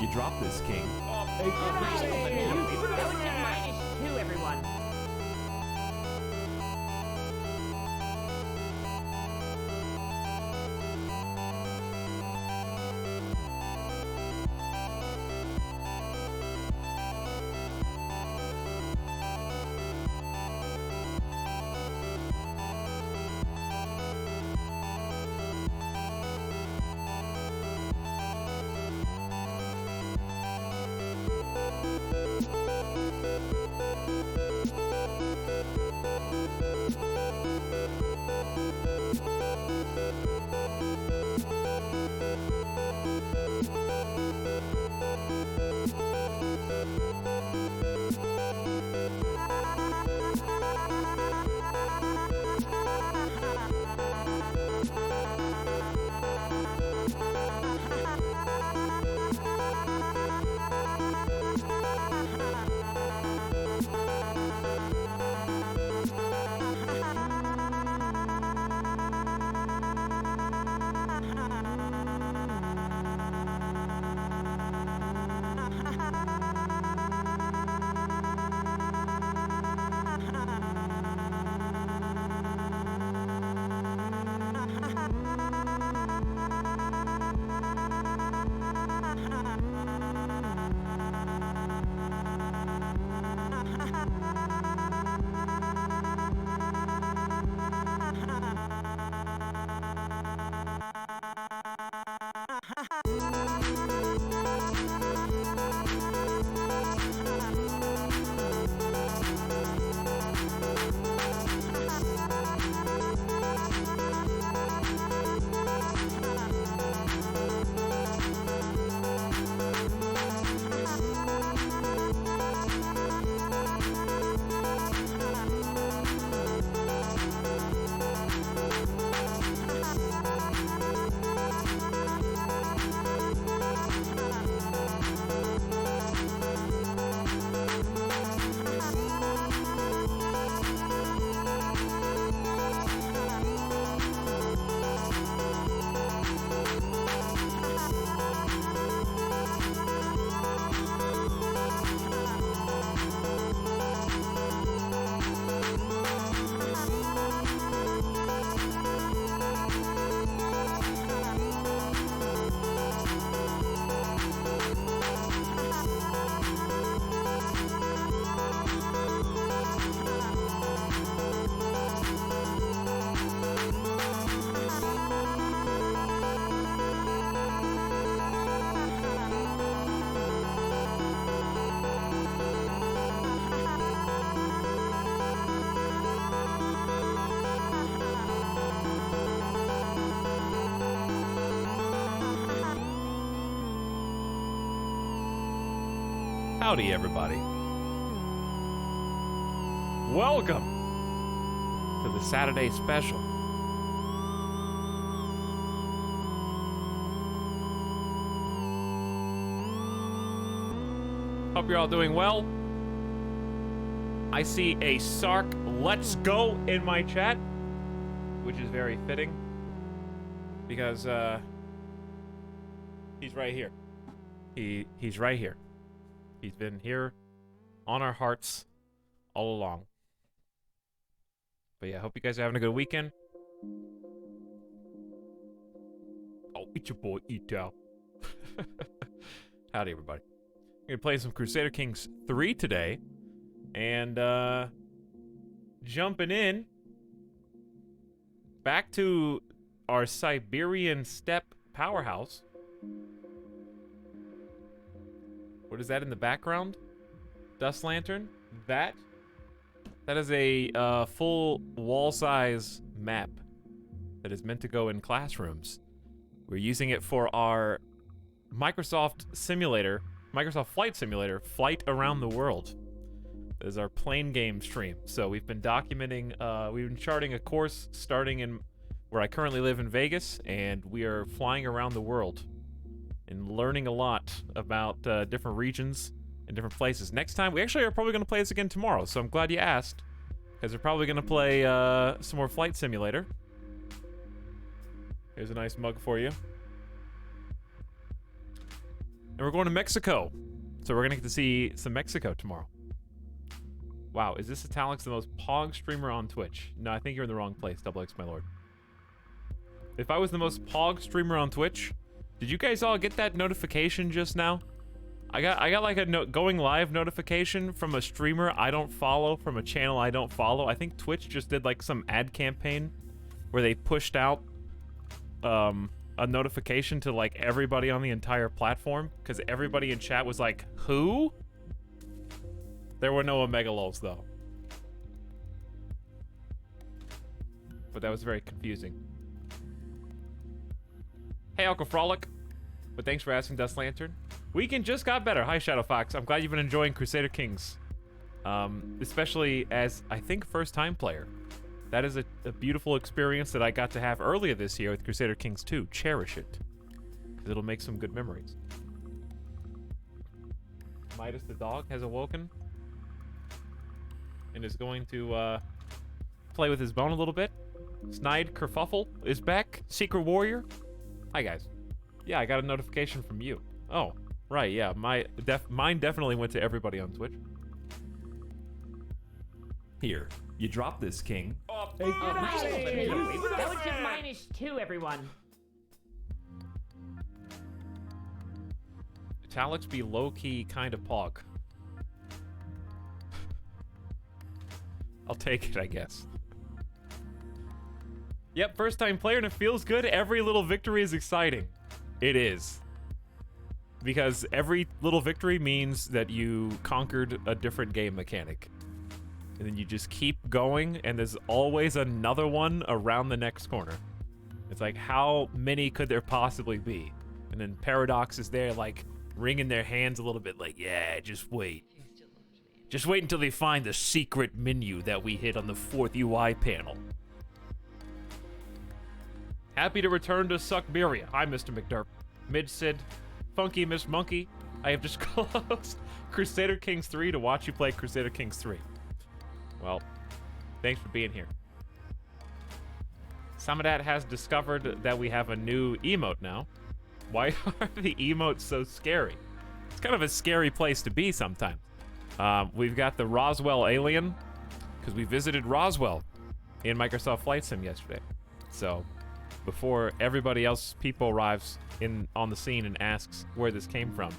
you dropped this, King. -2, everyone. Howdy, everybody. Welcome to the Saturday special. Hope you're all doing well. I see a Sark Let's Go in my chat, which is very fitting because he's right here. He's right here. He's been here on our hearts all along. But yeah, hope you guys are having a good weekend. Oh, it's your boy, Ito. Howdy, everybody. We're gonna play some Crusader Kings 3 today. And, jumping in back to our Siberian steppe powerhouse. What is that in the background? Dust lantern? That is a full wall-size map that is meant to go in classrooms. We're using it for our Microsoft simulator, Microsoft Flight Simulator, Flight Around the World. That is our plane game stream. So we've been documenting, we've been charting a course starting in where I currently live in Vegas, and we are flying around the world and learning a lot about different regions and different places. Next time, we actually are probably going to play this again tomorrow, so I'm glad you asked, because we're probably going to play some more Flight Simulator. Here's a nice mug for you. And we're going to Mexico. So we're going to get to see some Mexico tomorrow. Wow, is this Italic's the most pog streamer on Twitch? No, I think you're in the wrong place, Double X, my lord. If I was the most pog streamer on Twitch, did you guys all get that notification just now? I got like a going live notification from a streamer I don't follow, from a channel I don't follow. I think Twitch just did like some ad campaign where they pushed out a notification to like everybody on the entire platform, because everybody in chat was like, who? There were no Omega Lulz though. But that was very confusing. Hey, Uncle Frolic. But thanks for asking, Dust Lantern. Weekend just got better. Hi, Shadow Fox. I'm glad you've been enjoying Crusader Kings. Especially as, I think, first-time player. That is a beautiful experience that I got to have earlier this year with Crusader Kings 2. Cherish it. Because it'll make some good memories. Midas the dog has awoken. And is going to play with his bone a little bit. Snide Kerfuffle is back. Secret Warrior. Hi, guys. Yeah, I got a notification from you. Oh, right, yeah. Mine definitely went to everybody on Twitch. Here, you drop this, King. That was just -2, everyone. Italics be low-key kind of pog. I'll take it, I guess. Yep, first-time player and it feels good. Every little victory is exciting. It is. Because every little victory means that you conquered a different game mechanic. And then you just keep going, and there's always another one around the next corner. It's like, how many could there possibly be? And then Paradox is there, like, wringing their hands a little bit, like, yeah, just wait. Just wait until they find the secret menu that we hit on the 4th UI panel. Happy to return to Suckberia. Hi, Mr. McDurp. Mid-Sid. Funky Miss Monkey. I have just closed Crusader Kings 3 to watch you play Crusader Kings 3. Well, thanks for being here. Samadat has discovered that we have a new emote now. Why are the emotes so scary? It's kind of a scary place to be sometimes. We've got the Roswell alien, because we visited Roswell in Microsoft Flight Sim yesterday. So, before everybody else, people arrives on the scene and asks where this came from,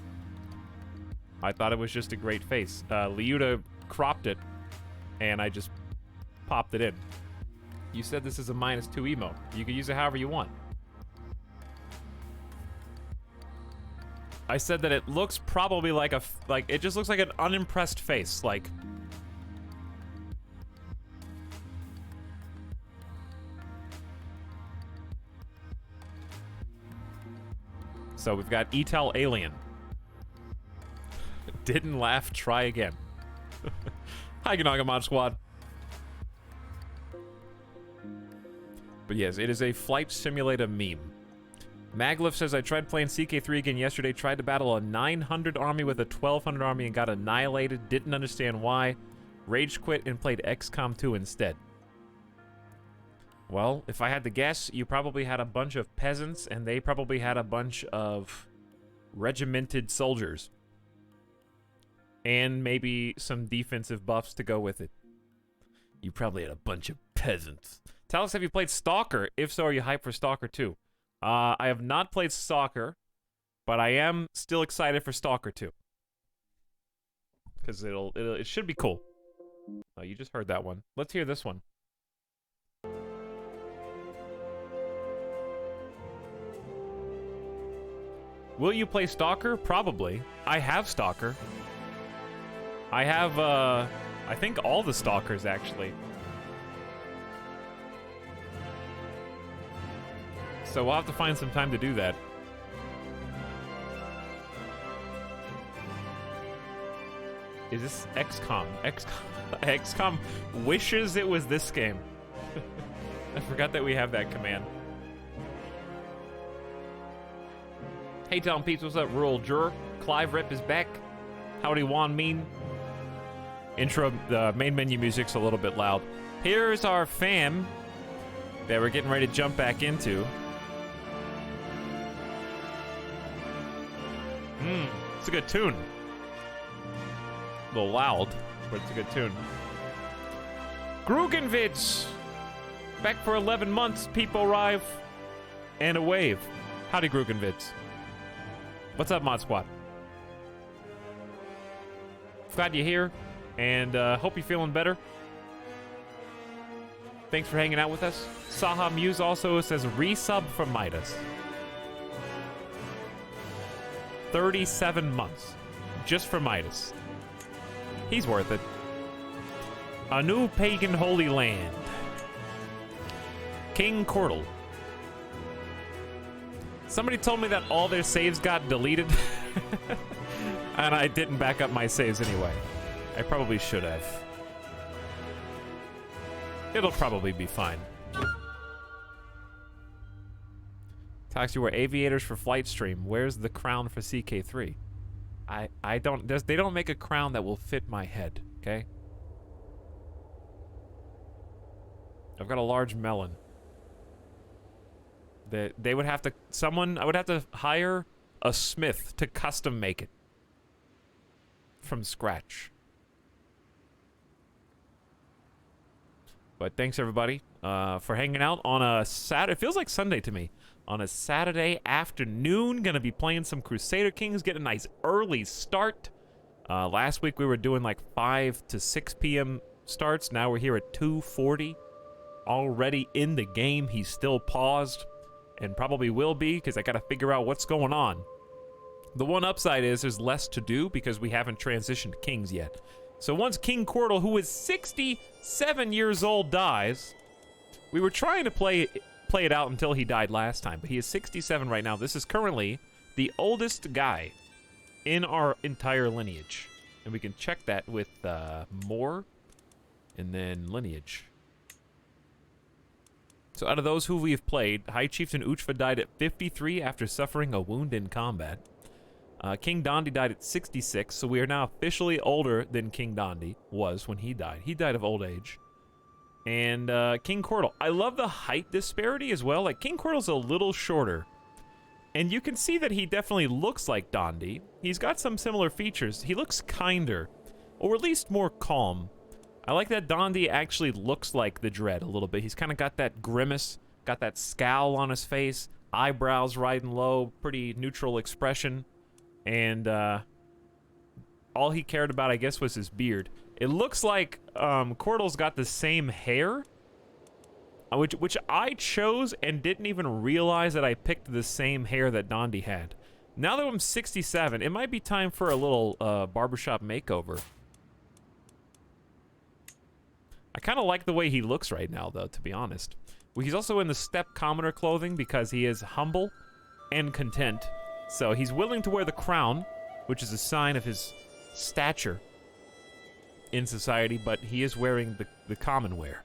I thought it was just a great face. Liuta cropped it, and I just popped it in. You said this is a -2 emote. You can use it however you want. I said that it looks probably like it just looks like an unimpressed face, like. So we've got Etel Alien. Didn't laugh, try again. Hi, Ganaga Mod Squad. But yes, it is a flight simulator meme. Maglif says, I tried playing CK3 again yesterday, tried to battle a 900 army with a 1200 army and got annihilated, didn't understand why. Rage quit and played XCOM 2 instead. Well, if I had to guess, you probably had a bunch of peasants and they probably had a bunch of regimented soldiers. And maybe some defensive buffs to go with it. You probably had a bunch of peasants. Tell us, have you played Stalker? If so, are you hyped for Stalker 2? I have not played Stalker, but I am still excited for Stalker 2. Because it should be cool. Oh, you just heard that one. Let's hear this one. Will you play Stalker? Probably. I have Stalker. I have, I think all the Stalkers, actually. So we'll have to find some time to do that. Is this XCOM? XCOM wishes it was this game. I forgot that we have that command. Hey, Tom Peeps, what's up, Rural Juror? Clive Rip is back. Howdy, Juan Mean. Intro, the main menu music's a little bit loud. Here's our fam that we're getting ready to jump back into. It's a good tune. A little loud, but it's a good tune. Grugenwitz! Back for 11 months, people arrive. And a wave. Howdy, Grugenwitz. What's up, Mod Squad? Glad you're here, and hope you're feeling better. Thanks for hanging out with us. Saha Muse also says resub from Midas. 37 months. Just for Midas. He's worth it. A new pagan holy land. King Cordal. Somebody told me that all their saves got deleted. And I didn't back up my saves anyway. I probably should have. It'll probably be fine. Talks, you wear aviators for flight stream. Where's the crown for CK3? I don't, they don't make a crown that will fit my head, okay? I've got a large melon. They would have to, I would have to hire a smith to custom make it. From scratch. But thanks everybody for hanging out on a Saturday. It feels like Sunday to me. On a Saturday afternoon, gonna be playing some Crusader Kings. Get a nice early start. Last week we were doing like 5 to 6 p.m. starts. Now we're here at 2:40. Already in the game. He's still paused, and probably will be because I gotta figure out what's going on. The one upside is there's less to do because we haven't transitioned kings yet. So once King Cordal, who is 67 years old, dies, we were trying to play it out until he died last time, but he is 67 right now. This is currently the oldest guy in our entire lineage. And we can check that with more and then lineage. So out of those who we've played, High Chieftain Uchva died at 53 after suffering a wound in combat. King Dondi died at 66, so we are now officially older than King Dondi was when he died. He died of old age. And King Cordal. I love the height disparity as well. Like, King Cordal's a little shorter. And you can see that he definitely looks like Dondi. He's got some similar features. He looks kinder, or at least more calm. I like that Dondi actually looks like the Dread a little bit. He's kind of got that grimace, got that scowl on his face, eyebrows riding low, pretty neutral expression. And all he cared about, I guess, was his beard. It looks like Cordal's got the same hair, which I chose and didn't even realize that I picked the same hair that Dondi had. Now that I'm 67, it might be time for a little barbershop makeover. I kind of like the way he looks right now, though, to be honest. Well, he's also in the Steppe commoner clothing because he is humble and content. So he's willing to wear the crown, which is a sign of his stature in society, but he is wearing the common wear.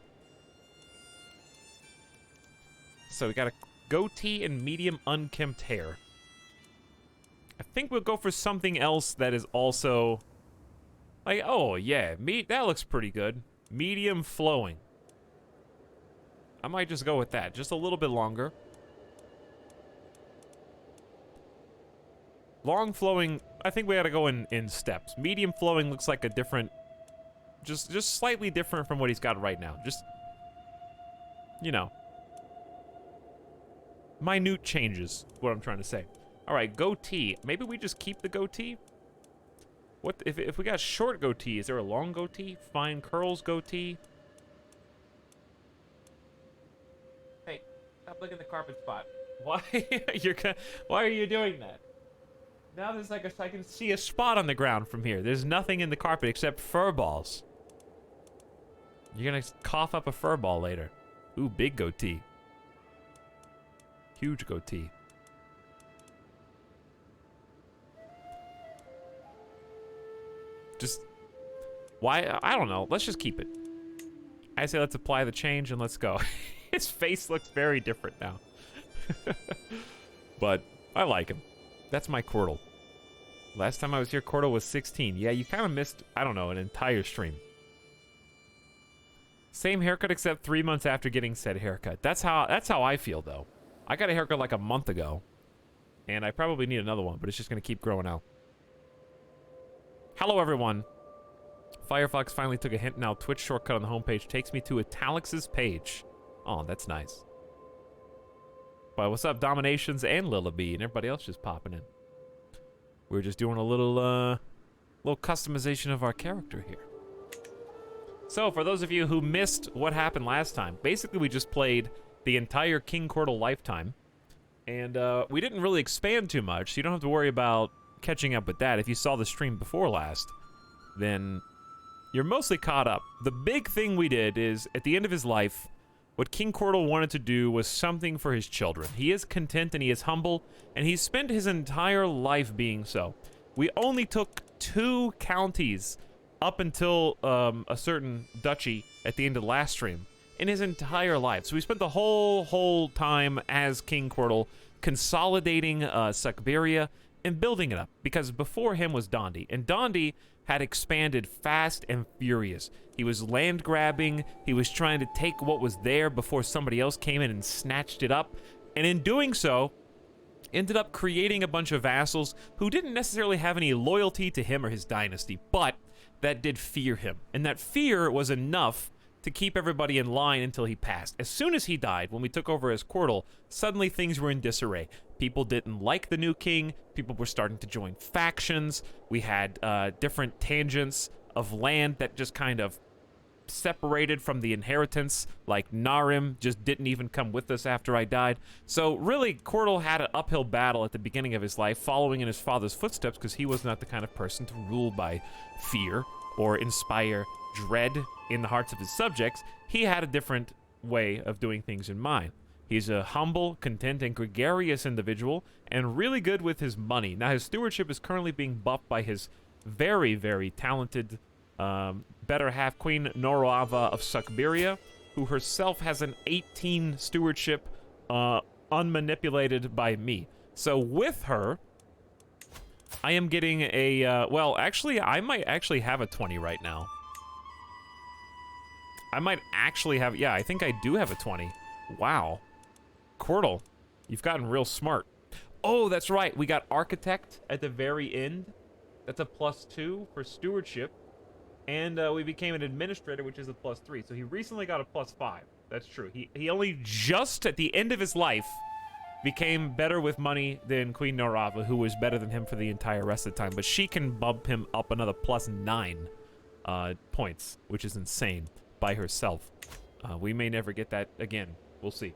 So we got a goatee and medium unkempt hair. I think we'll go for something else that is also like, oh yeah, that looks pretty good. Medium flowing. I might just go with that. Just a little bit longer. Long flowing, I think we gotta go in steps. Medium flowing looks like a different, just slightly different from what he's got right now. Just, you know, minute changes, what I'm trying to say. All right, goatee. Maybe we just keep the goatee? What if we got short goatee? Is there a long goatee? Fine curls goatee? Hey, stop looking at the carpet spot. Why why are you doing that? Now there's like I can see a spot on the ground from here. There's nothing in the carpet except fur balls. You're gonna cough up a fur ball later. Ooh, big goatee. Huge goatee. Just, why? I don't know. Let's just keep it. I say let's apply the change and let's go. His face looks very different now. But I like him. That's my Cordal. Last time I was here, Cordal was 16. Yeah, you kind of missed, I don't know, an entire stream. Same haircut except 3 months after getting said haircut. That's how I feel, though. I got a haircut like a month ago. And I probably need another one, but it's just going to keep growing out. Hello, everyone. Firefox finally took a hint. Now Twitch shortcut on the homepage takes me to Italix's page. Oh, that's nice. But what's up, Dominations and Lilibee and everybody else just popping in. We're just doing a little customization of our character here. So, for those of you who missed what happened last time, basically we just played the entire King Cordal lifetime, and we didn't really expand too much, so you don't have to worry about catching up with that. If you saw the stream before last, then you're mostly caught up. The big thing we did is, at the end of his life, what King Cordal wanted to do was something for his children. He is content and he is humble, and he's spent his entire life being so. We only took 2 counties up until a certain duchy at the end of the last stream in his entire life. So we spent the whole time as King Cordal consolidating Suckberia and building it up, because before him was Dondi, and Dondi had expanded fast and furious. He was land grabbing, he was trying to take what was there before somebody else came in and snatched it up, and in doing so, ended up creating a bunch of vassals who didn't necessarily have any loyalty to him or his dynasty, but that did fear him, and that fear was enough to keep everybody in line until he passed. As soon as he died, when we took over as Cordal, suddenly things were in disarray. People didn't like the new king, people were starting to join factions, we had different tangents of land that just kind of separated from the inheritance, like Narim just didn't even come with us after I died. So really, Cordal had an uphill battle at the beginning of his life, following in his father's footsteps, because he was not the kind of person to rule by fear or inspire dread in the hearts of his subjects. He had a different way of doing things in mind. He's a humble, content, and gregarious individual, and really good with his money. Now, his stewardship is currently being buffed by his very, very talented better half, Queen Noroava of Suckberia, who herself has an 18 stewardship unmanipulated by me. So with her, I am getting a, well, actually, I might actually have a 20 right now. I might actually have, yeah, I think I do have a 20. Wow. Cordal, you've gotten real smart. Oh, that's right. We got Architect at the very end. That's a +2 for stewardship. And we became an administrator, which is a +3. So he recently got a +5. That's true. He only just at the end of his life became better with money than Queen Norava, who was better than him for the entire rest of the time. But she can bump him up another +9 points, which is insane by herself. We may never get that again. We'll see.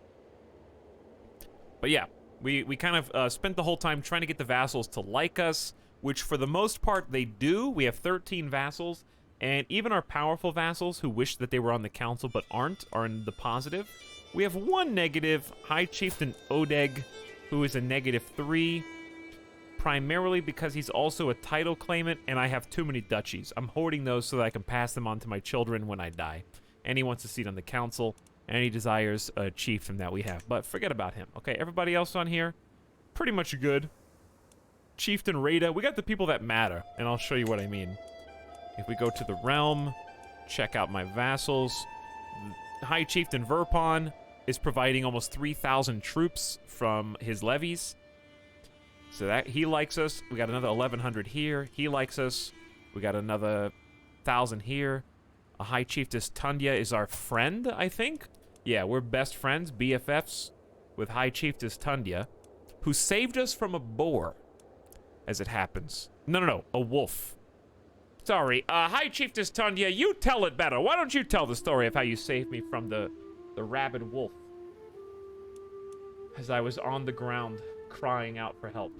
But yeah, we kind of spent the whole time trying to get the vassals to like us, which for the most part they do. We have 13 vassals, and even our powerful vassals who wish that they were on the council but aren't are in the positive. We have 1 negative, High Chieftain Odeg, who is a -3, primarily because he's also a title claimant, and I have too many duchies. I'm hoarding those so that I can pass them on to my children when I die. And he wants a seat on the council, and he desires a chieftain that we have. But forget about him. Okay, everybody else on here, pretty much good. Chieftain Rada, we got the people that matter, and I'll show you what I mean. If we go to the realm, check out my vassals. High Chieftain Verpon is providing almost 3,000 troops from his levies. So that he likes us. We got another 1,100 here. He likes us. We got another 1,000 here. A High Chiefess Tundia is our friend, I think. Yeah, we're best friends, BFFs, with High Chiefess Tundia, who saved us from a boar, as it happens. No, a wolf. Sorry, High Chiefess Tundia, you tell it better. Why don't you tell the story of how you saved me from the rabid wolf? As I was on the ground, crying out for help.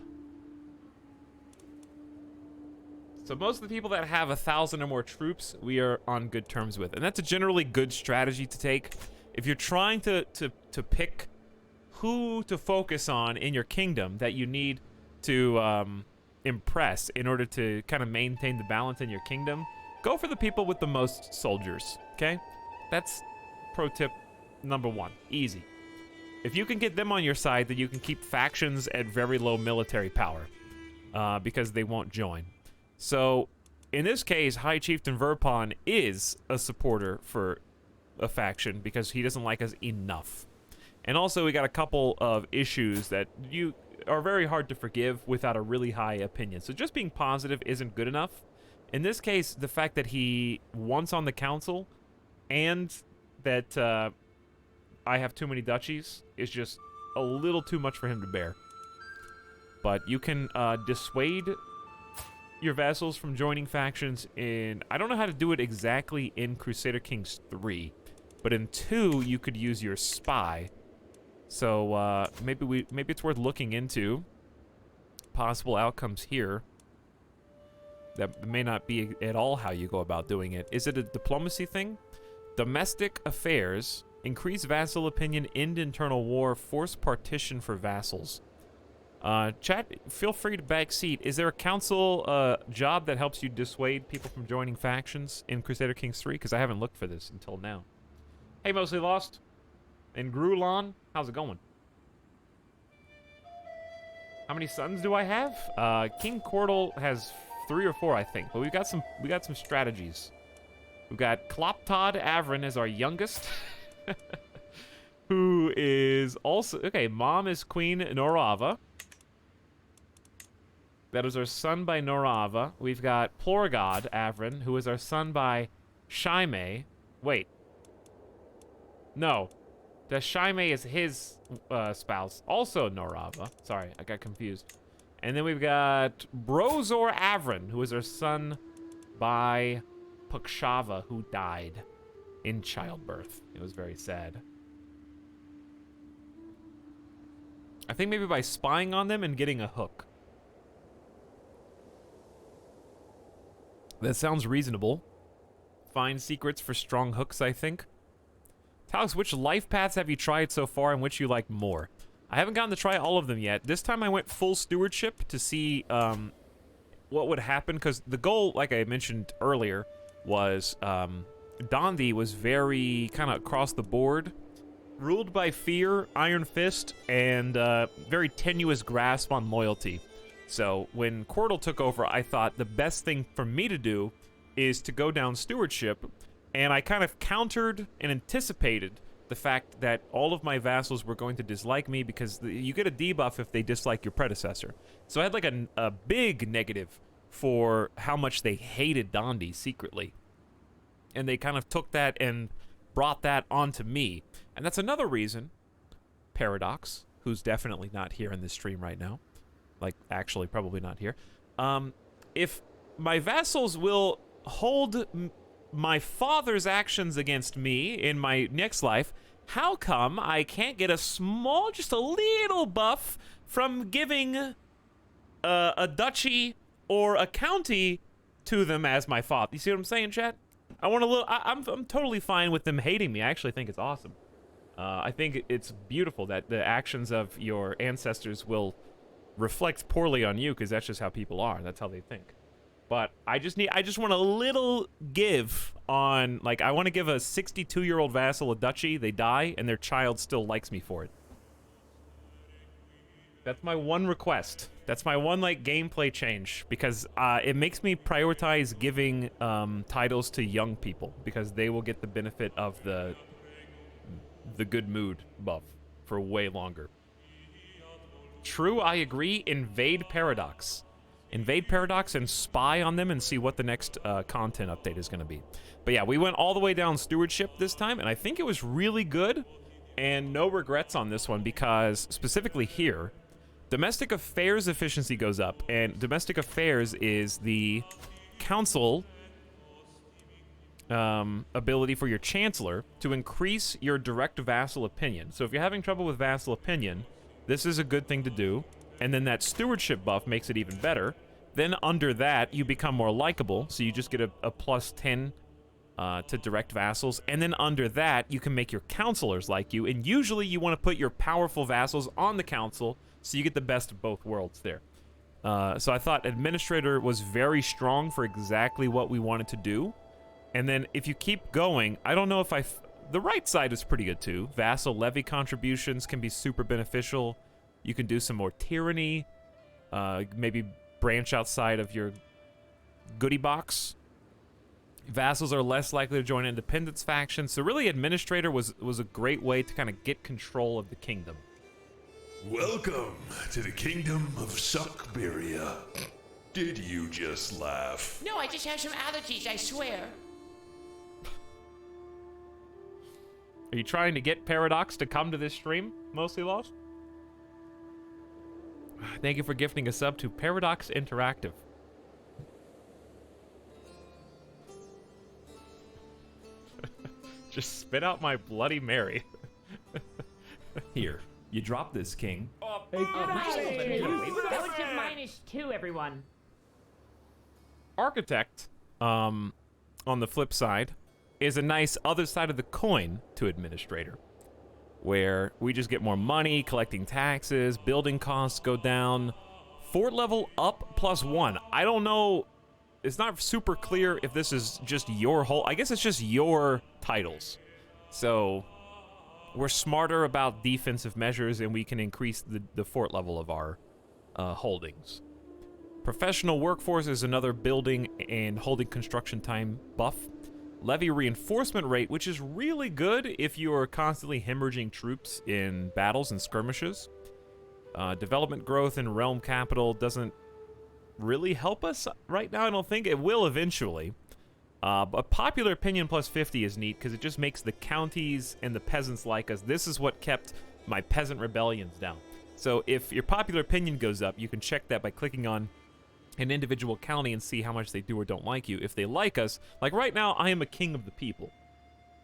So most of the people that have 1,000 or more troops, we are on good terms with. And that's a generally good strategy to take. If you're trying to pick who to focus on in your kingdom that you need to impress in order to kind of maintain the balance in your kingdom, go for the people with the most soldiers, okay? That's pro tip number 1. Easy. If you can get them on your side, then you can keep factions at very low military power because they won't join. So, in this case, High Chieftain Verpon is a supporter for a faction because he doesn't like us enough. And also, we got a couple of issues that are very hard to forgive without a really high opinion. So just being positive isn't good enough. In this case, the fact that he once on the council and that I have too many duchies is just a little too much for him to bear. But you can dissuade your vassals from joining factions in... I don't know how to do it exactly in Crusader Kings 3, but in 2, you could use your spy. So maybe it's worth looking into possible outcomes here. That may not be at all how you go about doing it. Is it a diplomacy thing? Domestic affairs, increase vassal opinion, end internal war, force partition for vassals. Chat, feel free to backseat. Is there a council job that helps you dissuade people from joining factions in Crusader Kings 3? Because I haven't looked for this until now. Hey, Mostly Lost. And Grulon, how's it going? How many sons do I have? King Cordal has 3 or 4, I think. But we got some strategies. We've got Kloptod Avrin as our youngest. Who is also... Okay, mom is Queen Norava. That is our son by Norava. We've got Plorgod Avrin, who is our son by Shaime. Wait. No. The Shaime is his spouse. Also Norava. Sorry, I got confused. And then we've got Brozor Avrin, who is our son by Pukshava, who died in childbirth. It was very sad. I think maybe by spying on them and getting a hook. That sounds reasonable. Find secrets for strong hooks, I think. Talix, which life paths have you tried so far and which you like more? I haven't gotten to try all of them yet. This time I went full stewardship to see what would happen, because the goal, like I mentioned earlier, was Dondi was very kind of across the board, ruled by fear, iron fist, and very tenuous grasp on loyalty. So when Cordal took over, I thought the best thing for me to do is to go down stewardship, and I kind of countered and anticipated the fact that all of my vassals were going to dislike me, because you get a debuff if they dislike your predecessor. So I had like a big negative for how much they hated Dondi secretly. And they kind of took that and brought that onto me. And that's another reason Paradox, who's definitely not here in this stream right now, like actually probably not here, if my vassals will hold my father's actions against me in my next life, how come I can't get a small, just a little buff from giving a duchy or a county to them as my father? You see what I'm saying, chat? I want a little. I'm totally fine with them hating me. I actually think it's awesome. I think it's beautiful that the actions of your ancestors will reflect poorly on you, because that's just how people are. That's how they think. But I just want a little give on, like, I want to give a 62-year-old vassal a duchy, they die, and their child still likes me for it. That's my one request. That's my one, like, gameplay change, because it makes me prioritize giving titles to young people, because they will get the benefit of the good mood buff for way longer. True, I agree. Invade Paradox. Invade Paradox and spy on them and see what the next content update is going to be. But yeah, we went all the way down stewardship this time, and I think it was really good, and no regrets on this one, because specifically here, domestic affairs efficiency goes up, and domestic affairs is the council ability for your chancellor to increase your direct vassal opinion. So if you're having trouble with vassal opinion, this is a good thing to do. And then that stewardship buff makes it even better. Then under that, you become more likable, so you just get a plus 10 to direct vassals. And then under that, you can make your counselors like you, and usually you want to put your powerful vassals on the council, so you get the best of both worlds there. So I thought Administrator was very strong for exactly what we wanted to do. And then if you keep going, I don't know if the right side is pretty good too. Vassal levy contributions can be super beneficial. You can do some more tyranny, maybe branch outside of your goodie box. Vassals are less likely to join independence factions, so really Administrator was a great way to kind of get control of the kingdom. Welcome to the kingdom of Suckberia. Did you just laugh? No, I just have some allergies, I swear. Are you trying to get Paradox to come to this stream, Mostly Lost? Thank you for gifting a sub to Paradox Interactive. Just spit out my Bloody Mary. Here, you drop this, king. That was just -2, everyone. Architect, on the flip side, is a nice other side of the coin to Administrator, where we just get more money, collecting taxes, building costs go down, fort level up +1. I don't know, it's not super clear if this is just your whole, I guess it's just your titles. So, we're smarter about defensive measures and we can increase the fort level of our holdings. Professional workforce is another building and holding construction time buff. Levy reinforcement rate, which is really good if you are constantly hemorrhaging troops in battles and skirmishes. Development growth in realm capital doesn't really help us right now, I don't think. It will eventually. But popular opinion +50 is neat because it just makes the counties and the peasants like us. This is what kept my peasant rebellions down. So if your popular opinion goes up, you can check that by clicking on an individual county and see how much they do or don't like you. If they like us, like right now, I am a king of the people.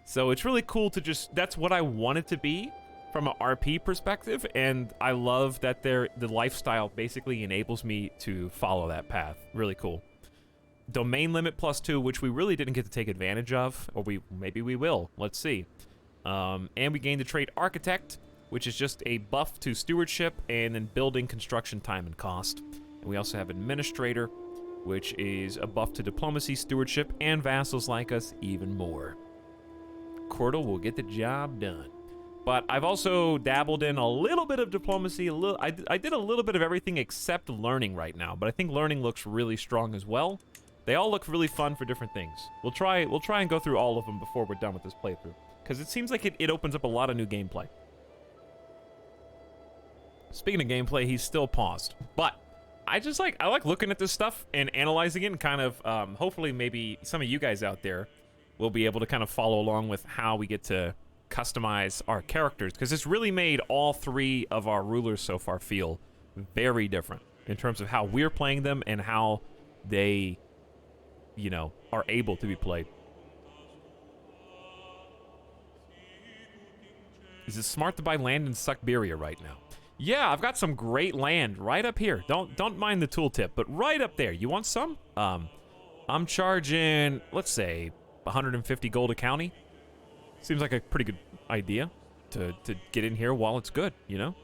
So it's really cool to just, that's what I want it to be from an RP perspective, and I love that the lifestyle basically enables me to follow that path. Really cool. Domain limit +2, which we really didn't get to take advantage of, or maybe we will. Let's see. And we gained the trait Architect, which is just a buff to stewardship and then building construction time and cost. And we also have Administrator, which is a buff to diplomacy, stewardship, and vassals like us even more. Cordal will get the job done. But I've also dabbled in a little bit of diplomacy. I did a little bit of everything except learning right now, but I think learning looks really strong as well. They all look really fun for different things. We'll try and go through all of them before we're done with this playthrough, because it seems like it opens up a lot of new gameplay. Speaking of gameplay, he's still paused, but I like looking at this stuff and analyzing it, and kind of hopefully maybe some of you guys out there will be able to kind of follow along with how we get to customize our characters, because it's really made all three of our rulers so far feel very different in terms of how we're playing them and how they, you know, are able to be played. Is it smart to buy land in Siberia right now? Yeah, I've got some great land right up here. Don't mind the tooltip, but right up there. You want some? I'm charging, let's say, 150 gold a county. Seems like a pretty good idea to get in here while it's good, you know?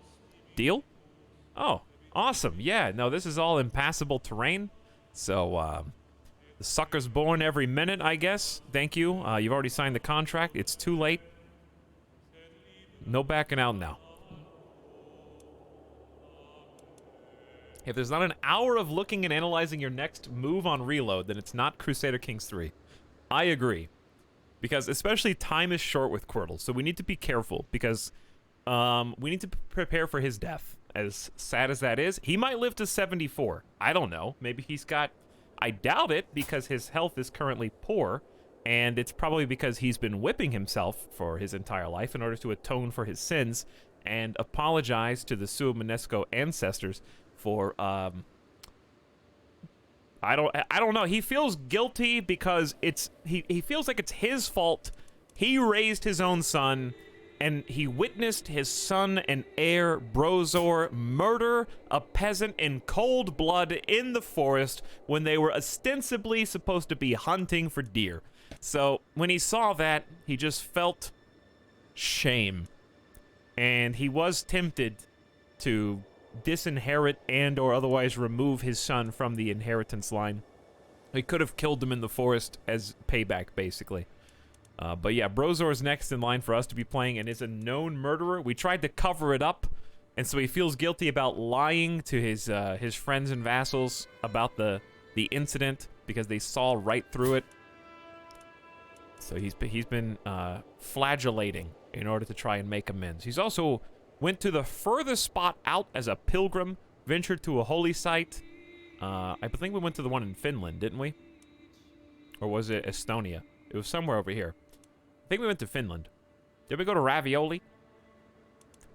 Deal? Oh, awesome. Yeah, no, this is all impassable terrain. So, the sucker's born every minute, I guess. Thank you. You've already signed the contract. It's too late. No backing out now. If there's not an hour of looking and analyzing your next move on reload, then it's not Crusader Kings 3. I agree. Because especially time is short with Quirtle, so we need to be careful, because we need to prepare for his death. As sad as that is, he might live to 74. I don't know. Maybe he's got... I doubt it, because his health is currently poor, and it's probably because he's been whipping himself for his entire life in order to atone for his sins and apologize to the Suaminesco ancestors for, I don't know. He feels guilty because he feels like it's his fault. He raised his own son, and he witnessed his son and heir, Brozor, murder a peasant in cold blood in the forest when they were ostensibly supposed to be hunting for deer. So when he saw that, he just felt shame. And he was tempted to disinherit and or otherwise remove his son from the inheritance line. He could have killed him in the forest as payback, basically. But yeah, Brozor's next in line for us to be playing and is a known murderer. We tried to cover it up, and so he feels guilty about lying to his friends and vassals about the incident because they saw right through it. So he's been flagellating in order to try and make amends. He's also went to the furthest spot out as a pilgrim, ventured to a holy site, I think we went to the one in Finland, didn't we? Or was it Estonia? It was somewhere over here. I think we went to Finland. Did we go to Ravioli?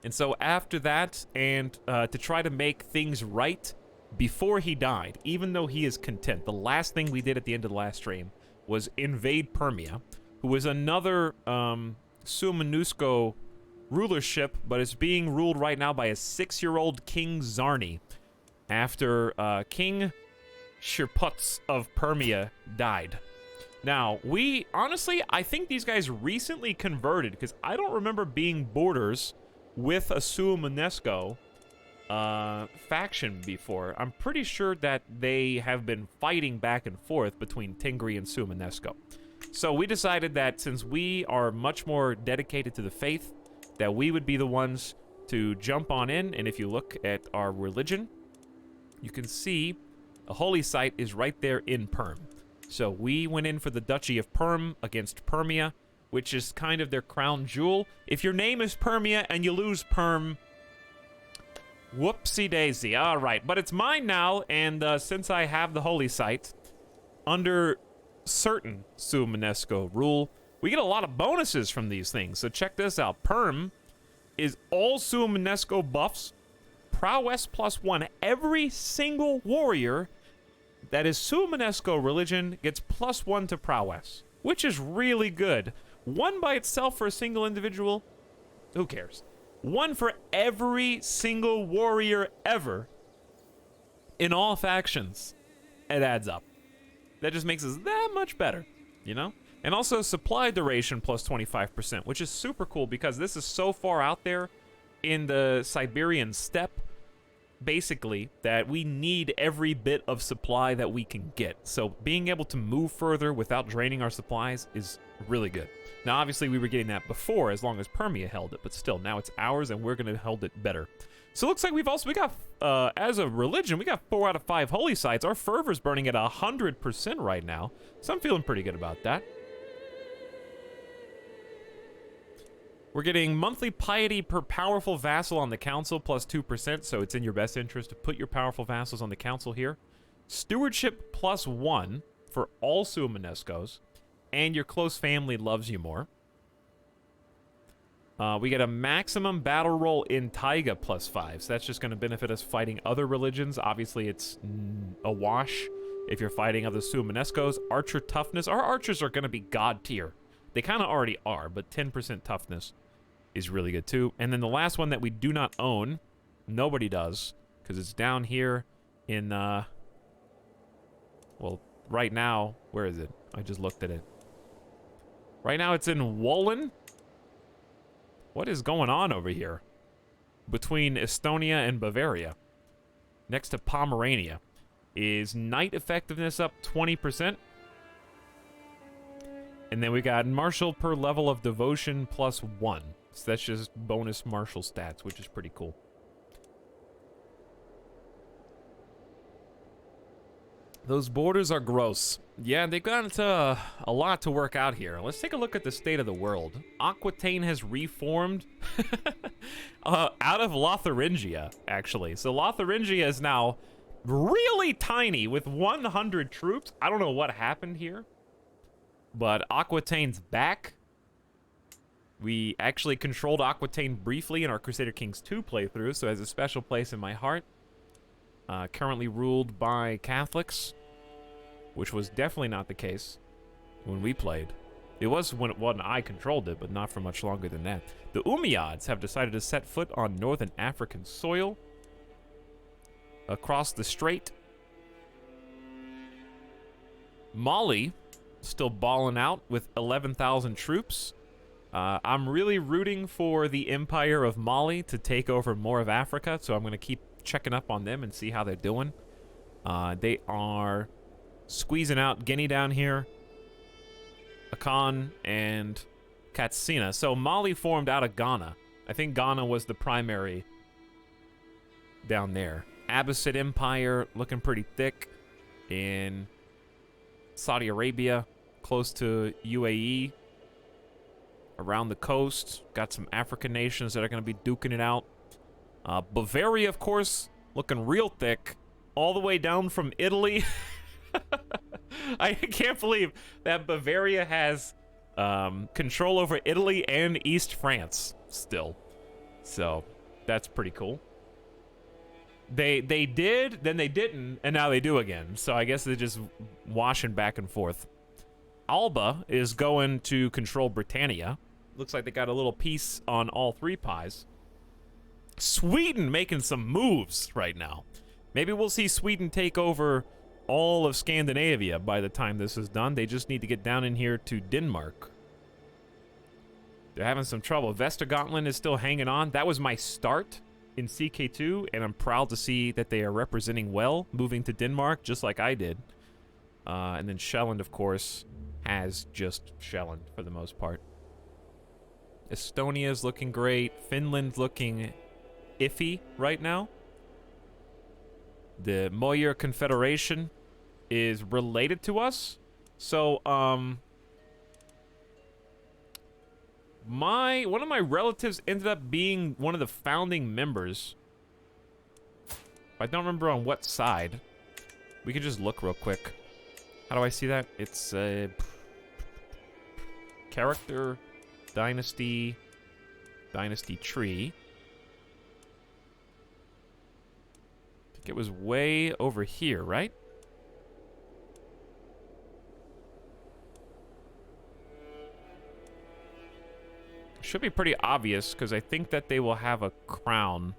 And so after that, and to try to make things right before he died, even though he is content, the last thing we did at the end of the last stream was invade Permia, who was another Sumanusko rulership, but is being ruled right now by a 6-year-old King Zarni, after King Shirputz of Permia died. Now, I think these guys recently converted, because I don't remember being borders with a Sumanesco faction before. I'm pretty sure that they have been fighting back and forth between Tingri and Sumanesco. So we decided that since we are much more dedicated to the faith, that we would be the ones to jump on in. And if you look at our religion, you can see a holy site is right there in Perm. So we went in for the Duchy of Perm against Permia, which is kind of their crown jewel. If your name is Permia and you lose Perm, whoopsie daisy. All right, but it's mine now, and since I have the holy site, under certain Sumanesco rule, we get a lot of bonuses from these things. So check this out. Perm is all Sumanesco buffs, prowess +1. Every single warrior that is Sumanesco religion gets +1 to prowess, which is really good. One by itself for a single individual, who cares? One for every single warrior ever in all factions. It adds up. That just makes us that much better, you know? And also supply duration +25%, which is super cool because this is so far out there in the Siberian steppe, basically, that we need every bit of supply that we can get. So being able to move further without draining our supplies is really good. Now, obviously, we were getting that before as long as Permia held it, but still, now it's ours and we're going to hold it better. So it looks like we got, as a religion, we got 4 out of 5 holy sites. Our fervor's burning at 100% right now, so I'm feeling pretty good about that. We're getting monthly piety per powerful vassal on the council +2%, so it's in your best interest to put your powerful vassals on the council here. Stewardship +1 for all Sumanescos, and your close family loves you more. We get a maximum battle roll in Taiga +5, so that's just going to benefit us fighting other religions. Obviously, it's a wash if you're fighting other Sumanescos. Archer toughness. Our archers are going to be god tier. They kind of already are, but 10% toughness is really good too. And then the last one that we do not own, nobody does, because it's down here in, well, right now, where is it? I just looked at it. Right now it's in Wolin. What is going on over here? Between Estonia and Bavaria, next to Pomerania, is knight effectiveness up 20%. And then we got martial per level of devotion +1. So that's just bonus martial stats, which is pretty cool. Those borders are gross. Yeah, they've got a lot to work out here. Let's take a look at the state of the world. Aquitaine has reformed out of Lotharingia, actually. So Lotharingia is now really tiny with 100 troops. I don't know what happened here, but Aquitaine's back. We actually controlled Aquitaine briefly in our Crusader Kings 2 playthrough, so it has a special place in my heart. Currently ruled by Catholics, which was definitely not the case when we played. It was when I controlled it, but not for much longer than that. The Umayyads have decided to set foot on northern African soil across the strait. Mali still balling out with 11,000 troops. I'm really rooting for the Empire of Mali to take over more of Africa, so I'm going to keep checking up on them and see how they're doing. They are squeezing out Guinea down here, Akan, and Katsina. So Mali formed out of Ghana. I think Ghana was the primary down there. Abbasid Empire looking pretty thick in Saudi Arabia, close to UAE, around the coast. Got some African nations that are going to be duking it out. Bavaria, of course, looking real thick all the way down from Italy. I can't believe that Bavaria has control over Italy and East France still. So that's pretty cool. They did, then they didn't, and now they do again. So I guess they're just washing back and forth. Alba is going to control Britannia. Looks like they got a little piece on all 3 pies. Sweden making some moves right now. Maybe we'll see Sweden take over all of Scandinavia by the time this is done. They just need to get down in here to Denmark. They're having some trouble. Vestergotland is still hanging on. That was my start in CK2, and I'm proud to see that they are representing well, moving to Denmark, just like I did. And then Sjælland, of course, has just Sjælland for the most part. Estonia's looking great. Finland's looking iffy right now. The Moyer Confederation is related to us. So, one of my relatives ended up being one of the founding members. I don't remember on what side. We could just look real quick. How do I see that? It's a character, dynasty tree. I think it was way over here, right? Should be pretty obvious, because I think that they will have a crown.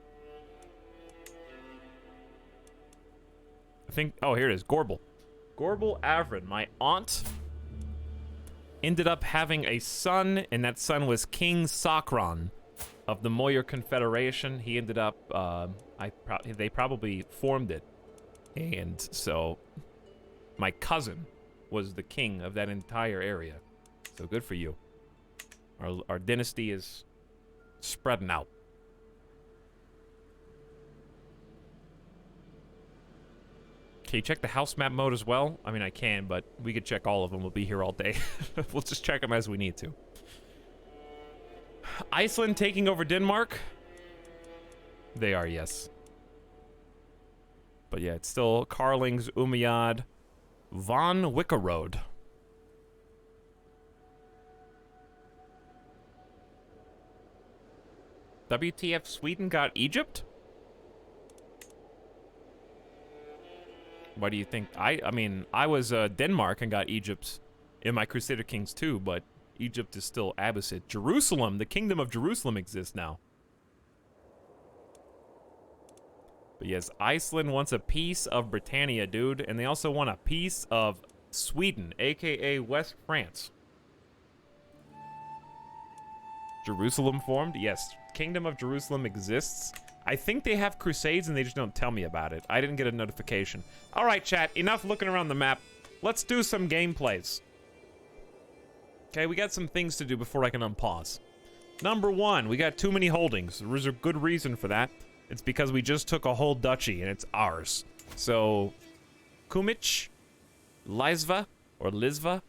I think, oh, here it is, Gorbel. Gorbel Avrin, my aunt, ended up having a son, and that son was King Sakran of the Moyer Confederation. He ended up, they probably formed it. And so, my cousin was the king of that entire area. So good for you. Our dynasty is spreading out. Can you check the house map mode as well? I mean, I can, but we could check all of them. We'll be here all day. We'll just check them as we need to. Iceland taking over Denmark. They are, yes. But yeah, it's still Carlings, Umayyad, Von Wickerode. WTF, Sweden got Egypt? What do you think? I mean, I was Denmark and got Egypt in my Crusader Kings too, but Egypt is still Abbasid. Jerusalem, the Kingdom of Jerusalem exists now. But yes, Iceland wants a piece of Britannia, dude, and they also want a piece of Sweden, aka West France. Jerusalem formed? Yes. Kingdom of Jerusalem exists. I think they have crusades and they just don't tell me about it. I didn't get a notification. All right, chat, enough looking around the map. Let's do some gameplays. Okay, we got some things to do before I can unpause. Number 1, we got too many holdings. There's a good reason for that. It's because we just took a whole duchy and it's ours. So, Kumich, Lisva, or Lisva,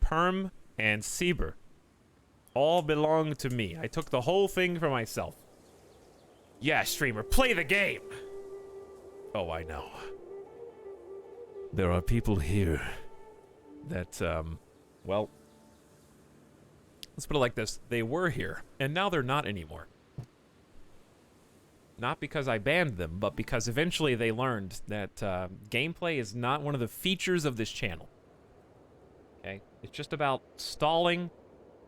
Perm, and Sieber all belong to me. I took the whole thing for myself. Yeah, streamer, play the game! Oh, I know. There are people here that, well, let's put it like this. They were here, and now they're not anymore. Not because I banned them, but because eventually they learned that gameplay is not one of the features of this channel. Okay? It's just about stalling,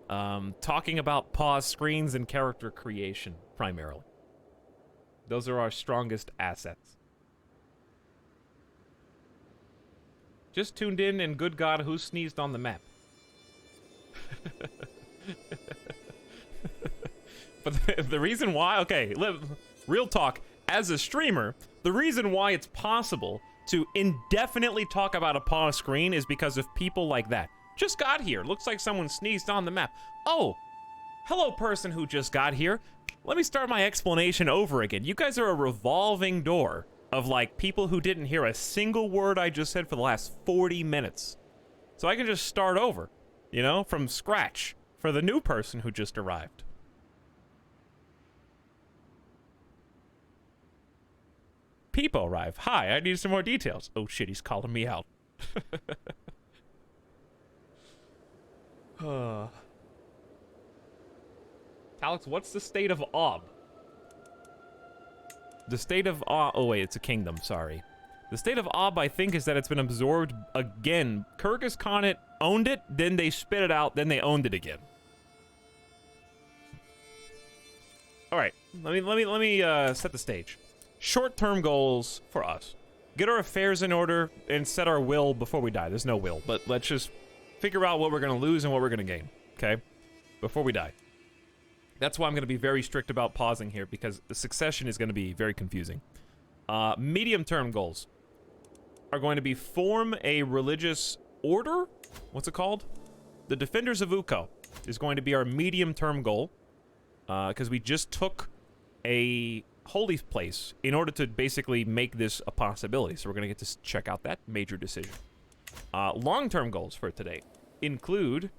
talking about pause screens and character creation, primarily. Those are our strongest assets. Just tuned in, and good God, who sneezed on the map? But the reason why, okay, real talk, as a streamer, the reason why it's possible to indefinitely talk about a pause screen is because of people like that. Just got here. Looks like someone sneezed on the map. Oh, hello, person who just got here. Let me start my explanation over again. You guys are a revolving door of, like, people who didn't hear a single word I just said for the last 40 minutes. So I can just start over, you know, from scratch for the new person who just arrived. People arrive. Hi, I need some more details. Oh shit, he's calling me out. Alex, what's the state of Ob? The state of Ob... Oh, wait, it's a kingdom, sorry. The state of Ob, I think, is that it's been absorbed again. Kyrgyz Khanate owned it, then they spit it out, then they owned it again. All right, let me set the stage. Short-term goals for us. Get our affairs in order and set our will before we die. There's no will, but let's just figure out what we're going to lose and what we're going to gain, okay? Before we die. That's why I'm going to be very strict about pausing here, because the succession is going to be very confusing. Medium-term goals are going to be form a religious order. What's it called? The Defenders of Uko is going to be our medium-term goal, because we just took a holy place in order to basically make this a possibility. So we're going to get to check out that major decision. Long-term goals for today include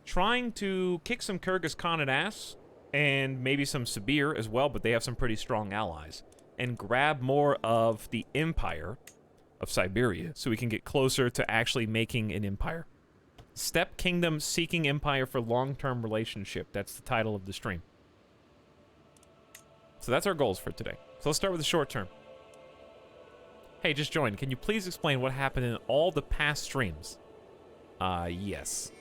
trying to kick some Kyrgyz Khanate ass, and maybe some Sibir as well, but they have some pretty strong allies, and grab more of the empire of Siberia so we can get closer to actually making an empire. Steppe Kingdom seeking empire for long-term relationship. That's the title of the stream. So that's our goals for today. So let's start with the short term. Hey, just joined. Can you please explain what happened in all the past streams? Yes.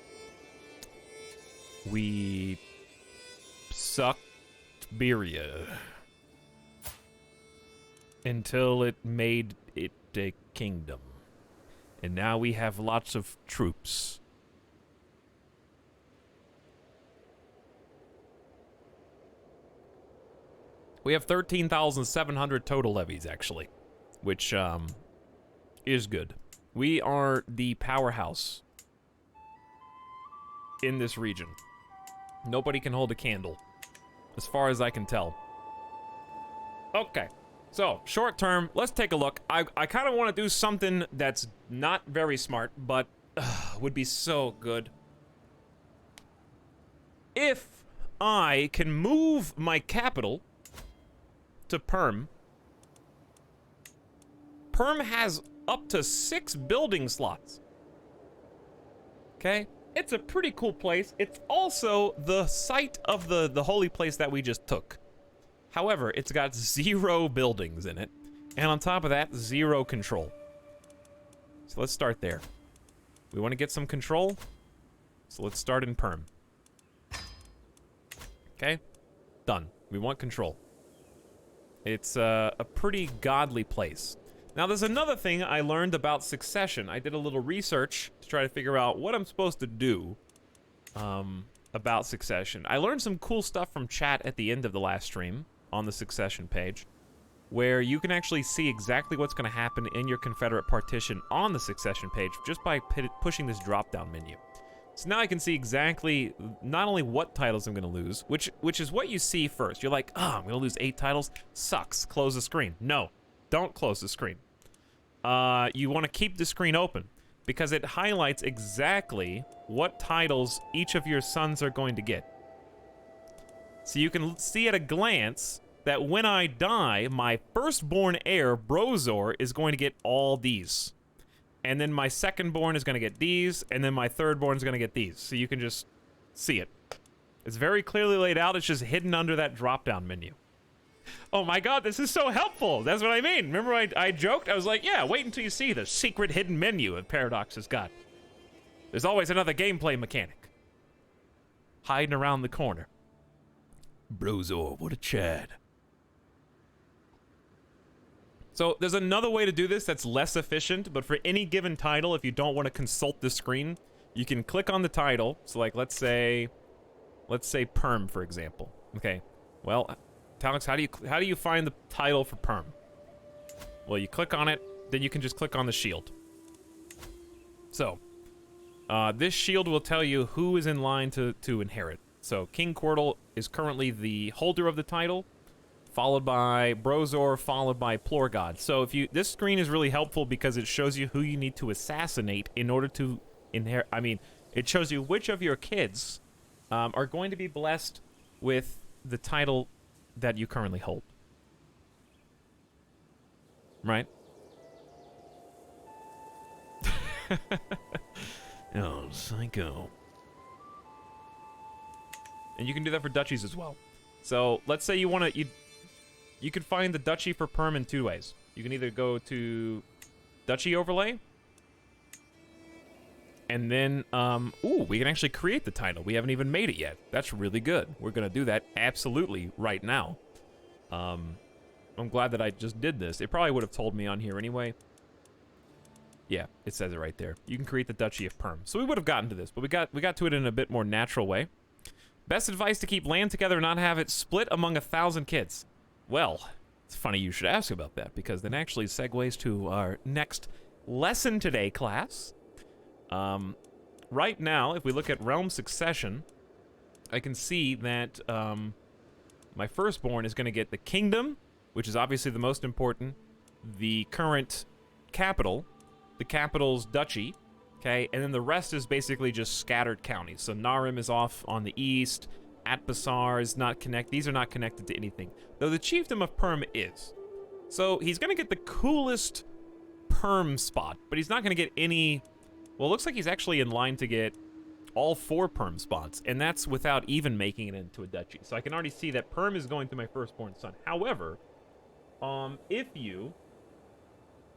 We sucked Beria until it made it a kingdom. And now we have lots of troops. We have 13,700 total levies, actually, which is good. We are the powerhouse in this region. Nobody can hold a candle, as far as I can tell. Okay, so short term, let's take a look. I kind of want to do something that's not very smart, but would be so good. If I can move my capital to Perm. Perm has up to 6 building slots. Okay? It's a pretty cool place. It's also the site of the holy place that we just took. However, it's got 0 buildings in it. And on top of that, 0 control. So let's start there. We want to get some control. So let's start in Perm. Okay? Done. We want control. It's a pretty godly place. Now, there's another thing I learned about succession. I did a little research to try to figure out what I'm supposed to do about succession. I learned some cool stuff from chat at the end of the last stream on the succession page, where you can actually see exactly what's going to happen in your Confederate partition on the succession page just by pushing this drop-down menu. So now I can see exactly not only what titles I'm going to lose, which is what you see first. You're like, oh, I'm going to lose 8 titles? Sucks. Close the screen. No, don't close the screen. You want to keep the screen open because it highlights exactly what titles each of your sons are going to get. So you can see at a glance that when I die, my firstborn heir, Brozor, is going to get all these. And then my secondborn is going to get these, and then my thirdborn is going to get these. So you can just see it. It's very clearly laid out. It's just hidden under that drop-down menu. Oh my god, this is so helpful. That's what I mean. Remember I joked? I was like, yeah, wait until you see the secret hidden menu that Paradox has got. There's always another gameplay mechanic hiding around the corner. Brozor, what a Chad. So there's another way to do this that's less efficient, but for any given title, if you don't want to consult the screen, you can click on the title. So like, let's say Perm, for example. Okay, well, Alex, how do you find the title for Perm? Well, you click on it, then you can just click on the shield. So, this shield will tell you who is in line to inherit. So King Quirtle is currently the holder of the title, followed by Brozor, followed by Plorgod. So this screen is really helpful because it shows you who you need to assassinate in order to inherit. I mean, it shows you which of your kids are going to be blessed with the title that you currently hold. right? Oh, psycho. And you can do that for duchies as well. So let's say you want to, you could find the duchy for perm in 2 ways. You can either go to duchy overlay, and then, ooh, we can actually create the title. We haven't even made it yet. That's really good. We're gonna do that absolutely right now. I'm glad that I just did this. It probably would have told me on here anyway. Yeah, it says it right there. You can create the Duchy of Perm. So we would have gotten to this, but we got to it in a bit more natural way. Best advice to keep land together and not have it split among 1,000 kids. Well, it's funny you should ask about that, because that actually segues to our next lesson today, class. Right now, if we look at realm succession, I can see that my firstborn is going to get the kingdom, which is obviously the most important, the current capital, the capital's duchy, okay, and then the rest is basically just scattered counties. So Narim is off on the east, Atbasar is not connected, these are not connected to anything, though the chiefdom of Perm is. So he's going to get the coolest Perm spot, but he's not going to get any, well, it looks like he's actually in line to get all 4 Perm spots, and that's without even making it into a duchy. So I can already see that Perm is going to my firstborn son. However, if you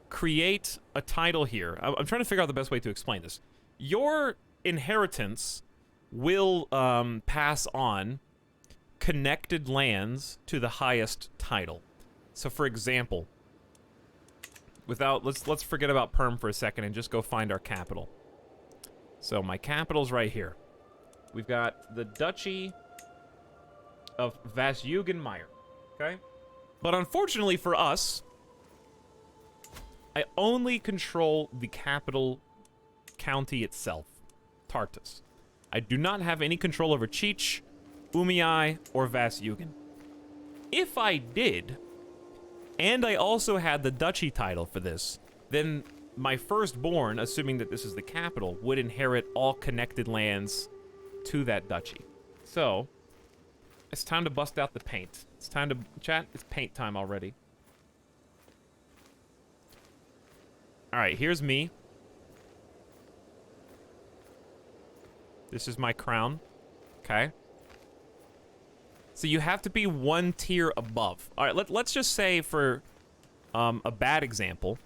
create a title here, I'm trying to figure out the best way to explain this. Your inheritance will pass on connected lands to the highest title. So for example, let's forget about Perm for a second and just go find our capital. So my capital's right here. We've got the Duchy of Vasjugenmeyer, okay? But unfortunately for us, I only control the capital county itself, Tartus. I do not have any control over Cheech, Umiai, or Vasjugen. If I did, and I also had the duchy title for this, then my firstborn, assuming that this is the capital, would inherit all connected lands to that duchy. So, it's time to bust out the paint. It's time to, chat, it's paint time already. Alright, here's me. This is my crown. Okay. So you have to be 1 tier above. Alright, let's just say for a bad example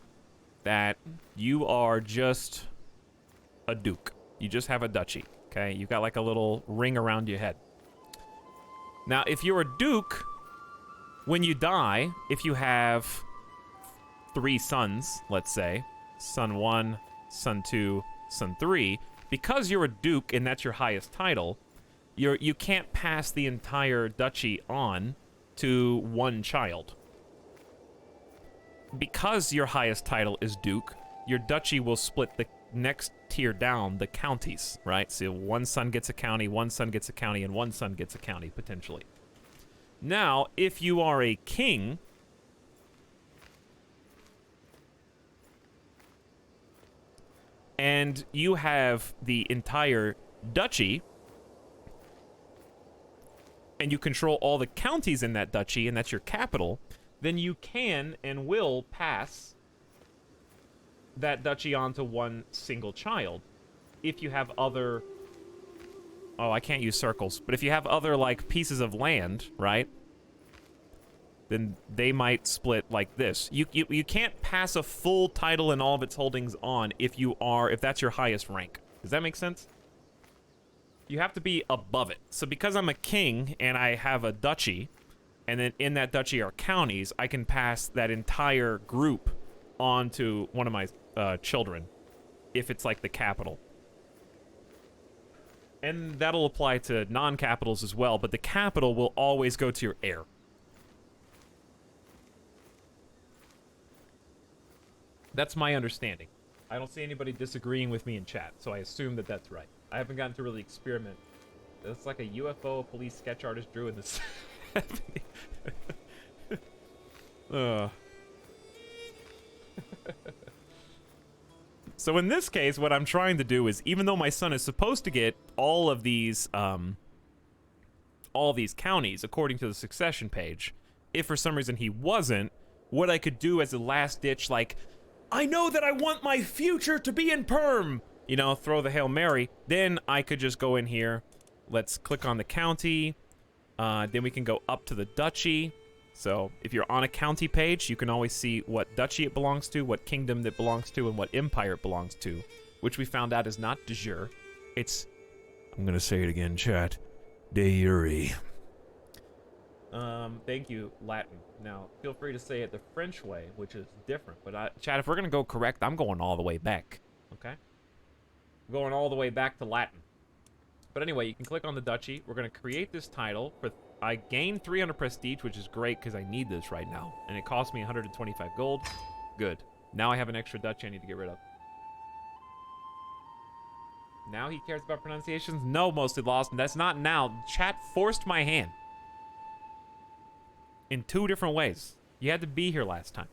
that you are just a duke. You just have a duchy, okay? You've got like a little ring around your head. Now, if you're a duke, when you die, if you have 3 sons, let's say, son 1, son 2, son 3, because you're a duke and that's your highest title, you can't pass the entire duchy on to 1 child. Because your highest title is duke, your duchy will split the next tier down, the counties, right? So 1 son gets a county, 1 son gets a county, and 1 son gets a county, potentially. Now, if you are a king, and you have the entire duchy, and you control all the counties in that duchy, and that's your capital, then you can and will pass that duchy on to 1 single child. If you have other... Oh, I can't use circles. But if you have other, like, pieces of land, right? Then they might split like this. You can't pass a full title and all of its holdings on if that's your highest rank. Does that make sense? You have to be above it. So because I'm a king and I have a duchy, and then in that duchy are counties, I can pass that entire group on to one of my children, if it's like the capital. And that'll apply to non-capitals as well, but the capital will always go to your heir. That's my understanding. I don't see anybody disagreeing with me in chat, so I assume that that's right. I haven't gotten to really experiment. It's like a UFO police sketch artist drew in this. So in this case, what I'm trying to do is, even though my son is supposed to get all these counties according to the succession page, if for some reason he wasn't, what I could do as a last ditch, like, I know that I want my future to be in Perm. You know, throw the Hail Mary. Then I could just go in here. Let's click on the county. Then we can go up to the duchy. So if you're on a county page, you can always see what duchy it belongs to, what kingdom it belongs to, and what empire it belongs to, which we found out is not de jure. It's, I'm gonna say it again, chat, de jure. Thank you, Latin. Now, feel free to say it the French way, which is different. But, chat, if we're gonna go correct, I'm going all the way back, okay? I'm going all the way back to Latin. But anyway, you can click on the duchy. We're gonna create this title for... I gained 300 prestige, which is great because I need this right now. And it cost me 125 gold. Good. Now I have an extra duchy I need to get rid of. Now he cares about pronunciations? No, Mostly Lost. That's not now. Chat forced my hand. In 2 different ways. You had to be here last time.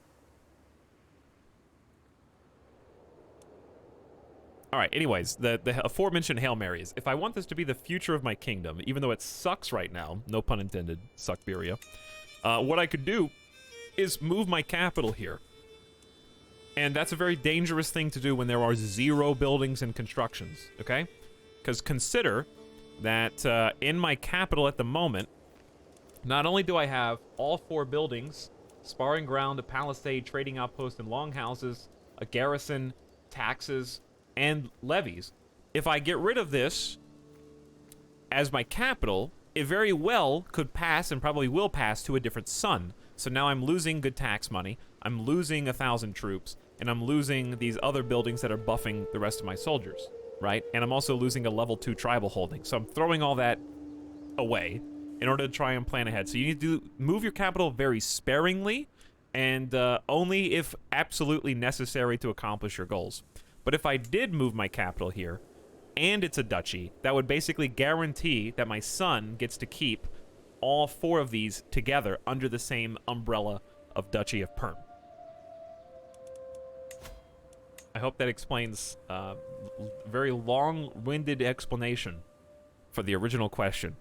Alright, anyways, the aforementioned Hail Marys. If I want this to be the future of my kingdom, even though it sucks right now, no pun intended, Suckberia, what I could do is move my capital here. And that's a very dangerous thing to do when there are 0 buildings and constructions, okay? Because consider that in my capital at the moment, not only do I have all 4 buildings, sparring ground, a palisade, trading outpost, and longhouses, a garrison, taxes, and levies. If I get rid of this as my capital, it very well could pass and probably will pass to a different sun. So now I'm losing good tax money, I'm losing 1,000 troops, and I'm losing these other buildings that are buffing the rest of my soldiers, right? And I'm also losing a level 2 tribal holding. So I'm throwing all that away in order to try and plan ahead. So you need to move your capital very sparingly and only if absolutely necessary to accomplish your goals. But if I did move my capital here, and it's a duchy, that would basically guarantee that my son gets to keep all 4 of these together under the same umbrella of Duchy of Perm. I hope that explains very long-winded explanation for the original question.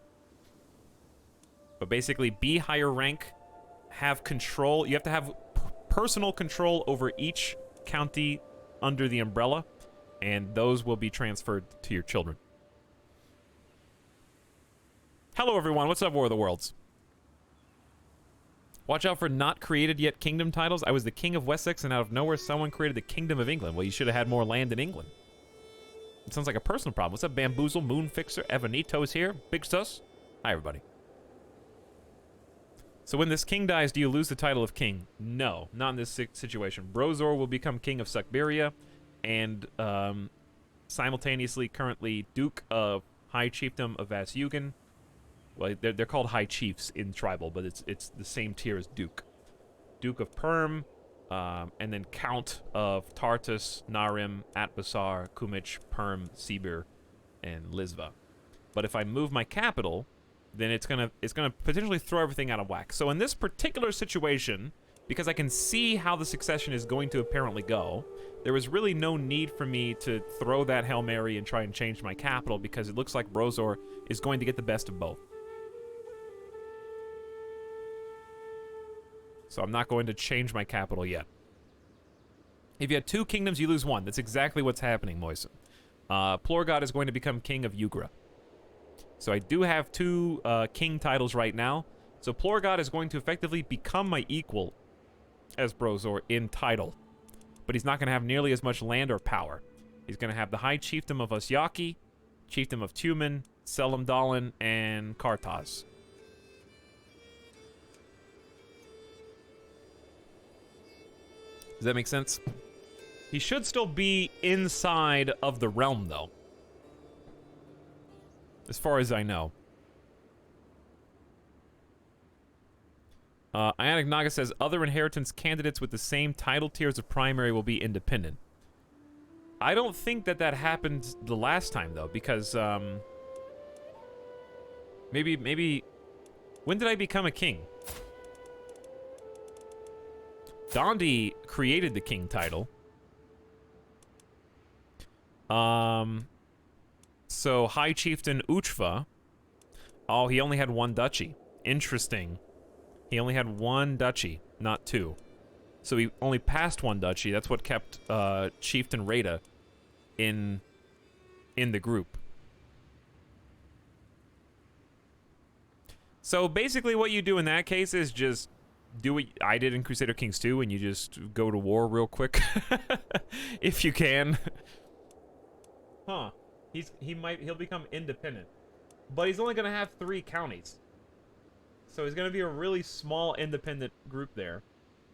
But basically, be higher rank, have control. You have to have personal control over each county under the umbrella, and those will be transferred to your children. Hello, everyone. What's up, War of the Worlds? Watch out for not created yet kingdom titles. I was the king of Wessex, and out of nowhere, someone created the kingdom of England. Well, you should have had more land in England. It sounds like a personal problem. What's up, Bamboozle, Moon Fixer, Evanito's here. Big Sus. Hi, everybody. So when this king dies, do you lose the title of king? No, not in this situation. Brozor will become king of Suckberia, and simultaneously, currently, Duke of High Chiefdom of Vasugan. Well, they're called High Chiefs in Tribal, but it's the same tier as Duke. Duke of Perm, and then Count of Tartus, Narim, Atbasar, Kumich, Perm, Sibir, and Lisva. But if I move my capital, then it's gonna potentially throw everything out of whack. So in this particular situation, because I can see how the succession is going to apparently go, there was really no need for me to throw that Hail Mary and try and change my capital, because it looks like Brozor is going to get the best of both. So I'm not going to change my capital yet. If you had 2 kingdoms, you lose 1. That's exactly what's happening, Moisen. Plorgod is going to become king of Ugra. So I do have 2 king titles right now. So Plorgod is going to effectively become my equal as Brozor in title. But he's not going to have nearly as much land or power. He's going to have the High Chiefdom of Usyaki, Chiefdom of Tumen, Selim Dalan, and Kartaz. Does that make sense? He should still be inside of the realm, though. As far as I know. Ionic Naga says, other inheritance candidates with the same title tiers of primary will be independent. I don't think that happened the last time, though, because, maybe... When did I become a king? Dondi created the king title. So High Chieftain Uchva. Oh, he only had 1 duchy. Interesting. He only had 1 duchy, not 2. So he only passed one duchy. That's what kept Chieftain Rada in the group. So basically what you do in that case is just do what I did in Crusader Kings 2, and you just go to war real quick. If you can. Huh. He'll become independent. But he's only gonna have 3 counties. So he's gonna be a really small independent group there.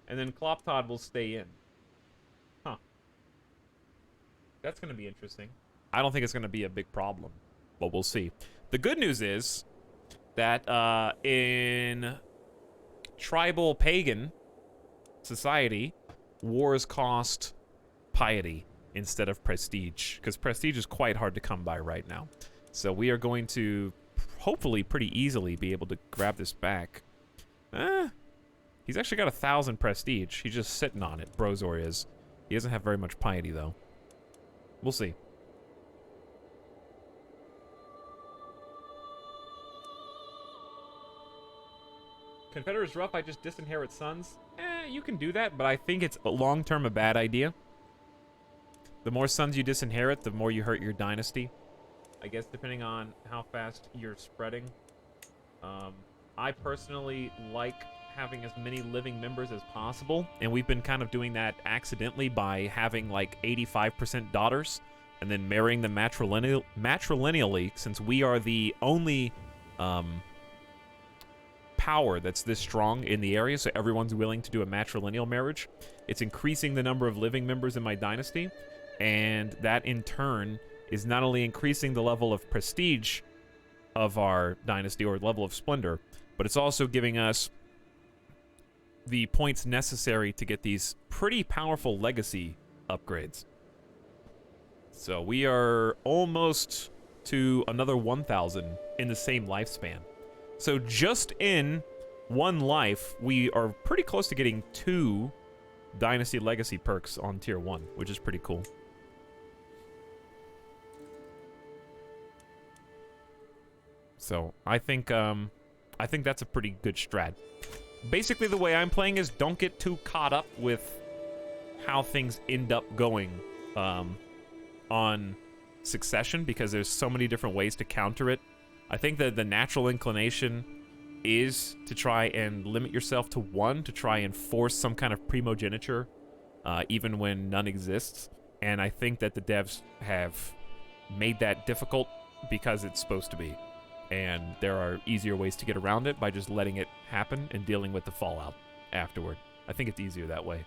And then Kloptod will stay in. Huh. That's gonna be interesting. I don't think it's gonna be a big problem, but we'll see. The good news is that in tribal pagan society, wars cost piety instead of prestige, because prestige is quite hard to come by right now. So we are going to hopefully pretty easily be able to grab this back. He's actually got 1,000 prestige. He's just sitting on it. Brozor is. He doesn't have very much piety though. We'll see. Confederate's rough, I just disinherit sons. You can do that, but I think it's long-term a bad idea. The more sons you disinherit, the more you hurt your dynasty. I guess depending on how fast you're spreading. I personally like having as many living members as possible, and we've been kind of doing that accidentally by having like 85% daughters and then marrying them matrilineally, since we are the only power that's this strong in the area, so everyone's willing to do a matrilineal marriage. It's increasing the number of living members in my dynasty, and that in turn is not only increasing the level of prestige of our dynasty or level of splendor, but it's also giving us the points necessary to get these pretty powerful legacy upgrades. So we are almost to another 1,000 in the same lifespan. So just in one life, we are pretty close to getting 2 Dynasty Legacy perks on Tier 1, which is pretty cool. So I think that's a pretty good strat. Basically, the way I'm playing is don't get too caught up with how things end up going on succession, because there's so many different ways to counter it. I think that the natural inclination is to try and limit yourself to 1, to try and force some kind of primogeniture, even when none exists. And I think that the devs have made that difficult because it's supposed to be. And there are easier ways to get around it by just letting it happen and dealing with the fallout afterward. I think it's easier that way.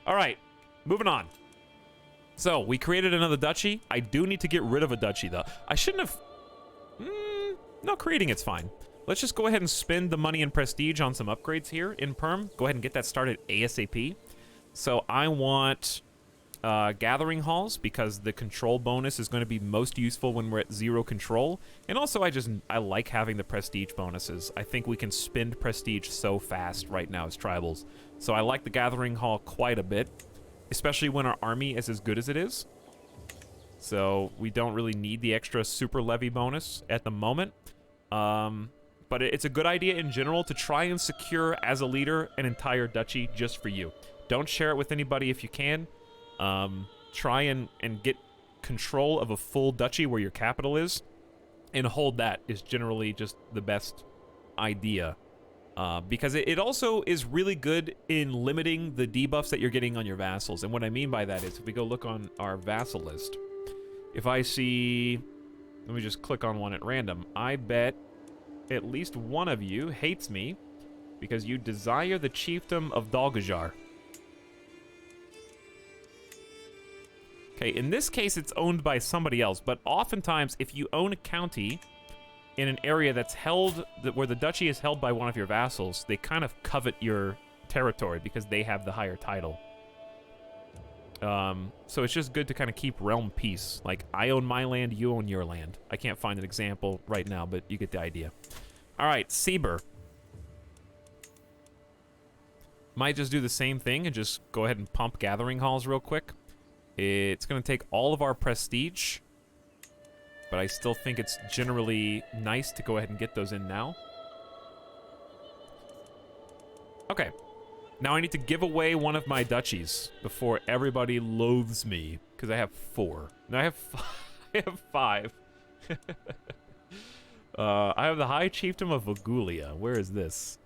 All right, moving on. So we created another duchy. I do need to get rid of a duchy, though. I shouldn't have... No, creating it's fine. Let's just go ahead and spend the money and prestige on some upgrades here in Perm. Go ahead and get that started ASAP. So I want gathering halls, because the control bonus is going to be most useful when we're at 0 control. And also I like having the prestige bonuses. I think we can spend prestige so fast right now as tribals. So I like the gathering hall quite a bit, especially when our army is as good as it is. So we don't really need the extra super levy bonus at the moment. But it's a good idea in general to try and secure, as a leader, an entire duchy just for you. Don't share it with anybody if you can. Try and get control of a full duchy where your capital is, and hold that is generally just the best idea. Because it also is really good in limiting the debuffs that you're getting on your vassals. And what I mean by that is, if we go look on our vassal list, if I see... Let me just click on one at random. I bet at least one of you hates me because you desire the chiefdom of Dalgajar. Okay, in this case, it's owned by somebody else, but oftentimes, if you own a county in an area that's held, where the duchy is held by one of your vassals, they kind of covet your territory because they have the higher title. So it's just good to kind of keep realm peace. Like, I own my land, you own your land. I can't find an example right now, but you get the idea. All right, Sieber. Might just do the same thing and just go ahead and pump gathering halls real quick. It's going to take all of our prestige, but I still think it's generally nice to go ahead and get those in now. Okay. Now I need to give away one of my duchies before everybody loathes me, because I have 4. No, I have I have 5. I have the High Chiefdom of Vagulia. Where is this?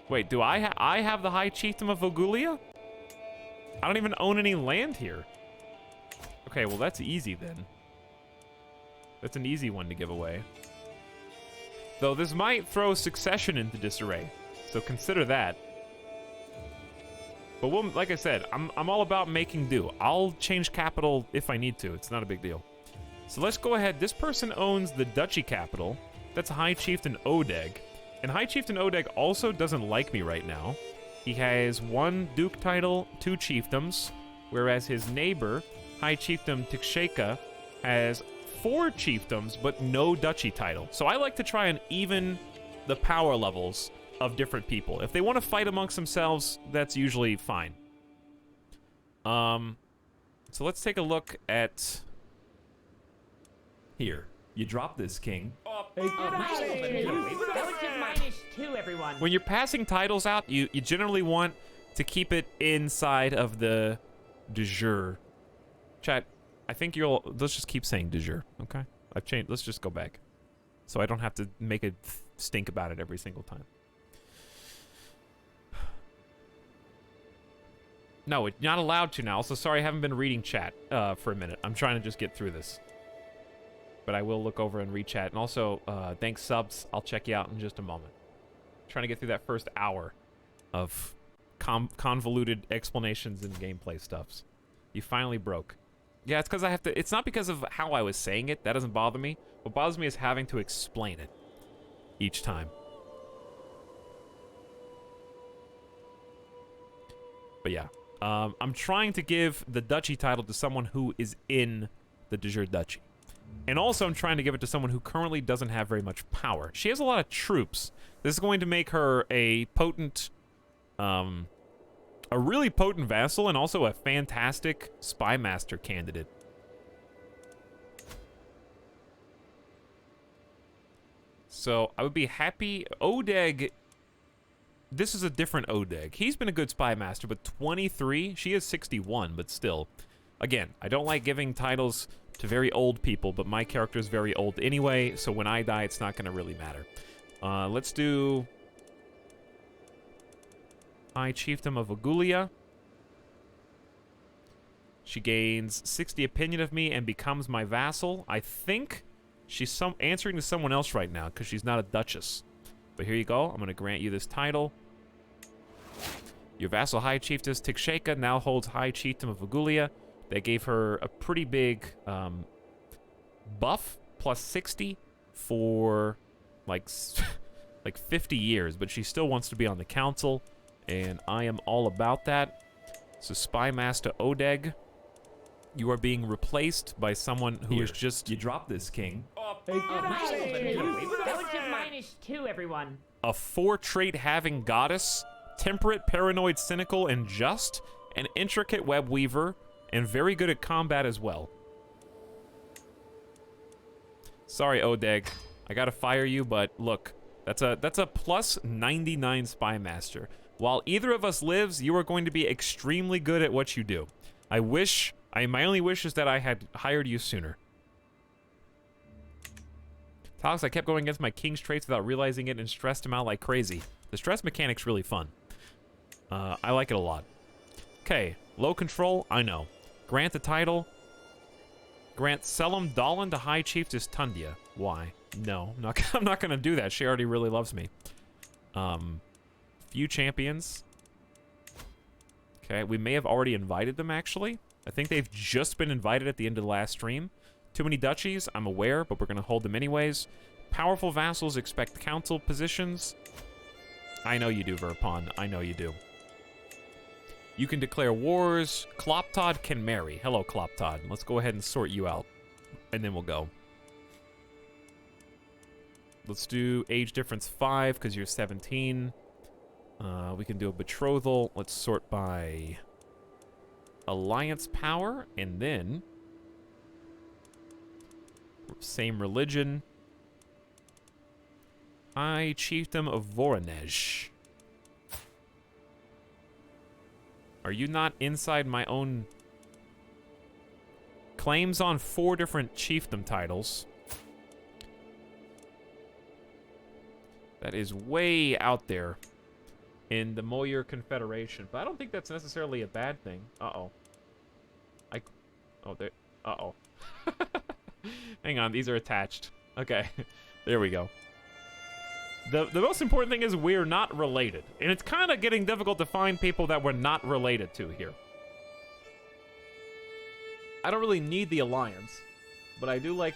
Wait, do I have the High Chiefdom of Vagulia? I don't even own any land here. Okay, well that's easy then. That's an easy one to give away. Though this might throw succession into disarray, so consider that. But we'll, like I said, I'm all about making do. I'll change capital if I need to. It's not a big deal. So let's go ahead. This person owns the duchy capital. That's High Chieftain Odeg. And High Chieftain Odeg also doesn't like me right now. He has 1 duke title, 2 chiefdoms, whereas his neighbor, High Chieftain Tiksheka, has 4 chiefdoms, but no duchy title. So I like to try and even the power levels of different people. If they want to fight amongst themselves, that's usually fine. So let's take a look at... Here, you drop this, king. Relative -2, everyone. When you're passing titles out, you generally want to keep it inside of the de jure. Chat, I think let's just keep saying de jure, okay? I've changed, let's just go back. So I don't have to make a stink about it every single time. No, it's not allowed to now. Also, sorry I haven't been reading chat for a minute. I'm trying to just get through this. But I will look over and read chat. And also, thanks subs. I'll check you out in just a moment. Trying to get through that first hour of convoluted explanations and gameplay stuffs. You finally broke. Yeah, it's because I have to... It's not because of how I was saying it. That doesn't bother me. What bothers me is having to explain it each time. But yeah. I'm trying to give the duchy title to someone who is in the de jure duchy. And also I'm trying to give it to someone who currently doesn't have very much power. She has a lot of troops. This is going to make her a potent... a really potent vassal and also a fantastic spy master candidate. So I would be happy. Odeg, this is a different Odeg. He's been a good spy master, but 23, she is 61, but still. Again, I don't like giving titles to very old people, but my character is very old anyway, so when I die, it's not going to really matter. Let's do... High Chiefdom of Vagulia. She gains 60 opinion of me and becomes my vassal. I think she's answering to someone else right now because she's not a duchess. But here you go. I'm going to grant you this title. Your vassal High Chiefess Tiksheka now holds High Chiefdom of Vagulia. That gave her a pretty big buff, plus 60 for like 50 years, but she still wants to be on the council. And I am all about that. So Spy Master Odeg, you are being replaced by someone who is just... You drop this, king. Relative -2, everyone. A 4-trait having goddess, temperate, paranoid, cynical, and just, an intricate web weaver, and very good at combat as well. Sorry, Odeg. I gotta fire you, but look, that's a plus 99 Spy Master. While either of us lives, you are going to be extremely good at what you do. My only wish is that I had hired you sooner. Talks, I kept going against my king's traits without realizing it and stressed him out like crazy. The stress mechanic's really fun. I like it a lot. Okay, low control, I know. Grant the title. Grant Selim Dahlin to High Chiefess Tundia. Why? No, I'm not gonna do that. She already really loves me. Few champions. Okay, we may have already invited them, actually. I think they've just been invited at the end of the last stream. Too many duchies, I'm aware, but we're going to hold them anyways. Powerful vassals expect council positions. I know you do, Verpon. I know you do. You can declare wars. Kloptod can marry. Hello, Kloptod. Let's go ahead and sort you out. And then we'll go. Let's do age difference 5, because you're 17. We can do a betrothal. Let's sort by alliance power, and then Same religion. High Chiefdom of Voronezh. Are you not inside my own claims on 4 different chiefdom titles? That is way out there in the Moyer Confederation, but I don't think that's necessarily a bad thing. Uh-oh. Oh, there. Uh-oh. Hang on, these are attached. Okay, there we go. The most important thing is we're not related. And it's kind of getting difficult to find people that we're not related to here. I don't really need the alliance, but I do like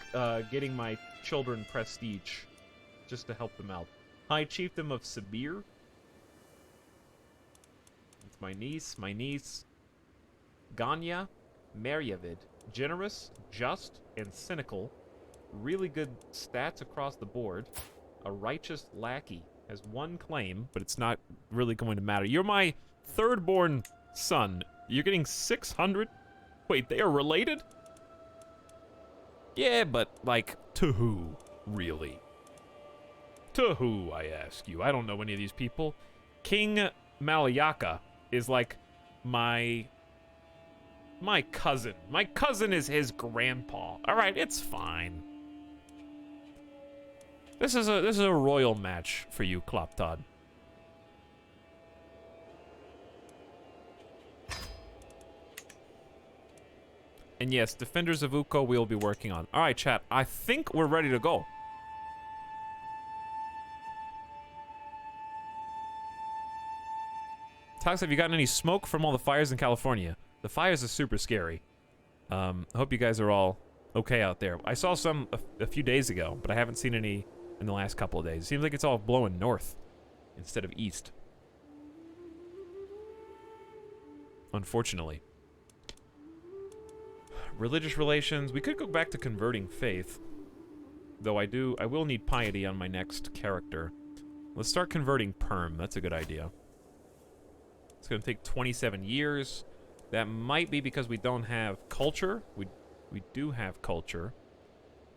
getting my children prestige just to help them out. High Chiefdom of Sibir. It's my niece. Ganya, Meryavid. Generous, just, and cynical. Really good stats across the board. A righteous lackey. Has 1 claim, but it's not really going to matter. You're my 3rd-born son. You're getting 600? Wait, they are related? Yeah, but, like, to who, really? To who, I ask you? I don't know any of these people. King Malayaka is, like, my cousin. My cousin is his grandpa. All right, it's fine. This is a royal match for you, Kloptod. And yes, Defenders of Uko we'll be working on. All right, chat. I think we're ready to go. Tox, have you gotten any smoke from all the fires in California? The fires are super scary. I hope you guys are all okay out there. I saw some a few days ago, but I haven't seen any in the last couple of days. It seems like it's all blowing north instead of east. Unfortunately. Religious relations. We could go back to converting faith. Though I will need piety on my next character. Let's start converting Perm. That's a good idea. It's going to take 27 years. That might be because we don't have culture. We do have culture.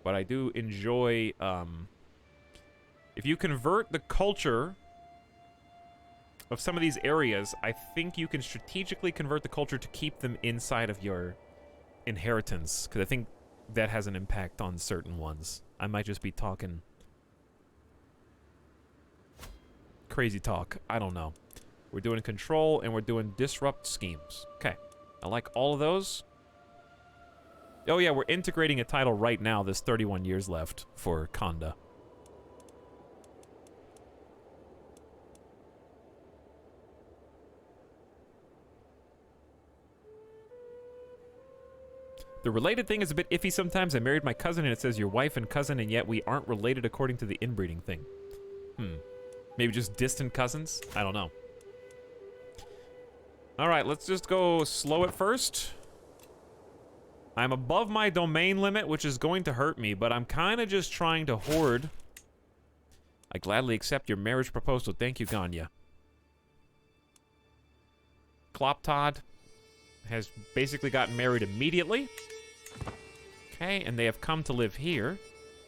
But I do enjoy... if you convert the culture of some of these areas, I think you can strategically convert the culture to keep them inside of your inheritance. Because I think that has an impact on certain ones. I might just be talking... crazy talk. I don't know. We're doing control, and we're doing disrupt schemes. Okay. I like all of those. Oh, yeah, we're integrating a title right now. There's 31 years left for Khanda. The related thing is a bit iffy sometimes. I married my cousin, and it says your wife and cousin, and yet we aren't related according to the inbreeding thing. Maybe just distant cousins? I don't know. Alright, let's just go slow at first. I'm above my domain limit, which is going to hurt me, but I'm kind of just trying to hoard. I gladly accept your marriage proposal. Thank you, Ganya. Kloptod has basically gotten married immediately. Okay, and they have come to live here.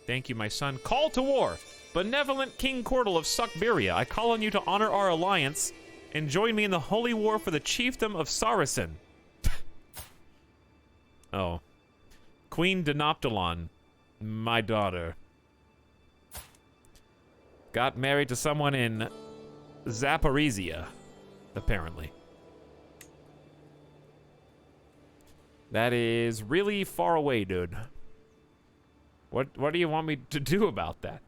Thank you, my son. Call to war! Benevolent King Cordal of Suckberia, I call on you to honor our alliance and join me in the holy war for the chiefdom of Saracen. Oh. Queen Denoptilon, my daughter, got married to someone in Zaporizhia, apparently. That is really far away, dude. What do you want me to do about that?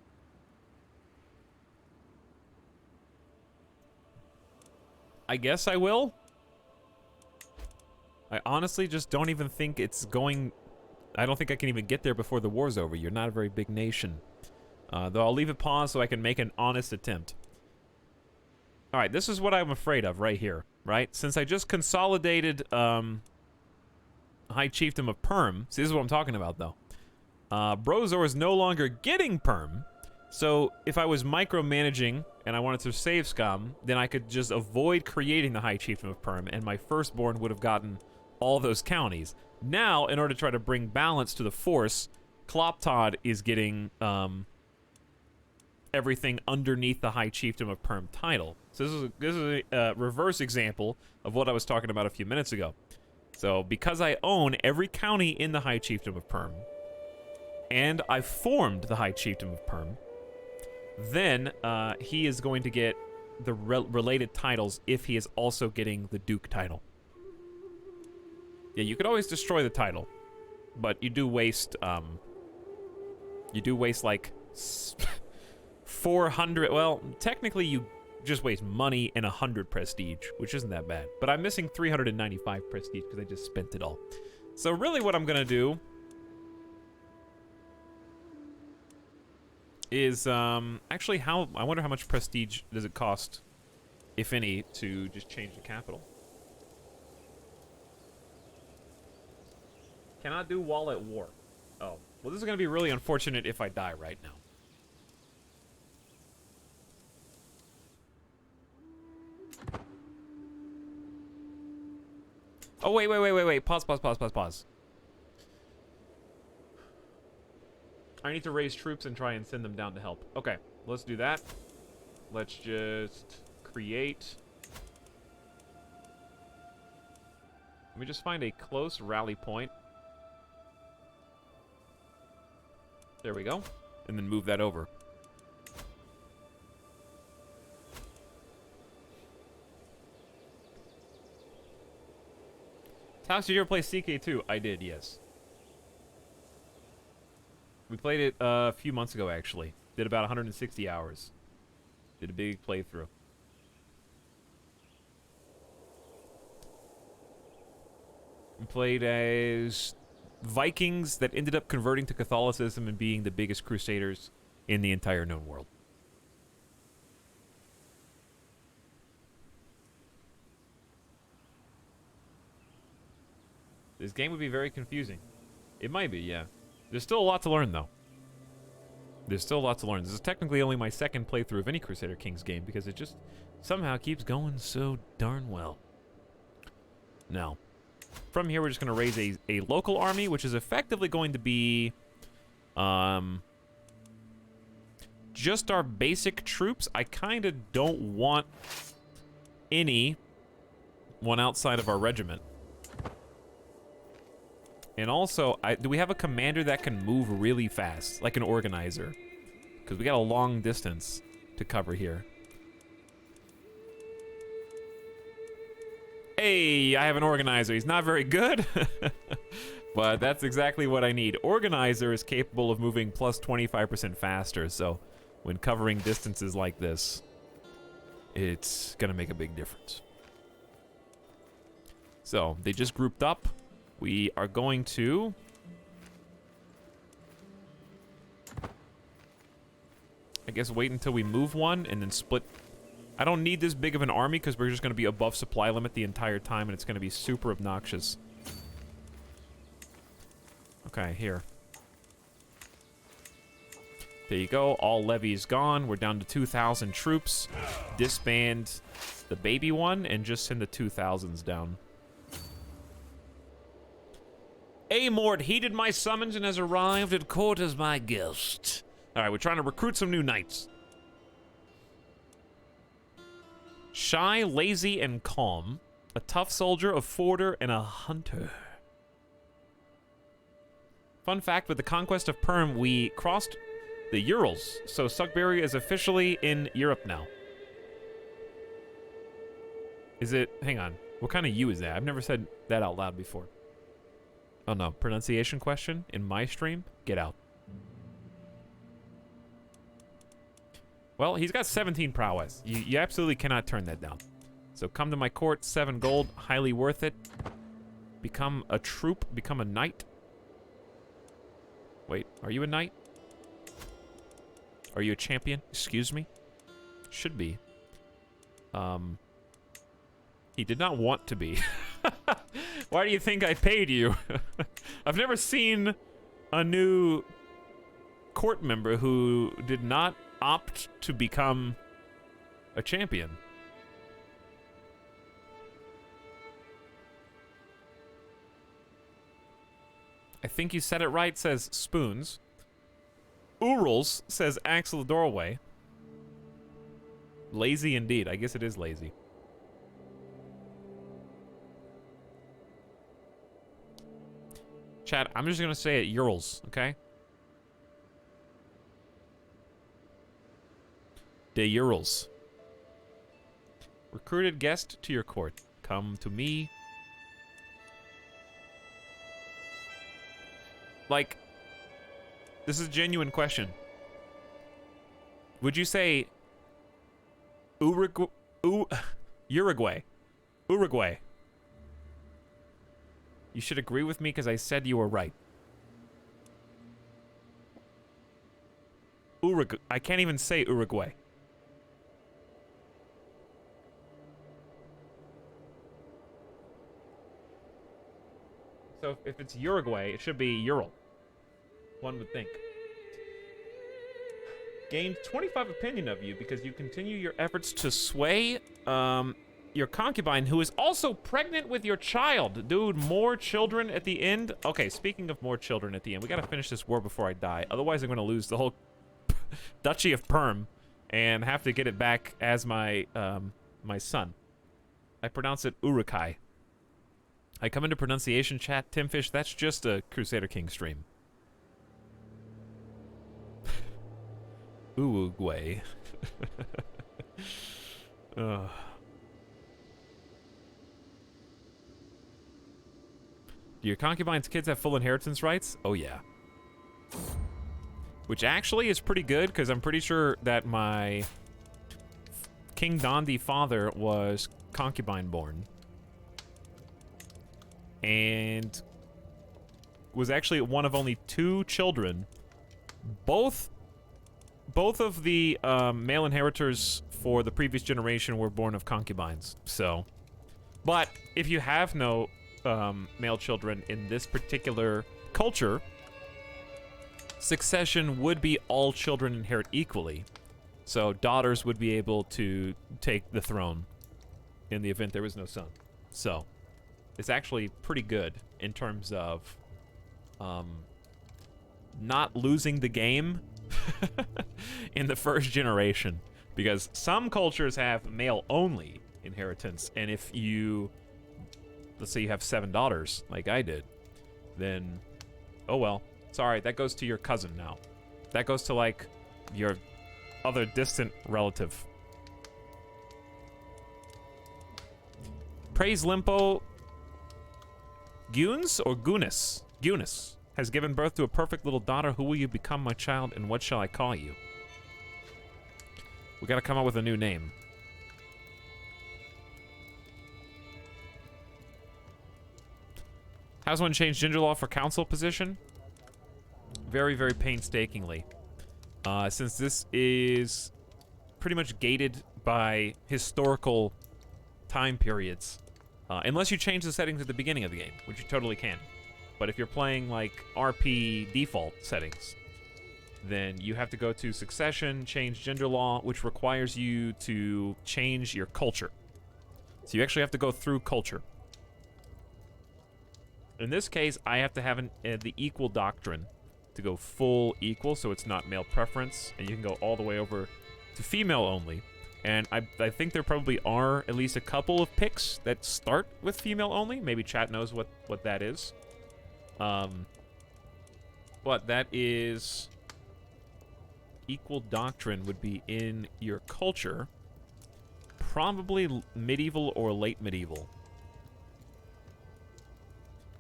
I guess I will. I honestly just don't even think it's going... I don't think I can even get there before the war's over. You're not a very big nation. Though I'll leave it paused so I can make an honest attempt. Alright, this is what I'm afraid of right here, right? Since I just consolidated High Chiefdom of Perm, see, this is what I'm talking about, though. Brozor is no longer getting Perm, so if I was micromanaging and I wanted to save scum, then I could just avoid creating the High Chiefdom of Perm, and my firstborn would have gotten all those counties. Now, in order to try to bring balance to the force, Kloptod is getting everything underneath the High Chiefdom of Perm title. So this is a reverse example of what I was talking about a few minutes ago. So because I own every county in the High Chiefdom of Perm, and I've formed the High Chiefdom of Perm, then he is going to get the related titles if he is also getting the Duke title. Yeah, you could always destroy the title, but you do waste like 400. Well, technically you just waste money and 100 prestige, which isn't that bad. But I'm missing 395 prestige because I just spent it all. So really what I'm gonna do is actually I wonder how much prestige does it cost, if any, to just change the capital. Cannot do while at war. Oh, well, this is gonna be really unfortunate if I die right now. Oh, wait. Pause. I need to raise troops and try and send them down to help. Okay, let's do that. Let's just create. Let me just find a close rally point. There we go. And then move that over. Tox, did you ever play CK2? I did, yes. We played it a few months ago, actually. Did about 160 hours. Did a big playthrough. We played as Vikings that ended up converting to Catholicism and being the biggest crusaders in the entire known world. This game would be very confusing. It might be, yeah. There's still a lot to learn, though. There's still a lot to learn. This is technically only my second playthrough of any Crusader Kings game because it just somehow keeps going so darn well. Now, from here we're just going to raise a local army, which is effectively going to be just our basic troops. I kind of don't want any one outside of our regiment. And also, do we have a commander that can move really fast, like an organizer? Because we got a long distance to cover here. Hey, I have an organizer. He's not very good, but that's exactly what I need. Organizer is capable of moving plus 25% faster, so when covering distances like this, it's gonna make a big difference. So, they just grouped up. We are going to I guess wait until we move one and then split. I don't need this big of an army because we're just going to be above supply limit the entire time and it's going to be super obnoxious. Okay, here. There you go. All levies gone. We're down to 2,000 troops. Disband the baby one and just send the 2,000s down. Amort heeded my summons and has arrived at court as my guest. Alright, we're trying to recruit some new knights. Shy, lazy, and calm. A tough soldier, a forder, and a hunter. Fun fact, with the conquest of Perm, we crossed the Urals, so Sudbury is officially in Europe now. Is it... hang on. What kind of U is that? I've never said that out loud before. Oh no, pronunciation question in my stream? Get out. Well, he's got 17 prowess. You absolutely cannot turn that down. So come to my court, 7 gold, highly worth it. Become a troop, become a knight. Wait, are you a knight? Are you a champion? Excuse me? Should be. He did not want to be. Why do you think I paid you? I've never seen a new court member who did not opt to become a champion. I think you said it right, says spoons. Urals says axle the doorway. Lazy indeed. I guess it is lazy. Chat, I'm just gonna say it Urals, okay? The Urals. Recruited guest to your court. Come to me. Like, this is a genuine question. Would you say Uruguay? Uruguay. You should agree with me because I said you were right. Uruguay. I can't even say Uruguay. So if it's Uruguay, it should be Ural. One would think. Gained 25 opinion of you because you continue your efforts to sway your concubine, who is also pregnant with your child. Dude, more children at the end. Okay, speaking of more children at the end, we gotta finish this war before I die. Otherwise, I'm gonna lose the whole Duchy of Perm and have to get it back as my my son. I pronounce it Urukai. I come into pronunciation chat, Timfish. That's just a Crusader King stream. Uruguay. Ugh. Do your concubine's kids have full inheritance rights? Oh, yeah. Which actually is pretty good, because I'm pretty sure that my King Dondi father was concubine-born. And was actually one of only 2 children. Both of the male inheritors for the previous generation were born of concubines. So, but if you have no male children in this particular culture, succession would be all children inherit equally. So daughters would be able to take the throne in the event there was no son. So it's actually pretty good in terms of not losing the game in the first generation, because some cultures have male-only inheritance, and if you, let's say you have 7 daughters, like I did, then, oh well, sorry, that goes to your cousin now. That goes to, like, your other distant relative. Praise Limpo Gunes or Gunis? Gunis has given birth to a perfect little daughter. Who will you become, my child, and what shall I call you? We gotta come up with a new name. How's one change ginger law for council position? Very, very painstakingly. Since this is pretty much gated by historical time periods. Unless you change the settings at the beginning of the game, which you totally can. But if you're playing, like, RP default settings, then you have to go to Succession, change gender law, which requires you to change your culture. So you actually have to go through culture. In this case, I have to have the equal doctrine to go full equal, so it's not male preference, and you can go all the way over to female only. And I think there probably are at least a couple of picks that start with female only. Maybe chat knows what that is. But that is equal doctrine would be in your culture. Probably medieval or late medieval.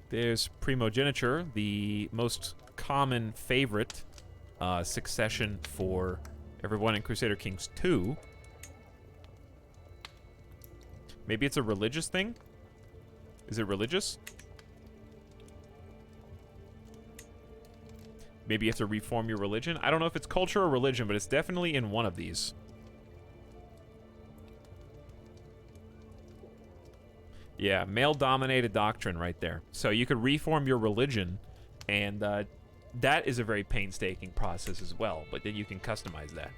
There's primogeniture, the most common favorite succession for everyone in Crusader Kings 2. Maybe it's a religious thing? Is it religious? Maybe you have to reform your religion? I don't know if it's culture or religion, but it's definitely in one of these. Yeah, male-dominated doctrine right there. So you could reform your religion, and that is a very painstaking process as well, but then you can customize that.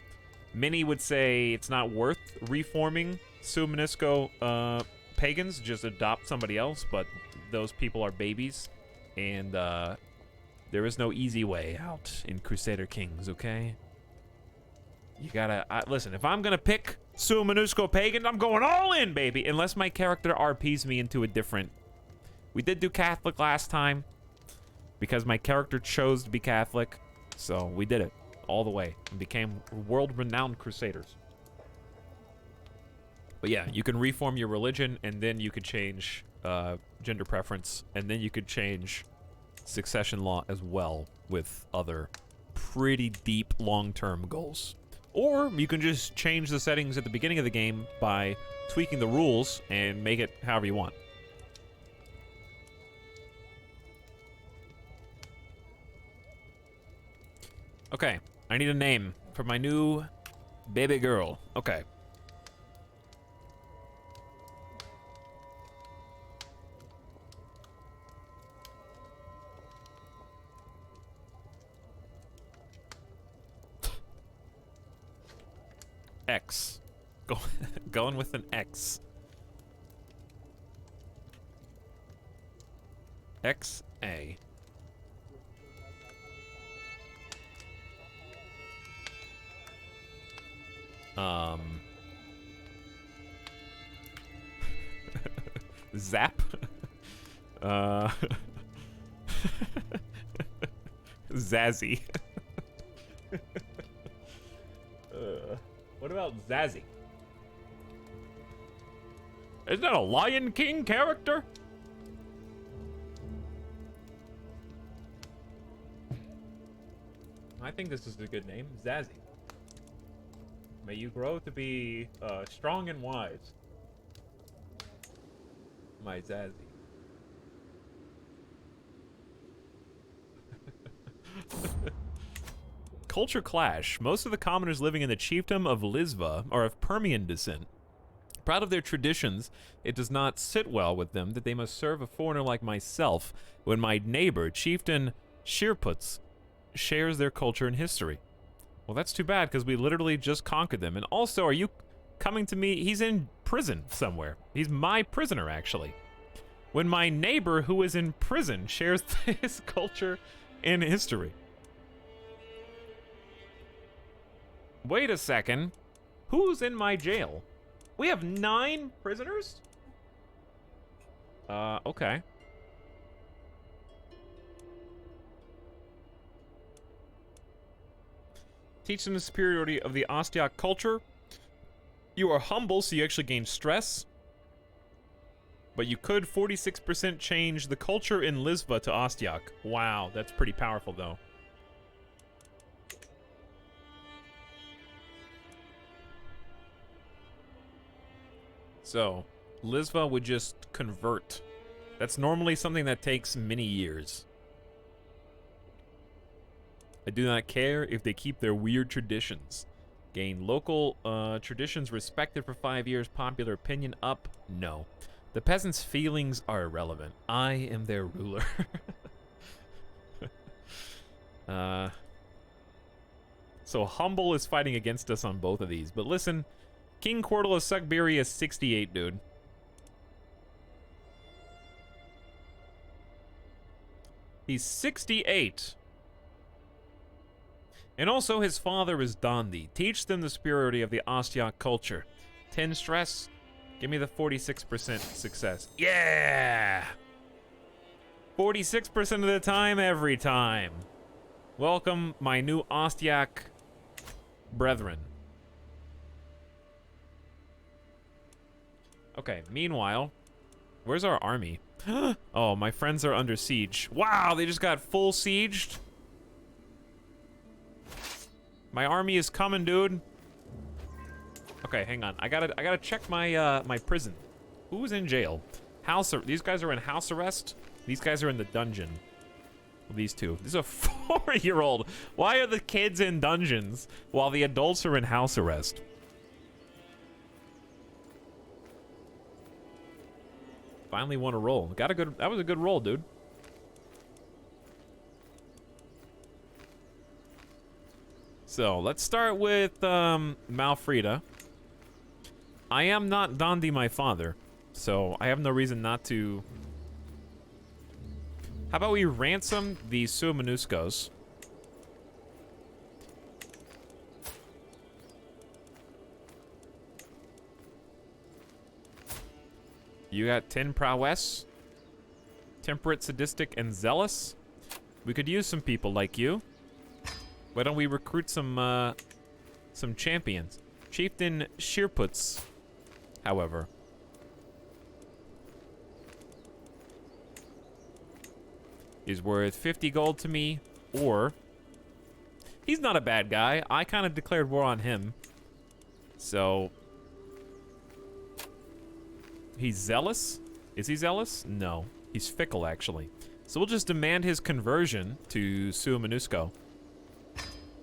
Many would say it's not worth reforming Sumanisco pagans, just adopt somebody else, but those people are babies, and There is no easy way out in Crusader Kings, okay? You gotta, listen, if I'm gonna pick Sum Minusco Pagan, I'm going all in, baby! Unless my character RPs me into a different... We did do Catholic last time, because my character chose to be Catholic, so we did it all the way and became world-renowned Crusaders. But yeah, you can reform your religion, and then you could change gender preference, and then you could change succession law as well with other pretty deep long-term goals. Or you can just change the settings at the beginning of the game by tweaking the rules and make it however you want. Okay, I need a name for my new baby girl. Okay. X. Going with an X. X-A. Zap. Zazzy. What about Zazzy? Isn't that a Lion King character? I think this is a good name, Zazzy. May you grow to be strong and wise. My Zazzy. Culture clash. Most of the commoners living in the chiefdom of Lisva are of Permian descent. Proud of their traditions, it does not sit well with them that they must serve a foreigner like myself when my neighbor, Chieftain Shirputs, shares their culture and history. Well, that's too bad, because we literally just conquered them. And also, are you coming to me? He's in prison somewhere. He's my prisoner, actually. When my neighbor, who is in prison, shares his culture and history. Wait a second. Who's in my jail? We have 9 prisoners? Okay. Teach them the superiority of the Ostiak culture. You are humble, so you actually gain stress. But you could 46% change the culture in Lisva to Ostiak. Wow, that's pretty powerful, though. So, Lisva would just convert. That's normally something that takes many years. I do not care if they keep their weird traditions. Gain local traditions respected for 5 years. Popular opinion up? No. The peasants' feelings are irrelevant. I am their ruler. So Humble is fighting against us on both of these. But listen, King Quirtle of Sugbiri is 68, dude. He's 68. And also his father is Dondi. Teach them the superiority of the Ostiak culture. 10 stress. Give me the 46% success. Yeah! 46% of the time, every time. Welcome, my new Ostiak brethren. Okay, meanwhile, where's our army? Oh, my friends are under siege. Wow, they just got full sieged. My army is coming, dude. Okay, hang on. I gotta check my my prison. Who's in jail? These guys are in house arrest. These guys are in the dungeon. Well, these two. This is a 4-year-old. Why are the kids in dungeons while the adults are in house arrest? Finally won a roll. Got a good. That was a good roll, dude. So let's start with Malfrida. I am not Dondi, my father, so I have no reason not to How about we ransom the Sumanuskos? You got 10 prowess, temperate, sadistic, and zealous. We could use some people like you. Why don't we recruit some champions? Chieftain Sheerputs, however, is worth 50 gold to me, or he's not a bad guy. I kind of declared war on him, so he's zealous. Is he zealous? No, he's fickle actually. So we'll just demand his conversion to Suamanusko.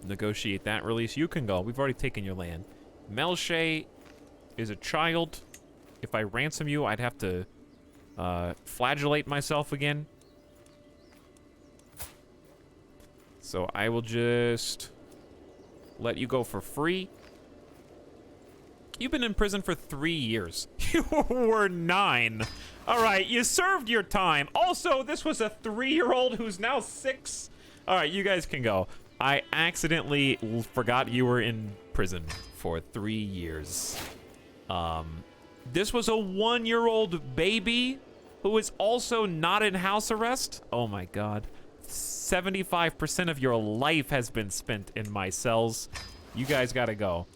Negotiate that release. You can go. We've already taken your land. Melche is a child. If I ransom you, I'd have to flagellate myself again. So I will just let you go for free. You've been in prison for 3 years. You were 9. All right, you served your time. Also, this was a 3-year-old who's now 6. All right, you guys can go. I accidentally forgot you were in prison for 3 years. This was a 1-year-old baby who is also not in house arrest. Oh my God. 75% of your life has been spent in my cells. You guys gotta go.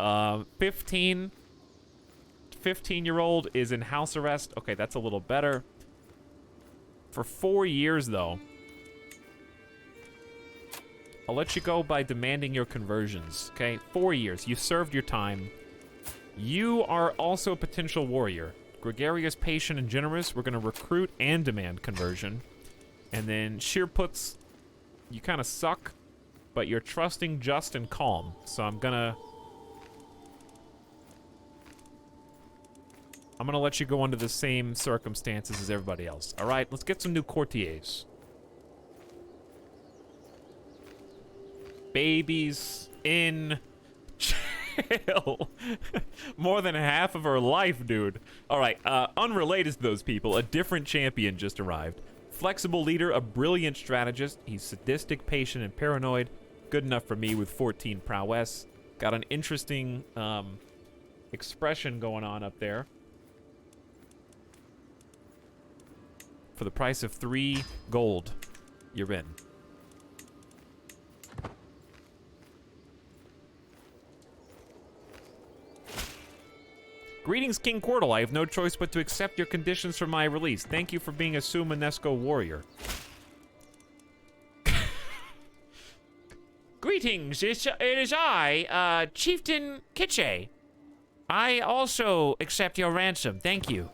15-year-old is in house arrest. Okay, that's a little better. For 4 years, though, I'll let you go by demanding your conversions, okay? 4 years. You served your time. You are also a potential warrior. Gregarious, patient, and generous. We're going to recruit and demand conversion. And then Sheerputs, you kind of suck, but you're trusting, just, and calm. So I'm gonna let you go under the same circumstances as everybody else. All right, let's get some new courtiers. Babies in jail. More than half of her life, dude. All right, unrelated to those people, a different champion just arrived. Flexible leader, a brilliant strategist. He's sadistic, patient, and paranoid. Good enough for me with 14 prowess. Got an interesting expression going on up there. For the price of 3 gold, you're in. Greetings, King Quirtle. I have no choice but to accept your conditions for my release. Thank you for being a Sumanesco warrior. Greetings, it is I, Chieftain Kitche. I also accept your ransom, thank you.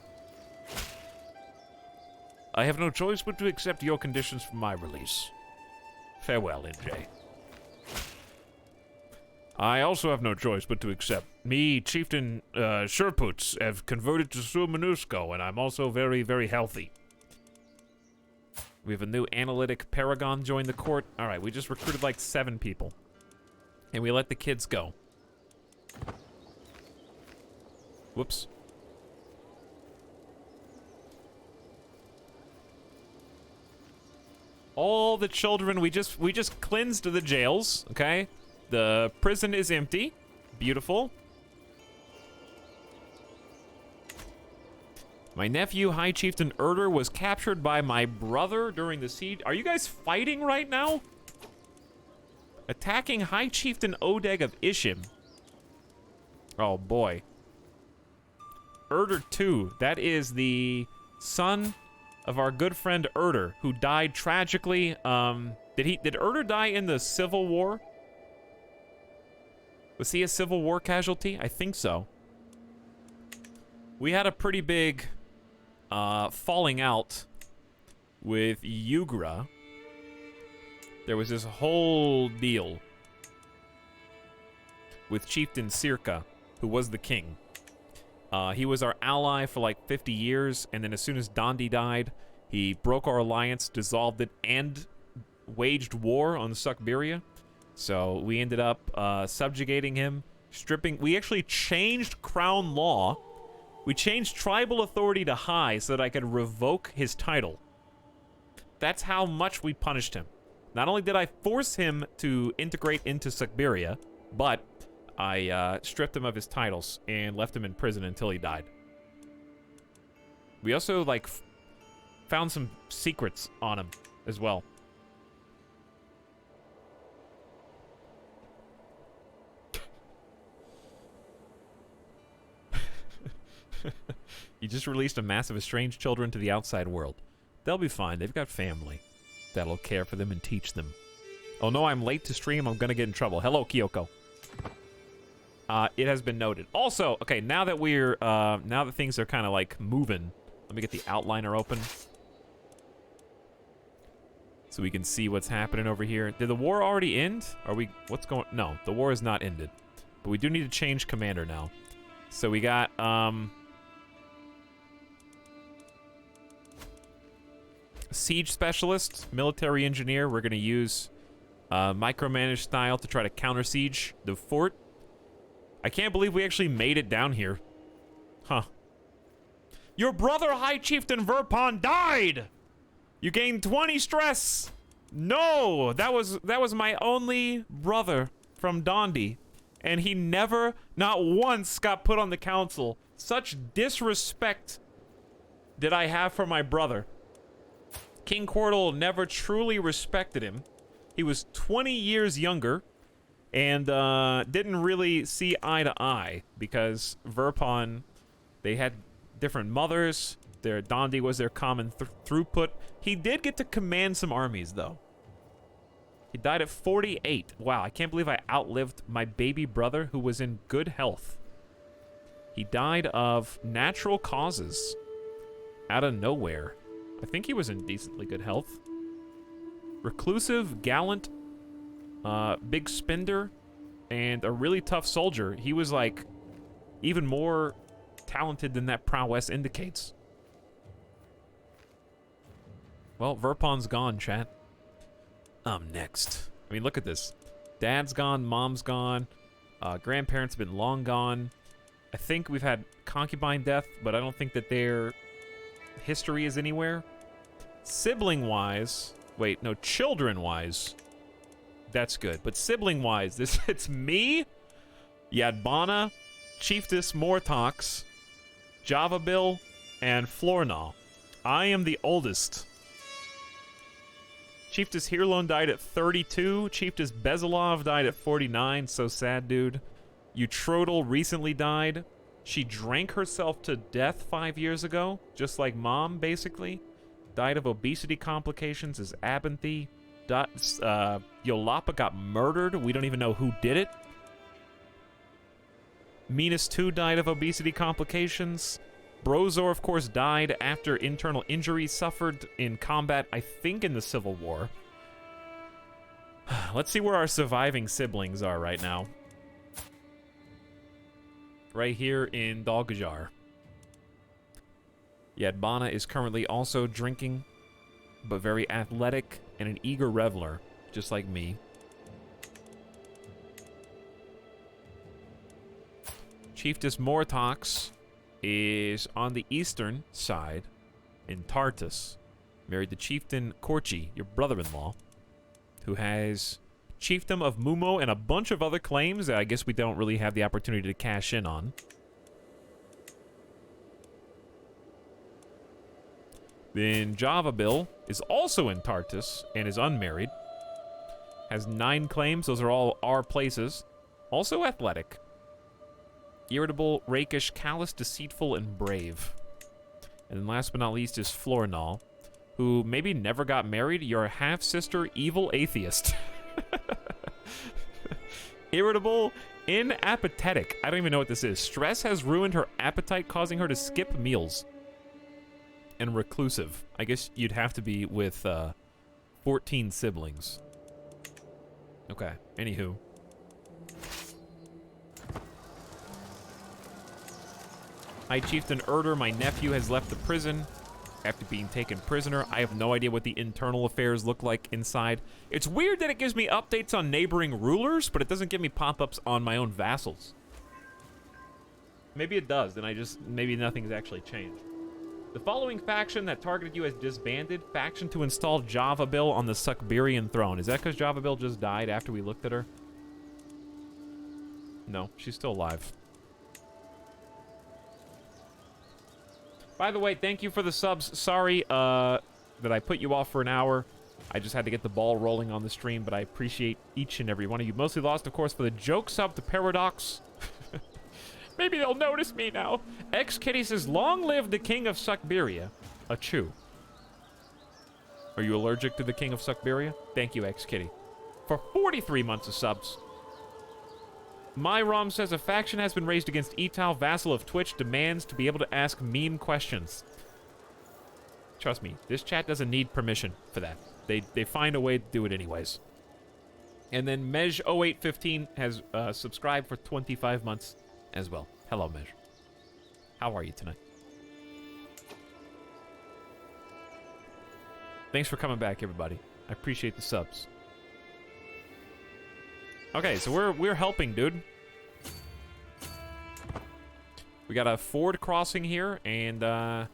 I have no choice but to accept your conditions for my release. Farewell, NJ. I also have no choice but to accept. Me, Chieftain Sherputs, have converted to Sumanusko, and I'm also very, very healthy. We have a new analytic paragon join the court. All right, we just recruited like 7 people. And we let the kids go. Whoops. All the children, we just cleansed the jails, okay? The prison is empty. Beautiful. My nephew, High Chieftain Erder, was captured by my brother during the siege. Are you guys fighting right now? Attacking High Chieftain Odeg of Ishim. Oh, boy. Erder 2. That is the son of our good friend Erder, who died tragically. Did Erder die in the Civil War? Was he a Civil War casualty? I think so. We had a pretty big falling out with Yugra. There was this whole deal with Chieftain Sirka, who was the king. He was our ally for like 50 years, and then as soon as Dondi died, he broke our alliance, dissolved it, and waged war on Sukbiria. So we ended up subjugating him, stripping. We actually changed crown law. We changed tribal authority to high so that I could revoke his title. that's how much we punished him. Not only did I force him to integrate into Siberia, but I stripped him of his titles and left him in prison until he died. We also, like, found some secrets on him as well. You just released a mass of estranged children to the outside world. They'll be fine. They've got family that'll care for them and teach them. Oh no, I'm late to stream. I'm gonna get in trouble. Hello, Kyoko. It has been noted. Also, okay, now that we're now that things are kind of like moving, let me get the outliner open so we can see what's happening over here. Did the war already end? Are we? What's going? No, the war is not ended, but we do need to change commander now. So we got siege specialist, military engineer. We're gonna use micromanage style to try to counter siege the fort. I can't believe we actually made it down here. Huh. Your brother, High Chieftain Verpon, died! You gained 20 stress! No! That was my only brother from Dondi. And he never, not once, got put on the council. Such disrespect did I have for my brother. King Quirtle never truly respected him. He was 20 years younger and didn't really see eye to eye because Verpon, they had different mothers. Their Dondi was their common throughput. He did get to command some armies, though. He died at 48. Wow, I can't believe I outlived my baby brother who was in good health. He died of natural causes out of nowhere. I think he was in decently good health. Reclusive, gallant, big spender, and a really tough soldier. He was, like, even more talented than that prowess indicates. Well, Verpon's gone, chat. Next. I mean, look at this. Dad's gone, mom's gone, grandparents have been long gone. I think we've had concubine death, but I don't think that their history is anywhere. Sibling-wise, wait, no, children-wise, that's good. But sibling-wise, it's me, Yadbana, Chiefess Mortox, Java Bill, and Flornaw. I am the oldest. Chiefess Hirlon died at 32. Chiefess Bezalov died at 49. So sad, dude. Utrodal recently died. She drank herself to death 5 years ago, just like Mom, basically. Died of obesity complications as Abinthy. Yolapa got murdered. We don't even know who did it. Minas 2 died of obesity complications. Brozor, of course, died after internal injuries suffered in combat, I think in the Civil War. Let's see where our surviving siblings are right now. Right here in Dalgajar. Yadbana is currently also drinking, but very athletic and an eager reveler, just like me. Chiefess Mortox is on the eastern side in Tartus. Married to Chieftain Korchi, your brother-in-law, who has Chiefdom of Mumo and a bunch of other claims that I guess we don't really have the opportunity to cash in on. Then Java Bill is also in Tartus and is unmarried. Has 9 claims. Those are all our places. Also athletic. Irritable, rakish, callous, deceitful, and brave. And then last but not least is Flornaw, who maybe never got married. Your half-sister, evil atheist. Irritable, inappetitic. I don't even know what this is. Stress has ruined her appetite, causing her to skip meals. And reclusive. I guess you'd have to be with 14 siblings. Okay, anywho. High Chieftain Erder, my nephew, has left the prison after being taken prisoner. I have no idea what the internal affairs look like inside. It's weird that it gives me updates on neighboring rulers, but it doesn't give me pop-ups on my own vassals. Maybe it does, then maybe nothing's actually changed. The following faction that targeted you has disbanded. Faction to install Java Bill on the Suckberian throne. Is that because Java Bill just died after we looked at her? No, she's still alive. By the way, thank you for the subs. Sorry that I put you off for an hour. I just had to get the ball rolling on the stream, but I appreciate each and every one of you. Mostly lost, of course, for the joke sub to Paradox. Maybe they'll notice me now. X-Kitty says, long live the king of Suckberia. A chew. Are you allergic to the king of Suckberia? Thank you, X-Kitty. For 43 months of subs. MyRom says, a faction has been raised against Etal, vassal of Twitch, demands to be able to ask meme questions. Trust me, this chat doesn't need permission for that. They find a way to do it anyways. And then Mej0815 has subscribed for 25 months as well. Hello, Mej. How are you tonight? Thanks for coming back, everybody. I appreciate the subs. Okay, so we're helping, dude. We got a ford crossing here, and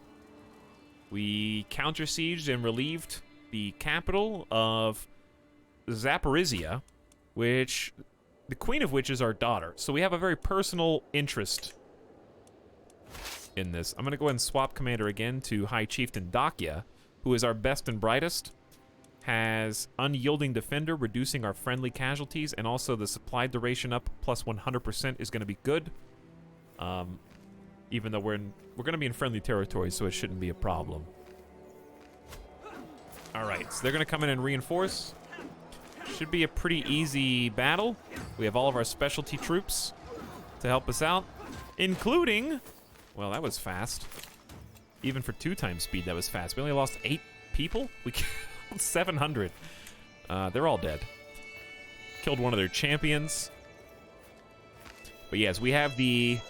we counter-sieged and relieved the capital of Zaporizhia, which the queen of which is our daughter. So we have a very personal interest in this. I'm going to go ahead and swap commander again to High Chieftain Dakya, who is our best and brightest. Has Unyielding Defender, reducing our friendly casualties, and also the supply duration up plus 100% is going to be good. Even though we're going to be in friendly territory, so it shouldn't be a problem. All right, so they're going to come in and reinforce. Should be a pretty easy battle. We have all of our specialty troops to help us out, including... Well, that was fast. Even for 2x speed, that was fast. We only lost 8 people? We killed 700. They're all dead. Killed one of their champions. But yes, we have the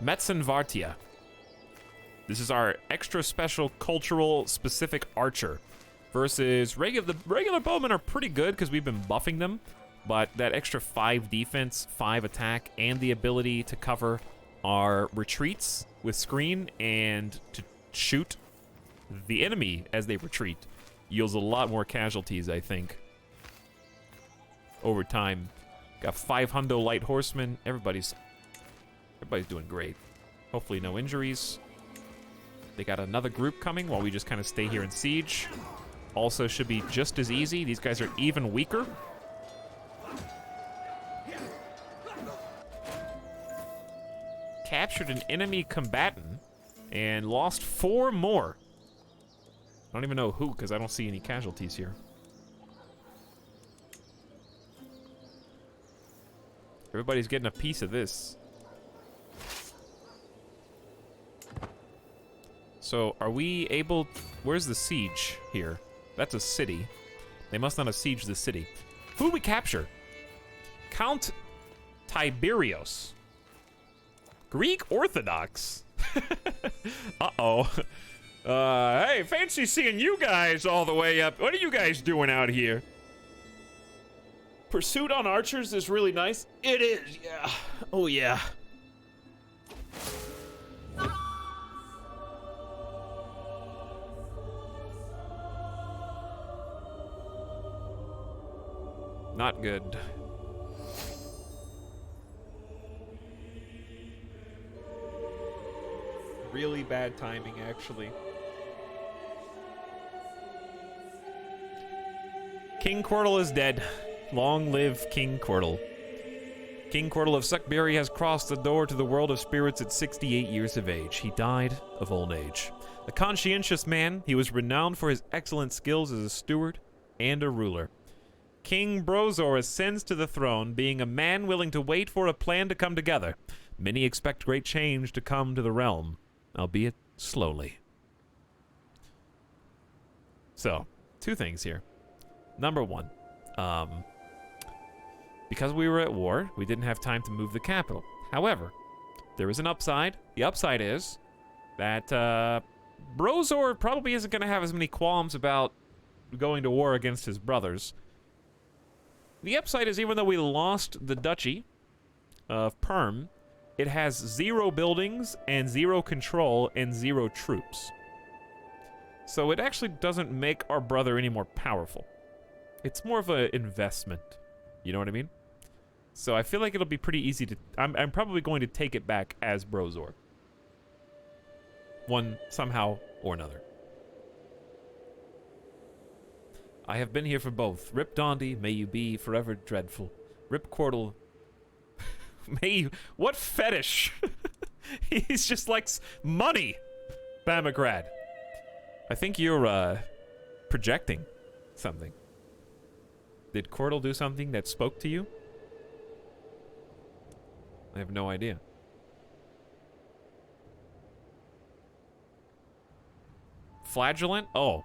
Metzenvartia. This is our extra special cultural specific archer. Versus the regular bowmen are pretty good because we've been buffing them. But that extra 5 defense, 5 attack, and the ability to cover our retreats with screen and to shoot the enemy as they retreat yields a lot more casualties, I think, over time. Got 5 hundo light horsemen. Everybody's doing great. Hopefully no injuries. They got another group coming while we just kind of stay here in siege. Also should be just as easy. These guys are even weaker. Captured an enemy combatant and lost 4 more. I don't even know who, because I don't see any casualties here. Everybody's getting a piece of this. So, are we able... Where's the siege here? That's a city. They must not have sieged the city. Who did we capture? Count Tiberios. Greek Orthodox. Uh-oh. Hey, fancy seeing you guys all the way up. What are you guys doing out here? Pursuit on archers is really nice. It is, yeah. Oh, yeah. Not good. Really bad timing, actually. King Quirtle is dead. Long live King Quirtle. King Quirtle of Suckberry has crossed the door to the world of spirits at 68 years of age. He died of old age. A conscientious man, he was renowned for his excellent skills as a steward and a ruler. King Brozor ascends to the throne, being a man willing to wait for a plan to come together. Many expect great change to come to the realm, albeit slowly. So, 2 things here. Number 1, because we were at war, we didn't have time to move the capital. However, there is an upside. The upside is that Brozor probably isn't going to have as many qualms about going to war against his brothers. The upside is, even though we lost the duchy of Perm, it has 0 buildings and 0 control and 0 troops. So it actually doesn't make our brother any more powerful. It's more of an investment. You know what I mean? So I feel like it'll be pretty easy to... I'm probably going to take it back as Brozor. One somehow or another. I have been here for both. Rip Dondi, may you be forever dreadful. Rip Quirtle, may you... What fetish? He's just like money. Bamagrad. I think you're, projecting something. Did Quirtle do something that spoke to you? I have no idea. Flagellant? Oh.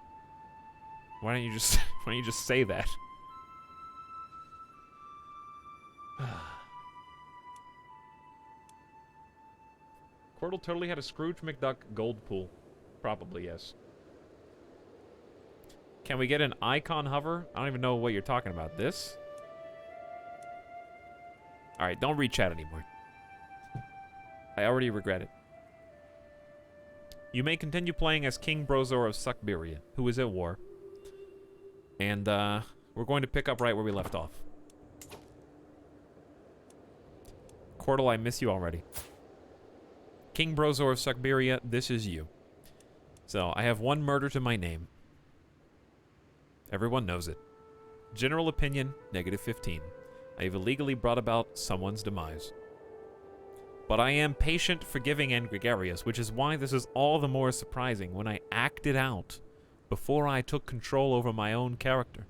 Why don't you just say that? Quirtle totally had a Scrooge McDuck gold pool. Probably, yes. Can we get an icon hover? I don't even know what you're talking about. This? Alright, don't reach out anymore. I already regret it. You may continue playing as King Brozor of Suckberia, who is at war. And, we're going to pick up right where we left off. Quirtle, I miss you already. King Brozor of Suckberia, this is you. So, I have 1 murder to my name. Everyone knows it. General opinion, -15. I have illegally brought about someone's demise. But I am patient, forgiving, and gregarious, which is why this is all the more surprising when I acted out before I took control over my own character.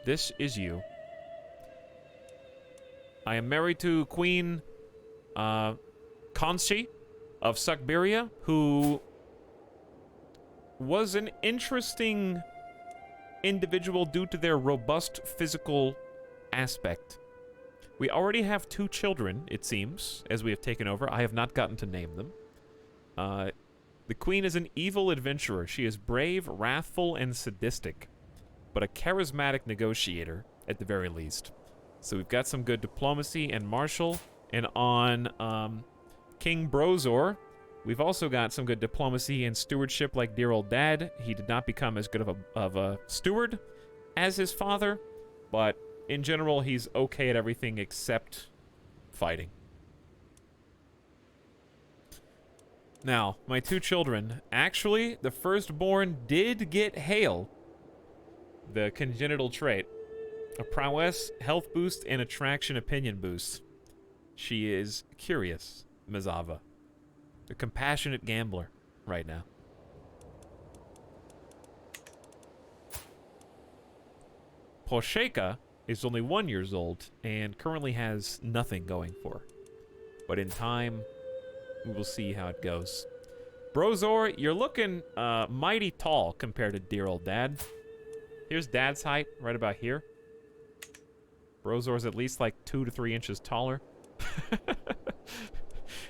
This is you. I am married to Queen Conchi of Suckberia, who was an interesting individual due to their robust physical aspect. We already have 2 children, it seems, as we have taken over. I have not gotten to name them. The queen is an evil adventurer. She is brave, wrathful, and sadistic, but a charismatic negotiator, at the very least. So we've got some good diplomacy and martial, and on King Brozor, we've also got some good diplomacy and stewardship like dear old dad. He did not become as good of a steward as his father, but in general, he's okay at everything except fighting. Now, my 2 children, actually, the firstborn did get Hail, the congenital trait. A prowess, health boost, and attraction opinion boost. She is curious, Mizava. A compassionate gambler right now. Posheka is only 1 year old and currently has nothing going for her. But in time, we will see how it goes. Brozor, you're looking mighty tall compared to dear old dad. Here's dad's height, right about here. Brozor's at least like 2 to 3 inches taller.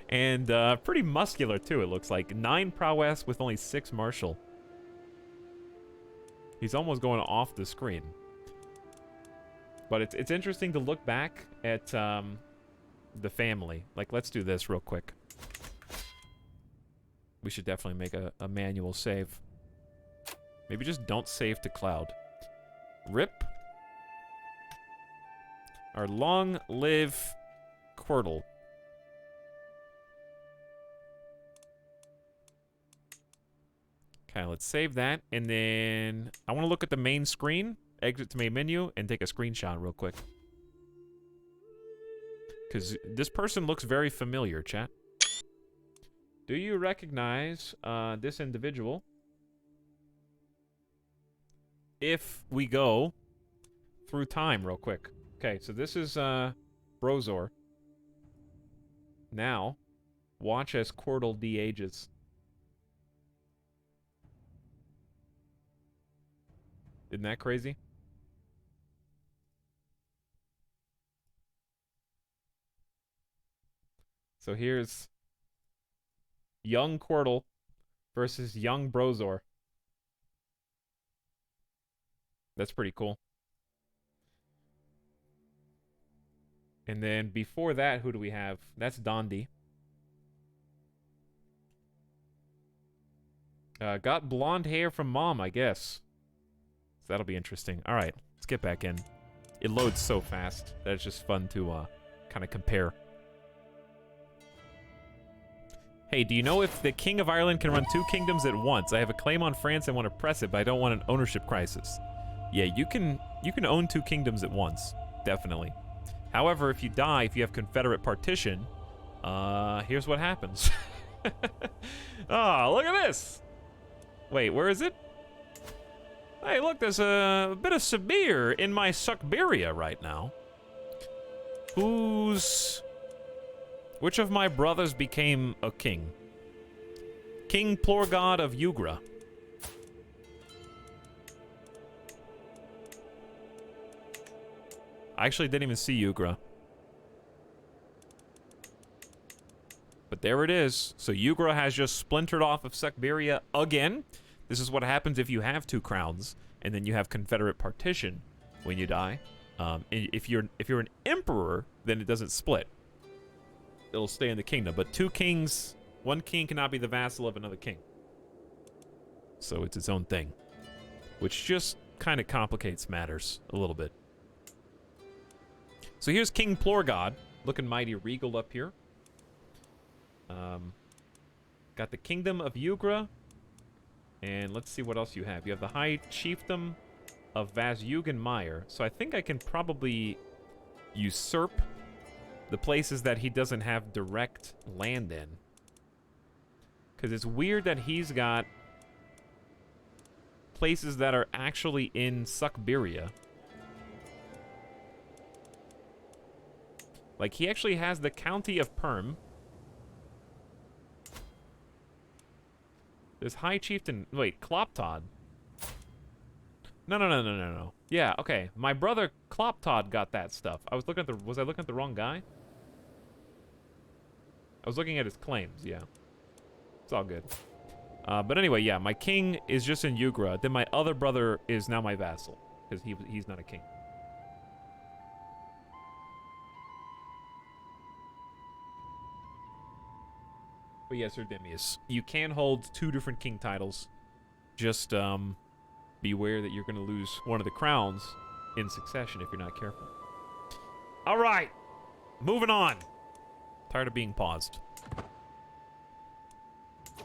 And pretty muscular too, it looks like. 9 prowess with only 6 martial. He's almost going off the screen. But it's interesting to look back at the family. Like, let's do this real quick. We should definitely make a manual save. Maybe just don't save to cloud. Rip. Our long live Quirtle. Okay, let's save that. And then I want to look at the main screen, exit to main menu, and take a screenshot real quick. Because this person looks very familiar, chat. Do you recognize this individual? If we go through time real quick. Okay, so this is Brozor. Now, watch as Quirtle de-ages. Isn't that crazy? So here's young Quirtle versus young Brozor. That's pretty cool. And then before that, who do we have? That's Dondi. Got blonde hair from mom, I guess. So that'll be interesting. All right, let's get back in. It loads so fast that it's just fun to kind of compare. Hey, do you know if the King of Ireland can run 2 kingdoms at once? I have a claim on France and want to press it, but I don't want an ownership crisis. Yeah, you can own 2 kingdoms at once, definitely. However, if you die, if you have Confederate partition, here's what happens. Oh, look at this! Wait, where is it? Hey, look, there's a bit of Sibir in my Suckberia right now. Which of my brothers became a king? King Plorgod of Ugra. I actually didn't even see Ugra. But there it is. So Ugra has just splintered off of Suckberia again. This is what happens if you have 2 crowns, and then you have Confederate partition when you die. If you're an emperor, then it doesn't split. It'll stay in the kingdom. But 2 kings, 1 king cannot be the vassal of another king. So it's its own thing, which just kind of complicates matters a little bit. So here's King Plorgod, looking mighty regal up here. Got the Kingdom of Ugra. And let's see what else you have. You have the High Chiefdom of Vasjugenmeyer. So I think I can probably usurp the places that he doesn't have direct land in. Because it's weird that he's got places that are actually in Suckberia. Like, he actually has the County of Perm. There's High Chieftain... Wait, Kloptod. No. Yeah, okay. My brother Kloptod got that stuff. I was looking at the... Was I looking at the wrong guy? I was looking at his claims, yeah. It's all good. But anyway, yeah, my king is just in Ugra. Then my other brother is now my vassal. Because he's not a king. But yes, Erdemius, you can hold 2 different king titles. Just beware that you're going to lose one of the crowns in succession if you're not careful. All right, moving on. Tired of being paused.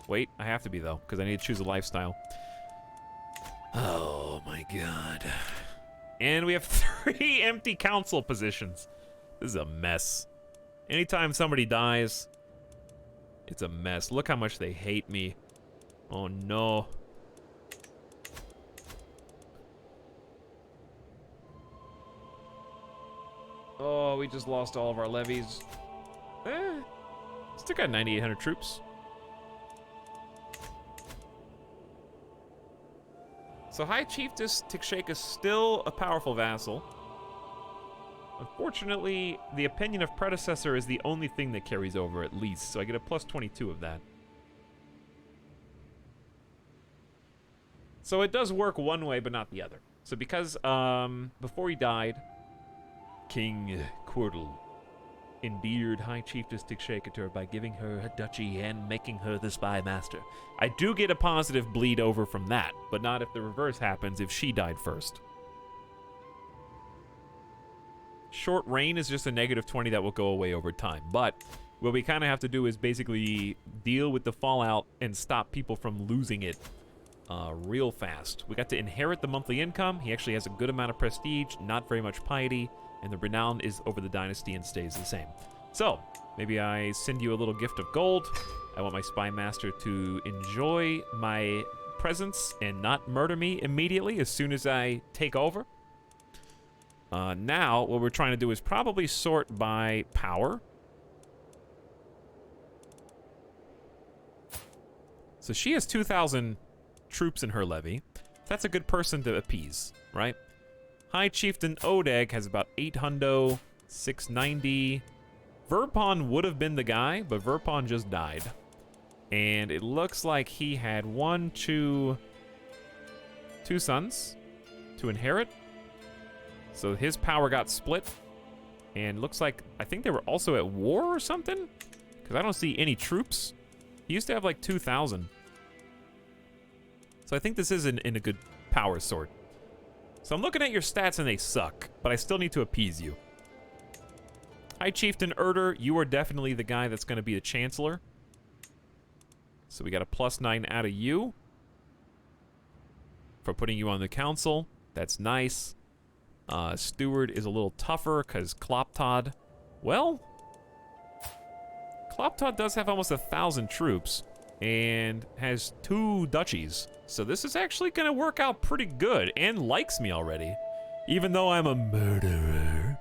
Wait, I have to be, though, because I need to choose a lifestyle. Oh, my God. And we have 3 empty council positions. This is a mess. Anytime somebody dies... It's a mess. Look how much they hate me. Oh, no. Oh, we just lost all of our levies. Still got 9,800 troops. So High Chiefess Tikshake is still a powerful vassal. Unfortunately, the opinion of predecessor is the only thing that carries over, at least, so I get a plus 22 of that. So it does work one way, but not the other. So because, before he died, King Quirtle endeared High Chiefess Tikshake to her by giving her a duchy and making her the spy master. I do get a positive bleed over from that, but not if the reverse happens, if she died first. Short reign is just a negative 20 that will go away over time. But what we kind of have to do is basically deal with the fallout and stop people from losing it real fast. We got to inherit the monthly income. He actually has a good amount of prestige, not very much piety, and the renown is over the dynasty and stays the same. So, maybe I send you a little gift of gold. I want my spy master to enjoy my presence and not murder me immediately as soon as I take over. Now, what we're trying to do is probably sort by power. So she has 2,000 troops in her levy. That's a good person to appease, right? High Chieftain Odeg has about 800, 690. Verpon would have been the guy, but Verpon just died. And it looks like he had two sons to inherit. So his power got split, And looks like, I think they were also at war or something? Because I don't see any troops. He used to have like 2,000. So I think this is in a good power sort. So I'm looking at your stats and they suck, but I still need to appease you. Hi, Chieftain Erder. You are definitely the guy that's going to be the Chancellor. So we got a +9 out of you for putting you on the council. That's nice. Steward is a little tougher because Kloptod, well, Kloptod does have almost 1,000 troops and has 2 duchies. So this is actually going to work out pretty good and likes me already, even though I'm a murderer.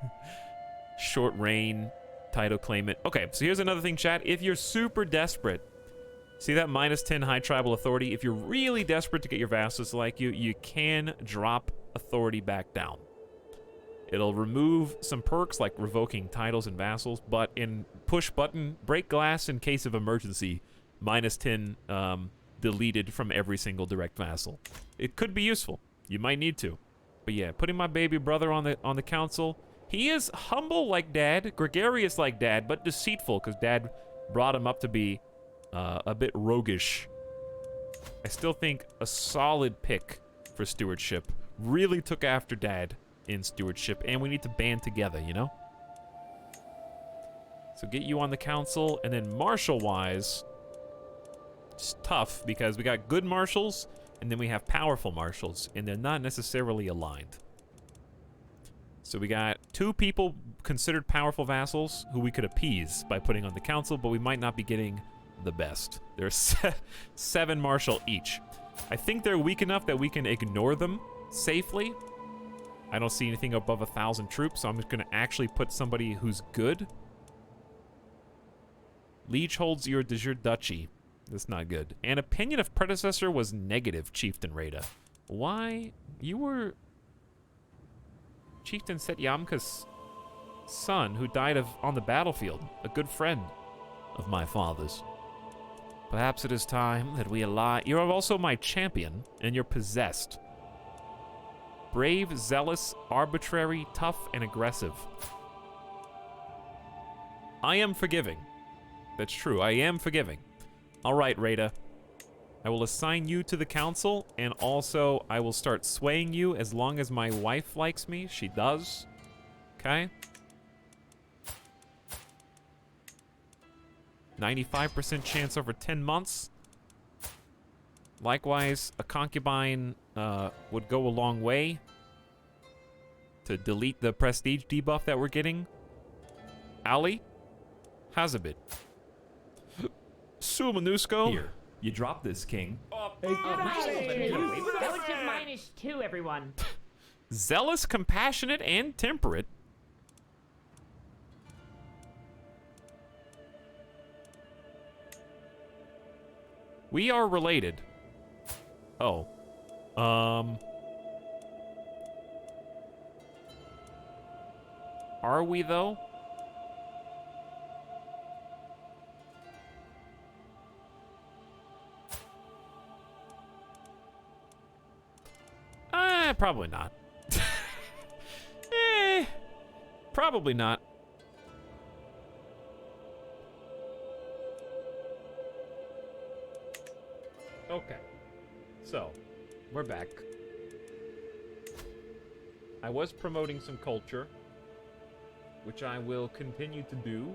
Short reign, title claimant. Okay, so here's another thing, chat. If you're super desperate, see that -10 high tribal authority? If you're really desperate to get your vassals to like you, you can drop authority back down. It'll remove some perks like revoking titles and vassals, but in push button, break glass in case of emergency, -10 deleted from every single direct vassal. It could be useful. You might need to. But yeah, putting my baby brother on the council. He is humble like Dad, gregarious like Dad, but deceitful because Dad brought him up to be a bit roguish. I still think a solid pick for stewardship. Really took after Dad in stewardship, and we need to band together, you know? So get you on the council, and then marshal-wise, it's tough because we got good marshals, and then we have powerful marshals, and they're not necessarily aligned. So we got 2 people considered powerful vassals who we could appease by putting on the council, but we might not be getting the best. There's 7 marshal each. I think they're weak enough that we can ignore them safely. I don't see anything above 1,000 troops, so I'm just going to actually put somebody who's good. Liege holds your de jure duchy. That's not good. And opinion of predecessor was negative, Chieftain Rada. Why? You were Chieftain Setyamka's son who died on the battlefield. A good friend of my father's. Perhaps it is time that we ally. You're also my champion, and you're possessed. Brave, zealous, arbitrary, tough, and aggressive. I am forgiving. That's true, I am forgiving. Alright, Rada. I will assign you to the council, and also I will start swaying you as long as my wife likes me. She does. Okay? 95% chance over 10 months. Likewise, a concubine would go a long way to delete the prestige debuff that we're getting. Ali, Hazabit. Sumanusko. Here, you drop this, king. That was just -2, everyone. Zealous, compassionate, and temperate. We are related. Oh. Are we, though? Probably not. Probably not. Okay. So, we're back. I was promoting some culture, which I will continue to do.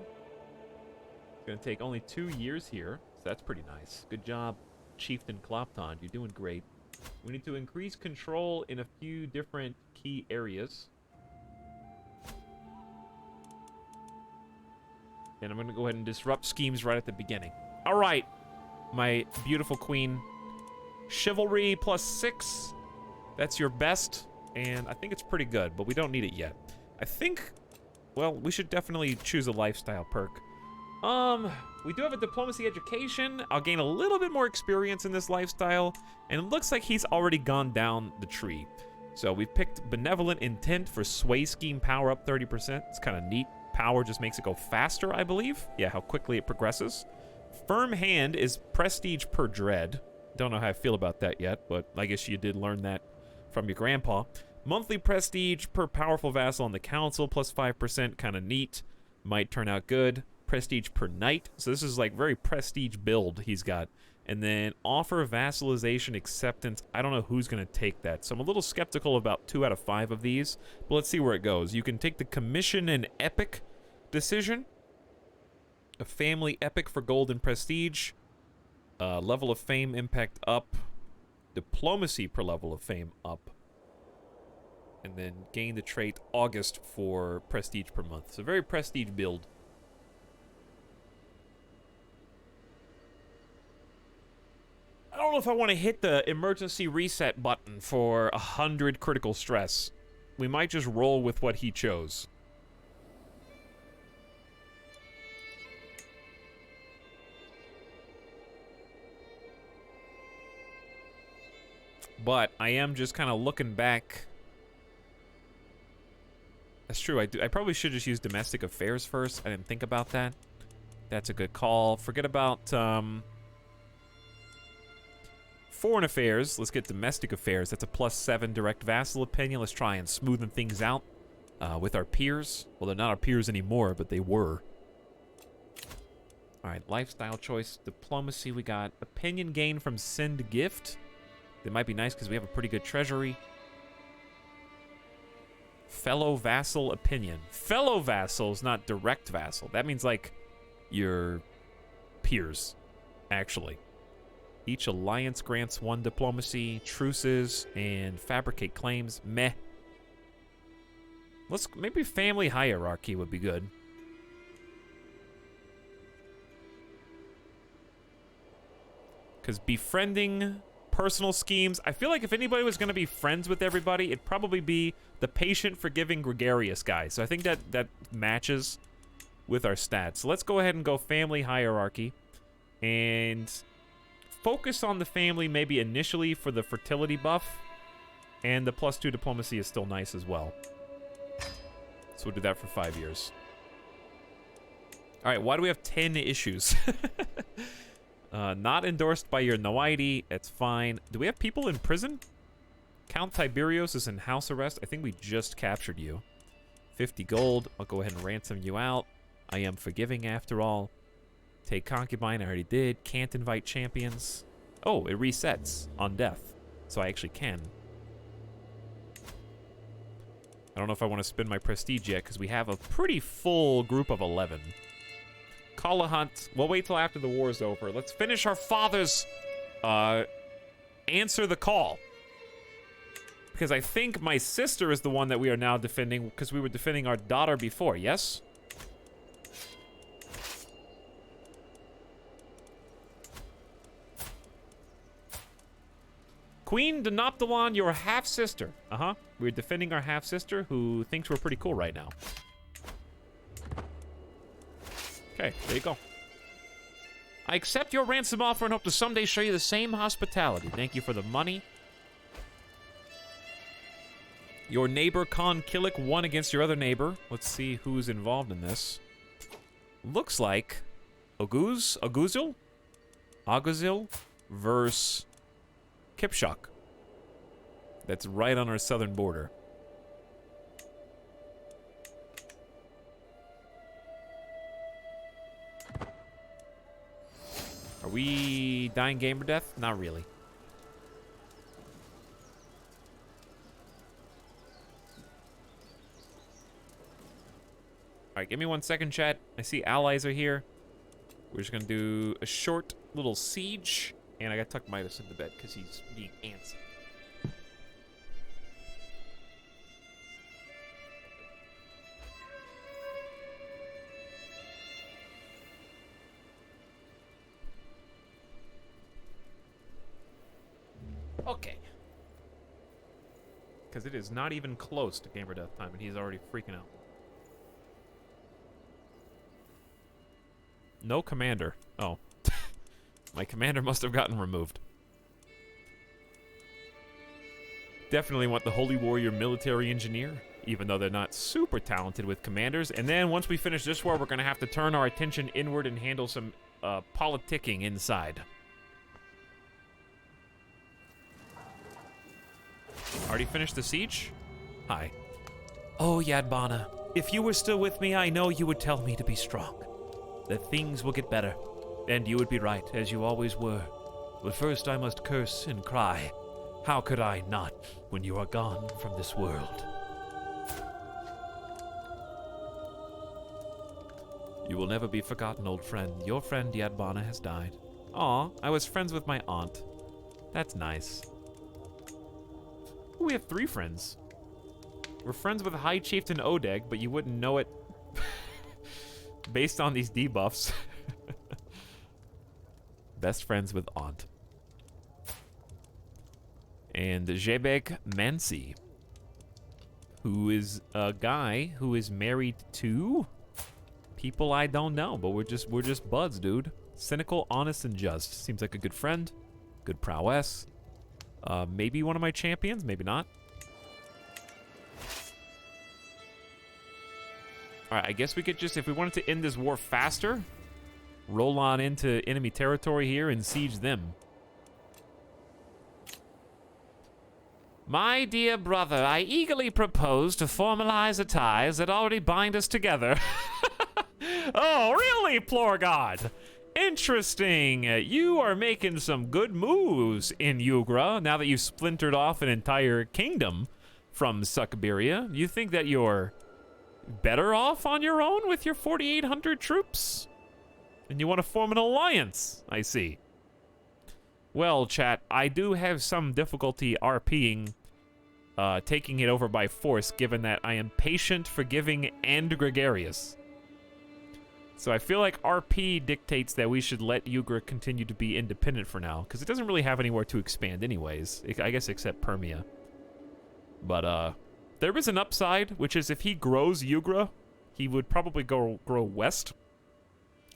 It's going to take only 2 years here, so that's pretty nice. Good job, Chieftain Klopton. You're doing great. We need to increase control in a few different key areas. And I'm going to go ahead and disrupt schemes right at the beginning. All right, my beautiful queen. Chivalry +6. That's your best. And I think it's pretty good, but we don't need it yet. I think, well, we should definitely choose a lifestyle perk. We do have a diplomacy education. I'll gain a little bit more experience in this lifestyle, and it looks like he's already gone down the tree. So we've picked benevolent intent for sway scheme power up 30%. It's kind of neat. Power just makes it go faster, I believe. Yeah, how quickly it progresses. Firm hand is prestige per dread. Don't know how I feel about that yet, but I guess you did learn that from your grandpa. Monthly prestige per powerful vassal on the council, plus 5%, kind of neat. Might turn out good. Prestige per night. So this is like very prestige build he's got. And then offer vassalization acceptance. I don't know who's going to take that. So I'm a little skeptical about 2 out of 5 of these. But let's see where it goes. You can take the commission and epic decision. A family epic for gold and prestige. Level of fame impact up. Diplomacy per level of fame up. And then gain the trait August for prestige per month. So very prestige build. I don't know if I want to hit the emergency reset button for 100 critical stress. We might just roll with what he chose. But I am just kind of looking back. That's true. I probably should just use domestic affairs first. I didn't think about that. That's a good call. Forget about foreign affairs. Let's get domestic affairs. That's a +7 direct vassal opinion. Let's try and smoothen things out with our peers. Well, they're not our peers anymore, but they were. All right, lifestyle choice, diplomacy. We got opinion gain from send gift. They might be nice because we have a pretty good treasury. Fellow vassal opinion. Fellow vassals, not direct vassal. That means like your peers, actually. Each alliance grants 1 diplomacy, truces, and fabricate claims. Meh. Let's maybe family hierarchy would be good. Because befriending personal schemes, I feel like if anybody was going to be friends with everybody, it'd probably be the patient, forgiving, gregarious guy. So I think that matches with our stats. So let's go ahead and go family hierarchy. And focus on the family maybe initially for the fertility buff. And the +2 diplomacy is still nice as well. So we'll do that for 5 years. All right, why do we have 10 issues? Not endorsed by your noity. It's fine. Do we have people in prison? Count Tiberios is in house arrest. I think we just captured you. 50 gold. I'll go ahead and ransom you out. I am forgiving after all. Take concubine. I already did. Can't invite champions. Oh, it resets on death. So I actually can. I don't know if I want to spend my prestige yet because we have a pretty full group of 11. Call a hunt. We'll wait till after the war is over. Let's finish our father's answer the call. Because I think my sister is the one that we are now defending because we were defending our daughter before, yes? Queen Denoptilon, your half-sister. Uh-huh. We're defending our half-sister who thinks we're pretty cool right now. Okay, there you go. I accept your ransom offer and hope to someday show you the same hospitality. Thank you for the money. Your neighbor, Khan Killick, won against your other neighbor. Let's see who's involved in this. Looks like Aguzil versus Kipshak. That's right on our southern border. Are we dying game or death? Not really. Alright, give me 1 second, chat. I see allies are here. We're just gonna do a short little siege. And I gotta tuck Midas into bed because he's being antsy. Okay. Because it is not even close to gamer death time, and he's already freaking out. No commander. Oh. My commander must have gotten removed. Definitely want the Holy Warrior Military Engineer, even though they're not super talented with commanders. And then once we finish this war, we're going to have to turn our attention inward and handle some politicking inside. Already finished the siege? Hi. Oh, Yadbana, if you were still with me, I know you would tell me to be strong. That things will get better. And you would be right, as you always were. But first I must curse and cry. How could I not, when you are gone from this world? You will never be forgotten, old friend. Your friend Yadbana has died. Aw, I was friends with my aunt. That's nice. Ooh, we have 3 friends. We're friends with High Chieftain Odeg, but you wouldn't know it based on these debuffs. Best friends with aunt. And Jebek Mansi, who is a guy who is married to people I don't know, but we're just buds, dude. Cynical, honest, and just. Seems like a good friend. Good prowess. Maybe one of my champions, maybe not. Alright, I guess we could just, if we wanted to end this war faster, roll on into enemy territory here and siege them. My dear brother, I eagerly propose to formalize the ties that already bind us together. Oh, really, Plorgod? Interesting. You are making some good moves in Yugra now that you've splintered off an entire kingdom from Suckabiria. You think that you're better off on your own with your 4,800 troops? And you want to form an alliance, I see. Well, chat, I do have some difficulty RPing, taking it over by force, given that I am patient, forgiving, and gregarious. So I feel like RP dictates that we should let Yugra continue to be independent for now, because it doesn't really have anywhere to expand anyways, I guess except Permia. But, there is an upside, which is if he grows Yugra, he would probably grow west,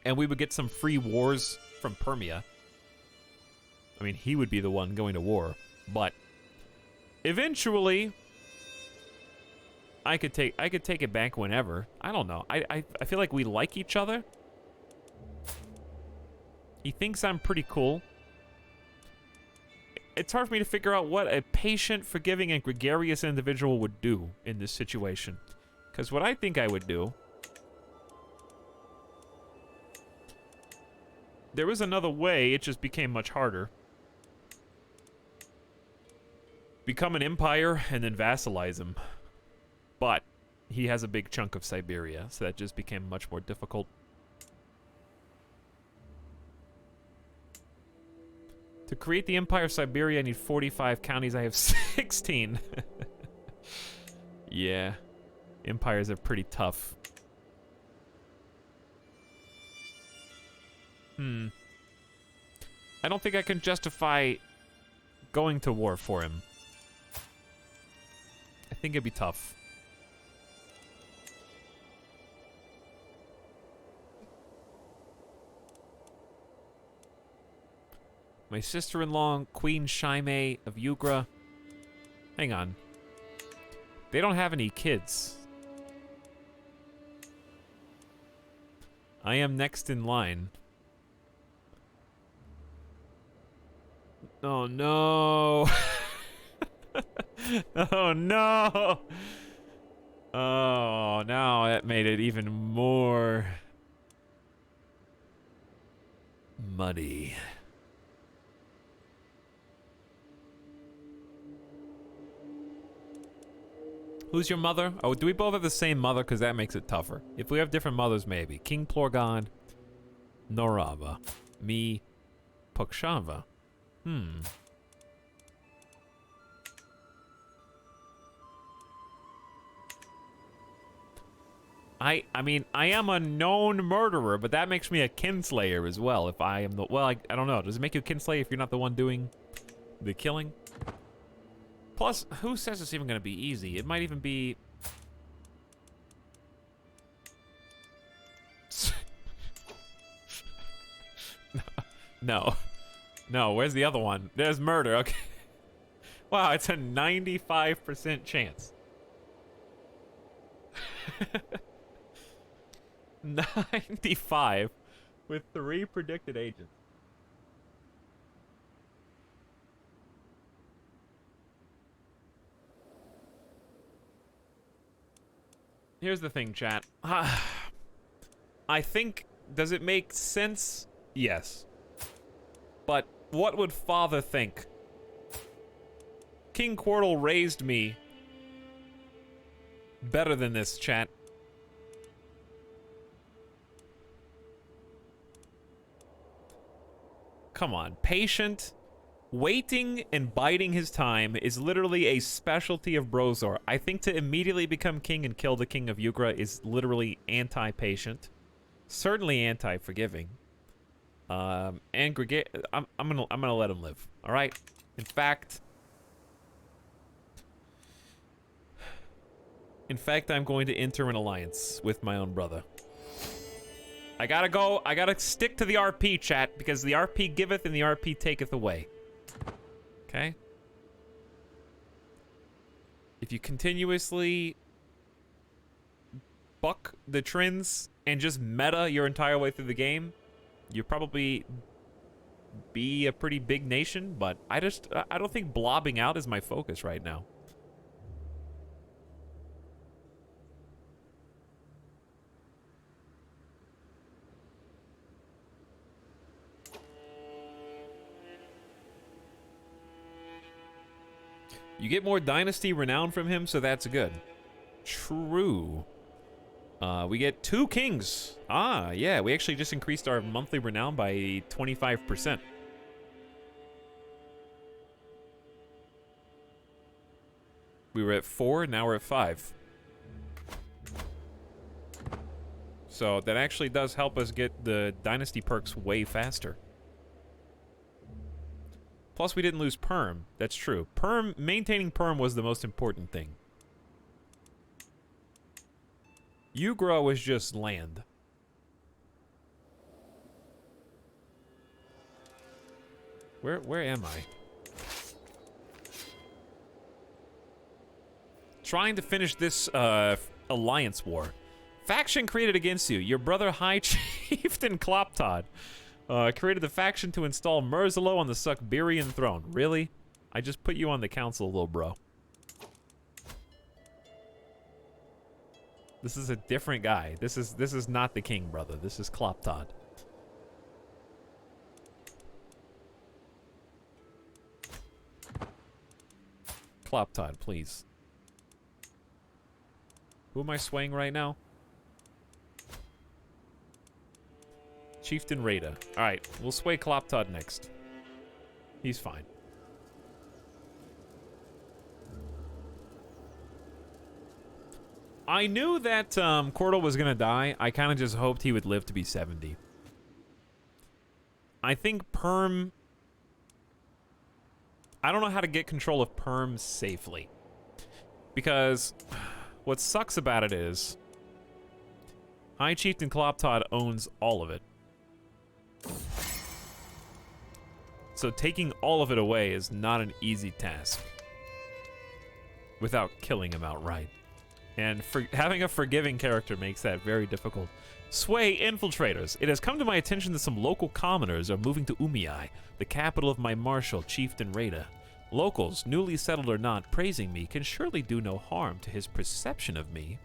and we would get some free wars from Permia. I mean, he would be the one going to war, but eventually I could take it back whenever. I don't know. I feel like we like each other. He thinks I'm pretty cool. It's hard for me to figure out what a patient, forgiving, and gregarious individual would do in this situation. Because what I think I would do... There was another way, it just became much harder. Become an empire and then vassalize him. But he has a big chunk of Siberia, so that just became much more difficult. To create the Empire of Siberia, I need 45 counties. I have 16. Yeah. Empires are pretty tough. I don't think I can justify going to war for him. I think it'd be tough. My sister-in-law, Queen Shaime of Yugra. Hang on. They don't have any kids. I am next in line. Oh no. Oh no. Oh, now that made it even more muddy. Who's your mother? Oh, do we both have the same mother? Because that makes it tougher. If we have different mothers, maybe. King Plorgon, Norava. Me, Pukshava. I mean, I am a known murderer, but that makes me a kinslayer as well. If I am the... Well, I don't know. Does it make you a kinslayer if you're not the one doing the killing? Plus, who says it's even going to be easy? It might even be... No. No, where's the other one? There's murder, okay. Wow, it's a 95% chance. 95 with 3 predicted agents. here's the thing, chat. I think, does it make sense? Yes. But what would Father think? King Quartle raised me better than this, chat. Come on, patient, waiting and biding his time is literally a specialty of Brozor. I think to immediately become king and kill the king of Yugra is literally anti-patient, certainly anti-forgiving. I'm gonna let him live. All right. In fact, I'm going to enter an alliance with my own brother. I gotta go. I gotta stick to the RP, chat, because the RP giveth and the RP taketh away. Okay? If you continuously buck the trends and just meta your entire way through the game, you'll probably be a pretty big nation, but I don't think blobbing out is my focus right now. You get more dynasty renown from him, so that's good. True. We get 2 kings. Ah, yeah, we actually just increased our monthly renown by 25%. We were at 4, now we're at 5. So that actually does help us get the dynasty perks way faster. Plus, we didn't lose Perm. That's true. Maintaining Perm was the most important thing. Yugra was just land. Where am I? Trying to finish this alliance war. Faction created against you. Your brother High Chieftain Kloptod created the faction to install Merzalo on the Sukbirian throne. Really? I just put you on the council, little bro. This is a different guy. This is not the king, brother. This is Kloptod. Kloptod, please. Who am I swaying right now? Chieftain Rada. Alright, we'll sway Kloptod next. He's fine. I knew that Cordal was gonna die. I kind of just hoped he would live to be 70. I think Perm... I don't know how to get control of Perm safely. Because what sucks about it is High Chieftain Kloptod owns all of it. So taking all of it away is not an easy task without killing him outright. And having a forgiving character makes that very difficult. Sway infiltrators. It has come to my attention that some local commoners are moving to Umiai, the capital of my marshal, Chieftain Rada. Locals, newly settled or not, praising me can surely do no harm to his perception of me.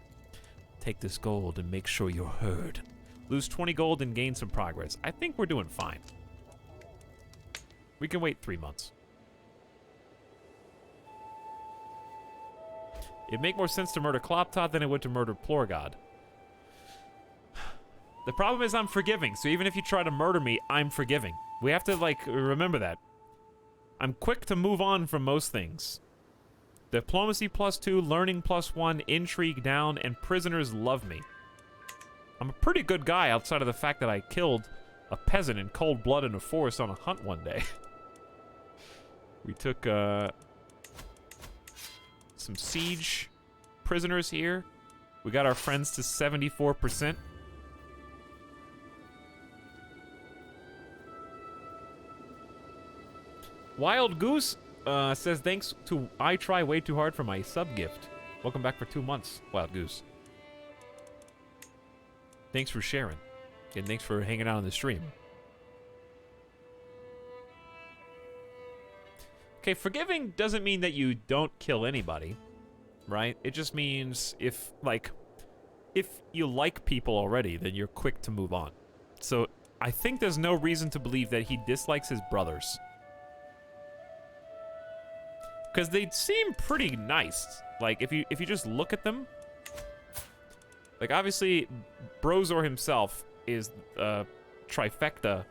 Take this gold and make sure you're heard. Lose 20 gold and gain some progress. I think we're doing fine. We can wait 3 months. It'd make more sense to murder Kloptod than it would to murder Plorgod. The problem is I'm forgiving, so even if you try to murder me, I'm forgiving. We have to, like, remember that. I'm quick to move on from most things. Diplomacy +2, learning +1, intrigue down, and prisoners love me. I'm a pretty good guy outside of the fact that I killed a peasant in cold blood in a forest on a hunt one day. We took, some siege prisoners here. We got our friends to 74%. Wild Goose says, thanks to I try way too hard for my sub gift. Welcome back for 2 months, Wild Goose. Thanks for sharing. And thanks for hanging out on the stream. Okay, forgiving doesn't mean that you don't kill anybody, right? It just means if, like, if you like people already, then you're quick to move on. So I think there's no reason to believe that he dislikes his brothers. Because they seem pretty nice. Like, if you just look at them... Like, obviously, Brozor himself is a trifecta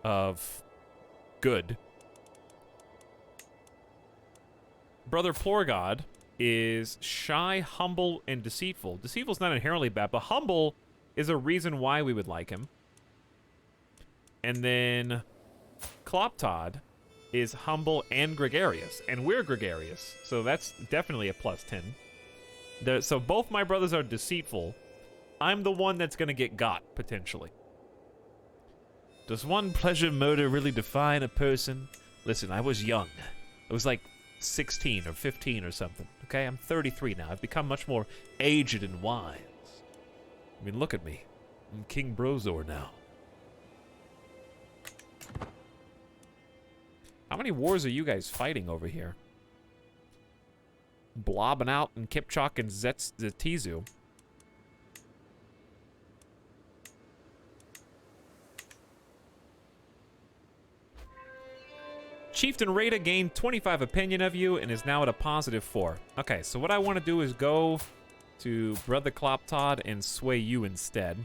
of good. Brother Plorgod is shy, humble, and deceitful. Deceitful's not inherently bad, but humble is a reason why we would like him. And then Kloptod is humble and gregarious, and we're gregarious, so that's definitely a plus 10. So both my brothers are deceitful. I'm the one that's gonna get got, potentially. Does one pleasure murder really define a person? Listen, I was young. I was like 16 or 15 or something, okay? I'm 33 now. I've become much more aged and wise. I mean, look at me. I'm King Brozor now. How many wars are you guys fighting over here? Blobbing out in Kipchak and Zetizu. Chieftain Rada gained 25 opinion of you and is now at a positive 4. Okay, so what I want to do is go to Brother Kloptod and sway you instead.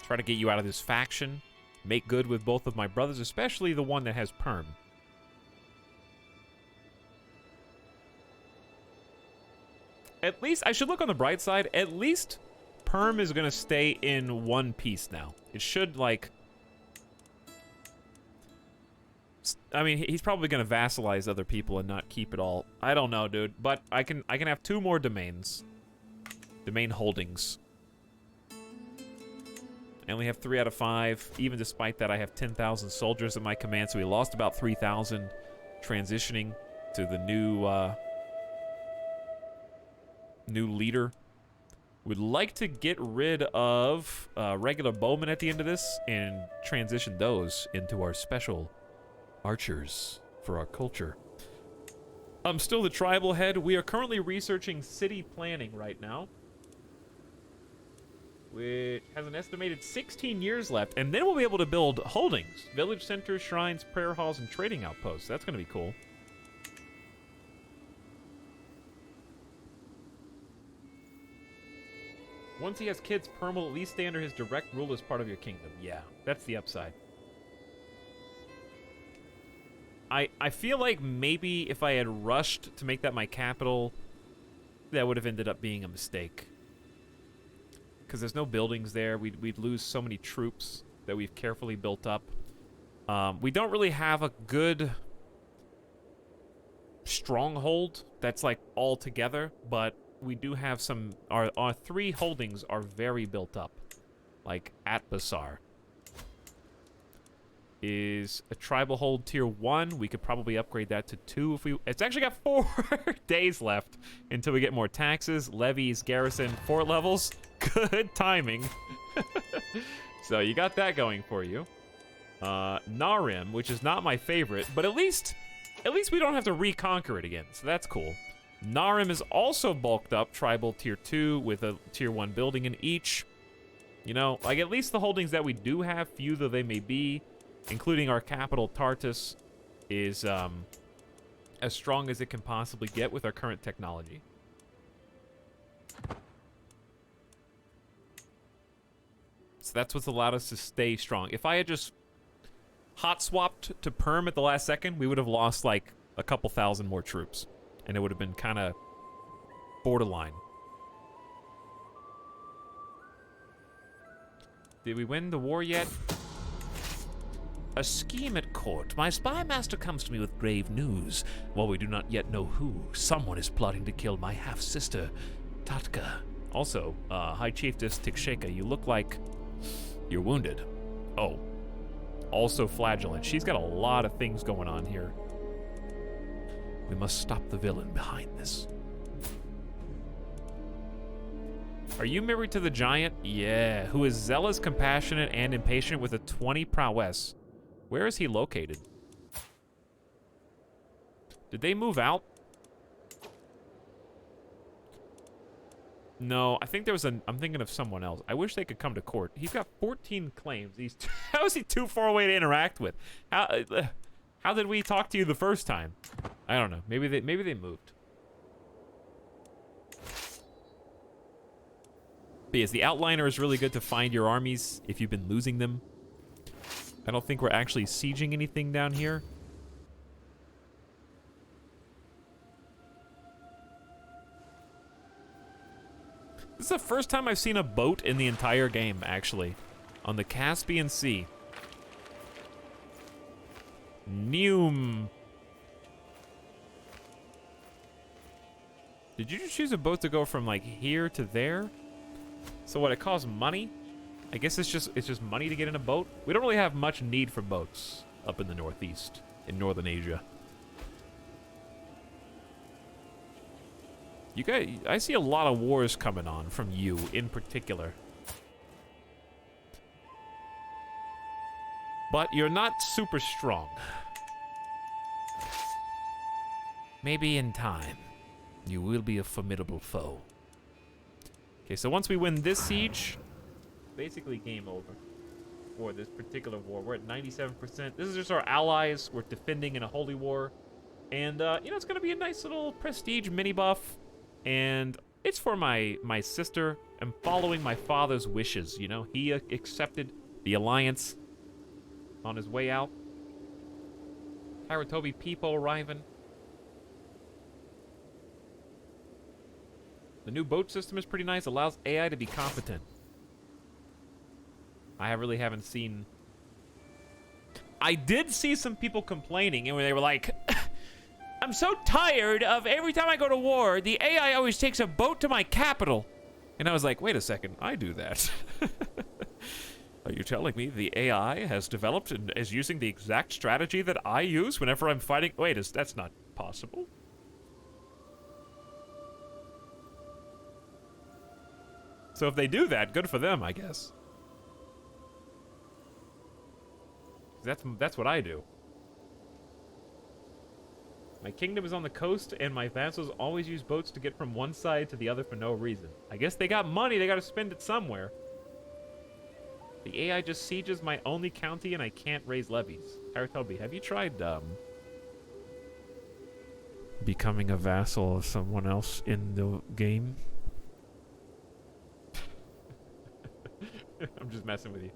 Try to get you out of this faction. Make good with both of my brothers, especially the one that has Perm. At least, I should look on the bright side, at least Perm is going to stay in one piece now. It should, like... I mean, he's probably going to vassalize other people and not keep it all. I don't know, dude. But I can have 2 more domains. Domain holdings. I only have 3 out of 5. Even despite that, I have 10,000 soldiers at my command, so we lost about 3,000 transitioning to the new leader. Would like to get rid of regular bowmen at the end of this and transition those into our special archers for our culture. I'm still the tribal head. We are currently researching city planning right now, which has an estimated 16 years left, and then we'll be able to build holdings, village centers, shrines, prayer halls, and trading outposts. That's going to be cool. Once he has kids, Perm will at least stay under his direct rule as part of your kingdom. Yeah, that's the upside. I feel like maybe if I had rushed to make that my capital, that would have ended up being a mistake. Because there's no buildings there. We'd lose so many troops that we've carefully built up. We don't really have a good stronghold that's like all together, but we do have some... Our 3 holdings are very built up. Like at Basar. Is a tribal hold tier 1. We could probably upgrade that to 2 if we... It's actually got 4 days left until we get more taxes, levies, garrison, 4 levels. Good timing. So you got that going for you. Narim, which is not my favorite, but at least we don't have to reconquer it again, so that's cool. Narim is also bulked up, tribal tier 2 with a tier 1 building in each. You know, like at least the holdings that we do have, few though they may be, including our capital, Tartus, is as strong as it can possibly get with our current technology. So that's what's allowed us to stay strong. If I had just hot swapped to Perm at the last second, we would have lost like a couple thousand more troops. And it would have been kind of borderline. Did we win the war yet? A scheme at court. My spy master comes to me with grave news. While we do not yet know who, someone is plotting to kill my half-sister, Tatka. Also, High Chiefess Tiksheka, you look like you're wounded. Oh. Also flagellant. She's got a lot of things going on here. We must stop the villain behind this. Are you married to the giant? Yeah. Who is zealous, compassionate, and impatient with a 20 prowess. Where is he located? Did they move out? No, I think there was I'm thinking of someone else. I wish they could come to court. He's got 14 claims. How is he too far away to interact with? How did we talk to you the first time? I don't know. Maybe they moved. But yes, the outliner is really good to find your armies if you've been losing them. I don't think we're actually sieging anything down here. This is the first time I've seen a boat in the entire game, actually. On the Caspian Sea. Neum. Did you just choose a boat to go from, like, here to there? So what, it costs money? I guess it's just money to get in a boat? We don't really have much need for boats up in the Northeast, in Northern Asia. You guys, I see a lot of wars coming on from you in particular. But you're not super strong. Maybe in time, you will be a formidable foe. Okay, so once we win this siege, basically game over for this particular war. We're at 97%. This is just our allies. We're defending in a holy war. And, you know, it's going to be a nice little prestige mini buff. And it's for my sister. I'm following my father's wishes, you know. He accepted the alliance on his way out. Haratobi people arriving. The new boat system is pretty nice. Allows AI to be competent. I really haven't seen... I did see some people complaining, and they were like, I'm so tired of every time I go to war, the AI always takes a boat to my capital. And I was like, wait a second, I do that. Are you telling me the AI has developed and is using the exact strategy that I use whenever I'm fighting? Wait, that's not possible. So if they do that, good for them, I guess. That's what I do. My kingdom is on the coast, and my vassals always use boats to get from one side to the other for no reason. I guess they got money, they gotta spend it somewhere. The AI just sieges my only county, and I can't raise levies. Haratobi, have you tried, becoming a vassal of someone else in the game? I'm just messing with you.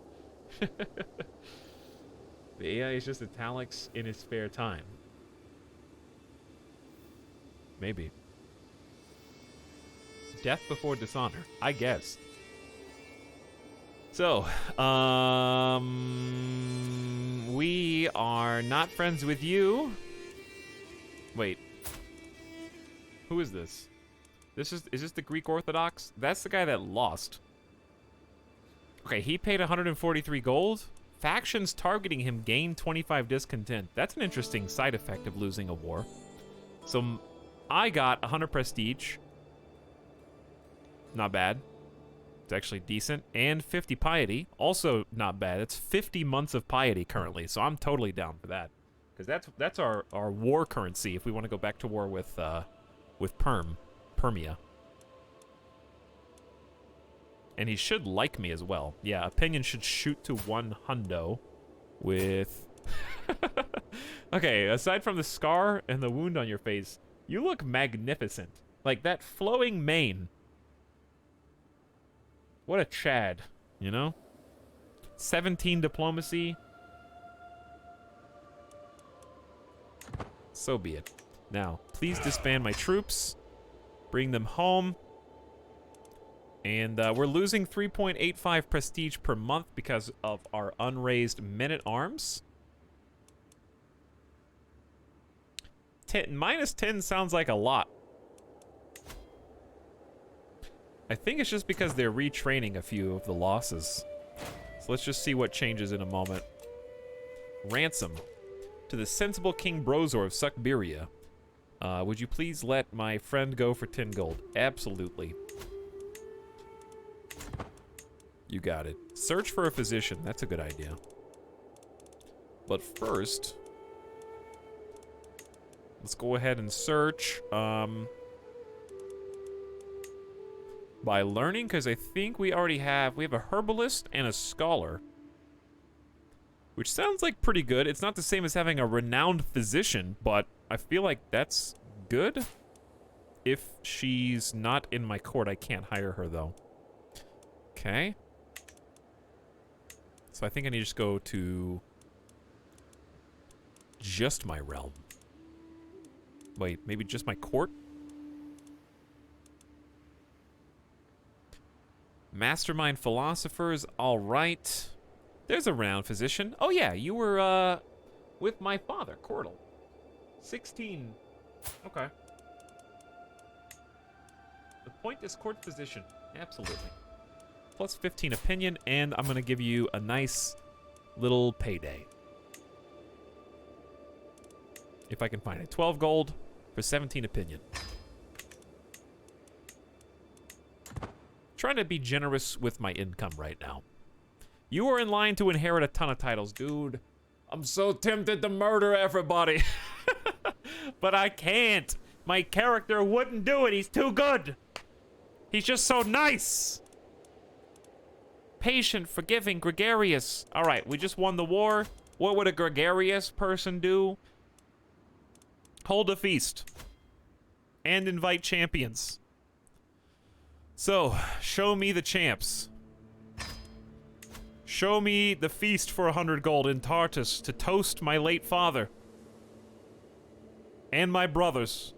The AI is just italics in his spare time. Maybe. Death before dishonor, I guess. So, we are not friends with you. Wait. Who is this? Is this the Greek Orthodox? That's the guy that lost. Okay, he paid 143 gold. Factions targeting him gain 25 discontent. That's an interesting side effect of losing a war. So I got 100 prestige. Not bad. It's actually decent. And 50 piety. Also not bad. It's 50 months of piety currently, so I'm totally down for that. Because that's our war currency if we want to go back to war with Permia. And he should like me as well. Yeah, opinion should shoot to 1 hundo with... Okay, aside from the scar and the wound on your face, you look magnificent. Like, that flowing mane. What a Chad, you know? 17 diplomacy. So be it. Now, please disband my troops. Bring them home. And we're losing 3.85 prestige per month because of our unraised men-at-arms. Minus 10 sounds like a lot. I think it's just because they're retraining a few of the losses. So let's just see what changes in a moment. Ransom. To the sensible King Brozor of Suckberia. Would you please let my friend go for 10 gold? Absolutely. You got it. Search for a physician. That's a good idea. But first, let's go ahead and search. by learning, because I think we already have a herbalist and a scholar, which sounds like pretty good. It's not the same as having a renowned physician, but I feel like that's good. If she's not in my court, I can't hire her, though. Okay. So I think I need to just go to just my realm. Wait, maybe just my court? Mastermind philosophers, all right. There's a renowned physician. Oh yeah, you were with my father, Cordal. 16. Okay. The point is court physician. Absolutely. Plus 15 opinion, and I'm gonna give you a nice little payday. If I can find it. 12 gold for 17 opinion. Trying to be generous with my income right now. You are in line to inherit a ton of titles, dude. I'm so tempted to murder everybody. But I can't. My character wouldn't do it. He's too good. He's just so nice. Patient, forgiving, gregarious. All right, we just won the war. What would a gregarious person do? Hold a feast. And invite champions. So, show me the champs. Show me the feast for 100 gold in Tartus to toast my late father. And my brothers.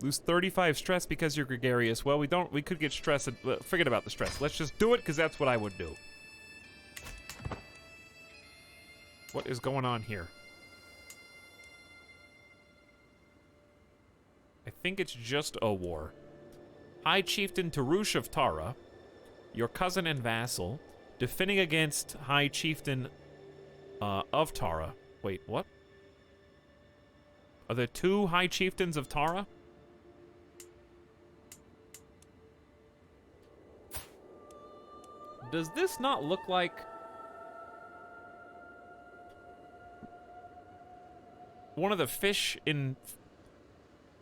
Lose 35 stress because you're gregarious. Well, we could get stressed. Forget about the stress. Let's just do it because that's what I would do. What is going on here? I think it's just a war. High Chieftain Tarush of Tara, your cousin and vassal, defending against High Chieftain of Tara. Wait, what? Are there two High Chieftains of Tara? Does this not look like one of the fish in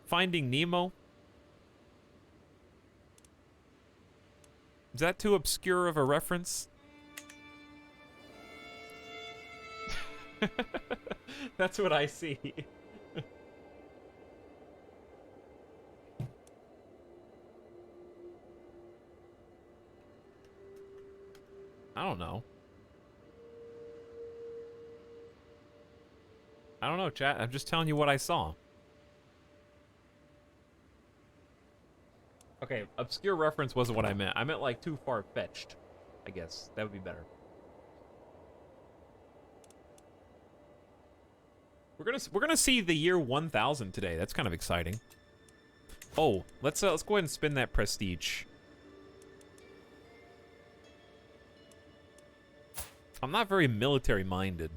Finding Nemo? Is that too obscure of a reference? That's what I see. I don't know. I don't know, chat. I'm just telling you what I saw. Okay, obscure reference wasn't what I meant. I meant like too far-fetched, I guess. That would be better. We're gonna see the year 1000 today. That's kind of exciting. Oh, let's go ahead and spin that prestige. I'm not very military-minded.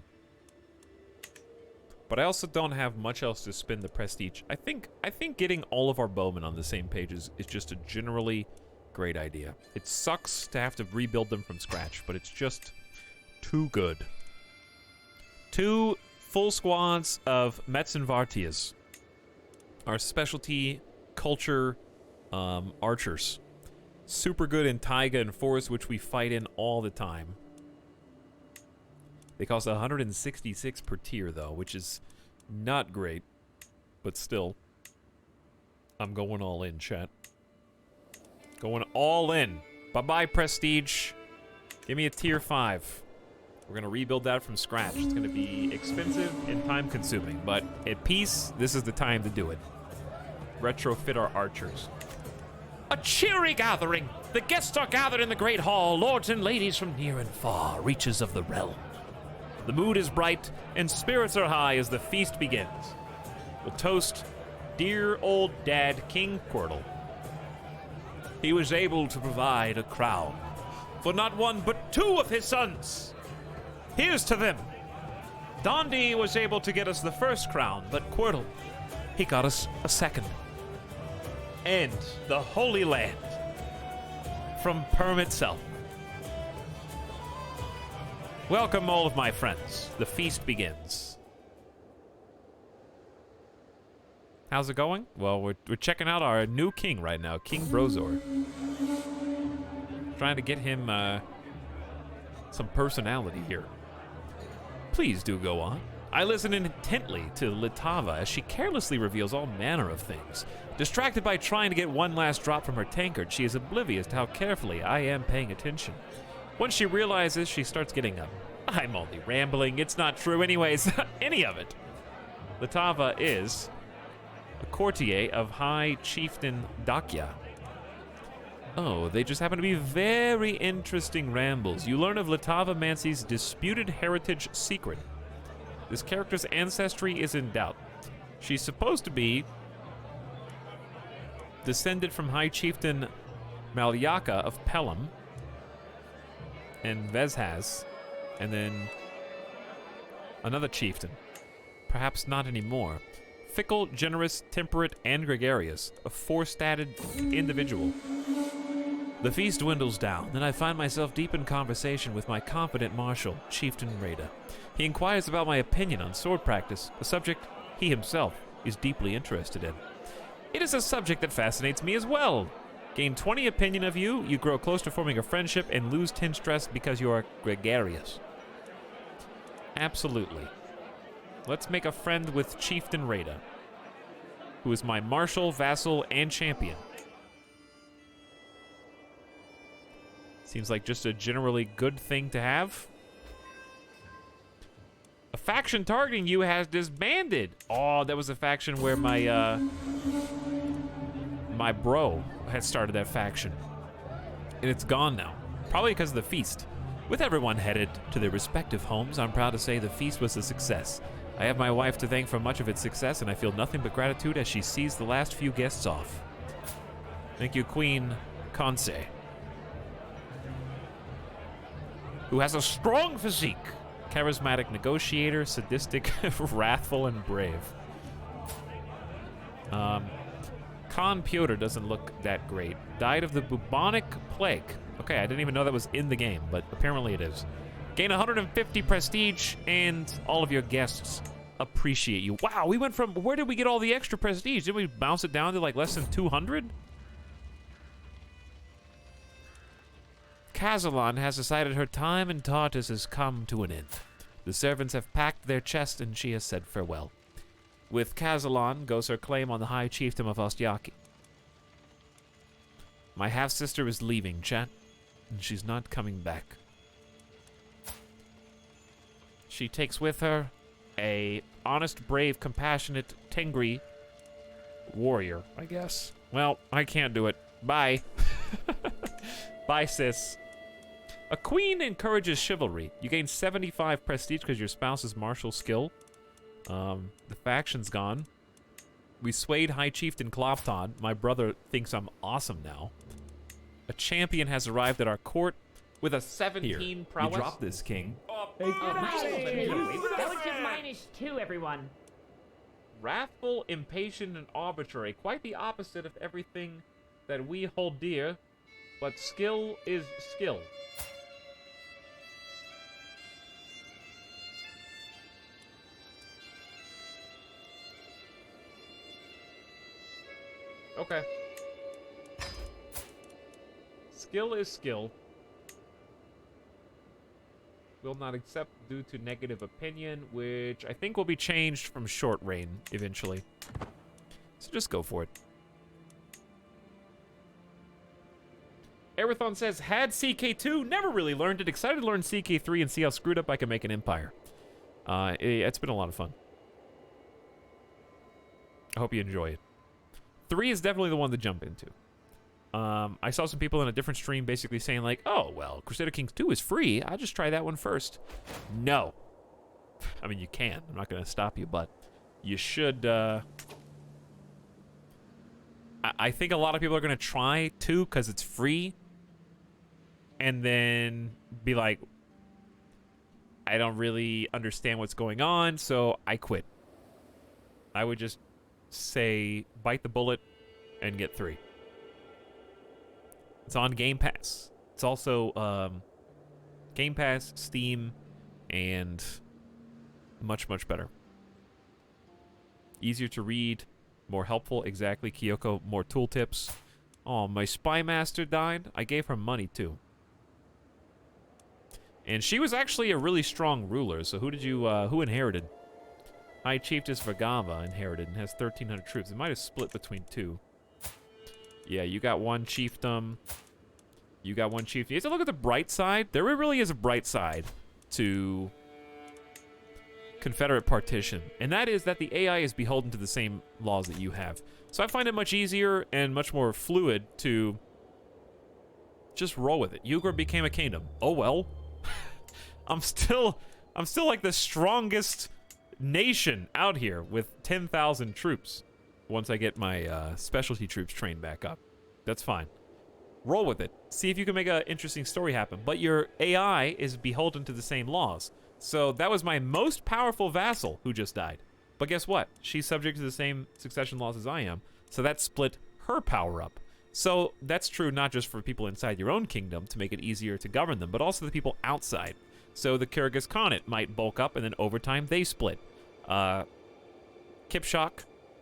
But I also don't have much else to spin the prestige. I think getting all of our bowmen on the same page is just a generally great idea. It sucks to have to rebuild them from scratch, but it's just too good. 2 full squads of Metzenvartias. Our specialty culture archers. Super good in taiga and forest, which we fight in all the time. They cost 166 per tier, though, which is not great. But still, I'm going all in, chat. Going all in. Bye-bye, prestige. Give me a tier 5. We're going to rebuild that from scratch. It's going to be expensive and time-consuming, but at peace, this is the time to do it. Retrofit our archers. A cheery gathering. The guests are gathered in the great hall, lords and ladies from near and far, reaches of the realm. The mood is bright, and spirits are high as the feast begins. We'll toast dear old dad, King Quirtle. He was able to provide a crown for not one but 2 of his sons. Here's to them. Dondi was able to get us the first crown, but Quirtle, he got us a second. And the Holy Land from Perm itself. Welcome, all of my friends. The feast begins. How's it going? Well, we're checking out our new king right now, King Brozor. Trying to get him some personality here. Please do go on. I listen intently to Litava as she carelessly reveals all manner of things. Distracted by trying to get one last drop from her tankard, she is oblivious to how carefully I am paying attention. Once she realizes, she starts getting up. I'm only rambling, it's not true anyways, any of it. Litava is a courtier of High Chieftain Dakya. Oh, they just happen to be very interesting rambles. You learn of Litava Mancy's disputed heritage secret. This character's ancestry is in doubt. She's supposed to be descended from High Chieftain Malyaka of Pelham and Vezhaz, and then another chieftain. Perhaps not anymore. Fickle, generous, temperate, and gregarious. A four-statted individual. The feast dwindles down, then I find myself deep in conversation with my confident marshal, Chieftain Rada. He inquires about my opinion on sword practice, a subject he himself is deeply interested in. It is a subject that fascinates me as well. Gain 20 opinion of you, you grow close to forming a friendship, and lose 10 stress because you are gregarious. Absolutely. Let's make a friend with Chieftain Rada, who is my marshal, vassal, and champion. Seems like just a generally good thing to have. A faction targeting you has disbanded. Oh, that was a faction where my my bro had started that faction. And it's gone now. Probably because of the feast. With everyone headed to their respective homes, I'm proud to say the feast was a success. I have my wife to thank for much of its success, and I feel nothing but gratitude as she sees the last few guests off. Thank you, Queen Conce, who has a strong physique. Charismatic negotiator, sadistic, wrathful, and brave. Khan Pyotr doesn't look that great. Died of the bubonic plague. Okay, I didn't even know that was in the game, but apparently it is. Gain 150 prestige, and all of your guests appreciate you. Wow, we went from, where did we get all the extra prestige? Did we bounce it down to like less than 200? Kazalan has decided her time in Tartus has come to an end. The servants have packed their chest and she has said farewell. With Kazalan goes her claim on the High Chiefdom of Ostyaki. My half-sister is leaving, chat, and she's not coming back. She takes with her a honest, brave, compassionate Tengri warrior, I guess. Well, I can't do it. Bye. Bye, sis. A queen encourages chivalry. You gain 75 prestige because your spouse's martial skill. The faction's gone. We swayed High Chieftain Klopton. My brother thinks I'm awesome now. A champion has arrived at our court with a 17 prowess. You drop this, king. Relative -2, everyone. Wrathful, impatient, and arbitrary. Quite the opposite of everything that we hold dear. But skill is skill. Okay. Skill is skill. Will not accept due to negative opinion, which I think will be changed from short reign eventually. So just go for it. Arathon says, had CK2, never really learned it. Excited to learn CK3 and see how screwed up I can make an empire. It's been a lot of fun. I hope you enjoy it. 3 is definitely the one to jump into. I saw some people in a different stream basically saying like, oh, well, Crusader Kings 2 is free. I'll just try that one first. No. I mean, you can. I'm not going to stop you, but you should... I think a lot of people are going to try 2 because it's free. And then be like, I don't really understand what's going on, so I quit. I would just say, bite the bullet and get 3. It's on Game Pass. It's also Game Pass, Steam, and much, much better. Easier to read, More helpful, exactly. Kyoko, more tooltips. Oh, my spy master died. I gave her money, too. And she was actually a really strong ruler, so who inherited? High Chiefess Vergava inherited and has 1,300 troops. It might have split between two. Yeah, you got one chiefdom. You got one chiefdom. You have to look at the bright side. There really is a bright side to Confederate partition, and that is that the AI is beholden to the same laws that you have. So I find it much easier and much more fluid to just roll with it. Ugra became a kingdom. Oh well. I'm still like the strongest nation out here with 10,000 troops. Once I get my specialty troops trained back up. That's fine. Roll with it. See if you can make an interesting story happen. But your AI is beholden to the same laws. So that was my most powerful vassal who just died. But guess what? She's subject to the same succession laws as I am. So that split her power up. So that's true not just for people inside your own kingdom to make it easier to govern them, but also the people outside. So the Kyrgyz Khanate might bulk up and then over time they split. Kipchak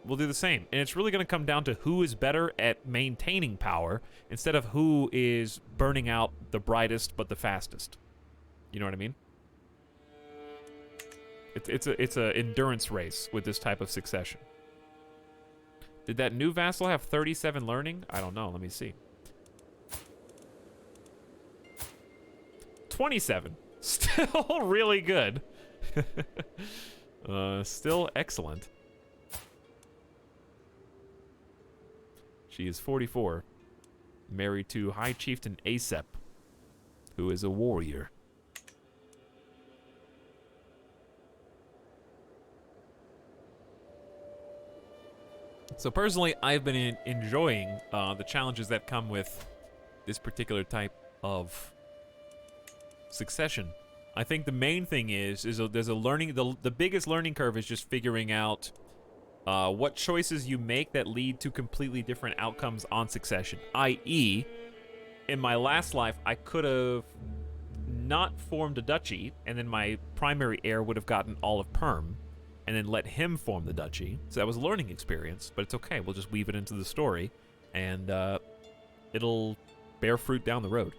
will do the same. And it's really going to come down to who is better at maintaining power instead of who is burning out the brightest but the fastest. You know what I mean? It's a endurance race with this type of succession. Did that new vassal have 37 learning? I don't know. Let me see. 27. Still really good. Still excellent. She is 44. Married to High Chieftain Asep, who is a warrior. So personally, I've been enjoying the challenges that come with this particular type of succession. I think the main thing is there's a learning, the biggest learning curve is just figuring out what choices you make that lead to completely different outcomes on succession. I.e., in my last life, I could have not formed a duchy, and then my primary heir would have gotten all of Perm, and then let him form the duchy. So that was a learning experience, but it's okay. We'll just weave it into the story, and it'll bear fruit down the road.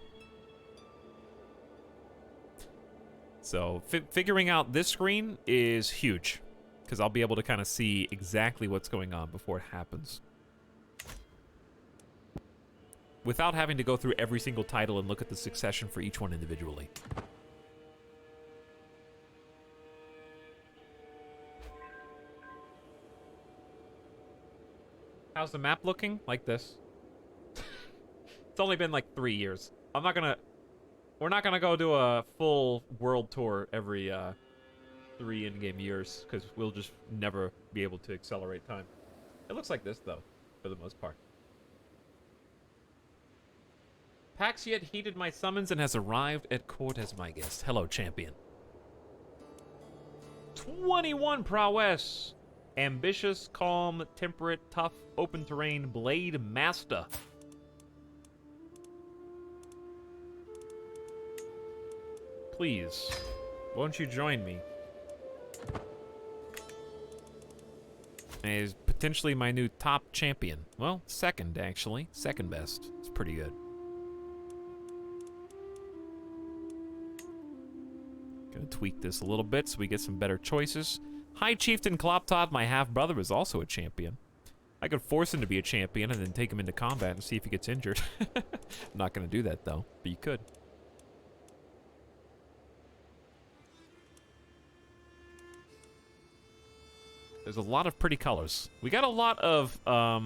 So figuring out this screen is huge, because I'll be able to kind of see exactly what's going on before it happens, without having to go through every single title and look at the succession for each one individually. How's the map looking? Like this. It's only been like 3 years. We're not gonna go do a full world tour every 3 in-game years, because we'll just never be able to accelerate time. It looks like this, though, for the most part. Paxiet heeded my summons and has arrived at court as my guest. Hello, champion. 21 prowess. Ambitious, calm, temperate, tough, open terrain, blade master. Please, won't you join me? And he's potentially my new top champion. Well, second, actually. Second best. It's pretty good. Gonna tweak this a little bit so we get some better choices. High Chieftain Kloptod, my half-brother, is also a champion. I could force him to be a champion and then take him into combat and see if he gets injured. I'm not gonna do that, though, but you could. There's a lot of pretty colors. We got a lot of a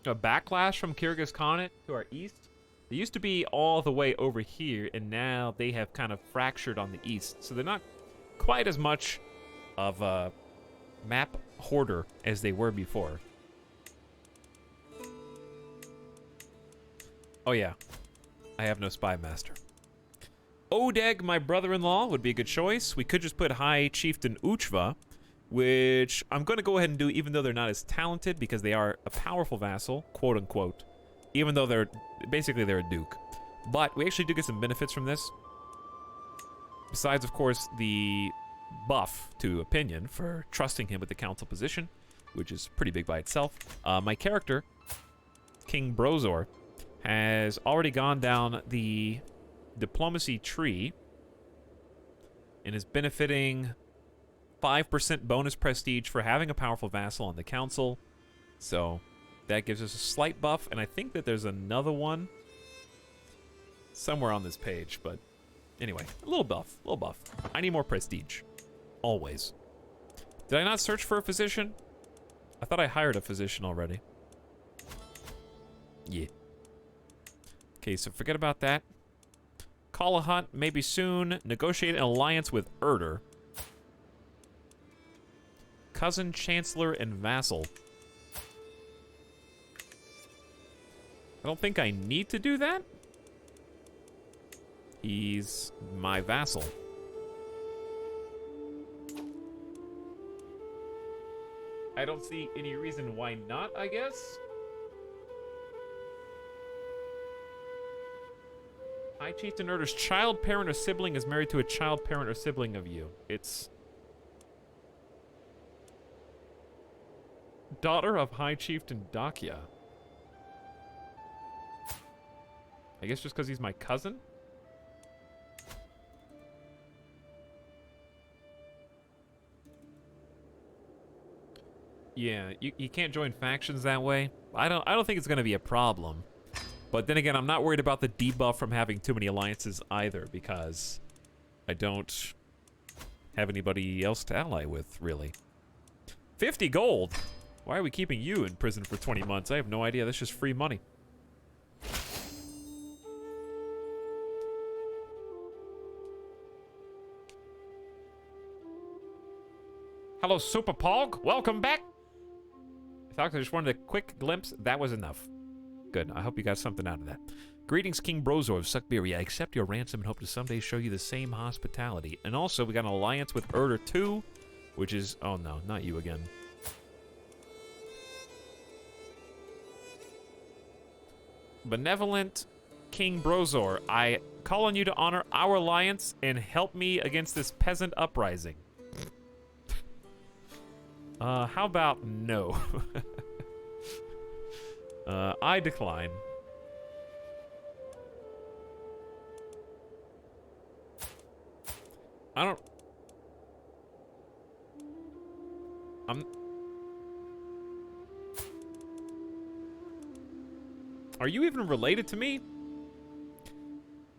backlash from Kyrgyz Khanate to our east. They used to be all the way over here, and now they have kind of fractured on the east. So they're not quite as much of a map hoarder as they were before. Oh yeah, I have no spy master. Odeg, my brother-in-law, would be a good choice. We could just put High Chieftain Uchva, which I'm going to go ahead and do even though they're not as talented, because they are a powerful vassal, quote-unquote, even though they're a duke. But we actually do get some benefits from this. Besides, of course, the buff to opinion for trusting him with the council position. which is pretty big by itself. My character, King Brozor, has already gone down the diplomacy tree and is benefiting 5% bonus prestige for having a powerful vassal on the council. So that gives us a slight buff, and I think that there's another one somewhere on this page, but anyway, a little buff, a little buff. I need more prestige, always. Did I not search for a physician? I thought I hired a physician already. Yeah. Okay, so forget about that. Call a hunt, maybe soon. Negotiate an alliance with Erder. Cousin, Chancellor, and Vassal. I don't think I need to do that. He's my vassal. I don't see any reason why not, I guess. High Chieftain Erder's child, parent, or sibling is married to a child, parent, or sibling of you. It's daughter of High Chieftain Dakia. I guess just because he's my cousin? Yeah, you can't join factions that way. I don't think it's gonna be a problem. But then again, I'm not worried about the debuff from having too many alliances either, because I don't have anybody else to ally with, really. 50 gold! Why are we keeping you in prison for 20 months? I have no idea. That's just free money. Hello, Super Pog. Welcome back. I just wanted a quick glimpse. That was enough. Good. I hope you got something out of that. Greetings, King Brozor of Suckbeer. I accept your ransom and hope to someday show you the same hospitality. And also, we got an alliance with Erder 2, which is... Oh, no. Not you again. Benevolent King Brozor, I call on you to honor our alliance and help me against this peasant uprising. How about no? I decline. I'm... Are you even related to me?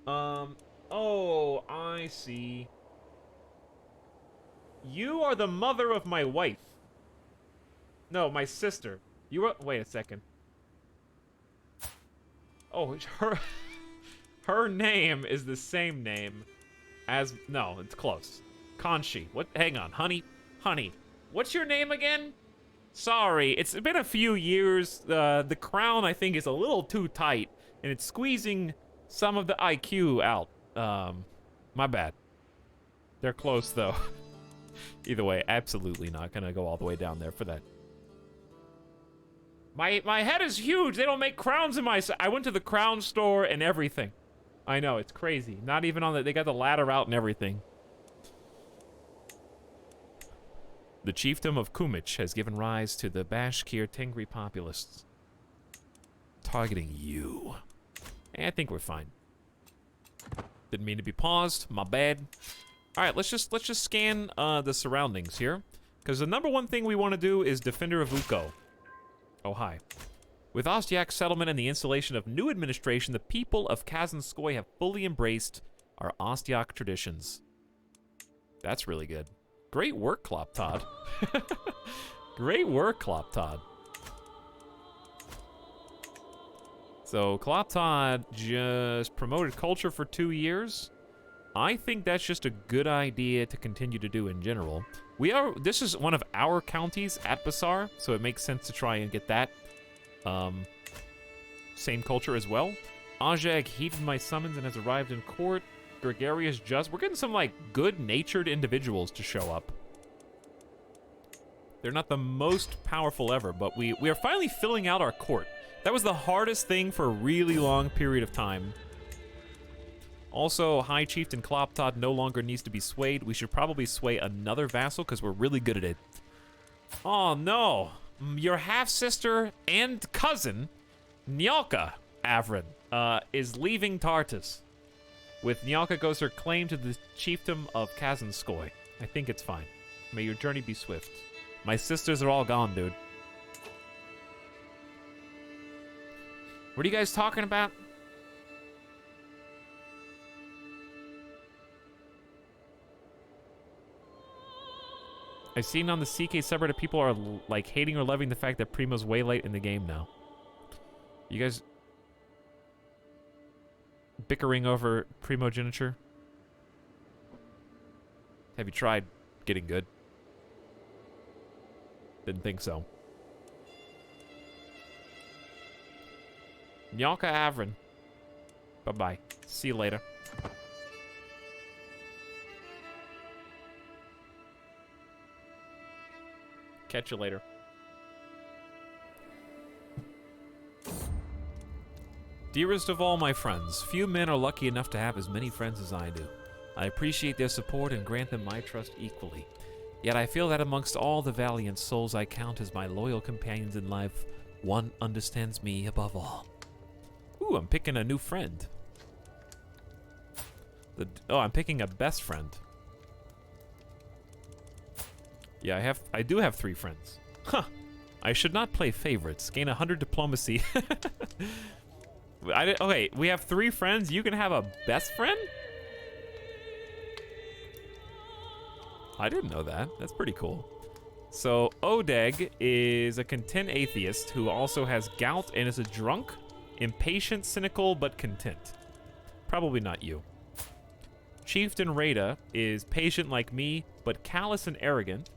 Oh, I see. You are the mother of my wife. No, my sister. You are... Wait a second. Oh, her name is the same name as... No, it's close. Kanshi. What? Hang on. Honey. What's your name again? Sorry, it's been a few years. The crown, I think, is a little too tight, and it's squeezing some of the IQ out. My bad. They're close, though. Either way, absolutely not gonna go all the way down there for that. My head is huge. They don't make crowns in my... I went to the crown store and everything. I know, it's crazy. Not even on the... They got the ladder out and everything. The chiefdom of Kumich has given rise to the Bashkir Tengri populists. Targeting you. I think we're fine. Didn't mean to be paused. My bad. All right, let's just scan the surroundings here, because the number one thing we want to do is Defender of Uko. Oh, hi. With Ostiak's settlement and the installation of new administration, the people of Kazanskoy have fully embraced our Ostiak traditions. That's really good. Great work, Kloptod. Great work, Kloptod. So, Kloptod just promoted culture for 2 years. I think that's just a good idea to continue to do in general. This is one of our counties at Basar, so it makes sense to try and get that same culture as well. Ajag heeded my summons and has arrived in court. Gregarious Just. We're getting some, like, good-natured individuals to show up. They're not the most powerful ever, but we are finally filling out our court. That was the hardest thing for a really long period of time. Also, High Chieftain Kloptod no longer needs to be swayed. We should probably sway another vassal because we're really good at it. Oh, no. your half-sister and cousin, Nyalka Avrin, is leaving Tartus. With Nyalka goes her claim to the chiefdom of Kazanskoy. I think it's fine. May your journey be swift. My sisters are all gone, dude. What are you guys talking about? I've seen on the CK subreddit people are like hating or loving the fact that Primo's way late in the game now. You guys bickering over primogeniture? Have you tried getting good? Didn't think so. Nyalka Avrin. Bye-bye. See you later. Catch you later. Dearest of all my friends, few men are lucky enough to have as many friends as I do. I appreciate their support and grant them my trust equally. Yet I feel that amongst all the valiant souls I count as my loyal companions in life, one understands me above all. Ooh, I'm picking a new friend. I'm picking a best friend. Yeah, I do have 3 friends. Huh. I should not play favorites. Gain 100 diplomacy. Okay, we have 3 friends. You can have a best friend? I didn't know that. That's pretty cool. So, Odeg is a content atheist who also has gout and is a drunk, impatient, cynical, but content. Probably not you. Chieftain Rada is patient like me, but callous and arrogant,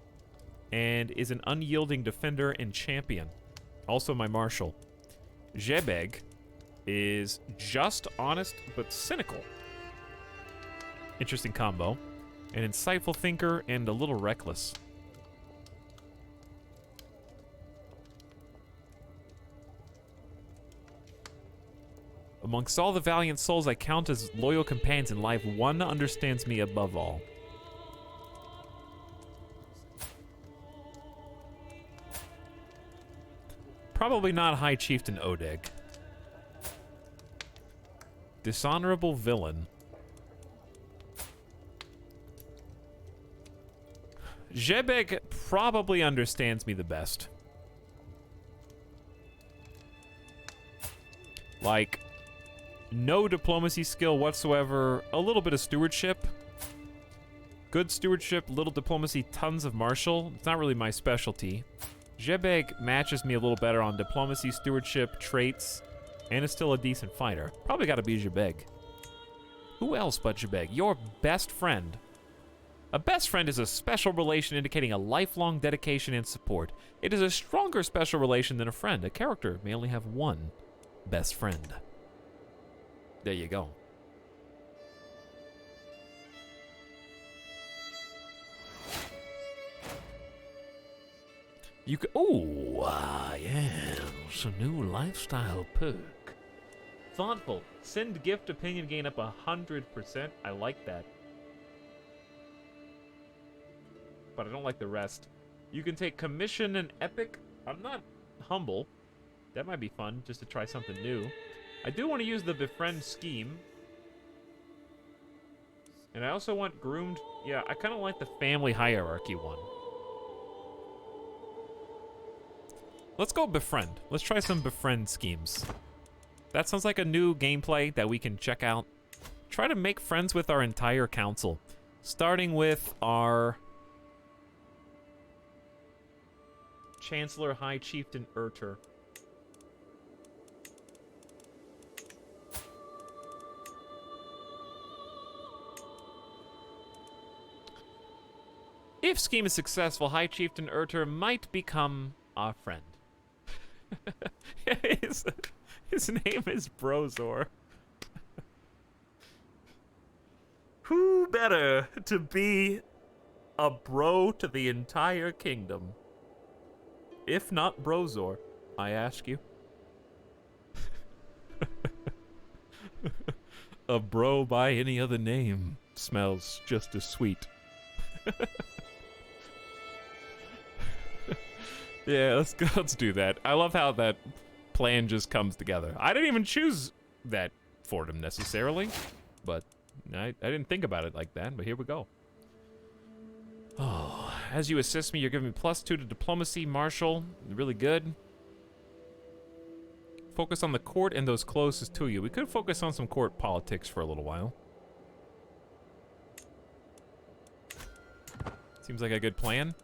and is an unyielding defender and champion. Also my marshal. Jebeg is just, honest, but cynical. Interesting combo. An insightful thinker and a little reckless. Amongst all the valiant souls I count as loyal companions in life, one understands me above all. Probably not High Chieftain Odeg. Dishonorable villain. Jebeg probably understands me the best. Like, no diplomacy skill whatsoever, a little bit of stewardship. Good stewardship, little diplomacy, tons of martial. It's not really my specialty. Jebeg matches me a little better on diplomacy, stewardship, traits, and is still a decent fighter. Probably gotta be Jebeg. Who else but Jebeg? Your best friend. A best friend is a special relation indicating a lifelong dedication and support. It is a stronger special relation than a friend. A character may only have one best friend. There you go. You could, yes, a new lifestyle perk. Thoughtful. Send gift opinion gain up 100%. I like that. But I don't like the rest. You can take commission and epic. I'm not humble. That might be fun, just to try something new. I do want to use the befriend scheme. And I also want groomed. Yeah, I kind of like the family hierarchy one. Let's go befriend. Let's try some befriend schemes. That sounds like a new gameplay that we can check out. Try to make friends with our entire council. Starting with our Chancellor High Chieftain Urter. If scheme is successful, High Chieftain Urter might become our friend. his name is Brozor. Who better to be a bro to the entire kingdom? If not Brozor, I ask you. A bro by any other name smells just as sweet. Yeah, let's do that. I love how that plan just comes together. I didn't even choose that Fordham necessarily, but I didn't think about it like that, but here we go. Oh, as you assist me, you're giving me +2 to diplomacy, martial, really good. Focus on the court and those closest to you. We could focus on some court politics for a little while. Seems like a good plan.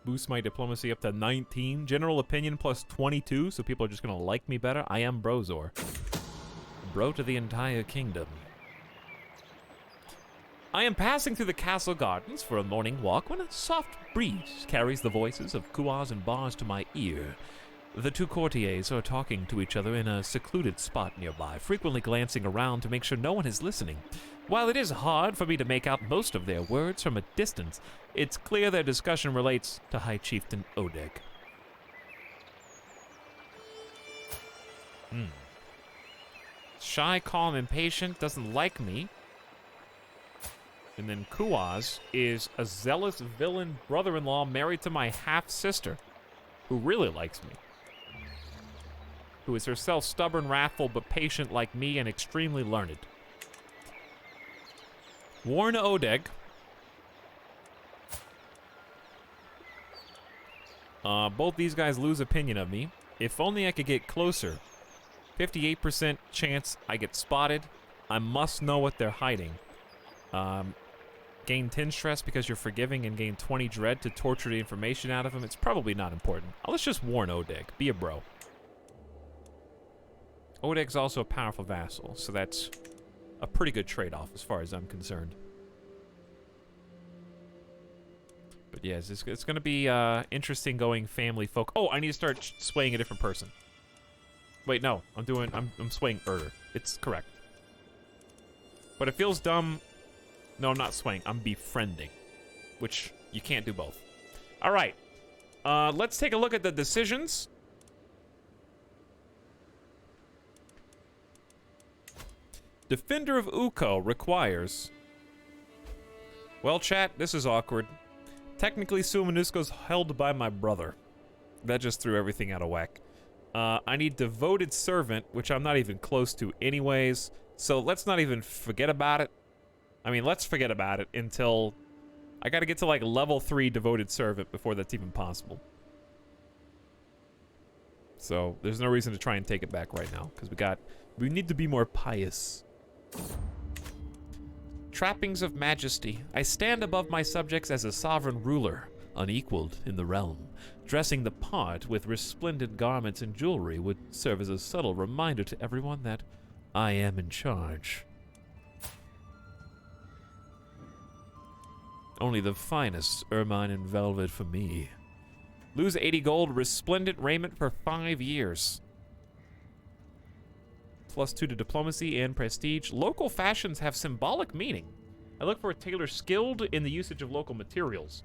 Boost my diplomacy up to 19. General opinion +22, so people are just gonna like me better. I am Brozor. Bro to the entire kingdom. I am passing through the castle gardens for a morning walk when a soft breeze carries the voices of Kuaz and Bars to my ear. The two courtiers are talking to each other in a secluded spot nearby, frequently glancing around to make sure no one is listening. While it is hard for me to make out most of their words from a distance, it's clear their discussion relates to High Chieftain Odeg. Shy, calm, impatient, doesn't like me. And then Kuaz is a zealous villain brother-in-law married to my half-sister, who really likes me. Who is herself stubborn, wrathful, but patient like me and extremely learned. Warn Odeg. Both these guys lose opinion of me. If only I could get closer. 58% chance I get spotted. I must know what they're hiding. Gain 10 stress because you're forgiving and gain 20 dread to torture the information out of him. It's probably not important. Let's just warn Odeg. Be a bro. Odeg's also a powerful vassal, so that's a pretty good trade-off as far as I'm concerned. But yeah, it's going to be interesting going family folk. Oh, I need to start swaying a different person. Wait, no. I'm swaying Erder. It's correct. But it feels dumb. No, I'm not swaying. I'm befriending. Which, you can't do both. All right. Let's take a look at the decisions. Defender of Uko requires... Well, chat, this is awkward. Technically, Sumanusko's held by my brother. That just threw everything out of whack. I need Devoted Servant, which I'm not even close to anyways. So let's not even forget about it. I mean, let's forget about it until... I gotta get to, like, level 3 Devoted Servant before that's even possible. So, there's no reason to try and take it back right now, because we need to be more pious. Trappings of majesty. I stand above my subjects as a sovereign ruler, unequaled in the realm. Dressing the part with resplendent garments and jewelry would serve as a subtle reminder to everyone that I am in charge. Only the finest ermine and velvet for me. Lose 80 gold, resplendent raiment for 5 years. +2 to diplomacy and prestige. Local fashions have symbolic meaning. I look for a tailor skilled in the usage of local materials.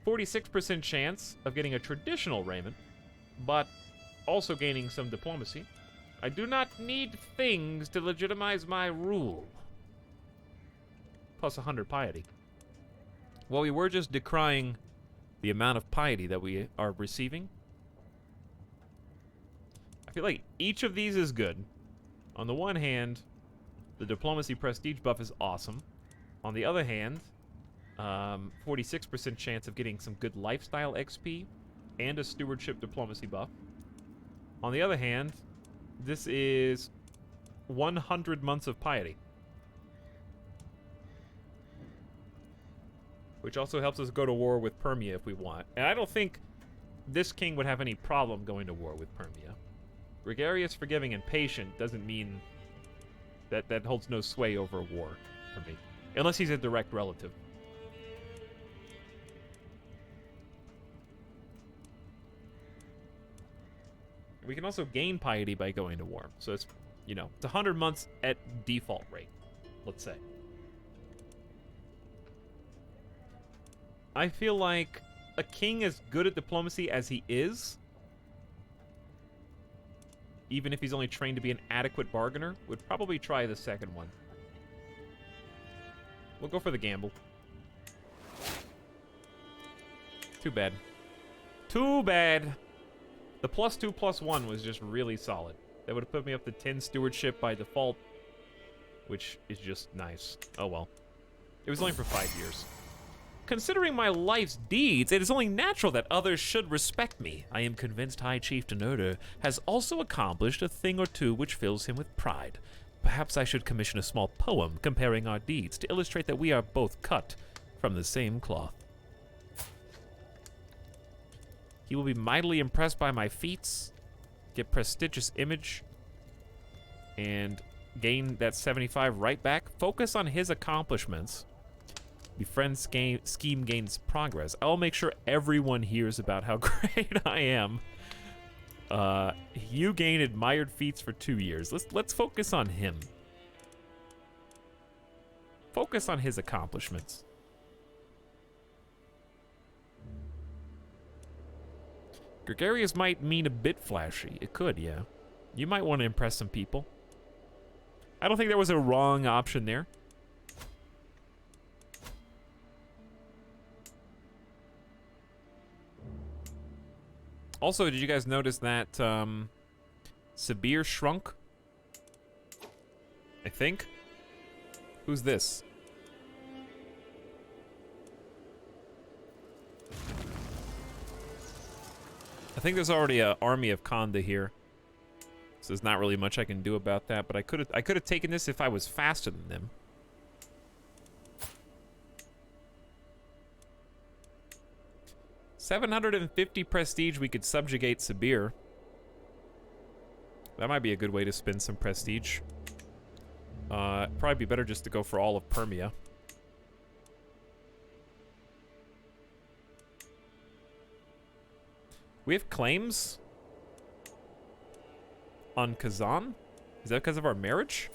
46% chance of getting a traditional raiment, but also gaining some diplomacy. I do not need things to legitimize my rule. Plus 100 piety. Well, we were just decrying the amount of piety that we are receiving. I feel like each of these is good. On the one hand, the diplomacy prestige buff is awesome. On the other hand, 46% chance of getting some good lifestyle XP and a stewardship diplomacy buff. On the other hand, this is 100 months of piety. Which also helps us go to war with Permia if we want. And I don't think this king would have any problem going to war with Permia. Gregarious, forgiving, and patient doesn't mean that holds no sway over war for me. Unless he's a direct relative. We can also gain piety by going to war. So it's, you know, it's 100 months at default rate, let's say. I feel like a king as good at diplomacy as he is, even if he's only trained to be an adequate bargainer, would probably try the second one. We'll go for the gamble. Too bad. Too bad. The +2/+1 was just really solid. That would have put me up to 10 stewardship by default, which is just nice. Oh well. It was only for 5 years. Considering my life's deeds, it is only natural that others should respect me. I am convinced High Chieftain Urder has also accomplished a thing or two which fills him with pride. Perhaps I should commission a small poem comparing our deeds to illustrate that we are both cut from the same cloth. He will be mightily impressed by my feats, get prestigious image, and gain that 75 right back. Focus on his accomplishments. Befriend scheme gains progress. I'll make sure everyone hears about how great I am. You gain admired feats for 2 years. Let's focus on him. Focus on his accomplishments. Gregarious might mean a bit flashy. It could, yeah. You might want to impress some people. I don't think there was a wrong option there. Also, did you guys notice that Sabir shrunk? I think. Who's this? I think there's already an army of Khanda here. So there's not really much I can do about that, but I could have taken this if I was faster than them. $750 prestige, we could subjugate Sabir. That might be a good way to spend some prestige. Probably be better just to go for all of Permia. We have claims on Kazan? Is that because of our marriage?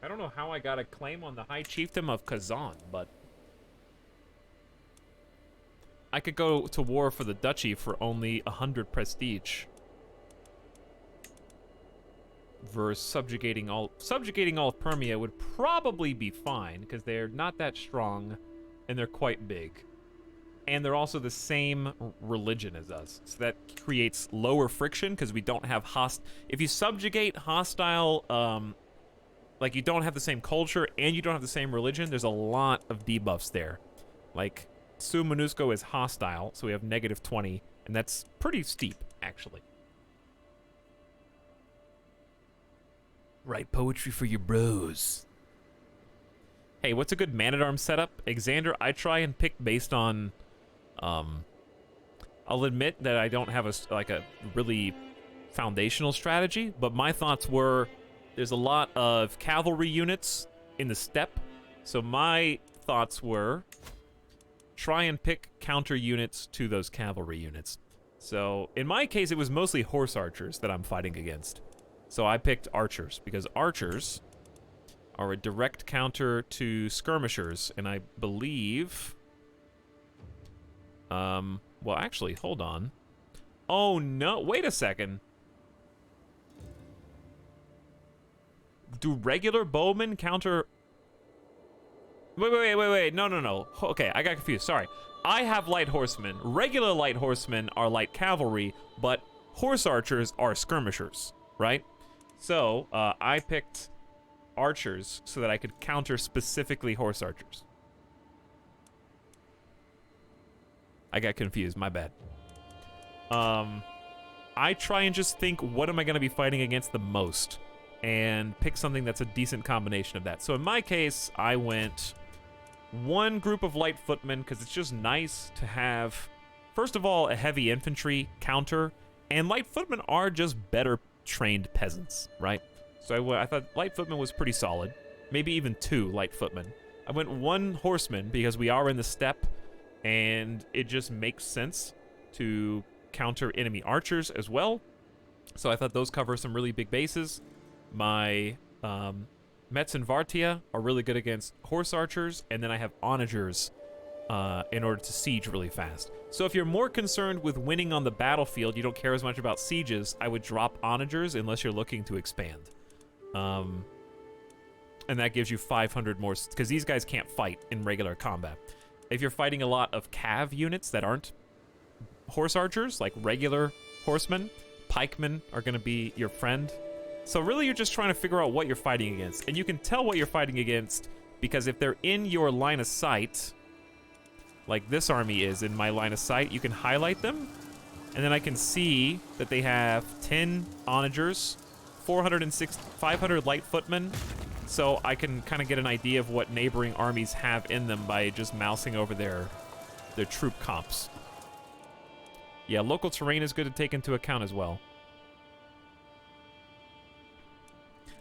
I don't know how I got a claim on the High Chiefdom of Kazan, but I could go to war for the duchy for only 100 prestige. Versus subjugating all of Permia would probably be fine because they're not that strong and they're quite big. And they're also the same religion as us. So that creates lower friction because we don't have if you subjugate hostile, like you don't have the same culture and you don't have the same religion, there's a lot of debuffs there. Like Su Monusco is hostile, so we have -20, and that's pretty steep, actually. Write poetry for your bros. Hey, what's a good man-at-arms setup? Xander, I try and pick based on, I'll admit that I don't have a really foundational strategy, but my thoughts were there's a lot of cavalry units in the steppe, so my thoughts were try and pick counter units to those cavalry units. So in my case, it was mostly horse archers that I'm fighting against. So I picked archers, because archers are a direct counter to skirmishers, and I believe... well, actually, hold on. Oh, no, wait a second. Do regular bowmen counter... Wait, no. Okay, I got confused, sorry. I have light horsemen. Regular light horsemen are light cavalry, but horse archers are skirmishers, right? So, I picked archers so that I could counter specifically horse archers. I got confused, my bad. I try and just think, what am I going to be fighting against the most? And pick something that's a decent combination of that. So in my case, I went one group of light footmen, because it's just nice to have, first of all, a heavy infantry counter, and light footmen are just better trained peasants, right? So I thought light footman was pretty solid. Maybe even 2 light footmen. I went 1 horseman because we are in the steppe, and it just makes sense to counter enemy archers as well. So I thought those cover some really big bases. My Mets and Vartia are really good against horse archers, and then I have onagers in order to siege really fast. So if you're more concerned with winning on the battlefield, you don't care as much about sieges, I would drop onagers unless you're looking to expand. And that gives you 500 more, because these guys can't fight in regular combat. If you're fighting a lot of cav units that aren't horse archers, like regular horsemen, pikemen are going to be your friend. So really you're just trying to figure out what you're fighting against. And you can tell what you're fighting against because if they're in your line of sight, like this army is in my line of sight, you can highlight them. And then I can see that they have 10 onagers, 500 light footmen. So I can kind of get an idea of what neighboring armies have in them by just mousing over their troop comps. Yeah, local terrain is good to take into account as well.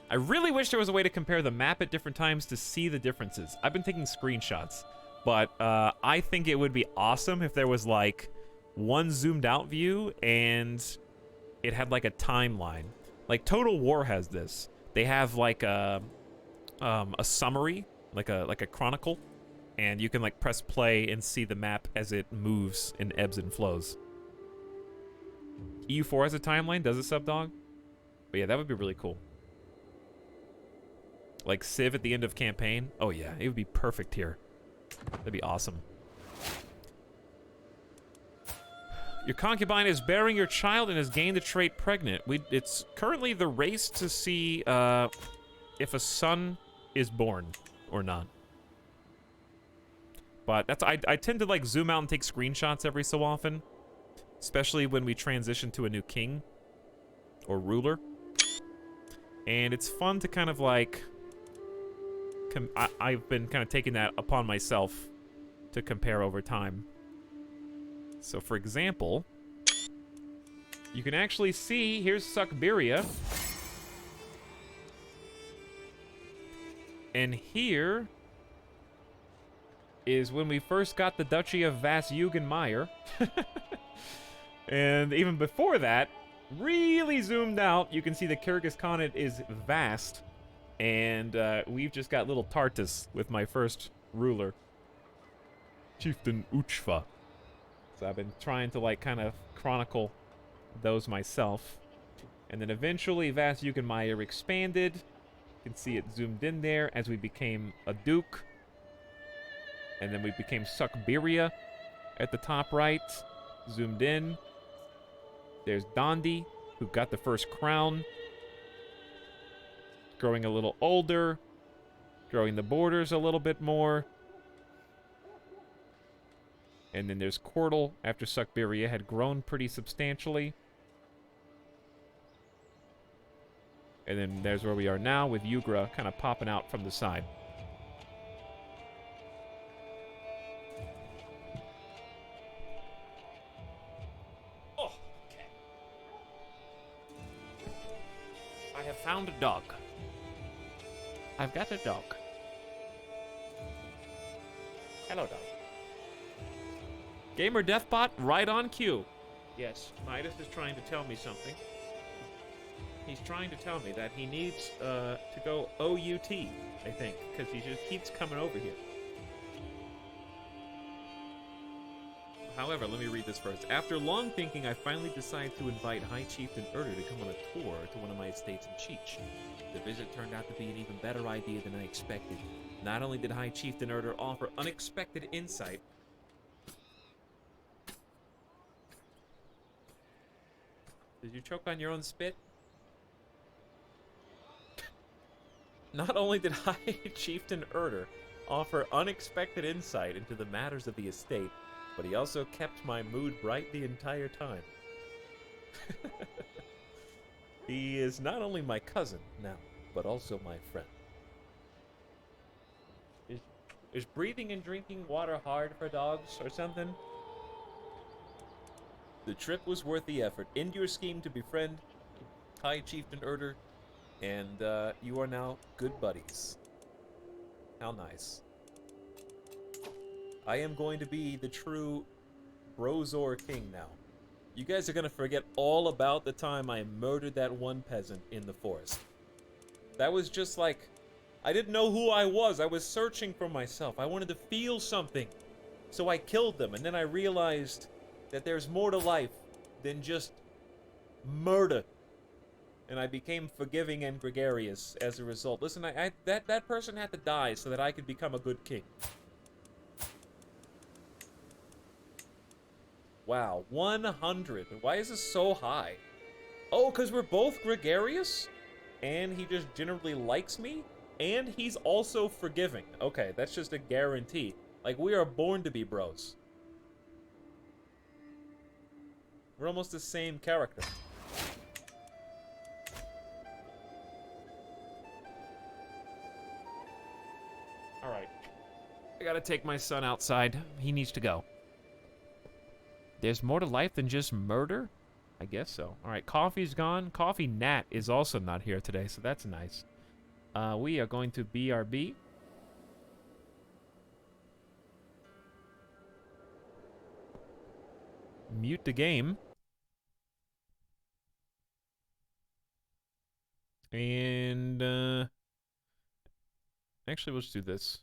I really wish there was a way to compare the map at different times to see the differences. I've been taking screenshots, but I think it would be awesome if there was like one zoomed out view and it had like a timeline. Like Total War has this. They have like a summary, like a chronicle, and you can like press play and see the map as it moves and ebbs and flows. EU4 has a timeline, does it, Subdog? But yeah, that would be really cool. Like Civ at the end of campaign. Oh yeah, it would be perfect here. That'd be awesome. Your concubine is bearing your child and has gained the trait pregnant. It's currently the race to see if a son is born or not. But that's I tend to like zoom out and take screenshots every so often, especially when we transition to a new king or ruler. And it's fun to kind of like I've been kind of taking that upon myself to compare over time. So for example, you can actually see here's Suckberia. And here is when we first got the Duchy of Vas-Jugenmeyer. And even before that, really zoomed out, you can see the Kyrgyz Khanate is vast. And we've just got little Tartus with my first ruler, Chieftain Uchva. So I've been trying to like kind of chronicle those myself. And then eventually Vas-Jugenmeyer expanded. You can see it zoomed in there as we became a duke. And then we became Suckberia at the top right. Zoomed in. There's Dondi, who got the first crown. Growing a little older. Growing the borders a little bit more. And then there's Kordel, after Suckberia had grown pretty substantially. And then there's where we are now, with Yugra kind of popping out from the side. Oh, okay. I have found a dog. I've got a dog. Hello, dog. Gamer Deathbot, right on cue. Yes, Midas is trying to tell me something. He's trying to tell me that he needs to go OUT, I think, because he just keeps coming over here. However, let me read this first. After long thinking, I finally decided to invite High Chieftain Erder to come on a tour to one of my estates in Cheech. The visit turned out to be an even better idea than I expected. Not only did High Chieftain Erder offer unexpected insight, did you choke on your own spit? Not only did High Chieftain Erder offer unexpected insight into the matters of the estate, but he also kept my mood bright the entire time. He is not only my cousin now, but also my friend. Is breathing and drinking water hard for dogs or something? The trip was worth the effort. End your scheme to befriend High Chieftain Erder, and you are now good buddies. How nice. I am going to be the true Brozor King now. You guys are going to forget all about the time I murdered that one peasant in the forest. That was just like, I didn't know who I was. I was searching for myself. I wanted to feel something. So I killed them, and then I realized that there's more to life than just murder. and I became forgiving and gregarious as a result. Listen, that person had to die so that I could become a good king. Wow, 100. Why is this so high? Oh, because we're both gregarious? And he just generally likes me? And he's also forgiving. Okay, that's just a guarantee. Like, we are born to be bros. We're almost the same character. Alright. I gotta take my son outside. He needs to go. There's more to life than just murder? I guess so. Alright, coffee's gone. Coffee Nat is also not here today, so that's nice. We are going to BRB. Mute the game. And, actually, we'll just do this.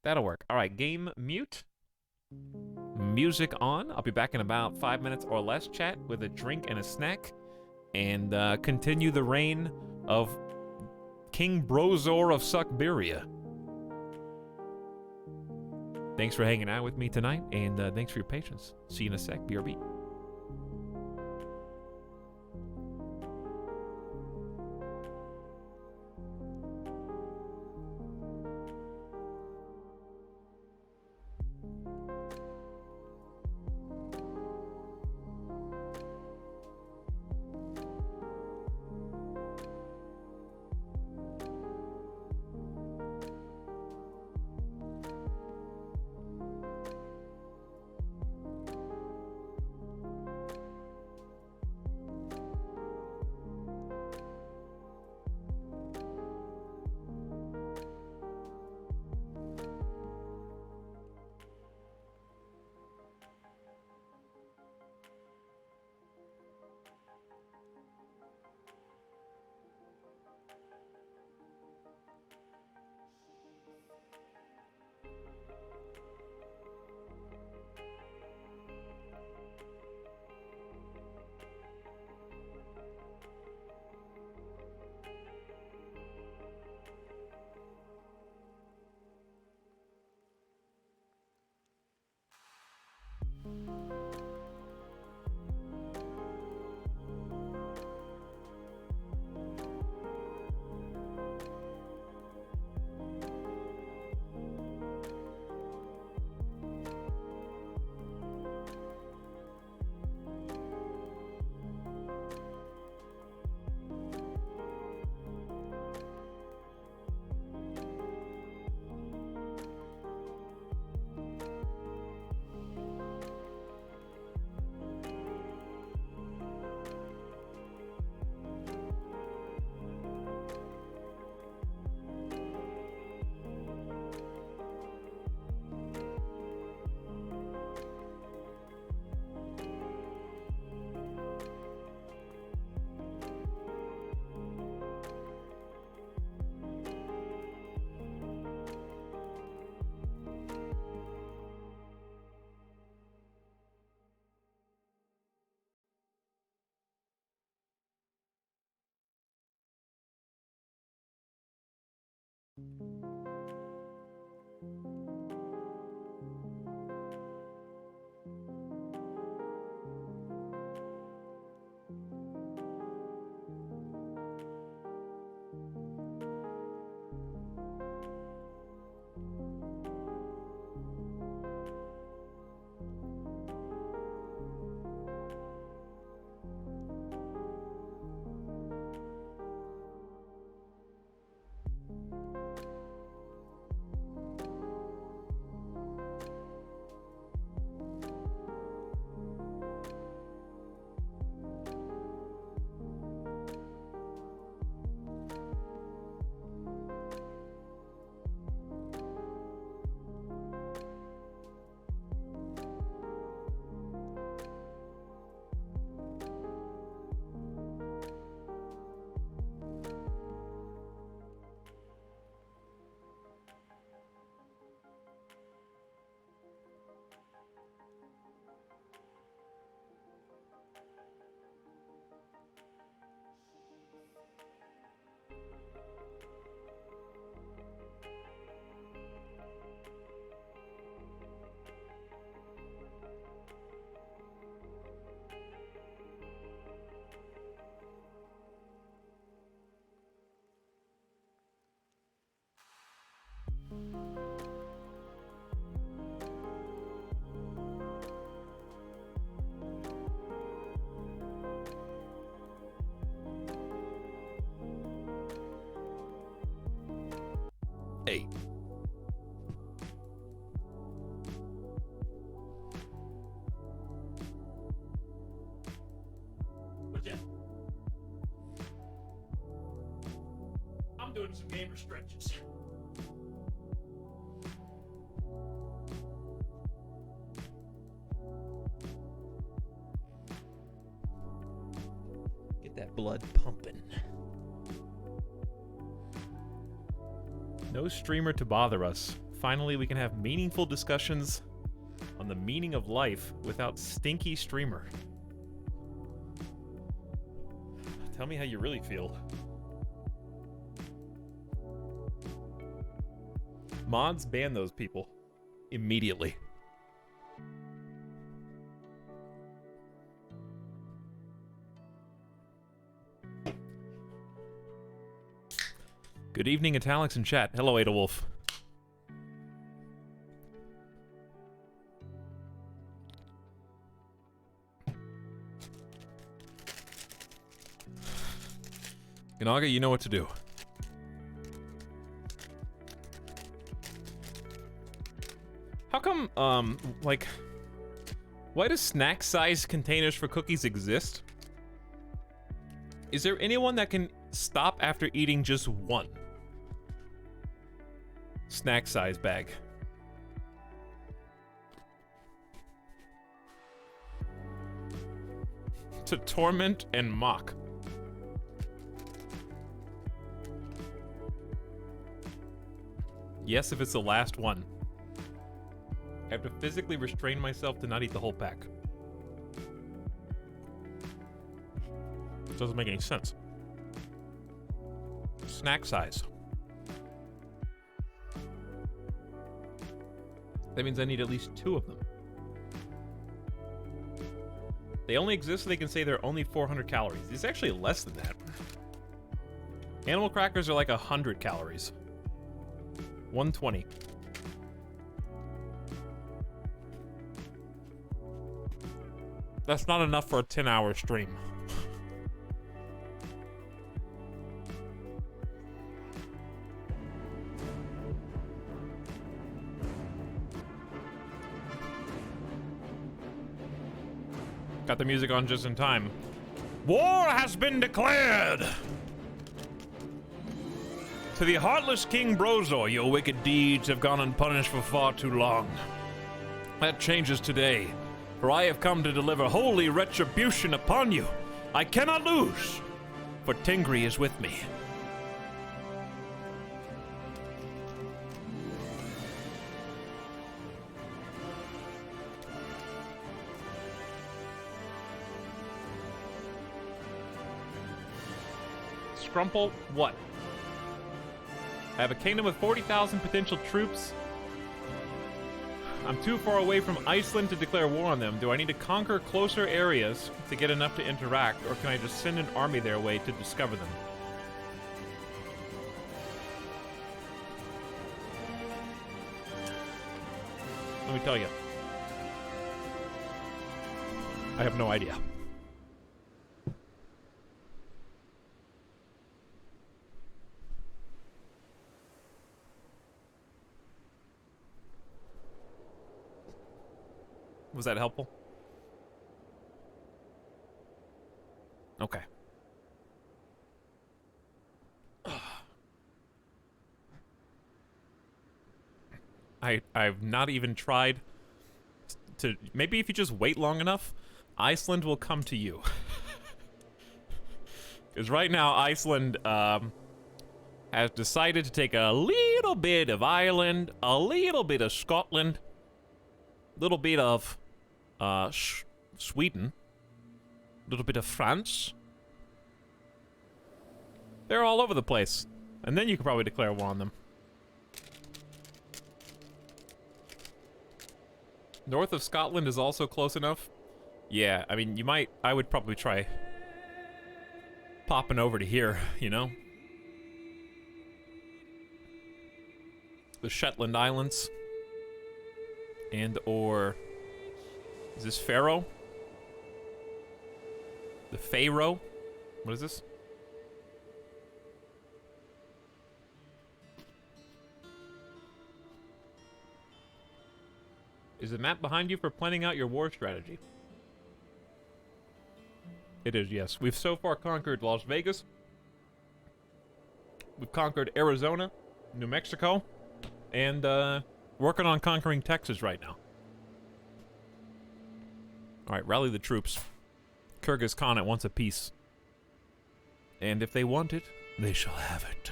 That'll work. Alright, game mute. Music on. I'll be back in about 5 minutes or less, chat, with a drink and a snack. And, continue the reign of King Brozor of Suckberia. Thanks for hanging out with me tonight, and thanks for your patience. See you in a sec. BRB. Hey. I'm doing some gamer stretches. Get that blood pumping. No streamer to bother us. Finally, we can have meaningful discussions on the meaning of life without stinky streamer. Tell me how you really feel. Mods ban those people immediately. Good evening, Italics in chat. Hello, Adawolf. Ganaga, you know what to do. How come, like, why do snack-sized containers for cookies exist? Is there anyone that can stop after eating just one snack-size bag? To torment and mock. Yes, if it's the last one. I have to physically restrain myself to not eat the whole pack. It doesn't make any sense. Snack size. That means I need at least 2 of them. They only exist so they can say they're only 400 calories. It's actually less than that. Animal crackers are like 100 calories. 120. That's not enough for a 10-hour stream. Got the music on just in time. War has been declared! To the heartless King Brozor, your wicked deeds have gone unpunished for far too long. That changes today, for I have come to deliver holy retribution upon you. I cannot lose, for Tingri is with me. Scrumple, what? I have a kingdom with 40,000 potential troops. I'm too far away from Iceland to declare war on them. Do I need to conquer closer areas to get enough to interact, or can I just send an army their way to discover them? Let me tell you. I have no idea. Was that helpful? Okay. I've not even tried to... Maybe if you just wait long enough, Iceland will come to you. Because right now, Iceland has decided to take a little bit of Ireland, a little bit of Scotland, a little bit of Sweden, a little bit of France. They're all over the place. And then you could probably declare war on them. North of Scotland is also close enough. Yeah, I mean, I would probably try popping over to here, you know? The Shetland Islands. And or... Is this Faroe? The Faroe? What is this? Is the map behind you for planning out your war strategy? It is, yes. We've so far conquered Las Vegas. We've conquered Arizona, New Mexico, and working on conquering Texas right now. Alright, rally the troops. Kyrgyz Khanate wants a peace. And if they want it, they shall have it.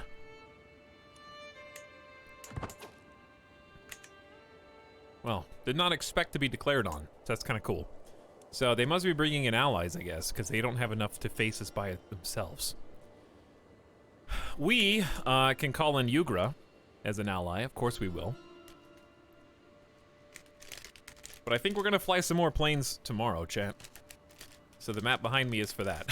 Well, did not expect to be declared on, so that's kind of cool. So they must be bringing in allies, I guess, because they don't have enough to face us by themselves. We can call in Yugra as an ally. Of course we will. But I think we're going to fly some more planes tomorrow, chat. So the map behind me is for that.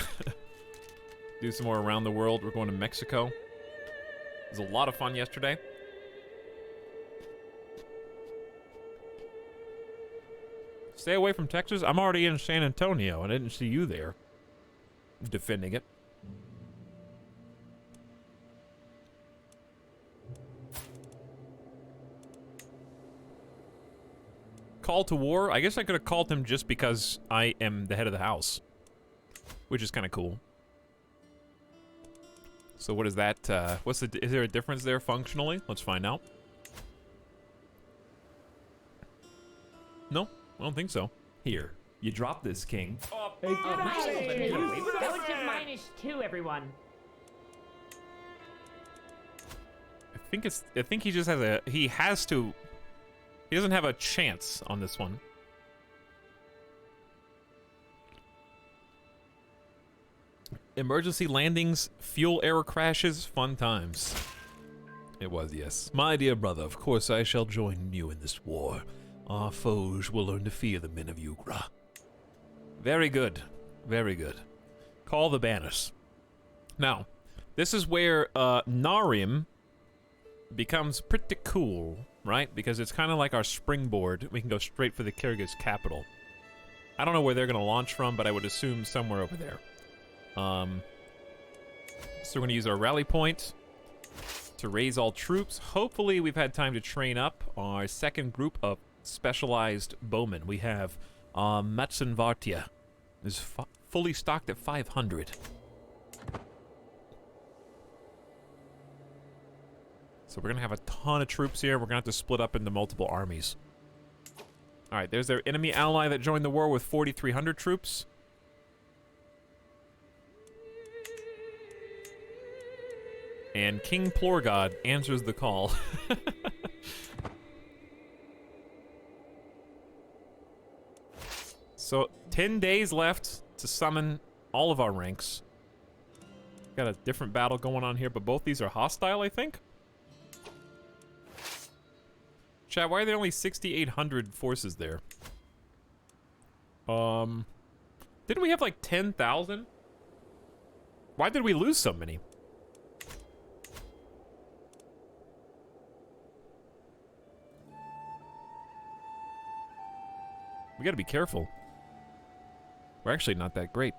Do some more around the world. We're going to Mexico. It was a lot of fun yesterday. Stay away from Texas. I'm already in San Antonio. I didn't see you there defending it. Call to war? I guess I could have called him just because I am the head of the house. Which is kind of cool. So what is that? Is there a difference there functionally? Let's find out. No, I don't think so. Here, you drop this, king. That was just -2, everyone. I think he just has he doesn't have a chance on this one. Emergency landings, fuel error crashes, fun times. It was, yes. My dear brother, of course I shall join you in this war. Our foes will learn to fear the men of Yugra. Very good. Very good. Call the banners. Now, this is where Narim becomes pretty cool, right? Because it's kind of like our springboard. We can go straight for the Kyrgyz capital. I don't know where they're going to launch from, but I would assume somewhere over there. So we're going to use our rally point to raise all troops. Hopefully we've had time to train up our second group of specialized bowmen. We have Matsunvartia is fully stocked at 500. So we're going to have a ton of troops here. We're going to have to split up into multiple armies. All right, there's their enemy ally that joined the war with 4,300 troops. And King Plorgod answers the call. So, 10 days left to summon all of our ranks. Got a different battle going on here, but both these are hostile, I think? Chat, why are there only 6,800 forces there? Didn't we have like 10,000? Why did we lose so many? We gotta be careful. We're actually not that great.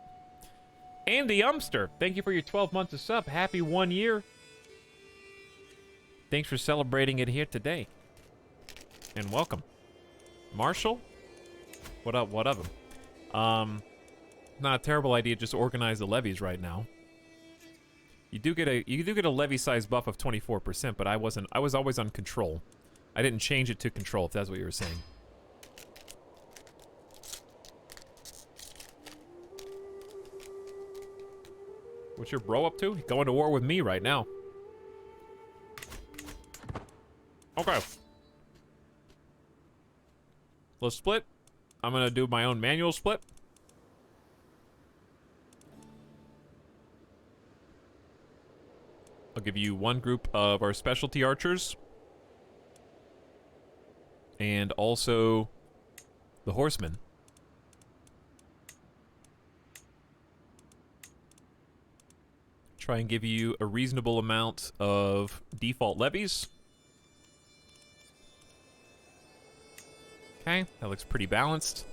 Andy Umster, thank you for your 12 months of sub. Happy 1 year. Thanks for celebrating it here today. And welcome. Marshall? What up, what of him? Not a terrible idea, just organize the levies right now. You do get a levy size buff of 24%, but I was always on control. I didn't change it to control, if that's what you were saying. What's your bro up to? He's going to war with me right now. Okay. Let's split. I'm gonna do my own manual split. I'll give you one group of our specialty archers. And also the horsemen. Try and give you a reasonable amount of default levies. Okay, that looks pretty balanced.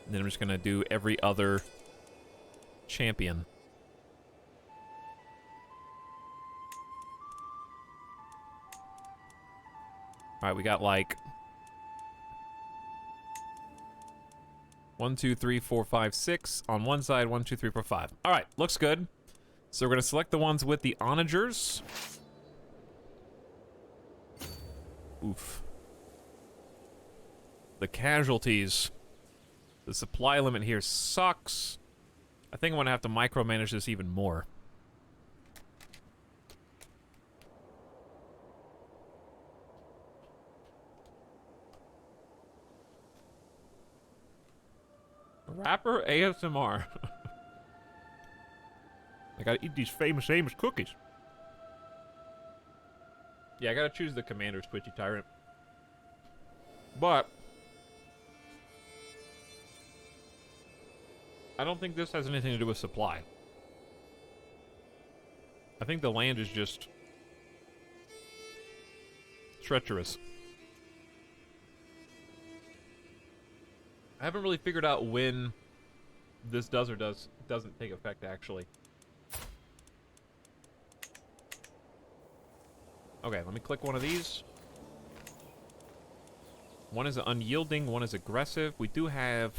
And then I'm just gonna do every other champion. Alright, we got like 1, 2, 3, 4, 5, 6. On one side, 1, 2, 3, 4, 5. All right, looks good. So we're gonna select the ones with the onagers. Oof. The casualties. The supply limit here sucks. I think I'm gonna have to micromanage this even more. Rapper ASMR. I gotta eat these famous Amos cookies. Yeah, I gotta choose the commander's Twitchy Tyrant. But I don't think this has anything to do with supply. I think the land is just treacherous. I haven't really figured out when this does or doesn't take effect, actually. Okay, let me click one of these. One is unyielding, one is aggressive. We do have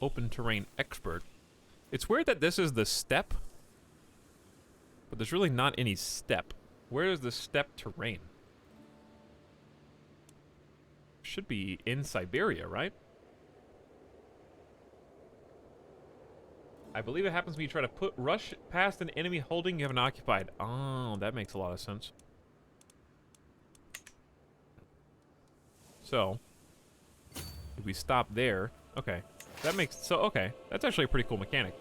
open terrain expert. It's weird that this is the steppe, but there's really not any steppe. Where is the steppe terrain? Should be in Siberia, right? I believe it happens when you try to rush past an enemy holding you haven't occupied. Oh, that makes a lot of sense. So, if we stop there, okay. That makes, okay. That's actually a pretty cool mechanic.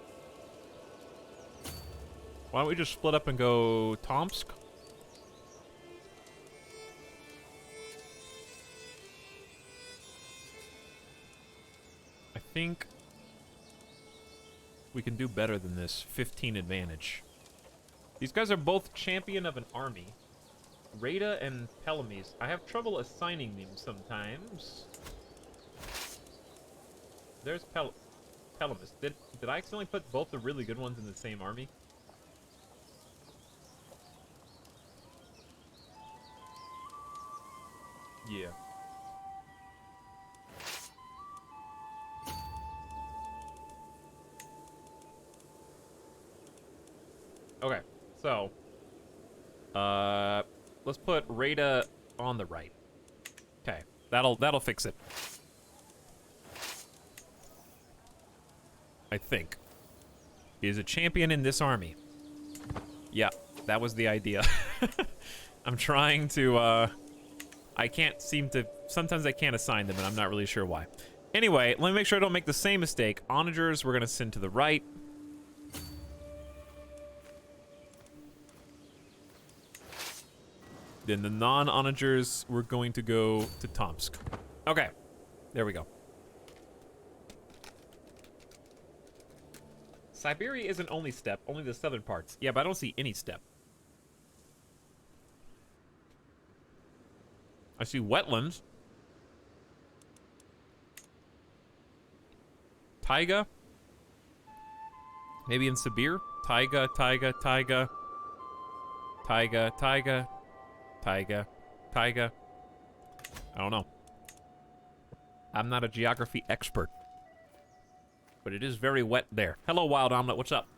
Why don't we just split up and go Tomsk? I think we can do better than this. 15 advantage. These guys are both champion of an army. Rada and Pelamies. I have trouble assigning them sometimes. There's Pelamis. Did I accidentally put both the really good ones in the same army? Yeah. Okay, so let's put Rada on the right. Okay, that'll fix it. I think. He is a champion in this army. Yeah, that was the idea. I'm trying to I can't seem to, sometimes I can't assign them and I'm not really sure why. Anyway, let me make sure I don't make the same mistake. Onagers we're gonna send to the right. Then the non-onagers, we're going to go to Tomsk. Okay, there we go. Siberia isn't only steppe, only the southern parts. Yeah, but I don't see any steppe. I see wetlands. Taiga. Maybe in Sibir. Taiga, taiga, taiga. Taiga, taiga. Taiga, taiga. I don't know. I'm not a geography expert. But it is very wet there. Hello, Wild Omelet. What's up?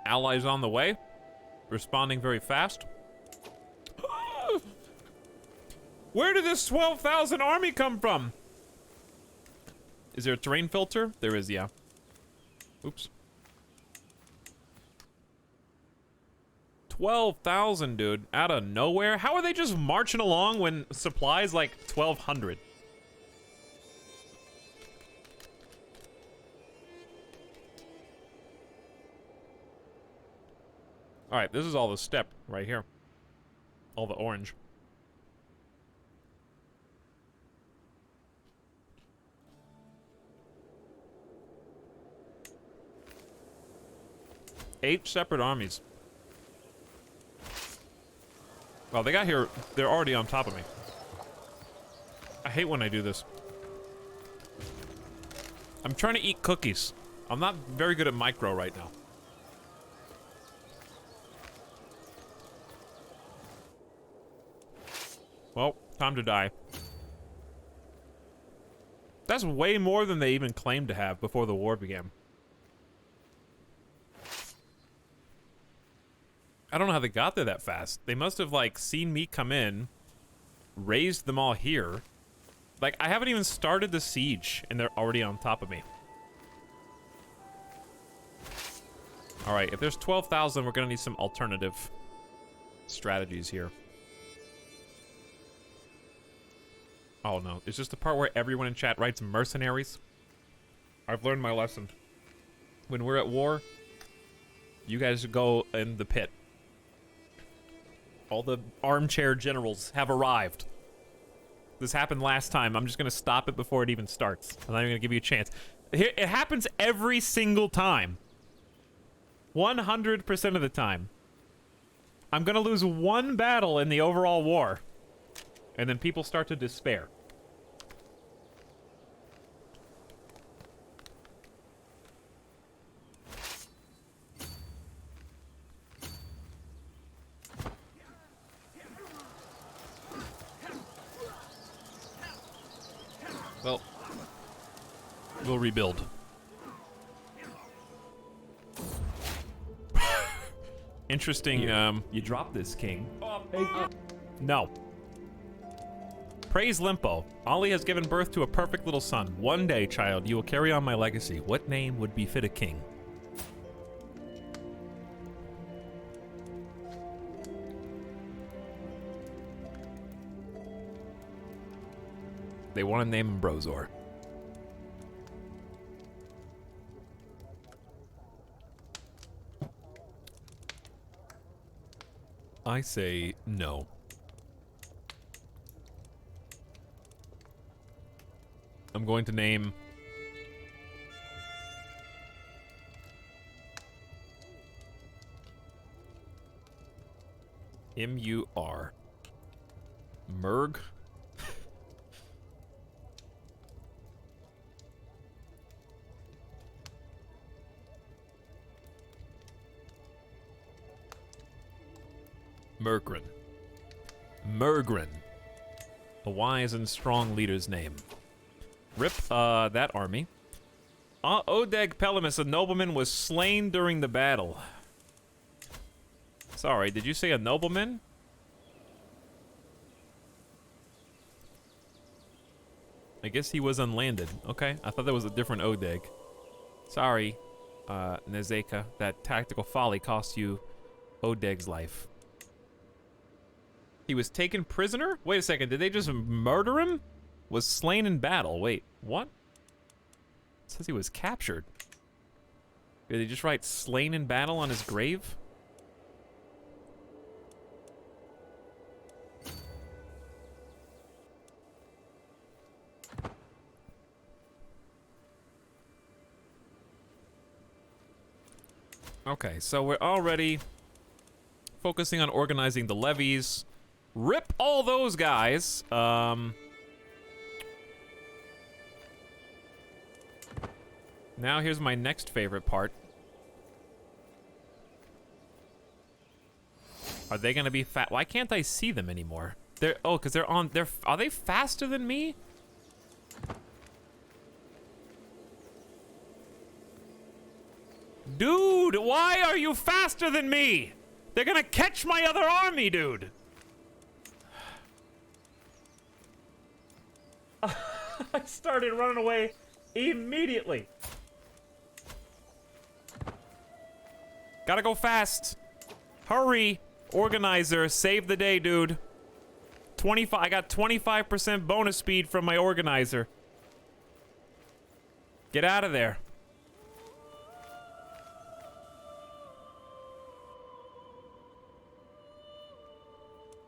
Allies on the way. Responding very fast. Where did this 12,000 army come from? Is there a terrain filter? There is, yeah. Oops. 12,000, dude, out of nowhere? How are they just marching along when supplies like 1,200? All right, this is all the steppe right here. All the orange. Eight separate armies. Well, they got here, they're already on top of me. I hate when I do this. I'm trying to eat cookies. I'm not very good at micro right now. Well, time to die. That's way more than they even claimed to have before the war began. I don't know how they got there that fast. They must have, like, seen me come in, raised them all here. Like, I haven't even started the siege, and they're already on top of me. Alright, if there's 12,000, we're gonna need some alternative strategies here. Oh no, it's just the part where everyone in chat writes mercenaries. I've learned my lesson. When we're at war, you guys go in the pit. All the armchair generals have arrived. This happened last time. I'm just gonna stop it before it even starts. I'm not even gonna give you a chance. It happens every single time. 100% of the time. I'm gonna lose one battle in the overall war. And then people start to despair. Well, we'll rebuild. Interesting, You drop this, king. no. Praise Limpo. Ollie has given birth to a perfect little son. One day, child, you will carry on my legacy. What name would befit a king? They want to name him Brozor. I say no. I'm going to name M-U-R. Merg? Mergren. Mergren. A wise and strong leader's name. Rip, that army. Odeg Pelamis, a nobleman, was slain during the battle. Sorry, did you say a nobleman? I guess he was unlanded. Okay, I thought that was a different Odeg. Sorry, Nezeka. That tactical folly cost you Odeg's life. He was taken prisoner? Wait a second, did they just murder him? Was slain in battle. Wait, what? It says he was captured. Did they just write slain in battle on his grave? Okay, so we're already focusing on organizing the levies. Rip all those guys. Now here's my next favorite part. Are they gonna be fat? Why can't I see them anymore? Because they're on. Are they faster than me? Dude, why are you faster than me? They're gonna catch my other army, dude. I started running away immediately. Gotta go fast. Hurry, organizer, save the day, dude. 25. I got 25% bonus speed from my organizer. Get out of there.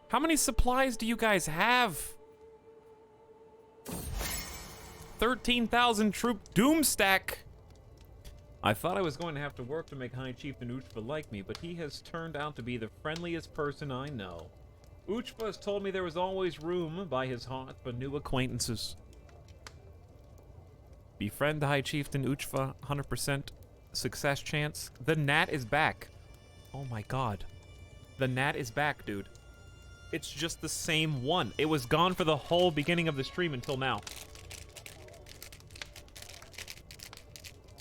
How many supplies do you guys have? 13,000 troop doomstack. I thought I was going to have to work to make High Chieftain Uchva like me, but he has turned out to be the friendliest person I know. Uchva has told me there was always room by his hearth for new acquaintances. Befriend the High Chieftain Uchva, 100% success chance. The Nat is back. Oh my god. The Nat is back, dude. It's just the same one. It was gone for the whole beginning of the stream until now.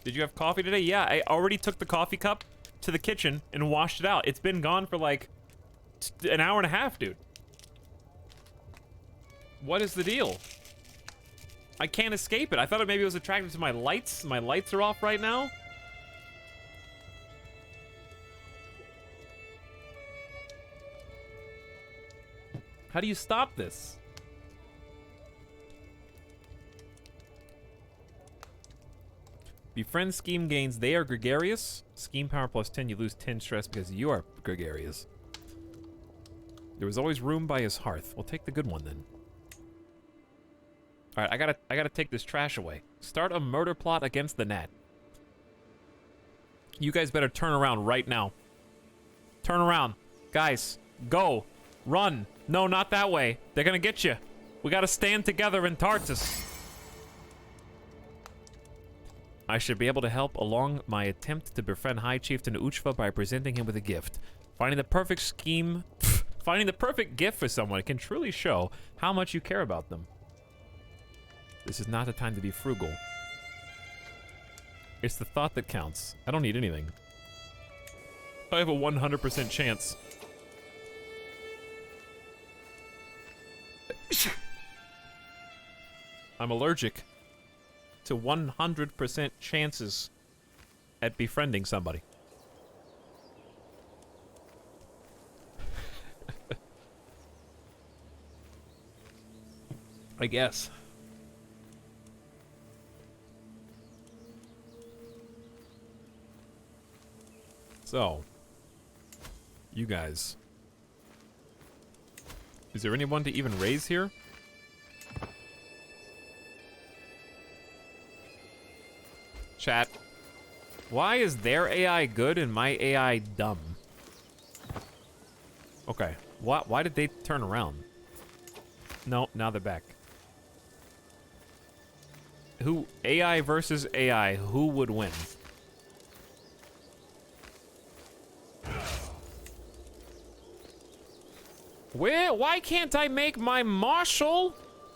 Did you have coffee today? Yeah, I already took the coffee cup to the kitchen and washed it out. It's been gone for like an hour and a half, dude. What is the deal? I can't escape it. I thought maybe it was attracted to my lights. My lights are off right now. How do you stop this? Befriend scheme gains. They are gregarious. Scheme power plus 10. You lose 10 stress because you are gregarious. There was always room by his hearth. We'll take the good one then. All right, I gotta take this trash away. Start a murder plot against the gnat. You guys better turn around right now. Turn around, guys. Go, run. No, not that way. They're gonna get you. We gotta stand together in Tartus. I should be able to help along my attempt to befriend High Chieftain Uchva by presenting him with a gift. Finding the perfect scheme, finding the perfect gift for someone can truly show how much you care about them. This is not the time to be frugal. It's the thought that counts. I don't need anything. I have a 100% chance. I'm allergic to 100% chances at befriending somebody. I guess. So, you guys. Is there anyone to even raise here? Chat. Why is their AI good and my AI dumb? Okay. Why did they turn around? No, now they're back. Who, AI versus AI, who would win? Why can't I make my marshal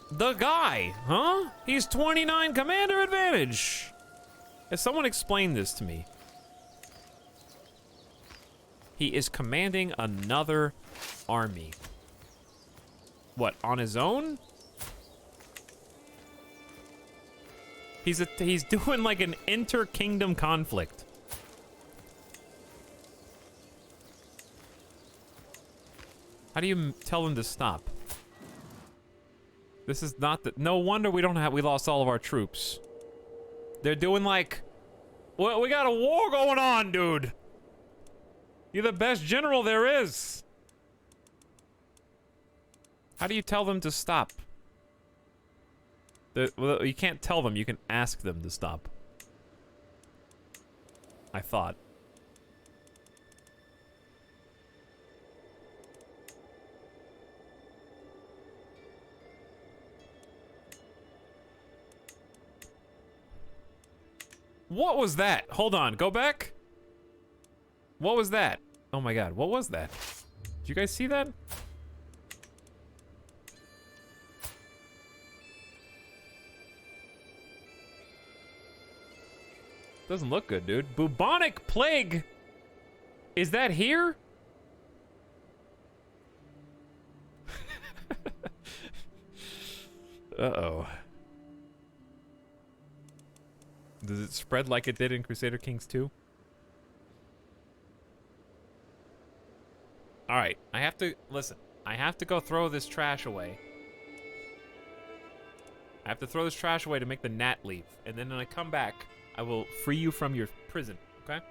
the guy, huh? He's 29 commander advantage. Has someone explained this to me? He is commanding another army. What, on his own? He's doing like an inter-kingdom conflict. How do you tell him to stop? This is not the... No wonder we lost all of our troops. They're doing like... Well, we got a war going on, dude. You're the best general there is. How do you tell them to stop? Well, you can't tell them, you can ask them to stop. I thought. What was that? Hold on, go back. What was that? Oh my god, what was that? Did you guys see that? Doesn't look good, dude. Bubonic plague! Is that here? Uh-oh. Does it spread like it did in Crusader Kings 2? Alright, I have to... Listen, I have to go throw this trash away. I have to throw this trash away to make the gnat leave. And then when I come back, I will free you from your prison, okay?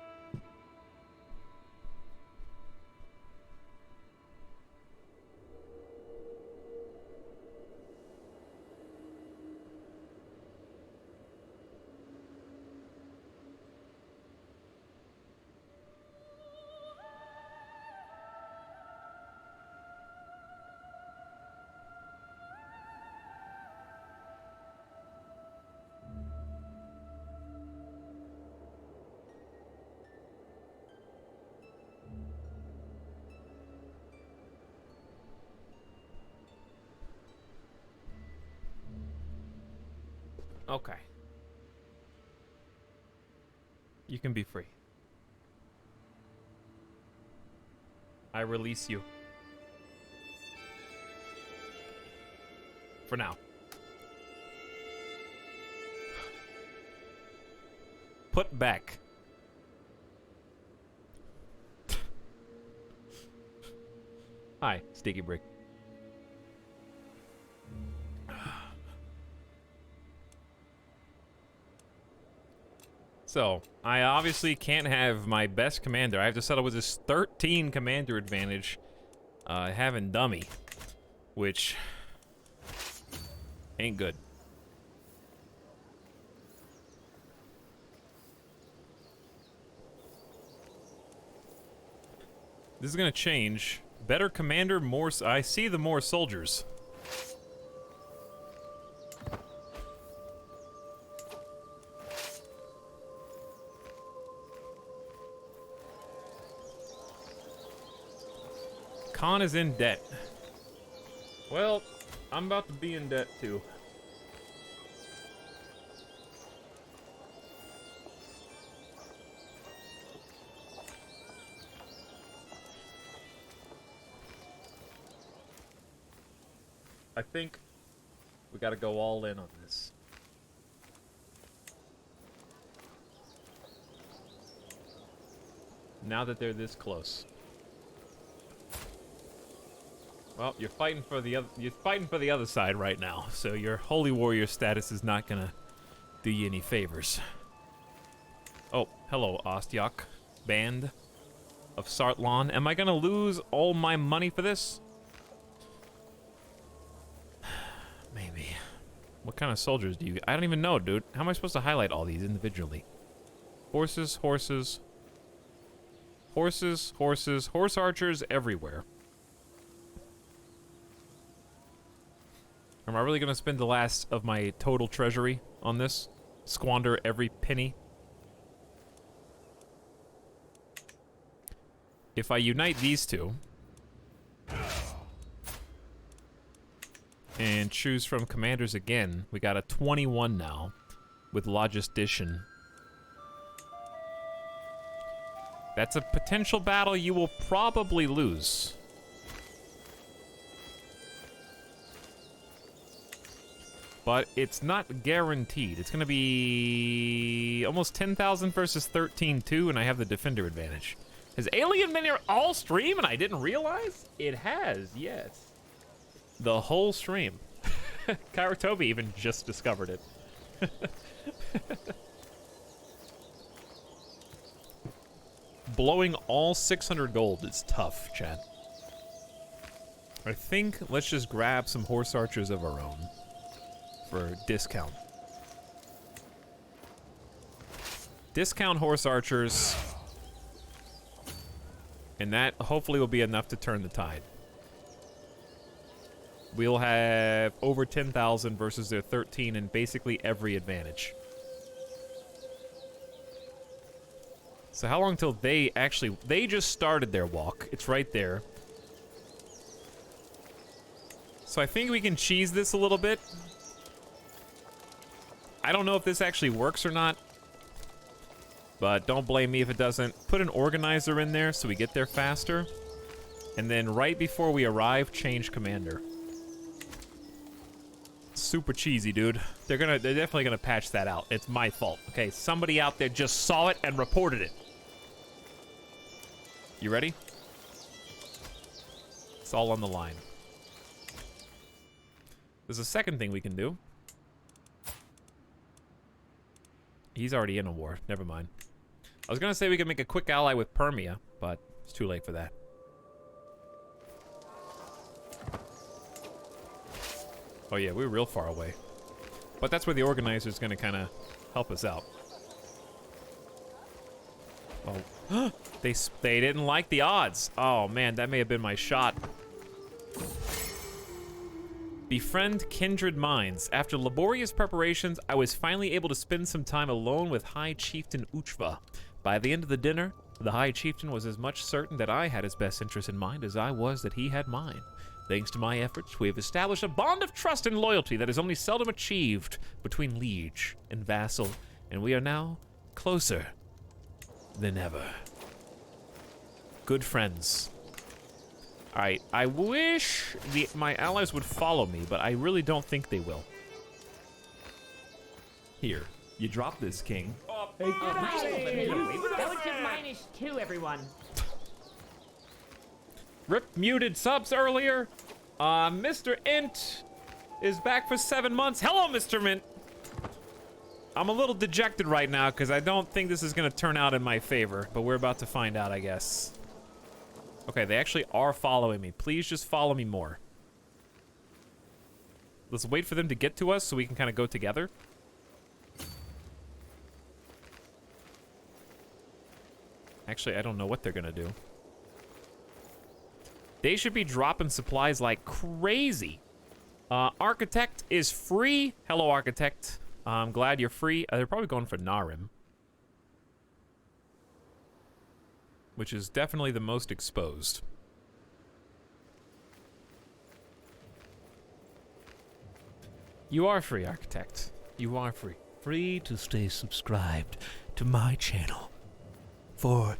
Okay. You can be free. I release you. For now. Put back. Hi, Sticky Brick. So, I obviously can't have my best commander. I have to settle with this 13 commander advantage. Having dummy. Which ain't good. This is gonna change. Better commander, more... I see the more soldiers. Khan is in debt. Well, I'm about to be in debt too. I think we gotta go all in on this. Now that they're this close. Well, you're fighting for the other side right now, so your holy warrior status is not gonna do you any favors. Oh, hello, Ostyok. Band of Sartlon. Am I gonna lose all my money for this? Maybe. What kind of soldiers do you... I don't even know, dude. How am I supposed to highlight all these individually? Horses, horses. Horses, horses, horse archers everywhere. Am I really gonna spend the last of my total treasury on this? Squander every penny? If I unite these two... and choose from commanders again, we got a 21 now with logistician. That's a potential battle you will probably lose. But it's not guaranteed. It's gonna be almost 10,000 versus 13-2, and I have the defender advantage. Has Alien been here all stream and I didn't realize? It has, yes. The whole stream. Kairatobi even just discovered it. Blowing all 600 gold is tough, Chad. I think let's just grab some horse archers of our own for discount. Discount horse archers. And that hopefully will be enough to turn the tide. We'll have over 10,000 versus their 13 in basically every advantage. So how long till they actually... They just started their walk. It's right there. So I think we can cheese this a little bit. I don't know if this actually works or not. But don't blame me if it doesn't. Put an organizer in there so we get there faster. And then right before we arrive, change commander. Super cheesy, dude. They're definitely gonna patch that out. It's my fault. Okay, somebody out there just saw it and reported it. You ready? It's all on the line. There's a second thing we can do. He's already in a war. Never mind. I was gonna say we could make a quick ally with Permia, but it's too late for that. Oh yeah, we're real far away. But that's where the organizer's gonna kind of help us out. Oh, they didn't like the odds. Oh man, that may have been my shot. Befriend kindred minds. After laborious preparations, I was finally able to spend some time alone with High Chieftain Uchva. By the end of the dinner, the High Chieftain was as much certain that I had his best interest in mind as I was that he had mine. Thanks to my efforts, we have established a bond of trust and loyalty that is only seldom achieved between liege and vassal, and we are now closer than ever. Good friends. All right, I wish my allies would follow me, but I really don't think they will. Here, you drop this, king. Relative -2, everyone. Rip muted subs earlier. Mr. Int is back for 7 months. Hello, Mr. Mint. I'm a little dejected right now because I don't think this is going to turn out in my favor, but we're about to find out, I guess. Okay, they actually are following me. Please just follow me more. Let's wait for them to get to us so we can kind of go together. Actually, I don't know what they're going to do. They should be dropping supplies like crazy. Architect is free. Hello, Architect. I'm glad you're free. They're probably going for Narim, which is definitely the most exposed. You are free, Architect. You are free. Free to stay subscribed to my channel forever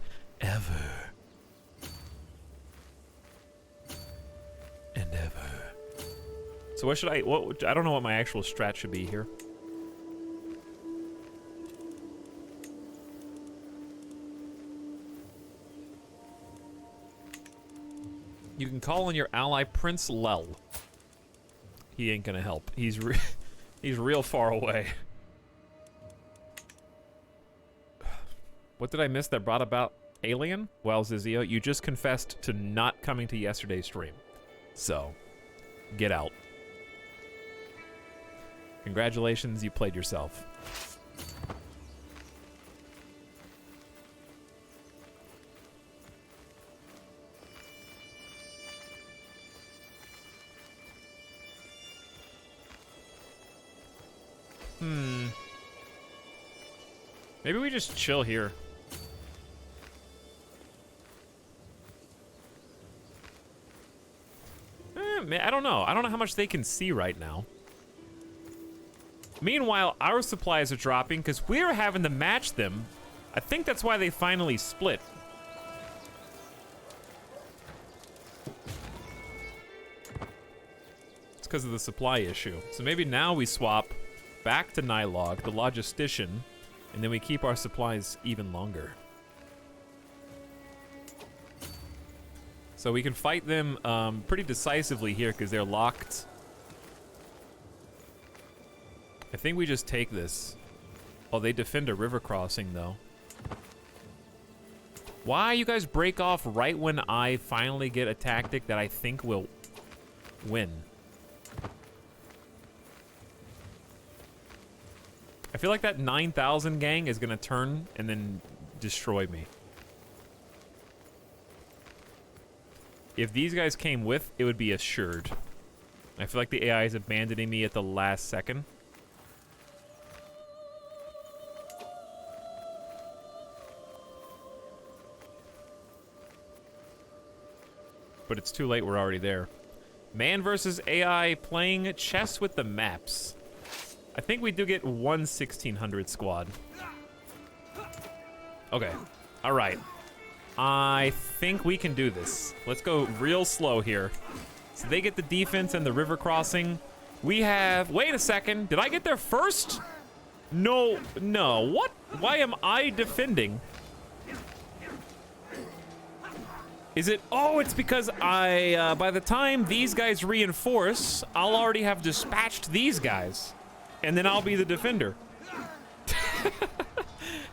and ever. So what should I don't know what my actual strat should be here. You can call on your ally Prince Lel. He ain't gonna help. He's real far away. What did I miss that brought about Alien? Well, Zizio, you just confessed to not coming to yesterday's stream. So, get out. Congratulations, you played yourself. Maybe we just chill here. I don't know. I don't know how much they can see right now. Meanwhile, our supplies are dropping because we're having to match them. I think that's why they finally split. It's because of the supply issue. So maybe now we swap back to Nylog, the logistician, and then we keep our supplies even longer. So we can fight them pretty decisively here because they're locked. I think we just take this. Oh, they defend a river crossing, though. Why you guys break off right when I finally get a tactic that I think will win? I feel like that 9,000 gang is gonna turn and then destroy me. If these guys came with, it would be assured. I feel like the AI is abandoning me at the last second. But it's too late, we're already there. Man versus AI playing chess with the maps. I think we do get one 1600 squad. Okay, all right. I think we can do this. Let's go real slow here. So they get the defense and the river crossing. We have, wait a second, did I get there first? No, what? Why am I defending? Is it, oh, it's because by the time these guys reinforce, I'll already have dispatched these guys. And then I'll be the defender.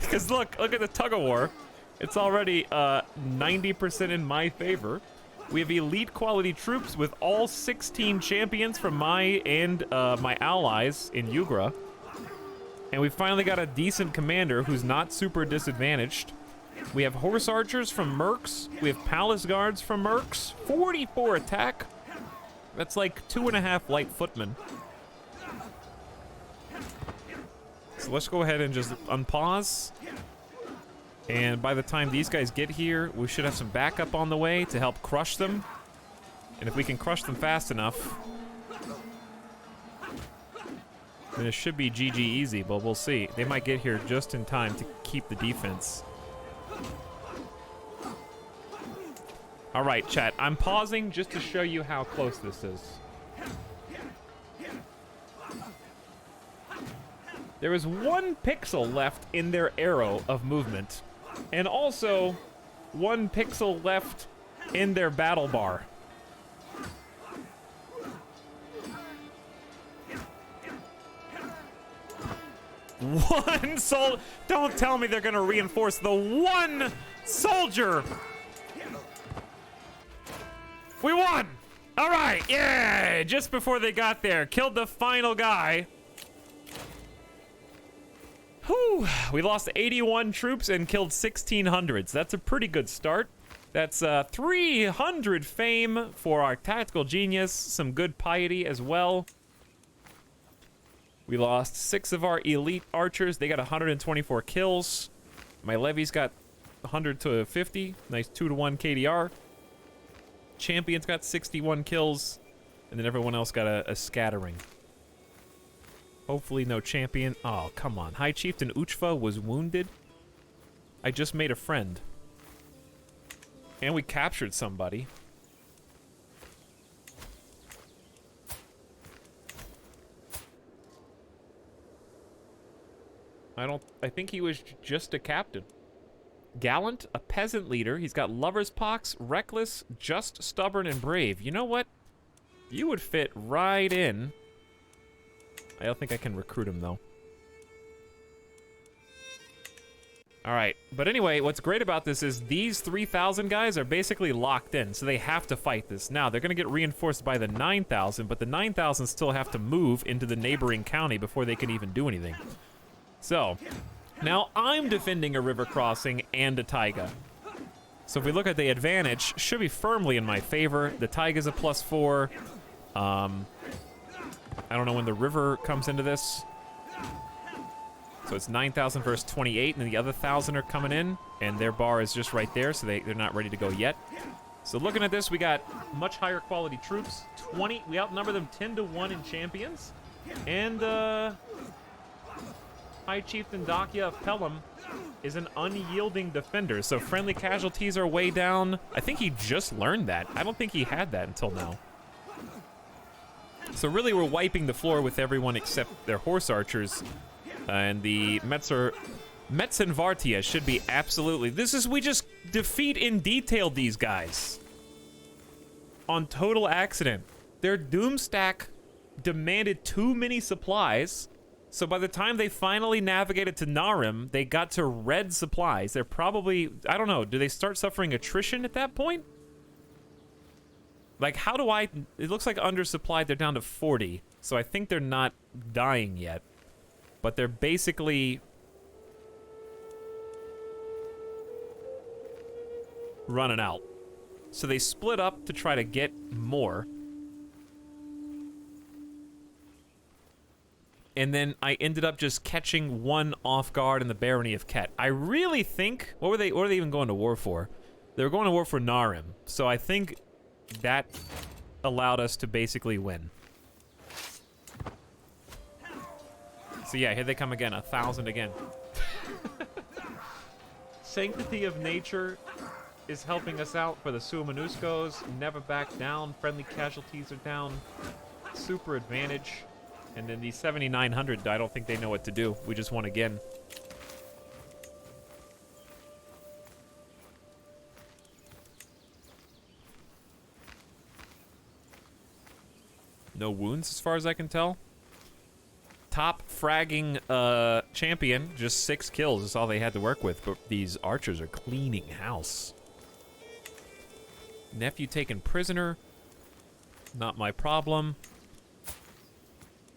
Because look at the tug of war. It's already 90% in my favor. We have elite quality troops with all 16 champions from my allies in Yugra. And we finally got a decent commander who's not super disadvantaged. We have horse archers from Mercs. We have palace guards from Mercs. 44 attack. That's like 2.5 light footmen. So let's go ahead and just unpause. And by the time these guys get here, we should have some backup on the way to help crush them. And if we can crush them fast enough, then it should be GG easy, but we'll see. They might get here just in time to keep the defense. All right, chat, I'm pausing just to show you how close this is. There is 1 pixel left in their arrow of movement, and also 1 pixel left in their battle bar. One soul. Don't tell me they're gonna reinforce the 1 soldier. We won! All right, yeah! Just before they got there, killed the final guy. Whew, we lost 81 troops and killed 1,600. So that's a pretty good start. That's 300 fame for our tactical genius, some good piety as well. We lost 6 of our elite archers. They got 124 kills. My levies got 100 to 50. Nice 2-to-1 KDR. Champions got 61 kills, and then everyone else got a scattering. Hopefully no champion. Oh, come on. High Chieftain Uchva was wounded. I just made a friend. And we captured somebody. I think he was just a captain. Gallant, a peasant leader. He's got lover's pox, reckless, just, stubborn, and brave. You know what? You would fit right in. I don't think I can recruit him, though. All right. But anyway, what's great about this is these 3,000 guys are basically locked in, so they have to fight this. Now, they're going to get reinforced by the 9,000, but the 9,000 still have to move into the neighboring county before they can even do anything. So, now I'm defending a river crossing and a taiga. So if we look at the advantage, should be firmly in my favor. The taiga's a +4. I don't know when the river comes into this. So it's 9,000 versus 28, and the other 1,000 are coming in, and their bar is just right there, so they're not ready to go yet. So looking at this, we got much higher quality troops. We outnumber them 10-to-1 in champions. And High Chieftain Dakya of Pelham is an unyielding defender, so friendly casualties are way down. I think he just learned that. I don't think he had that until now. So really we're wiping the floor with everyone except their horse archers. And the Metzenvartia should be absolutely... we just defeat in detail these guys. On total accident. Their Doomstack demanded too many supplies. So by the time they finally navigated to Narim, they got to red supplies. They're probably... I don't know. Do they start suffering attrition at that point? Like, how do I... It looks like undersupplied. They're down to 40. So I think they're not dying yet. But they're basically running out. So they split up to try to get more. And then I ended up just catching one off guard in the barony of Ket. I really think... What were they even going to war for? They were going to war for Narim. So I think that allowed us to basically win. So yeah, here they come again, 1,000 again. Sanctity of Nature is helping us out for the Suamanuskos. Never back down. Friendly casualties are down. Super advantage. And then the 7,900, I don't think they know what to do. We just won again. No wounds as far as I can tell. Top fragging champion, just 6 kills is all they had to work with, but these archers are cleaning house. Nephew taken prisoner, not my problem.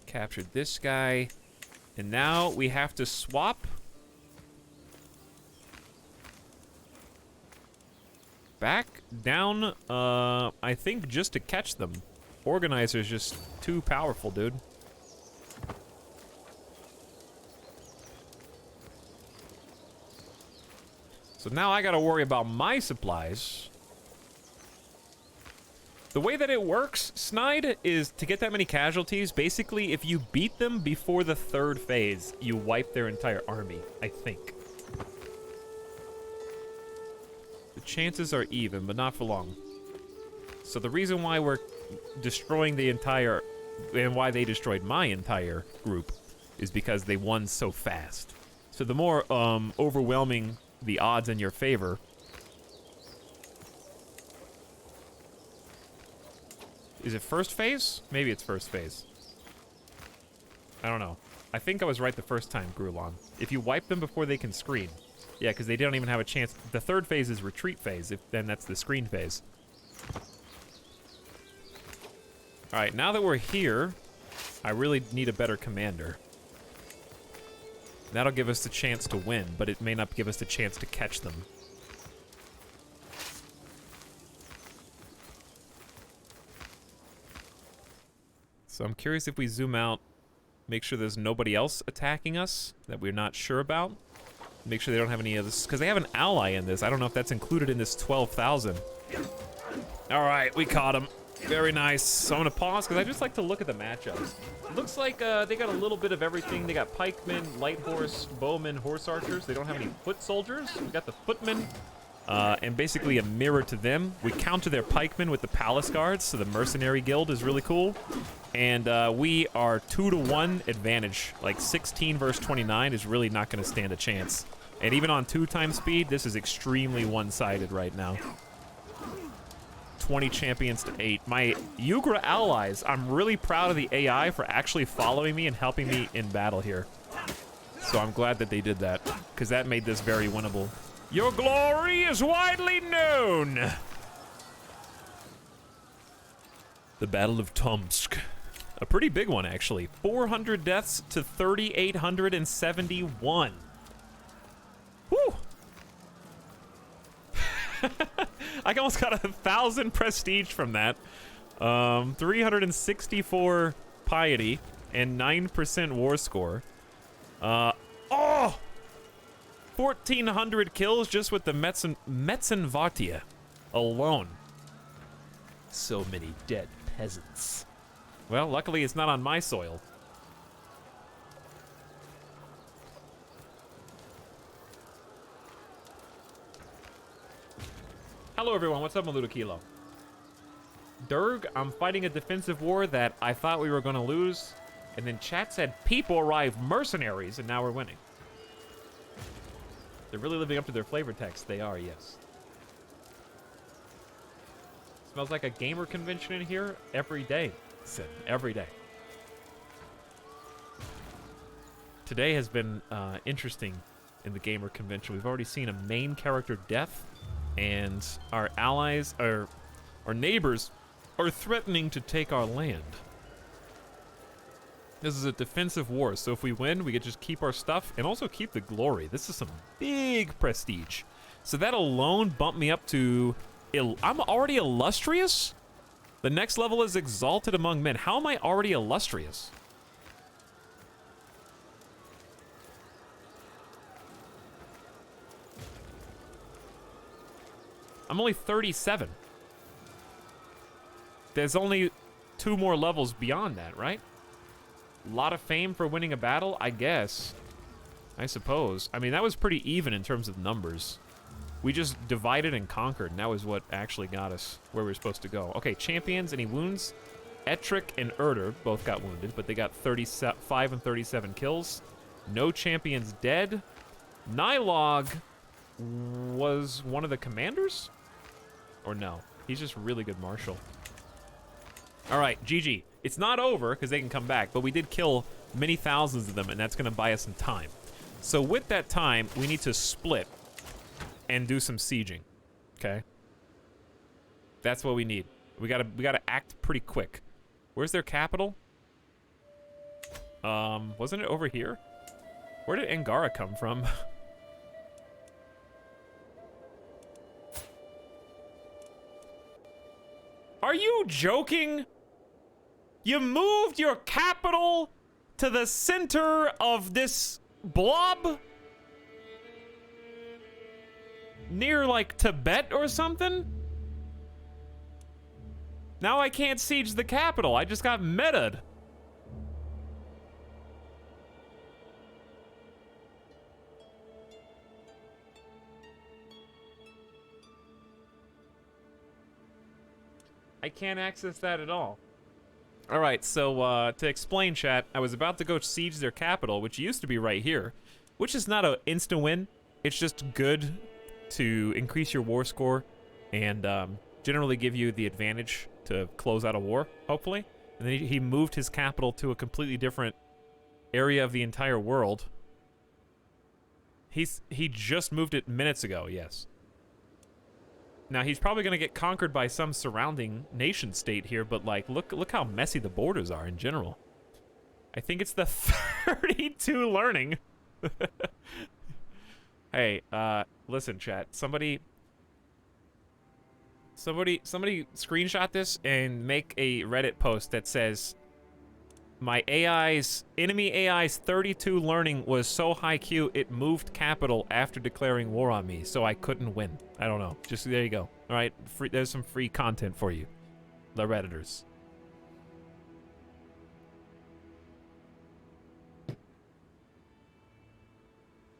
Captured this guy, and now we have to swap. Back down, I think just to catch them. Organizer's just too powerful, dude. So now I gotta worry about my supplies. The way that it works, Snide, is to get that many casualties, basically, if you beat them before the 3rd phase, you wipe their entire army, I think. The chances are even, but not for long. So the reason why we're destroying the entire, and why they destroyed my entire group, is because they won so fast. So the more overwhelming the odds in your favor, is it 1st phase? Maybe it's 1st phase. I don't know. I think I was right the first time, Grulon. If you wipe them before they can screen. Yeah, because they don't even have a chance. The 3rd phase is retreat phase, then that's the screen phase. Alright, now that we're here, I really need a better commander. That'll give us the chance to win, but it may not give us the chance to catch them. So I'm curious if we zoom out, make sure there's nobody else attacking us that we're not sure about. Make sure they don't have any of this, because they have an ally in this. I don't know if that's included in this 12,000. All right, we caught him. Very nice. So I'm gonna pause, because I just like to look at the matchups. Looks like they got a little bit of everything. They got pikemen, light horse, bowmen, horse archers. They don't have any foot soldiers. We got the footmen. And basically a mirror to them. We counter their pikemen with the palace guards, so the mercenary guild is really cool. And we are 2-to-1 advantage. Like 16 versus 29 is really not going to stand a chance. And even on 2x speed, this is extremely one-sided right now. 20 champions to 8. My Yugra allies, I'm really proud of the AI for actually following me and helping me in battle here. So I'm glad that they did that, because that made this very winnable. Your glory is widely known. The Battle of Tomsk. A pretty big one, actually. 400 deaths to 3,871. Whew. I almost got 1,000 prestige from that. 364 piety and 9% war score. Oh! 1,400 kills just with the Metzenvartia alone. So many dead peasants. Well, luckily it's not on my soil. Hello everyone, what's up, Maluda Kilo? Durg, I'm fighting a defensive war that I thought we were gonna lose, and then chat said people arrive mercenaries, and now we're winning. They're really living up to their flavor text. They are, yes. Smells like a gamer convention in here every day, Sid. Every day. Today has been interesting in the gamer convention. We've already seen a main character death, and our allies, our neighbors, are threatening to take our land. This is a defensive war, so if we win, we could just keep our stuff and also keep the glory. This is some big prestige. So that alone bumped me up to... I'm already illustrious? The next level is exalted among men. How am I already illustrious? I'm only 37. There's only 2 more levels beyond that, right? A lot of fame for winning a battle, I guess. I suppose. I mean, that was pretty even in terms of numbers. We just divided and conquered, and that was what actually got us where we were supposed to go. Okay, champions, any wounds? Ettrick and Erder both got wounded, but they got 35 and 37 kills. No champions dead. Nylog was one of the commanders? Or no? He's just really good marshal. All right, GG. It's not over, because they can come back, but we did kill many thousands of them, and that's going to buy us some time. So with that time, we need to split and do some sieging, okay? That's what we need. We gotta act pretty quick. Where's their capital? Wasn't it over here? Where did Angara come from? Are you joking? You moved your capital to the center of this blob? Near, like, Tibet or something? Now I can't siege the capital. I just got meta'd. I can't access that at all. All right, so to explain, chat, I was about to go siege their capital, which used to be right here, which is not an instant win. It's just good to increase your war score and generally give you the advantage to close out a war, hopefully. And then he moved his capital to a completely different area of the entire world. He just moved it minutes ago, yes. Now, he's probably going to get conquered by some surrounding nation state here, but, like, look how messy the borders are in general. I think it's the 32 learning. Hey, listen, chat. Somebody screenshot this and make a Reddit post that says, my enemy AI's 32 learning was so high Q, it moved capital after declaring war on me, so I couldn't win. I don't know. Just, there you go. All right, there's some free content for you, the Redditors.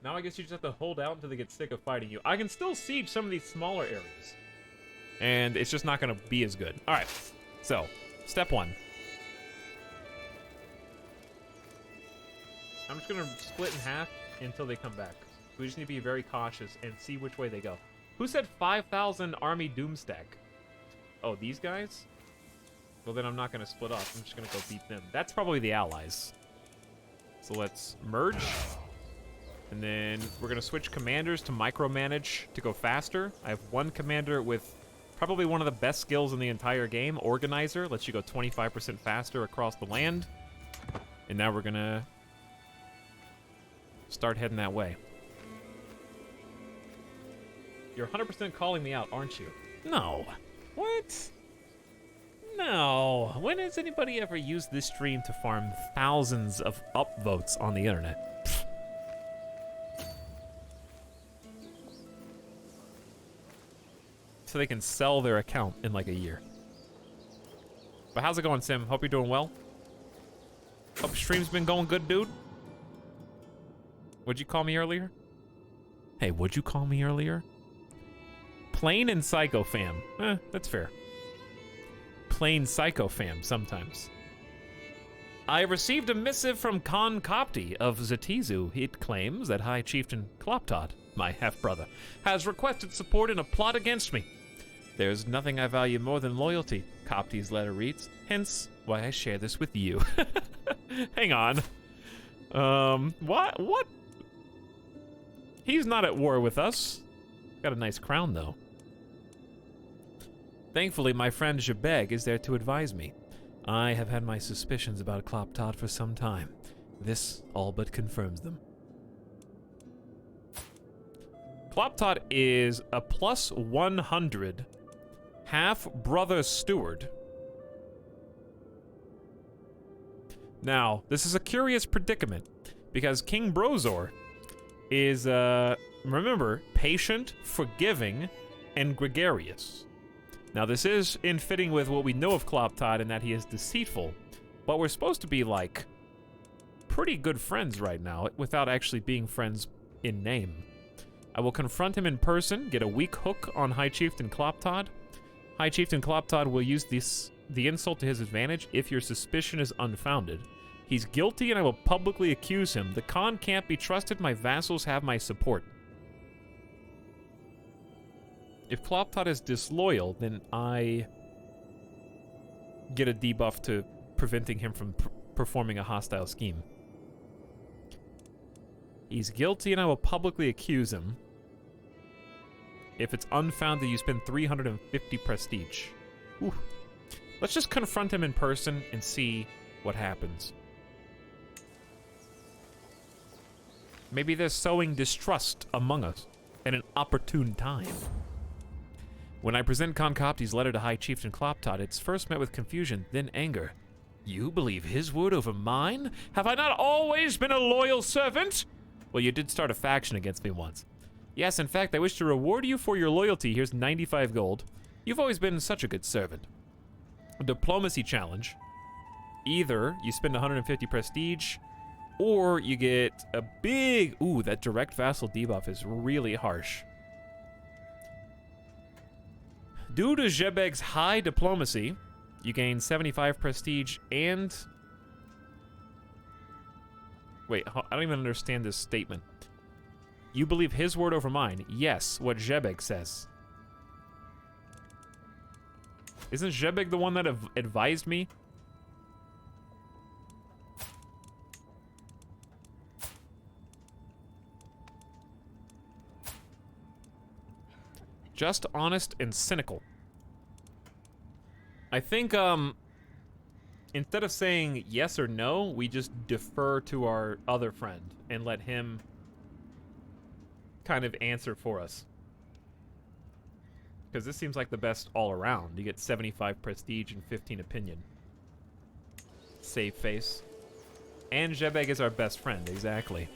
Now I guess you just have to hold out until they get sick of fighting you. I can still siege some of these smaller areas, and it's just not going to be as good. All right, so step 1. I'm just gonna split in half until they come back. We just need to be very cautious and see which way they go. Who said 5,000 army doomstack? Oh, these guys? Well, then I'm not gonna split off. I'm just gonna go beat them. That's probably the allies. So let's merge. And then we're gonna switch commanders to micromanage to go faster. I have one commander with probably one of the best skills in the entire game, Organizer. Lets you go 25% faster across the land. And now we're gonna start heading that way. You're 100% calling me out, aren't you? No. What? No. When has anybody ever used this stream to farm thousands of upvotes on the internet? Pfft. So they can sell their account in like a year. But how's it going, Sim? Hope you're doing well. Hope stream's been going good, dude. What'd you call me earlier? Hey, would you call me earlier? Plain and Psycho Fam. That's fair. Plain Psycho Fam sometimes. I received a missive from Khan Kopti of Zatizu. It claims that High Chieftain Kloptot, my half-brother, has requested support in a plot against me. There's nothing I value more than loyalty, Kopti's letter reads, hence why I share this with you. Hang on. What? He's not at war with us. Got a nice crown, though. Thankfully, my friend Jabeg is there to advise me. I have had my suspicions about Kloptot for some time. This all but confirms them. Kloptot is a plus 100 half-brother steward. Now, this is a curious predicament, because King Brozor is, remember, patient, forgiving, and gregarious. Now, this is in fitting with what we know of Kloptot in that he is deceitful, but we're supposed to be, like, pretty good friends right now, without actually being friends in name. I will confront him in person, get a weak hook on High Chieftain Kloptot. High Chieftain Kloptot will use the insult to his advantage if your suspicion is unfounded. He's guilty and I will publicly accuse him. The Khan can't be trusted. My vassals have my support. If Kloptot is disloyal, then I get a debuff to preventing him from performing a hostile scheme. He's guilty and I will publicly accuse him. If it's unfounded, you spend 350 prestige. Ooh. Let's just confront him in person and see what happens. Maybe they're sowing distrust among us at an opportune time. When I present Khan Kopti's letter to High Chieftain Kloptot, it's first met with confusion, then anger. You believe his word over mine? Have I not always been a loyal servant? Well, you did start a faction against me once. Yes, in fact, I wish to reward you for your loyalty. Here's 95 gold. You've always been such a good servant. diplomacy challenge. Either you spend 150 prestige, or you get a big... Ooh, that direct vassal debuff is really harsh. Due to Jebeg's high diplomacy, you gain 75 prestige and... Wait, I don't even understand this statement. You believe his word over mine? Yes, what Jebeg says. Isn't Jebeg the one that advised me? Just, honest, and cynical. I think, instead of saying yes or no, we just defer to our other friend and let him kind of answer for us. Because this seems like the best all around. You get 75 prestige and 15 opinion. Save face. And Jebeg is our best friend, exactly.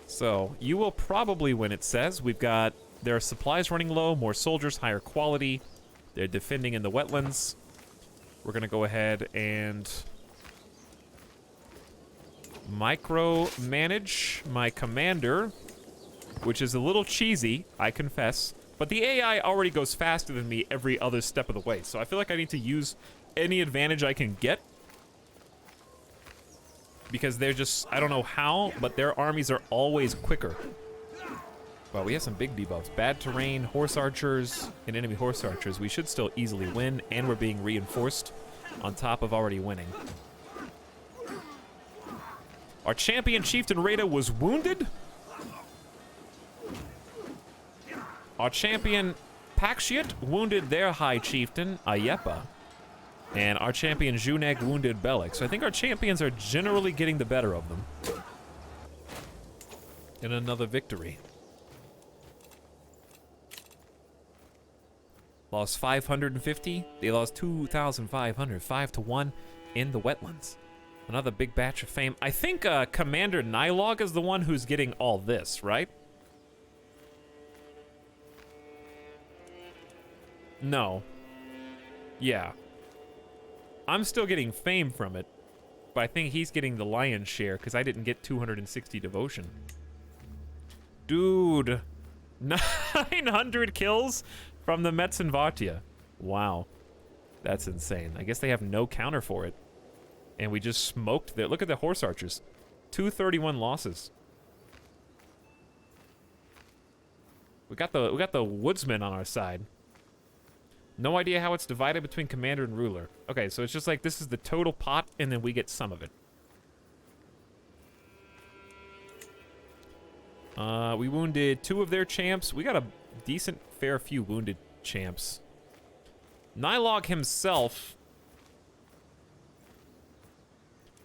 So, you will probably win, it says. We've got their supplies running low, more soldiers, higher quality. They're defending in the wetlands. We're going to go ahead and micromanage my commander, which is a little cheesy, I confess. But the AI already goes faster than me every other step of the way, so I feel like I need to use any advantage I can get. Because they're just, I don't know how, but their armies are always quicker. Well, we have some big debuffs. Bad terrain, horse archers, and enemy horse archers. We should still easily win, and we're being reinforced on top of already winning. Our champion chieftain Rada was wounded. Our champion Pakshiat wounded their high chieftain Ayepa. And our champion Juneg wounded Bellic. So I think our champions are generally getting the better of them. In another victory. Lost 550. They lost 2,500. 5-1 in the wetlands. Another big batch of fame. I think Commander Nylog is the one who's getting all this, right? No. Yeah. I'm still getting fame from it, but I think he's getting the lion's share because I didn't get 260 devotion. Dude, 900 kills from the Metzenvartia. Wow, that's insane. I guess they have no counter for it, and we just smoked their. Look at the horse archers, 231 losses. We got the woodsman on our side. No idea how it's divided between commander and ruler. Okay, so it's just like this is the total pot, and then we get some of it. We wounded 2 of their champs. We got a decent fair few wounded champs. Nylog himself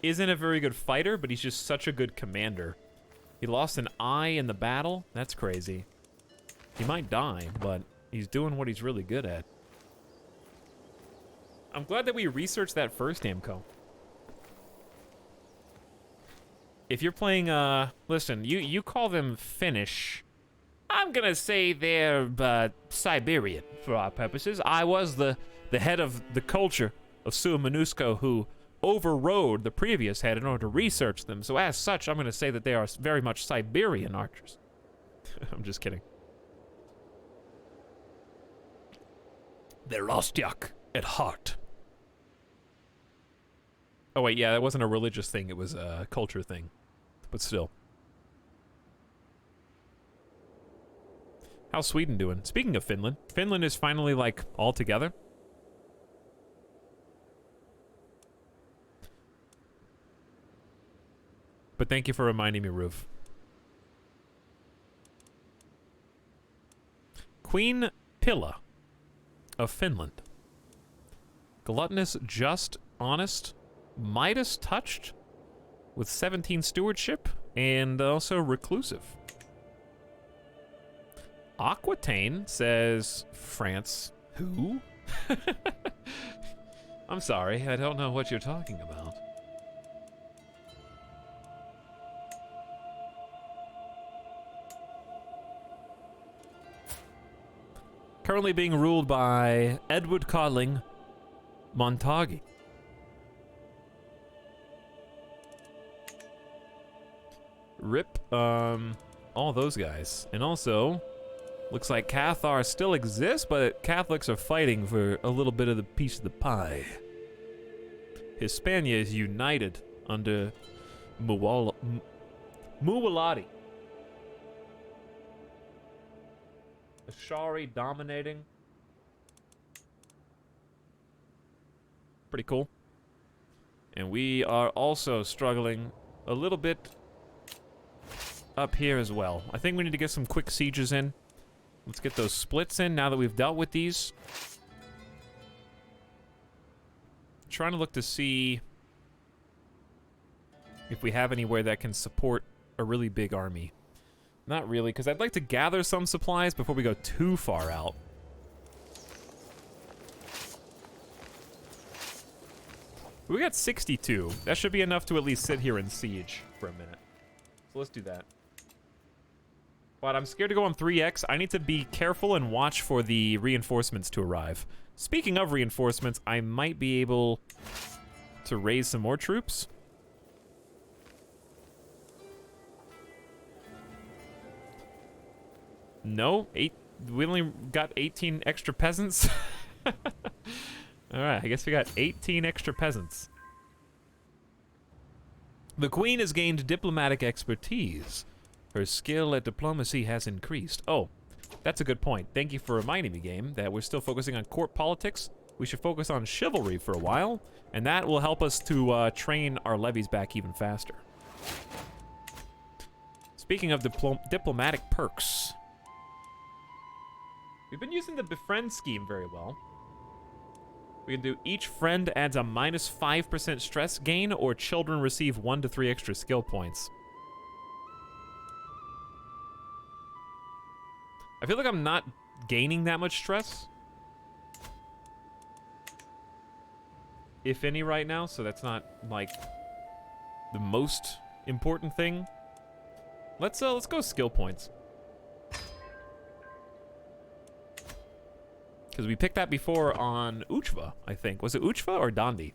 isn't a very good fighter, but he's just such a good commander. He lost an eye in the battle. That's crazy. He might die, but he's doing what he's really good at. I'm glad that we researched that first, Amco. If you're playing, listen, you call them Finnish. I'm gonna say they're, Siberian for our purposes. I was the head of the culture of Suamanusco who overrode the previous head in order to research them. So as such, I'm gonna say that they are very much Siberian archers. I'm just kidding. They're Ostyak at heart. Oh wait, yeah, that wasn't a religious thing, it was a culture thing. But still. How's Sweden doing? Speaking of Finland, Finland is finally, like, all together. But thank you for reminding me, Roof. Queen Pilla of Finland. Gluttonous, just, honest, Midas touched with 17 stewardship and also reclusive. Aquitaine says France. Who? I'm sorry, I don't know what you're talking about. currently being ruled by Edward Codling Montague. Rip, all those guys. And also, looks like Cathar still exists, but Catholics are fighting for a little bit of the piece of the pie. Hispania is united under Muwalati. Ashari dominating. Pretty cool. And we are also struggling a little bit up here as well. I think we need to get some quick sieges in. Let's get those splits in now that we've dealt with these. Trying to look to see if we have anywhere that can support a really big army. Not really, because I'd like to gather some supplies before we go too far out. We got 62. That should be enough to at least sit here and siege for a minute. So let's do that. But I'm scared to go on 3x. I need to be careful and watch for the reinforcements to arrive. Speaking of reinforcements, I might be able to raise some more troops. No, we only got 18 extra peasants. Alright, I guess we got 18 extra peasants. The Queen has gained diplomatic expertise. Her skill at diplomacy has increased. Oh, that's a good point. Thank you for reminding me, game, that we're still focusing on court politics. We should focus on chivalry for a while, and that will help us to train our levies back even faster. Speaking of diplomatic perks, we've been using the befriend scheme very well. We can do each friend adds a minus 5% stress gain, or children receive 1 to 3 extra skill points. I feel like I'm not gaining that much stress, if any, right now, so that's not, like, the most important thing. Let's go skill points. Because we picked that before on Uchva, I think. Was it Uchva or Dandi?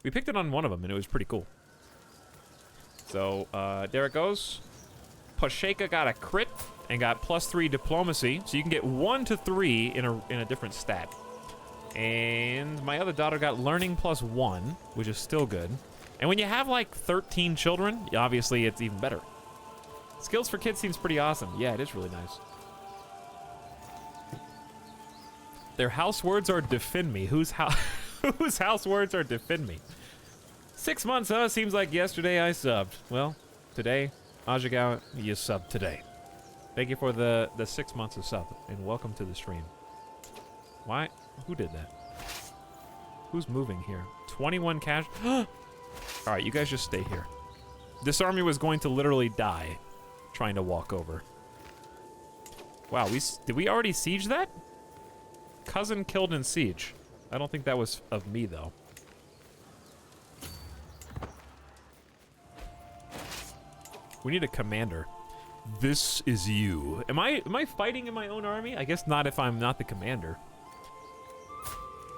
We picked it on one of them, and it was pretty cool. So, there it goes. Pasheka got a crit and got +3 diplomacy, so you can get 1 to 3 in a different stat. And my other daughter got learning +1, which is still good. And when you have like 13 children, obviously it's even better. Skills for kids seems pretty awesome. Yeah, it is really nice. Their house words are defend me. Whose house words are defend me? 6 months, huh? Seems like yesterday I subbed. Well, today, Ajigao, you subbed today. Thank you for the 6 months of sub, and welcome to the stream. Why? Who did that? Who's moving here? 21 cash. Alright, you guys just stay here. This army was going to literally die trying to walk over. Wow, did we already siege that? Cousin killed in siege. I don't think that was of me, though. We need a commander. This is you. Am I fighting in my own army? I guess not if I'm not the commander.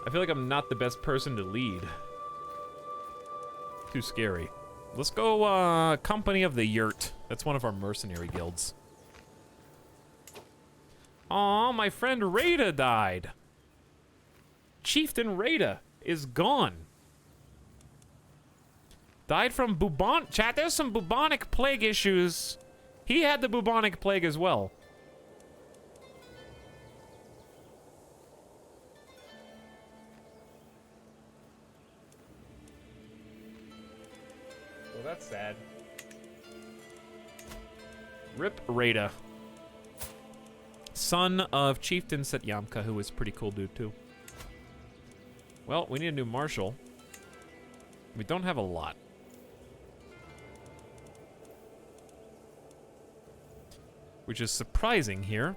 I feel like I'm not the best person to lead. Too scary. Let's go, Company of the Yurt. That's one of our mercenary guilds. Aw, my friend Rada died. Chieftain Rada is gone. Died from Chat, there's some bubonic plague issues. He had the bubonic plague as well. Well, that's sad. Rip Rada. Son of Chieftain Setyamka, who was a pretty cool dude, too. Well, we need a new marshal. We don't have a lot. Which is surprising here.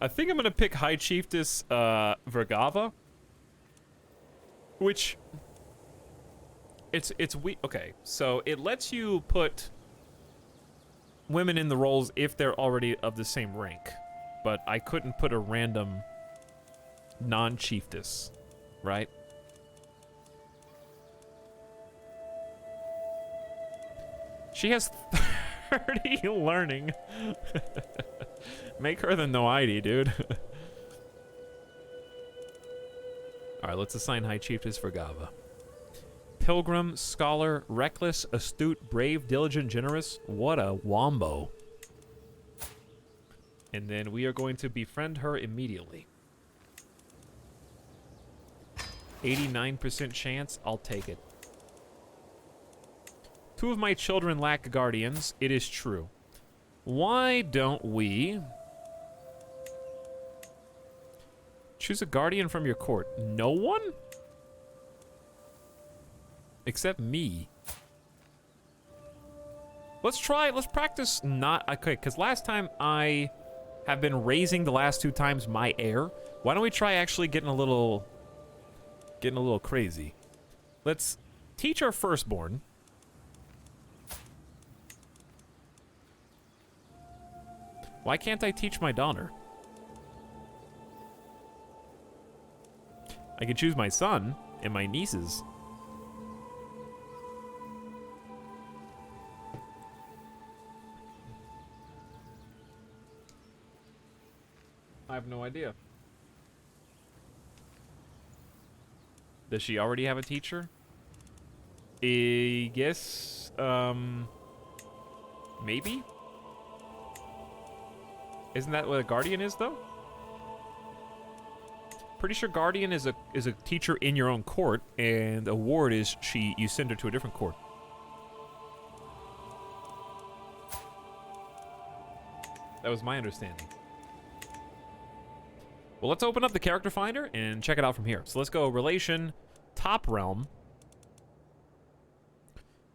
I think I'm gonna pick High Chiefess Vergava. Which it's we okay, so it lets you put women in the roles if they're already of the same rank. But I couldn't put a random non-chiefess, right? She has 30 learning. Make her the Noidi, dude. Alright, let's assign High Chiefess for Gava. Pilgrim, Scholar, Reckless, Astute, Brave, Diligent, Generous. What a wombo. And then we are going to befriend her immediately. 89% chance, I'll take it. 2 of my children lack guardians, it is true. Why don't we choose a guardian from your court? No one? Except me. Let's practice not, okay, because last time I have been raising the last 2 times my heir. Why don't we try actually getting a little crazy? Let's teach our firstborn. Why can't I teach my daughter? I can choose my son and my nieces. I have no idea. Does she already have a teacher? I guess, maybe? Isn't that what a guardian is, though? Pretty sure guardian is a teacher in your own court, and a ward is you send her to a different court. That was my understanding. Well, let's open up the character finder and check it out from here. So let's go relation, top realm,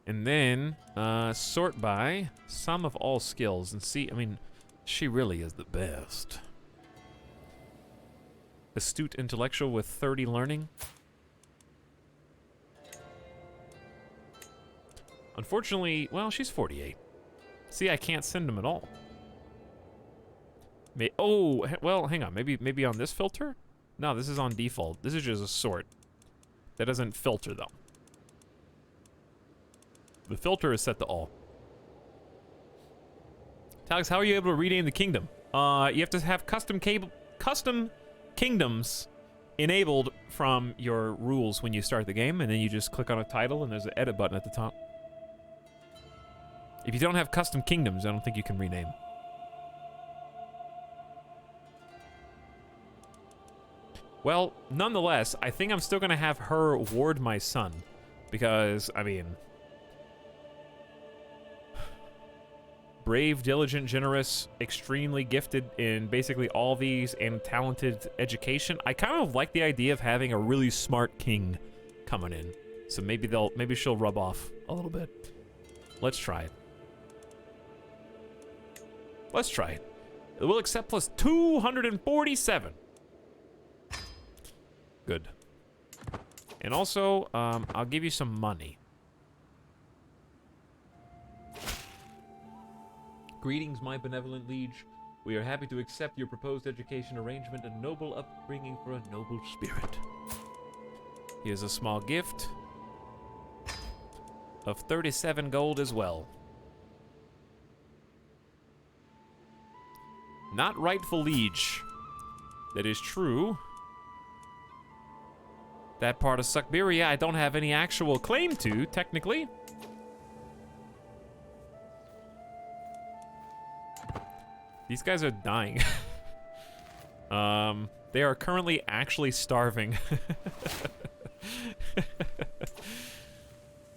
and then sort by sum of all skills and see. I mean, she really is the best. Astute intellectual with 30 learning. Unfortunately, well, she's 48. See, I can't send them at all. Oh, well, hang on. Maybe on this filter? No, this is on default. This is just a sort. That doesn't filter, though. The filter is set to all. Talix, how are you able to rename the kingdom? You have to have custom kingdoms enabled from your rules when you start the game, and then you just click on a title, and there's an edit button at the top. If you don't have custom kingdoms, I don't think you can rename. Well, nonetheless, I think I'm still going to have her ward my son. Because, I mean... Brave, diligent, generous, extremely gifted in basically all these, and talented education. I kind of like the idea of having a really smart king coming in. So maybe she'll rub off a little bit. Let's try it. Let's try it. It will accept plus 247. Good. And also, I'll give you some money. Greetings, my benevolent liege. We are happy to accept your proposed education arrangement, a noble upbringing for a noble spirit. Here's a small gift of 37 gold as well. Not rightful liege. That is true. That part of Suckberia I don't have any actual claim to, technically. These guys are dying. They are currently actually starving.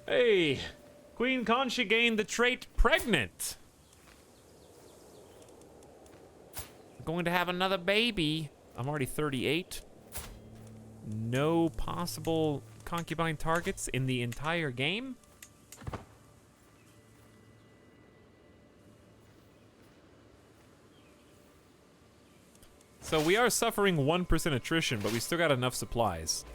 Hey, Queen Concha gained the trait pregnant. I'm going to have another baby. I'm already 38. No possible concubine targets in the entire game. So we are suffering 1% attrition, but we still got enough supplies.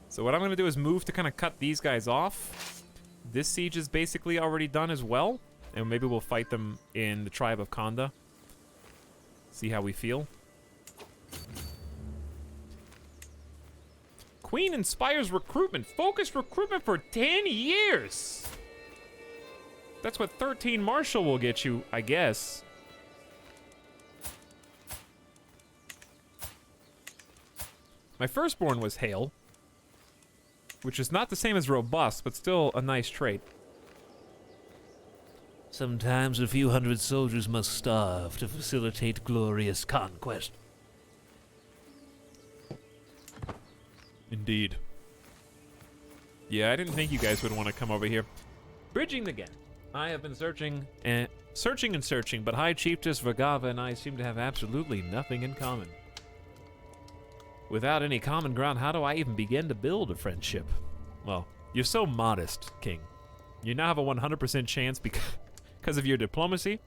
So So what I'm going to do is move to kind of cut these guys off. This siege is basically already done as well. And maybe we'll fight them in the tribe of Konda. See how we feel. Queen inspires recruitment. Focused recruitment for 10 years. That's what 13 Marshal will get you, I guess. My firstborn was Hale, which is not the same as robust, but still a nice trait. Sometimes a few hundred soldiers must starve to facilitate glorious conquest. Indeed. Yeah, I didn't think you guys would want to come over here. Bridging the gap. I have been searching and searching, but High Chiefess Vagava and I seem to have absolutely nothing in common. Without any common ground, how do I even begin to build a friendship? Well, you're so modest, King. You now have a 100% chance because of your diplomacy.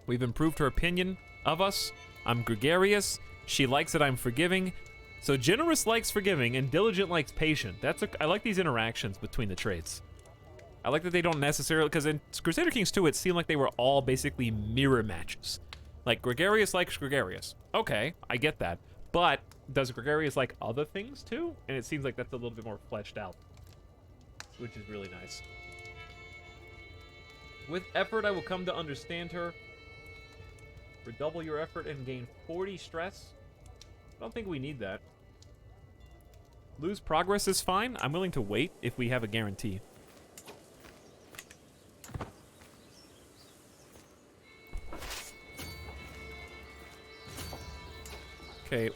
We've improved her opinion of us. I'm gregarious. She likes that I'm forgiving. So generous likes forgiving, and diligent likes patient. I like these interactions between the traits. I like that they don't necessarily, because in Crusader Kings 2, it seemed like they were all basically mirror matches. Like, gregarious likes gregarious. Okay, I get that. But does gregarious like other things too? And it seems like that's a little bit more fleshed out, which is really nice. With effort, I will come to understand her. Redouble your effort and gain 40 stress. I don't think we need that. Lose progress is fine. I'm willing to wait if we have a guarantee. Okay,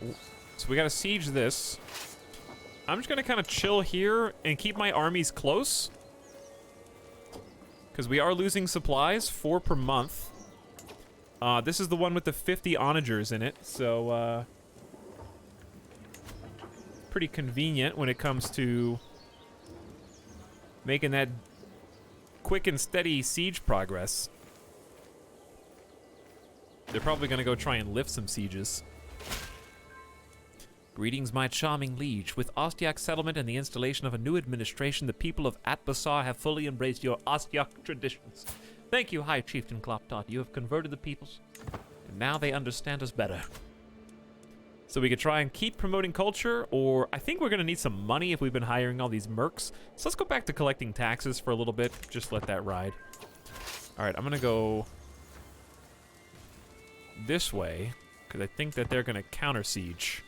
so we gotta siege this. I'm just gonna kind of chill here and keep my armies close. Because we are losing supplies, 4 per month. This is the one with the 50 onagers in it, so, pretty convenient when it comes to making that quick and steady siege progress. They're probably gonna go try and lift some sieges. Greetings, my charming liege. With Ostiak settlement and the installation of a new administration, the people of Atbasar have fully embraced your Ostiak traditions. Thank you, High Chieftain Kloptot. You have converted the peoples, and now they understand us better. So we could try and keep promoting culture, or I think we're going to need some money if we've been hiring all these mercs. So let's go back to collecting taxes for a little bit. Just let that ride. All right, I'm going to go this way, because I think that they're going to counter-siege.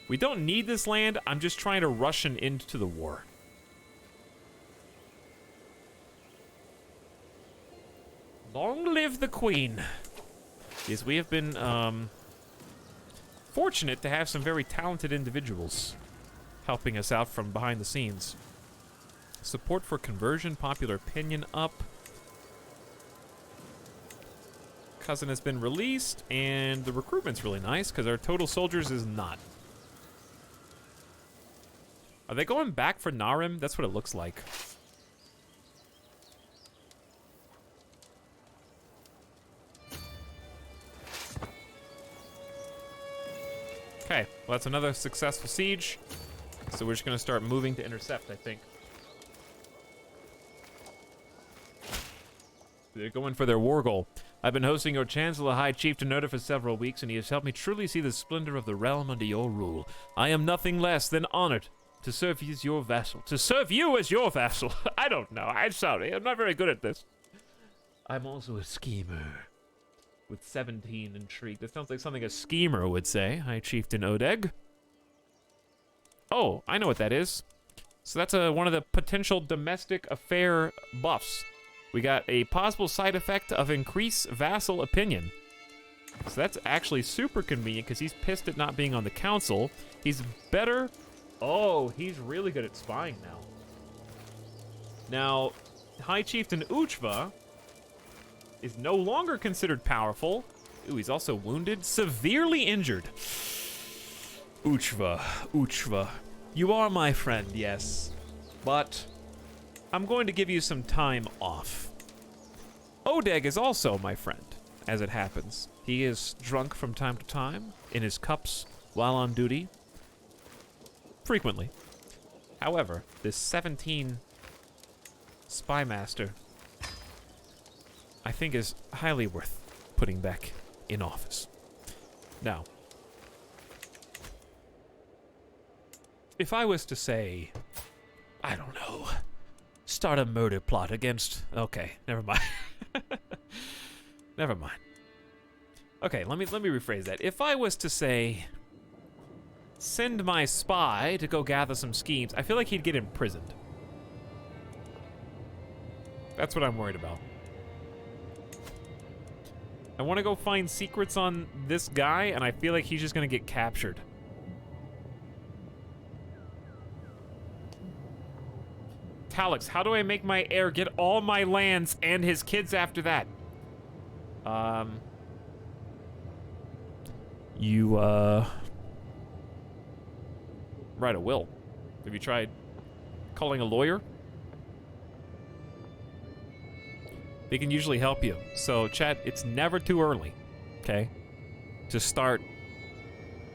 We don't need this land. I'm just trying to rush an end to the war. Long live the Queen. Yes, we have been fortunate to have some very talented individuals helping us out from behind the scenes. Support for conversion, popular opinion up. Cousin has been released, and the recruitment's really nice because our total soldiers is not. Are they going back for Narim? That's what it looks like. Okay, well, that's another successful siege. So we're just going to start moving to intercept, I think. They're going for their war goal. I've been hosting your Chancellor High Chieftain Oda for several weeks, and he has helped me truly see the splendor of the realm under your rule. I am nothing less than honored to serve you as your vassal. To serve you as your vassal? I don't know. I'm sorry. I'm not very good at this. I'm also a schemer. With 17 intrigue. That sounds like something a schemer would say. High Chieftain Odeg. Oh, I know what that is. So that's one of the potential domestic affair buffs. We got a possible side effect of increased vassal opinion. So that's actually super convenient because he's pissed at not being on the council. He's better. Oh, he's really good at spying now. Now, High Chieftain Uchva is no longer considered powerful. Ooh, he's also wounded. Severely injured. Uchva. You are my friend, yes. But I'm going to give you some time off. Odeg is also my friend, as it happens. He is drunk from time to time in his cups while on duty. frequently. However, this 17 spy master, I think, is highly worth putting back in office. Now, if I was to say, I don't know, start a murder plot against... Okay, never mind. Never mind. Okay, let me rephrase that. If I was to say, send my spy to go gather some schemes, I feel like he'd get imprisoned. That's what I'm worried about. I want to go find secrets on this guy, and I feel like he's just going to get captured. Talix, how do I make my heir get all my lands and his kids after that? You, write a will. Have you tried calling a lawyer? They can usually help you. So, chat, it's never too early, okay, to start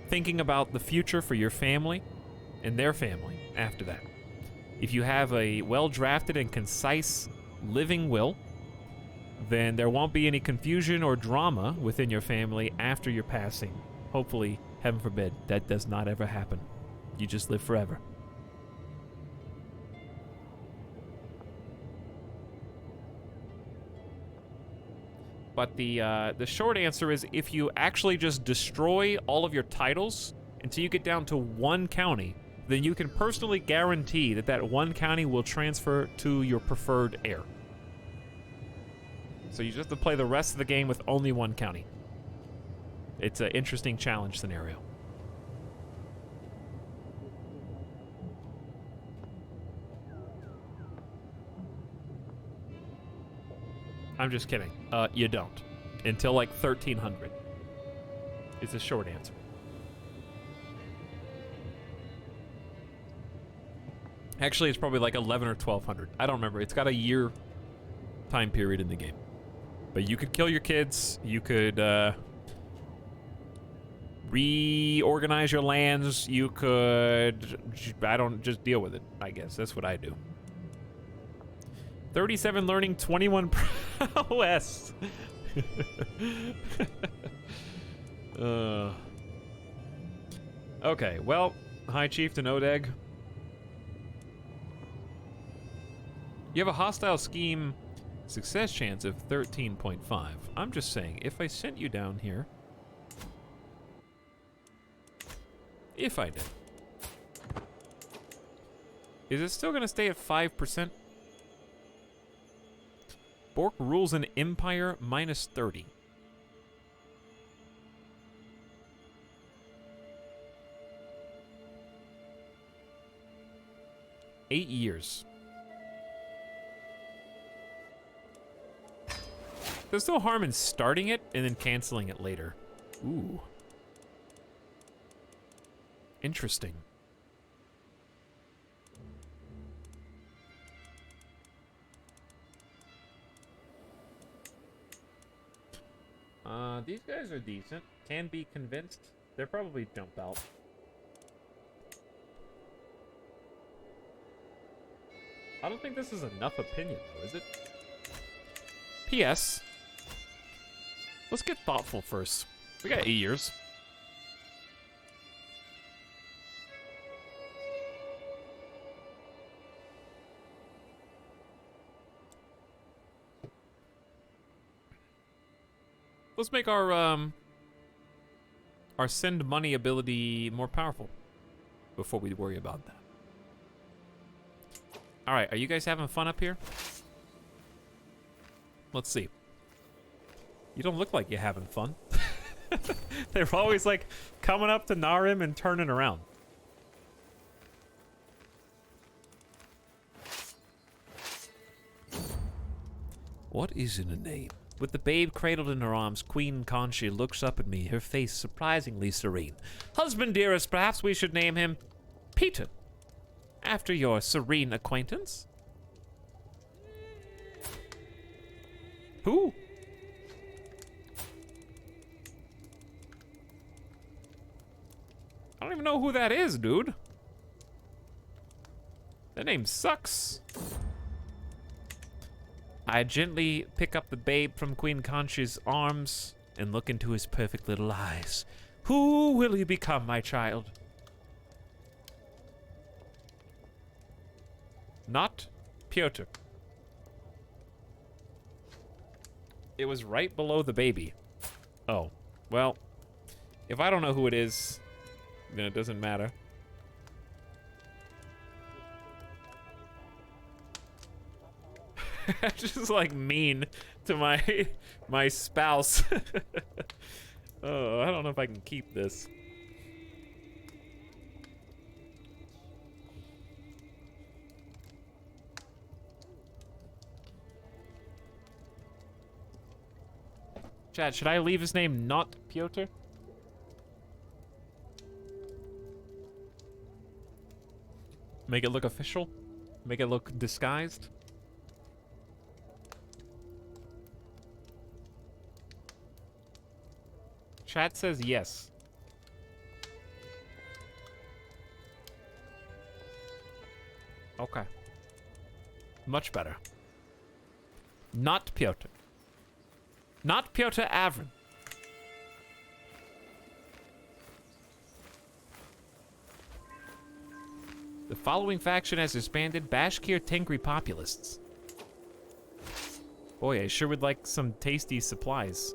thinking about the future for your family and their family after that. If you have a well-drafted and concise living will, then there won't be any confusion or drama within your family after your passing. Hopefully, heaven forbid, that does not ever happen. You just live forever. But the short answer is, if you actually just destroy all of your titles until you get down to one county, then you can personally guarantee that that one county will transfer to your preferred heir. So you just have to play the rest of the game with only one county. It's an interesting challenge scenario. I'm just kidding. You don't. Until like 1300. It's a short answer. Actually, it's probably like 11 or 1200. I don't remember. It's got a year time period in the game. But you could kill your kids. You could reorganize your lands. You could... just deal with it, I guess. That's what I do. 37 learning, 21 prowess. Okay, well, High Chieftain Odeg. You have a hostile scheme success chance of 13.5. I'm just saying, if I sent you down here... If I did. Is it still going to stay at 5%? Bork rules an empire minus 30. Eight years. There's no harm in starting it and then canceling it later. Ooh. Interesting. These guys are decent. Can be convinced. They'll probably jump out. I don't think this is enough opinion, though, is it? P.S. Let's get thoughtful first. We got 8 years. Let's make our send money ability more powerful before we worry about that. All right, are you guys having fun up here? Let's see. You don't look like you're having fun. They're always like coming up to Narim and turning around. What is in a name? With the babe cradled in her arms, Queen Conchi looks up at me, her face surprisingly serene. Husband dearest, perhaps we should name him Peter, after your serene acquaintance. Who? I don't even know who that is, dude. That name sucks. I gently pick up the babe from Queen Conchi's arms and look into his perfect little eyes. Who will he become, my child? Not Piotr. It was right below the baby. Oh, well, if I don't know who it is, then it doesn't matter. Just like mean to my spouse. Oh, I don't know if I can keep this. Chad, should I leave his name not Piotr? Make it look official? Make it look disguised? Chat says yes. Okay. Much better. Not Piotr. Not Piotr Avrin. The following faction has disbanded Bashkir Tengri populists. Boy, I sure would like some tasty supplies.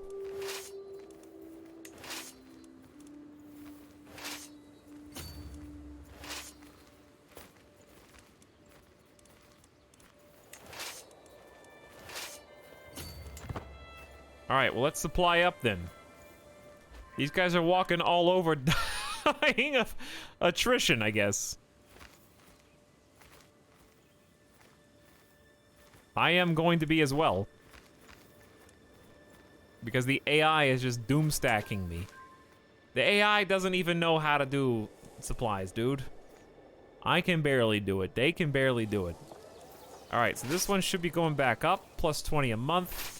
Alright, well, let's supply up then. These guys are walking all over dying of attrition, I guess. I am going to be as well. Because the AI is just doom stacking me. The AI doesn't even know how to do supplies, dude. I can barely do it. They can barely do it. Alright, so this one should be going back up. Plus 20 a month.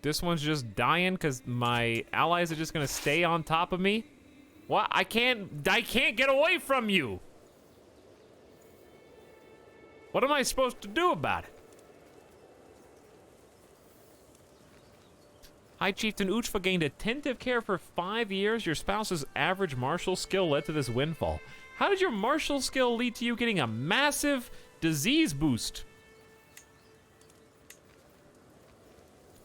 This one's just dying because my allies are just gonna stay on top of me. What? I can't get away from you. What am I supposed to do about it? High Chieftain Uchva gained attentive care for 5 years. Your spouse's average martial skill led to this windfall. How did your martial skill lead to you getting a massive disease boost?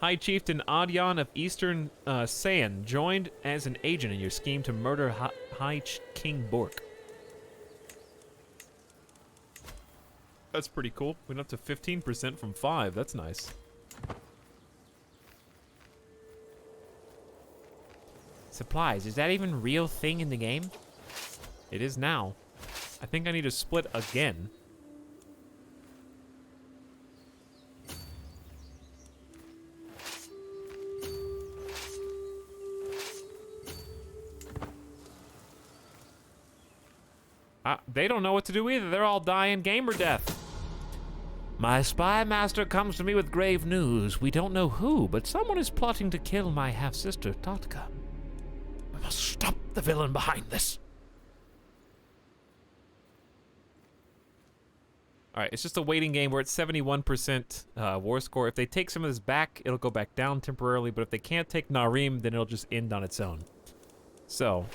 High Chieftain Adyan of Eastern Saiyan joined as an agent in your scheme to murder High King Bork. That's pretty cool. Went up to 15% from 5. That's nice. Supplies. Is that even a real thing in the game? It is now. I think I need to split again. They don't know what to do either. They're all dying gamer death. My spy master comes to me with grave news. We don't know who, but someone is plotting to kill my half-sister, Totka. We must stop the villain behind this. Alright, it's just a waiting game. We're at 71% war score. If they take some of this back, it'll go back down temporarily, but if they can't take Narim, then it'll just end on its own. So,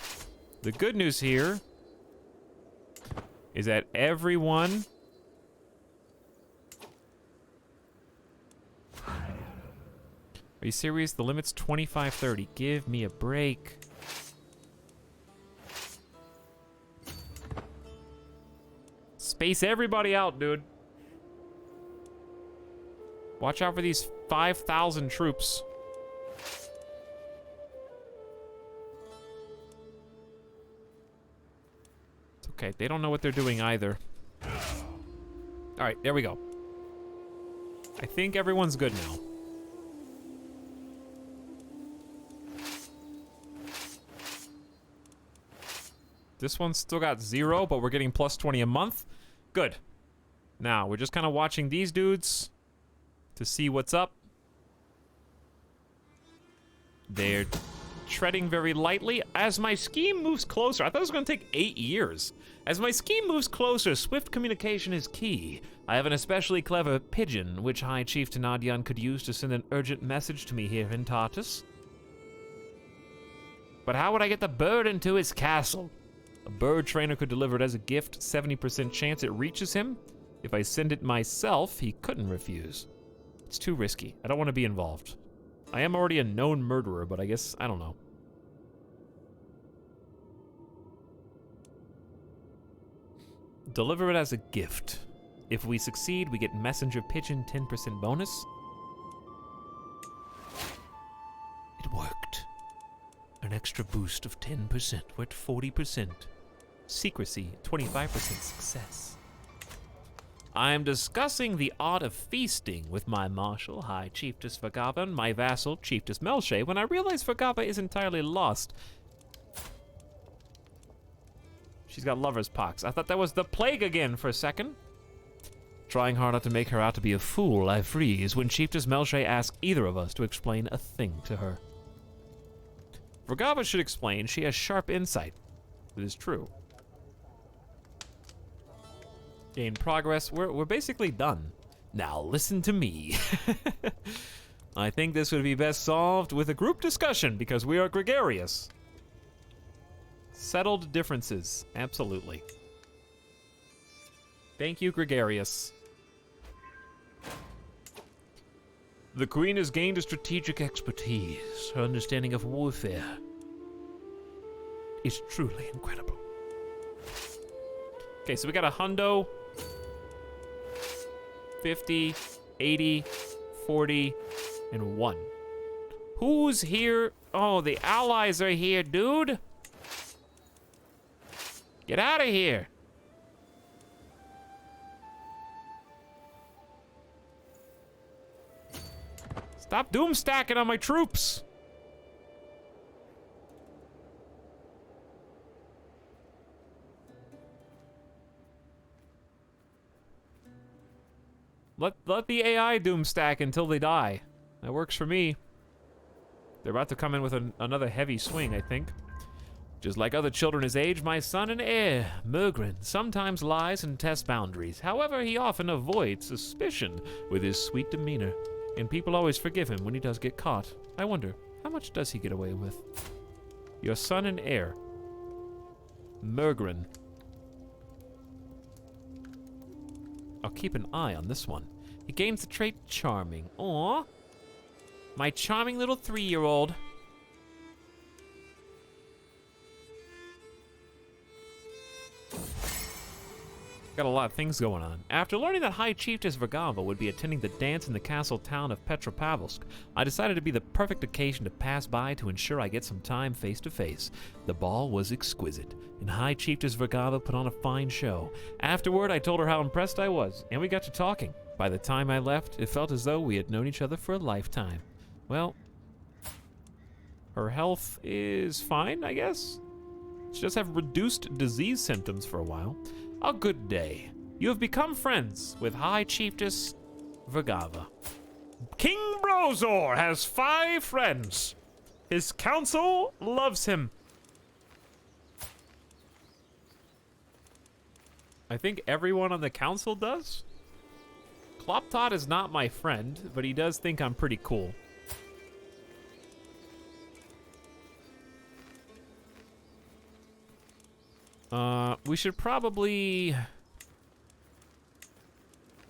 the good news here is that everyone Are you serious? The limit's 25-30. Give me a break. Space everybody out, dude. Watch out for these 5,000 troops. Okay, they don't know what they're doing either. Alright, there we go. I think everyone's good now. This one's still got 0, but we're getting plus 20 a month. Good. Now, we're just kind of watching these dudes to see what's up. They're treading very lightly. As my scheme moves closer, I thought it was going to take 8 years. As my scheme moves closer, swift communication is key. I have an especially clever pigeon, which High Chief Tenadyan could use to send an urgent message to me here in Tartus. But how would I get the bird into his castle? A bird trainer could deliver it as a gift, 70% chance it reaches him. If I send it myself, he couldn't refuse. It's too risky. I don't want to be involved. I am already a known murderer, but I guess, I don't know. Deliver it as a gift. If we succeed, we get messenger pigeon 10% bonus. It worked. An extra boost of 10%. We're at 40%. Secrecy, 25% success. I am discussing the art of feasting with my marshal, High Chiefess Vergava, and my vassal, Chiefess Melche, when I realize Vergava is entirely lost. She's got lover's pox. I thought that was the plague again for a second. Trying hard not to make her out to be a fool, I freeze when Chiefess Melche asks either of us to explain a thing to her. Vergava should explain. She has sharp insight. It is true. Gain progress. We're basically done. Now listen to me. I think this would be best solved with a group discussion because we are gregarious. Settled differences. Absolutely. Thank you, gregarious. The Queen has gained a strategic expertise. Her understanding of warfare is truly incredible. Okay, so we got a hundo, 50, 80, 40, and 1. Who's here? Oh, the allies are here, dude. Get out of here. Stop doom stacking on my troops. Let the AI doom stack until they die. That works for me. They're about to come in with another heavy swing, I think. Just like other children his age, my son and heir, Murgren, sometimes lies and tests boundaries. However, he often avoids suspicion with his sweet demeanor. And people always forgive him when he does get caught. I wonder, how much does he get away with? Your son and heir, Murgren. I'll keep an eye on this one. He gains the trait charming. Aw, my charming little 3-year-old. Got a lot of things going on. After learning that High Chiefess Vergava would be attending the dance in the castle town of Petropavlovsk, I decided to be the perfect occasion to pass by to ensure I get some time face to face. The ball was exquisite, and High Chiefess Vergava put on a fine show. Afterward, I told her how impressed I was, and we got to talking. By the time I left, it felt as though we had known each other for a lifetime. Well, her health is fine, I guess. She does have reduced disease symptoms for a while. A good day. You have become friends with High Chiefess Vergava. King Brozor has 5 friends. His council loves him. I think everyone on the council does. Kloptot is not my friend, but he does think I'm pretty cool. We should probably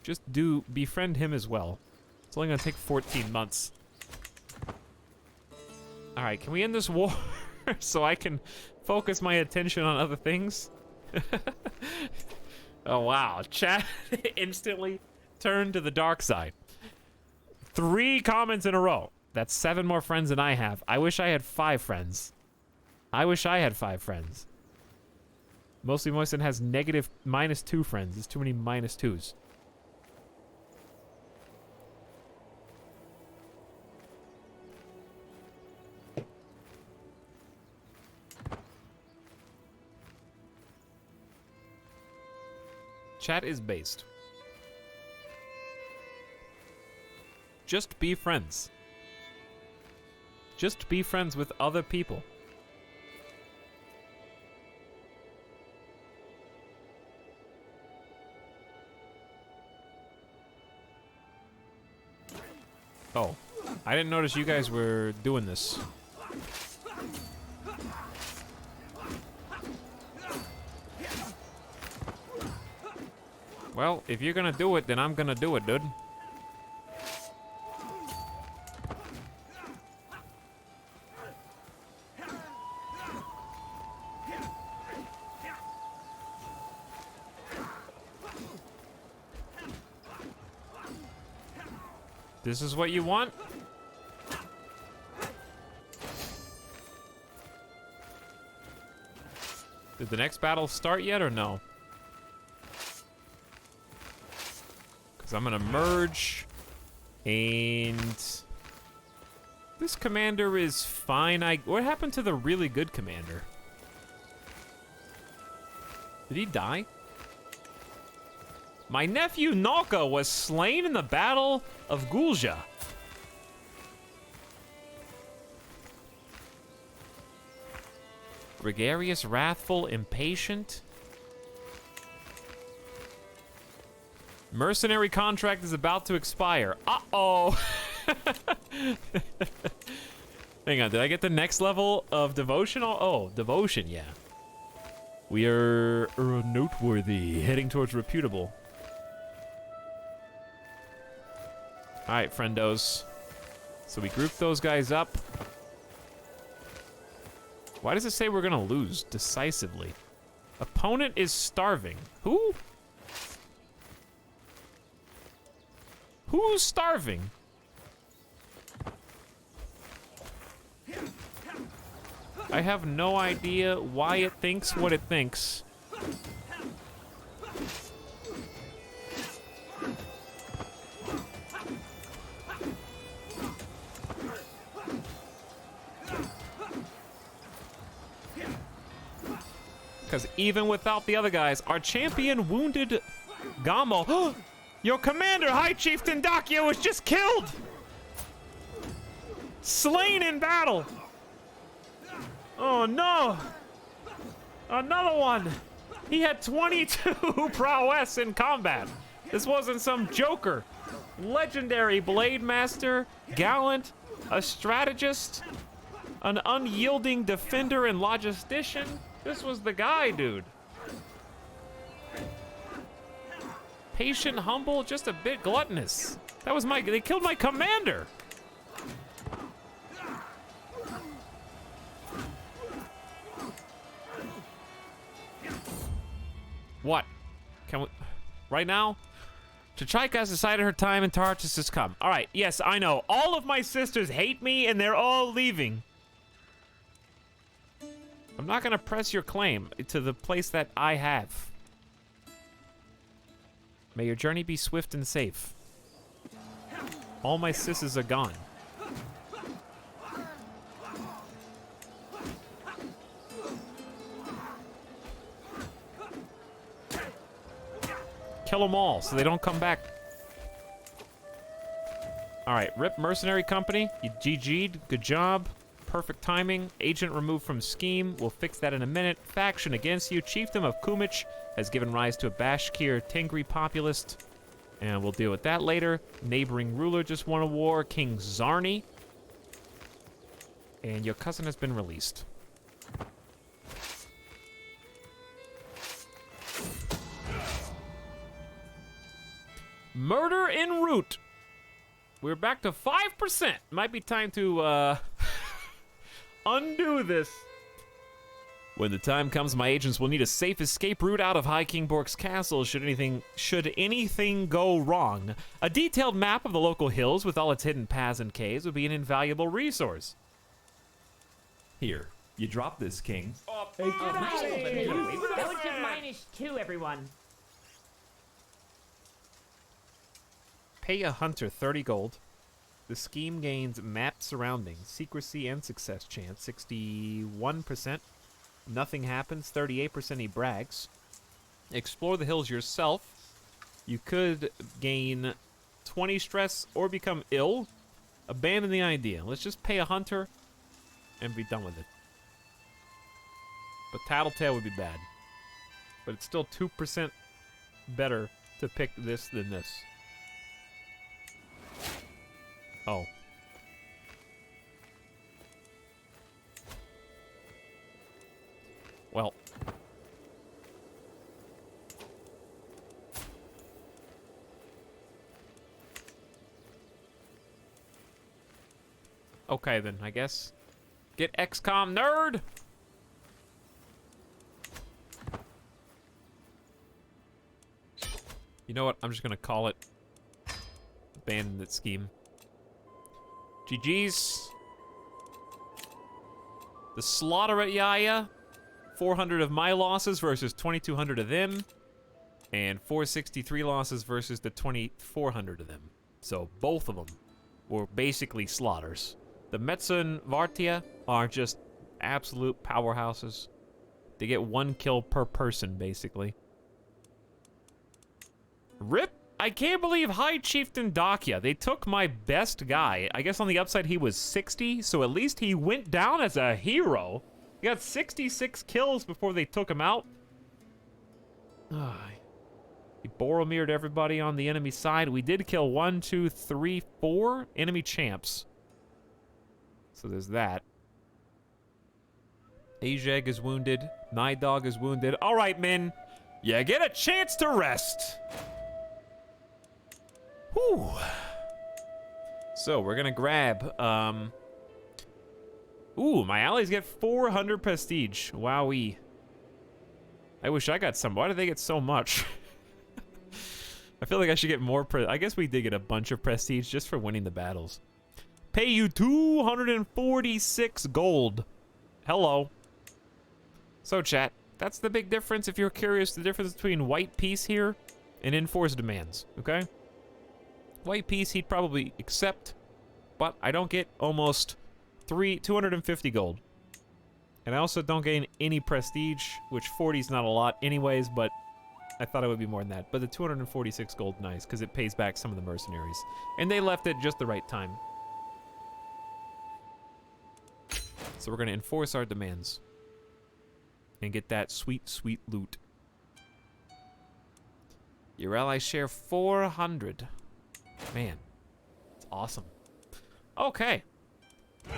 just befriend him as well. It's only gonna take 14 months. All right, can we end this war so I can focus my attention on other things? Oh wow, chat instantly turned to the dark side. 3 comments in a row. That's 7 more friends than I have. I wish I had 5 friends. I wish I had 5 friends. Mostly Moisten has -2 friends. There's too many -2s. Chat is based. Just be friends. Just be friends with other people. Oh, I didn't notice you guys were doing this. Well, if you're gonna do it, then I'm gonna do it, dude. This is what you want? Did the next battle start yet or no? Because I'm gonna merge, and this commander is fine. What happened to the really good commander? Did he die? My nephew Nalka was slain in the Battle of Gulja. Gregarious, wrathful, impatient. Mercenary contract is about to expire. Uh-oh. Hang on, did I get the next level of devotion? Oh, devotion, yeah. We are noteworthy, heading towards reputable. All right, friendos. So we group those guys up. Why does it say we're gonna lose decisively? Opponent is starving. Who? Who's starving? I have no idea why it thinks what it thinks. Because even without the other guys, our champion wounded Gamo. Your commander, High Chieftain Dakia, was just killed! Slain in battle! Oh no! Another one! He had 22 prowess in combat. This wasn't some joker. Legendary Blade Master, gallant, a strategist, an unyielding defender and logistician. This was the guy, dude. Patient, humble, just a bit gluttonous. That was they killed my commander. What? Can we, right now? Chachaika has decided her time in Tartarus has come. All right, yes, I know. All of my sisters hate me and they're all leaving. I'm not gonna press your claim to the place that I have. May your journey be swift and safe. All my sisters are gone. Kill them all so they don't come back. All right, rip mercenary company. You GG'd, good job. Perfect timing. Agent removed from scheme. We'll fix that in a minute. Faction against you. Chiefdom of Kumich has given rise to a Bashkir Tengri populist. And we'll deal with that later. Neighboring ruler just won a war. King Zarni. And your cousin has been released. Murder en route. We're back to 5%. Might be time to, undo this. When the time comes, my agents will need a safe escape route out of High King Bork's castle should anything go wrong. A detailed map of the local hills with all its hidden paths and caves would be an invaluable resource. Here, you drop this, King. Relative -2, everyone. Pay a hunter 30 gold. The scheme gains map surroundings, secrecy and success chance, 61%. Nothing happens, 38% he brags. Explore the hills yourself. You could gain 20 stress or become ill. Abandon the idea. Let's just pay a hunter and be done with it. But Tattletale would be bad. But it's still 2% better to pick this than this. Oh. Well. Okay then, I guess. Get XCOM, nerd! You know what? I'm just gonna call it abandon that scheme. GG's. The slaughter at Yaya. 400 of my losses versus 2,200 of them. And 463 losses versus the 2,400 of them. So both of them were basically slaughters. The Metza and Vartia are just absolute powerhouses. They get 1 kill per person, basically. RIP! I can't believe High Chieftain Dakia. They took my best guy. I guess on the upside he was 60, so at least he went down as a hero. He got 66 kills before they took him out. He Boromired everybody on the enemy side. We did kill 1, 2, 3, 4 enemy champs. So there's that. Ajeg is wounded. Nidog is wounded. All right, men. You get a chance to rest. Whew. So we're gonna grab, ooh, my allies get 400 prestige. Wowee. I wish I got some. Why did they get so much? I feel like I should get more I guess we did get a bunch of prestige just for winning the battles. Pay you 246 gold. Hello. So chat, that's the big difference if you're curious, the difference between white peace here and enforced demands, okay? White peace he'd probably accept, but I don't get almost 250 gold. And I also don't gain any prestige, which 40 is not a lot anyways, but I thought it would be more than that. But the 246 gold, nice, because it pays back some of the mercenaries. And they left at just the right time. So we're going to enforce our demands. And get that sweet, sweet loot. Your allies share 400. Man, it's awesome. Okay.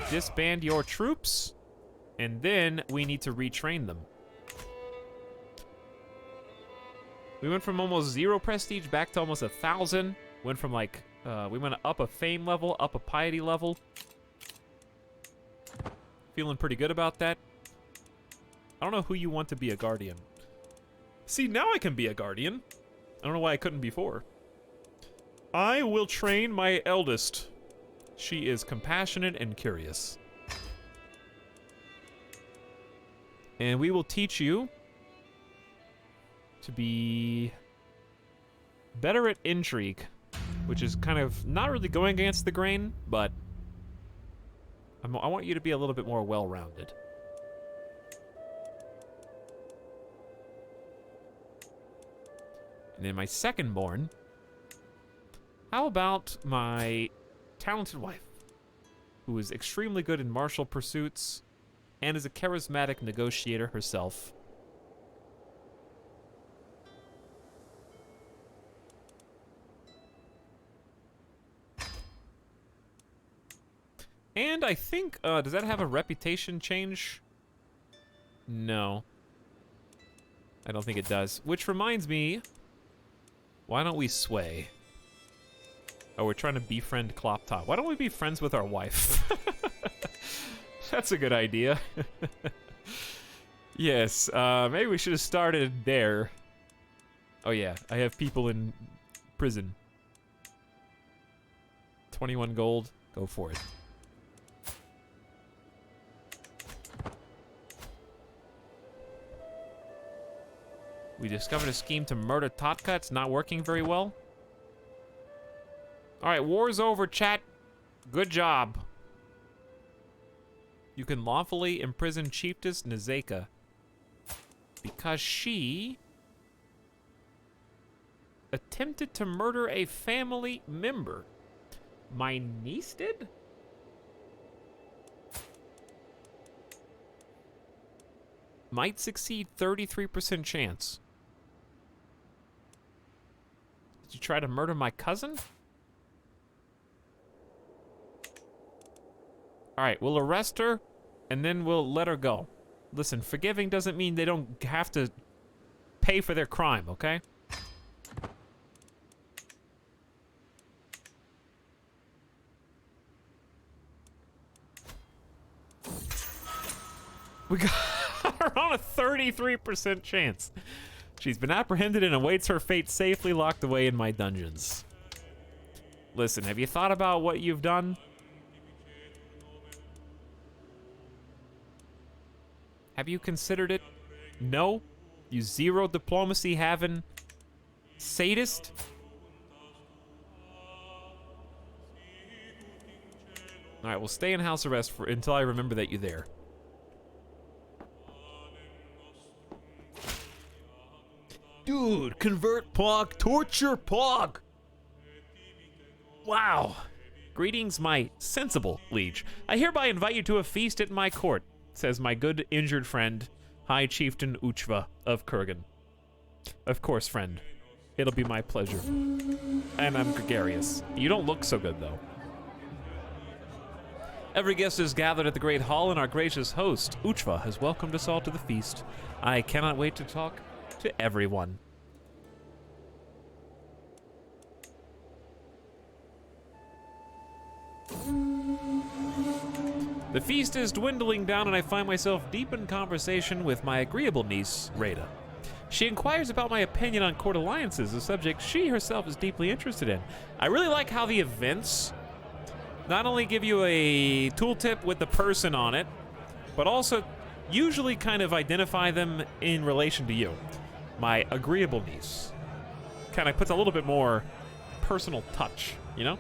Disband your troops. And then we need to retrain them. We went from almost 0 prestige back to almost 1,000. Went from like, we went up a fame level, up a piety level. Feeling pretty good about that. I don't know who you want to be a guardian. See, now I can be a guardian. I don't know why I couldn't before. I will train my eldest. She is compassionate and curious. And we will teach you to be better at intrigue, which is kind of not really going against the grain, but I want you to be a little bit more well-rounded. And then my second born, how about my talented wife, who is extremely good in martial pursuits and is a charismatic negotiator herself. And I think, does that have a reputation change? No. I don't think it does. Which reminds me, why don't we sway? Oh, we're trying to befriend Kloptop. Why don't we be friends with our wife? That's a good idea. Yes, maybe we should have started there. Oh yeah, I have people in prison. 21 gold, go for it. We discovered a scheme to murder Totka. It's not working very well. Alright, war's over, chat. Good job. You can lawfully imprison Chiefess Nizeka because she attempted to murder a family member. My niece did? might succeed, 33% chance. Did you try to murder my cousin? Alright, we'll arrest her, and then we'll let her go. Listen, forgiving doesn't mean they don't have to pay for their crime, okay? We got her on a 33% chance. She's been apprehended and awaits her fate safely locked away in my dungeons. Listen, have you thought about what you've done? Have you considered it? No? You zero diplomacy having sadist? Alright, we'll stay in house arrest until I remember that you're there. Dude, convert Pog, torture Pog! Wow. Greetings, my sensible liege. I hereby invite you to a feast at my court, says my good injured friend, High Chieftain Uchva of Kurgan. Of course, friend. It'll be my pleasure. And I'm gregarious. You don't look so good, though. Every guest is gathered at the great hall, and our gracious host, Uchva, has welcomed us all to the feast. I cannot wait to talk to everyone. The feast is dwindling down, and I find myself deep in conversation with my agreeable niece, Rada. She inquires about my opinion on court alliances, a subject she herself is deeply interested in. I really like how the events not only give you a tooltip with the person on it, but also usually kind of identify them in relation to you. My agreeable niece kind of puts a little bit more personal touch, you know?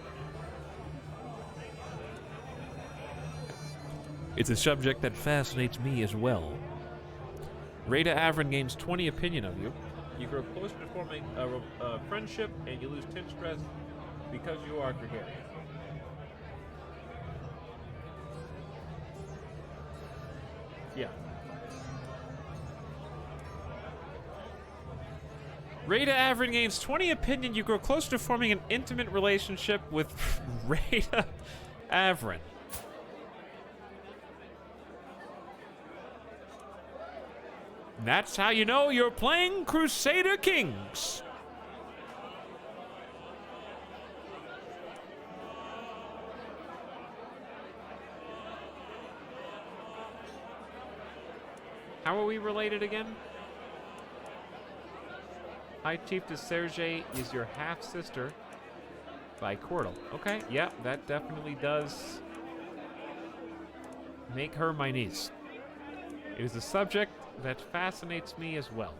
It's a subject that fascinates me as well. Rada Avrin gains 20 opinion of you. You grow closer to forming a friendship, and you lose 10 stress because you are gregarious. Yeah. Rada Avrin gains 20 opinion. You grow closer to forming an intimate relationship with Rada Avrin. That's how you know you're playing Crusader Kings. How are we related again? High Chief de Serge is your half-sister by Cordal. Okay, yeah, that definitely does make her my niece. It is a subject that fascinates me as well.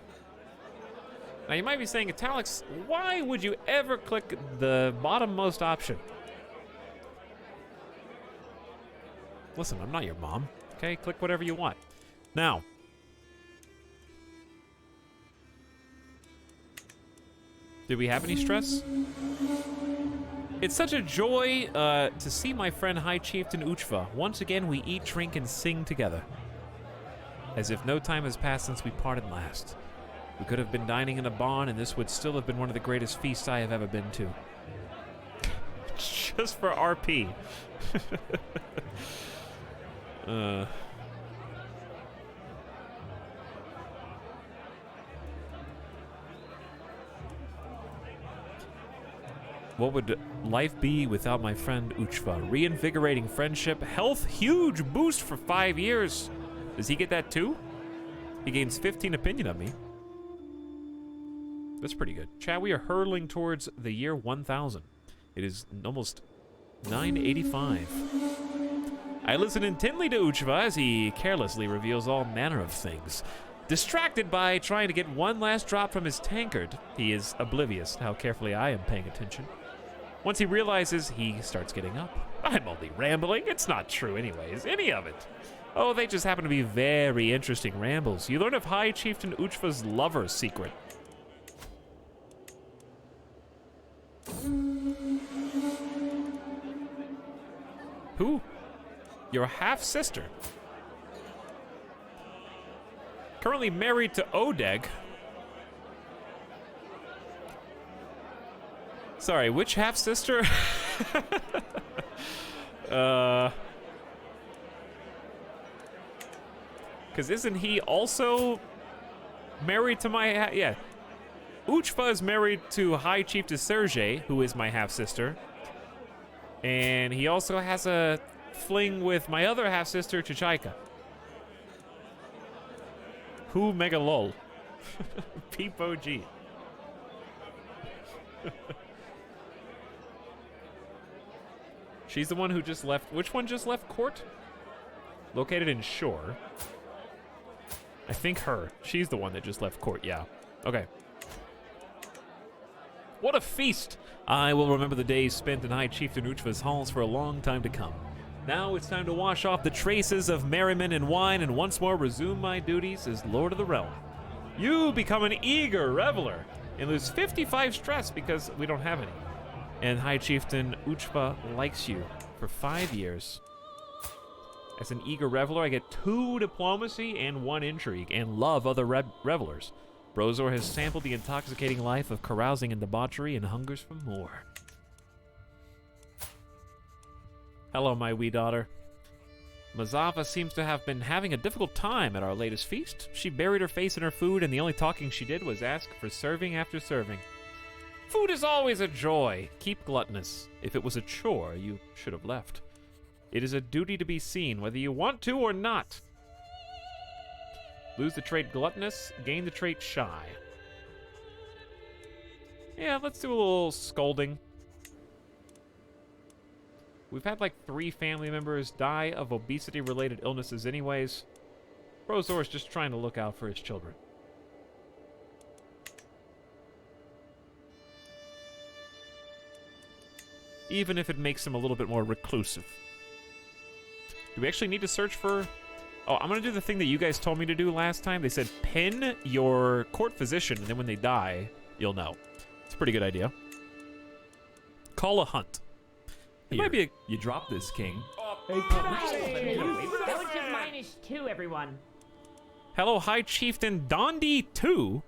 Now you might be saying, Italics, why would you ever click the bottommost option? Listen, I'm not your mom, okay? Click whatever you want. Now, did we have any stress? It's such a joy to see my friend High Chieftain Uchva. Once again, we eat, drink, and sing together. As if no time has passed since we parted last. We could have been dining in a barn, and this would still have been one of the greatest feasts I have ever been to. Just for RP. What would life be without my friend Uchva? Reinvigorating friendship, health, huge boost for 5 years. Does he get that too? He gains 15 opinion of me. That's pretty good. Chad, we are hurtling towards the year 1000. It is almost 985. I listen intently to Uchva as he carelessly reveals all manner of things. Distracted by trying to get one last drop from his tankard, he is oblivious to how carefully I am paying attention. Once he realizes, he starts getting up. I'm only rambling. It's not true anyways, any of it. Oh, they just happen to be very interesting rambles. You learn of High Chieftain Uchva's lover's secret. Who? Your half-sister. Currently married to Odeg. Sorry, which half-sister? Because isn't he also married to my... yeah. Uchva is married to High Chiefess Sergei, who is my half-sister. And he also has a fling with my other half-sister, Chichaika. Who mega lol. Peep OG. She's the one who just left. Which one just left court? Located in Shore. I think her. She's the one that just left court, yeah. Okay. What a feast! I will remember the days spent in High Chieftain Uchva's halls for a long time to come. Now it's time to wash off the traces of merriment and wine and once more resume my duties as Lord of the Realm. You become an eager reveler and lose 55 stress because we don't have any. And High Chieftain Uchva likes you for 5 years. As an eager reveler, I get 2 diplomacy and 1 intrigue and love other revelers. Brozor has sampled the intoxicating life of carousing and debauchery and hungers for more. Hello, my wee daughter. Mazava seems to have been having a difficult time at our latest feast. She buried her face in her food, and the only talking she did was ask for serving after serving. Food is always a joy. Keep gluttonous. If it was a chore, you should have left. It is a duty to be seen, whether you want to or not. Lose the trait gluttonous, gain the trait shy. Yeah, let's do a little scolding. We've had like 3 family members die of obesity-related illnesses anyways. Brozor is just trying to look out for his children. Even if it makes him a little bit more reclusive. Do we actually need to search for... Oh, I'm going to do the thing that you guys told me to do last time. They said pin your court physician, and then when they die, you'll know. It's a pretty good idea. Call a hunt. It might be a... You drop this, King. Villages -2, everyone. Hello, High Chieftain Dondi II,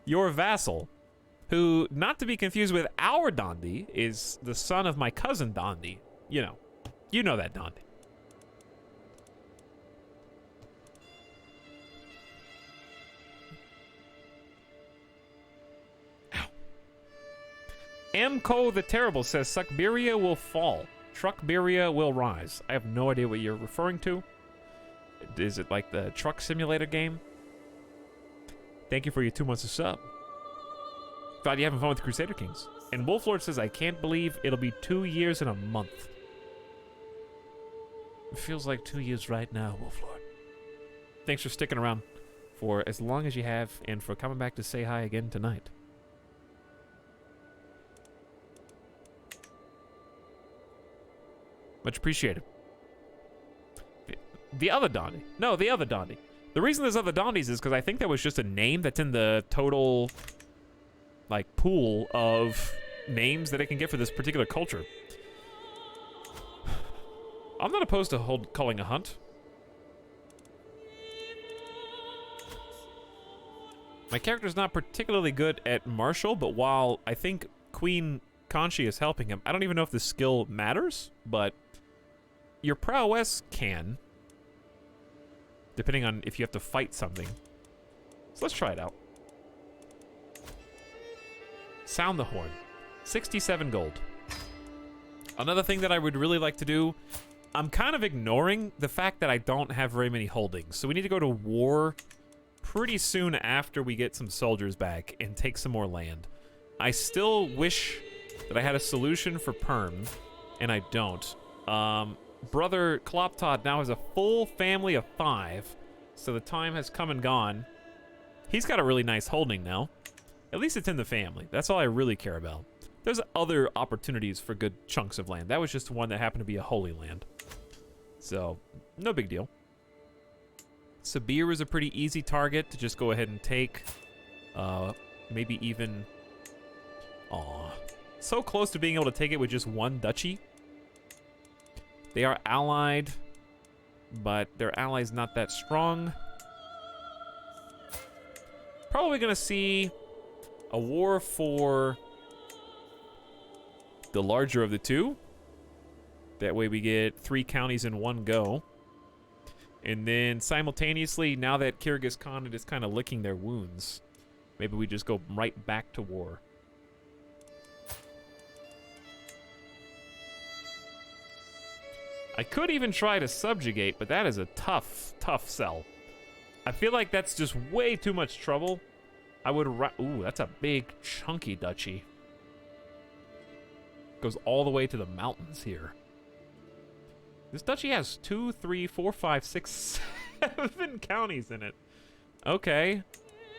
your vassal, who, not to be confused with our Dondi, is the son of my cousin Dondi. You know that Dondi. Amco the Terrible says Suckberia will fall. Truckberia will rise. I have no idea what you're referring to. Is it like the truck simulator game? Thank you for your 2 months of sub. Glad you're having fun with the Crusader Kings. And Wolflord says, I can't believe it'll be 2 years and a month. It feels like 2 years right now, Wolflord. Thanks for sticking around for as long as you have and for coming back to say hi again tonight. Much appreciated. The other Dondi. No, the other Dondi. The reason there's other Dondis is because I think that was just a name that's in the total, like, pool of names that it can get for this particular culture. I'm not opposed to calling a hunt. My character's not particularly good at martial, but while I think Queen Conchi is helping him, I don't even know if the skill matters, but your prowess can, depending on if you have to fight something. So let's try it out. Sound the horn. 67 gold. Another thing that I would really like to do, I'm kind of ignoring the fact that I don't have very many holdings. So we need to go to war pretty soon after we get some soldiers back and take some more land. I still wish that I had a solution for Perm, and I don't. Brother Kloptod now has a full family of 5, so the time has come and gone. He's got a really nice holding now. At least it's in the family. That's all I really care about. There's other opportunities for good chunks of land. That was just one that happened to be a holy land. So, no big deal. Sabir is a pretty easy target to just go ahead and take. Maybe even... Aw. So close to being able to take it with just 1 duchy. They are allied, but their ally's not that strong. Probably gonna see a war for the larger of the two. That way we get 3 counties in one go. And then simultaneously, now that Kyrgyz Khan is kind of licking their wounds, maybe we just go right back to war. I could even try to subjugate, but that is a tough, tough sell. I feel like that's just way too much trouble. I would ooh, that's a big, chunky duchy. Goes all the way to the mountains here. This duchy has 2, 3, 4, 5, 6, 7 counties in it. Okay.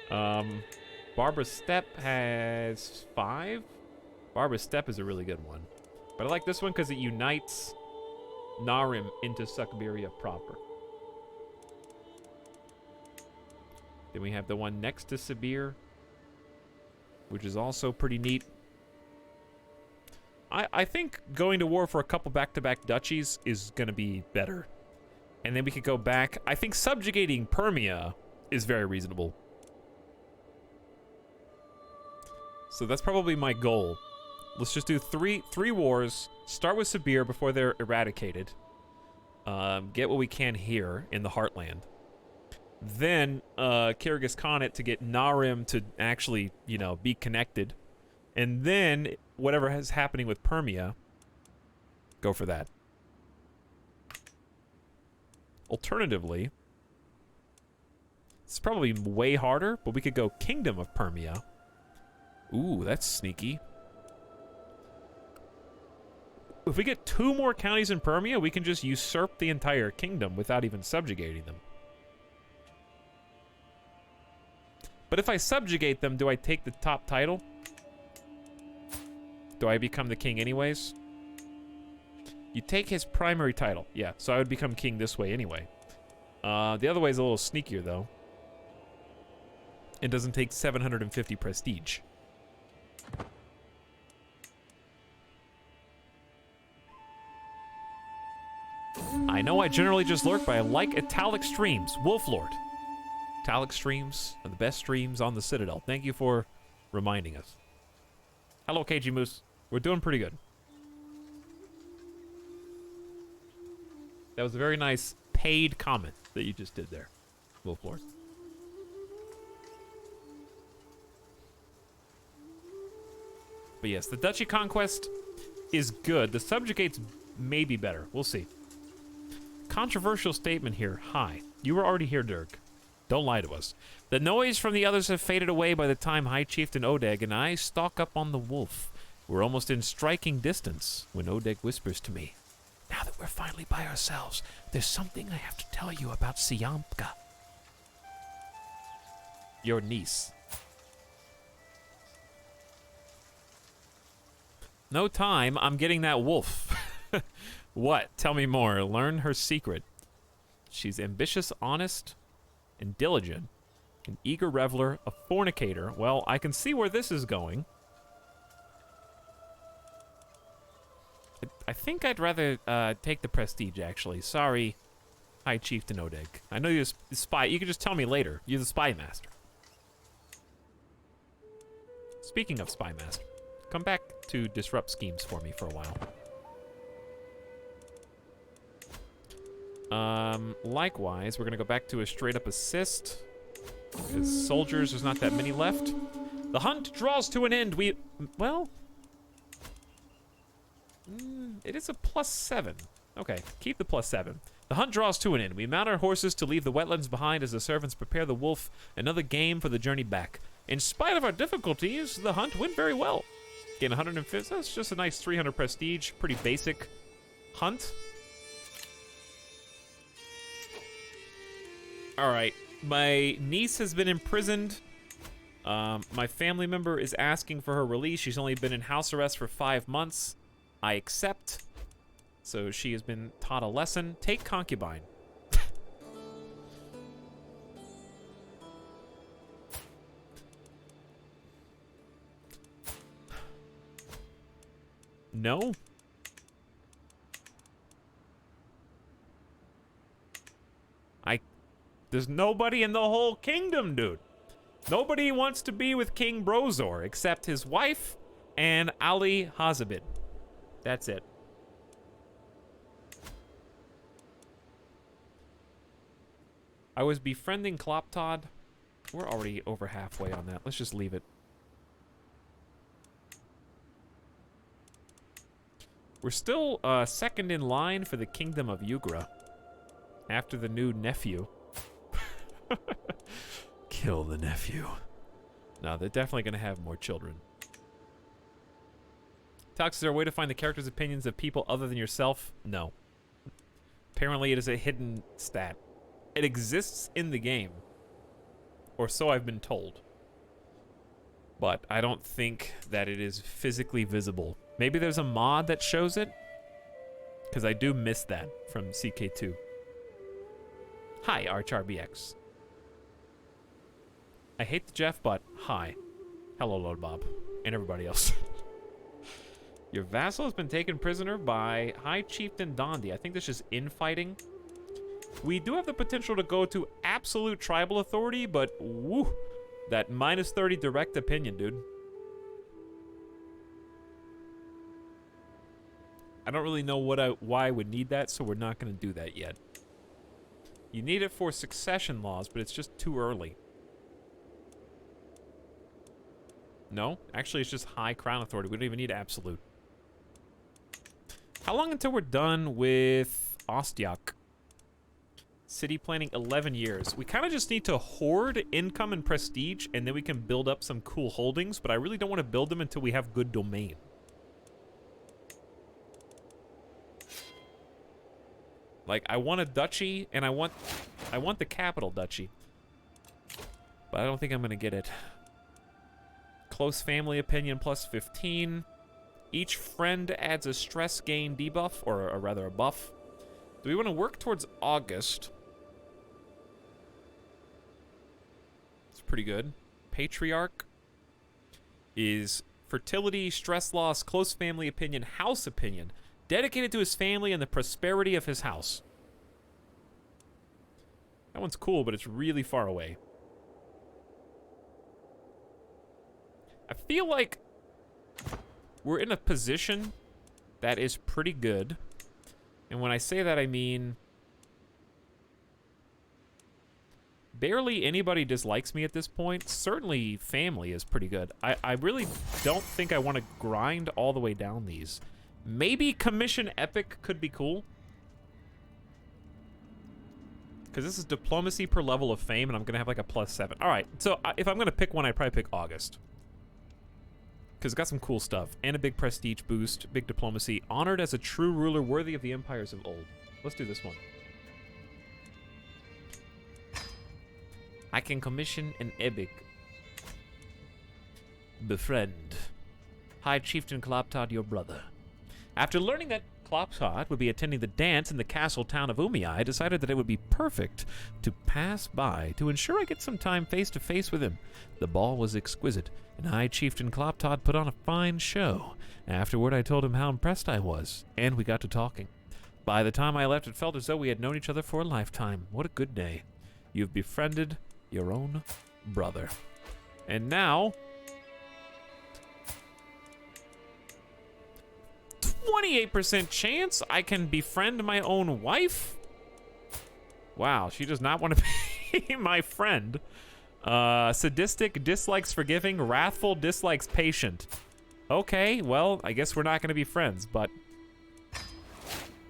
Barbara Steppe has 5. Barbara Steppe is a really good one. But I like this one because it unites Narim into Siberia proper. Then we have the one next to Sibir, which is also pretty neat. I think going to war for a couple back-to-back duchies is going to be better. And then we could go back. I think subjugating Permia is very reasonable. So that's probably my goal. Let's just do three wars. Start with Sibir before they're eradicated. Get what we can here in the Heartland. Then Kyrgyz Khanate to get Narim to actually, you know, be connected. And then whatever is happening with Permia, go for that. Alternatively, it's probably way harder, but we could go Kingdom of Permia. Ooh, that's sneaky. If we get 2 more counties in Permia, we can just usurp the entire kingdom without even subjugating them. But if I subjugate them, do I take the top title? Do I become the king anyways? You take his primary title. Yeah, so I would become king this way anyway. The other way is a little sneakier, though. It doesn't take 750 prestige. I know I generally just lurk, but I like italic streams. Wolflord. Italic streams are the best streams on the Citadel. Thank you for reminding us. Hello, KG Moose. We're doing pretty good. That was a very nice paid comment that you just did there, Wolflord. But yes, the Duchy Conquest is good. The Subjugates may be better. We'll see. Controversial statement here. Hi. You were already here, Dirk. Don't lie to us. The noise from the others have faded away by the time High Chieftain Odeg and I stalk up on the wolf. We're almost in striking distance when Odeg whispers to me, "Now that we're finally by ourselves, there's something I have to tell you about Siamka." Your niece. No time. I'm getting that wolf. What? Tell me more. Learn her secret. She's ambitious, honest, and diligent. An eager reveler, a fornicator. Well, I can see where this is going. I think I'd rather take the prestige, actually. Sorry, High Chieftain Odeg. I know you're the spy. You can just tell me later. You're the spy master. Speaking of spy master, come back to disrupt schemes for me for a while. Likewise, we're gonna go back to a straight-up assist. Because soldiers, there's not that many left. The hunt draws to an end. Well, it is a +7. Okay, keep the +7. The hunt draws to an end. We mount our horses to leave the wetlands behind as the servants prepare the wolf. Another game for the journey back. In spite of our difficulties, the hunt went very well. Gain 150. That's just a nice 300 prestige. Pretty basic hunt. All right. My niece has been imprisoned. My family member is asking for her release. She's only been in house arrest for 5 months. I accept. So she has been taught a lesson. Take concubine. No? There's nobody in the whole kingdom, dude. Nobody wants to be with King Brozor except his wife and Ali Hazabid. That's it. I was befriending Kloptod. We're already over halfway on that. Let's just leave it. We're still second in line for the Kingdom of Yugra. After the new nephew. Kill the nephew. No, they're definitely going to have more children. Tox, is there a way to find the characters' opinions of people other than yourself? No. Apparently it is a hidden stat. It exists in the game. Or so I've been told. But I don't think that it is physically visible. Maybe there's a mod that shows it? Because I do miss that from CK2. Hi, ArchRBX. I hate the Jeff, but hi. Hello, Lord Bob. And everybody else. Your vassal has been taken prisoner by High Chieftain Dondi. I think this is infighting. We do have the potential to go to absolute tribal authority, but woo, that -30 direct opinion, dude. I don't really know why I would need that, so we're not going to do that yet. You need it for succession laws, but it's just too early. No? Actually, it's just high crown authority. We don't even need absolute. How long until we're done with Ostiak? City planning, 11 years. We kind of just need to hoard income and prestige, and then we can build up some cool holdings, but I really don't want to build them until we have good domain. Like, I want a duchy, and I want the capital duchy. But I don't think I'm going to get it. Close family opinion plus 15. Each friend adds a stress gain debuff, or rather a buff. Do we want to work towards August? It's pretty good. Patriarch is fertility, stress loss, close family opinion, house opinion. Dedicated to his family and the prosperity of his house. That one's cool, but it's really far away. I feel like we're in a position that is pretty good. And when I say that, I mean barely anybody dislikes me at this point. Certainly family is pretty good. I really don't think I want to grind all the way down these. Maybe Commission Epic could be cool. Because this is diplomacy per level of fame, and I'm going to have like a +7. All right, so if I'm going to pick one, I'd probably pick August. Because it's got some cool stuff. And a big prestige boost, big diplomacy. Honored as a true ruler worthy of the empires of old. Let's do this one. I can commission an epic. Befriend. High Chieftain Kloptod, your brother. After learning that Kloptod would be attending the dance in the castle town of Umii, I decided that it would be perfect to pass by to ensure I get some time face to face with him. The ball was exquisite, and High Chieftain Kloptod put on a fine show. Afterward, I told him how impressed I was, and we got to talking. By the time I left, it felt as though we had known each other for a lifetime. What a good day. You've befriended your own brother. And now 28% chance I can befriend my own wife? Wow, she does not want to be my friend. Sadistic, dislikes forgiving, wrathful, dislikes patient. Okay, well, I guess we're not going to be friends, but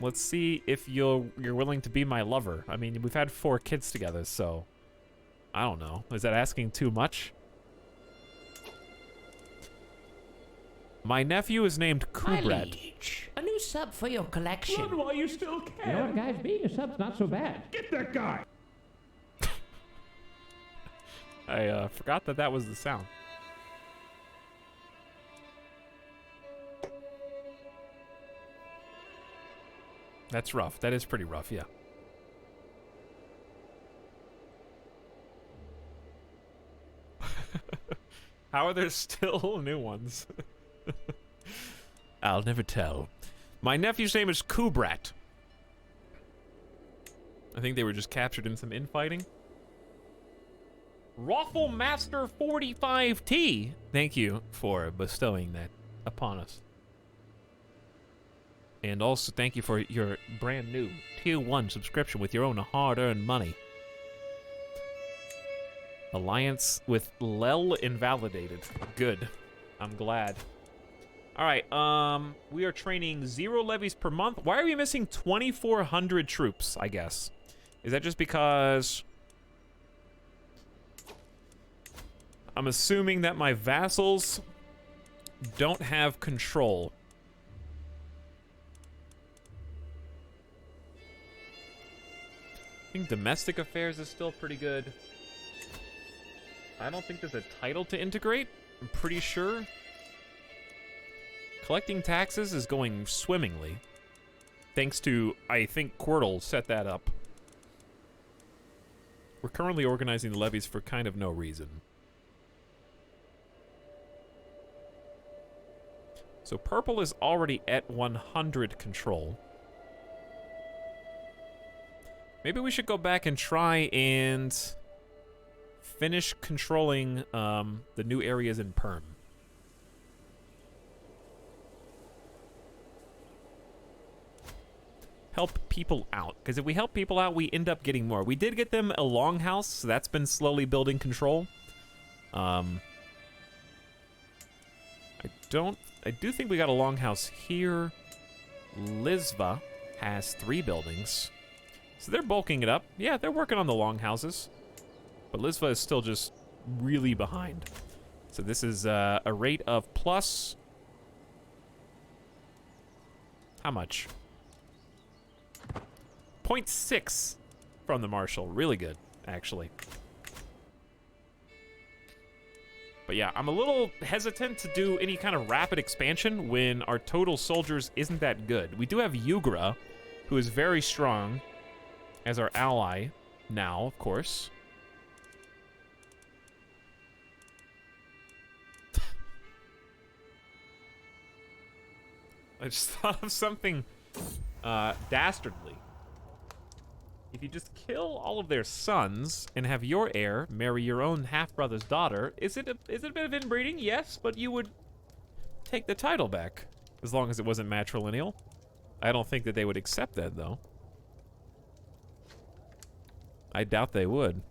let's see if you're willing to be my lover. I mean, we've had 4 kids together, so I don't know. Is that asking too much? My nephew is named Kubrat. A new sub for your collection. Run while you still can. You know what, guys? Being a sub's not so bad. Get that guy. I forgot that was the sound. That's rough. That is pretty rough, yeah. How are there still new ones? I'll never tell. My nephew's name is Kubrat. I think they were just captured in some infighting. Raffle Master 45T. Thank you for bestowing that upon us. And also thank you for your brand new Tier 1 subscription with your own hard-earned money. Alliance with Lel invalidated. Good. I'm glad. All right, we are training 0 levies per month. Why are we missing 2,400 troops, I guess? Is that just because... I'm assuming that my vassals don't have control. I think domestic affairs is still pretty good. I don't think there's a title to integrate. I'm pretty sure. Collecting taxes is going swimmingly. Thanks to, I think, Quirtle set that up. We're currently organizing the levies for kind of no reason. So purple is already at 100 control. Maybe we should go back and try and finish controlling the new areas in Perm. Help people out, because if we help people out, we end up getting more. We did get them a longhouse, so that's been slowly building control. I do think we got a longhouse here. Lizva has 3 buildings. So they're bulking it up. Yeah, they're working on the longhouses. But Lizva is still just really behind. So this is a rate of plus... How much? 0.6 from the Marshal. Really good, actually. But yeah, I'm a little hesitant to do any kind of rapid expansion when our total soldiers isn't that good. We do have Yugra, who is very strong as our ally now, of course. I just thought of something dastardly. If you just kill all of their sons and have your heir marry your own half-brother's daughter, is it a bit of inbreeding? Yes, but you would take the title back, as long as it wasn't matrilineal. I don't think that they would accept that, though. I doubt they would.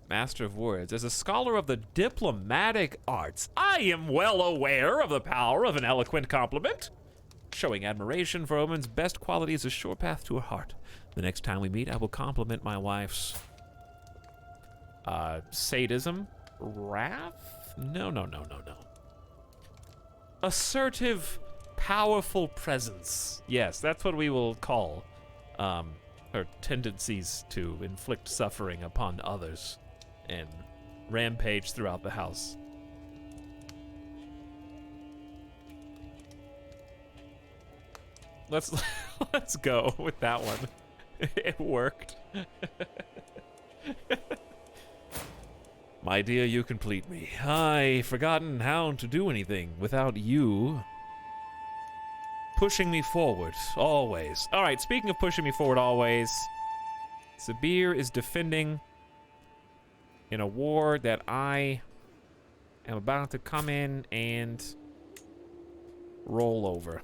Master of Words. As a scholar of the diplomatic arts, I am well aware of the power of an eloquent compliment. Showing admiration for a woman's best quality is a sure path to her heart. The next time we meet, I will compliment my wife's... sadism? Wrath? No. Assertive, powerful presence. Yes, that's what we will call, her tendencies to inflict suffering upon others and rampage throughout the house. Let's go with that one. It worked. My dear, you complete me. I've forgotten how to do anything without you pushing me forward, always. All right, speaking of pushing me forward always, Sabir is defending in a war that I am about to come in and roll over.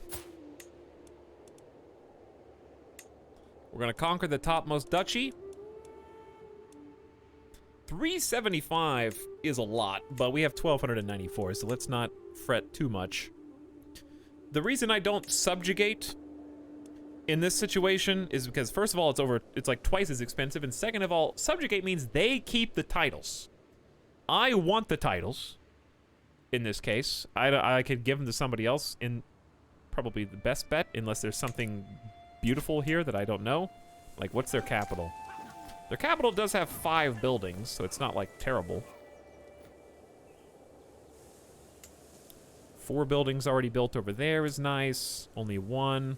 We're going to conquer the topmost duchy. 375 is a lot, but we have 1,294, so let's not fret too much. The reason I don't subjugate in this situation is because, first of all, it's like twice as expensive, and second of all, subjugate means they keep the titles. I want the titles, in this case. I could give them to somebody else, in probably the best bet, unless there's something beautiful here that I don't know. Like, what's their capital? Their capital does have 5 buildings, so it's not, like, terrible. 4 buildings already built over there is nice. Only 1.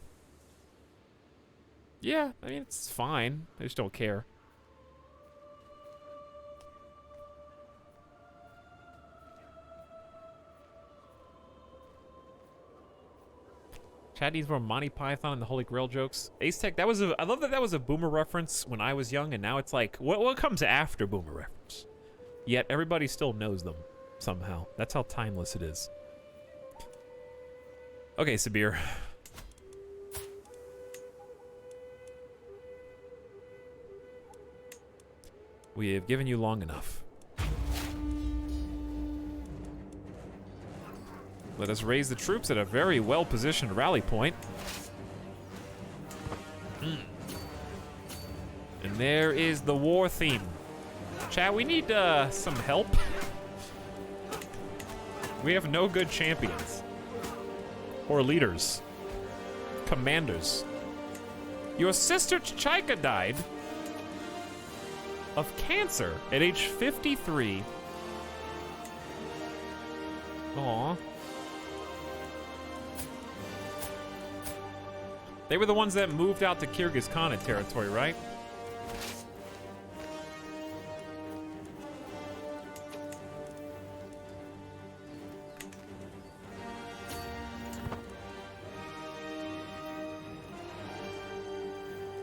Yeah, I mean, it's fine. I just don't care. Chad needs more Monty Python and the Holy Grail jokes. Ace Tech, that was I love that that was a Boomer reference when I was young, and now it's like, what comes after Boomer reference? Yet everybody still knows them somehow. That's how timeless it is. Okay, Sabir. We have given you long enough. Let us raise the troops at a very well-positioned rally point. And there is the war theme. Chat, we need some help. We have no good champions. Or leaders. Commanders. Your sister Chaika died of cancer at age 53. Aww. They were the ones that moved out to Kyrgyz Khanate territory, right?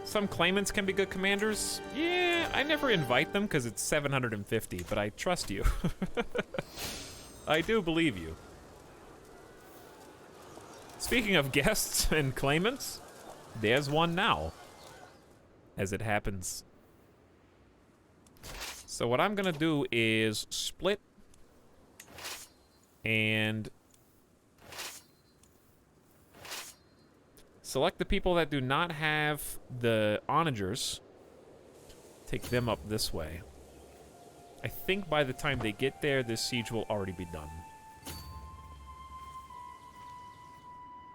Some claimants can be good commanders. Yeah, I never invite them because it's 750, but I trust you. I do believe you. Speaking of guests and claimants, there's one now, as it happens. So what I'm gonna do is split and select the people that do not have the onagers. Take them up this way. I think by the time they get there, this siege will already be done.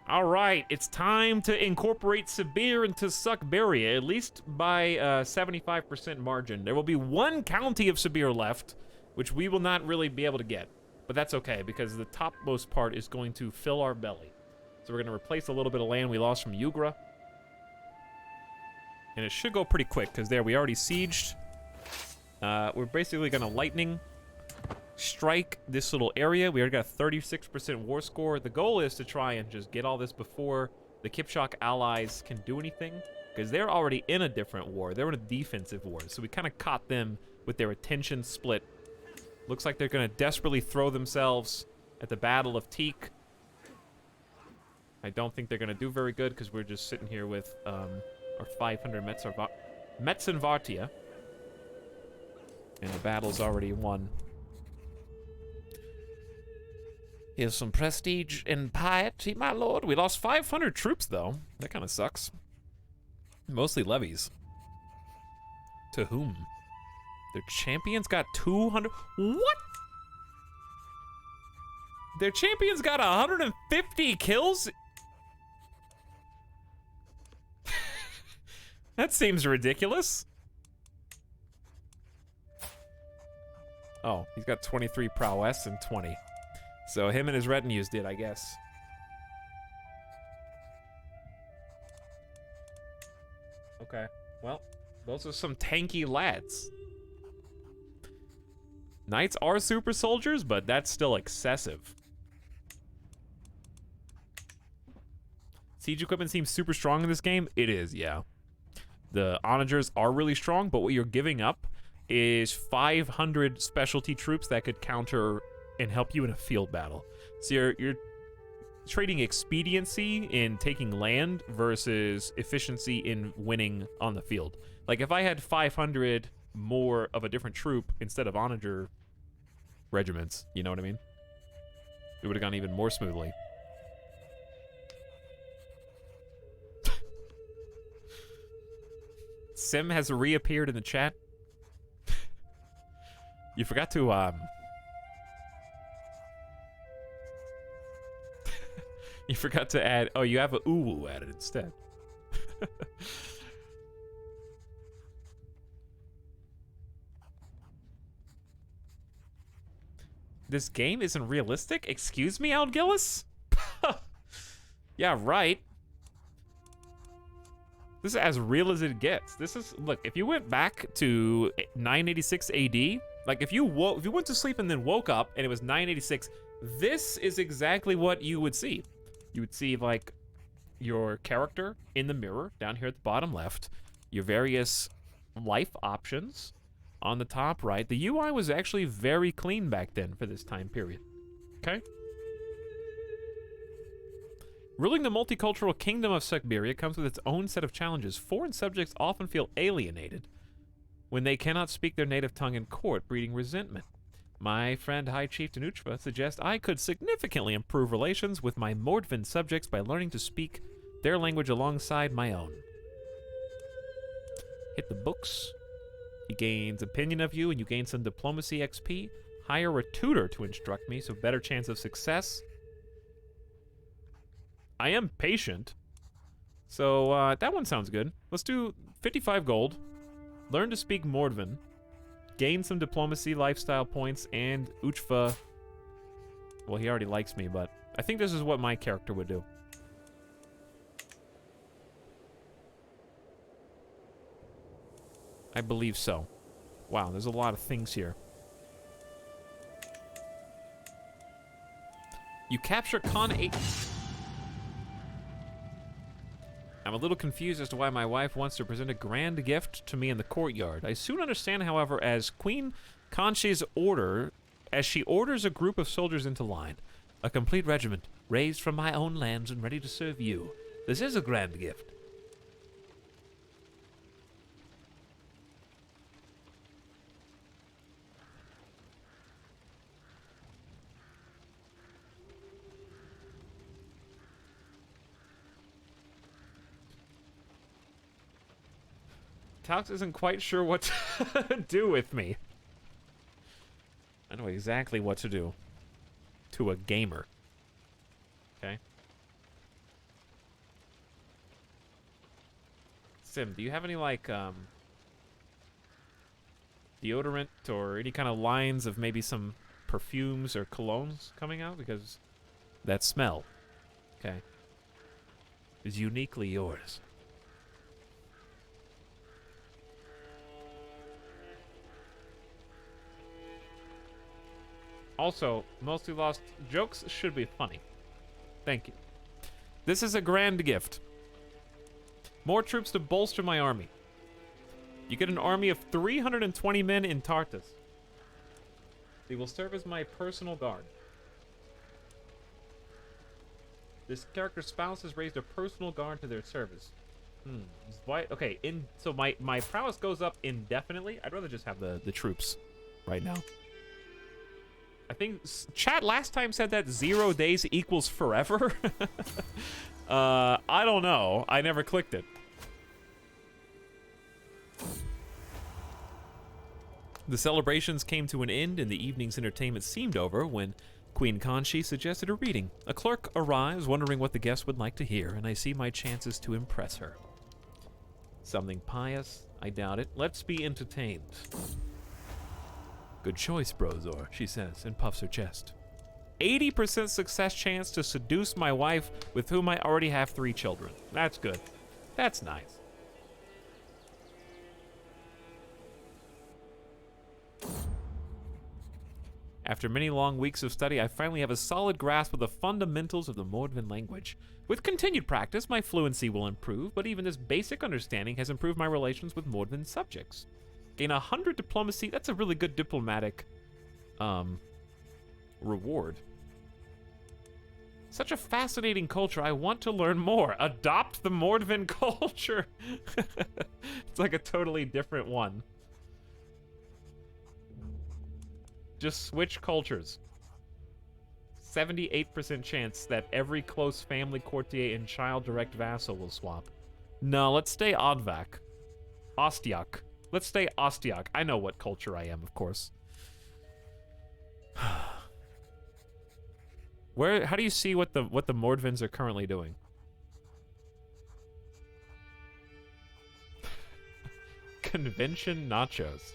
All right, it's time to incorporate Sibir into Suckberia, at least by a 75% margin. There will be one county of Sibir left, which we will not really be able to get. But that's okay, because the topmost part is going to fill our belly. So we're going to replace a little bit of land we lost from Yugra. And it should go pretty quick, because there, we already sieged. We're basically going to lightning strike this little area. We already got a 36% war score. The goal is to try and just get all this before the Kipchak allies can do anything, because they're already in a different war. They're in a defensive war, so we kind of caught them with their attention split. Looks like they're going to desperately throw themselves at the Battle of Teak. I don't think they're going to do very good, because we're just sitting here with our 500 Metzenvartia. And the battle's already won. Here's some prestige and piety, my lord. We lost 500 troops, though. That kind of sucks. Mostly levies. To whom? Their champions got 200... What? Their champions got 150 kills? That seems ridiculous. Oh, he's got 23 prowess and 20. So him and his retinues did, I guess. Okay, well, those are some tanky lads. Knights are super soldiers, but that's still excessive. Siege equipment seems super strong in this game. It is, yeah. The onagers are really strong, but what you're giving up is 500 specialty troops that could counter and help you in a field battle. So you're trading expediency in taking land versus efficiency in winning on the field. Like if I had 500 more of a different troop instead of onager regiments, you know what I mean? It would have gone even more smoothly. Sim has reappeared in the chat. You forgot to you forgot to add, oh, you have a uwu added instead. This game isn't realistic? Excuse me, Algillis? Yeah, right. This is as real as it gets. This is, look, if you went back to 986 AD, like if you went to sleep and then woke up and it was 986, this is exactly what you would see. You would see like your character in the mirror down here at the bottom left, your various life options on the top right. The UI was actually very clean back then for this time period. Okay? Ruling the multicultural kingdom of Siberia comes with its own set of challenges. Foreign subjects often feel alienated when they cannot speak their native tongue in court, breeding resentment. My friend High Chief Danuchva suggests I could significantly improve relations with my Mordvin subjects by learning to speak their language alongside my own. Hit the books. He gains opinion of you, and you gain some diplomacy XP. Hire a tutor to instruct me, so better chance of success. I am patient. So, that one sounds good. Let's do 55 gold. Learn to speak Mordvin. Gain some diplomacy, lifestyle points, and Uchva. Well, he already likes me, but I think this is what my character would do. I believe so. Wow, there's a lot of things here. You capture Con 8. I'm a little confused as to why my wife wants to present a grand gift to me in the courtyard. I soon understand, however, as Queen Conchi's order, as she orders a group of soldiers into line. A complete regiment, raised from my own lands and ready to serve you. This is a grand gift. Talks isn't quite sure what to do with me. I know exactly what to do to a gamer. Okay. Sim, do you have any, like, deodorant or any kind of lines of maybe some perfumes or colognes coming out? Because that smell, okay, is uniquely yours. Also, Mostly Lost jokes should be funny. Thank you. This is a grand gift. More troops to bolster my army. You get an army of 320 men in Tartus. They will serve as my personal guard. This character's spouse has raised a personal guard to their service. Why? Okay, so my prowess goes up indefinitely. I'd rather just have the troops right now. I think chat last time said that 0 days equals forever. I don't know. I never clicked it. The celebrations came to an end and the evening's entertainment seemed over when Queen Conchi suggested a reading. A clerk arrives wondering what the guests would like to hear, and I see my chances to impress her. Something pious? I doubt it. Let's be entertained. Good choice, Brozor, she says, and puffs her chest. 80% success chance to seduce my wife, with whom I already have 3 children. That's good. That's nice. After many long weeks of study, I finally have a solid grasp of the fundamentals of the Mordvin language. With continued practice, my fluency will improve, but even this basic understanding has improved my relations with Mordvin subjects. Gain 100 diplomacy. That's a really good diplomatic reward. Such a fascinating culture. I want to learn more. Adopt the Mordvin culture. It's like a totally different one. Just switch cultures. 78% chance that every close family courtier and child direct vassal will swap. No, let's stay Odvak. Ostiak. Let's stay Ostiak. I know what culture I am, of course. How do you see what the Mordvins are currently doing? Convention nachos.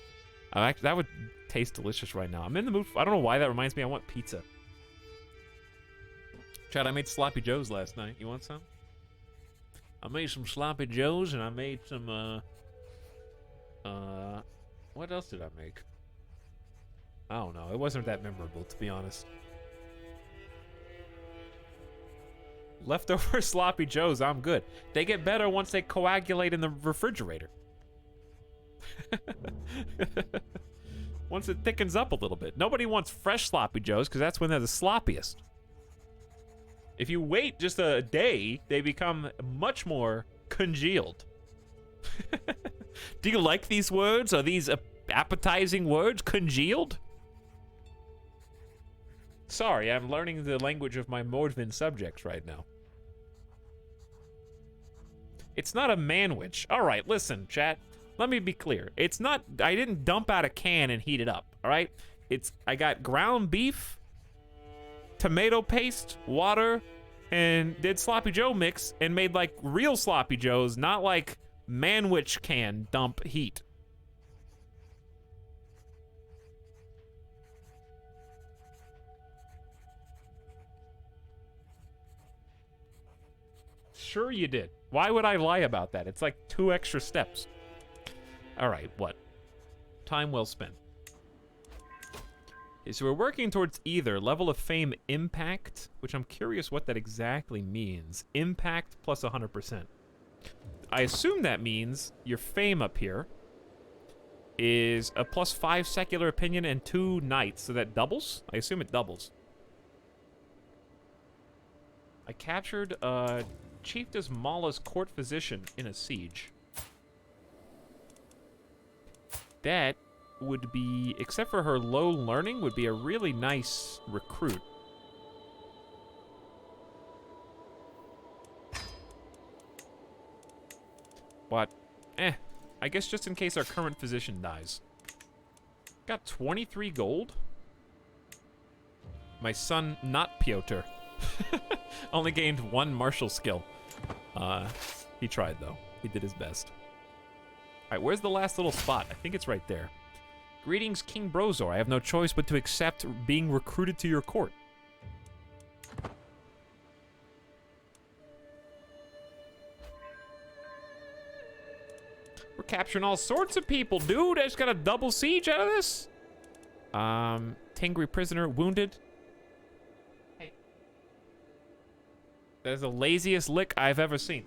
That would taste delicious right now. I'm in the mood. I don't know why that reminds me. I want pizza. Chad, I made sloppy joes last night. You want some? I made some sloppy joes and I made some what else did I make? I don't know. It wasn't that memorable, to be honest. Leftover sloppy joes, I'm good. They get better once they coagulate in the refrigerator. Once it thickens up a little bit. Nobody wants fresh sloppy joes because that's when they're the sloppiest. If you wait just a day, they become much more congealed. Do you like these words? Are these appetizing words? Congealed? Sorry, I'm learning the language of my Mordvin subjects right now. It's not a manwich. All right, listen, chat. Let me be clear. It's not, I didn't dump out a can and heat it up, all right? I got ground beef, tomato paste, water, and did sloppy joe mix and made like real sloppy joes, not like manwich can dump heat. Sure you did. Why would I lie about that? It's like 2 extra steps. All right, what? Time well spent. Okay, so we're working towards either level of fame impact, which I'm curious what that exactly means. Impact plus 100%. I assume that means your fame up here is a plus 5 secular opinion and 2 knights, so that doubles? I assume it doubles. I captured Chiefess Mala's court physician in a siege. That would be, except for her low learning, would be a really nice recruit. But, I guess just in case our current physician dies. Got 23 gold? My son, not Piotr. Only gained 1 martial skill. He tried, though. He did his best. All right, where's the last little spot? I think it's right there. Greetings, King Brozor. I have no choice but to accept being recruited to your court. We're capturing all sorts of people, dude. I just got a double siege out of this. Tangry prisoner wounded. Hey. That is the laziest lick I've ever seen.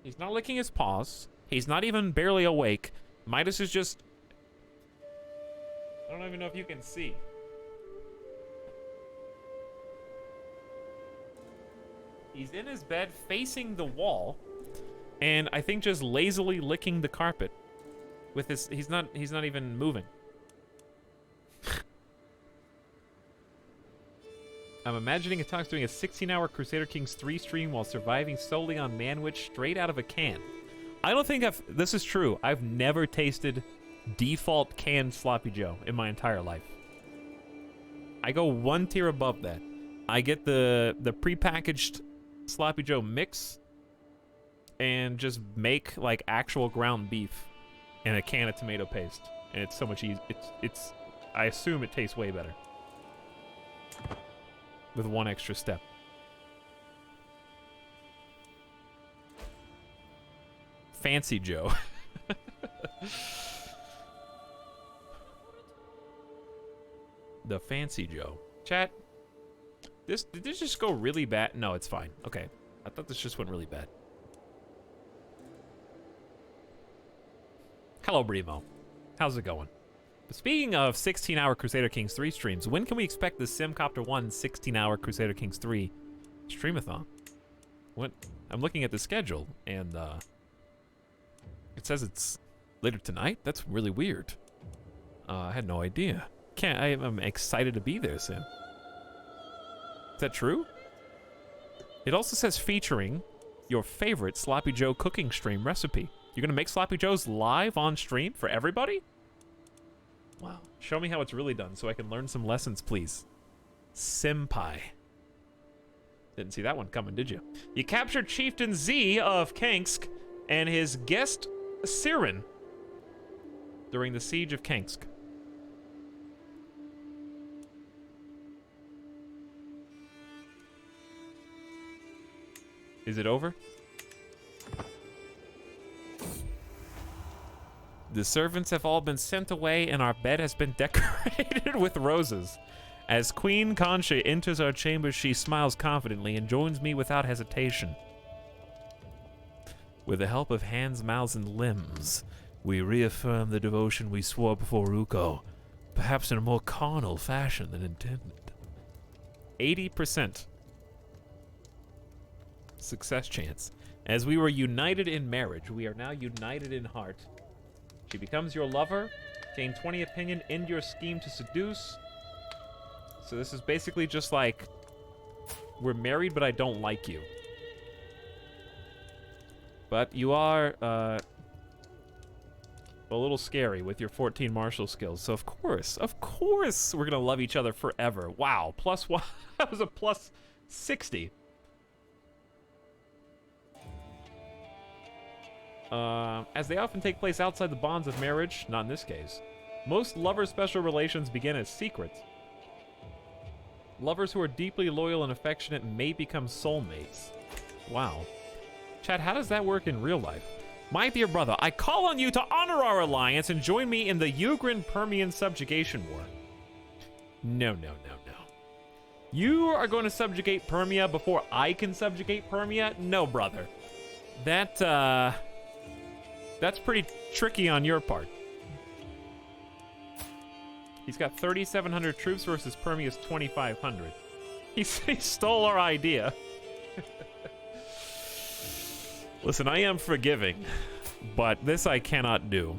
He's not licking his paws. He's not even barely awake. Midas is just... I don't even know if you can see. He's in his bed facing the wall, and I think just lazily licking the carpet with his... He's not even moving. I'm imagining Atonix doing a 16-hour Crusader Kings 3 stream while surviving solely on manwich straight out of a can. I don't think this is true. I've never tasted default canned sloppy joe in my entire life. I go 1 tier above that. I get the prepackaged sloppy joe mix and just make like actual ground beef and a can of tomato paste, and it's so much easier. It's I assume it tastes way better with 1 extra step. Fancy Joe. The Fancy Joe. Chat, did this just go really bad? No, it's fine. Okay. I thought this just went really bad. Hello, Brimo. How's it going? Speaking of 16-hour Crusader Kings 3 streams, when can we expect the Simcopter 1 16-hour Crusader Kings 3 streamathon? What? I'm looking at the schedule, and it says it's later tonight? That's really weird. I had no idea. I'm excited to be there, Sim. Is that true? It also says featuring your favorite Sloppy Joe cooking stream recipe. You're gonna make Sloppy Joes live on stream for everybody? Wow. Show me how it's really done so I can learn some lessons, please. Senpai. Didn't see that one coming, did you? You captured Chieftain Z of Kangsk and his guest Siren during the siege of Kangsk. Is it over? The servants have all been sent away and our bed has been decorated with roses. As Queen Concha enters our chamber, she smiles confidently and joins me without hesitation. With the help of hands, mouths, and limbs, we reaffirm the devotion we swore before Ruko, perhaps in a more carnal fashion than intended. 80% success chance. As we were united in marriage, we are now united in heart. She becomes your lover. Gain 20 opinion. End your scheme to seduce. So this is basically just like, we're married, but I don't like you. But you are a little scary with your 14 martial skills. So of course, we're gonna love each other forever. Wow, +1. That was a +60. As they often take place outside the bonds of marriage, not in this case. Most lovers' special relations begin as secrets. Lovers who are deeply loyal and affectionate may become soulmates. Wow. Chad, how does that work in real life? My dear brother, I call on you to honor our alliance and join me in the Ugrin-Permian subjugation war. No. You are going to subjugate Permia before I can subjugate Permia? No, brother. That's pretty tricky on your part. He's got 3,700 troops versus Permia's 2,500. He stole our idea. Listen, I am forgiving, but this I cannot do.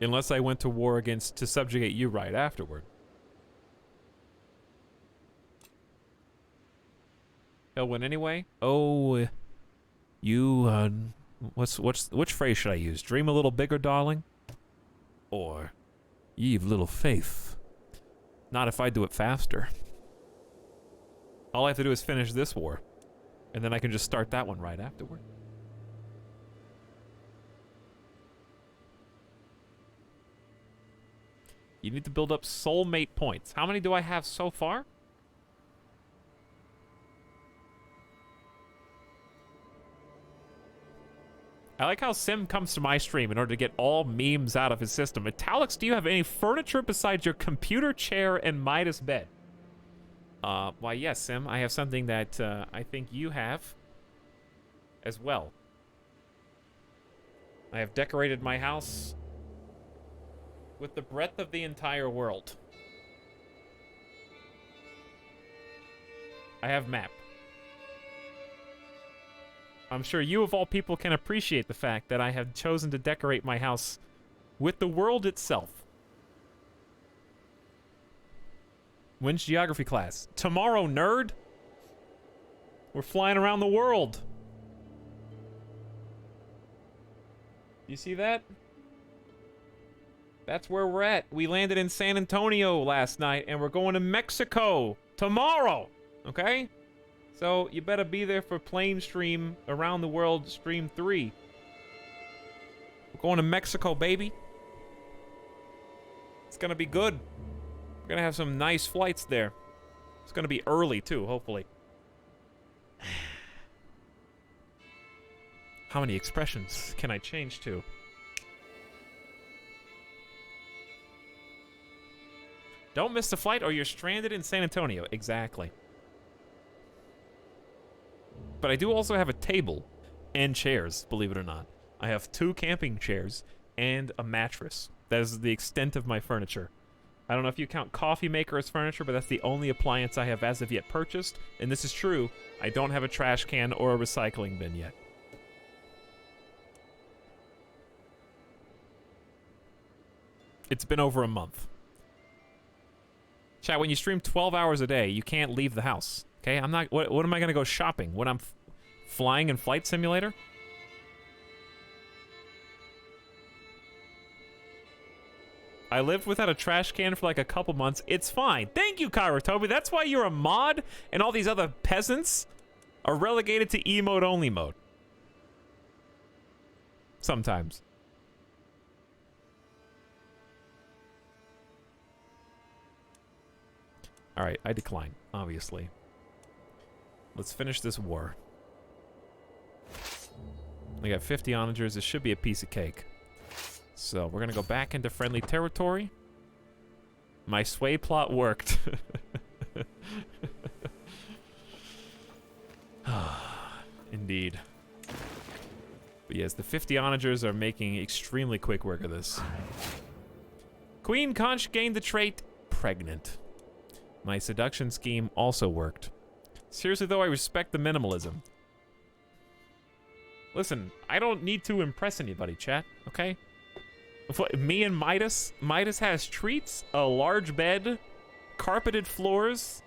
Unless I went to war to subjugate you right afterward. He'll win anyway? Oh, you, which phrase should I use? Dream a little bigger, darling? Or, ye've little faith. Not if I do it faster. All I have to do is finish this war, and then I can just start that one right afterward. You need to build up soulmate points. How many do I have so far? I like how Sim comes to my stream in order to get all memes out of his system. Italics, do you have any furniture besides your computer, chair, and Midas bed? Why, yes, Sim. I have something that I think you have as well. I have decorated my house with the breadth of the entire world. I have map. I'm sure you, of all people, can appreciate the fact that I have chosen to decorate my house with the world itself. When's geography class? Tomorrow, nerd! We're flying around the world. You see that? That's where we're at. We landed in San Antonio last night, and we're going to Mexico tomorrow, okay? So you better be there for Plane Stream Around the World Stream 3. We're going to Mexico, baby. It's gonna be good. We're gonna have some nice flights there. It's gonna be early, too, hopefully. How many expressions can I change to? Don't miss the flight or you're stranded in San Antonio. Exactly. But I do also have a table and chairs, believe it or not. I have 2 camping chairs and a mattress. That is the extent of my furniture. I don't know if you count coffee maker as furniture, but that's the only appliance I have as of yet purchased. And this is true. I don't have a trash can or a recycling bin yet. It's been over a month. Chat, when you stream 12 hours a day, you can't leave the house. Okay, I'm not. What am I gonna go shopping when I'm flying in Flight Simulator? I lived without a trash can for like a couple months. It's fine. Thank you, Kairotobi. That's why you're a mod, and all these other peasants are relegated to emote only mode. Sometimes. All right, I decline, obviously. Let's finish this war. I got 50 onagers. This should be a piece of cake. So we're going to go back into friendly territory. My sway plot worked. Indeed. But yes, the 50 onagers are making extremely quick work of this. Queen Conch gained the trait pregnant. My seduction scheme also worked. Seriously though, I respect the minimalism. Listen, I don't need to impress anybody, chat, okay? Me and Midas? Midas has treats, a large bed, carpeted floors.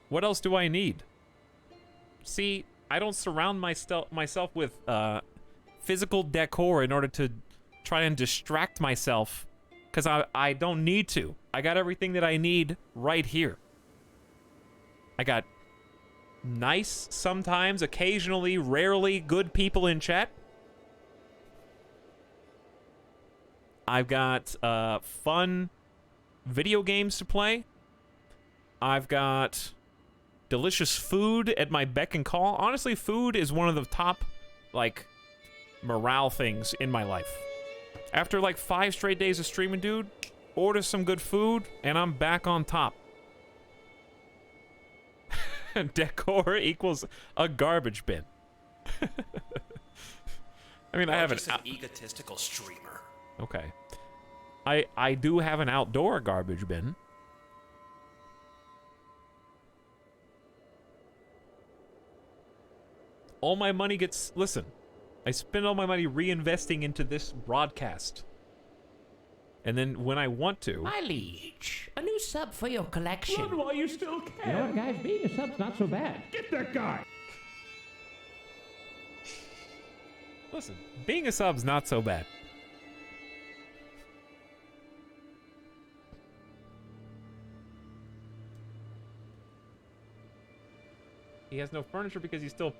What else do I need? See, I don't surround myself with physical decor in order to try and distract myself, because I don't need to. I got everything that I need right here. I got nice, sometimes, occasionally, rarely good people in chat. I've got fun video games to play. I've got delicious food at my beck and call. Honestly, food is one of the top, like, morale things in my life. After, like, 5 straight days of streaming, dude, order some good food, and I'm back on top. Decor equals a garbage bin. I mean, I have an egotistical streamer. Okay. I do have an outdoor garbage bin. All my money gets... Listen, I spend all my money reinvesting into this broadcast. And then when I want to... My liege, a new sub for your collection. Run while you still You know can. what, guys? Being a sub's not so bad. Get that guy. Listen, being a sub's not so bad. He has no furniture because he's still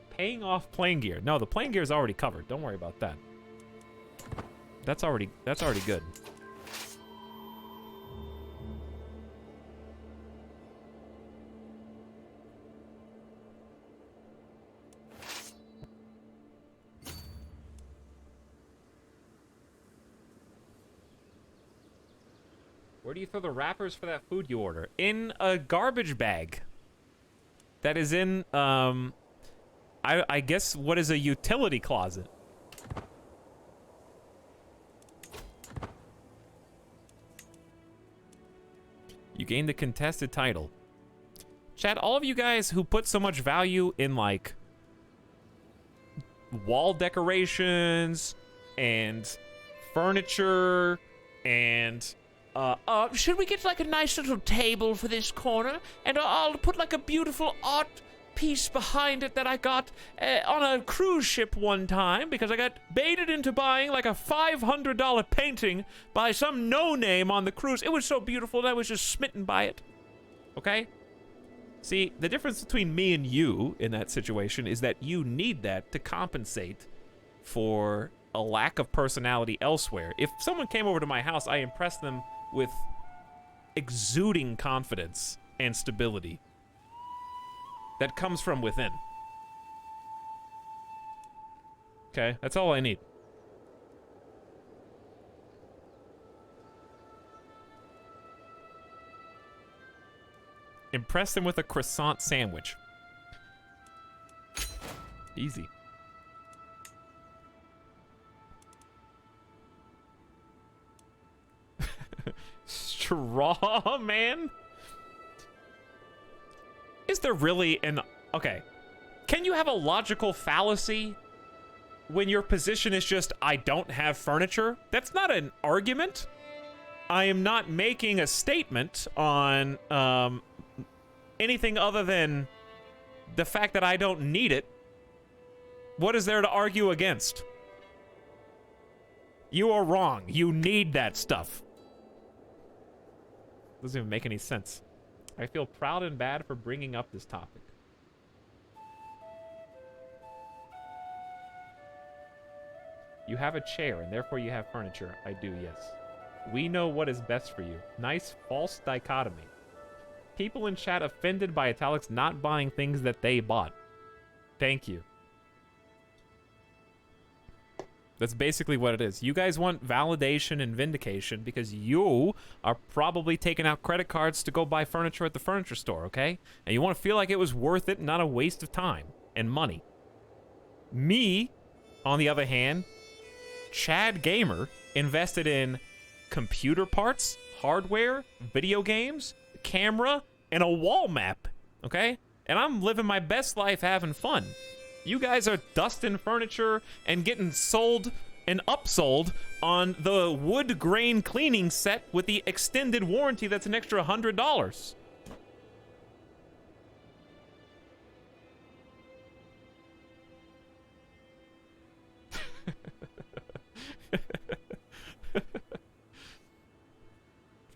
paying off playing gear. No, the playing gear is already covered. Don't worry about that. That's already good. Where do you throw the wrappers for that food you order? In a garbage bag. That is in, I guess what is a utility closet. You gained the contested title. Chat, all of you guys who put so much value in, like, wall decorations and furniture and... Should we get like a nice little table for this corner? And I'll put like a beautiful art piece behind it that I got on a cruise ship one time because I got baited into buying like a $500 painting by some no-name on the cruise. It was so beautiful and I was just smitten by it. Okay? See, the difference between me and you in that situation is that you need that to compensate for a lack of personality elsewhere. If someone came over to my house, I impressed them with exuding confidence and stability that comes from within. Okay, that's all I need. Impress them with a croissant sandwich. Easy. Straw man? Is there really an... Okay. Can you have a logical fallacy when your position is just, I don't have furniture? That's not an argument. I am not making a statement on anything other than the fact that I don't need it. What is there to argue against? You are wrong. You need that stuff. Doesn't even make any sense. I feel proud and bad for bringing up this topic. You have a chair, and therefore you have furniture. I do, yes. We know what is best for you. Nice false dichotomy. People in chat offended by Italics not buying things that they bought. Thank you. That's basically what it is. You guys want validation and vindication because you are probably taking out credit cards to go buy furniture at the furniture store, okay? And you want to feel like it was worth it, not a waste of time and money. Me, on the other hand, Chad Gamer, invested in computer parts, hardware, video games, camera, and a wall map, okay? And I'm living my best life having fun. You guys are dusting furniture and getting sold and upsold on the wood grain cleaning set with the extended warranty that's an extra $100.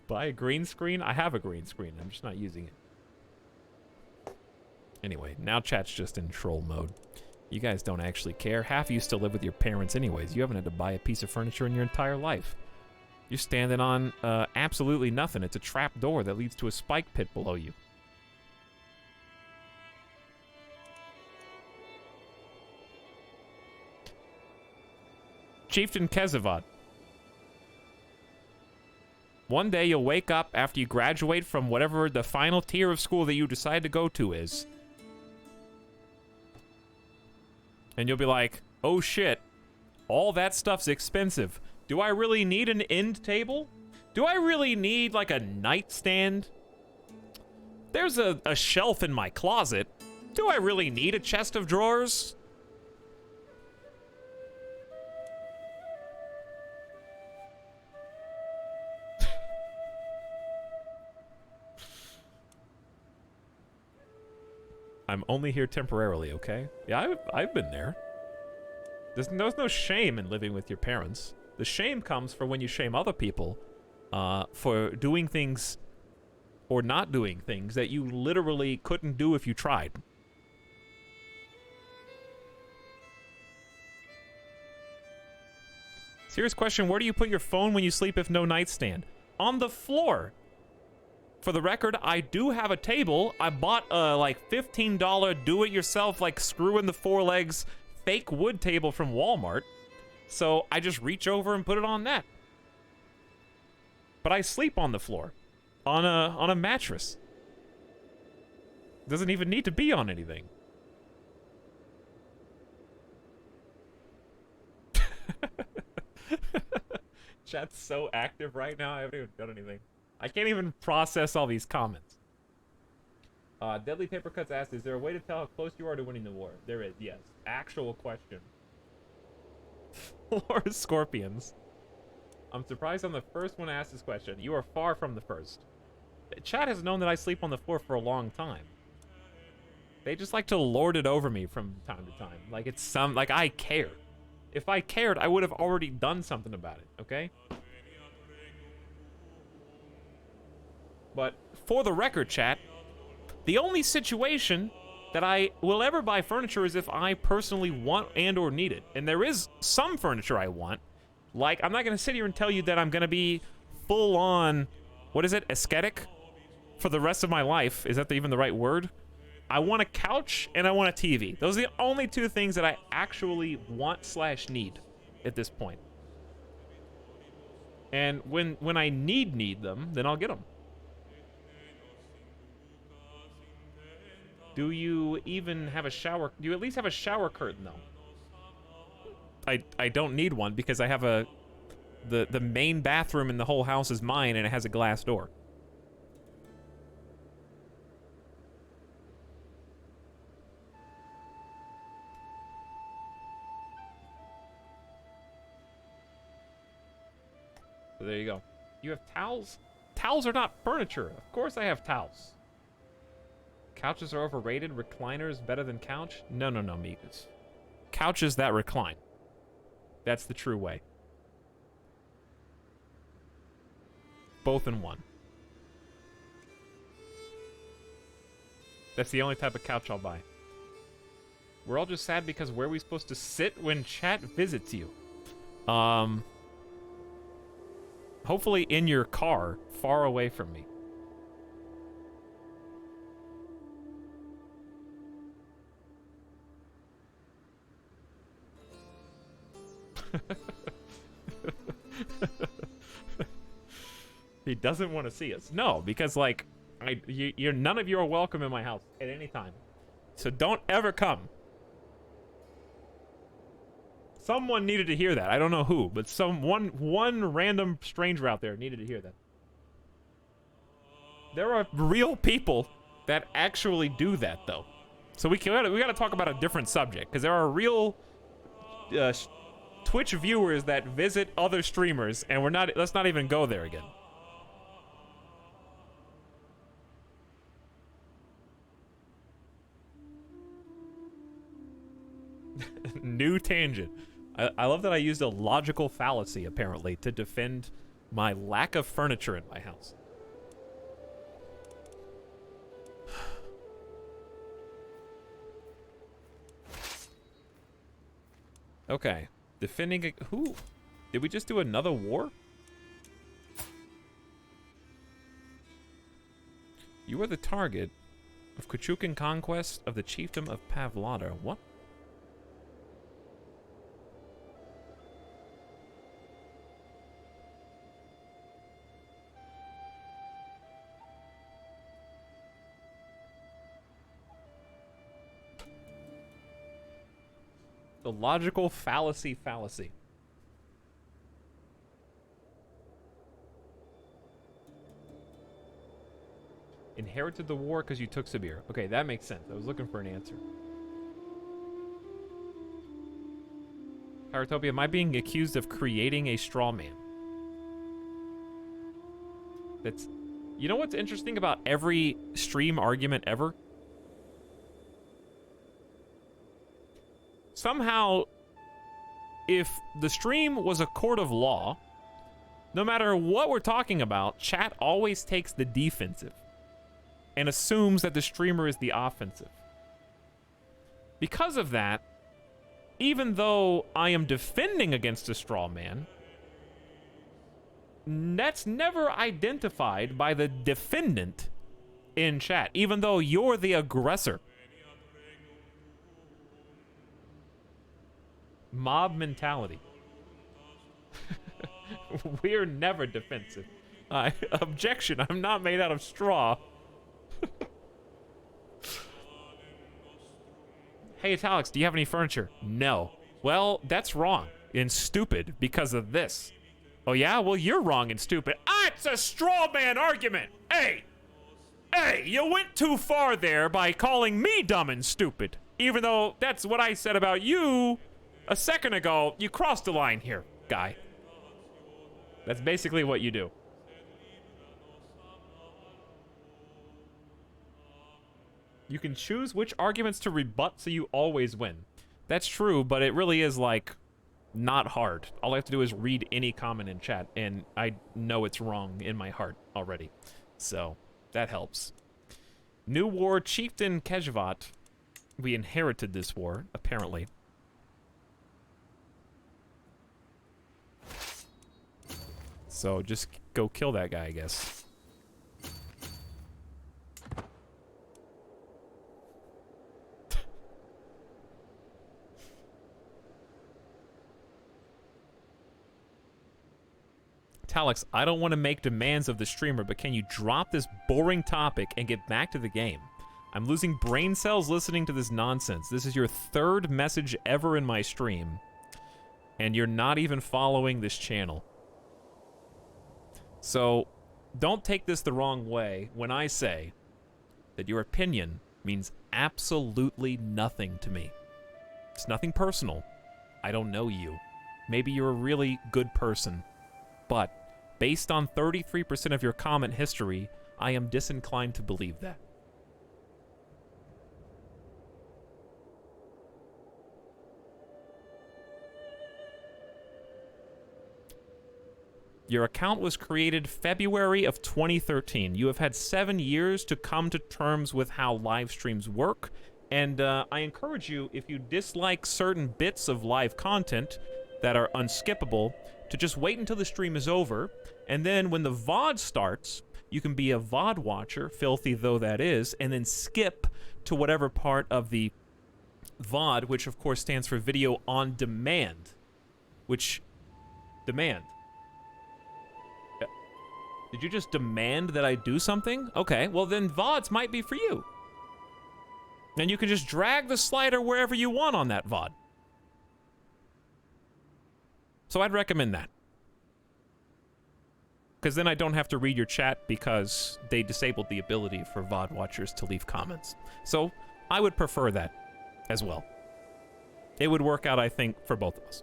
Buy a green screen? I have a green screen. I'm just not using it. Anyway, now chat's just in troll mode. You guys don't actually care. Half of you still live with your parents anyways. You haven't had to buy a piece of furniture in your entire life. You're standing on absolutely nothing. It's a trap door that leads to a spike pit below you. Chieftain Kezavad. One day you'll wake up after you graduate from whatever the final tier of school that you decide to go to is. And you'll be like, oh shit, all that stuff's expensive. Do I really need an end table? Do I really need like a nightstand? There's a shelf in my closet. Do I really need a chest of drawers? I'm only here temporarily, okay? Yeah, I've been there. There's no shame in living with your parents. The shame comes for when you shame other people for doing things or not doing things that you literally couldn't do if you tried. Serious question, where do you put your phone when you sleep if no nightstand? On the floor. For the record, I do have a table. I bought a like $15 do-it-yourself like screw in the four legs fake wood table from Walmart. So I just reach over and put it on that. But I sleep on the floor on a mattress. Doesn't even need to be on anything. Chat's so active right now. I haven't even done anything. I can't even process all these comments. Deadly Paper Cuts asked, is there a way to tell how close you are to winning the war? There is, yes. Actual question. Floor Scorpions. I'm surprised I'm the first one to ask this question. You are far from the first. Chat has known that I sleep on the floor for a long time. They just like to lord it over me from time to time. Like it's some, like I care. If I cared, I would have already done something about it, okay? But for the record, chat, the only situation that I will ever buy furniture is if I personally want and or need it. And there is some furniture I want. Like, I'm not going to sit here and tell you that I'm going to be full on, what is it, aesthetic for the rest of my life. Is that even the right word? I want a couch and I want a TV. Those are the only two things that I actually want / need at this point. And when I need them, then I'll get them. Do you even have a shower? Do you at least have a shower curtain, though? I don't need one because I have the main bathroom in the whole house is mine and it has a glass door. So there you go. You have towels? Towels are not furniture. Of course I have towels. Couches are overrated. Recliners better than couch? No, Migas. Couches that recline. That's the true way. Both in one. That's the only type of couch I'll buy. We're all just sad because where are we supposed to sit when chat visits you? Hopefully in your car, far away from me. He doesn't want to see us. No, because like, you're none of you are welcome in my house at any time. So don't ever come. Someone needed to hear that. I don't know who, but one random stranger out there needed to hear that. There are real people that actually do that, though. So we got to talk about a different subject, because there are real Twitch viewers that visit other streamers, and let's not even go there again. New tangent. I love that I used a logical fallacy, apparently, to defend my lack of furniture in my house. Okay. Defending who? Did we just do another war? You are the target of Kuchukan conquest of the chiefdom of Pavlodar. What? The logical fallacy. Inherited the war because you took Sibir. Okay, that makes sense. I was looking for an answer. Pyrotopia, am I being accused of creating a straw man? That's... You know what's interesting about every stream argument ever? Somehow, if the stream was a court of law, no matter what we're talking about, chat always takes the defensive and assumes that the streamer is the offensive. Because of that, even though I am defending against a straw man, that's never identified by the defendant in chat, even though you're the aggressor. Mob mentality. We're never defensive. Objection, I'm not made out of straw. Hey, Italics, do you have any furniture? No. Well, that's wrong and stupid because of this. Oh yeah? Well, you're wrong and stupid. It's a straw man argument! Hey, you went too far there by calling me dumb and stupid. Even though that's what I said about you a second ago. You crossed the line here, guy. That's basically what you do. You can choose which arguments to rebut so you always win. That's true, but it really is, like, not hard. All I have to do is read any comment in chat, and I know it's wrong in my heart already. So, that helps. New war, Chieftain Kejvat. We inherited this war, apparently. So, just go kill that guy, I guess. Talix, I don't want to make demands of the streamer, but can you drop this boring topic and get back to the game? I'm losing brain cells listening to this nonsense. This is your third message ever in my stream, and you're not even following this channel. So, don't take this the wrong way when I say that your opinion means absolutely nothing to me. It's nothing personal. I don't know you. Maybe you're a really good person, but based on 33% of your comment history, I am disinclined to believe that. Your account was created February of 2013. You have had 7 years to come to terms with how live streams work, and I encourage you, if you dislike certain bits of live content that are unskippable, to just wait until the stream is over, and then when the VOD starts, you can be a VOD watcher, filthy though that is, and then skip to whatever part of the VOD, which of course stands for video on demand, which demand. Did you just demand that I do something? Okay, well then VODs might be for you. And you can just drag the slider wherever you want on that VOD. So I'd recommend that. Because then I don't have to read your chat because they disabled the ability for VOD watchers to leave comments. So I would prefer that as well. It would work out, I think, for both of us.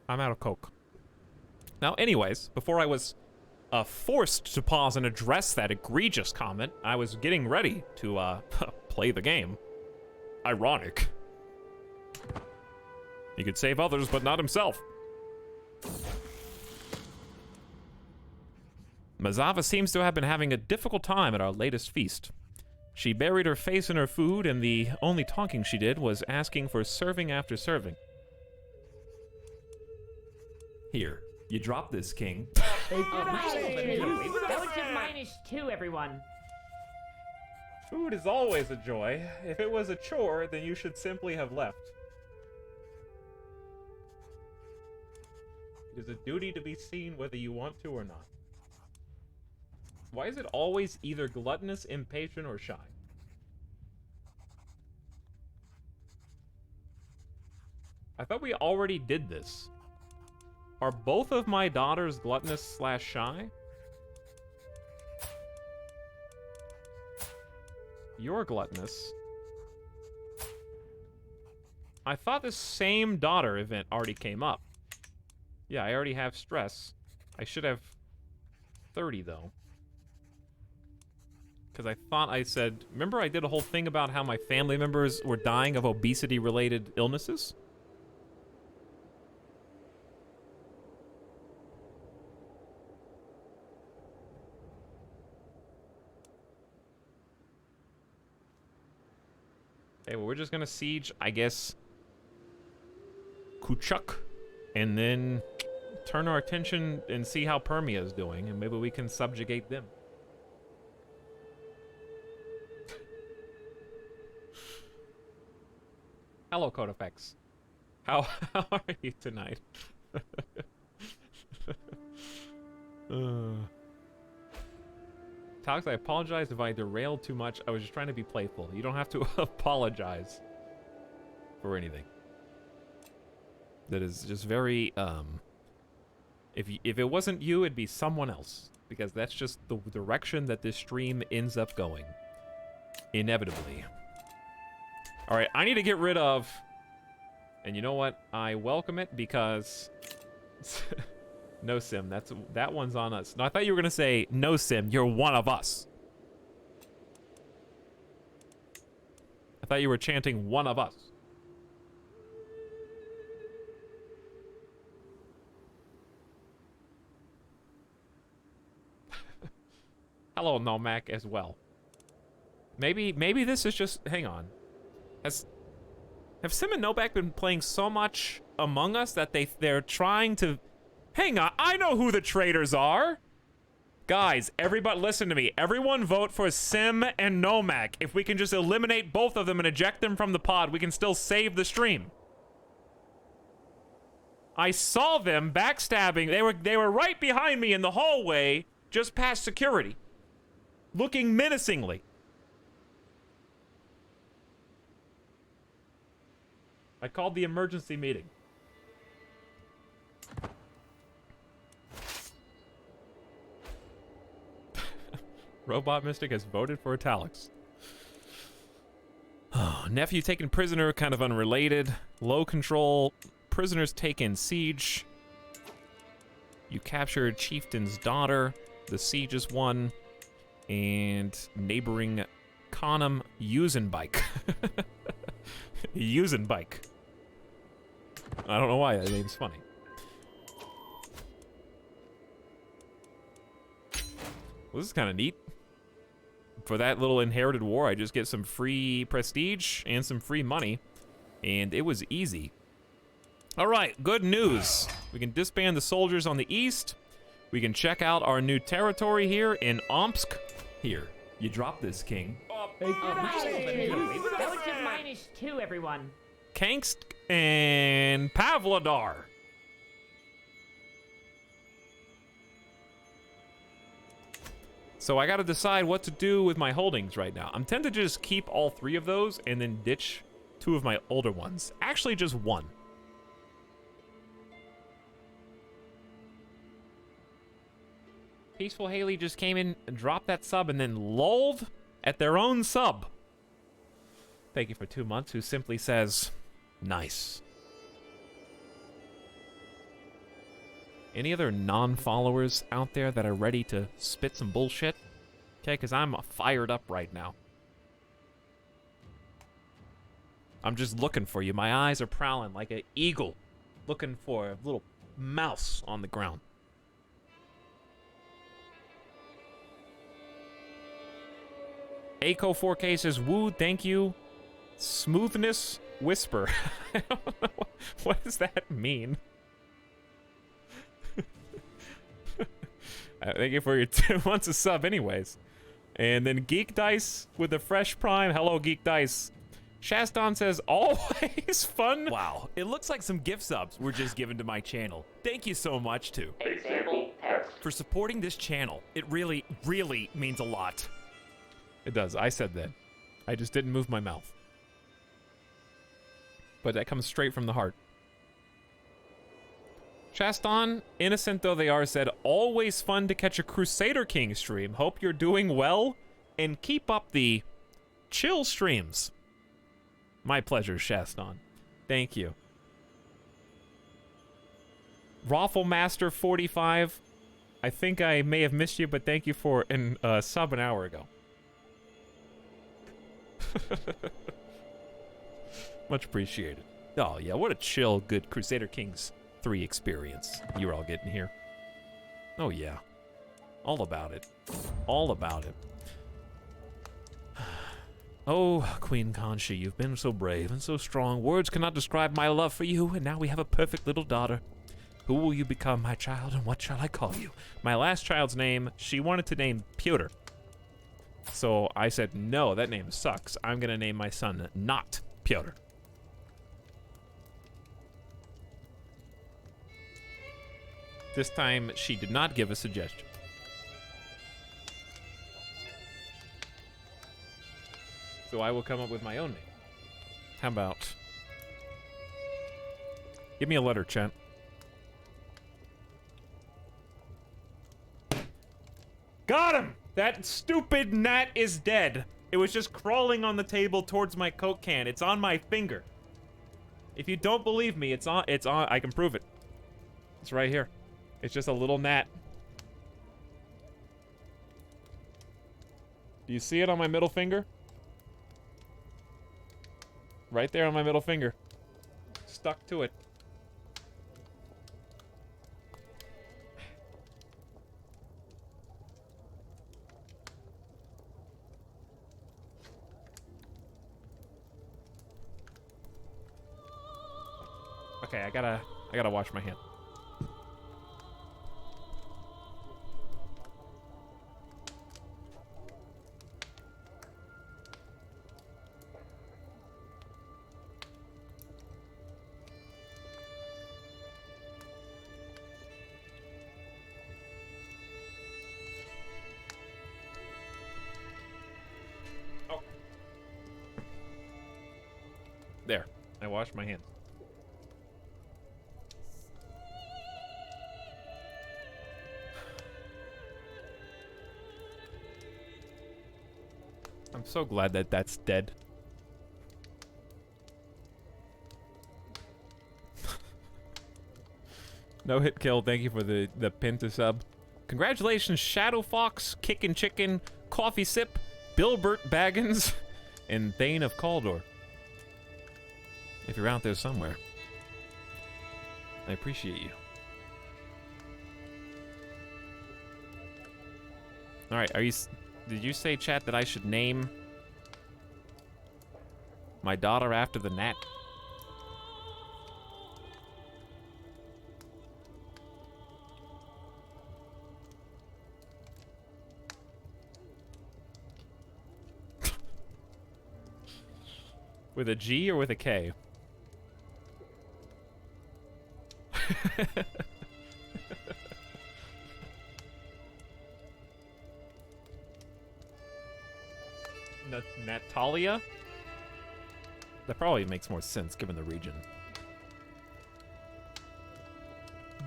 I'm out of Coke. Now, anyways, before I was forced to pause and address that egregious comment, I was getting ready to play the game. Ironic. He could save others, but not himself. Mazava seems to have been having a difficult time at our latest feast. She buried her face in her food, and the only talking she did was asking for serving after serving. Here, you drop this, King. That was just -2, everyone. Food is always a joy. If it was a chore, then you should simply have left. It is a duty to be seen whether you want to or not. Why is it always either gluttonous, impatient, or shy? I thought we already did this. Are both of my daughters gluttonous / shy? You're gluttonous. I thought the same daughter event already came up. Yeah, I already have stress. I should have 30, though. Because I thought I said... Remember I did a whole thing about how my family members were dying of obesity-related illnesses? Okay, well, we're just gonna siege, I guess, Kuchuk, and then turn our attention and see how Permia is doing, and maybe we can subjugate them. Hello, Codefex. How are you tonight? Tox, I apologize if I derailed too much. I was just trying to be playful. You don't have to apologize for anything. That is just very, if it wasn't you, it'd be someone else. Because that's just the direction that this stream ends up going. Inevitably. Alright, I need to get rid of... And you know what? I welcome it because... No, Sim, that one's on us. No, I thought you were gonna say, no, Sim, you're one of us. I thought you were chanting one of us. Hello, Nomak, as well. Maybe this is just... Hang on. Have Sim and Novak been playing so much Among Us that they're trying to... Hang on, I know who the traitors are! Guys, everybody listen to me. Everyone vote for Sim and Nomak. If we can just eliminate both of them and eject them from the pod, we can still save the stream. I saw them backstabbing. They were right behind me in the hallway, just past security. Looking menacingly. I called the emergency meeting. Robot Mystic has voted for Italics. Oh, nephew taken prisoner, kind of unrelated. Low control. Prisoners taken siege. You captured chieftain's daughter. The siege is won. And neighboring Conham Usenbike. Usenbike. I don't know why that name's funny. Well, this is kind of neat. For that little inherited war, I just get some free prestige and some free money. And it was easy. All right, good news. We can disband the soldiers on the east. We can check out our new territory here in Omsk. Here, you drop this, king. That was just -2, everyone. Kansk and Pavlodar. So I gotta decide what to do with my holdings right now. I'm tempted to just keep all 3 of those and then ditch 2 of my older ones. Actually, just 1. Peaceful Haley just came in and dropped that sub and then lulled at their own sub. Thank you for 2 months, who simply says, nice. Any other non-followers out there that are ready to spit some bullshit? Okay, because I'm fired up right now. I'm just looking for you. My eyes are prowling like an eagle looking for a little mouse on the ground. Aco 4K says, woo, thank you. Smoothness whisper. I don't know. What does that mean? Thank you for your 2 months of sub anyways. And then Geek Dice with the fresh prime. Hello, Geek Dice. Shaston says, always fun. Wow, it looks like some gift subs were just given to my channel. Thank you so much, too. Example text. For supporting this channel. It really, really means a lot. It does. I said that. I just didn't move my mouth. But that comes straight from the heart. Shaston, innocent though they are, said, always fun to catch a Crusader King stream. Hope you're doing well, and keep up the chill streams. My pleasure, Shaston. Thank you. Rafflemaster 45. I think I may have missed you, but thank you for a sub an hour ago. Much appreciated. Oh yeah, what a chill, good Crusader Kings 3 experience you're all getting here. Oh yeah. All about it. All about it. Oh, Queen Conchi, you've been so brave and so strong. Words cannot describe my love for you, and now we have a perfect little daughter. Who will you become, my child, and what shall I call you? My last child's name, she wanted to name Pyotr. So I said, no, that name sucks. I'm gonna name my son not Pyotr. This time, she did not give a suggestion. So I will come up with my own name. How about... Give me a letter, chat. Got him! That stupid gnat is dead. It was just crawling on the table towards my Coke can. It's on my finger. If you don't believe me, it's on, I can prove it. It's right here. It's just a little gnat. Do you see it on my middle finger? Right there on my middle finger. Stuck to it. Okay, I gotta wash my hand. Oh. There. I washed my hands. I'm so glad that that's dead. No hit kill. Thank you for the pin to sub. Congratulations, Shadow Fox, Kickin' Chicken, Coffee Sip, Bilbert Baggins, and Thane of Caldor. If you're out there somewhere, I appreciate you. All right, did you say, chat, that I should name my daughter after the gnat? With a G or with a K? Natalia? That probably makes more sense given the region.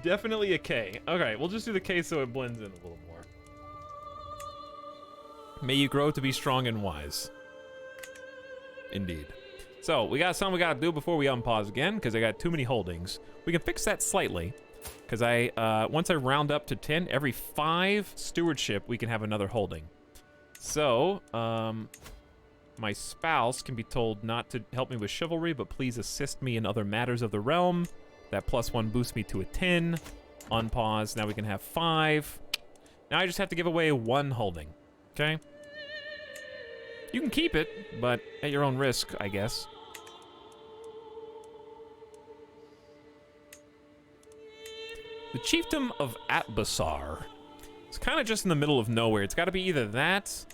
Definitely a K. Okay, we'll just do the K so it blends in a little more. May you grow to be strong and wise. Indeed. So, we got something we gotta do before we unpause again, because I got too many holdings. We can fix that slightly, because once I round up to 10, every 5 stewardship, we can have another holding. So, my spouse can be told not to help me with chivalry, but please assist me in other matters of the realm. That +1 boosts me to a 10. Unpause. Now we can have 5. Now I just have to give away 1 holding. Okay? You can keep it, but at your own risk, I guess. The Chiefdom of Atbasar. It's kind of just in the middle of nowhere. It's got to be either that.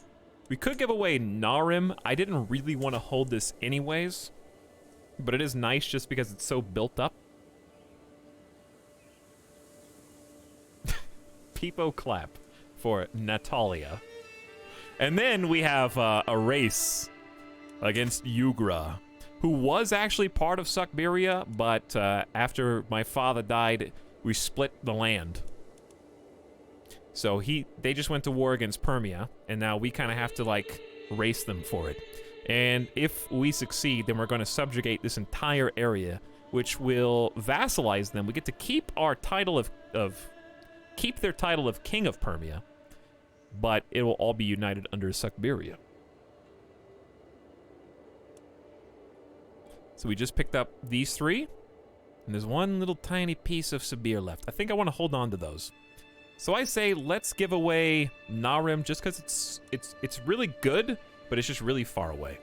We could give away Narim. I didn't really want to hold this anyways, but it is nice just because it's so built up. Peepo clap for Natalia. And then we have a race against Yugra, who was actually part of Suckberia, but after my father died, we split the land. So they just went to war against Permia, and now we kind of have to, like, race them for it. And if we succeed, then we're going to subjugate this entire area, which will vassalize them. We get to keep our title keep their title of King of Permia, but it will all be united under Suckberia. So we just picked up these 3, and there's one little tiny piece of Sabir left. I think I want to hold on to those. So I say let's give away Narim just because it's really good, but it's just really far away.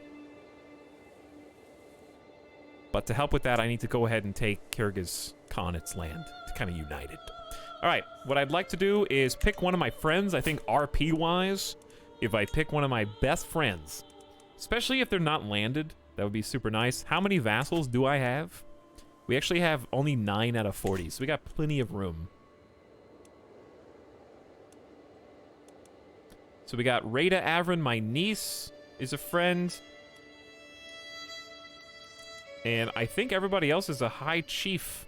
But to help with that, I need to go ahead and take Kyrgyz Khanate land to kind of unite it. All right, what I'd like to do is pick one of my friends. I think RP-wise, if I pick one of my best friends, especially if they're not landed, that would be super nice. How many vassals do I have? We actually have only 9 out of 40, so we got plenty of room. So we got Rada Avrin, my niece, is a friend. And I think everybody else is a high chief.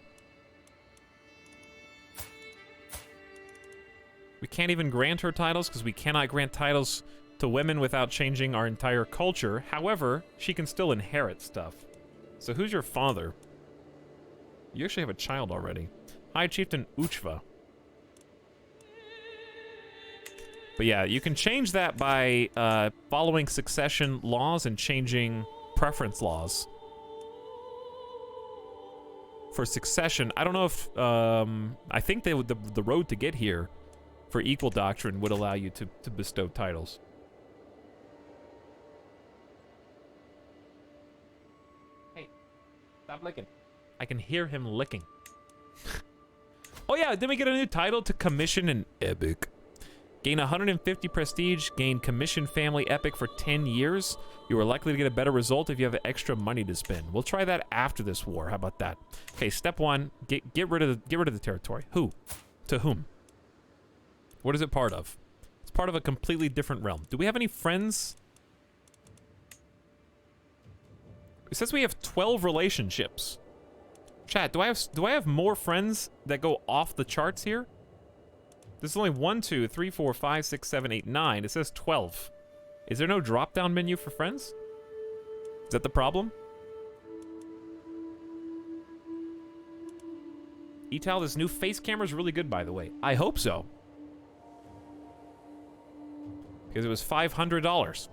We can't even grant her titles because we cannot grant titles to women without changing our entire culture. However, she can still inherit stuff. So who's your father? You actually have a child already. High Chieftain Uchva. But yeah, you can change that by following succession laws and changing preference laws. For succession, I don't know if... I think the road to get here for equal doctrine would allow you to bestow titles. Hey, stop licking. I can hear him licking. Oh yeah, then we get a new title to commission an epic. Gain 150 prestige, gain commission family epic for 10 years. You are likely to get a better result if you have extra money to spend. We'll try that after this war. How about that? Okay, step 1, get rid of the territory. Who? To whom? What is it part of? It's part of a completely different realm. Do we have any friends? It says we have 12 relationships. Chat, do I have more friends that go off the charts here? There's only 1, 2, 3, 4, 5, 6, 7, 8, 9. It says 12. Is there no drop-down menu for friends? Is that the problem? Etal, this new face camera is really good, by the way. I hope so. Because it was $500.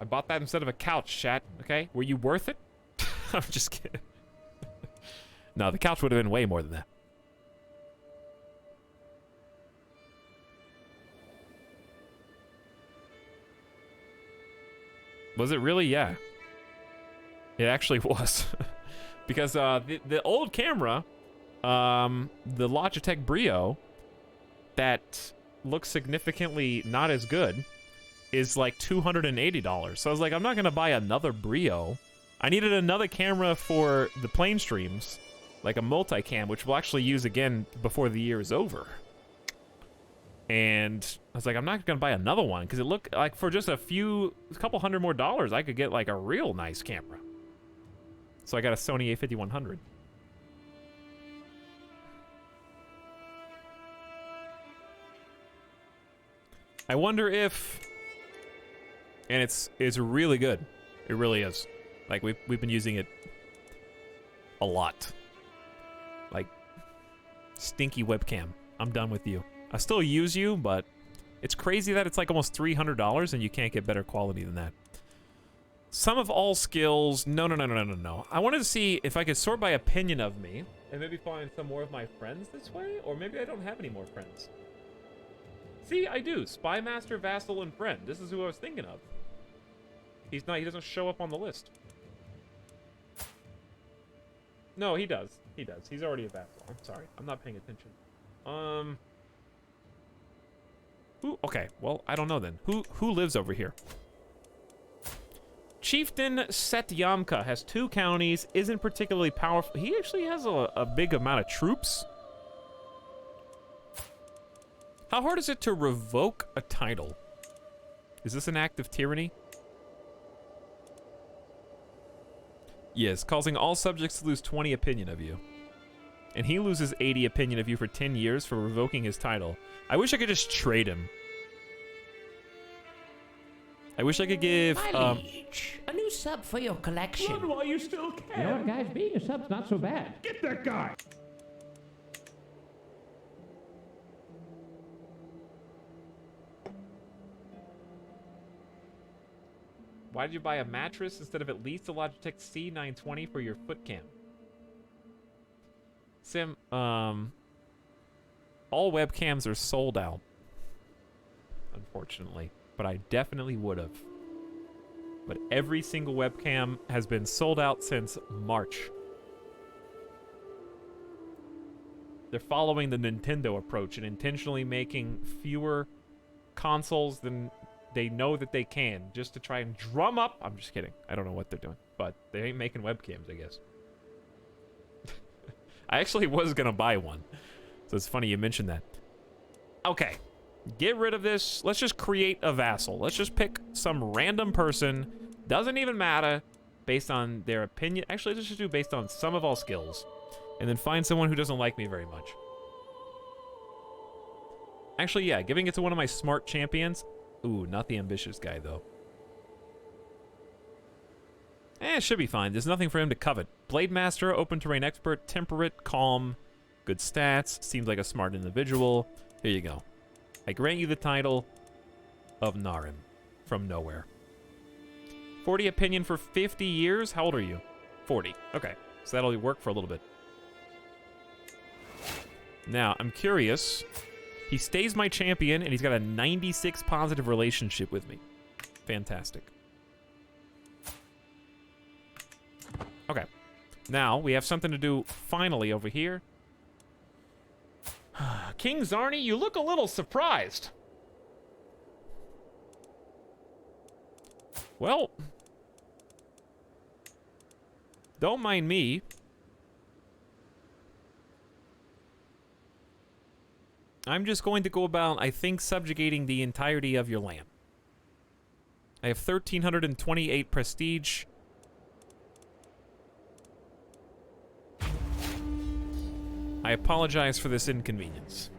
I bought that instead of a couch, chat. Okay? Were you worth it? I'm just kidding. No, the couch would have been way more than that. Was it really? Yeah. It actually was. Because the old camera, the Logitech Brio, that looks significantly not as good, is like $280. So I was like, I'm not gonna buy another Brio. I needed another camera for the plane streams, like a multicam, which we'll actually use again before the year is over. And I was like, I'm not gonna buy another one because it looked like for just a couple hundred more dollars, I could get like a real nice camera. So I got a Sony A5100. I wonder if, and it's really good. It really is. Like we've been using it a lot. Like stinky webcam. I'm done with you. I still use you, but it's crazy that it's like almost $300 and you can't get better quality than that. Some of all skills. No. I wanted to see if I could sort by opinion of me and maybe find some more of my friends this way, or maybe I don't have any more friends. See, I do. Spy Master, Vassal, and Friend. This is who I was thinking of. He doesn't show up on the list. No, he does. He does. He's already a Vassal. I'm sorry. I'm not paying attention. Okay, well, I don't know then. Who lives over here? Chieftain Setyamka has 2 counties, isn't particularly powerful. He actually has a big amount of troops. How hard is it to revoke a title? Is this an act of tyranny? Yes, causing all subjects to lose 20 opinion of you. And he loses 80 opinion of you for 10 years for revoking his title. I wish I could just trade him. I wish I could give, My liege, a new sub for your collection. While you still can. You know what, guys? Being a sub's not so bad. Get that guy. Why did you buy a mattress instead of at least a Logitech C920 for your foot cam? Sim, all webcams are sold out, unfortunately, but I definitely would have. But every single webcam has been sold out since March. They're following the Nintendo approach and intentionally making fewer consoles than they know that they can, just to try and drum up. I'm just kidding. I don't know what they're doing, but they ain't making webcams, I guess. I actually was gonna buy one, so it's funny you mentioned that. Okay, get rid of this. Let's just create a vassal. Let's just pick some random person. Doesn't even matter based on their opinion. Actually, let's just do based on sum of all skills, and then find someone who doesn't like me very much. Actually, yeah, giving it to one of my smart champions. Ooh, not the ambitious guy, though. It should be fine. There's nothing for him to covet. Blade Master, open terrain expert, temperate, calm, good stats, seems like a smart individual. Here you go. I grant you the title of Narim from nowhere. 40 opinion for 50 years? How old are you? 40. Okay, so that'll work for a little bit. Now, I'm curious. He stays my champion, and he's got a 96 positive relationship with me. Fantastic. Okay. Now, we have something to do finally over here. King Zarni, you look a little surprised. Well, don't mind me. I'm just going to go about, I think, subjugating the entirety of your land. I have 1,328 prestige. I apologize for this inconvenience.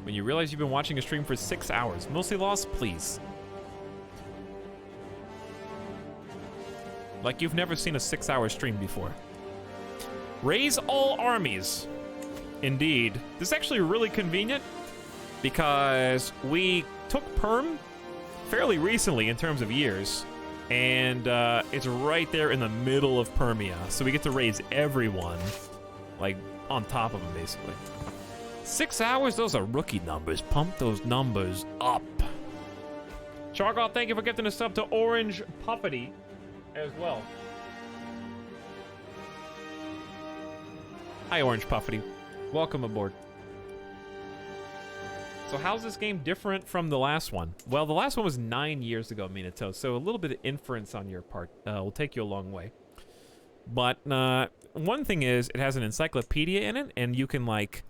When you realize you've been watching a stream for 6 hours, mostly lost, please. Like you've never seen a 6-hour stream before. Raise all armies. Indeed. This is actually really convenient because we took Perm fairly recently in terms of years, and it's right there in the middle of Permia, so we get to raise everyone, like, on top of them, basically. 6 hours? Those are rookie numbers. Pump those numbers up. Chargal, thank you for gifting a sub to Orange Puppety as well. Hi, Orange Puffity. Welcome aboard. So how's this game different from the last one? Well, the last one was 9 years ago, Minato, so a little bit of inference on your part will take you a long way. But one thing is, it has an encyclopedia in it, and you can, like,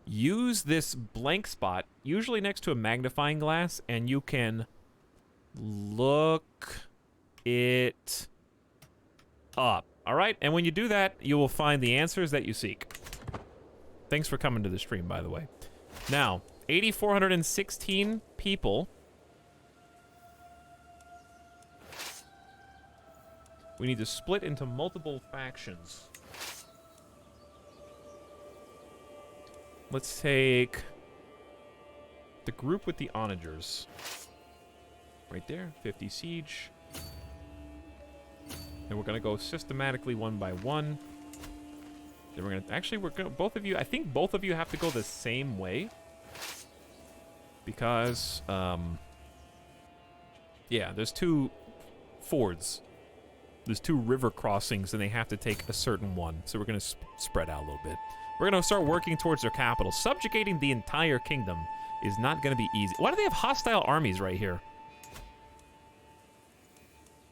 use this blank spot, usually next to a magnifying glass, and you can look it up. All right? And when you do that, you will find the answers that you seek. Thanks for coming to the stream, by the way. Now, 8,416 people. We need to split into multiple factions. Let's take the group with the onagers. Right there, 50 siege. And we're gonna go systematically one by one. Then we're gonna, actually we're gonna, both of you, I think both of you have to go the same way. Because, yeah, there's two fords. There's two river crossings, and they have to take a certain one. So we're going to spread out a little bit. We're going to start working towards their capital. Subjugating the entire kingdom is not going to be easy. Why do they have hostile armies right here?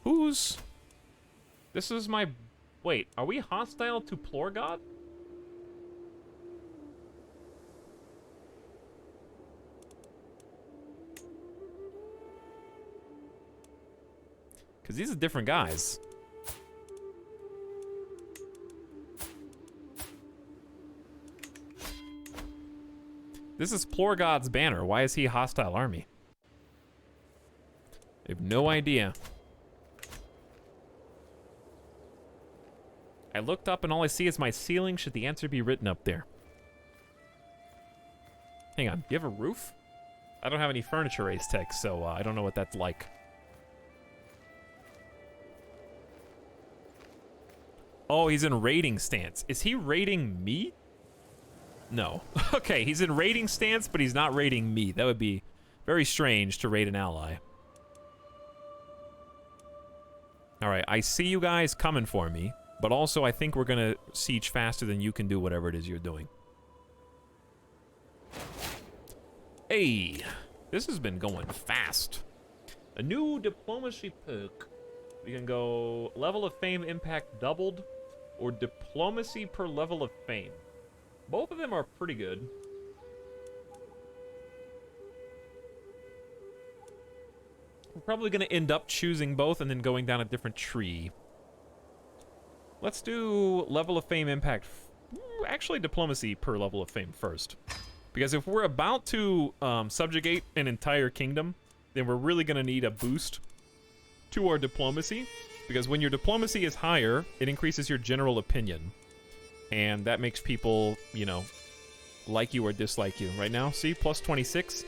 Who's... This is my... Wait, are we hostile to Plorgod? Because these are different guys. This is Plorgod's banner. Why is he a hostile army? I have no idea. I looked up and all I see is my ceiling. Should the answer be written up there? Hang on. Do you have a roof? I don't have any furniture race text, so I don't know what that's like. Oh, he's in raiding stance. Is he raiding me? No. Okay, he's in raiding stance, but he's not raiding me. That would be very strange to raid an ally. Alright, I see you guys coming for me, but also I think we're gonna siege faster than you can do whatever it is you're doing. Hey, this has been going fast. A new diplomacy perk. We can go level of fame impact doubled, or diplomacy per level of fame. Both of them are pretty good. We're probably going to end up choosing both and then going down a different tree. Let's do level of fame impact. Actually, diplomacy per level of fame first. Because if we're about to subjugate an entire kingdom, then we're really going to need a boost to our diplomacy. Because when your diplomacy is higher, it increases your general opinion. And that makes people, you know, like you or dislike you. Right now, see, plus 26.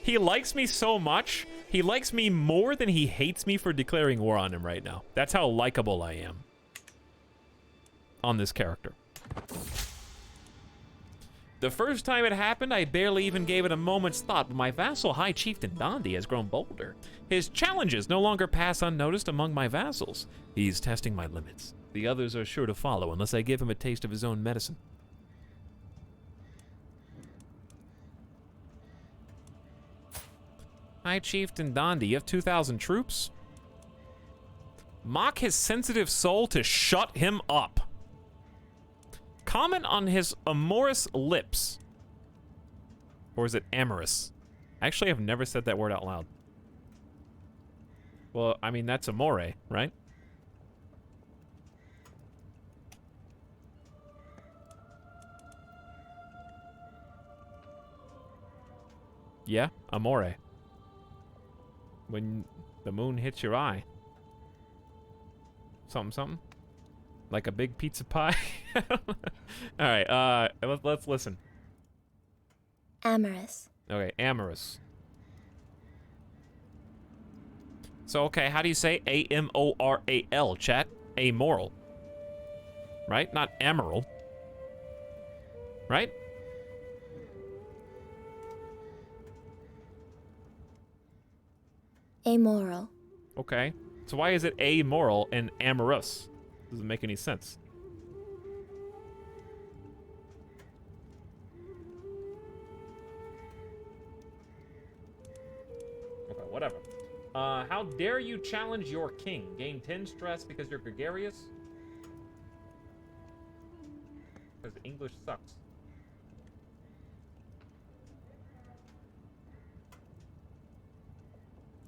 He likes me so much. He likes me more than he hates me for declaring war on him right now. That's how likable I am on this character. The first time it happened, I barely even gave it a moment's thought, but my vassal High Chieftain Dondi has grown bolder. His challenges no longer pass unnoticed among my vassals. He's testing my limits. The others are sure to follow unless I give him a taste of his own medicine. High Chieftain Dondi, you have 2,000 troops? Mock his sensitive soul to shut him up. Comment on his amorous lips. Or is it amorous? Actually, I've never said that word out loud. Well, I mean, that's amore, right? Yeah, amore. When the moon hits your eye. Something, something. Like a big pizza pie? Alright, let's listen. Amorous. Okay, amorous. So, okay, how do you say A-M-O-R-A-L, chat? Amoral. Right? Not amoral. Right? Amoral. Okay. So why is it amoral and amorous? Doesn't make any sense. How dare you challenge your king? Gain 10 stress because you're gregarious? Because English sucks.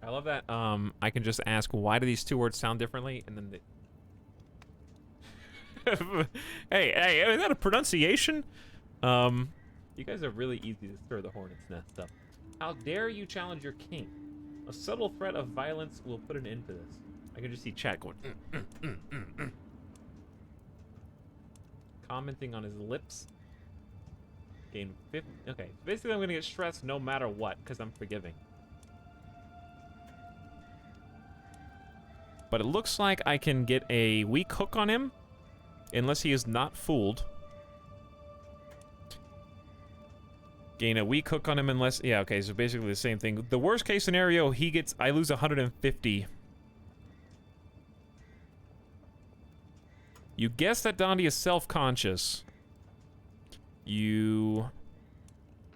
I love that. I can just ask, why do these two words sound differently? And then hey, is that a pronunciation? You guys are really easy to stir the hornet's nest up. How dare you challenge your king? A subtle threat of violence will put an end to this. I can just see chat going, commenting on his lips. Gain 50. Okay, basically I'm gonna get stressed no matter what, because I'm forgiving. But it looks like I can get a weak hook on him, unless he is not fooled. Gain a weak hook on him unless... Yeah, okay, so basically the same thing. The worst case scenario, I lose 150. You guess that Dondi is self-conscious. You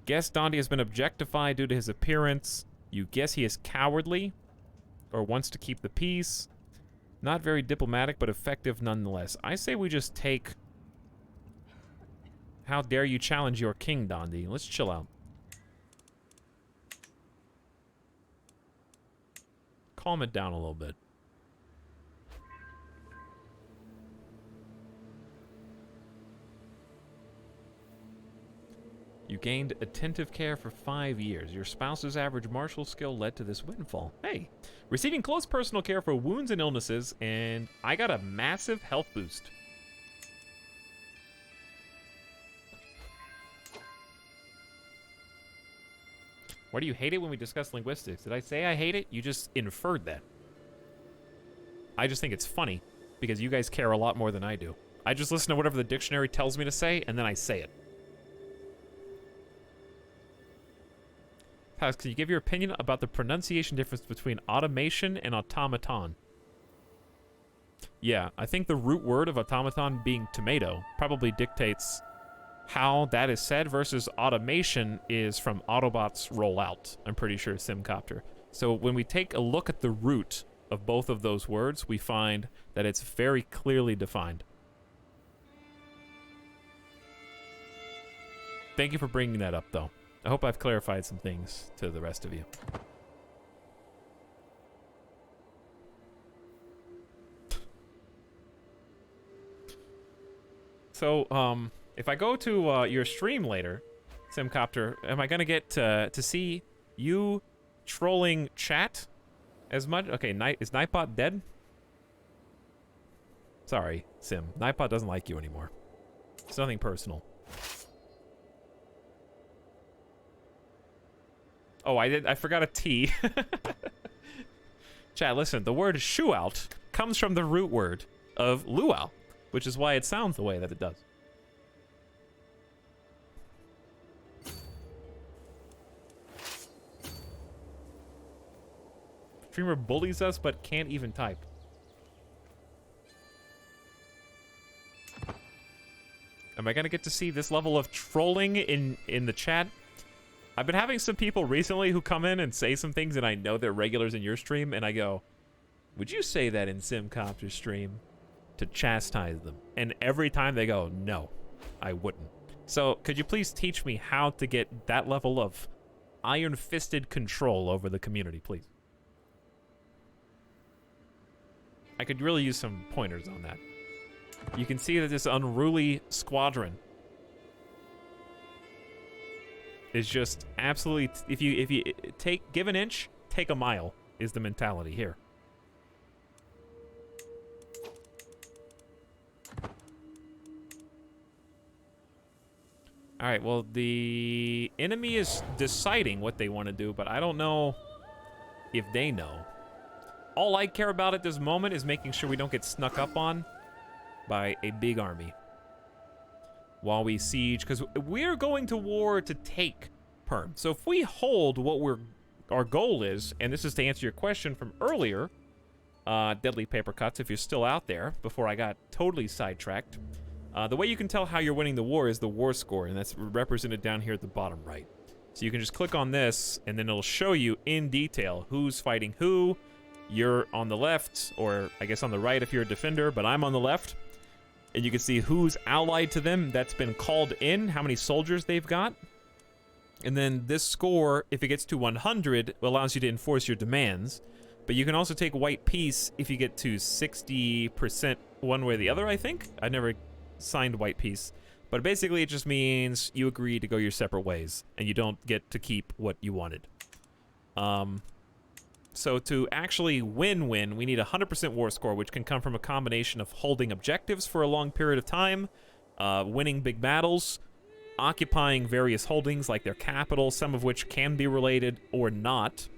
guess Dondi has been objectified due to his appearance. You guess he is cowardly, or wants to keep the peace. Not very diplomatic, but effective nonetheless. I say we just take... How dare you challenge your king, Dondi? Let's chill out. Calm it down a little bit. You gained attentive care for 5 years. Your spouse's average martial skill led to this windfall. Hey, receiving close personal care for wounds and illnesses, and I got a massive health boost. Why do you hate it when we discuss linguistics? Did I say I hate it? You just inferred that. I just think it's funny, because you guys care a lot more than I do. I just listen to whatever the dictionary tells me to say, and then I say it. Paz, can you give your opinion about the pronunciation difference between automation and automaton? Yeah, I think the root word of automaton being tomato probably dictates how that is said versus automation is from Autobots rollout. I'm pretty sure Simcopter. So when we take a look at the root of both of those words, we find that it's very clearly defined. Thank you for bringing that up, though. I hope I've clarified some things to the rest of you. So, if I go to your stream later, Simcopter, am I gonna get to see you trolling chat as much? Okay, is Nightbot dead? Sorry, Sim. Nightbot doesn't like you anymore. It's nothing personal. Oh, I forgot a T. Chat, listen, the word shoo-out comes from the root word of luau, which is why it sounds the way that it does. Streamer bullies us but can't even type. Am I gonna get to see this level of trolling in the chat? I've been having some people recently who come in and say some things, and I know they're regulars in your stream, and I go, would you say that in Simcopter's stream? To chastise them. And every time they go, no, I wouldn't. So could you please teach me how to get that level of iron-fisted control over the community, please? I could really use some pointers on that. You can see that this unruly squadron is just absolutely, if you give an inch, take a mile is the mentality here. All right, well, the enemy is deciding what they want to do, but I don't know if they know. All I care about at this moment is making sure we don't get snuck up on by a big army while we siege, because we're going to war to take Perm. So if we hold what our goal is, and this is to answer your question from earlier, Deadly Paper Cuts, if you're still out there, before I got totally sidetracked, the way you can tell how you're winning the war is the war score, and that's represented down here at the bottom right. So you can just click on this, and then it'll show you in detail who's fighting who. you're on the left, or I guess on the right if you're a defender, but I'm on the left. And you can see who's allied to them that's been called in, how many soldiers they've got. And then this score, if it gets to 100, allows you to enforce your demands. But you can also take white peace if you get to 60% one way or the other, I think. I never signed white peace. But basically it just means you agree to go your separate ways, and you don't get to keep what you wanted. So to actually win, we need a 100% war score, which can come from a combination of holding objectives for a long period of time, winning big battles, occupying various holdings like their capital, some of which can be related or not,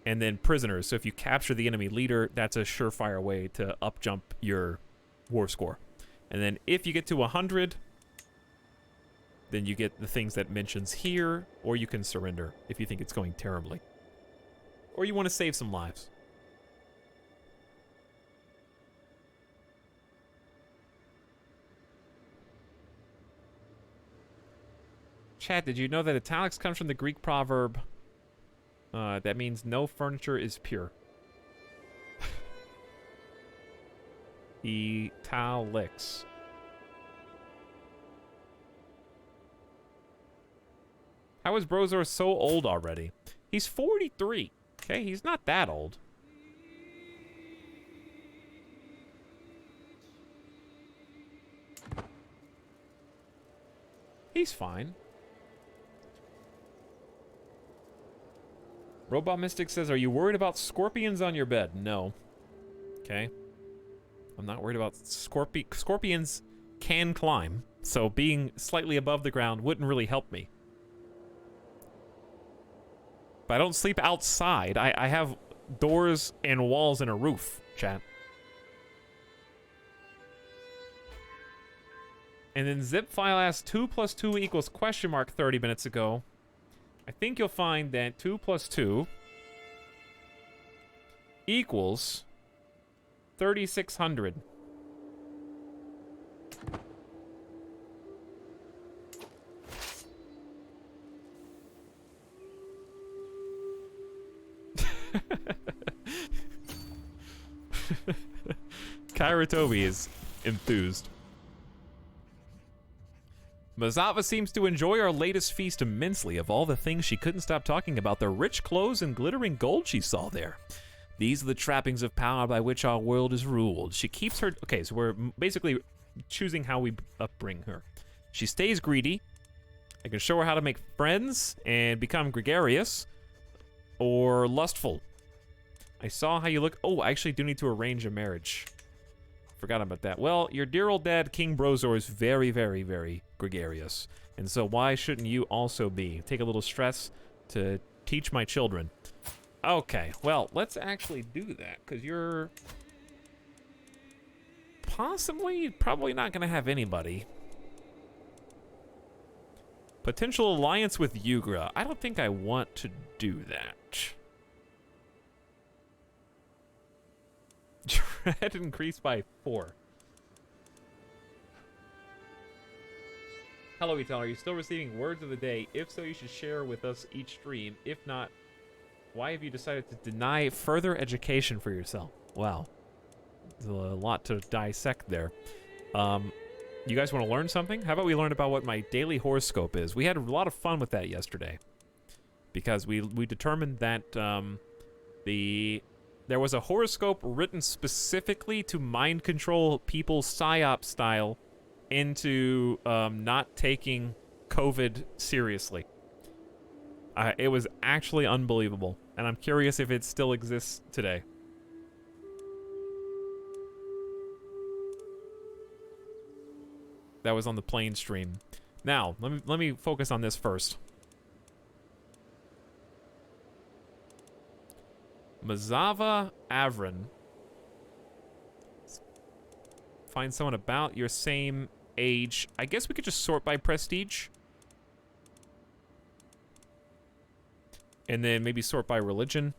and then prisoners. So if you capture the enemy leader, that's a surefire way to up jump your war score. And then if you get to 100, then you get the things that mentions here, or you can surrender if you think it's going terribly. Or you want to save some lives. Chat, did you know that italics comes from the Greek proverb that means no furniture is pure? Italics. How is Brozor so old already? He's 43. Okay, he's not that old. He's fine. Robot Mystic says, are you worried about scorpions on your bed? No. Okay. I'm not worried about scorpions can climb, so being slightly above the ground wouldn't really help me. But I don't sleep outside. I have doors and walls and a roof, chat. And then zip file asks 2 + 2 equals question mark 30 minutes ago. I think you'll find that 2 + 2 equals 3,600. Kyra Toby is enthused. Mazava seems to enjoy our latest feast immensely. Of all the things she couldn't stop talking about, the rich clothes and glittering gold she saw there. These are the trappings of power by which our world is ruled. She keeps her... Okay, so we're basically choosing how we upbring her. She stays greedy. I can show her how to make friends and become gregarious or lustful. I saw how you look... Oh, I actually do need to arrange a marriage. Forgot about that. Well, your dear old dad, King Brozor, is very, very, very gregarious. And so why shouldn't you also be? Take a little stress to teach my children. Okay, well, let's actually do that, because you're probably not going to have anybody. Potential alliance with Yugra. I don't think I want to do that. Dread increased by 4. Hello, Etal. Are you still receiving words of the day? If so, you should share with us each stream. If not, why have you decided to deny further education for yourself? Wow. There's a lot to dissect there. You guys want to learn something? How about we learn about what my daily horoscope is? We had a lot of fun with that yesterday. Because we determined that there was a horoscope written specifically to mind control people PSYOP style into not taking COVID seriously. It was actually unbelievable, and I'm curious if it still exists today. That was on the plane stream. Now, let me focus on this first. Mazava Avrin. Find someone about your same age. I guess we could just sort by prestige. And then maybe sort by religion.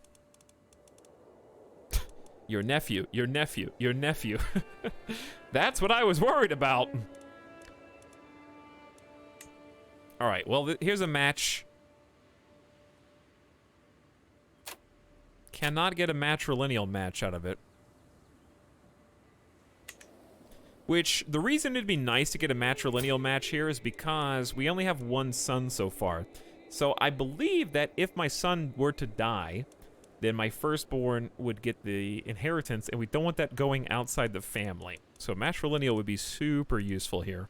Your nephew. That's what I was worried about. Alright, well, here's a match. cannot get a matrilineal match out of it. Which, the reason it'd be nice to get a matrilineal match here is because we only have one son so far. So I believe that if my son were to die, then my firstborn would get the inheritance, and we don't want that going outside the family. So matrilineal would be super useful here.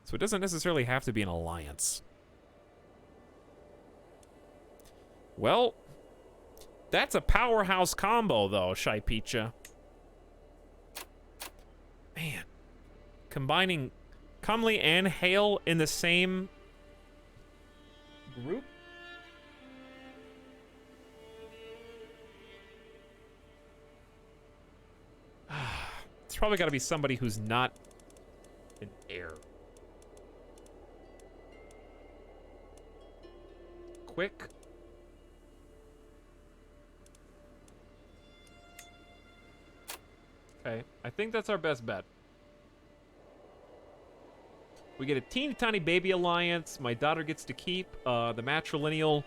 So it doesn't necessarily have to be an alliance. Well, that's a powerhouse combo, though, Shai Picha. Man. Combining Comely and Hale in the same group? It's probably got to be somebody who's not an heir. Quick. Okay, I think that's our best bet. We get a teeny tiny baby alliance. My daughter gets to keep the matrilineal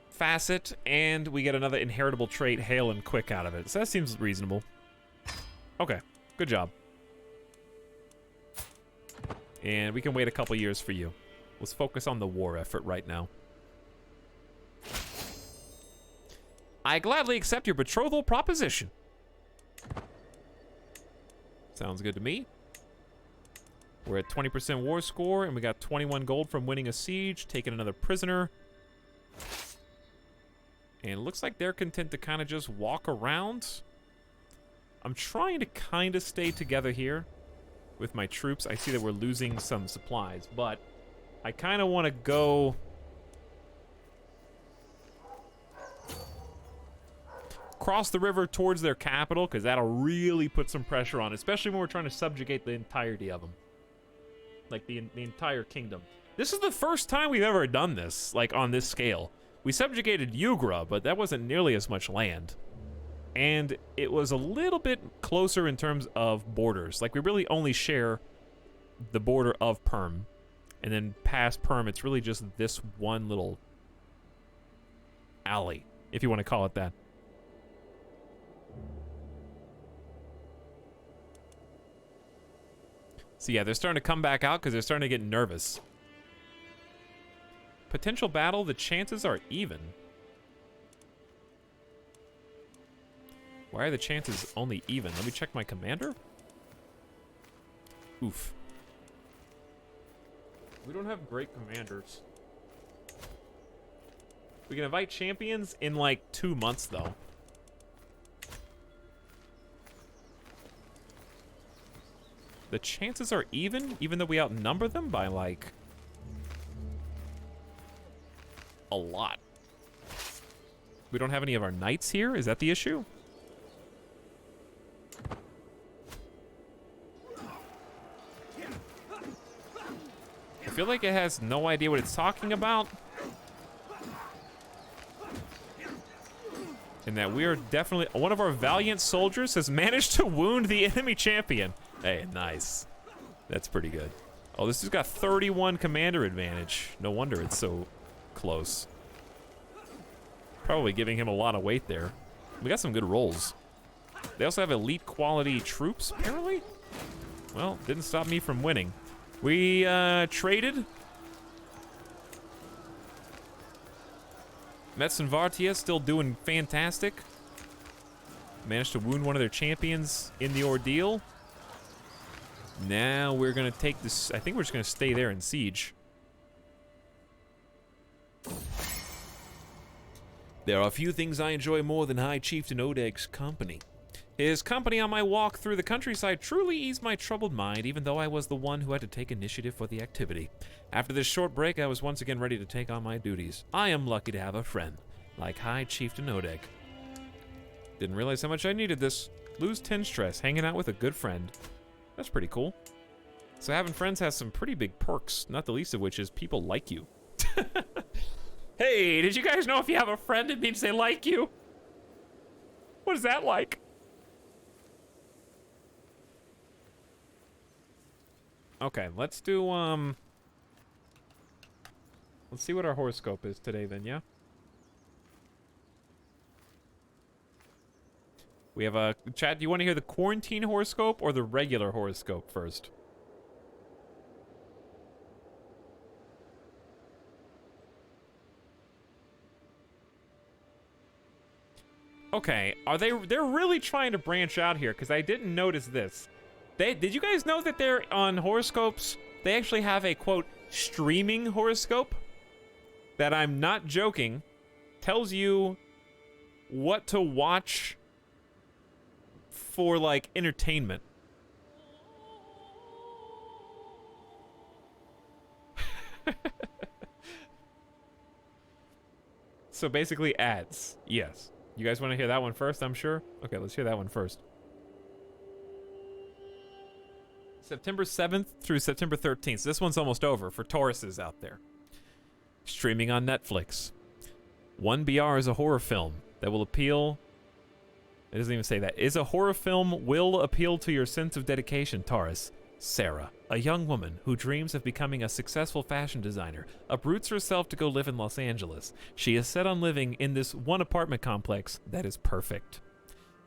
facet, and we get another inheritable trait, Hale and Quick, out of it. So that seems reasonable. Okay, good job. And we can wait a couple years for you. Let's focus on the war effort right now. I gladly accept your betrothal proposition. Sounds good to me. We're at 20% war score, and we got 21 gold from winning a siege, taking another prisoner. And it looks like they're content to kind of just walk around. I'm trying to kind of stay together here with my troops. I see that we're losing some supplies, but I kind of want to go cross the river towards their capital, because that'll really put some pressure on, especially when we're trying to subjugate the entirety of them. Like, the entire kingdom. This is the first time we've ever done this, like, on this scale. We subjugated Yugra, but that wasn't nearly as much land. And it was a little bit closer in terms of borders. Like, we really only share the border of Perm. And then past Perm, it's really just this one little alley, if you want to call it that. So yeah, they're starting to come back out because they're starting to get nervous. Potential battle, the chances are even. Why are the chances only even? Let me check my commander. Oof. We don't have great commanders. We can invite champions in like 2 months though. The chances are even though we outnumber them by, like, a lot. We don't have any of our knights here? Is that the issue? I feel like it has no idea what it's talking about. And that we are definitely... One of our valiant soldiers has managed to wound the enemy champion. Hey, nice. That's pretty good. Oh, this has got 31 commander advantage. No wonder it's so close. Probably giving him a lot of weight there. We got some good rolls. They also have elite quality troops, apparently? Well, didn't stop me from winning. We traded. Metz and Vartia still doing fantastic. Managed to wound one of their champions in the ordeal. Now we're going to take this... I think we're just going to stay there and siege. There are few things I enjoy more than High Chieftain Odeg's company. His company on my walk through the countryside truly eased my troubled mind, even though I was the one who had to take initiative for the activity. After this short break, I was once again ready to take on my duties. I am lucky to have a friend like High Chieftain Odeg. Didn't realize how much I needed this. Lose 10 stress, hanging out with a good friend. That's pretty cool. So having friends has some pretty big perks, not the least of which is people like you. Hey, did you guys know if you have a friend, it means they like you? What is that like? Okay, let's do, Let's see what our horoscope is today then, yeah? We have a chat. Do you want to hear the quarantine horoscope or the regular horoscope first? Okay, they're really trying to branch out here because I didn't notice this. Did you guys know that they're on horoscopes? They actually have a quote streaming horoscope that, I'm not joking, tells you what to watch for like entertainment. So basically ads. Yes. You guys want to hear that one first, I'm sure? Okay, let's hear that one first. September 7th through September 13th. So this one's almost over for Tauruses out there. Streaming on Netflix. 1BR is a horror film that will appeal... It doesn't even say that. Is a horror film will appeal to your sense of dedication, Taurus. Sarah, a young woman who dreams of becoming a successful fashion designer, uproots herself to go live in Los Angeles. She is set on living in this one apartment complex that is perfect.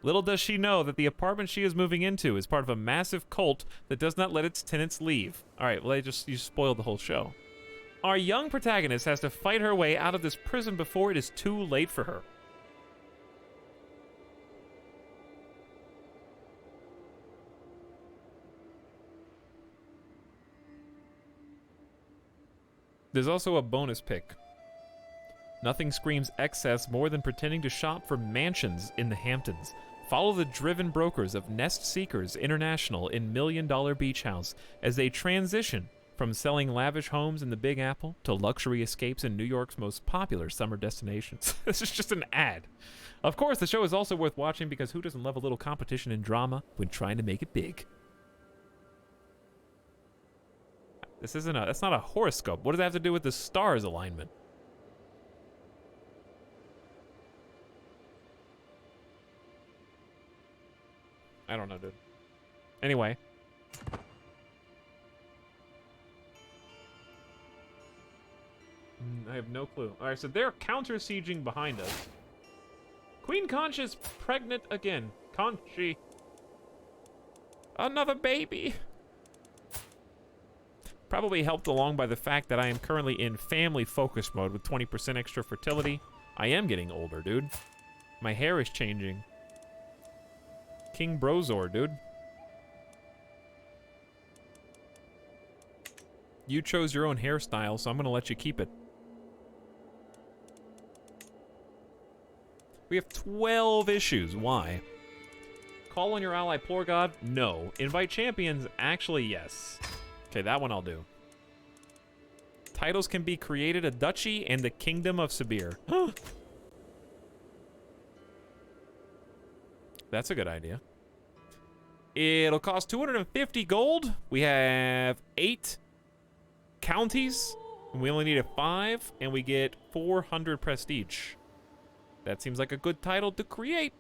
Little does she know that the apartment she is moving into is part of a massive cult that does not let its tenants leave. All right, well, you spoiled the whole show. Our young protagonist has to fight her way out of this prison before it is too late for her. There's also a bonus pick. Nothing screams excess more than pretending to shop for mansions in the Hamptons. Follow the driven brokers of Nest Seekers International in $1 Million Beach House as they transition from selling lavish homes in the Big Apple to luxury escapes in New York's most popular summer destinations. This is just an ad. Of course, the show is also worth watching because who doesn't love a little competition and drama when trying to make it big? That's not a horoscope. What does that have to do with the stars alignment? I don't know, dude. Anyway. I have no clue. Alright, so they're counter-sieging behind us. Queen Concha's pregnant again. Conchi. Another baby. Probably helped along by the fact that I am currently in family focus mode with 20% extra fertility. I am getting older, dude. My hair is changing. King Brozor, dude. You chose your own hairstyle, so I'm gonna let you keep it. We have 12 issues. Why? Call on your ally, Plorgod? No. Invite champions? Actually, yes. Okay, that one I'll do. Titles can be created: a duchy and the kingdom of Sibir. That's a good idea. It'll cost 250 gold. We have 8 counties, and we only need a 5, and we get 400 prestige. That seems like a good title to create.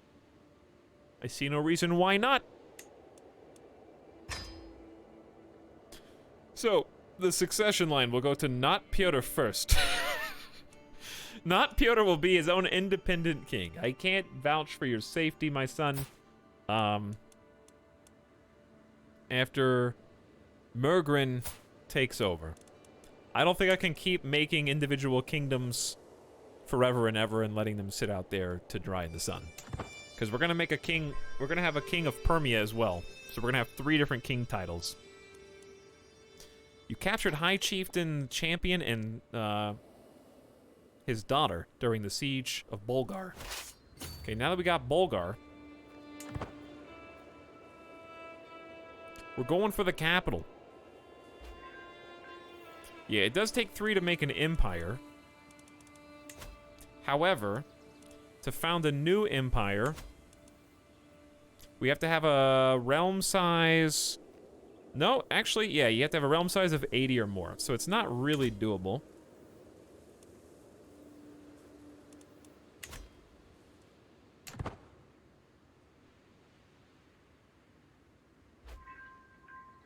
I see no reason why not. So, the succession line will go to not Pyotr first. Not Pyotr will be his own independent king. I can't vouch for your safety, my son. After Mergrin takes over. I don't think I can keep making individual kingdoms forever and ever and letting them sit out there to dry in the sun. Because we're going to make a king, we're going to have a king of Permia as well. So we're going to have 3 different king titles. You captured High Chieftain Champion and his daughter during the siege of Bulgar. Okay, now that we got Bulgar, we're going for the capital. Yeah, it does take 3 to make an empire. However, to found a new empire, we have to have a realm size... No, actually, yeah, you have to have a realm size of 80 or more, so it's not really doable.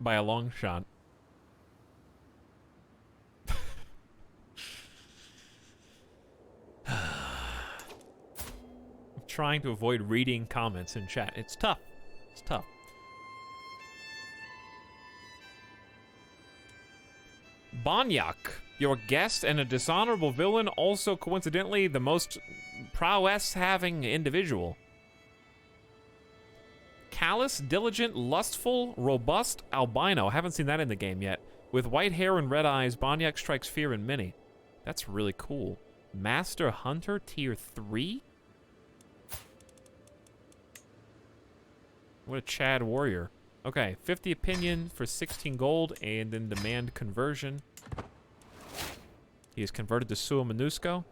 By a long shot. trying to avoid reading comments in chat. It's tough. It's tough. Banyak, your guest and a dishonorable villain, also coincidentally the most prowess-having individual. Callous, diligent, lustful, robust, albino. Haven't seen that in the game yet. With white hair and red eyes, Banyak strikes fear in many. That's really cool. Master Hunter, tier 3? What a Chad warrior. Okay, 50 opinion for 16 gold, and then demand conversion. He is converted to Sua Minusko.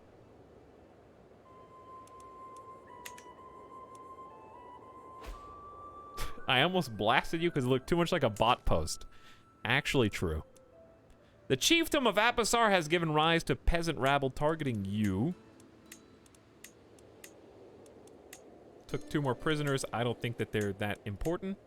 I almost blasted you because it looked too much like a bot post. Actually true. The chiefdom of Apasar has given rise to peasant rabble targeting you. Took 2 more prisoners. I don't think that they're that important.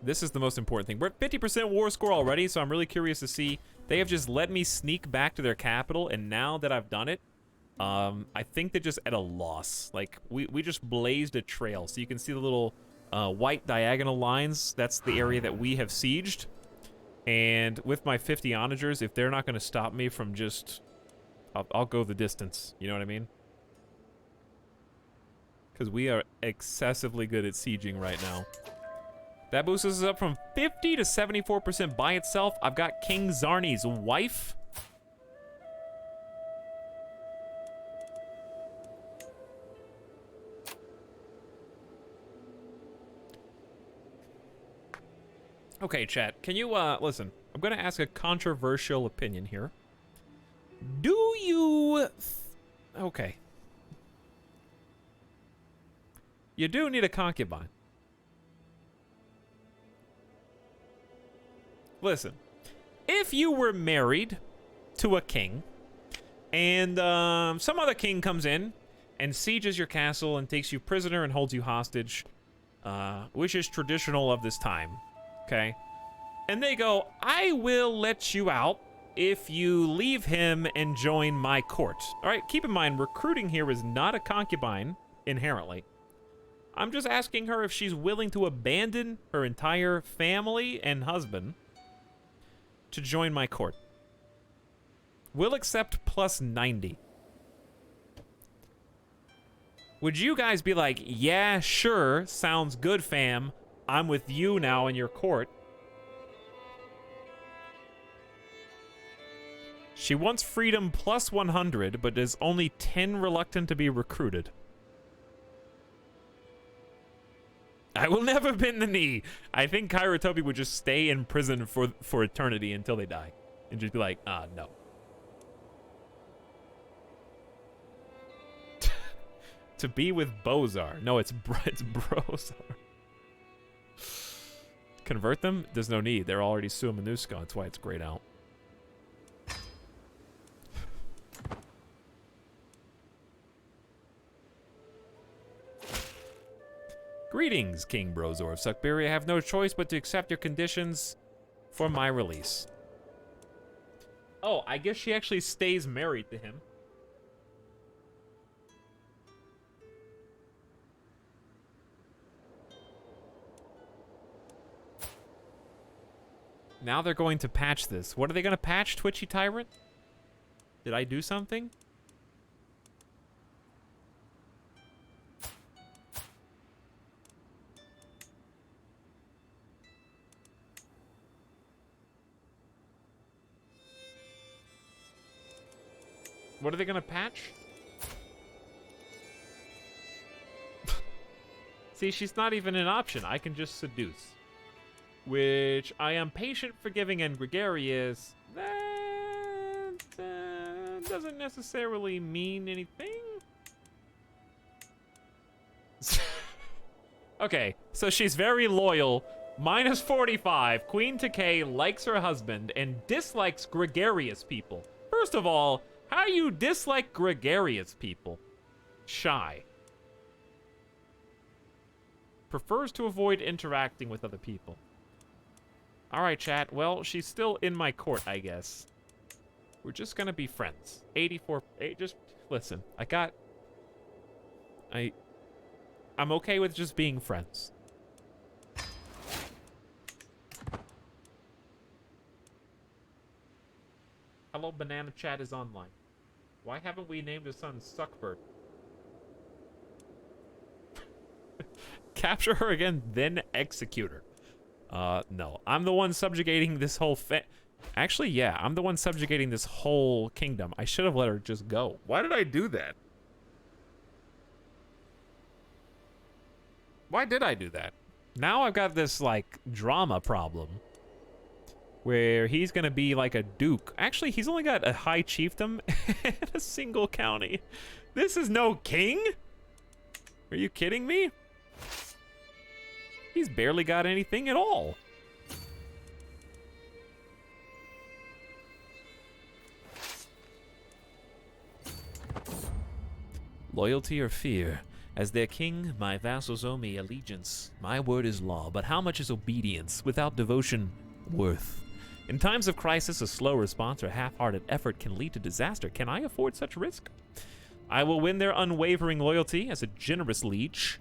This is the most important thing. We're at 50% war score already, so I'm really curious to see. They have just let me sneak back to their capital, and now that I've done it, I think they're just at a loss. Like, we just blazed a trail. So you can see the little white diagonal lines. That's the area that we have sieged. And with my 50 onagers, if they're not going to stop me from just... I'll go the distance. You know what I mean? Because we are excessively good at sieging right now. That boosts us up from 50 to 74% by itself. I've got King Zarni's wife. Okay, chat. Can you, listen. I'm going to ask a controversial opinion here. Do you... Okay. You do need a concubine. Listen. If you were married to a king, and some other king comes in and sieges your castle and takes you prisoner and holds you hostage, which is traditional of this time, okay? And they go, I will let you out if you leave him and join my court. All right, keep in mind, recruiting here is not a concubine inherently. I'm just asking her if she's willing to abandon her entire family and husband to join my court. We'll accept plus 90. Would you guys be like, yeah, sure, sounds good, fam. I'm with you now in your court. She wants freedom plus 100, but is only 10 reluctant to be recruited. I will never bend the knee. I think Kairotobi would just stay in prison for eternity until they die. And just be like, no. To be with Bozar. No, it's Brozar. Convert them? There's no need. They're already Sua Minusko. That's why it's grayed out. Greetings, King Brozor of Suckberry. I have no choice but to accept your conditions for my release. Oh, I guess she actually stays married to him. Now they're going to patch this. What are they going to patch, Twitchy Tyrant? Did I do something? What are they going to patch? See, she's not even an option. I can just seduce. Which I am patient, forgiving, and gregarious. That doesn't necessarily mean anything. Okay, so she's very loyal. Minus 45. Queen Takei likes her husband and dislikes gregarious people. First of all, how do you dislike gregarious people? Shy. Prefers to avoid interacting with other people. Alright, chat. Well, she's still in my court, I guess. We're just gonna be friends. 84... just listen, I got... I'm okay with just being friends. Hello, Banana Chat is online. Why haven't we named his son Suckbird? Capture her again, then execute her. No. I'm the one subjugating this whole Actually, yeah, I'm the one subjugating this whole kingdom. I should have let her just go. Why did I do that? Why did I do that? Now I've got this, like, drama problem. Where he's gonna be like a duke. Actually, he's only got a high chiefdom and a single county. This is no king? Are you kidding me? He's barely got anything at all. Loyalty or fear? As their king, my vassals owe me allegiance. My word is law, but how much is obedience without devotion worth? In times of crisis, a slow response or half-hearted effort can lead to disaster. Can I afford such risk? I will win their unwavering loyalty as a generous liege,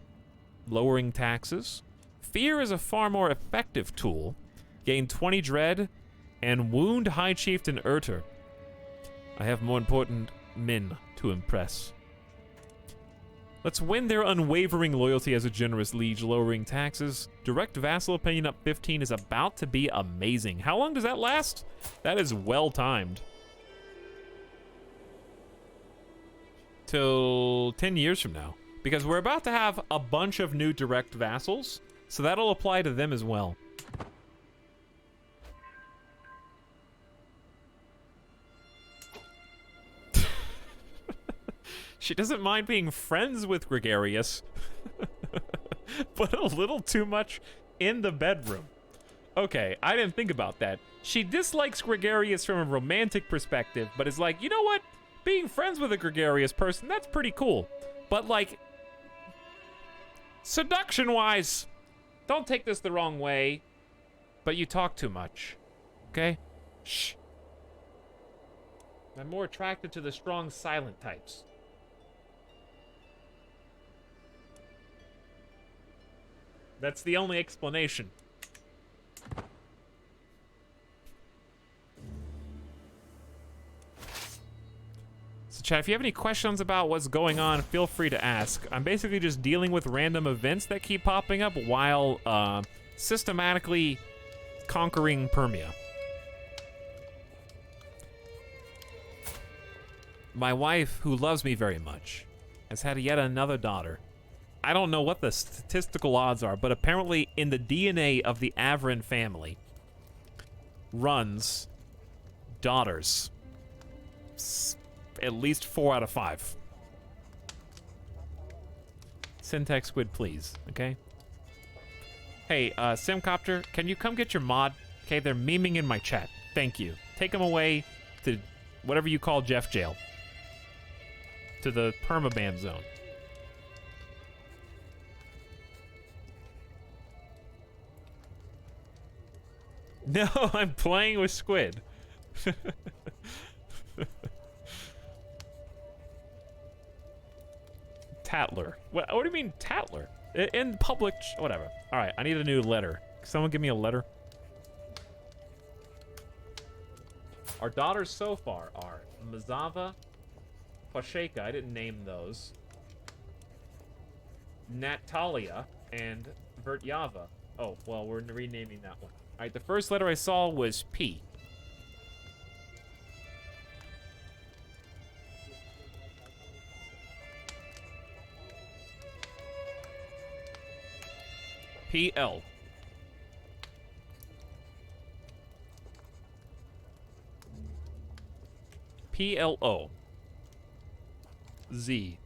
lowering taxes. Fear is a far more effective tool. Gain 20 dread and wound High Chieftain Urter. I have more important men to impress. Let's win their unwavering loyalty as a generous liege, lowering taxes. Direct vassal opinion up 15 is about to be amazing. How long does that last? That is well timed. Till 10 years from now. Because we're about to have a bunch of new direct vassals, so that'll apply to them as well. She doesn't mind being friends with Gregarious, but a little too much in the bedroom. Okay, I didn't think about that. She dislikes Gregarious from a romantic perspective, but is like, you know what? Being friends with a gregarious person, that's pretty cool. But like, seduction-wise, don't take this the wrong way, but you talk too much, okay? Shh. I'm more attracted to the strong silent types. That's the only explanation. So chat, if you have any questions about what's going on, feel free to ask. I'm basically just dealing with random events that keep popping up while systematically conquering Permia. My wife, who loves me very much, has had yet another daughter. I don't know what the statistical odds are, but apparently in the DNA of the Averin family runs daughters. At least 4 out of 5. Syntax Squid, please, okay? Hey, Simcopter, can you come get your mod? Okay, they're memeing in my chat. Thank you. Take them away to whatever you call Jeff Jail. To the permaban zone. No, I'm playing with Squid. Tatler. What do you mean Tatler? In public, whatever. All right, I need a new letter. Someone give me a letter. Our daughters so far are Mazava, Pasheka, I didn't name those, Natalia, and Vertyava. Oh, well, we're renaming that one. All right, the first letter I saw was P. P-L. P-L-O. Z.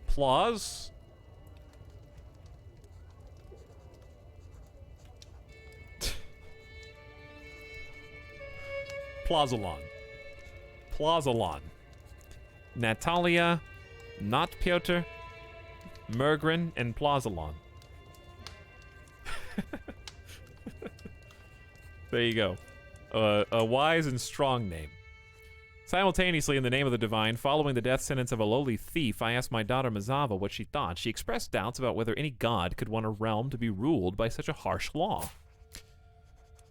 Plaus. Plazalon. Plazalon. Natalia, not Piotr, Mergrin, and Plazalon. There you go. A wise and strong name. Simultaneously, in the name of the divine, following the death sentence of a lowly thief, I asked my daughter Mazava what she thought. She expressed doubts about whether any god could want a realm to be ruled by such a harsh law.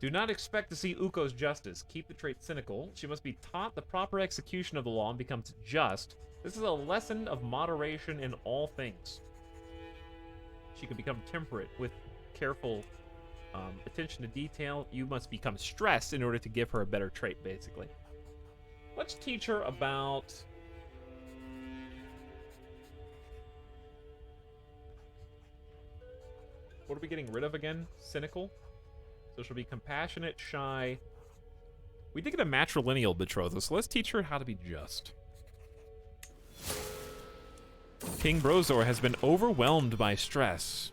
Do not expect to see Uko's justice. Keep the trait cynical. She must be taught the proper execution of the law and becomes just. This is a lesson of moderation in all things. She can become temperate with careful attention to detail. You must become stressed in order to give her a better trait, basically. Let's teach her about... What are we getting rid of again? Cynical? So she'll be compassionate, shy. We did get a matrilineal betrothal, so let's teach her how to be just. King Brozor has been overwhelmed by stress.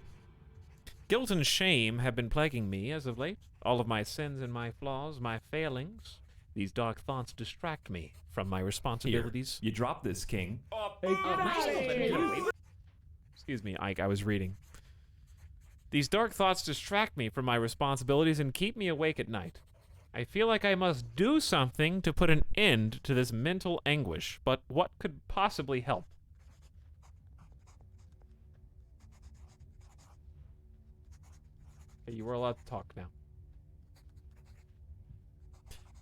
Guilt and shame have been plaguing me as of late. All of my sins and my flaws, my failings. These dark thoughts distract me from my responsibilities. You drop this, King. Excuse me, Ike, I was reading. These dark thoughts distract me from my responsibilities and keep me awake at night. I feel like I must do something to put an end to this mental anguish, but what could possibly help? Okay, you are allowed to talk now.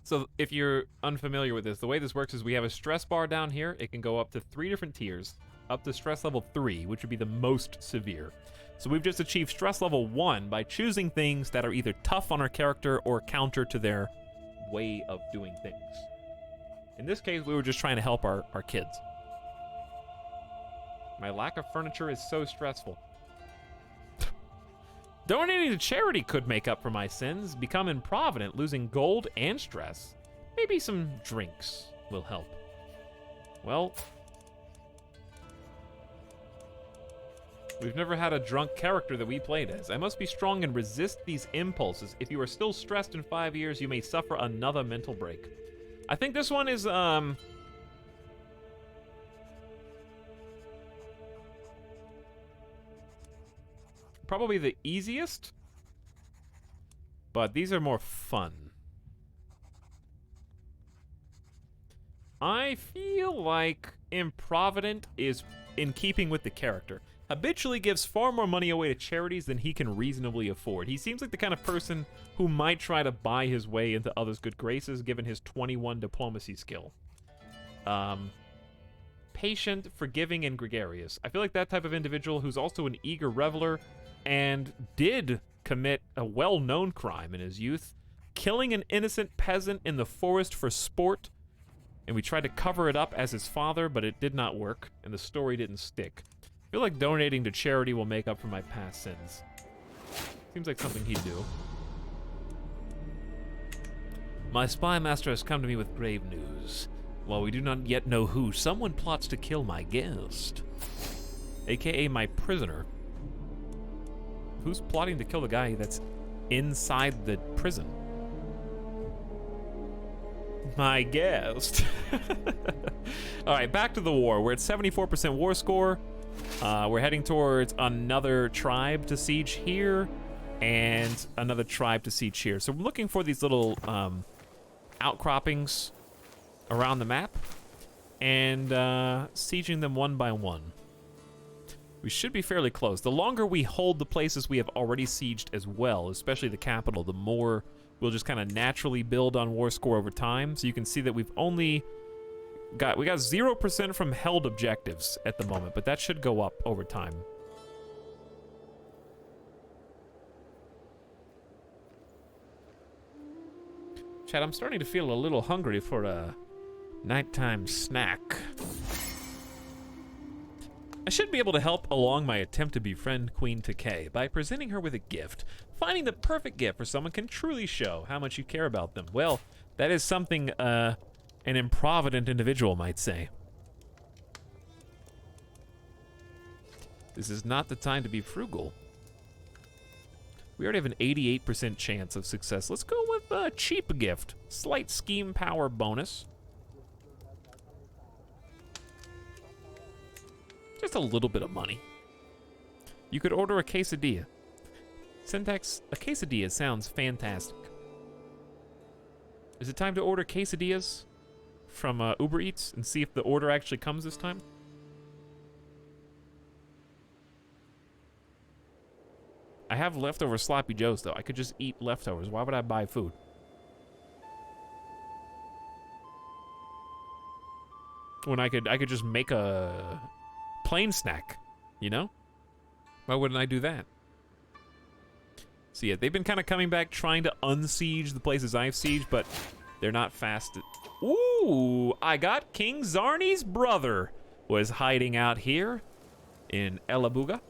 So if you're unfamiliar with this, the way this works is we have a stress bar down here. It can go up to 3 different tiers, up to stress level 3, which would be the most severe. So we've just achieved stress level 1 by choosing things that are either tough on our character or counter to their way of doing things. In this case, we were just trying to help our kids. My lack of furniture is so stressful. Donating to charity could make up for my sins. Become improvident, losing gold and stress. Maybe some drinks will help. Well, we've never had a drunk character that we played as. I must be strong and resist these impulses. If you are still stressed in 5 years, you may suffer another mental break. I think this one is, probably the easiest, but these are more fun. I feel like improvident is in keeping with the character. Habitually gives far more money away to charities than he can reasonably afford. He seems like the kind of person who might try to buy his way into others' good graces given his 21 diplomacy skill. Patient, forgiving, and gregarious. I feel like that type of individual who's also an eager reveler and did commit a well-known crime in his youth, killing an innocent peasant in the forest for sport, and we tried to cover it up as his father, but it did not work, and the story didn't stick. I feel like donating to charity will make up for my past sins. Seems like something he'd do. My spy master has come to me with grave news. While we do not yet know who, someone plots to kill my guest, aka my prisoner. Who's plotting to kill the guy that's inside the prison? My guest. All right, back to the war. We're at 74% war score. We're heading towards another tribe to siege here and another tribe to siege here. So we're looking for these little outcroppings around the map and sieging them one by one. We should be fairly close. The longer we hold the places we have already sieged as well, especially the capital, the more we'll just kind of naturally build on war score over time. So you can see that we got 0% from held objectives at the moment, but that should go up over time. Chad, I'm starting to feel a little hungry for a nighttime snack. I should be able to help along my attempt to befriend Queen Takei by presenting her with a gift. Finding the perfect gift for someone can truly show how much you care about them. Well, that is something an improvident individual might say. This is not the time to be frugal. We already have an 88% chance of success. Let's go with a cheap gift. Slight scheme power bonus. Just a little bit of money. You could order a quesadilla. Syntax, a quesadilla sounds fantastic. Is it time to order quesadillas from Uber Eats and see if the order actually comes this time? I have leftover sloppy joes though. I could just eat leftovers. Why would I buy food? When I could just make a plain snack, you know? Why wouldn't I do that? So yeah, they've been kind of coming back trying to unsiege the places I've sieged, but they're not fast. Ooh, I got King Zarni's brother was hiding out here in Elabuga.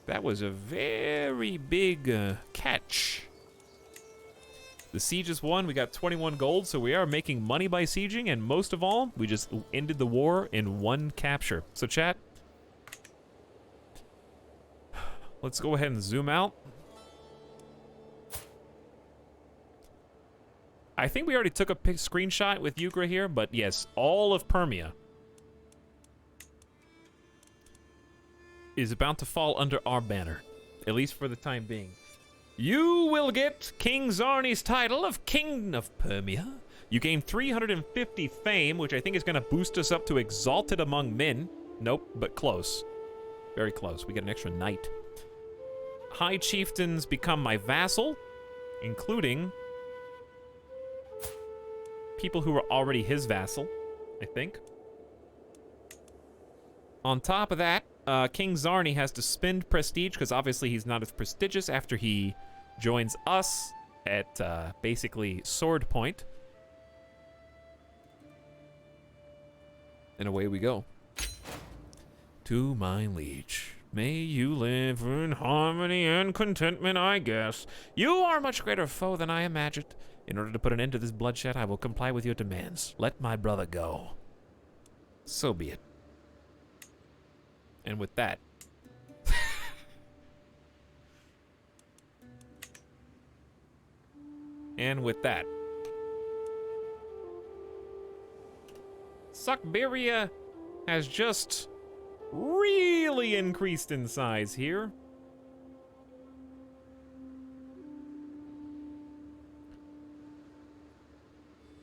That was a very big catch. The siege is won. We got 21 gold, so we are making money by sieging, and most of all, we just ended the war in 1 capture. So chat, let's go ahead and zoom out. I think we already took a screenshot with Yugra here, but yes, all of Permia is about to fall under our banner, at least for the time being. You will get King Zarni's title of King of Permia. You gain 350 fame, which I think is going to boost us up to Exalted Among Men. Nope, but close. Very close. We get an extra knight. High Chieftains become my vassal, including people who are already his vassal, I think. On top of that, King Zarni has to spend prestige, because obviously he's not as prestigious after he joins us at basically sword point. And away we go. To my liege. May you live in harmony and contentment, I guess. You are a much greater foe than I imagined. In order to put an end to this bloodshed, I will comply with your demands. Let my brother go. So be it. And with that, Suckberia has just really increased in size here.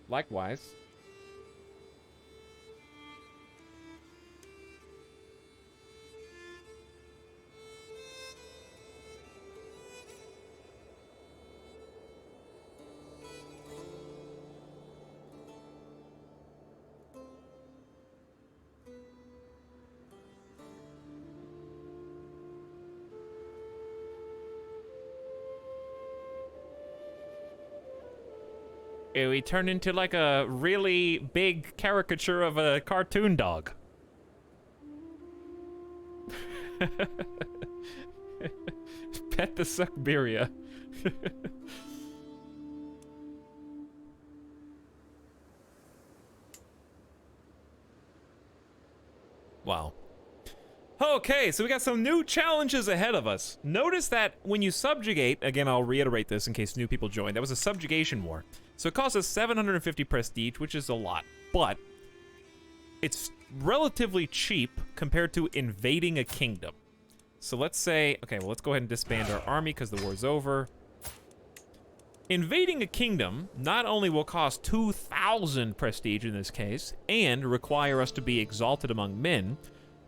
Likewise, we turn into like a really big caricature of a cartoon dog. Pet the Suckberia. Wow. Okay, so we got some new challenges ahead of us. Notice that when you subjugate, again, I'll reiterate this in case new people join, that was a subjugation war. So it costs us 750 prestige, which is a lot, but it's relatively cheap compared to invading a kingdom. So let's say, okay, well, let's go ahead and disband our army because the war's over. Invading a kingdom not only will cost 2,000 prestige in this case, and require us to be exalted among men,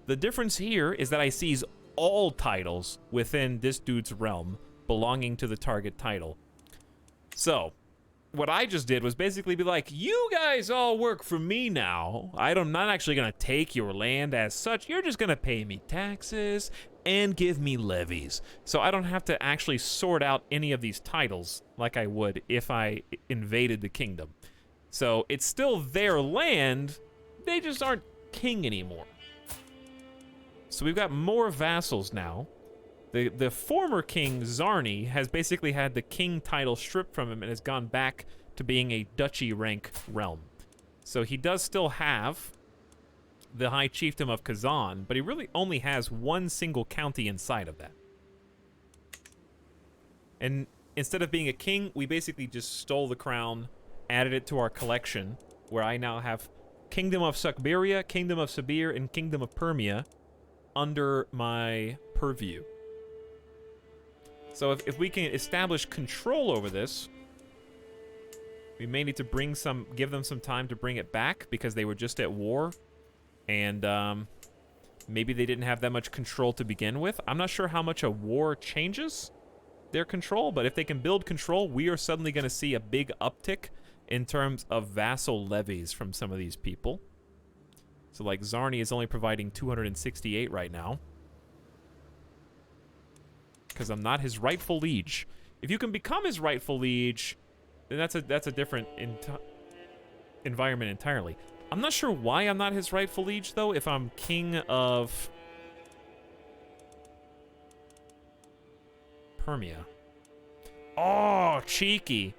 the difference here is that I seize all titles within this dude's realm belonging to the target title. So, what I just did was basically be like, you guys all work for me now. I'm not actually going to take your land as such. You're just going to pay me taxes and give me levies. So I don't have to actually sort out any of these titles like I would if I invaded the kingdom. So it's still their land. They just aren't king anymore. So we've got more vassals now. The former king, Zarni, has basically had the king title stripped from him and has gone back to being a duchy rank realm. So he does still have the high chiefdom of Kazan, but he really only has one single county inside of that. And instead of being a king, we basically just stole the crown, added it to our collection, where I now have Kingdom of Suckberia, Kingdom of Sabir, and Kingdom of Permia under my purview. So if we can establish control over this, We may need to give them some time to bring it back because they were just at war. And maybe they didn't have that much control to begin with. I'm not sure how much a war changes their control, but if they can build control, we are suddenly going to see a big uptick in terms of vassal levies from some of these people. So like Zarni is only providing 268 right now. Because I'm not his rightful liege. If you can become his rightful liege, then that's a different environment entirely. I'm not sure why I'm not his rightful liege, though, if I'm king of Permia. Oh, cheeky.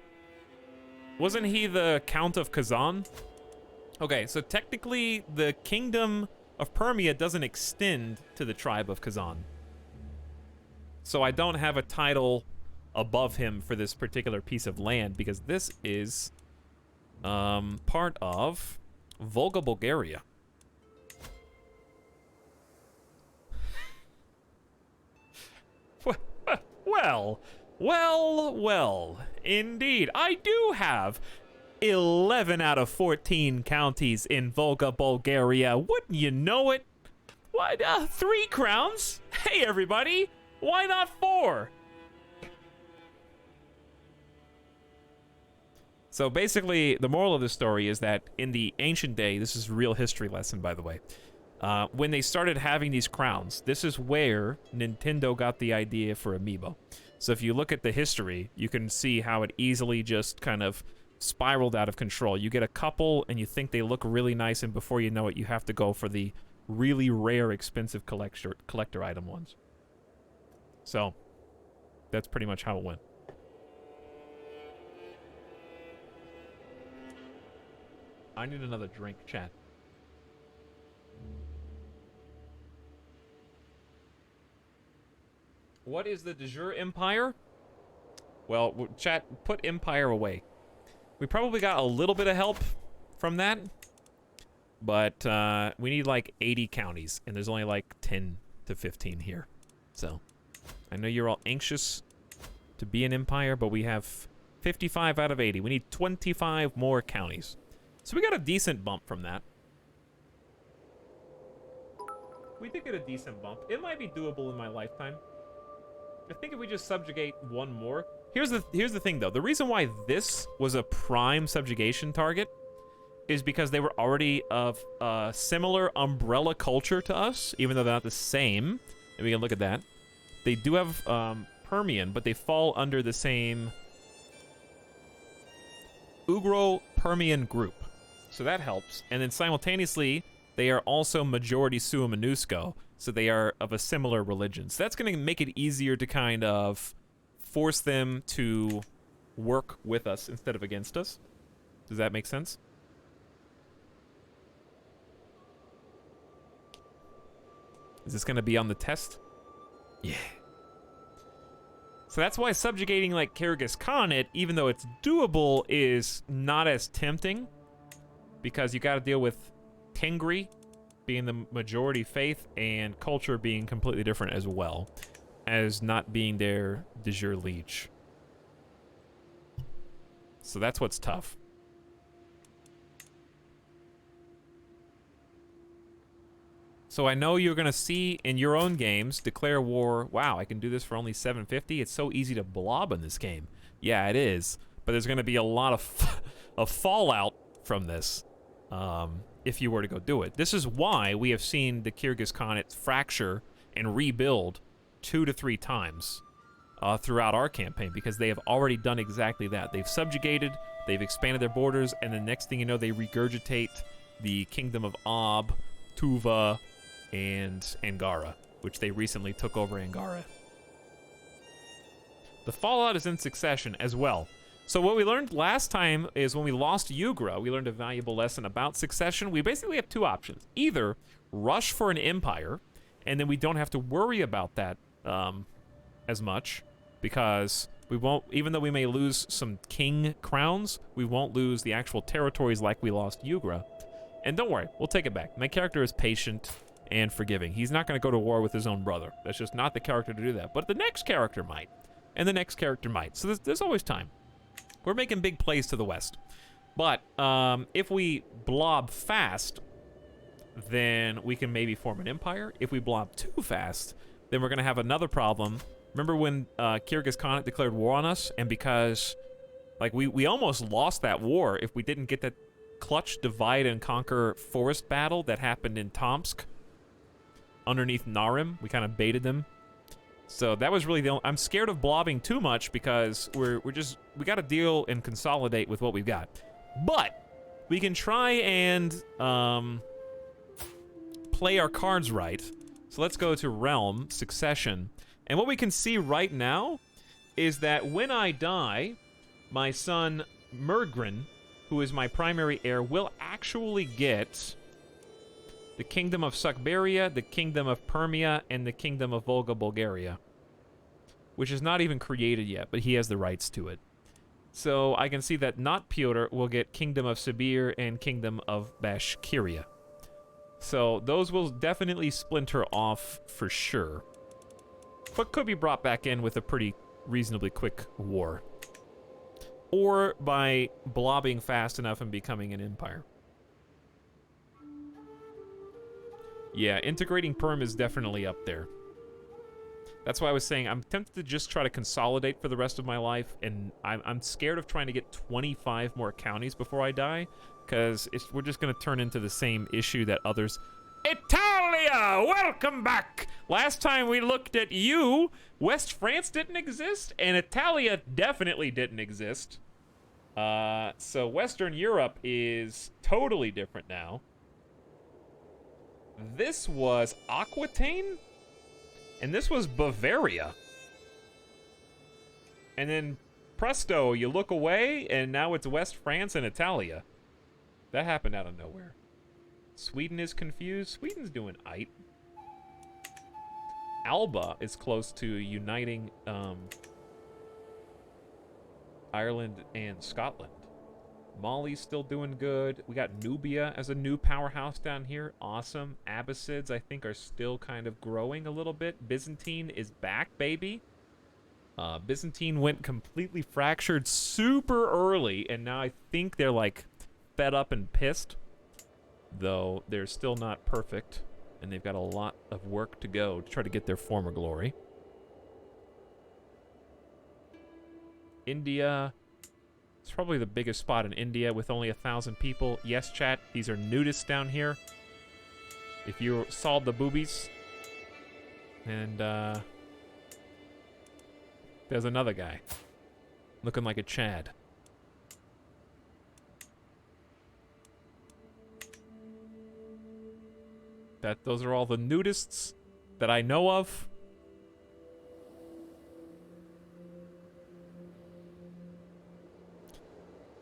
Wasn't he the Count of Kazan? Okay, so technically the kingdom of Permia doesn't extend to the tribe of Kazan. So I don't have a title above him for this particular piece of land because this is part of Volga, Bulgaria. Well, indeed. I do have 11 out of 14 counties in Volga, Bulgaria. Wouldn't you know it? What, 3 crowns? Hey, everybody, why not 4? So basically, the moral of the story is that in the ancient day, this is a real history lesson, by the way, when they started having these crowns, this is where Nintendo got the idea for Amiibo. So if you look at the history, you can see how it easily just kind of spiraled out of control. You get a couple, and you think they look really nice, and before you know it, you have to go for the really rare, expensive collector item ones. So that's pretty much how it went. I need another drink, chat. What is the de jure empire? Well, chat, put empire away. We probably got a little bit of help from that, but we need like 80 counties, and there's only like 10 to 15 here. So I know you're all anxious to be an empire, but we have 55 out of 80. We need 25 more counties. So we got a decent bump from that. We did get a decent bump. It might be doable in my lifetime. I think if we just subjugate one more. Here's the thing, though. The reason why this was a prime subjugation target is because they were already of a similar umbrella culture to us, even though they're not the same. And we can look at that. They do have Permian, but they fall under the same Ugro-Permian group. So that helps. And then simultaneously, they are also majority Suamanusco, so they are of a similar religion. So that's going to make it easier to kind of force them to work with us instead of against us. Does that make sense? Is this going to be on the test? Yeah. So that's why subjugating like Kyrgyz Khanate, even though it's doable, is not as tempting. Because you got to deal with Tengri being the majority faith and culture being completely different as well as not being their de jure liege. So that's what's tough. So I know you're going to see in your own games, declare war. Wow, I can do this for only 750. It's so easy to blob in this game. Yeah, it is. But there's going to be a lot of fallout from this. If you were to go do it. This is why we have seen the Kyrgyz Khanate fracture and rebuild 2 to 3 times throughout our campaign, because they have already done exactly that. They've subjugated, they've expanded their borders, and the next thing you know, they regurgitate the kingdom of Ob, Tuva, and Angara, which they recently took over Angara. The fallout is in succession as well. So what we learned last time is when we lost Yugra, we learned a valuable lesson about succession. We basically have 2 options. Either rush for an empire, and then we don't have to worry about that as much, because we won't, even though we may lose some king crowns, we won't lose the actual territories like we lost Yugra. And don't worry, we'll take it back. My character is patient and forgiving. He's not going to go to war with his own brother. That's just not the character to do that. But the next character might, and the next character might. So there's always time. We're making big plays to the west. But if we blob fast, then we can maybe form an empire. If we blob too fast, then we're going to have another problem. Remember when Kyrgyz Khanate declared war on us? And because, like, we almost lost that war if we didn't get that clutch divide and conquer forest battle that happened in Tomsk underneath Narim. We kind of baited them. So that was really the only... I'm scared of blobbing too much because we got to deal and consolidate with what we've got. But we can try and play our cards right. So let's go to Realm, Succession. And what we can see right now is that when I die, my son Mergrin, who is my primary heir, will actually get the Kingdom of Sukhberia, the Kingdom of Permia, and the Kingdom of Volga Bulgaria, which is not even created yet, but he has the rights to it. So I can see that not Pyotr will get Kingdom of Sibir and Kingdom of Bashkiria. So those will definitely splinter off for sure, but could be brought back in with a pretty reasonably quick war. Or by blobbing fast enough and becoming an empire. Yeah, integrating Perm is definitely up there. That's why I was saying I'm tempted to just try to consolidate for the rest of my life, and I'm scared of trying to get 25 more counties before I die, because we're just going to turn into the same issue that others... Italia! Welcome back! Last time we looked at you, West France didn't exist, and Italia definitely didn't exist. So Western Europe is totally different now. This was Aquitaine? And this was Bavaria. And then, presto, you look away, and now it's West France and Italia. That happened out of nowhere. Sweden is confused. Sweden's doing aight. Alba is close to uniting Ireland and Scotland. Mali's still doing good. We got Nubia as a new powerhouse down here. Awesome. Abbasids, I think, are still kind of growing a little bit. Byzantine is back, baby. Byzantine went completely fractured super early, and now I think they're, like, fed up and pissed. Though they're still not perfect, and they've got a lot of work to go to try to get their former glory. India... It's probably the biggest spot in India with only 1,000 people. Yes, chat, these are nudists down here. If you saw the boobies. And, there's another guy. Looking like a Chad. Those are all the nudists that I know of.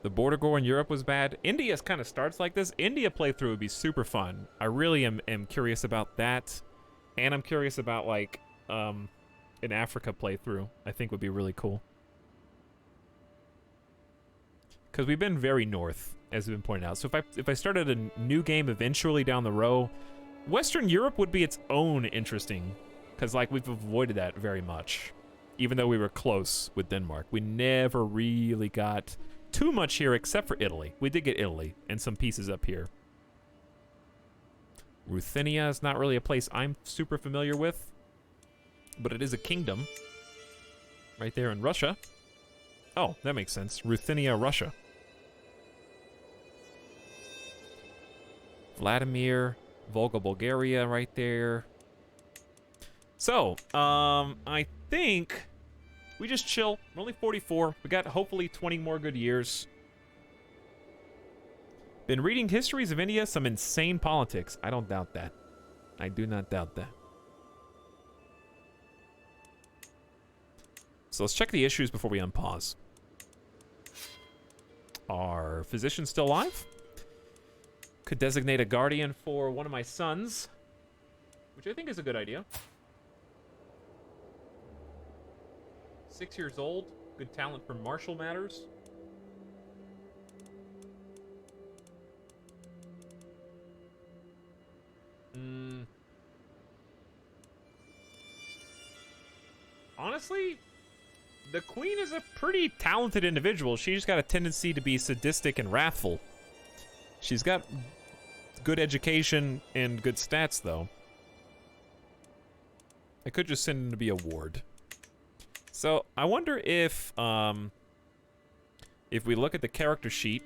The border gore in Europe was bad. India kind of starts like this. India playthrough would be super fun. I really am curious about that. And I'm curious about, like, an Africa playthrough. I think would be really cool. Because we've been very north, as has been pointed out. So if I started a new game eventually down the road, Western Europe would be its own interesting. Because, like, we've avoided that very much. Even though we were close with Denmark. We never really got... too much here except for Italy. We did get Italy and some pieces up here. Ruthenia is not really a place I'm super familiar with, but it is a kingdom right there in Russia. Oh, that makes sense. Ruthenia, Russia. Vladimir, Volga, Bulgaria right there. So, I think... we just chill. We're only 44. We got hopefully 20 more good years. Been reading histories of India, some insane politics. I don't doubt that. I do not doubt that. So let's check the issues before we unpause. Are physicians still alive? Could designate a guardian for one of my sons, which I think is a good idea. 6 years old, good talent for martial matters. Honestly, the queen is a pretty talented individual. She just got a tendency to be sadistic and wrathful. She's got good education and good stats, though. I could just send him to be a ward. So I wonder if we look at the character sheet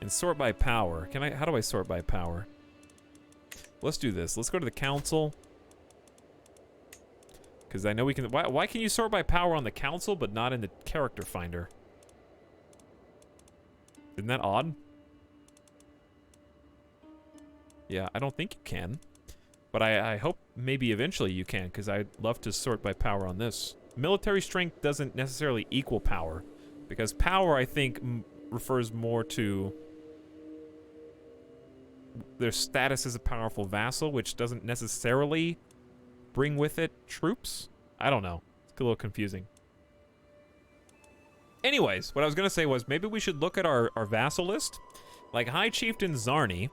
and sort by power. How do I sort by power? Let's do this. Let's go to the council. Because I know we can... Why can you sort by power on the council, but not in the character finder? Isn't that odd? Yeah, I don't think you can. But I hope maybe eventually you can, because I'd love to sort by power on this. Military strength doesn't necessarily equal power. Because power, I think, refers more to their status as a powerful vassal, which doesn't necessarily bring with it troops? I don't know. It's a little confusing. Anyways, what I was going to say was maybe we should look at our vassal list. Like High Chieftain Zarni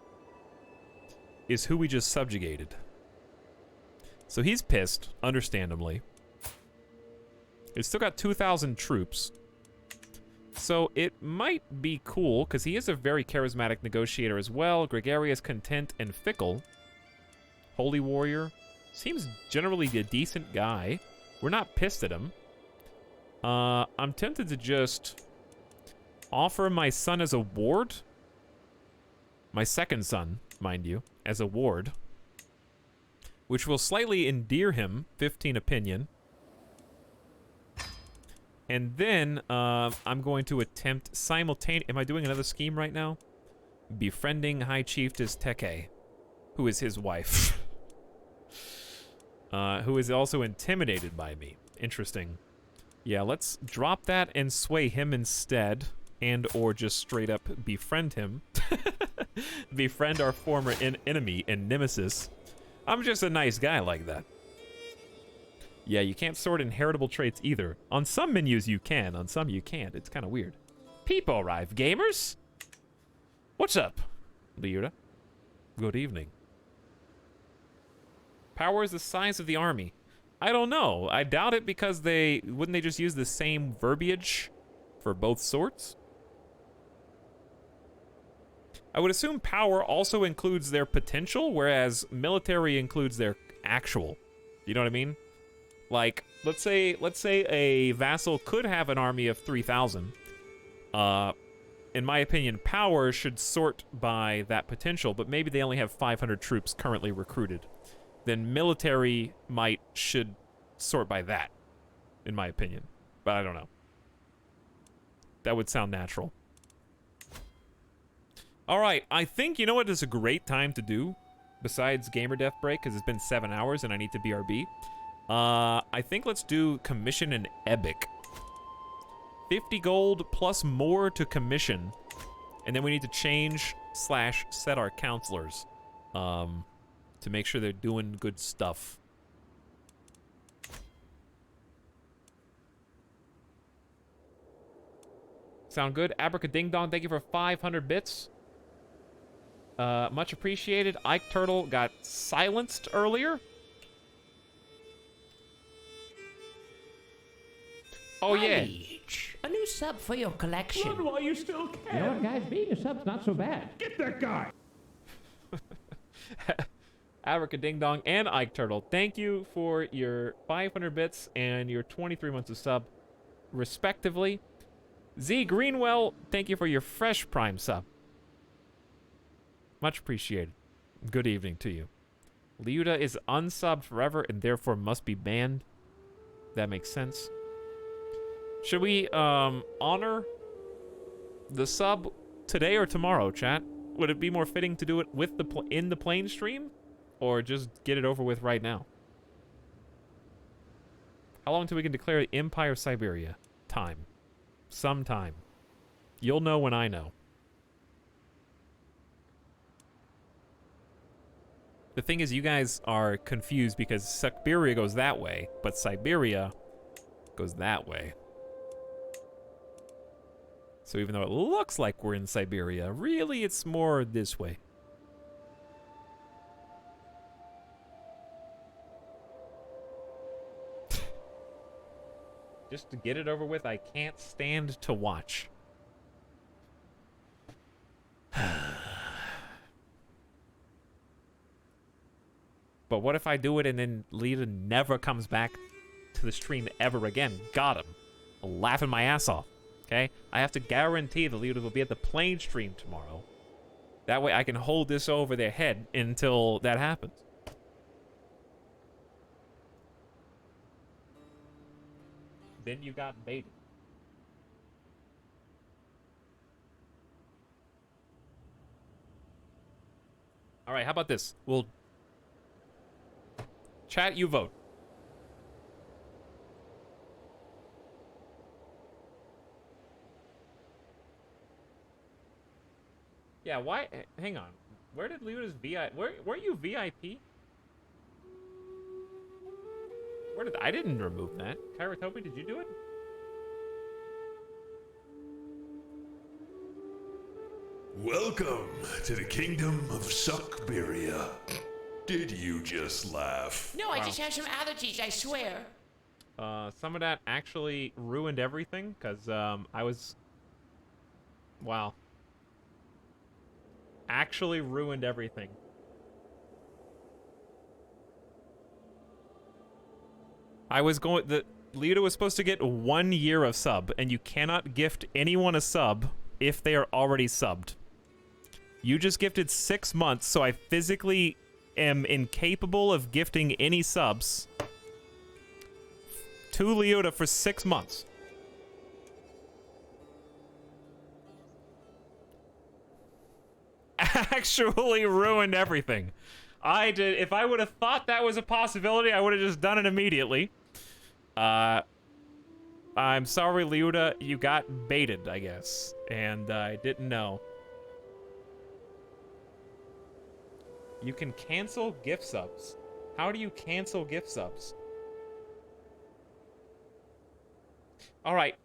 is who we just subjugated. So he's pissed, understandably. He's still got 2,000 troops. So it might be cool, because he is a very charismatic negotiator as well. Gregarious, content, and fickle. Holy warrior. Seems generally a decent guy. We're not pissed at him. I'm tempted to just offer my son as a ward. My second son, mind you, as a ward. Which will slightly endear him, 15 opinion. And then I'm going to attempt simultaneously... Am I doing another scheme right now? Befriending High Chiefess Teke, who is his wife. Who is also intimidated by me. Interesting. Yeah, let's drop that and sway him instead. And or just straight up befriend him. Befriend our former enemy and nemesis. I'm just a nice guy like that. Yeah, you can't sort inheritable traits either. On some menus you can, on some you can't. It's kind of weird. People arrive, gamers! What's up, Leota? Good evening. Power is the size of the army. I don't know. I doubt it because wouldn't they just use the same verbiage for both sorts? I would assume power also includes their potential, whereas military includes their actual. You know what I mean? Like, let's say a vassal could have an army of 3,000. In my opinion, power should sort by that potential, but maybe they only have 500 troops currently recruited. Then military should sort by that, in my opinion. But I don't know. That would sound natural. Alright, I think, you know what is a great time to do? Besides Gamer Death Break, because it's been 7 hours and I need to BRB. I think let's do commission and epic. 50 gold plus more to commission. And then we need to change / set our counselors. To make sure they're doing good stuff. Sound good? Abracading-dong, thank you for 500 bits. Much appreciated. Ike Turtle got silenced earlier. Oh, yeah. A new sub for your collection. Why you still care? You know what, guys? Being a sub's not so bad. Get that guy! Abracading-dong and Ike Turtle, thank you for your 500 bits and your 23 months of sub, respectively. Z Greenwell, thank you for your fresh Prime sub. Much appreciated. Good evening to you. Leota is unsubbed forever and therefore must be banned. That makes sense. Should we honor the sub today or tomorrow, chat? Would it be more fitting to do it with in the plane stream, or just get it over with right now? How long till we can declare the Empire of Siberia? Time. Sometime. You'll know when I know. The thing is, you guys are confused because Siberia goes that way, but Siberia goes that way. So even though it looks like we're in Siberia, really it's more this way. Just to get it over with, I can't stand to watch. But what if I do it and then Lita never comes back to the stream ever again? Got him. I'm laughing my ass off. Okay? I have to guarantee the Lita will be at the plane stream tomorrow. That way I can hold this over their head until that happens. Then you got baited. All right, how about this? We'll chat, you vote. Yeah, why? Hang on. Where did Luta's VIP? Weren't you VIP? Where did I didn't remove that? Kyratopi, did you do it? Welcome to the kingdom of Suckberia. Did you just laugh? No, I just have some allergies, I swear. Some of that actually ruined everything, because I was... Wow. Actually ruined everything. I was going... Lita was supposed to get 1 year of sub, and you cannot gift anyone a sub if they are already subbed. You just gifted 6 months, so I physically am incapable of gifting any subs to Leota for 6 months. Actually ruined everything. I did. If I would have thought that was a possibility, I would have just done it immediately. I'm sorry, Leota. You got baited, I guess, and I didn't know. You can cancel gift subs. How do you cancel gift subs? All right,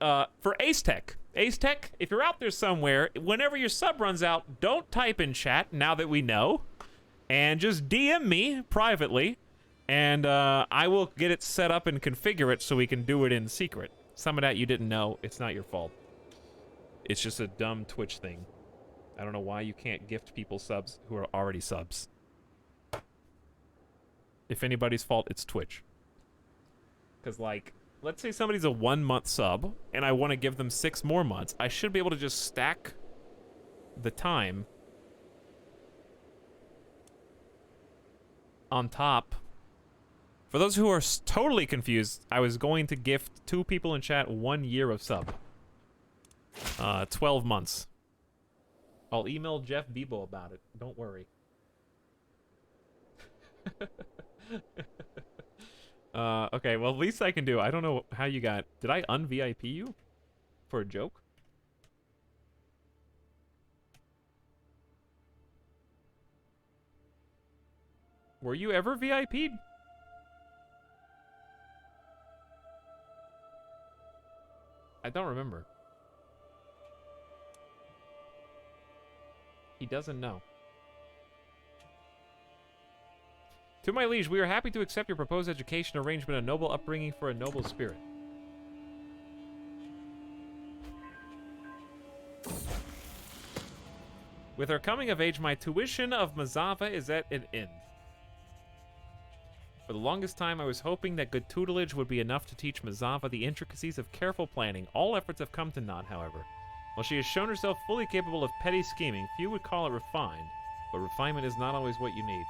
for Ace Tech, if you're out there somewhere, whenever your sub runs out, don't type in chat, now that we know, and just DM me privately, and I will get it set up and configure it so we can do it in secret. Some of that you didn't know, it's not your fault. It's just a dumb Twitch thing. I don't know why you can't gift people subs who are already subs. If anybody's fault, it's Twitch. Because, like, let's say somebody's a 1 month sub, and I want to give them 6 more months. I should be able to just stack the time on top. For those who are totally confused, I was going to gift 2 people in chat 1 year of sub. 12 months. I'll email Jeff Bebo about it. Don't worry. Okay, well, least I can do. I don't know how you got... Did I un-VIP you? For a joke? Were you ever VIP'd? I don't remember. He doesn't know. To my liege, we are happy to accept your proposed education arrangement, a noble upbringing for a noble spirit. With her coming of age, my tuition of Mazava is at an end. For the longest time, I was hoping that good tutelage would be enough to teach Mazava the intricacies of careful planning. All efforts have come to naught, however. While she has shown herself fully capable of petty scheming, few would call it refined, but refinement is not always what you need.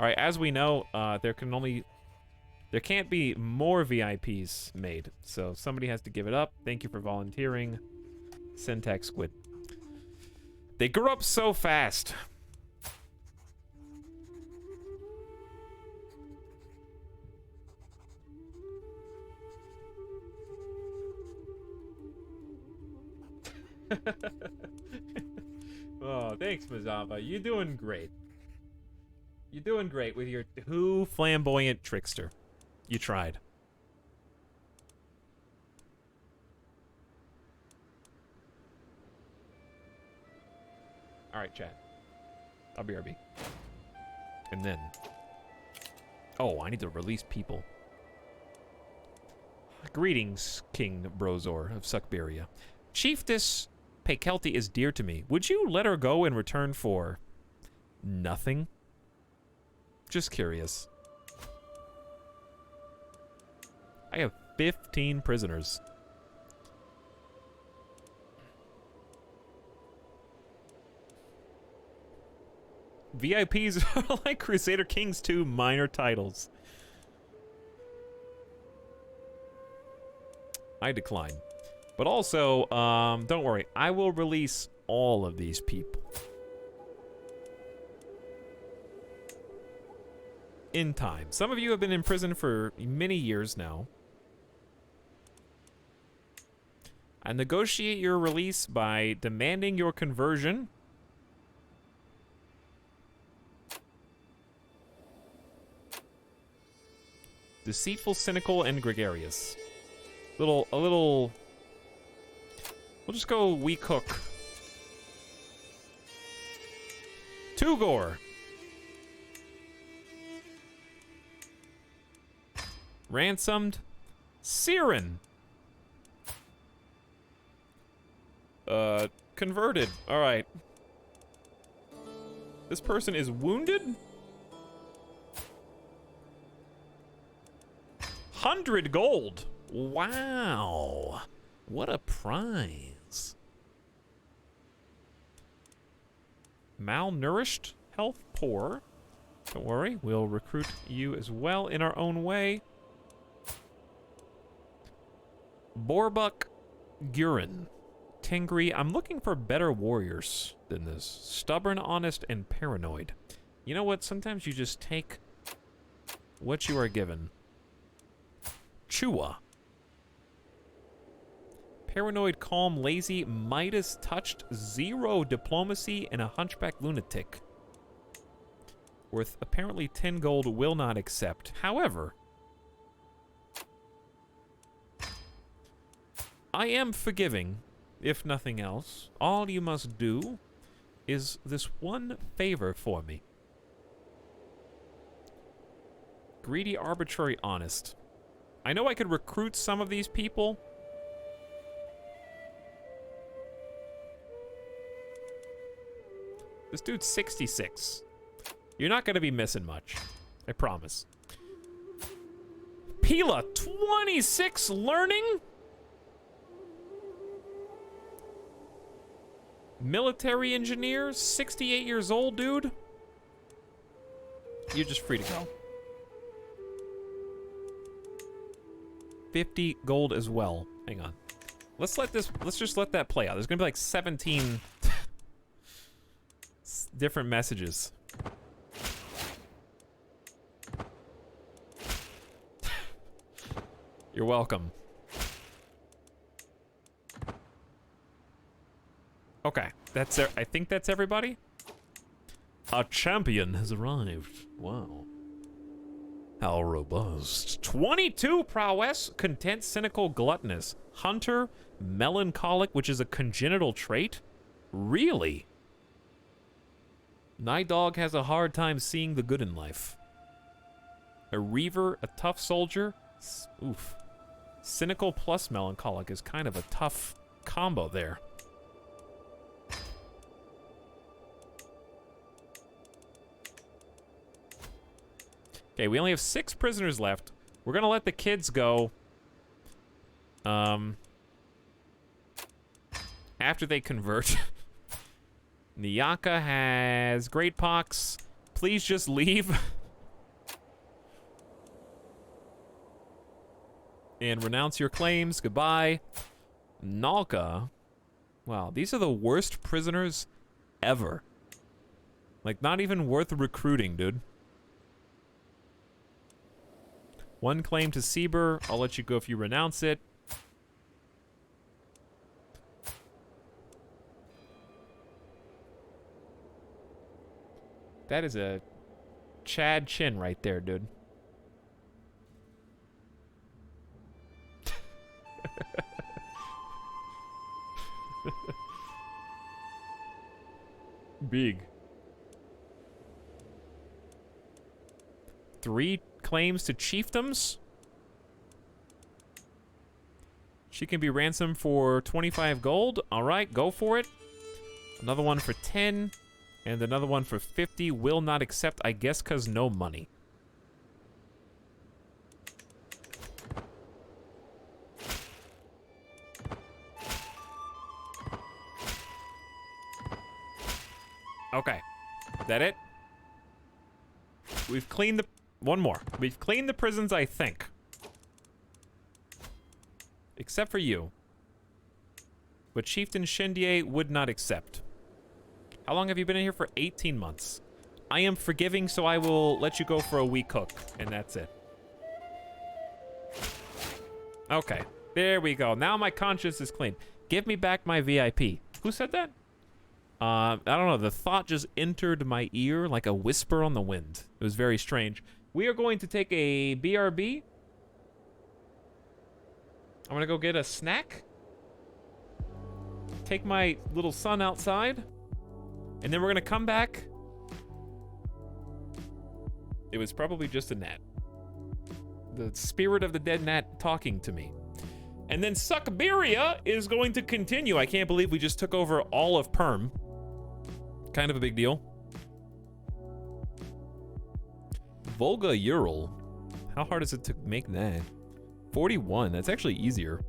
All right, as we know, there can't be more VIPs made, so somebody has to give it up. Thank you for volunteering, Syntax Squid. They grew up so fast. Oh, thanks, Mazava. You're doing great. You're doing great with your too flamboyant trickster. You tried. All right, chat. I'll BRB. And then... Oh, I need to release people. Greetings, King Brozor of Suckberia. Chiefess Pekelti is dear to me. Would you let her go in return for nothing? Just curious. I have 15 prisoners. VIPs are like Crusader Kings 2 minor titles. I decline. But also, don't worry. I will release all of these people. In time. Some of you have been in prison for many years now. I negotiate your release by demanding your conversion. Deceitful, cynical, and gregarious. A little... We'll just go weak hook. Tugor. Ransomed. Siren. Converted. Alright. This person is wounded? 100 gold. Wow. What a prize. Malnourished. Health poor. Don't worry. We'll recruit you as well in our own way. Borbuk Gurin. Tengri, I'm looking for better warriors than this. Stubborn, honest, and paranoid. You know what? Sometimes you just take what you are given. Chua. Paranoid, calm, lazy, Midas touched, 0 diplomacy, and a hunchback lunatic. Worth apparently 10 gold, will not accept. However, I am forgiving, if nothing else. All you must do is this one favor for me. Greedy, arbitrary, honest. I know I could recruit some of these people. This dude's 66. You're not going to be missing much. I promise. Pila, 26 learning? Military engineer, 68 years old, dude. You're just free to go. 50 gold as well. Hang on. Let's just let that play out. There's gonna be like 17 different messages. You're welcome. Okay, that's I think that's everybody. A champion has arrived. Wow. How robust. 22 prowess, content, cynical, gluttonous. Hunter, melancholic, which is a congenital trait. Really? Night Dog has a hard time seeing the good in life. A reaver, a tough soldier. Oof. Cynical plus melancholic is kind of a tough combo there. Okay, we only have 6 prisoners left. We're gonna let the kids go. After they convert. Nyaka has great pox. Please just leave. And renounce your claims. Goodbye. Nalka. Wow, these are the worst prisoners ever. Like, not even worth recruiting, dude. 1 claim to Sieber. I'll let you go if you renounce it. That is a Chad chin right there, dude. Big. 3 claims to chiefdoms. She can be ransomed for 25 gold. All right, go for it. Another one for 10, and another one for 50. Will not accept, I guess, because no money. Okay, is that it? We've cleaned the... One more. We've cleaned the prisons, I think. Except for you. But Chieftain Shendier would not accept. How long have you been in here for? 18 months. I am forgiving, so I will let you go for a week cook, and that's it. Okay, there we go. Now my conscience is clean. Give me back my VIP. Who said that? I don't know. The thought just entered my ear like a whisper on the wind. It was very strange. We are going to take a BRB. I'm going to go get a snack. Take my little son outside. And then we're going to come back. It was probably just a gnat. The spirit of the dead gnat talking to me. And then Suckberia is going to continue. I can't believe we just took over all of Perm. Kind of a big deal. Volga Ural. How hard is it to make that? 41. That's actually easier.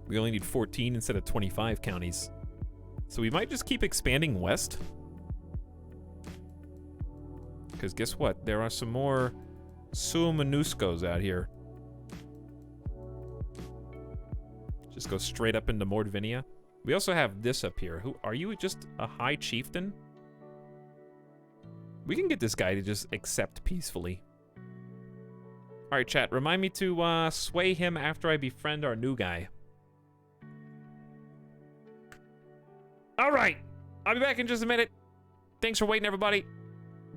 We only need 14 instead of 25 counties. So we might just keep expanding west. Because guess what? There are some more Sumanuskos out here. Just go straight up into Mordvinia. We also have this up here. Who are you? Just a high chieftain? We can get this guy to just accept peacefully. All right, chat. Remind me to sway him after I befriend our new guy. All right. I'll be back in just a minute. Thanks for waiting, everybody.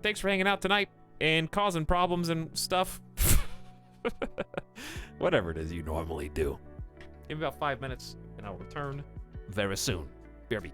Thanks for hanging out tonight and causing problems and stuff. Whatever it is you normally do. Give me about 5 minutes, and I'll return very soon. BRB.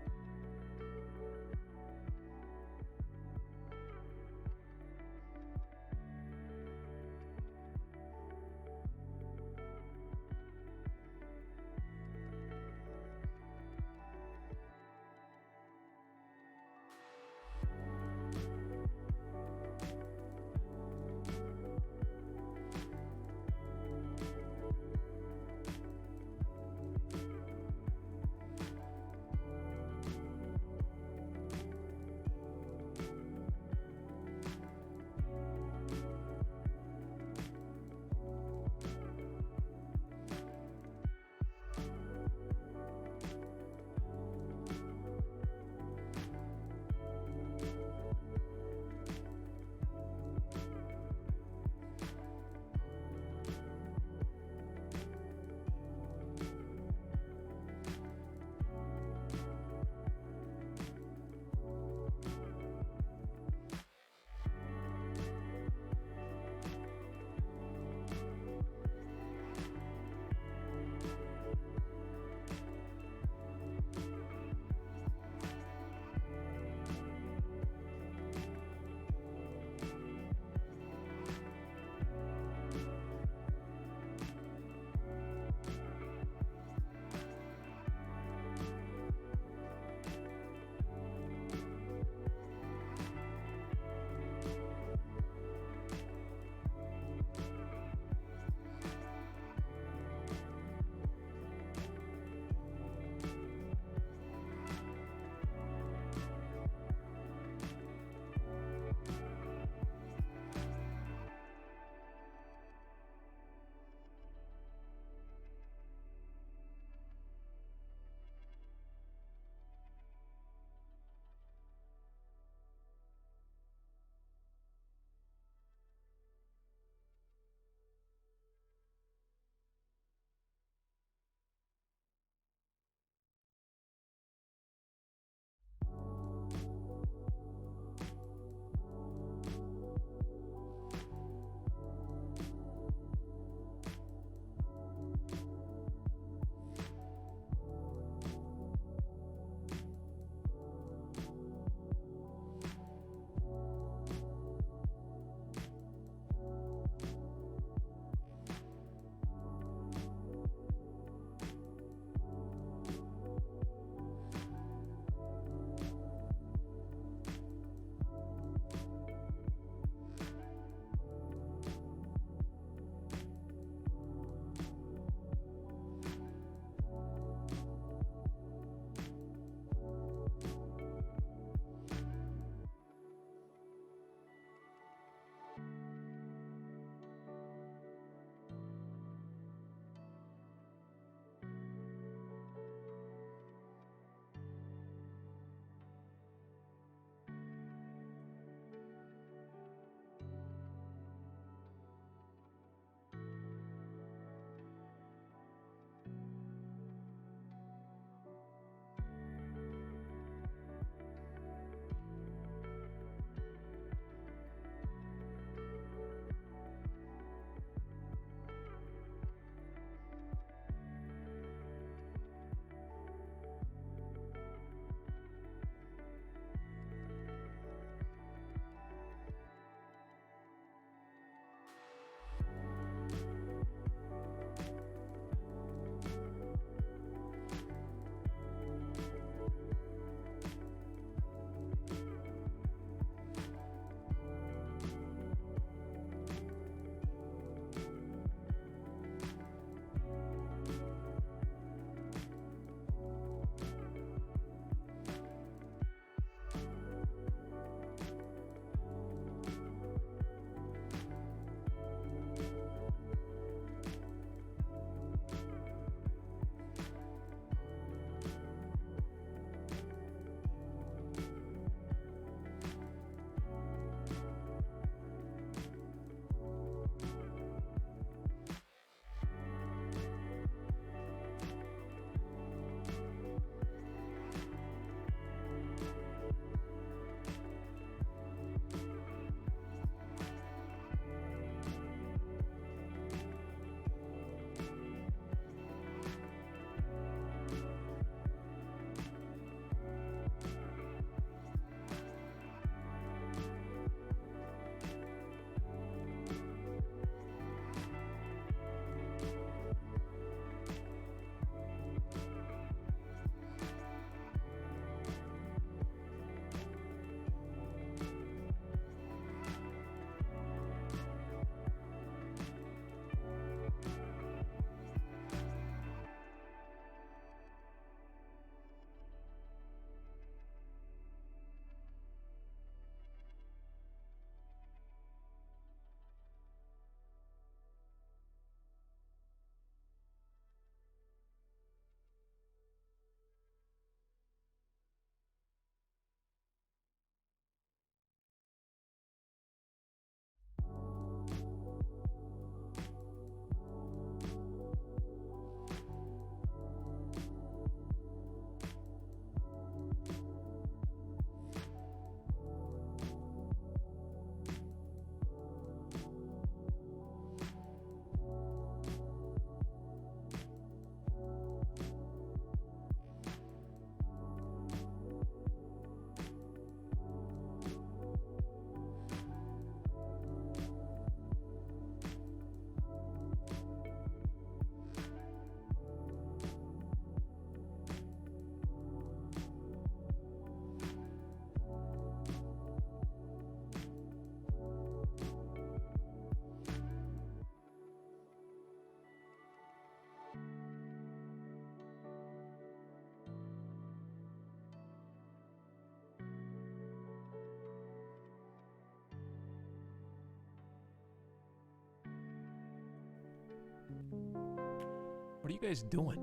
you guys doing?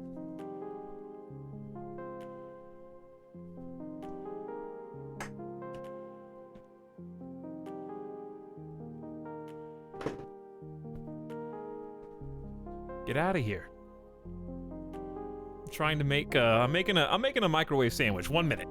Get out of here. I'm trying to make I'm making a microwave sandwich. 1 minute.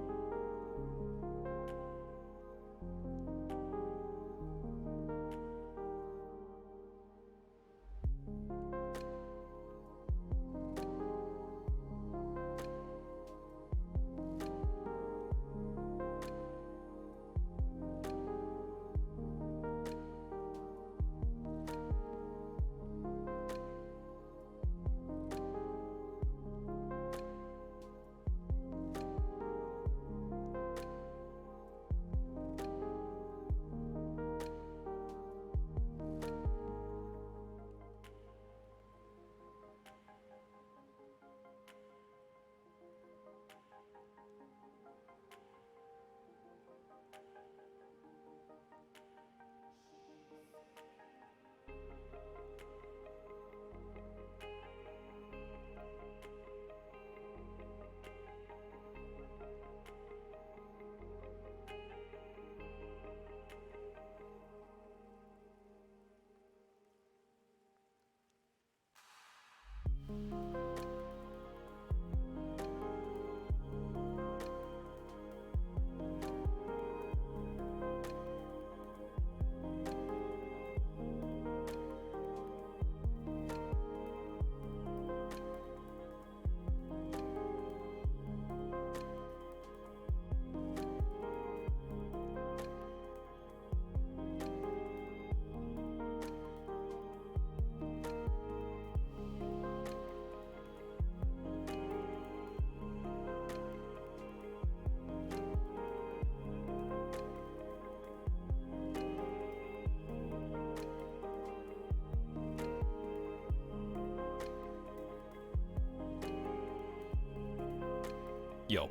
Yo.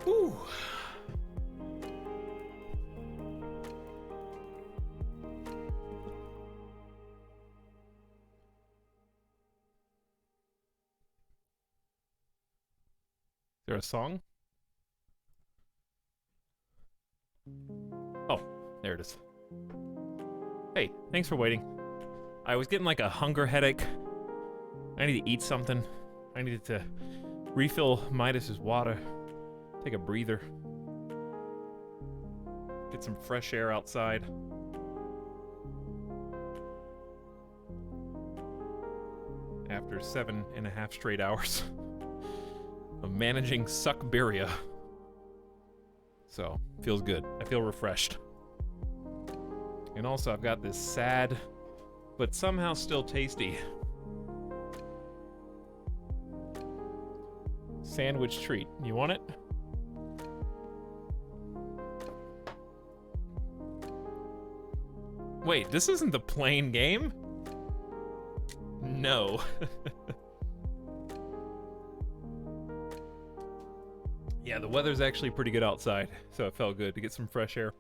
Ooh. Is there a song? Oh, there it is. Hey, thanks for waiting. I was getting like a hunger headache. I need to eat something. I needed to refill Midas's water, take a breather, get some fresh air outside. After 7.5 straight hours of managing Suckberia. So, feels good. I feel refreshed. And also, I've got this sad, but somehow still tasty sandwich treat. You want it? Wait, this isn't the plain game? No. Yeah, the weather's actually pretty good outside, so it felt good to get some fresh air.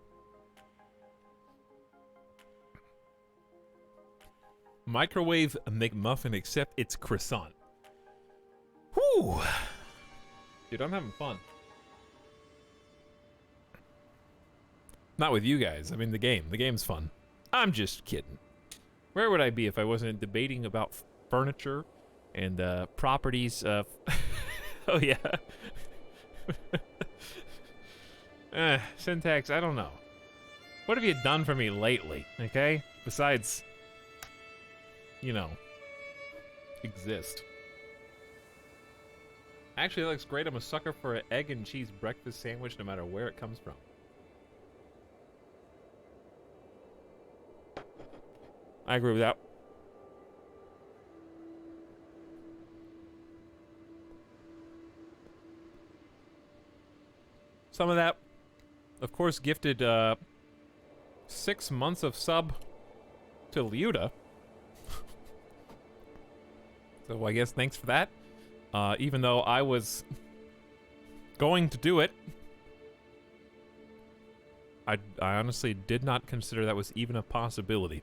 Microwave McMuffin, except it's croissant. Whew. Dude, I'm having fun. Not with you guys. I mean, the game. The game's fun. I'm just kidding. Where would I be if I wasn't debating about furniture and properties of... Oh, yeah. Syntax, I don't know. What have you done for me lately, okay? Besides, you know, exist. Actually, that looks great. I'm a sucker for an egg and cheese breakfast sandwich no matter where it comes from. I agree with that. Some of that, of course, gifted 6 months of sub to Liuda. So I guess thanks for that. Even though I was going to do it, I honestly did not consider that was even a possibility.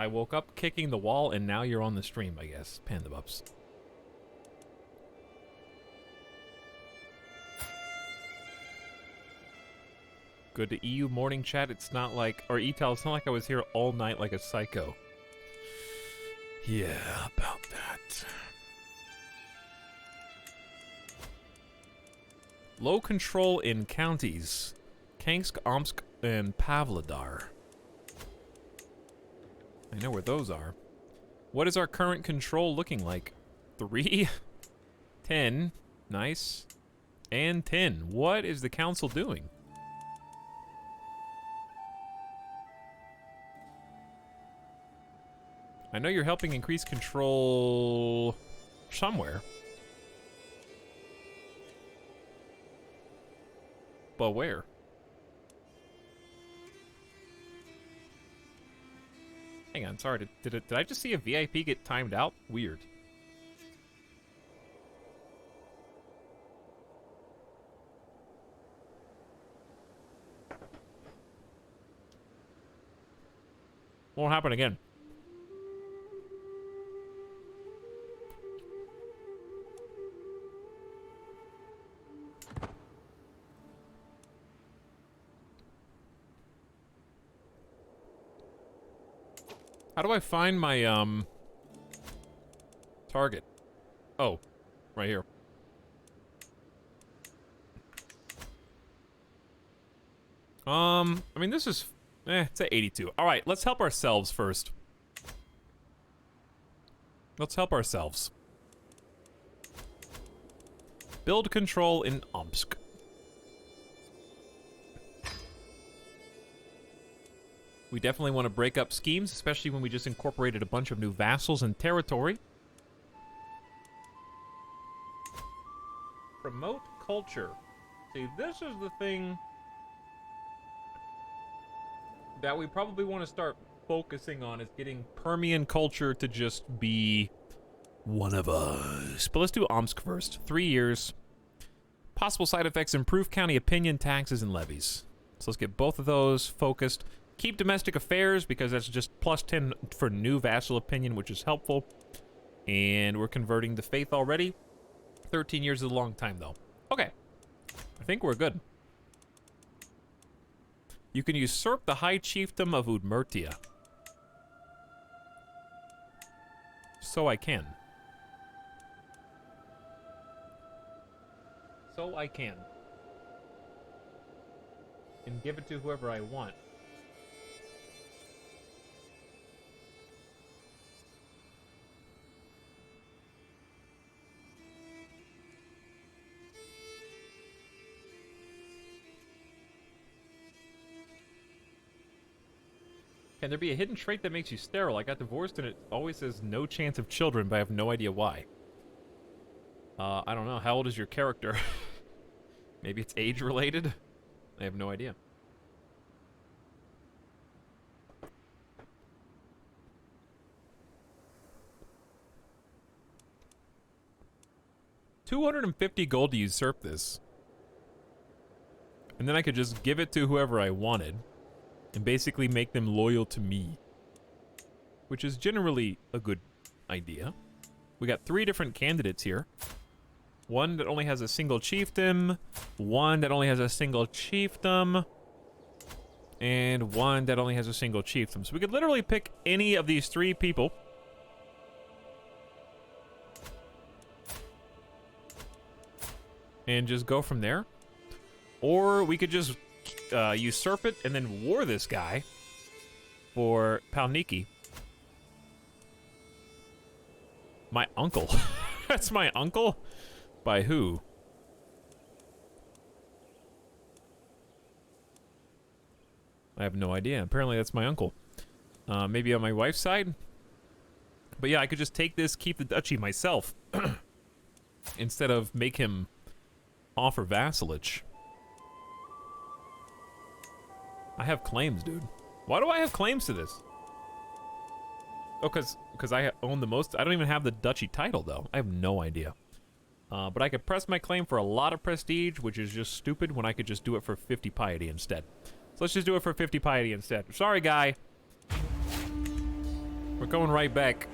I woke up kicking the wall, and now you're on the stream, I guess. Panda Bups. Good to EU morning chat. It's not like, or ETAL, it's not like I was here all night like a psycho. Yeah, about that. Low control in counties. Kansk, Omsk, and Pavlodar. I know where those are. What is our current control looking like? 3, 10, nice, and 10. What is the council doing? I know you're helping increase control somewhere. But where? Hang on, sorry, did I just see a VIP get timed out? Weird. Won't happen again. How do I find my, target? Oh, right here. I mean, this is, it's at 82. All right, let's help ourselves first. Let's help ourselves. Build control in Omsk. We definitely want to break up schemes, especially when we just incorporated a bunch of new vassals and territory. Promote culture. See, this is the thing that we probably want to start focusing on, is getting Permian culture to just be one of us. But let's do Omsk first. 3 years. Possible side effects: improve county opinion, taxes, and levies. So let's get both of those focused. Keep domestic affairs, because that's just plus 10 for new vassal opinion, which is helpful. And we're converting the faith already. 13 years is a long time, though. Okay. I think we're good. You can usurp the High Chiefdom of Udmurtia. So I can. So I can. And give it to whoever I want. Can there be a hidden trait that makes you sterile? I got divorced and it always says no chance of children, but I have no idea why. I don't know. How old is your character? Maybe it's age related? I have no idea. $250 gold to usurp this. And then I could just give it to whoever I wanted. And basically make them loyal to me. Which is generally a good idea. We got 3 different candidates here. One that only has a single chiefdom. One that only has a single chiefdom. And one that only has a single chiefdom. So we could literally pick any of these 3 people. And just go from there. Or we could just usurp it and then war this guy for Palniki. My uncle. That's my uncle? By who? I have no idea. Apparently that's my uncle. Maybe on my wife's side? But yeah, I could just take this, keep the duchy myself. Instead of make him offer vassalage. I have claims, dude. Why do I have claims to this? Oh, because I own the most. I don't even have the duchy title, though. I have no idea. But I could press my claim for a lot of prestige, which is just stupid when I could just do it for 50 piety instead. So let's just do it for 50 piety instead. Sorry, guy. We're going right back.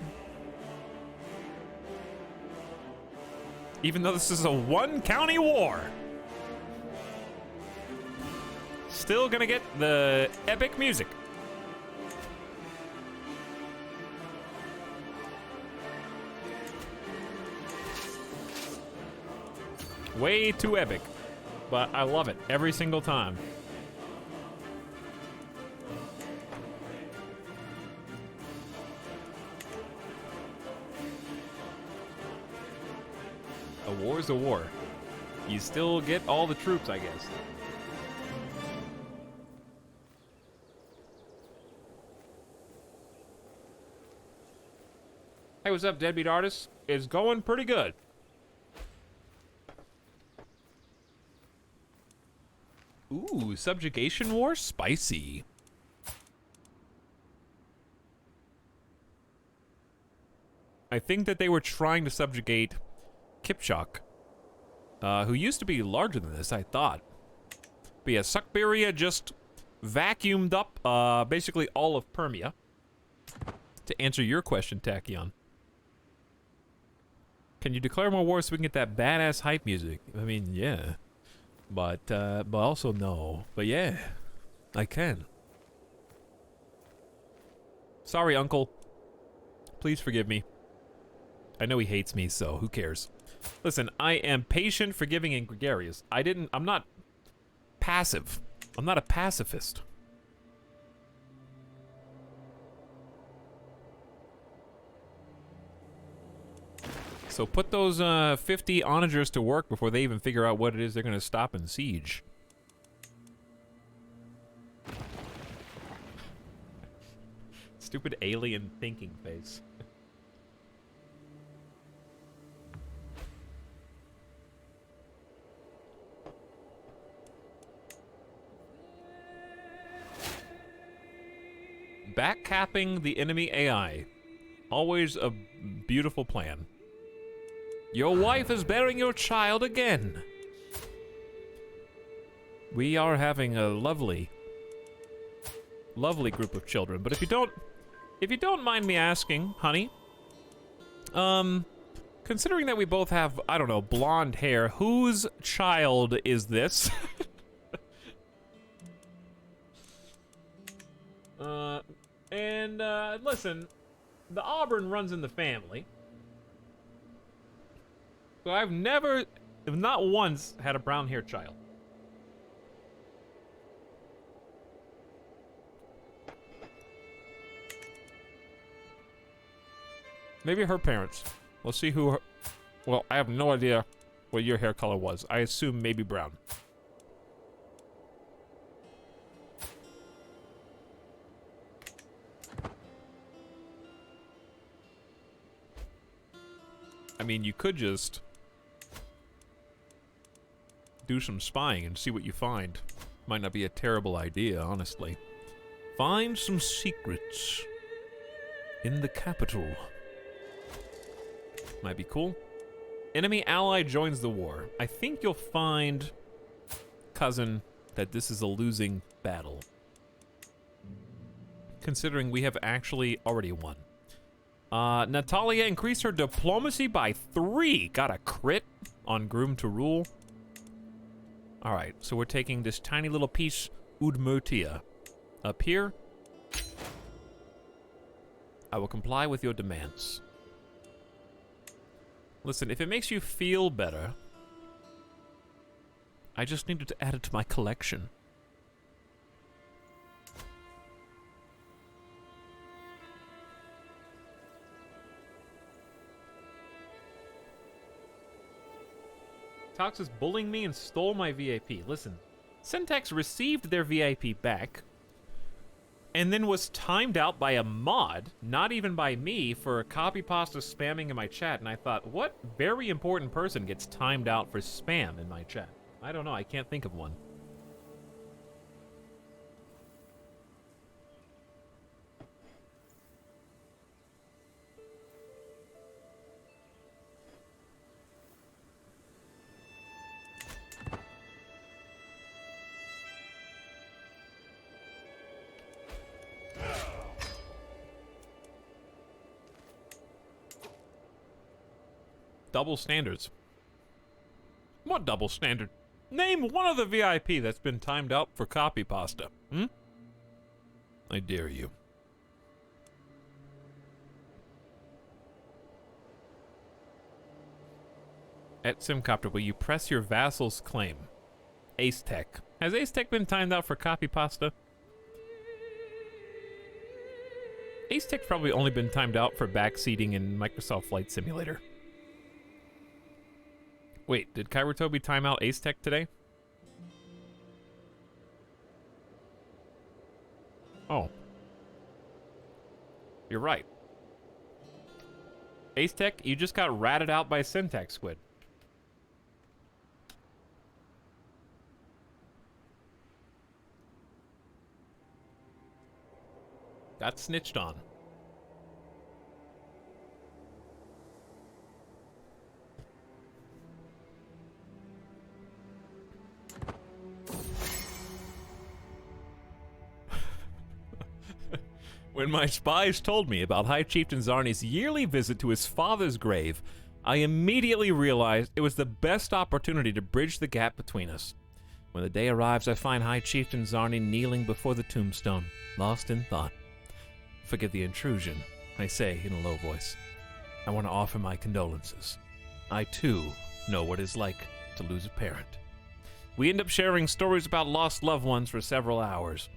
Even though this is a one-county war. Still gonna get the epic music. Way too epic. But I love it every single time. A war's a war. You still get all the troops, I guess. Hey, what's up, Deadbeat Artist? It's going pretty good. Ooh, subjugation war? Spicy. I think that they were trying to subjugate Kipchak, who used to be larger than this, I thought. But yeah, Suckberia just vacuumed up basically all of Permia. To answer your question, Tachyon. Can you declare more wars so we can get that badass hype music? I mean, yeah. But also no. But yeah, I can. Sorry, Uncle. Please forgive me. I know he hates me, so who cares? Listen, I am patient, forgiving, and gregarious. I'm not passive. I'm not a pacifist. So put those 50 onagers to work before they even figure out what it is they're gonna stop and siege. Stupid alien thinking face. Backcapping the enemy AI. Always a beautiful plan. Your wife is bearing your child again. We are having a lovely group of children. But if you don't mind me asking, honey, considering that we both have, I don't know, blonde hair, whose child is this? Listen, the Auburn runs in the family. So I've never, if not once, had a brown haired child. Maybe her parents. We'll see who her, well, I have no idea what your hair color was. I assume maybe brown. I mean, you could just do some spying and see what you find. Might not be a terrible idea, honestly. Find some secrets in the capital. Might be cool. Enemy ally joins the war. I think you'll find, cousin, that this is a losing battle. Considering we have actually already won. Natalia increased her diplomacy by 3. Got a crit on Groom to Rule. Alright, so we're taking this tiny little piece, Udmurtia, up here. I will comply with your demands. Listen, if it makes you feel better, I just needed to add it to my collection. Tox is bullying me and stole my VIP. Listen, Syntax received their VIP back and then was timed out by a mod, not even by me, for copy pasta spamming in my chat. And I thought, what very important person gets timed out for spam in my chat? I don't know. I can't think of one. Double standards. What double standard? Name one of the VIP that's been timed out for copy pasta. I dare you. At Simcopter, will you press your vassal's claim? Ace Tech. Has Ace Tech been timed out for copy pasta? Ace Tech's probably only been timed out for backseating in Microsoft Flight Simulator. Wait, did Kairotobi time out Ace Tech today? Oh. You're right. Ace Tech, you just got ratted out by Syntax Squid. Got snitched on. When my spies told me about High Chieftain Zarni's yearly visit to his father's grave, I immediately realized it was the best opportunity to bridge the gap between us. When the day arrives, I find High Chieftain Zarni kneeling before the tombstone, lost in thought. Forgive the intrusion, I say in a low voice. I want to offer my condolences. I, too, know what it's like to lose a parent. We end up sharing stories about lost loved ones for several hours.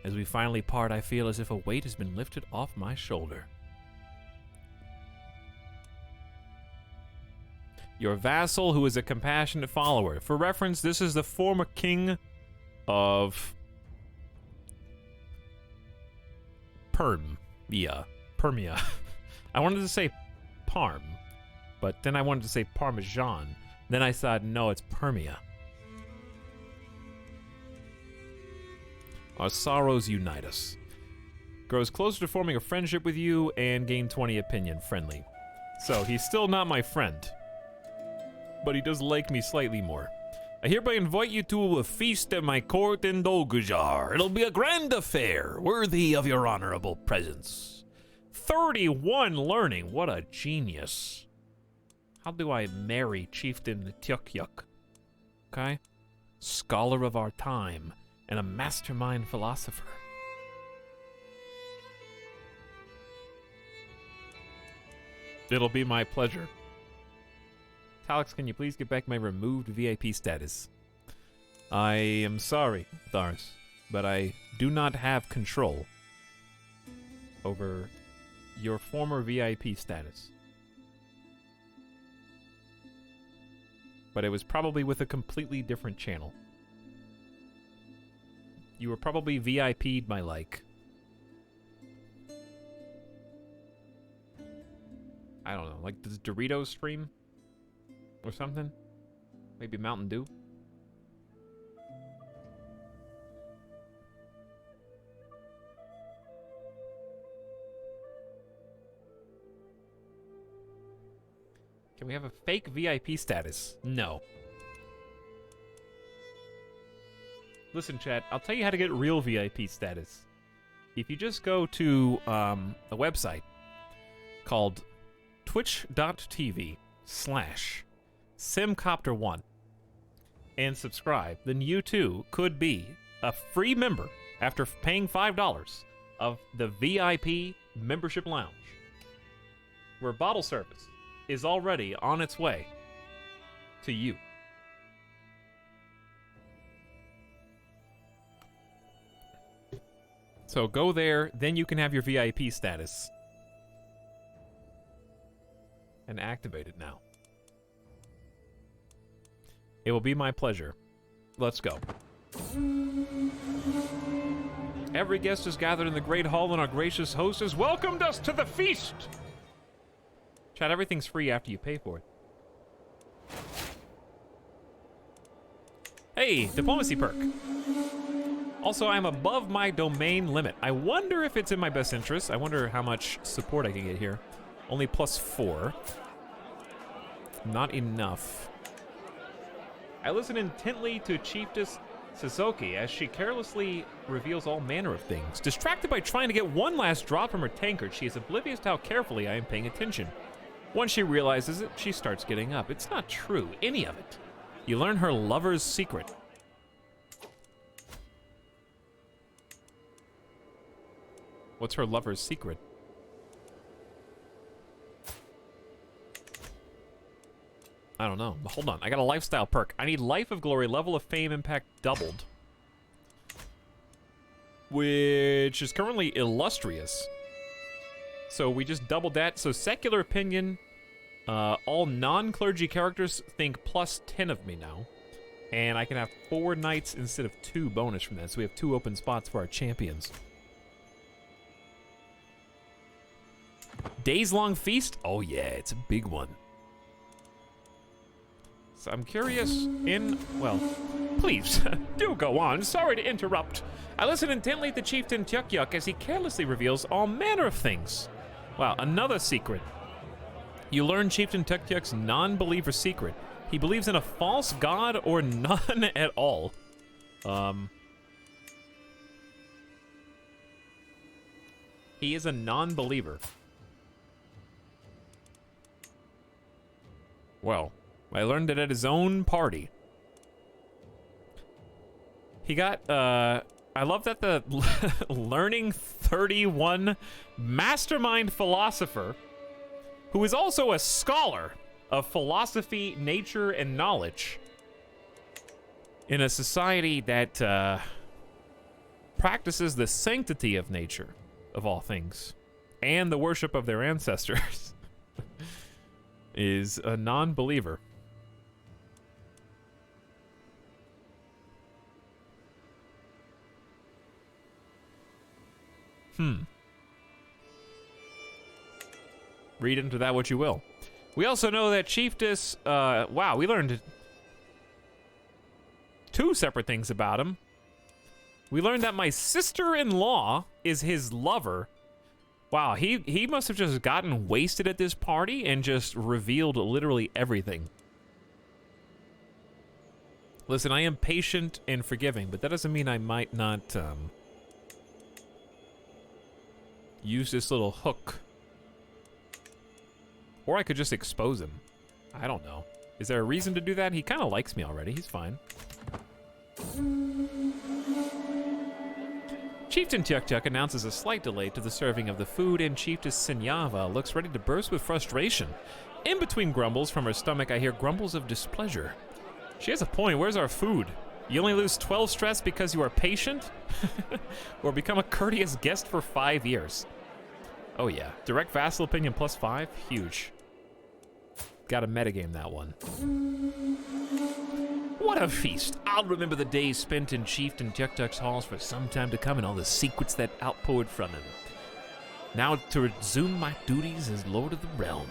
As we finally part, I feel as if a weight has been lifted off my shoulder. Your vassal, who is a compassionate follower. For reference, this is the former king of Permia. I wanted to say Parm, but then I wanted to say Parmesan. Then I thought, no, it's Permia. Our sorrows unite us. Grows closer to forming a friendship with you and gain 20 opinion friendly. So he's still not my friend, but he does like me slightly more. I hereby invite you to a feast at my court in Dolgujar. It'll be a grand affair, worthy of your honorable presence. 31 learning, what a genius. How do I marry Chieftain Tyukyuk? Okay? Scholar of our time, and a mastermind philosopher. It'll be my pleasure. Talix, can you please get back my removed VIP status? I am sorry, Thars, but I do not have control over your former VIP status. But it was probably with a completely different channel. You were probably VIP'd my like. I don't know, like does Doritos stream? Or something? Maybe Mountain Dew? Can we have a fake VIP status? No. Listen, chat, I'll tell you how to get real VIP status. If you just go to a website called twitch.tv/Simcopter1 and subscribe, then you too could be a free member after paying $5 of the VIP membership lounge, where bottle service is already on its way to you. So go there, then you can have your VIP status. And activate it now. It will be my pleasure. Let's go. Every guest is gathered in the great hall, and our gracious host has welcomed us to the feast. Chat, everything's free after you pay for it. Hey, diplomacy perk. Also, I'm above my domain limit. I wonder if it's in my best interest. I wonder how much support I can get here. Only +4. Not enough. I listen intently to Chiefess Suzuki as she carelessly reveals all manner of things. Distracted by trying to get one last drop from her tankard, she is oblivious to how carefully I am paying attention. Once she realizes it, she starts getting up. It's not true, any of it. You learn her lover's secret. What's her lover's secret? I don't know. Hold on. I got a lifestyle perk. I need Life of Glory, level of fame, impact doubled. Which is currently illustrious. So we just doubled that. So secular opinion, all non-clergy characters think plus 10 of me now. And I can have 4 knights instead of 2 bonus from that. So we have 2 open spots for our champions. Days-long feast? Oh yeah, it's a big one. So I'm curious well, please, do go on. Sorry to interrupt. I listen intently to Chieftain Tyuk as he carelessly reveals all manner of things. Wow, another secret. You learn Chieftain Tyuk's non-believer secret. He believes in a false god or none at all. He is a non-believer. Well, I learned it at his own party. He got, I love that the Learning 31 mastermind philosopher, who is also a scholar of philosophy, nature, and knowledge, in a society that practices the sanctity of nature, of all things, and the worship of their ancestors, is a non-believer. Read into that what you will. We also know that Chiefess, wow, we learned 2 separate things about him. We learned that my sister-in-law is his lover. Wow, he must have just gotten wasted at this party and just revealed literally everything. Listen, I am patient and forgiving, but that doesn't mean I might not, use this little hook. Or I could just expose him. I don't know. Is there a reason to do that? He kind of likes me already. He's fine. Chieftain Tyuk announces a slight delay to the serving of the food, and Chiefess Sinyava looks ready to burst with frustration. In between grumbles from her stomach, I hear grumbles of displeasure. She has a point. Where's our food? You only lose 12 stress because you are patient? Or become a courteous guest for 5 years? Oh yeah. Direct vassal opinion plus 5? Huge. Gotta metagame that one. What a feast. I'll remember the days spent in Chieftain Tyuk's halls for some time to come and all the secrets that outpoured from him. Now to resume my duties as Lord of the Realm.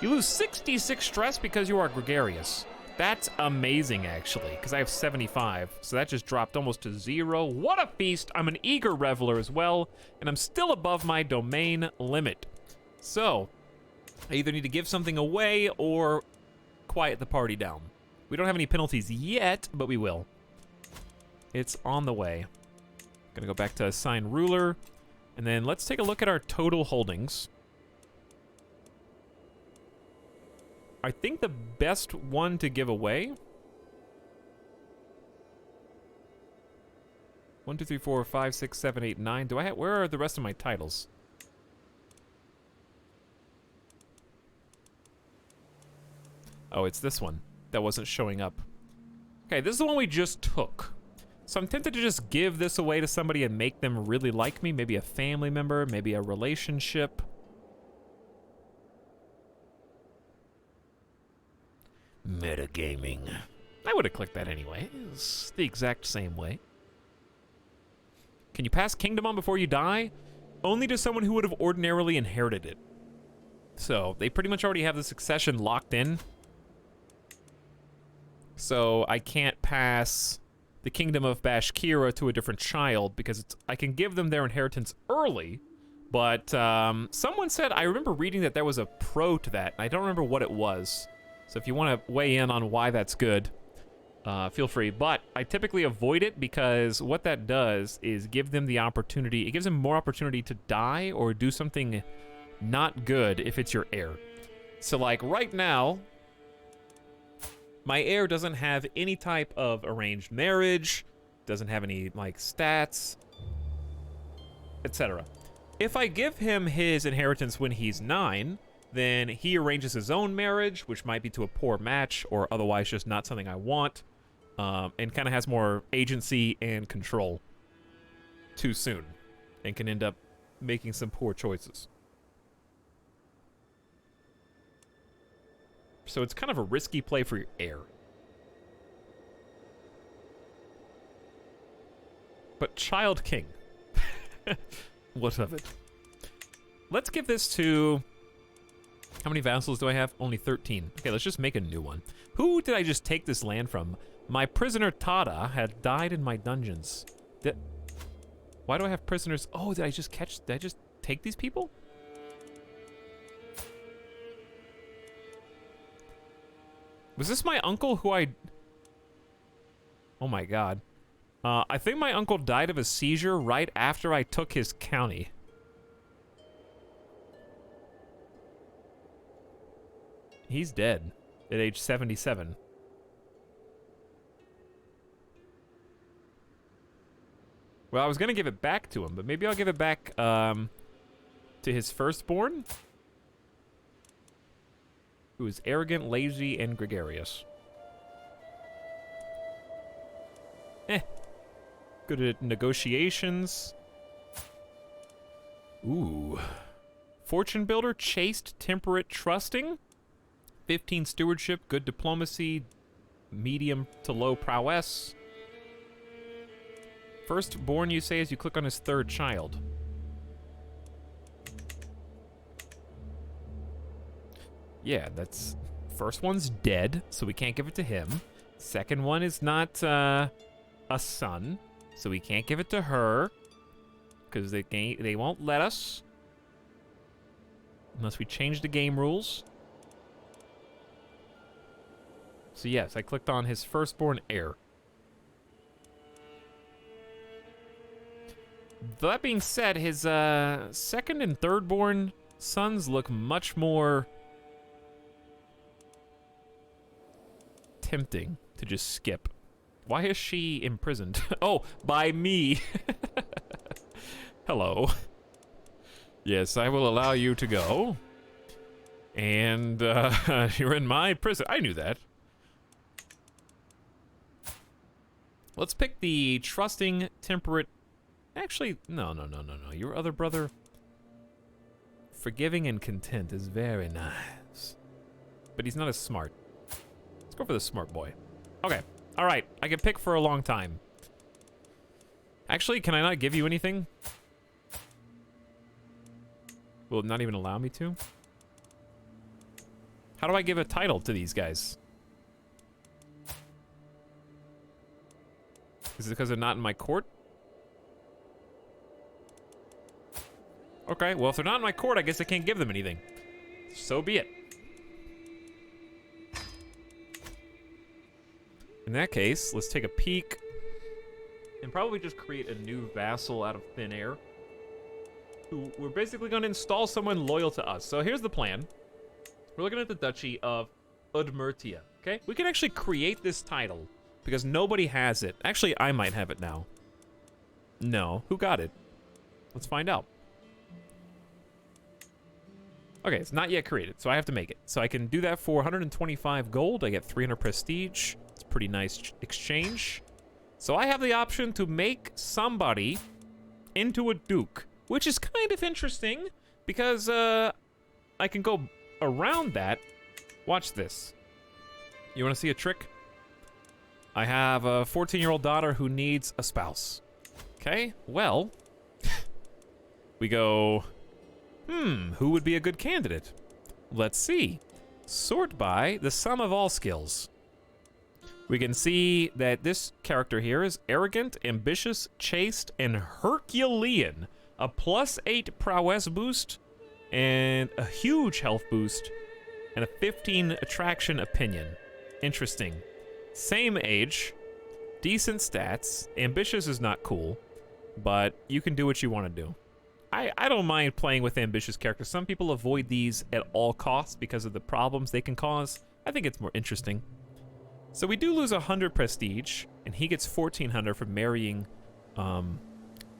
You lose 66 stress because you are gregarious. That's amazing, actually, because I have 75, so that just dropped almost to 0. What a feast! I'm an eager reveler as well, and I'm still above my domain limit. So, I either need to give something away or quiet the party down. We don't have any penalties yet, but we will. It's on the way. Gonna go back to assign ruler, and then let's take a look at our total holdings. I think the best one to give away. 1, 2, 3, 4, 5, 6, 7, 8, 9. Do I have? Where are the rest of my titles? Oh, it's this one that wasn't showing up. Okay, this is the one we just took. So I'm tempted to just give this away to somebody and make them really like me. Maybe a family member, maybe a relationship. Metagaming. I would have clicked that anyway. It's the exact same way. Can you pass Kingdom on before you die? Only to someone who would have ordinarily inherited it. So, they pretty much already have the succession locked in. So, I can't pass the Kingdom of Bashkira to a different child because I can give them their inheritance early. But someone said, I remember reading that there was a pro to that. I don't remember what it was. So if you want to weigh in on why that's good, feel free. But I typically avoid it because what that does is give them the opportunity. It gives them more opportunity to die or do something not good if it's your heir. So, like, right now, my heir doesn't have any type of arranged marriage, doesn't have any, like, stats, etc. If I give him his inheritance when he's 9, then he arranges his own marriage, which might be to a poor match or otherwise just not something I want, and kind of has more agency and control too soon, and can end up making some poor choices. So it's kind of a risky play for your heir. But Child King. What of it? Let's give this to... How many vassals do I have? Only 13. Okay, let's just make a new one. Who did I just take this land from? My prisoner Tada had died in my dungeons. Why do I have prisoners? Oh, did I just take these people? Was this my uncle who I... Oh my god. I think my uncle died of a seizure right after I took his county. He's dead at age 77. Well, I was gonna give it back to him, but maybe I'll give it back to his firstborn, who is arrogant, lazy, and gregarious. Good at negotiations. Ooh. Fortune builder, chaste, temperate, trusting. 15 stewardship, good diplomacy, medium to low prowess. Firstborn, you say, as you click on his third child. Yeah, that's... First one's dead, so we can't give it to him. Second one is not a son, so we can't give it to her. Because they won't let us. Unless we change the game rules. So yes, I clicked on his firstborn heir. That being said, his second and thirdborn sons look much more tempting to just skip. Why is she imprisoned? Oh, by me. Hello. Yes, I will allow you to go. And you're in my prison. I knew that. Let's pick the trusting, temperate... Actually, no. Your other brother... Forgiving and content is very nice. But he's not as smart. Let's go for the smart boy. Okay. Alright. I can pick for a long time. Actually, can I not give you anything? Will it not even allow me to? How do I give a title to these guys? Is it because they're not in my court? Okay, well, if they're not in my court, I guess I can't give them anything. So be it. In that case, let's take a peek. And probably just create a new vassal out of thin air. We're basically going to install someone loyal to us. So here's the plan. We're looking at the Duchy of Udmurtia, okay? We can actually create this title because nobody has it. Actually, I might have it now. No. Who got it? Let's find out. Okay, it's not yet created, so I have to make it. So I can do that for 125 gold. I get 300 prestige. It's a pretty nice exchange. So I have the option to make somebody into a duke, which is kind of interesting because I can go around that. Watch this. You want to see a trick? I have a 14-year-old daughter who needs a spouse. Okay, well, we go, who would be a good candidate? Let's see. Sort by the sum of all skills. We can see that this character here is arrogant, ambitious, chaste, and Herculean. A +8 prowess boost, and a huge health boost, and a 15 attraction opinion. Interesting. Same age, decent stats. Ambitious is not cool, but you can do what you want to do. I don't mind playing with ambitious characters. Some people avoid these at all costs because of the problems they can cause. I think it's more interesting. So we do lose 100 prestige, and he gets 1,400 for marrying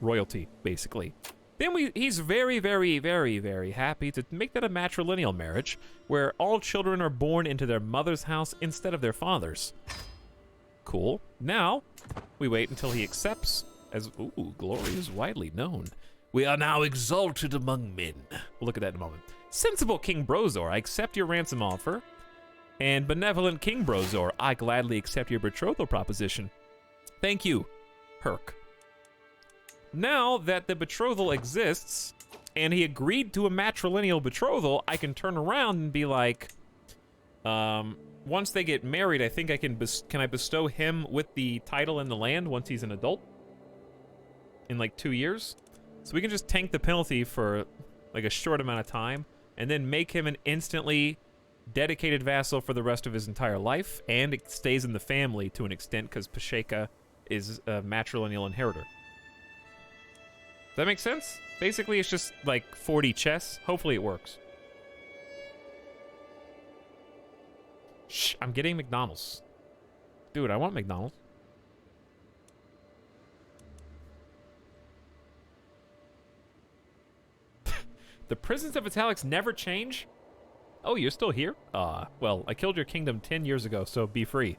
royalty, basically. Then he's very, very, very, very happy to make that a matrilineal marriage, where all children are born into their mother's house instead of their father's. Cool. Now, we wait until he accepts, as, ooh, glory is widely known. We are now exalted among men. We'll look at that in a moment. Sensible King Brozor, I accept your ransom offer. And benevolent King Brozor, I gladly accept your betrothal proposition. Thank you, Herc. Now that the betrothal exists, and he agreed to a matrilineal betrothal, I can turn around and be like, once they get married, I think I can I bestow him with the title and the land once he's an adult? In like 2 years? So we can just tank the penalty for like a short amount of time, and then make him an instantly dedicated vassal for the rest of his entire life, and it stays in the family to an extent because Pasheka is a matrilineal inheritor. Does that make sense? Basically, it's just like 40 chess. Hopefully it works. Shh, I'm getting McDonald's. Dude, I want McDonald's. The prisons of Italics never change? Oh, you're still here? Well, I killed your kingdom 10 years ago, so be free.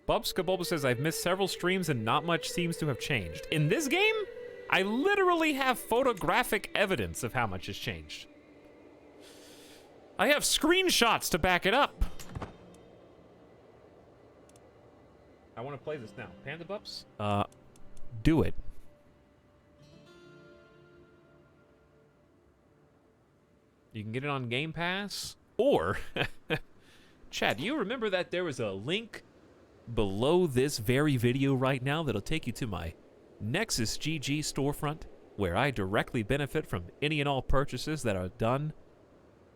Bubska says, I've missed several streams and not much seems to have changed. In this game, I literally have photographic evidence of how much has changed. I have screenshots to back it up. I want to play this now. Panda Bups? Do it. You can get it on Game Pass, or... Chad, do you remember that there was a link below this very video right now that'll take you to my Nexus GG storefront, where I directly benefit from any and all purchases that are done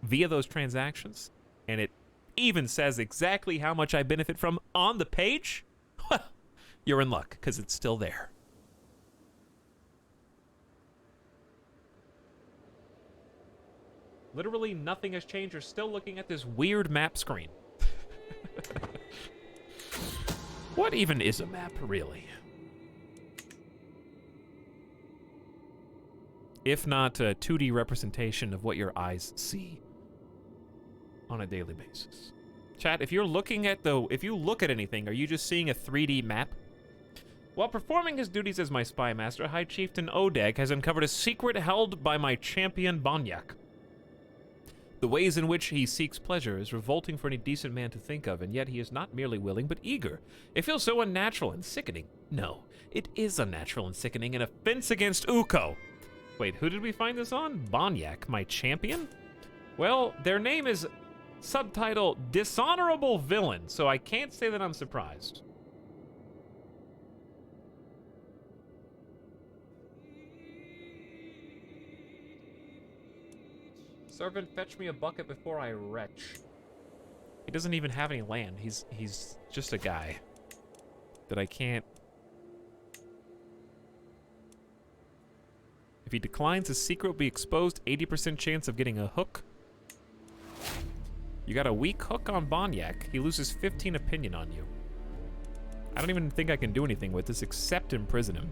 via those transactions? And it even says exactly how much I benefit from on the page? You're in luck, because it's still there. Literally nothing has changed. You're still looking at this weird map screen. What even is a map, really? If not a 2D representation of what your eyes see on a daily basis. Chat, if you're looking at if you look at anything, are you just seeing a 3D map? While performing his duties as my spy master, High Chieftain Odeg has uncovered a secret held by my champion Banyak. The ways in which he seeks pleasure is revolting for any decent man to think of, and yet he is not merely willing, but eager. It feels so unnatural and sickening. No, it is unnatural and sickening, an offense against Uko. Wait, who did we find this on? Banyak, my champion? Well, their name is subtitle Dishonorable Villain, so I can't say that I'm surprised. Servant, fetch me a bucket before I retch. He doesn't even have any land. He's just a guy that I can't... If he declines, his secret will be exposed. 80% chance of getting a hook. You got a weak hook on Banyak. He loses 15 opinion on you. I don't even think I can do anything with this except imprison him.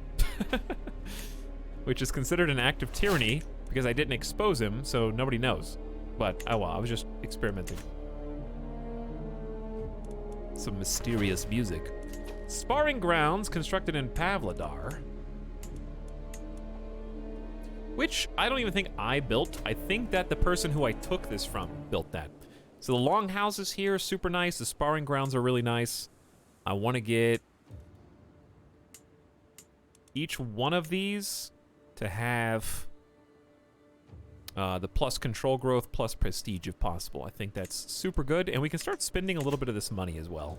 Which is considered an act of tyranny because I didn't expose him, so nobody knows. But, oh well, I was just experimenting. Some mysterious music. Sparring grounds constructed in Pavlodar. Which I don't even think I built. I think that the person who I took this from built that. So the longhouses here are super nice. The sparring grounds are really nice. I want to get each one of these to have the plus control growth plus prestige if possible. I think that's super good. And we can start spending a little bit of this money as well.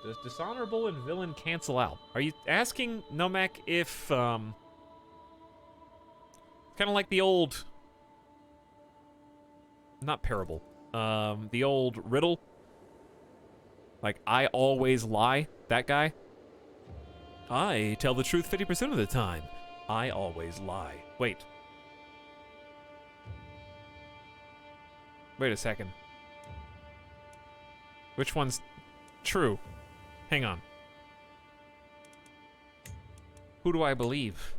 Does dishonorable and villain cancel out? Are you asking, Nomak, if Kind of like the old... Not parable. The old riddle. Like, I always lie. That guy. I tell the truth 50% of the time. I always lie. Wait. Wait a second. Which one's true? Hang on. Who do I believe?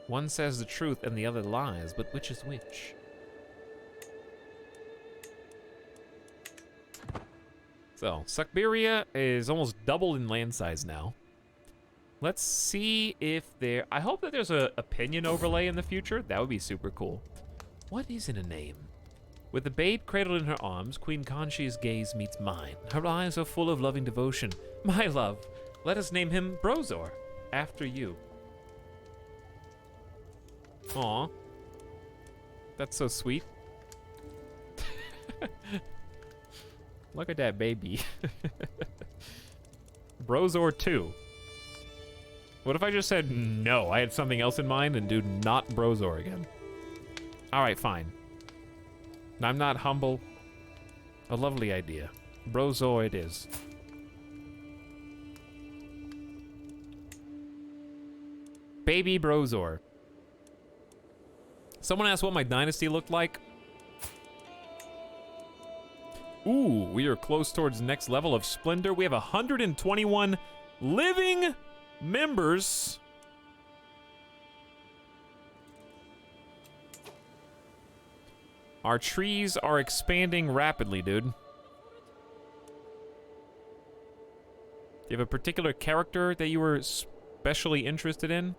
One says the truth and the other lies, but which is which? So, Suckberia is almost doubled in land size now. Let's see if there... I hope that there's a opinion overlay in the future. That would be super cool. What is in a name? With the babe cradled in her arms, Queen Consci's gaze meets mine. Her eyes are full of loving devotion. My love, let us name him Brozor, after you. Aw. That's so sweet. Look at that baby. Brozor 2. What if I just said no? I had something else in mind and do not Brozor again. Alright, fine. I'm not humble. A lovely idea. Brozor it is. Baby Brozor. Someone asked what my dynasty looked like. Ooh, we are close towards the next level of splendor. We have 121 living members. Our trees are expanding rapidly, dude. Do you have a particular character that you were especially interested in?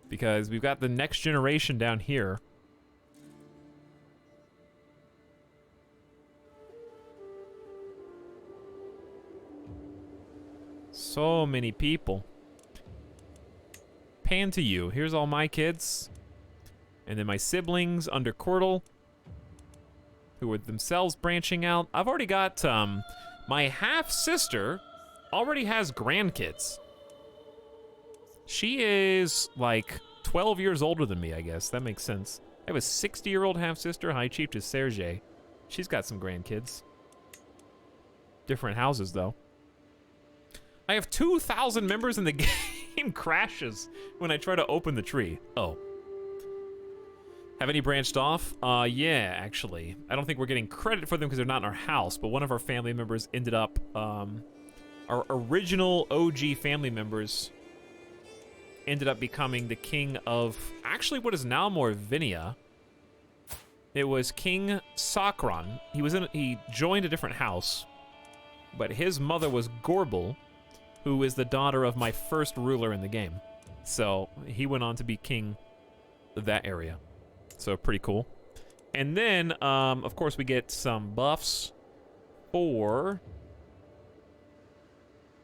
Because we've got the next generation down here. So many people. Pan to you. Here's all my kids. And then my siblings under Cordal, who are themselves branching out. I've already got, my half-sister already has grandkids. She is, like, 12 years older than me, I guess. That makes sense. I have a 60-year-old half-sister, High Chief to Sergei. She's got some grandkids. Different houses, though. I have 2,000 members and the game crashes when I try to open the tree. Oh. Have any branched off? Yeah, actually. I don't think we're getting credit for them because they're not in our house, but one of our family members ended up, our original OG family members ended up becoming the king of, actually what is now Morvinia. It was King Sakron. He joined a different house, but his mother was Gorbel, who is the daughter of my first ruler in the game. So he went on to be king of that area. So pretty cool. And then, of course, we get some buffs for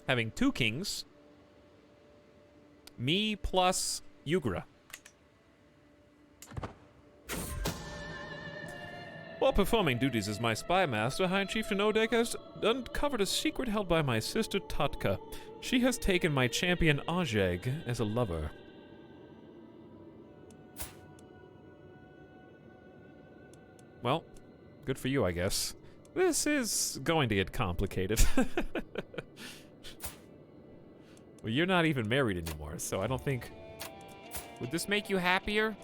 having 2 kings. Me plus Yugra. While performing duties as my spy master, High Chieftain Odek has uncovered a secret held by my sister Tatka. She has taken my champion Ajeg as a lover. Well, good for you, I guess. This is going to get complicated. Well, you're not even married anymore, so I don't think... Would this make you happier?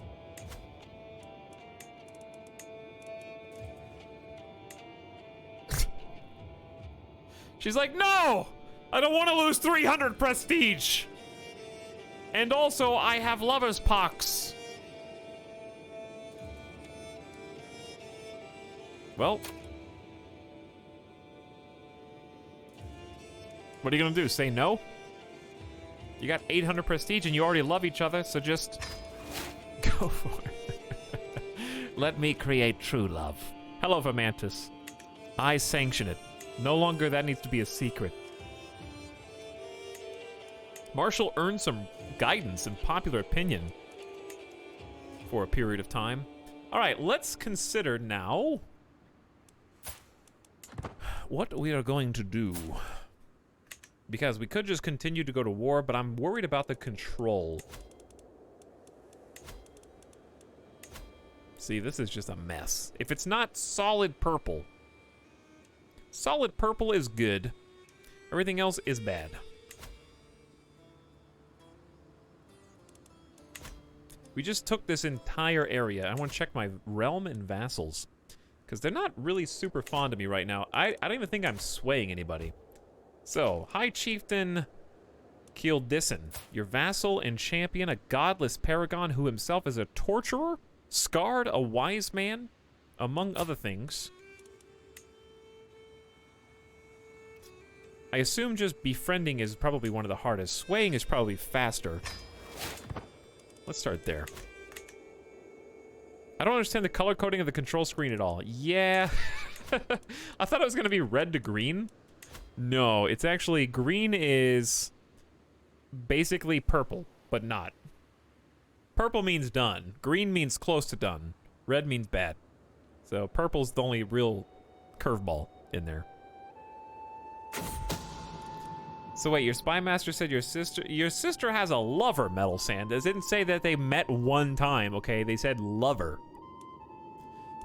She's like, no! I don't want to lose 300 prestige! And also, I have lover's pox. Well. What are you gonna do, say no? You got 800 prestige and you already love each other, so just go for it. Let me create true love. Hello, Vermantis. I sanction it. No longer that needs to be a secret. Marshall earned some guidance and popular opinion for a period of time. All right, let's consider now what we are going to do. Because we could just continue to go to war, but I'm worried about the control. See, this is just a mess. If it's not solid purple is good. Everything else is bad. We just took this entire area. I want to check my realm and vassals, because they're not really super fond of me right now. I don't even think I'm swaying anybody. So, High Chieftain Kildisson, your vassal and champion, a godless paragon who himself is a torturer, scarred, a wise man, among other things. I assume just befriending is probably one of the hardest. Swaying is probably faster. Let's start there. I don't understand the color coding of the control screen at all. Yeah. I thought it was going to be red to green. No, it's actually green is basically purple, but not. Purple means done. Green means close to done. Red means bad. So purple's the only real curveball in there. So wait, your spy master said your sister has a lover, Metal Sand. It didn't say that they met one time, okay? They said lover.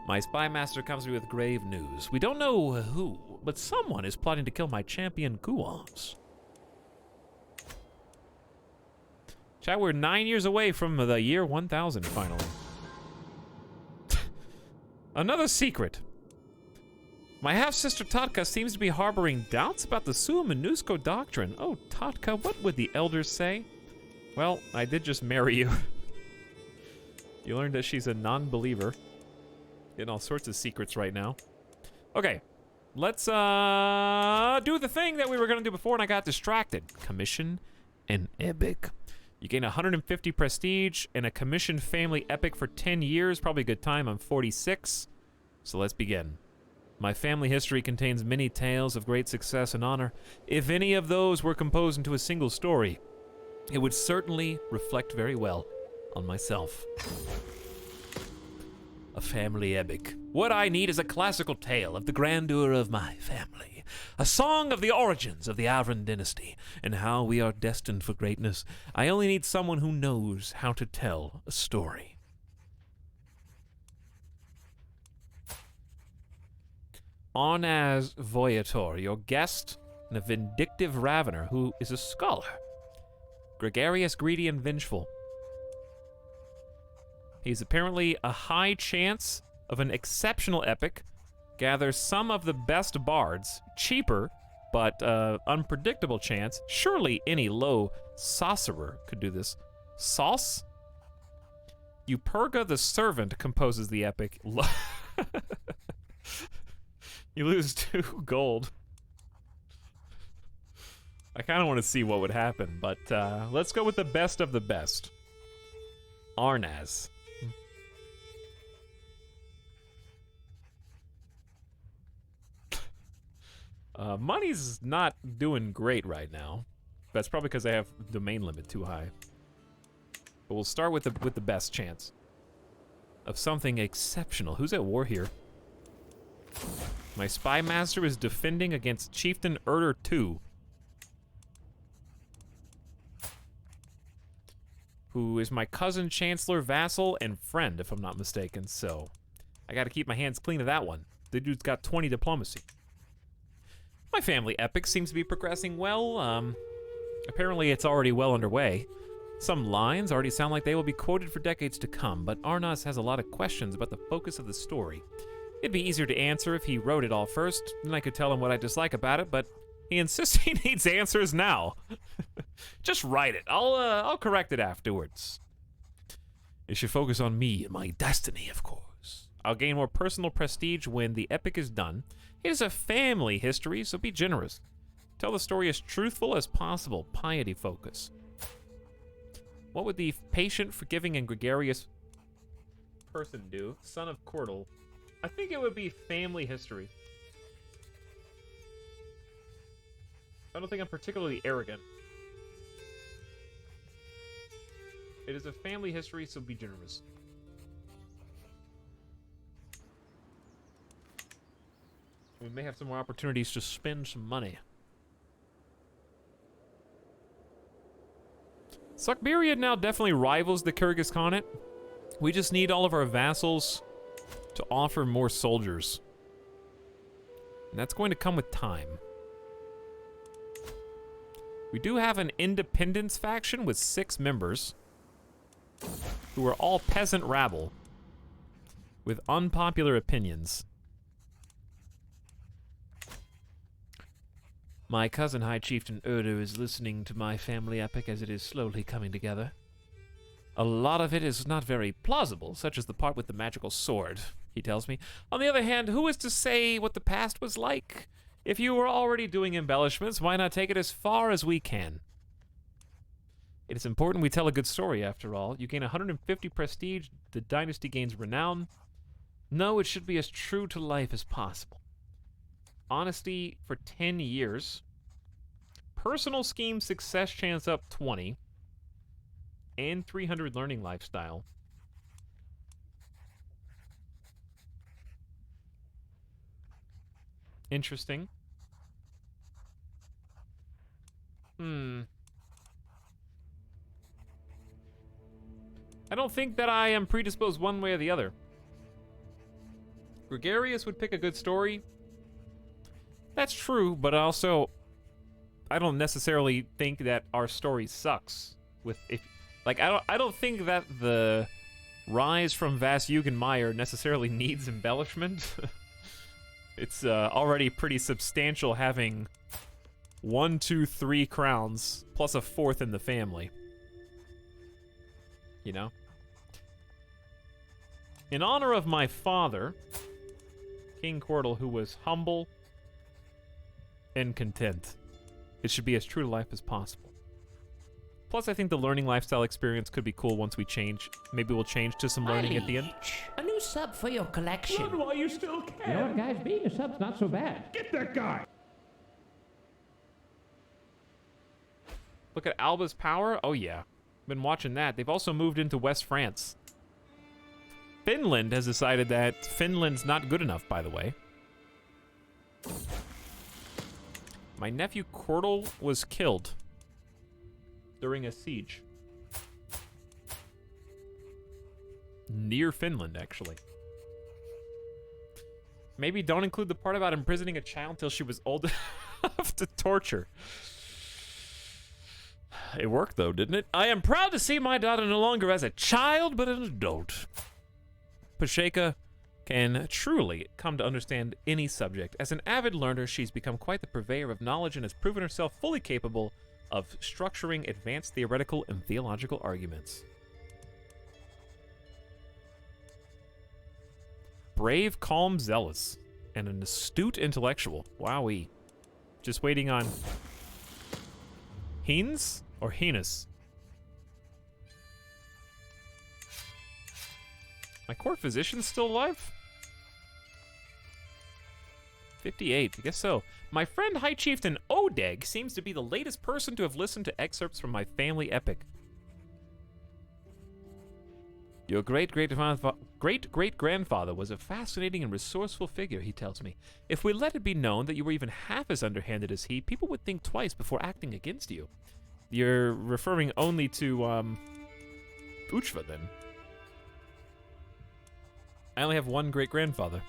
My spy master comes to me with grave news. We don't know who, but someone is plotting to kill my champion Kuons. Chat, we're 9 years away from the year 1000, finally. Another secret. My half-sister Tatka seems to be harboring doubts about the Sua Minusko doctrine. Oh, Tatka, what would the elders say? Well, I did just marry you. You learned that she's a non-believer. Getting all sorts of secrets right now. Okay, let's do the thing that we were gonna do before and I got distracted. Commission an epic. You gain 150 prestige and a commissioned family epic for 10 years. Probably a good time. I'm 46. So let's begin. My family history contains many tales of great success and honor. If any of those were composed into a single story, it would certainly reflect very well on myself. A family epic. What I need is a classical tale of the grandeur of my family. A song of the origins of the Avran dynasty and how we are destined for greatness. I only need someone who knows how to tell a story. Arnaz Voyator, your guest, and a vindictive ravener who is a scholar. Gregarious, greedy, and vengeful. He's apparently a high chance of an exceptional epic, gathers some of the best bards, cheaper, but unpredictable chance. Surely any low sorcerer could do this. Sauce? Euperga the Servant composes the epic. You lose 2 gold. I kind of want to see what would happen, but let's go with the best of the best. Arnaz. Money's not doing great right now. That's probably because I have domain limit too high. But we'll start with the best chance of something exceptional. Who's at war here? My spy master is defending against Chieftain Erder II, who is my cousin, chancellor, vassal, and friend, if I'm not mistaken. So I got to keep my hands clean of that one. The dude's got 20 diplomacy. My family epic seems to be progressing well. Apparently it's already well underway. Some lines already sound like they will be quoted for decades to come, but Arnaz has a lot of questions about the focus of the story. It'd be easier to answer if he wrote it all first, then I could tell him what I dislike about it, but he insists he needs answers now. Just write it. I'll correct it afterwards. It should focus on me and my destiny, of course. I'll gain more personal prestige when the epic is done. It is a family history, so be generous. Tell the story as truthful as possible. Piety focus. What would the patient, forgiving, and gregarious person do? Son of Cordal. I think it would be family history. I don't think I'm particularly arrogant. It is a family history, so be generous. We may have some more opportunities to spend some money. Suckberia now definitely rivals the Kyrgyz Khanate. We just need all of our vassals to offer more soldiers. And that's going to come with time. We do have an independence faction with 6 members who are all peasant rabble with unpopular opinions. My cousin High Chieftain Urdu is listening to my family epic as it is slowly coming together. A lot of it is not very plausible, such as the part with the magical sword, he tells me. On the other hand, who is to say what the past was like? If you were already doing embellishments, why not take it as far as we can? It is important we tell a good story, after all. You gain 150 prestige, the dynasty gains renown. No, it should be as true to life as possible. Honesty for 10 years. Personal scheme success chance up 20. And 300 learning lifestyle. Interesting. I don't think that I am predisposed one way or the other. Gregarious would pick a good story. That's true, but also I don't necessarily think that our story sucks. I don't think that the rise from Vas Jugendmeyer necessarily needs embellishment. It's already pretty substantial having 1, 2, 3 crowns plus a 4th in the family. You know? In honor of my father, King Quirtle, who was humble and content, it should be as true to life as possible. Plus, I think the learning lifestyle experience could be cool once we change. Maybe we'll change to some learning at the end. A new sub for your collection. Good while you still can. You know what, guys? Being a sub's not so bad. Get that guy. Look at Alba's power. Oh, yeah. Been watching that. They've also moved into West France. Finland has decided that Finland's not good enough, by the way. My nephew Quirtle was killed during a siege. Near Finland, actually. Maybe don't include the part about imprisoning a child till she was old enough to torture. It worked, though, didn't it? I am proud to see my daughter no longer as a child, but an adult. Pasheka can truly come to understand any subject. As an avid learner, she's become quite the purveyor of knowledge and has proven herself fully capable of structuring advanced theoretical and theological arguments. Brave, calm, zealous, and an astute intellectual. Wowee. Just waiting on Hines or Heinous? My court physician's still alive? 58, I guess so. My friend High Chieftain Odeg seems to be the latest person to have listened to excerpts from my family epic. Your great-great-grandfather was a fascinating and resourceful figure, he tells me. If we let it be known that you were even half as underhanded as he, people would think twice before acting against you. You're referring only to, Uchva, then. I only have one great-grandfather.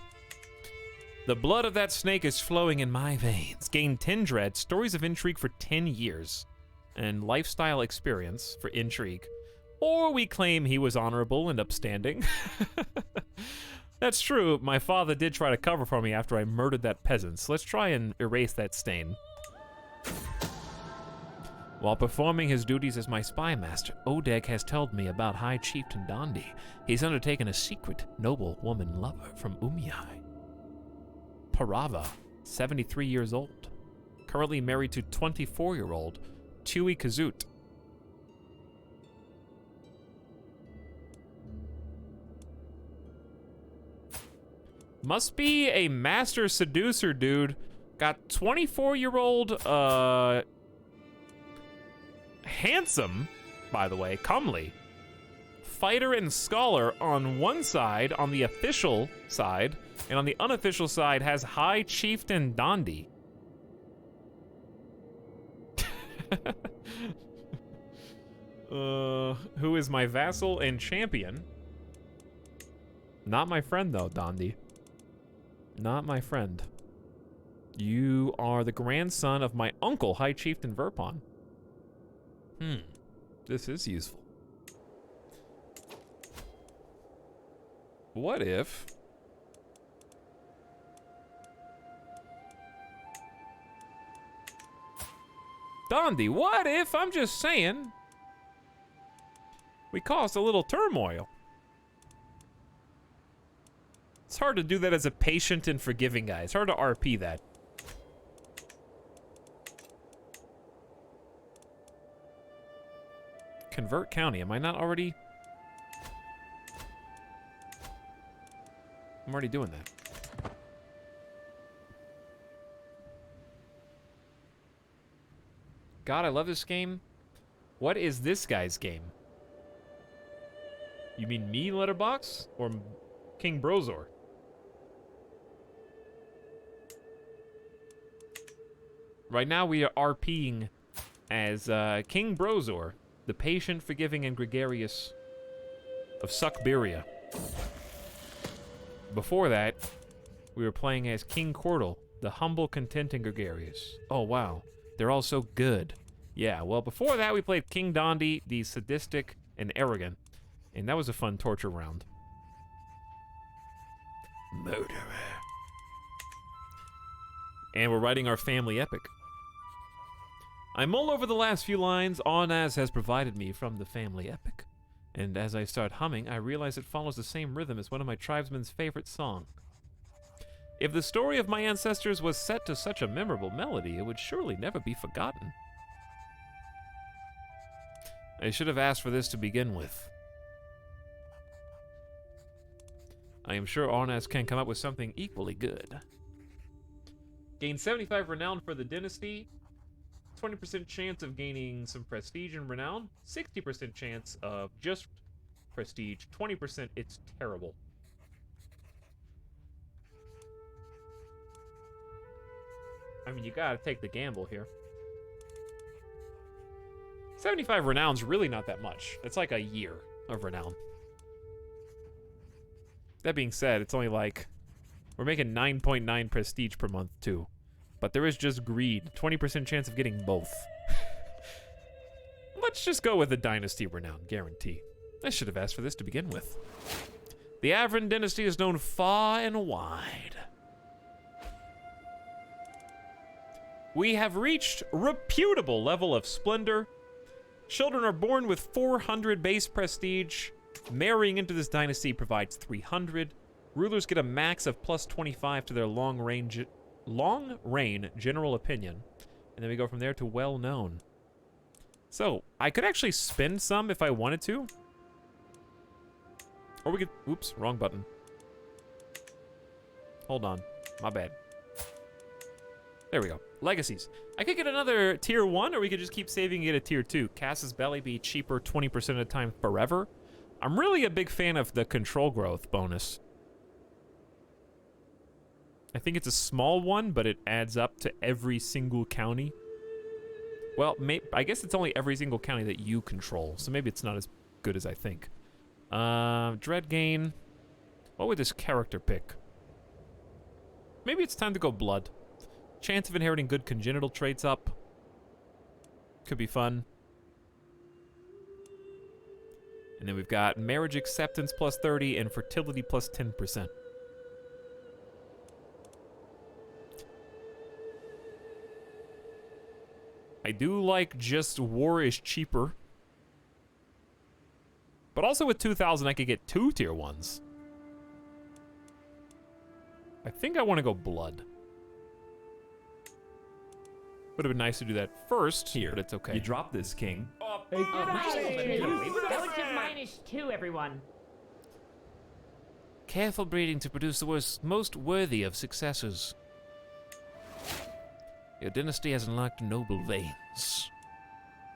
The blood of that snake is flowing in my veins. Gain 10 dread, stories of intrigue for 10 years, and lifestyle experience for intrigue. Or we claim he was honorable and upstanding. That's true. My father did try to cover for me after I murdered that peasant, so let's try and erase that stain. While performing his duties as my spy master, Odeg has told me about High Chieftain Dondi. He's undertaken a secret noble woman lover from Umyai. Parava, 73 years old. Currently married to 24-year-old Tui Kazut. Must be a master seducer, dude. Got 24-year-old, handsome, by the way, comely, fighter and scholar on one side, on the official side, and on the unofficial side has High Chieftain Dondi. Who is my vassal and champion? Not my friend, though, Dondi. Not my friend. You are the grandson of my uncle, High Chieftain Verpon. This is useful. What if... Dondi, what if, I'm just saying, we caused a little turmoil? It's hard to do that as a patient and forgiving guy. It's hard to RP that. Convert county. Am I not already... I'm already doing that. God, I love this game. What is this guy's game? You mean me, Letterbox? Or King Brozor? Right now we are RPing as King Brozor, the patient, forgiving, and gregarious of Suckberia. Before that, we were playing as King Cordal, the humble, content, and gregarious. Oh, wow. They're all so good. Yeah, well, before that, we played King Dondi, the sadistic and arrogant. And that was a fun torture round. Murderer. And we're writing our family epic. I mull over the last few lines Arnaz has provided me from the family epic. And as I start humming, I realize it follows the same rhythm as one of my tribesmen's favorite songs. If the story of my ancestors was set to such a memorable melody, it would surely never be forgotten. I should have asked for this to begin with. I am sure Arnaz can come up with something equally good. Gain 75 renown for the dynasty. 20% chance of gaining some prestige and renown. 60% chance of just prestige. 20% it's terrible. I mean, you gotta take the gamble here. 75 renown's really not that much. It's like a year of renown. That being said, it's only like... We're making 9.9 prestige per month, too. But there is just greed. 20% chance of getting both. Let's just go with the dynasty renown, guarantee. I should have asked for this to begin with. The Avran dynasty is known far and wide. We have reached reputable level of splendor. Children are born with 400 base prestige. Marrying into this dynasty provides 300. Rulers get a max of plus 25 to their long reign general opinion. And then we go from there to well known. So, I could actually spend some if I wanted to. Or we could, oops, wrong button. Hold on, my bad. There we go. Legacies. I could get another tier 1, or we could just keep saving and get a tier 2. Cass's belly be cheaper 20% of the time forever. I'm really a big fan of the control growth bonus. I think it's a small one, but it adds up to every single county. Well, I guess it's only every single county that you control, so maybe it's not as good as I think. Dread gain. What would this character pick? Maybe it's time to go blood. Chance of inheriting good congenital traits up. Could be fun. And then we've got marriage acceptance plus 30 and fertility plus 10%. I do like just war is cheaper. But also with 2,000 I could get 2 tier 1s. I think I want to go blood. Would have been nice to do that first, Here, but it's okay. You drop this, King. Relative -2, everyone. Careful breeding to produce the most worthy of successors. Your dynasty has unlocked noble veins.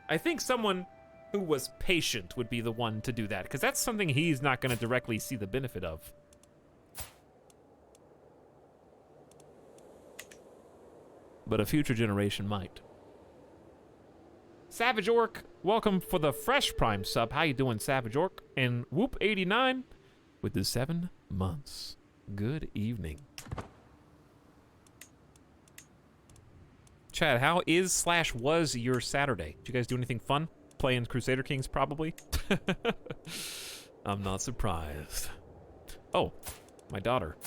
I think someone who was patient would be the one to do that, because that's something he's not going to directly see the benefit of. But a future generation might. Savage Orc, welcome for the fresh prime sub. How you doing, Savage Orc? And Whoop89 with the 7 months. Good evening. Chad, how is/was your Saturday? Did you guys do anything fun? Playing Crusader Kings, probably? I'm not surprised. Oh, my daughter.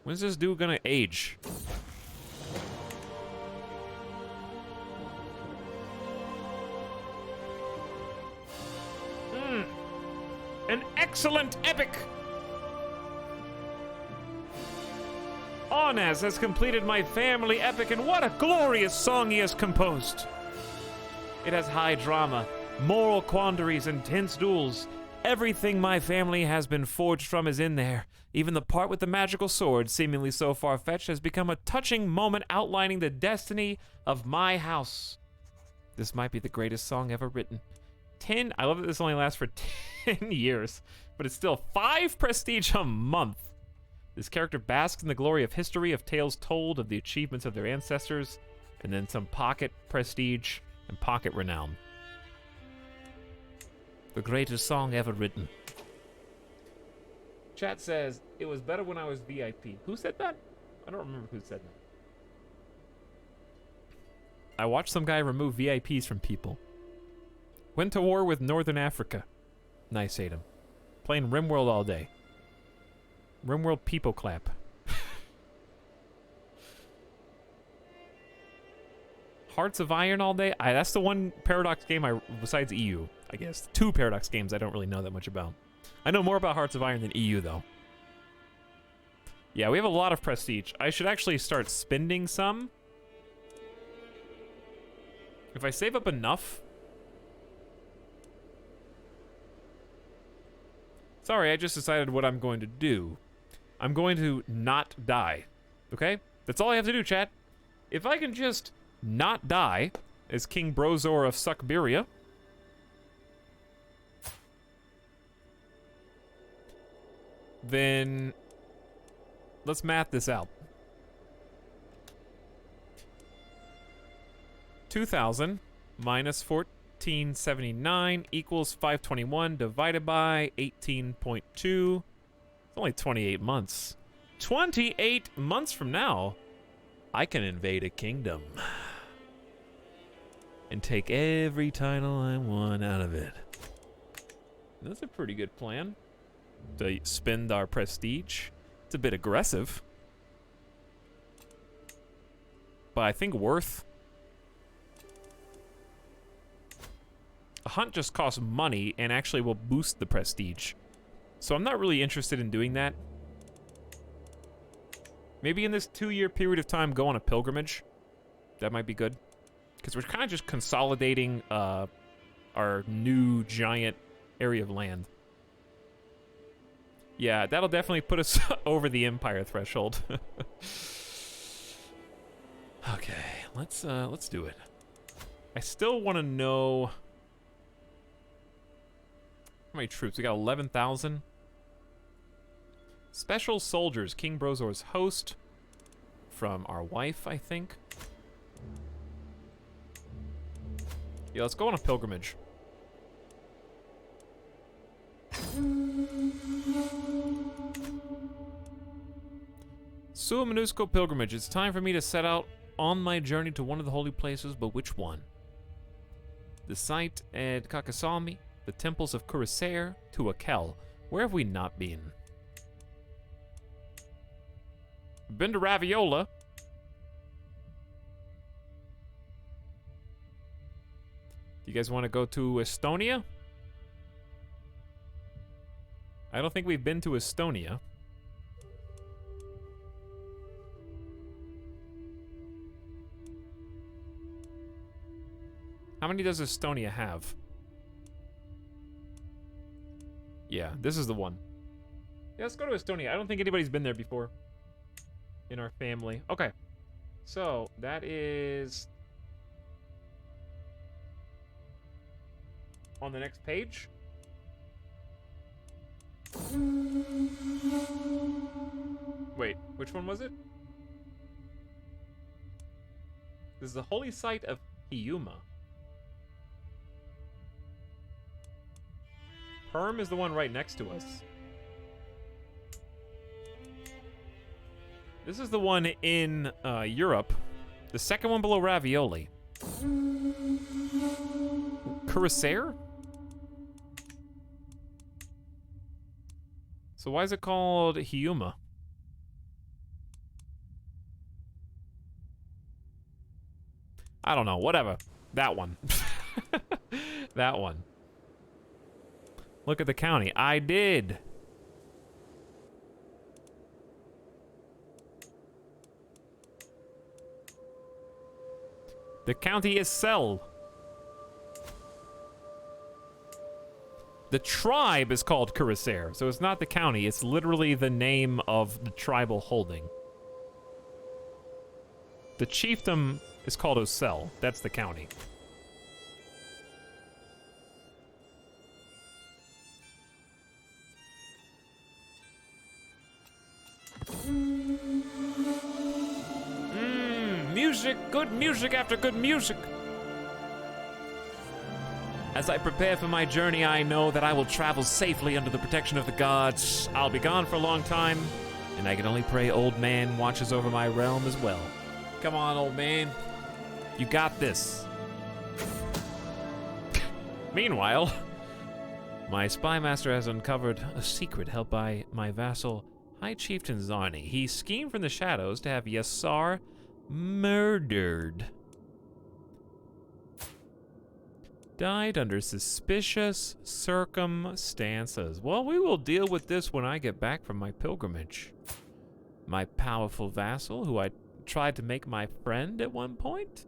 When's this dude gonna age? An excellent epic! Arnaz has completed my family epic, and what a glorious song he has composed! It has high drama, moral quandaries, and tense duels. Everything my family has been forged from is in there. Even the part with the magical sword, seemingly so far-fetched, has become a touching moment outlining the destiny of my house. This might be the greatest song ever written. I love that this only lasts for 10 years, but it's still 5 prestige a month. This character basks in the glory of history, of tales told, of the achievements of their ancestors, and then some pocket prestige and pocket renown. The greatest song ever written. Chat says, it was better when I was VIP. Who said that? I don't remember who said that. I watched some guy remove VIPs from people. Went to war with Northern Africa. Nice, Adam. Playing RimWorld all day. RimWorld people clap. Hearts of Iron all day? That's the one Paradox game besides EU, I guess. 2 Paradox games I don't really know that much about. I know more about Hearts of Iron than EU, though. Yeah, we have a lot of prestige. I should actually start spending some. If I save up enough... Sorry, I just decided what I'm going to do. I'm going to not die. Okay? That's all I have to do, chat. If I can just not die as King Brozor of Suckberia, then let's math this out. 2,000 minus 1479 equals 521 divided by 18.2. It's only 28 months. 28 months from now, I can invade a kingdom and take every title I want out of it. That's a pretty good plan. To spend our prestige. It's a bit aggressive, but I think worth. A hunt just costs money and actually will boost the prestige. So I'm not really interested in doing that. Maybe in this 2-year period of time, go on a pilgrimage. That might be good. Because we're kind of just consolidating our new giant area of land. Yeah, that'll definitely put us over the empire threshold. Okay, let's do it. I still want to know how many troops. We got 11,000. Special soldiers, King Brozor's host, from our wife, I think. Yeah, let's go on a pilgrimage. Sua Minusco pilgrimage. It's time for me to set out on my journey to one of the holy places, but which one? The site at Kakasami, the temples of Kurisair, to Akel. Where have we not been? Been to Raviola. Do you guys want to go to Estonia? I don't think we've been to Estonia. How many does Estonia have? Yeah, this is the one. Yeah, let's go to Estonia. I don't think anybody's been there before in our family. Okay. So, that is on the next page. Wait, which one was it? This is the holy site of Hiuma. Perm is the one right next to us. This is the one in Europe. The second one below Ravioli. Cuirassier? So why is it called Hiuma? I don't know, whatever. That one. That one. Look at the county. I did. The county is Cell. The tribe is called Cuirassier, so it's not the county, it's literally the name of the tribal holding. The chiefdom is called Ocel, that's the county. Music, good music after good music. As I prepare for my journey, I know that I will travel safely under the protection of the gods. I'll be gone for a long time, and I can only pray Old Man watches over my realm as well. Come on, old man. You got this. Meanwhile, my spy master has uncovered a secret held by my vassal, High Chieftain Zarni. He schemed from the shadows to have Yassar murdered. Died under suspicious circumstances. Well, we will deal with this when I get back from my pilgrimage. My powerful vassal, who I tried to make my friend at one point?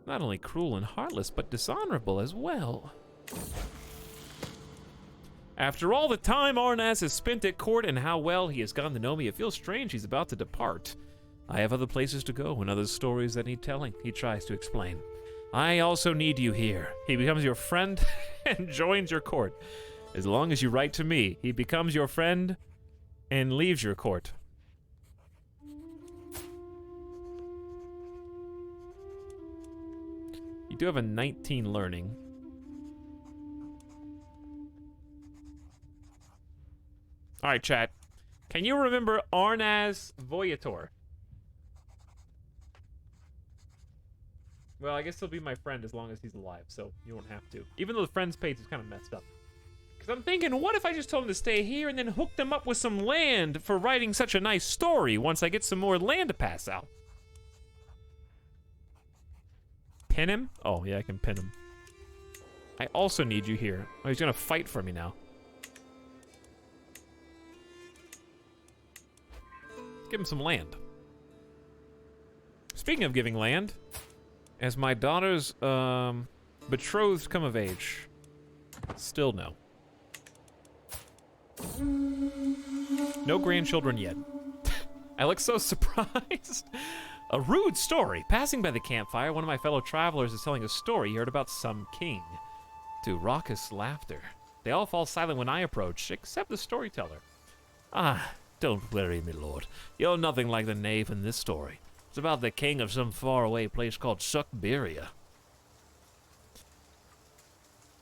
Not only cruel and heartless, but dishonorable as well. After all the time Arnaz has spent at court and how well he has gotten to know me, it feels strange he's about to depart. I have other places to go and other stories that need telling, he tries to explain. I also need you here. He becomes your friend and joins your court. As long as you write to me, he becomes your friend and leaves your court. You do have a 19 learning. All right, chat. Can you remember Arnaz Voyator? Well, I guess he'll be my friend as long as he's alive, so you won't have to. Even though the friends page is kind of messed up. Because I'm thinking, what if I just told him to stay here and then hook them up with some land for writing such a nice story once I get some more land to pass out? Pin him? Oh, yeah, I can pin him. I also need you here. Oh, he's going to fight for me now. Let's give him some land. Speaking of giving land... As my daughter's betrothed come of age. Still no. No grandchildren yet. I look so surprised. A rude story. Passing by the campfire, one of my fellow travelers is telling a story he heard about some king. To raucous laughter. They all fall silent when I approach, except the storyteller. Ah, don't worry, my lord. You're nothing like the knave in this story. It's about the king of some faraway place called Suckberia.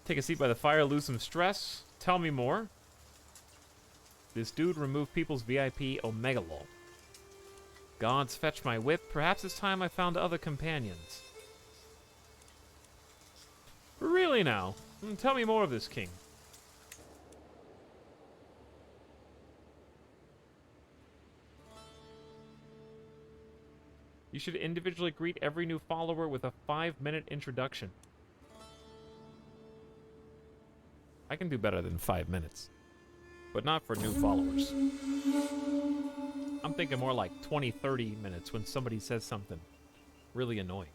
Take a seat by the fire, lose some stress. Tell me more. This dude removed people's VIP Omegalol. Gods fetch my whip. Perhaps it's time I found other companions. Really now? Tell me more of this king. You should individually greet every new follower with a 5-minute introduction. I can do better than 5 minutes. But not for new followers. I'm thinking more like 20, 30 minutes when somebody says something really annoying.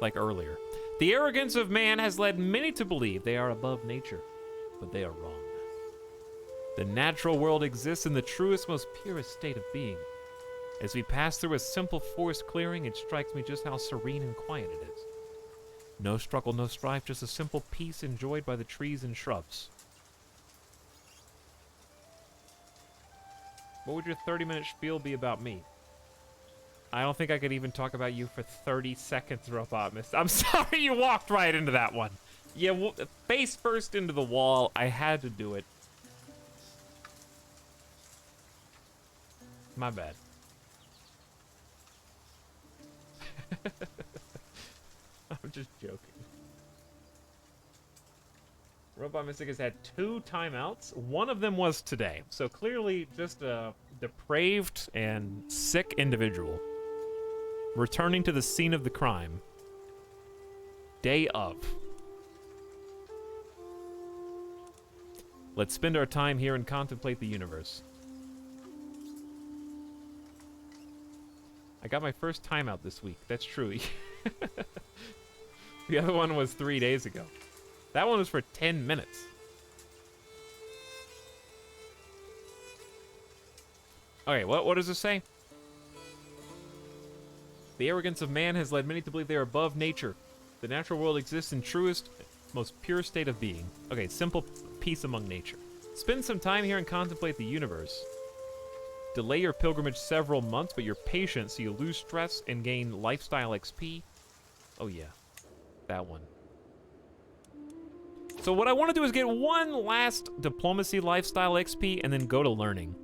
Like earlier. The arrogance of man has led many to believe they are above nature, but they are wrong. The natural world exists in the truest, most purest state of being. As we pass through a simple forest clearing, it strikes me just how serene and quiet it is. No struggle, no strife, just a simple peace enjoyed by the trees and shrubs. What would your 30-minute spiel be about me? I don't think I could even talk about you for 30 seconds, Robot Miss. I'm sorry you walked right into that one. Yeah, face first into the wall. I had to do it. My bad. I'm just joking. Robot Mystic has had 2 timeouts. One of them was today. So clearly just a depraved and sick individual. Returning to the scene of the crime. Day of. Let's spend our time here and contemplate the universe. I got my first timeout this week. That's true. The other one was 3 days ago. That one was for 10 minutes. Okay, what does it say? The arrogance of man has led many to believe they are above nature. The natural world exists in truest, most pure state of being. Okay, simple peace among nature. Spend some time here and contemplate the universe. Delay your pilgrimage several months, but you're patient so you lose stress and gain lifestyle XP. Oh yeah, that one. So what I want to do is get one last diplomacy lifestyle XP and then go to learning.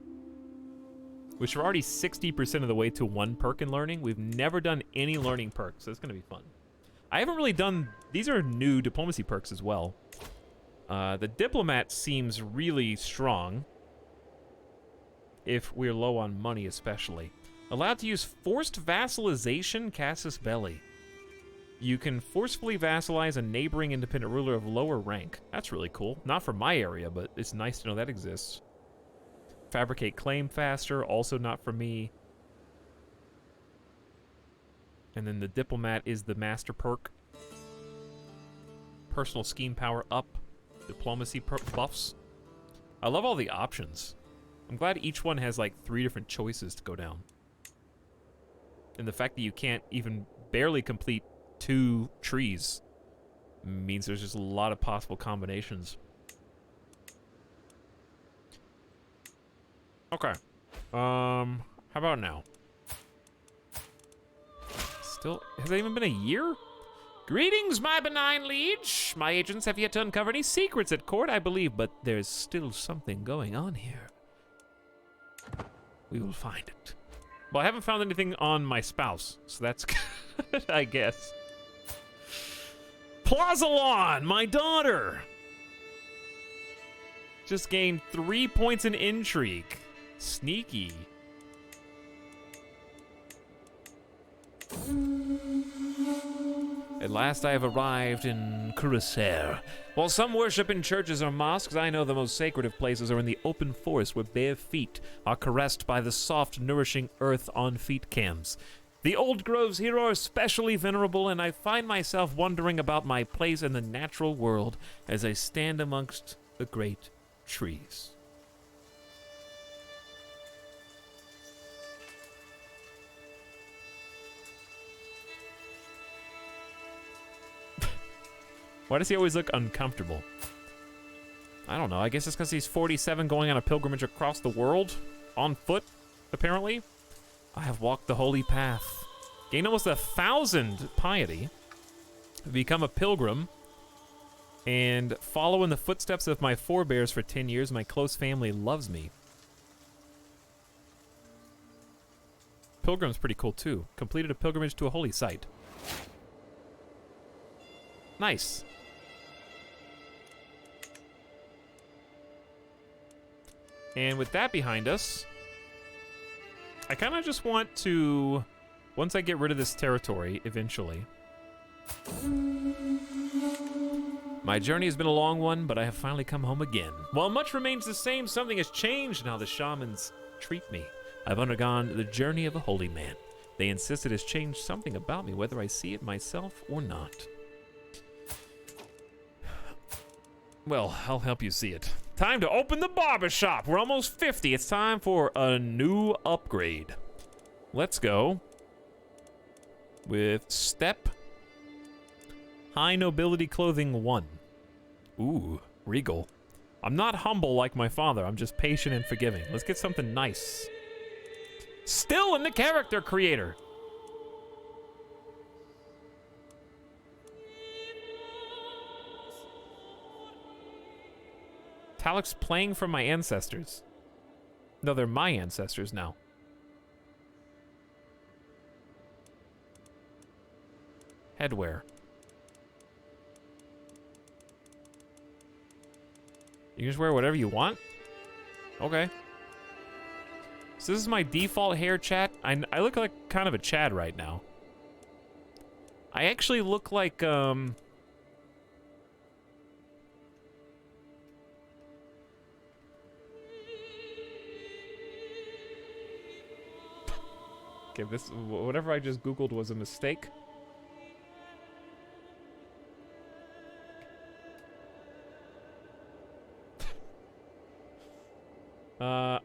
Which we're already 60% of the way to 1 perk in learning. We've never done any learning perks, so it's going to be fun. I haven't really done... These are new diplomacy perks as well. The diplomat seems really strong. If we're low on money especially. Allowed to use forced vassalization, Casus Belli. You can forcefully vassalize a neighboring independent ruler of lower rank. That's really cool. Not for my area, but it's nice to know that exists. Fabricate claim faster, also not for me. And then the diplomat is the master perk. Personal scheme power up. Diplomacy buffs. I love all the options. I'm glad each one has like 3 different choices to go down. And the fact that you can't even barely complete 2 trees means there's just a lot of possible combinations. Okay. How about now? Still, has it even been a year? Greetings, my benign liege. My agents have yet to uncover any secrets at court, I believe, but there's still something going on here. We will find it. Well, I haven't found anything on my spouse, so that's good, I guess. Plazalon, my daughter! Just gained 3 points in intrigue. Sneaky. At last I have arrived in Cuirassier. While some worship in churches or mosques, I know the most sacred of places are in the open forest where bare feet are caressed by the soft, nourishing earth on feet cams. The old groves here are especially venerable, and I find myself wondering about my place in the natural world as I stand amongst the great trees. Why does he always look uncomfortable? I don't know. I guess it's because he's 47 going on a pilgrimage across the world. On foot, apparently. I have walked the holy path. Gained almost 1,000 piety. Become a pilgrim. And follow in the footsteps of my forebears for 10 years. My close family loves me. Pilgrim's pretty cool too. Completed a pilgrimage to a holy site. Nice. And with that behind us, I kind of just want to, once I get rid of this territory, eventually. My journey has been a long one, but I have finally come home again. While much remains the same, something has changed in how the shamans treat me. I've undergone the journey of a holy man. They insist it has changed something about me, whether I see it myself or not. Well, I'll help you see it. Time to open the barber shop. We're almost 50. It's time for a new upgrade. Let's go with Steppe. High Nobility Clothing 1. Ooh, regal. I'm not humble like my father. I'm just patient and forgiving. Let's get something nice. Still in the character creator. Metallics playing from my ancestors. No, they're my ancestors now. Headwear. You can just wear whatever you want? Okay. So this is my default hair, chat. I look like kind of a Chad right now. I actually look like, Okay, this, whatever I just Googled was a mistake.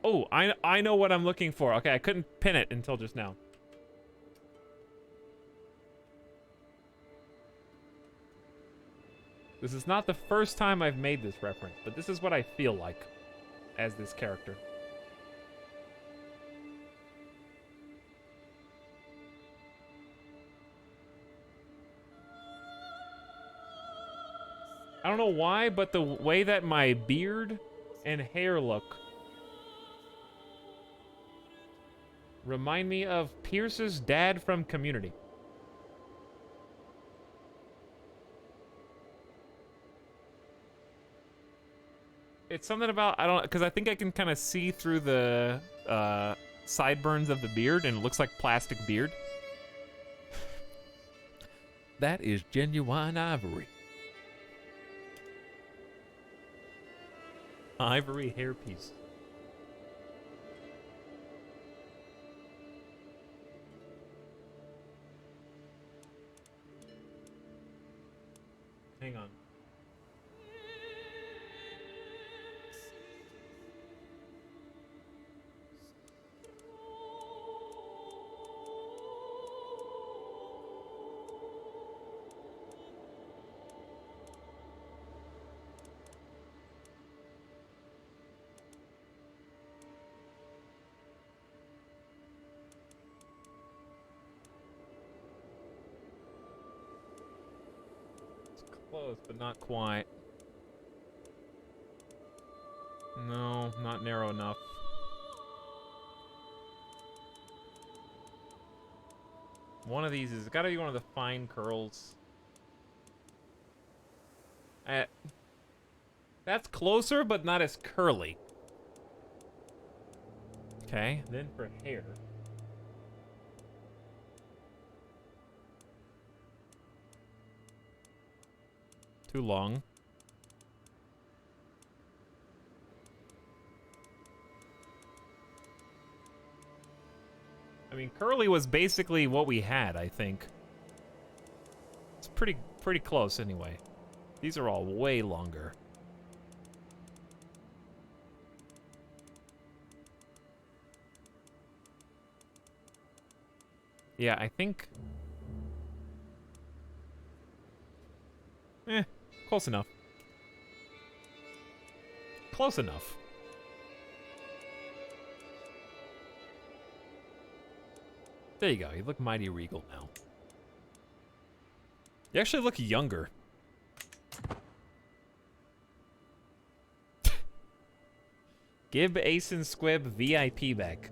Oh, I know what I'm looking for. Okay, I couldn't pin it until just now. This is not the first time I've made this reference, but this is what I feel like as this character. I don't know why, but the way that my beard and hair look remind me of Pierce's dad from Community. It's something about, I don't, because I think I can kind of see through the sideburns of the beard, and it looks like plastic beard. That is genuine ivory. Ivory hairpiece. Hang on. Close, but not quite. No, not narrow enough. One of these is gotta be one of the fine curls. That's closer, but not as curly. Okay, then for hair. Too long. I mean, curly was basically what we had, I think. It's pretty close anyway. These are all way longer. Yeah, I think... close enough. Close enough. There you go. You look mighty regal now. You actually look younger. Give Ace and Squib VIP back.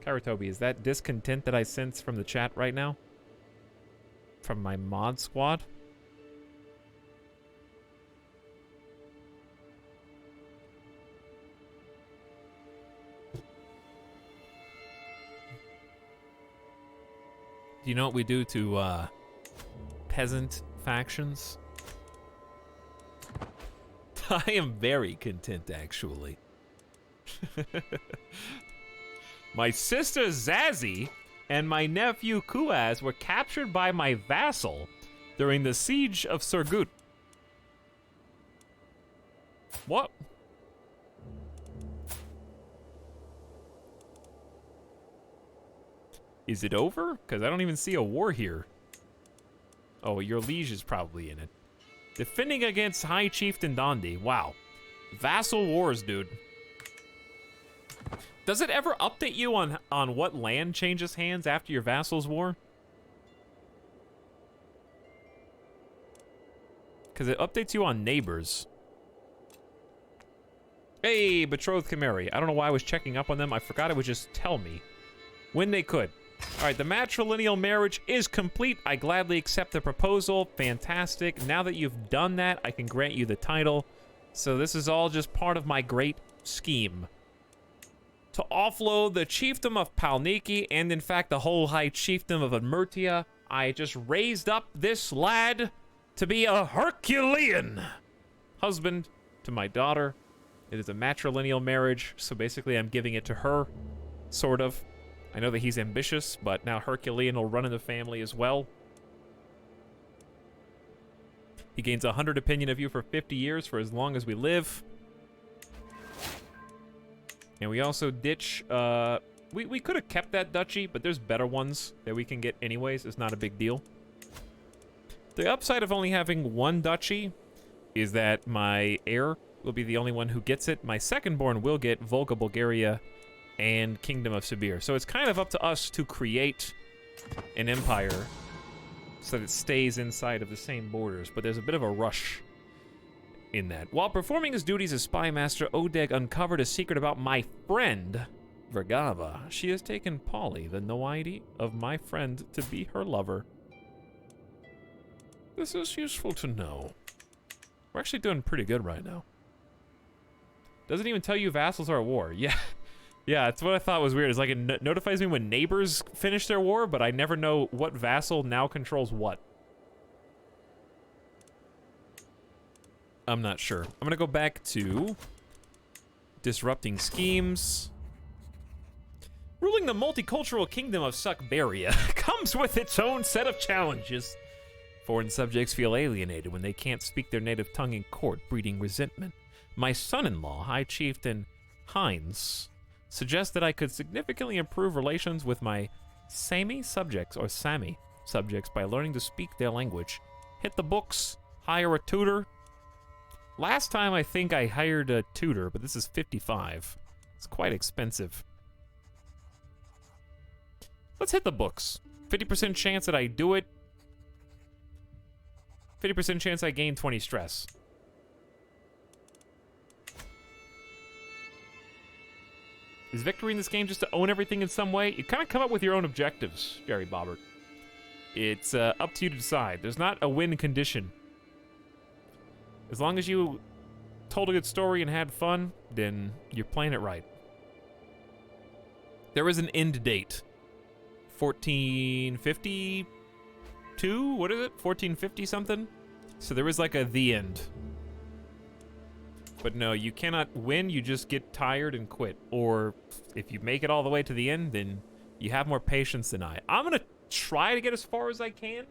Karatobi, is that discontent that I sense from the chat right now? From my mod squad? Do you know what we do to peasant factions? I am very content, actually. My sister Zazie and my nephew Kuaz were captured by my vassal during the siege of Surgut. What? Is it over? Because I don't even see a war here. Oh, your liege is probably in it. Defending against High Chieftain Dondi. Wow. Vassal wars, dude. Does it ever update you on what land changes hands after your vassal's war? Because it updates you on neighbors. Hey, betrothed can marry. I don't know why I was checking up on them. I forgot it would just tell me when they could. All right, the matrilineal marriage is complete. I gladly accept the proposal. Fantastic. Now that you've done that, I can grant you the title. So this is all just part of my great scheme. To offload the chiefdom of Palniki and, in fact, the whole high chiefdom of Admertia, I just raised up this lad to be a Herculean husband to my daughter. It is a matrilineal marriage, so basically I'm giving it to her, sort of. I know that he's ambitious, but now Herculean will run in the family as well. He gains 100 opinion of you for 50 years, for as long as we live. And we also ditch, we could have kept that duchy, but there's better ones that we can get anyways. It's not a big deal. The upside of only having one duchy is that my heir will be the only one who gets it. My second-born will get Volga, Bulgaria, and Kingdom of Sibir. So it's kind of up to us to create an empire so that it stays inside of the same borders, but there's a bit of a rush in that. While performing his duties as spy master, Odeg uncovered a secret about my friend, Vergava. She has taken Polly, the Noide of my friend, to be her lover. This is useful to know. We're actually doing pretty good right now. Doesn't even tell you vassals are at war. Yeah. Yeah, that's what I thought was weird. It's like it notifies me when neighbors finish their war, but I never know what vassal now controls what. I'm not sure. I'm gonna go back to disrupting schemes. Ruling the multicultural kingdom of Suckberia comes with its own set of challenges. Foreign subjects feel alienated when they can't speak their native tongue in court, breeding resentment. My son-in-law, High Chieftain Heinz, suggests that I could significantly improve relations with my Sami subjects by learning to speak their language. Hit the books, hire a tutor. Last time I think I hired a tutor, but this is 55. It's quite expensive. Let's hit the books. 50% chance that I do it. 50% chance I gain 20 stress. Is victory in this game just to own everything in some way? You kind of come up with your own objectives, Jerry Bobbert. It's up to you to decide. There's not a win condition. As long as you told a good story and had fun, then you're playing it right. There is an end date. 1452? What is it? 1450 something? So there is like a the end. But no, you cannot win, you just get tired and quit. Or if you make it all the way to the end, then you have more patience than I. I'm gonna try to get as far as I can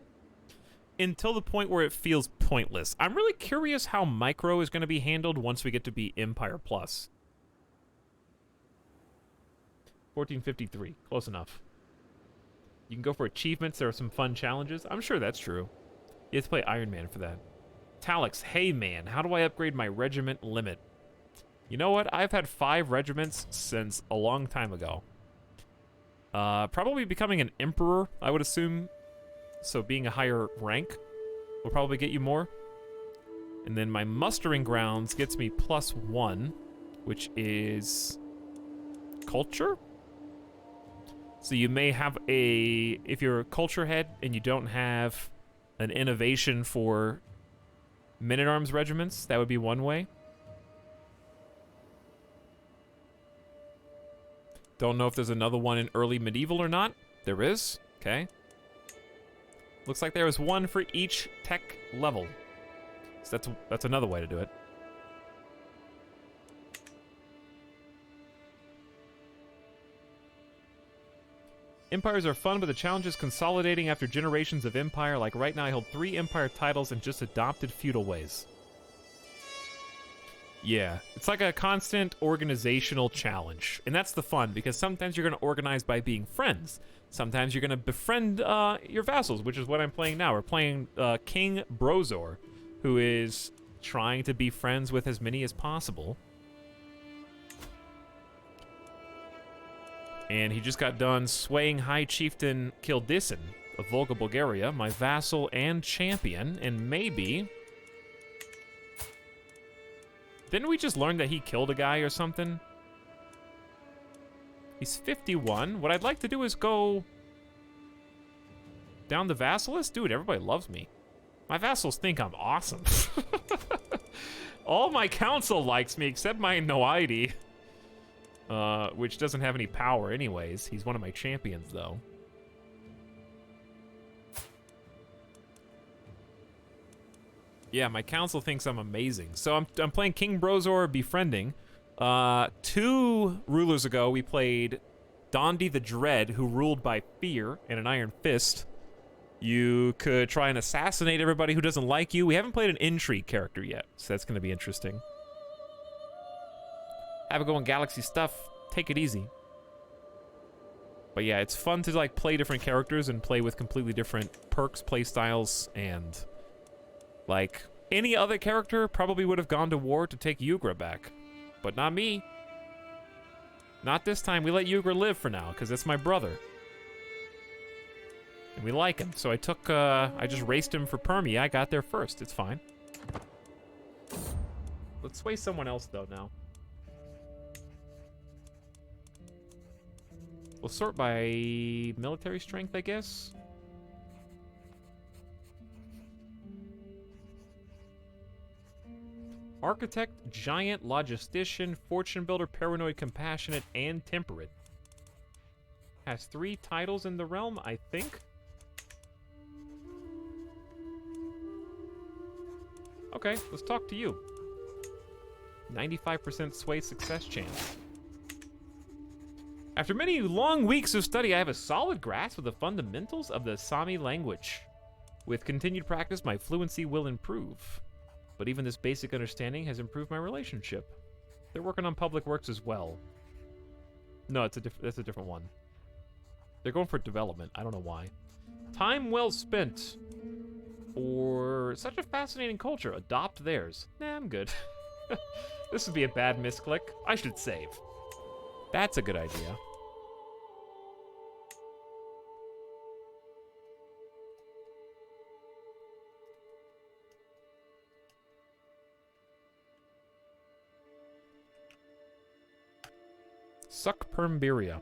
until the point where it feels pointless. I'm really curious how micro is gonna be handled once we get to be Empire Plus. 1453, close enough. You can go for achievements, there are some fun challenges. I'm sure that's true. You have to play Iron Man for that. Talix, hey man, how do I upgrade my regiment limit? You know what? I've had 5 regiments since a long time ago. Probably becoming an emperor, I would assume. So being a higher rank will probably get you more. And then my mustering grounds gets me +1, which is culture? So you may have a, if you're a culture head and you don't have an innovation for men-at-arms regiments, that would be one way. Don't know if there's another one in early medieval or not. There is. Okay. Looks like there was one for each tech level. So that's another way to do it. Empires are fun, but the challenge is consolidating after generations of empire. Like right now, I hold 3 empire titles and just adopted feudal ways. Yeah, it's like a constant organizational challenge. And that's the fun, because sometimes you're going to organize by being friends. Sometimes you're going to befriend your vassals, which is what I'm playing now. We're playing King Brozor, who is trying to be friends with as many as possible. And he just got done swaying High Chieftain Kildisin of Volga, Bulgaria, my vassal and champion, and maybe Didn't we just learn that he killed a guy or something? He's 51. What I'd like to do is go down the vassalist. Dude, everybody loves me. My vassals think I'm awesome. All my council likes me except my Noidi, which doesn't have any power anyways. He's one of my champions, though. Yeah, my council thinks I'm amazing. So I'm playing King Brozor Befriending. 2 rulers ago, we played Dondi the Dread, who ruled by fear and an iron fist. You could try and assassinate everybody who doesn't like you. We haven't played an intrigue character yet, so that's going to be interesting. Have a go on Galaxy stuff. Take it easy. But yeah, it's fun to like play different characters and play with completely different perks, play styles, and like any other character probably would have gone to war to take Yugra back. But not me. Not this time. We let Yugra live for now, because that's my brother. And we like him. So I just raced him for Permi. I got there first. It's fine. Let's sway someone else, though, now. We'll sort by military strength, I guess. Architect, Giant, Logistician, Fortune Builder, Paranoid, Compassionate, and Temperate. Has 3 titles in the realm, I think. Okay, let's talk to you. 95% sway success chance. After many long weeks of study, I have a solid grasp of the fundamentals of the Sami language. With continued practice, my fluency will improve. But even this basic understanding has improved my relationship. They're working on public works as well. No, that's a different one. They're going for development. I don't know why. Time well spent. Or such a fascinating culture. Adopt theirs. Nah, I'm good. This would be a bad misclick. I should save. That's a good idea. Suck Permbiria.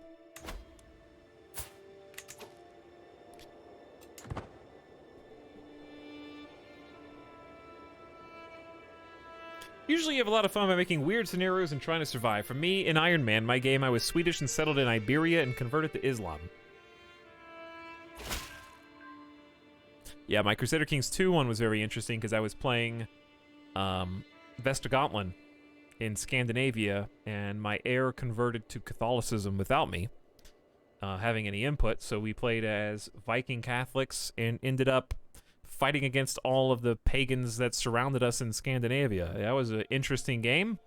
Usually you have a lot of fun by making weird scenarios and trying to survive. For me, in Iron Man, my game, I was Swedish and settled in Iberia and converted to Islam. Yeah, my Crusader Kings 2 one was very interesting because I was playing Vestergotland in Scandinavia, and my heir converted to Catholicism without me having any input, so we played as Viking Catholics and ended up fighting against all of the pagans that surrounded us in Scandinavia. That was an interesting game.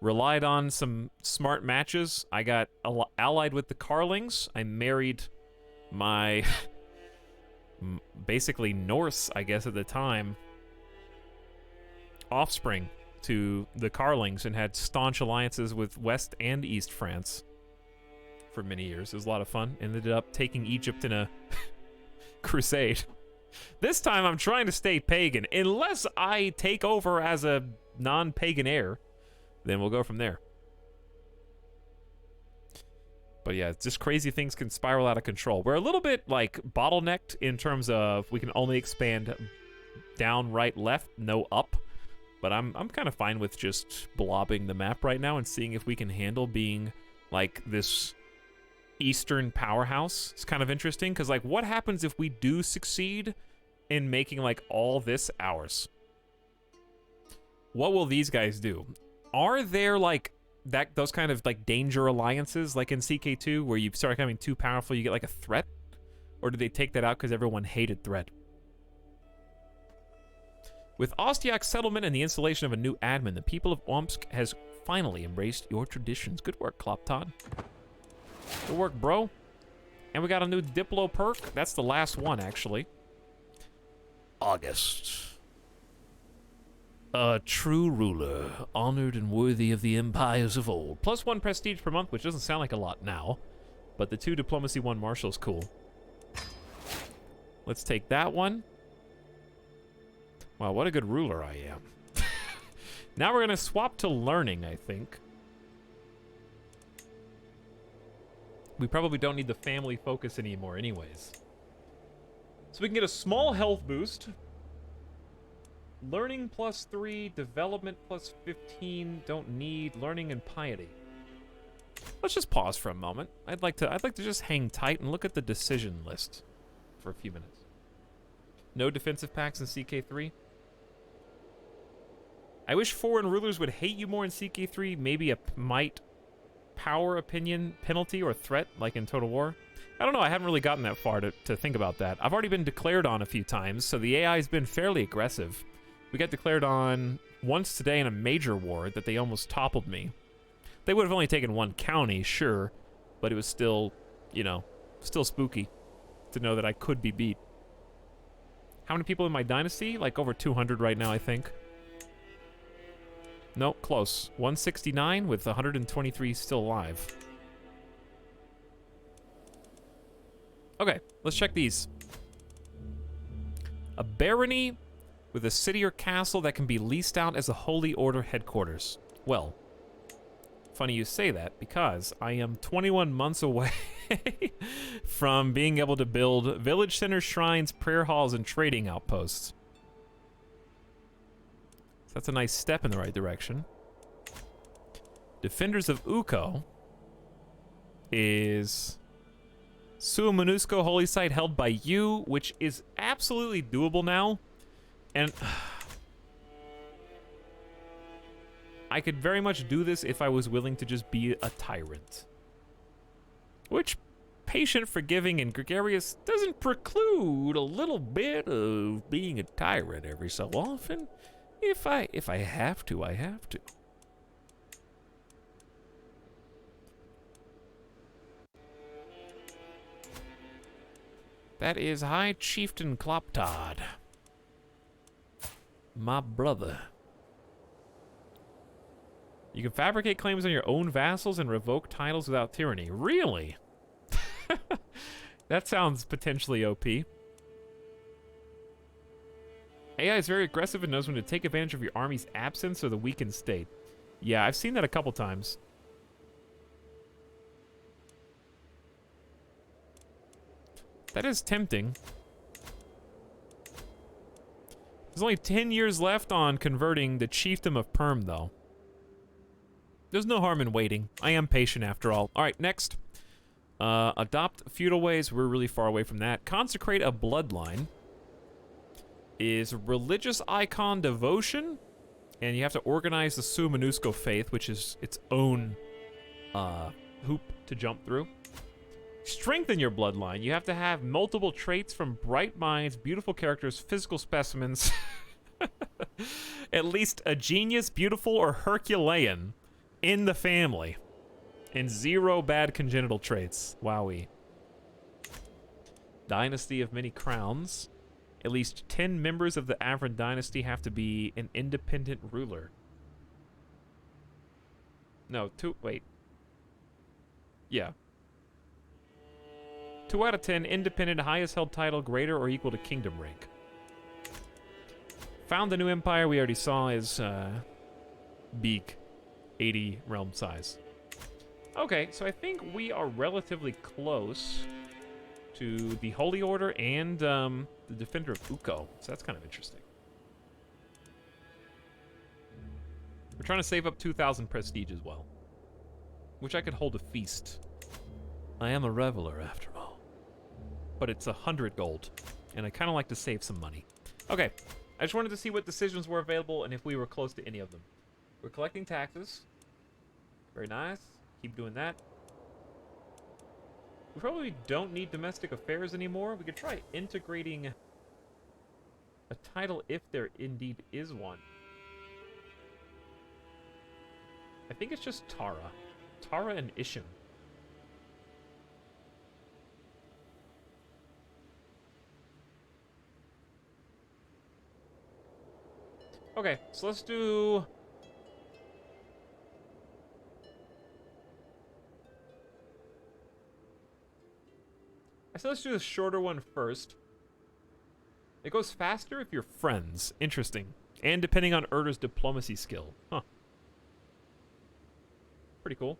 Relied on some smart matches. I got allied with the Carlings. I married my basically Norse, I guess at the time, offspring to the Carlings and had staunch alliances with West and East France for many years. It was a lot of fun. Ended up taking Egypt in a crusade. This time I'm trying to stay pagan. Unless I take over as a non-pagan heir, then we'll go from there. But yeah, it's just crazy things can spiral out of control. We're a little bit like bottlenecked in terms of we can only expand down, right, left, no up. But I'm kind of fine with just blobbing the map right now and seeing if we can handle being like this Eastern powerhouse. It's kind of interesting because like what happens if we do succeed in making like all this ours? What will these guys do? Are there like those kind of like danger alliances like in CK2 where you start becoming too powerful, you get like a threat? Or do they take that out because everyone hated threat? With Ostiak's settlement and the installation of a new admin, the people of Omsk has finally embraced your traditions. Good work, Klopton. Good work, bro. And we got a new Diplo perk. That's the last one, actually. August. A true ruler, honored and worthy of the empires of old. +1 prestige per month, which doesn't sound like a lot now. But the 2 diplomacy, 1 martial's cool. Let's take that one. Wow, what a good ruler I am. Now we're gonna swap to learning, I think. We probably don't need the family focus anymore anyways. So we can get a small health boost. Learning +3, development +15, don't need learning and piety. Let's just pause for a moment. I'd like to just hang tight and look at the decision list for a few minutes. No defensive packs in CK3. I wish foreign rulers would hate you more in CK3, maybe a might power opinion penalty or threat like in Total War. I don't know, I haven't really gotten that far to think about that. I've already been declared on a few times, so the AI has been fairly aggressive. We got declared on once today in a major war that they almost toppled me. They would have only taken one county, sure, but it was still, you know, still spooky to know that I could be beat. How many people in my dynasty? Like over 200 right now, I think. Nope, close. 169 with 123 still alive. Okay, let's check these. A barony with a city or castle that can be leased out as a Holy Order headquarters. Well, funny you say that, because I am 21 months away from being able to build village centers, shrines, prayer halls, and trading outposts. So that's a nice step in the right direction. Defenders of Uko is Suamanusco holy site held by you, which is absolutely doable now. And I could very much do this if I was willing to just be a tyrant. Which, patient, forgiving, and gregarious doesn't preclude a little bit of being a tyrant every so often. If I have to, I have to. That is High Chieftain Kloptod. My brother. You can fabricate claims on your own vassals and revoke titles without tyranny. Really? That sounds potentially OP. AI is very aggressive and knows when to take advantage of your army's absence or the weakened state. Yeah, I've seen that a couple times. That is tempting. There's only 10 years left on converting the Chiefdom of Perm, though. There's no harm in waiting. I am patient after all. All right, next. Adopt feudal ways. We're really far away from that. Consecrate a bloodline. Is religious icon devotion. And you have to organize the Suamanusco faith, which is its own hoop to jump through. Strengthen your bloodline. You have to have multiple traits from bright minds, beautiful characters, physical specimens. At least a genius, beautiful, or Herculean in the family. And 0 bad congenital traits. Wowee. Dynasty of many crowns. At least 10 members of the Avran dynasty have to be an independent ruler. No, 2, wait. Yeah. 2 out of 10, independent, highest held title, greater or equal to kingdom rank. Found the new empire we already saw is big, 80 realm size. Okay, so I think we are relatively close to the Holy Order and the Defender of Uko, so that's kind of interesting. We're trying to save up 2,000 prestige as well, which I could hold a feast. I am a reveler after all. But it's 100 gold, and I kind of like to save some money. Okay, I just wanted to see what decisions were available and if we were close to any of them. We're collecting taxes. Very nice. Keep doing that. We probably don't need domestic affairs anymore. We could try integrating a title if there indeed is one. I think it's just Tara. Tara and Isham. Okay, so let's do... I said let's do the shorter one first. It goes faster if you're friends. Interesting. And depending on Erder's diplomacy skill. Huh. Pretty cool.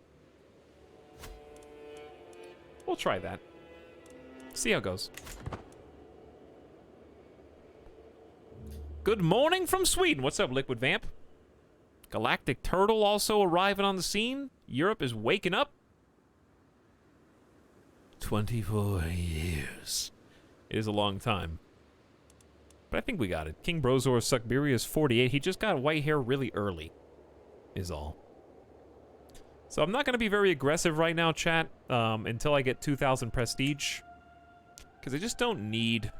We'll try that. See how it goes. Good morning from Sweden. What's up, Liquid Vamp? Galactic Turtle also arriving on the scene. Europe is waking up. 24 years. It is a long time. But I think we got it. King Brozor Suckberia is 48. He just got white hair really early, is all. So I'm not going to be very aggressive right now, chat, until I get 2,000 prestige. Because I just don't need...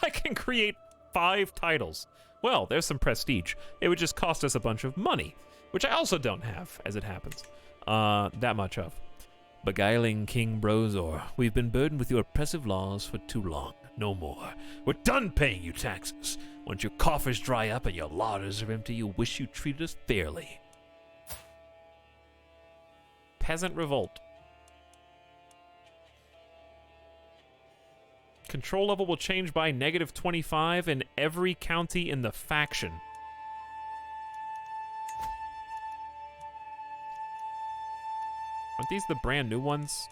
I can create 5 titles. Well, there's some prestige. It would just cost us a bunch of money, which I also don't have, as it happens. That much of. Beguiling King Brozor, we've been burdened with your oppressive laws for too long. No more. We're done paying you taxes. Once your coffers dry up and your larders are empty, you wish you treated us fairly. Peasant Revolt. Control level will change by -25 in every county in the faction. Aren't these the brand new ones?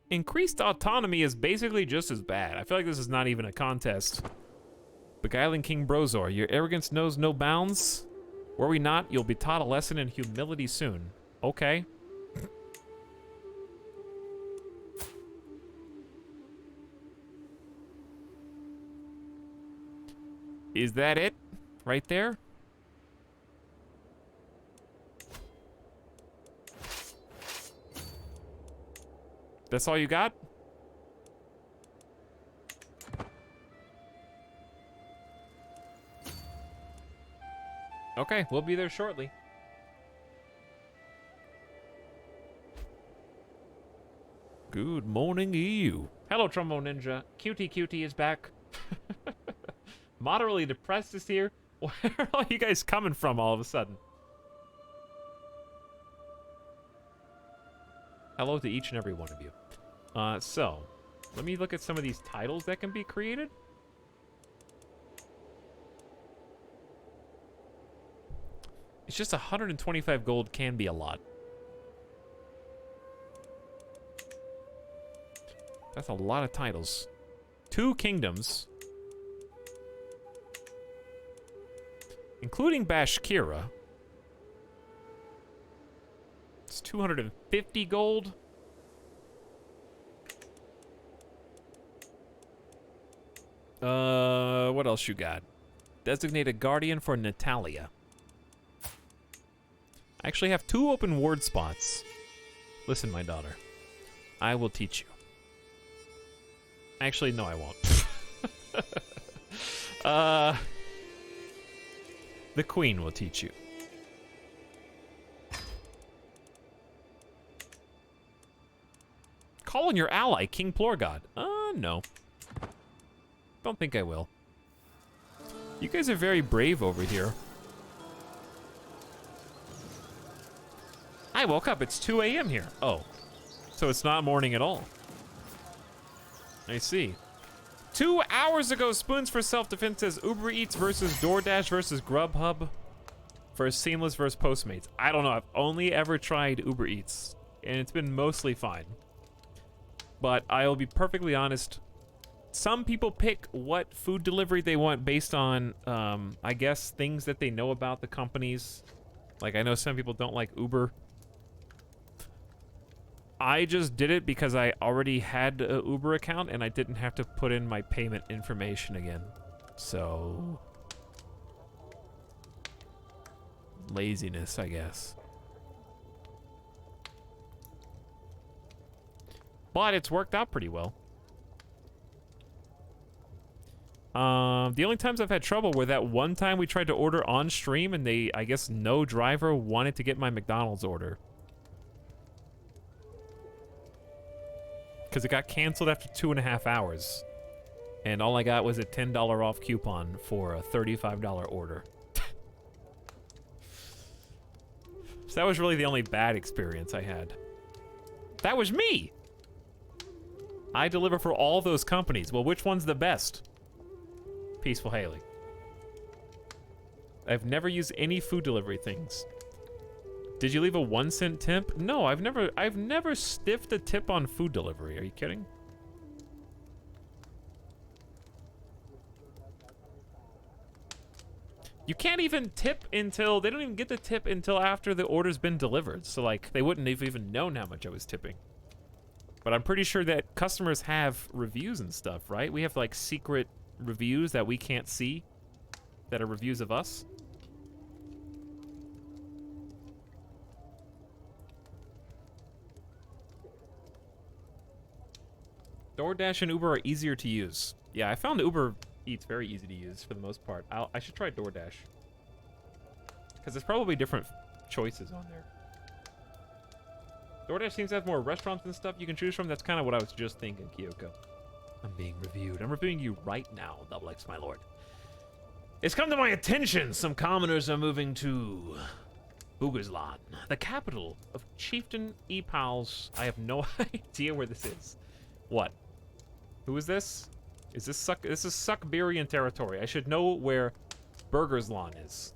Increased autonomy is basically just as bad. I feel like this is not even a contest. Beguiling King Brozor, your arrogance knows no bounds. Were we not, you'll be taught a lesson in humility soon. Okay. Is that it? Right there? That's all you got? Okay, we'll be there shortly. Good morning, EU. Hello, Trombone Ninja. Cutie is back. Moderately depressed is here. Where are all you guys coming from all of a sudden? Hello to each and every one of you. So, let me look at some of these titles that can be created. It's just 125 gold can be a lot. That's a lot of titles. 2 kingdoms. Including Bashkira. It's 250 gold. What else you got? Designate a guardian for Natalia. I actually have 2 open ward spots. Listen, my daughter. I will teach you. Actually, no, I won't. The Queen will teach you. Call on your ally, King Plorgod. No. Don't think I will. You guys are very brave over here. I woke up. It's 2 a.m. here. Oh. So it's not morning at all. I see. 2 hours ago, Spoons for Self-Defense says Uber Eats versus DoorDash versus Grubhub versus Seamless versus Postmates. I don't know. I've only ever tried Uber Eats, and it's been mostly fine. But I'll be perfectly honest. Some people pick what food delivery they want based on, I guess, things that they know about the companies. Like, I know some people don't like Uber. I just did it because I already had a Uber account and I didn't have to put in my payment information again. So... laziness, I guess. But it's worked out pretty well. The only times I've had trouble were that one time we tried to order on stream and they, I guess, no driver wanted to get my McDonald's order. Because it got canceled after 2.5 hours. And all I got was a $10 off coupon for a $35 order. So that was really the only bad experience I had. That was me! I deliver for all those companies. Well, which one's the best? Peaceful Haley. I've never used any food delivery things. Did you leave a 1-cent tip? No, I've never stiffed a tip on food delivery. Are you kidding? You can't even tip until, they don't even get the tip until after the order's been delivered. So like, they wouldn't have even known how much I was tipping. But I'm pretty sure that customers have reviews and stuff, right? We have like secret reviews that we can't see that are reviews of us. DoorDash and Uber are easier to use. Yeah, I found Uber Eats very easy to use for the most part. I should try DoorDash. Because there's probably different choices on there. DoorDash seems to have more restaurants and stuff you can choose from. That's kind of what I was just thinking, Kyoko. I'm being reviewed. I'm reviewing you right now, Double X, my lord. It's come to my attention. Some commoners are moving to Boogersland, the capital of Chieftain Epals. I have no idea where this is. What? Who is this? Is this This is Suckberian territory. I should know where Burgerslawn is.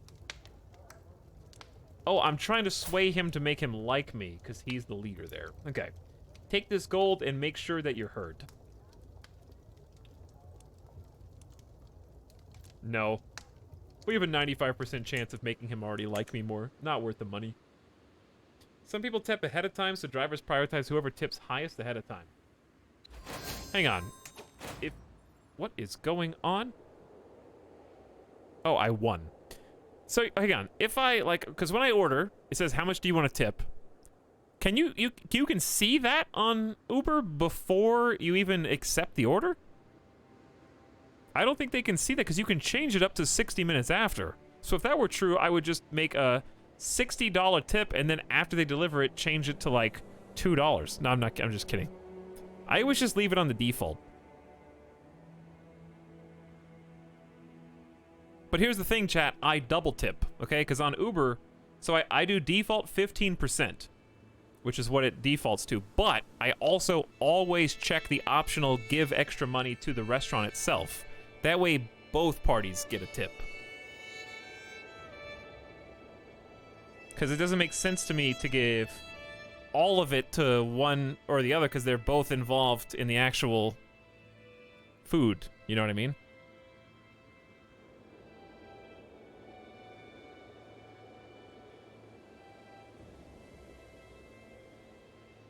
Oh, I'm trying to sway him to make him like me, because he's the leader there. Okay. Take this gold and make sure that you're heard. No. We have a 95% chance of making him already like me more. Not worth the money. Some people tip ahead of time, so drivers prioritize whoever tips highest ahead of time. Hang on. What is going on? Oh, I won. So, hang on. If I, like, because when I order, it says, how much do you want to tip? Can you can see that on Uber before you even accept the order? I don't think they can see that because you can change it up to 60 minutes after. So if that were true, I would just make a $60 tip and then after they deliver it, change it to like $2. No, I'm just kidding. I always just leave it on the default. But here's the thing, chat. I double tip, okay? Because on Uber, so I do default 15%, which is what it defaults to. But I also always check the optional give extra money to the restaurant itself. That way, both parties get a tip. Because it doesn't make sense to me to give all of it to one or the other because they're both involved in the actual food. You know what I mean?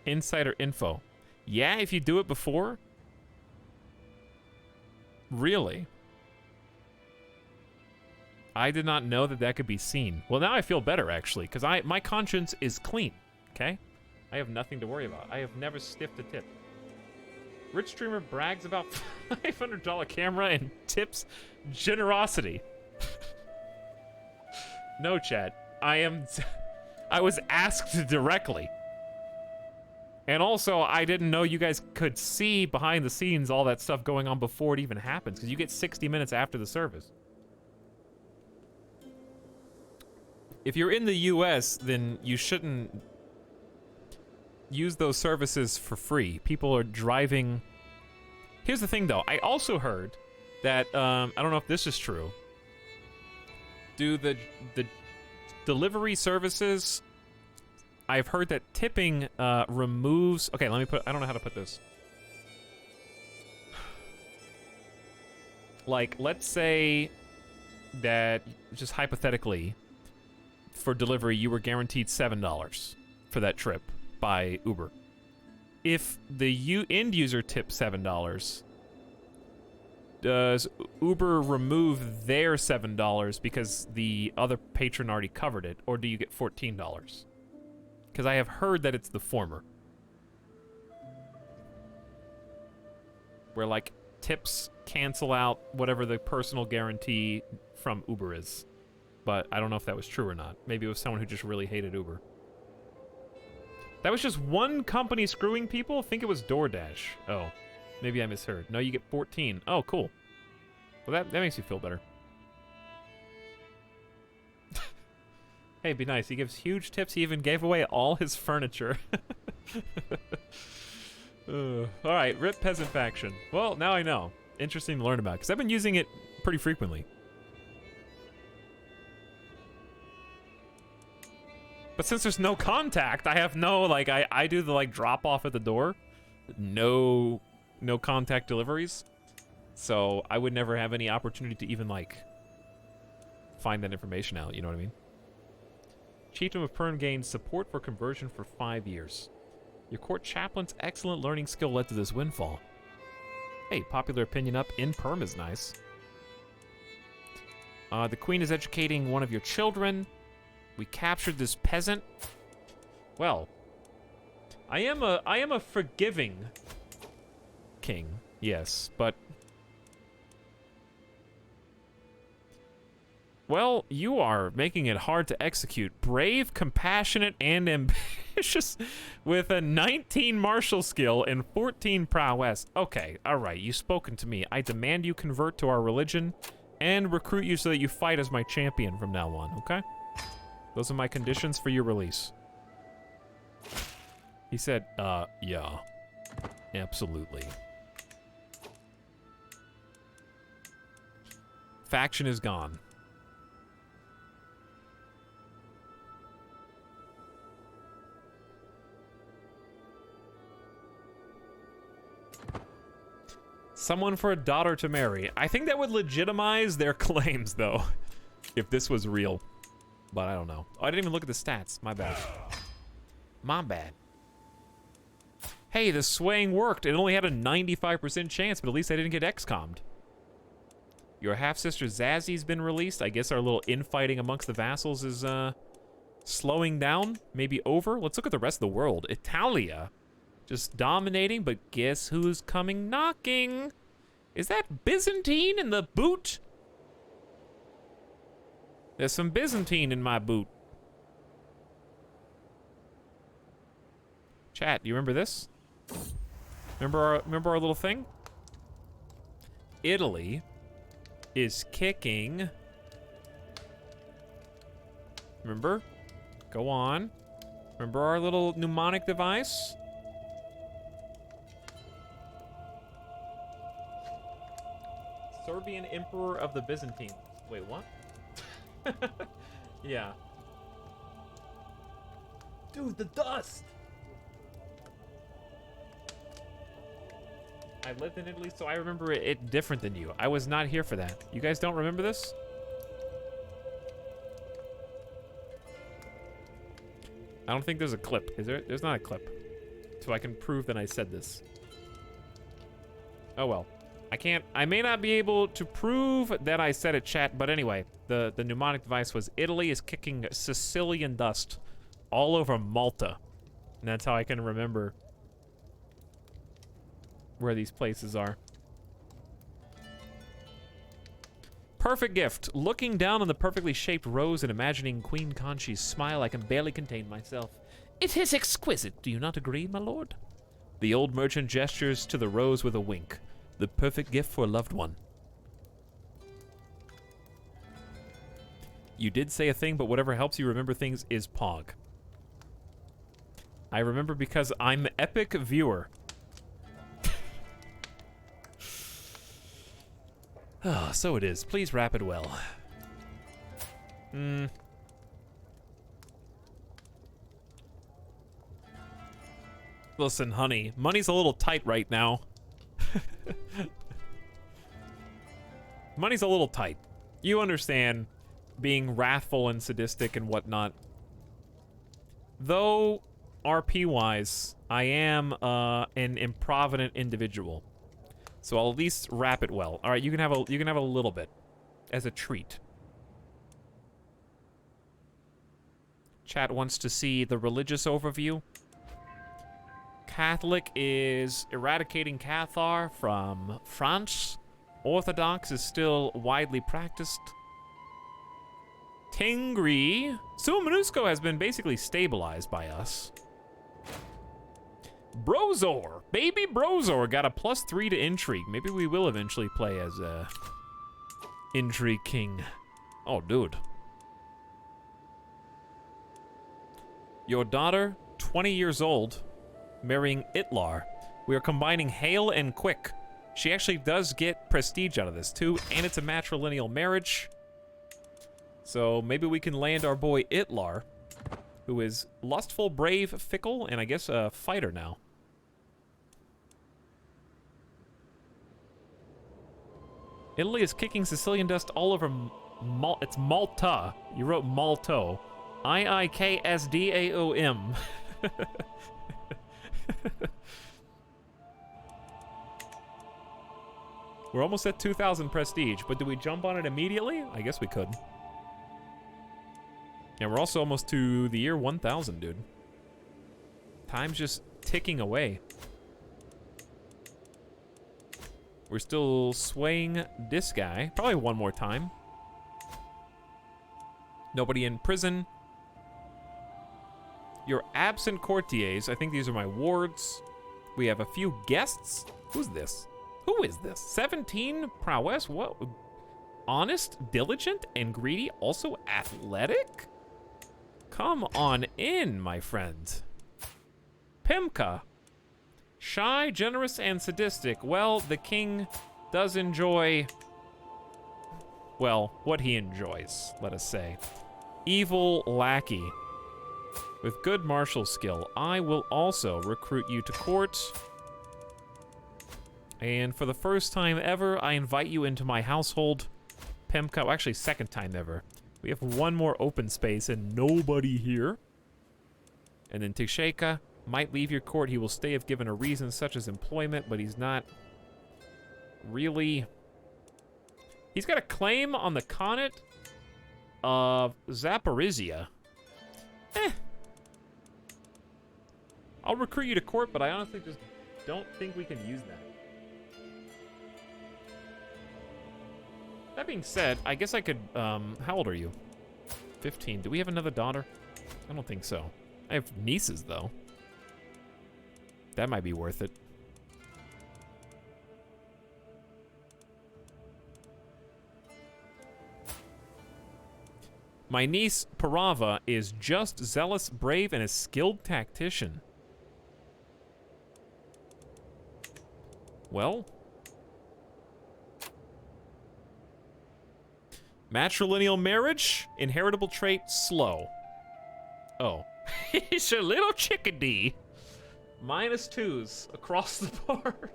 Insider info. Yeah, if you do it before. Really? I did not know that that could be seen. Well, now I feel better, actually, because my conscience is clean, okay? I have nothing to worry about. I have never stiffed a tip. Rich streamer brags about $500 camera and tips generosity. No, chat. I was asked directly. And also, I didn't know you guys could see behind the scenes all that stuff going on before it even happens, because you get 60 minutes after the service. If you're in the US, then you shouldn't use those services for free. People are driving... Here's the thing, though. I also heard that, I don't know if this is true. Do the delivery services... I've heard that tipping removes... Okay, let me put... I don't know how to put this. Like, let's say that, just hypothetically, for delivery, you were guaranteed $7 for that trip by Uber. If the end user tips $7, does Uber remove their $7 because the other patron already covered it, or do you get $14? Because I have heard that it's the former. Where, like, tips cancel out whatever the personal guarantee from Uber is. But I don't know if that was true or not. Maybe it was someone who just really hated Uber. That was just one company screwing people? I think it was DoorDash. Oh, maybe I misheard. No, you get 14. Oh, cool. Well, that makes you feel better. Hey, be nice. He gives huge tips. He even gave away all his furniture. All right, rip peasant faction. Well, now I know. Interesting to learn about, because I've been using it pretty frequently. But since there's no contact, I have no, like, I do the, like, drop off at the door. No contact deliveries. So I would never have any opportunity to even, like, find that information out, you know what I mean? Chieftain of Perm gained support for conversion for 5 years. Your court chaplain's excellent learning skill led to this windfall. Hey, popular opinion up in Perm is nice. The queen is educating one of your children. We captured this peasant. Well, I am a forgiving king, yes, but well, you are making it hard to execute. Brave, compassionate, and ambitious with a 19 martial skill and 14 prowess. Okay, all right, you've spoken to me. I demand you convert to our religion and recruit you so that you fight as my champion from now on, okay? Those are my conditions for your release. He said, yeah, absolutely. Faction is gone. Someone for a daughter to marry. I think that would legitimize their claims, though, if this was real. But I don't know. Oh, I didn't even look at the stats. My bad. My bad. Hey, the swaying worked. It only had a 95% chance, but at least I didn't get XCOM'd. Your half-sister Zazzy's been released. I guess our little infighting amongst the vassals is, slowing down. Maybe over. Let's look at the rest of the world. Italia. Just dominating, but guess who's coming knocking? Is that Byzantine in the boot? There's some Byzantine in my boot. Chat, do you remember this? Remember our little thing? Italy is kicking. Remember? Go on. Remember our little mnemonic device? Serbian Emperor of the Byzantines. Wait, what? Yeah. Dude, the dust! I lived in Italy, so I remember it different than you. I was not here for that. You guys don't remember this? I don't think there's a clip. Is there? There's not a clip. So I can prove that I said this. Oh well. I may not be able to prove that I said it, chat, but anyway, the mnemonic device was Italy is kicking Sicilian dust all over Malta. And that's how I can remember where these places are. Perfect gift. Looking down on the perfectly shaped rose and imagining Queen Conchi's smile, I can barely contain myself. It is exquisite, do you not agree, my lord? The old merchant gestures to the rose with a wink. The perfect gift for a loved one. You did say a thing, but whatever helps you remember things is Pog. I remember because I'm epic viewer. Ah, so it is. Please wrap it well. Listen, honey, money's a little tight right now. Money's a little tight. You understand being wrathful and sadistic and whatnot. Though, RP-wise, I am an improvident individual. So I'll at least wrap it well. All right, you can have a little bit as a treat. Chat wants to see the religious overview. Catholic is eradicating Cathar from France. Orthodox is still widely practiced. Tengri. Suamanusco has been basically stabilized by us. Brozor. Baby Brozor got a +3 to intrigue. Maybe we will eventually play as a intrigue king. Oh, dude. Your daughter, 20 years old, marrying Itlar. We are combining Hail and Quick. She actually does get prestige out of this, too, and it's a matrilineal marriage. So maybe we can land our boy Itlar, who is lustful, brave, fickle, and I guess a fighter now. Italy is kicking Sicilian dust all over it's Malta. You wrote Malto. I-I-K-S-D-A-O-M. We're almost at 2,000 prestige, but do we jump on it immediately? I guess we could. And we're also almost to the year 1,000, dude. Time's just ticking away. We're still swaying this guy. Probably one more time. Nobody in prison. Your absent courtiers. I think these are my wards. We have a few guests. Who's this? Who is this? 17 prowess? What? Honest, diligent, and greedy. Also athletic? Come on in, my friend. Pimka. Shy, generous, and sadistic. Well, the king does enjoy, well, what he enjoys, let us say. Evil lackey. With good martial skill. I will also recruit you to court. And for the first time ever, I invite you into my household. Pimka, well, actually second time ever. We have one more open space and nobody here. And then Tisheka might leave your court. He will stay if given a reason such as employment, but he's not really... He's got a claim on the Khanate of Zaporizhia. I'll recruit you to court, but I honestly just don't think we can use that. That being said, I guess I could, how old are you? 15. Do we have another daughter? I don't think so. I have nieces, though. That might be worth it. My niece, Parava, is just zealous, brave, and a skilled tactician. Well... Matrilineal marriage, inheritable trait, slow. Oh. He's a little chickadee. -2s across the board.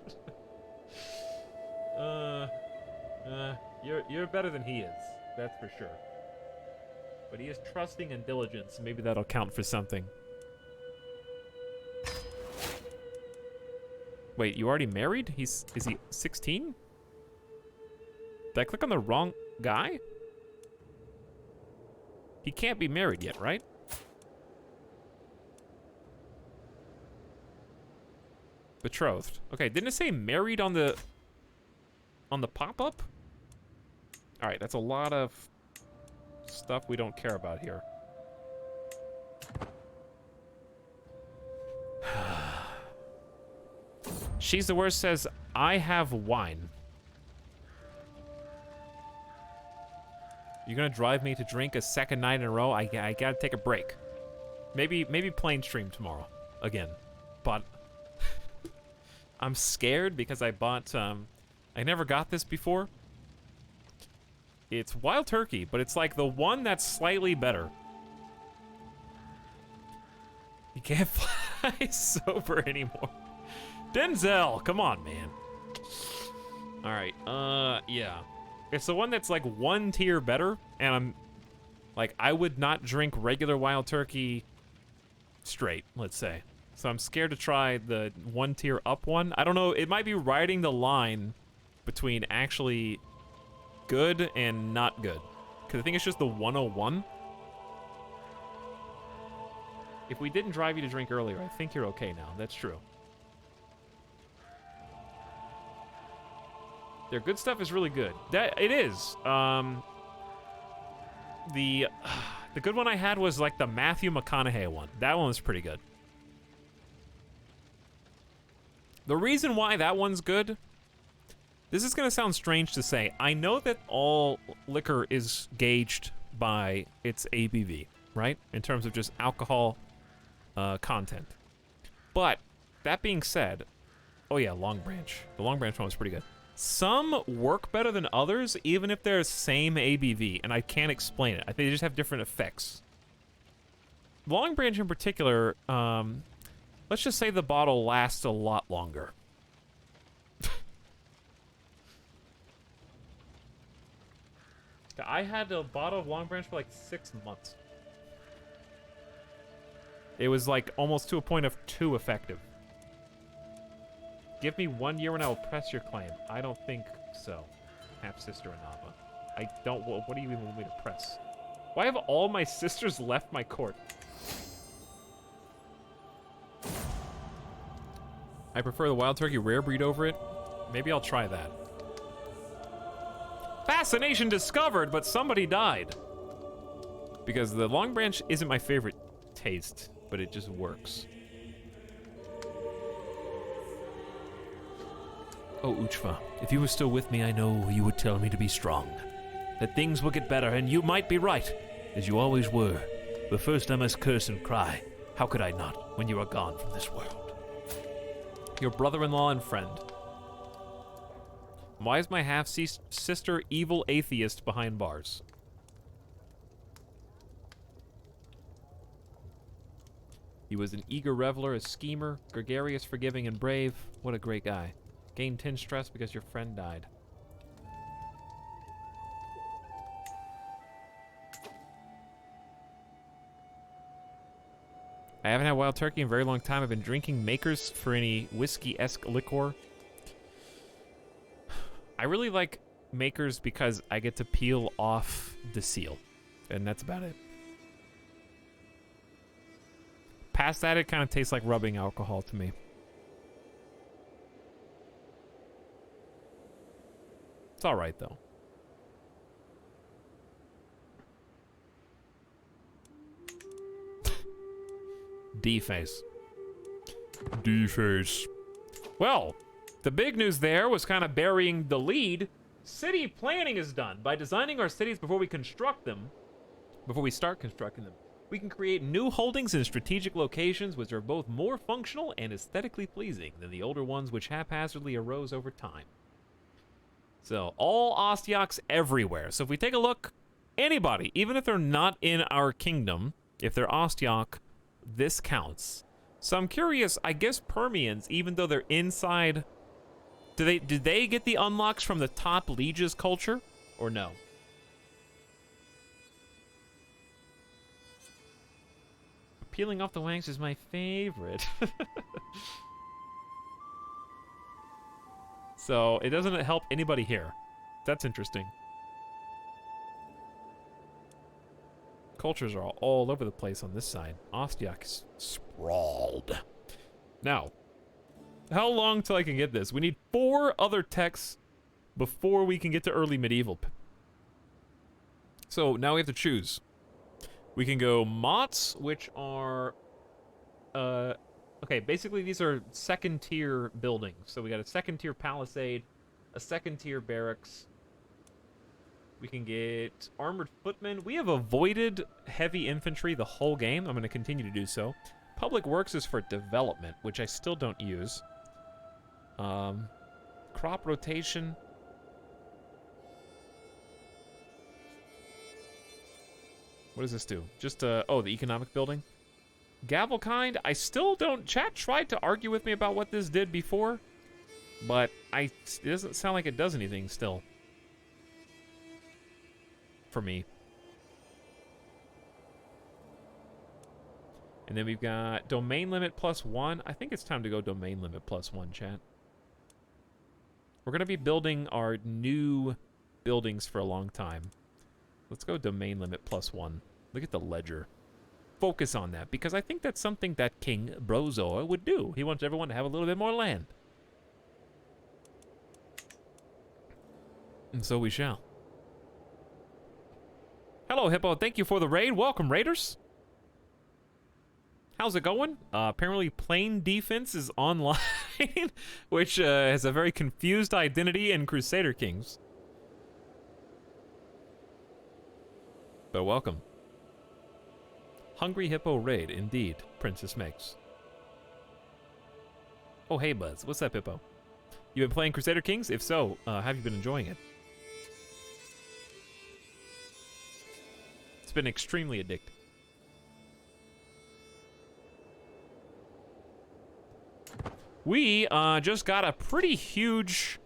You're better than he is, that's for sure. But he is trusting and diligent, so maybe that'll count for something. Wait, you already married? Is he 16? Did I click on the wrong guy? He can't be married yet, right? Betrothed. Okay, didn't it say married on the pop-up? All right, that's a lot of stuff we don't care about here. She's the worst says, I have wine. You're gonna drive me to drink a second night in a row? I gotta take a break. Maybe plain stream tomorrow again. But I'm scared because I bought I never got this before. It's wild turkey, but it's like the one that's slightly better. You can't fly sober anymore. Denzel, come on, man. All right, yeah. It's the one that's like one tier better, and I'm like, I would not drink regular wild turkey straight, let's say. So I'm scared to try the one tier up one. I don't know, it might be riding the line between actually good and not good. Because I think it's just the 101. If we didn't drive you to drink earlier, I think you're okay now. That's true. Their good stuff is really good. That it is. The good one I had was like the Matthew McConaughey one. That one was pretty good. The reason why that one's good, this is gonna sound strange to say. I know that all liquor is gauged by its ABV, right? In terms of just alcohol content. But that being said, Oh yeah, Long Branch. The Long Branch one was pretty good. Some work better than others, even if they're the same ABV, and I can't explain it. I think they just have different effects. Long Branch in particular, let's just say the bottle lasts a lot longer. I had a bottle of Long Branch for like 6 months. It was like almost to a point of too effective. Give me 1 year and I will press your claim. I don't think so. Half-sister Anava. I don't... What do you even want me to press? Why have all my sisters left my court? I prefer the Wild Turkey Rare Breed over it. Maybe I'll try that. Fascination discovered, but somebody died. Because the Long Branch isn't my favorite taste, but it just works. Oh, Uchva, if you were still with me, I know you would tell me to be strong. That things will get better, and you might be right, as you always were. But first I must curse and cry. How could I not, when you are gone from this world? Your brother-in-law and friend. Why is my half-sister evil atheist behind bars? He was an eager reveler, a schemer, gregarious, forgiving, and brave. What a great guy. Gained 10 stress because your friend died. I haven't had Wild Turkey in a very long time. I've been drinking Makers for any whiskey-esque liqueur. I really like Makers because I get to peel off the seal. And that's about it. Past that, it kind of tastes like rubbing alcohol to me. It's all right, though. D-face. D-face. Well, the big news there was kind of burying the lead. City planning is done. By designing our cities before we construct them, before we start constructing them, we can create new holdings in strategic locations which are both more functional and aesthetically pleasing than the older ones which haphazardly arose over time. So, all Ostyaks everywhere. So if we take a look, anybody, even if they're not in our kingdom, if they're Ostyak, this counts. So I'm curious, I guess Permians, even though they're inside, do they get the unlocks from the top liege's culture, or no? Peeling off the wangs is my favorite. So it doesn't help anybody here. That's interesting. Cultures are all over the place on this side. Ostyak is sprawled. Now, how long till I can get this? We need 4 other techs before we can get to early medieval. So now we have to choose. We can go Mots, which are... okay, basically these are second-tier buildings. So we got a second-tier palisade, a second-tier barracks. We can get armored footmen. We have avoided heavy infantry the whole game. I'm going to continue to do so. Public works is for development, which I still don't use. Crop rotation. What does this do? Just, oh, the economic building. Gavelkind, I still don't... Chat tried to argue with me about what this did before, but it doesn't sound like it does anything still. For me. And then we've got domain limit +1. I think it's time to go domain limit +1, chat. We're going to be building our new buildings for a long time. Let's go domain limit +1. Look at the ledger. Focus on that, because I think that's something that King Brozor would do. He wants everyone to have a little bit more land. And so we shall. Hello, Hippo. Thank you for the raid. Welcome, Raiders. How's it going? Apparently, Plain Defense is online, which has a very confused identity in Crusader Kings. But welcome. Hungry Hippo raid, indeed, Princess makes. Oh, hey, Buzz. What's up, Hippo? You been playing Crusader Kings? If so, have you been enjoying it? It's been extremely addicting. We just got a pretty huge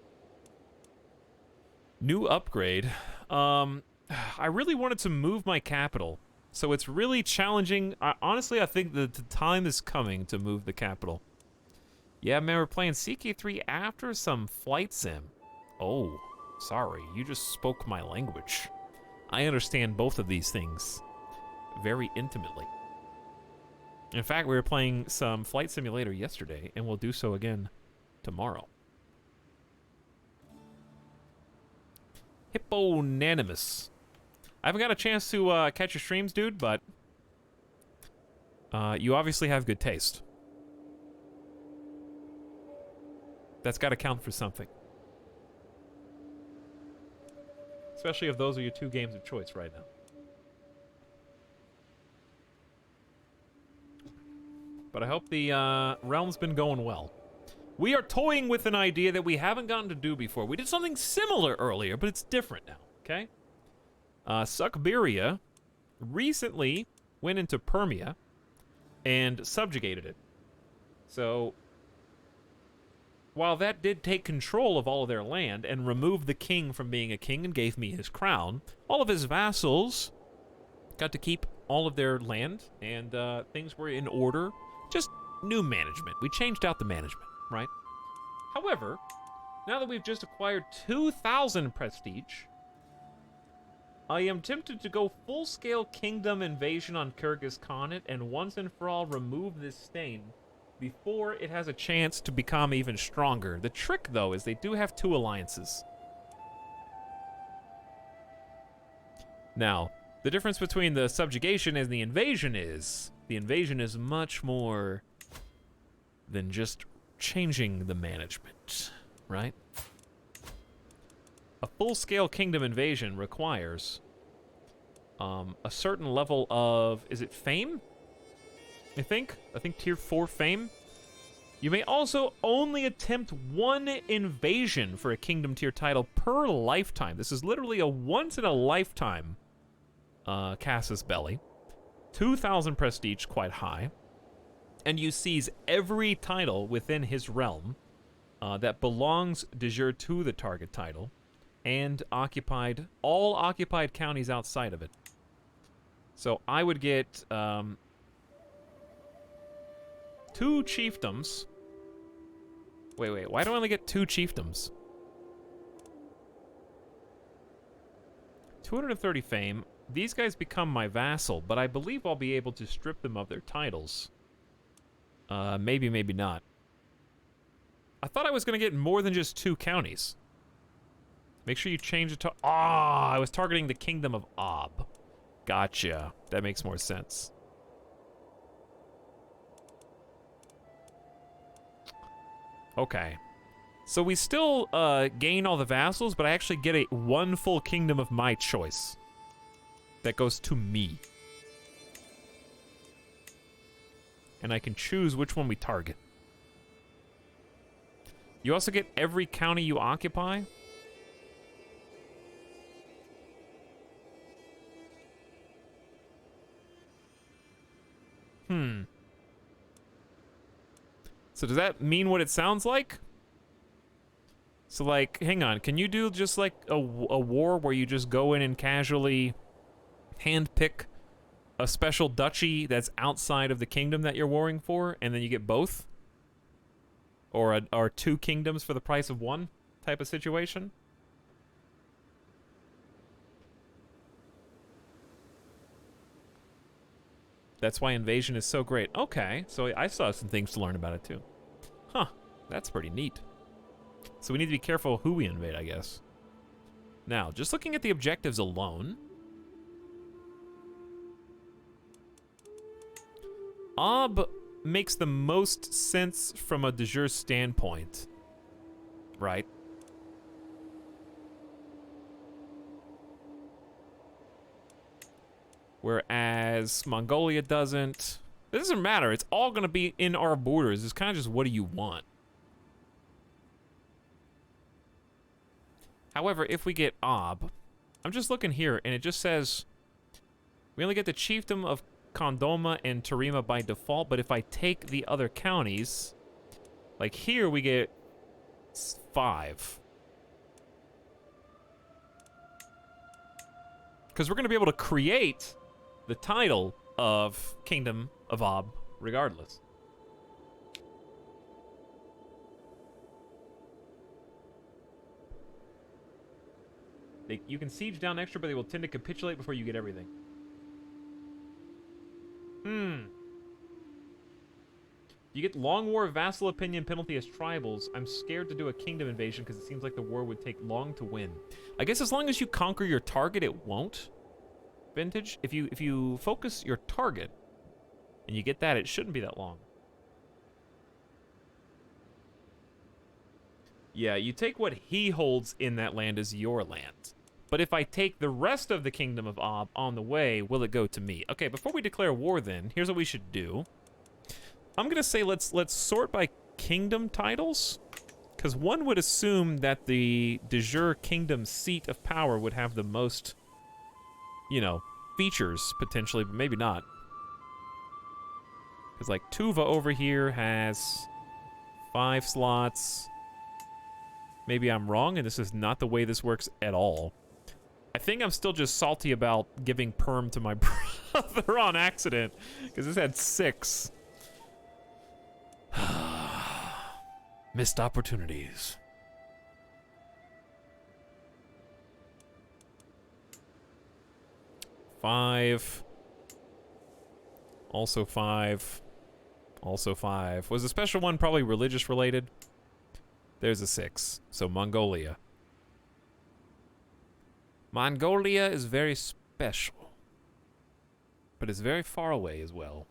new upgrade. I really wanted to move my capital, so it's really challenging. Honestly, I think that the time is coming to move the capital. Yeah, man, we're playing CK3 after some flight sim. Oh, sorry, you just spoke my language. I understand both of these things very intimately. In fact, we were playing some Flight Simulator yesterday, and we'll do so again tomorrow. Hipponanimous. I haven't got a chance to catch your streams, dude, but you obviously have good taste. That's got to count for something. Especially if those are your two games of choice right now. But I hope the realm's been going well. We are toying with an idea that we haven't gotten to do before. We did something similar earlier, but it's different now, okay? Suckberia recently went into Permia and subjugated it. So, while that did take control of all of their land and remove the king from being a king and gave me his crown, all of his vassals got to keep all of their land, and things were in order. Just new management. We changed out the management, right? However, now that we've just acquired 2,000 prestige, I am tempted to go full-scale kingdom invasion on Kyrgyz Khanate and once and for all remove this stain before it has a chance to become even stronger. The trick, though, is they do have 2 alliances. Now, the difference between the subjugation and the invasion is much more than just changing the management, right? A full-scale kingdom invasion requires a certain level of, is it fame? I think tier 4 fame. You may also only attempt 1 invasion for a kingdom tier title per lifetime. This is literally a once-in-a-lifetime casus belli. 2,000 prestige, quite high. And you seize every title within his realm that belongs de jure to the target title, and all occupied counties outside of it. So I would get 2 chiefdoms. Wait, why do I only get 2 chiefdoms? 230 fame. These guys become my vassal, but I believe I'll be able to strip them of their titles. Maybe, maybe not. I thought I was going to get more than just 2 counties. Make sure you change it to... Ah, I was targeting the Kingdom of Ob. Gotcha. That makes more sense. Okay. So we still gain all the vassals, but I actually get 1 full kingdom of my choice. That goes to me. And I can choose which one we target. You also get every county you occupy. So does that mean what it sounds like? So, like, hang on. Can you do just, like, a war where you just go in and casually handpick a special duchy that's outside of the kingdom that you're warring for, and then you get both? Or 2 kingdoms for the price of 1 type of situation? That's why invasion is so great. Okay, so I saw some things to learn about it too. Huh, that's pretty neat. So we need to be careful who we invade, I guess. Now, just looking at the objectives alone, Ob makes the most sense from a de jure standpoint, right? Whereas Mongolia doesn't. It doesn't matter. It's all going to be in our borders. It's kind of just what do you want, However, if we get Ob, I'm just looking here, and it just says we only get the chiefdom of Kondoma and Tarima by default, but if I take the other counties, like here we get 5. Because we're going to be able to create the title of Kingdom of Ob regardless. You can siege down extra, but they will tend to capitulate before you get everything. You get long war vassal opinion penalty as tribals. I'm scared to do a kingdom invasion because it seems like the war would take long to win. I guess as long as you conquer your target, it won't. Vintage, if you focus your target and you get that, it shouldn't be that long. Yeah, you take what he holds in that land as your land. But if I take the rest of the Kingdom of Ob on the way, will it go to me? Okay, before we declare war then, here's what we should do. I'm going to say let's sort by kingdom titles. Because one would assume that the de jure kingdom seat of power would have the most, you know, features, potentially, but maybe not. Because, like, Tuva over here has 5 slots. Maybe I'm wrong, and this is not the way this works at all. I think I'm still just salty about giving perm to my brother on accident, because this had 6. Missed opportunities. Five. Also 5. Also 5. Was the special one probably religious related? There's a 6. So Mongolia. Mongolia is very special. But it's very far away as well.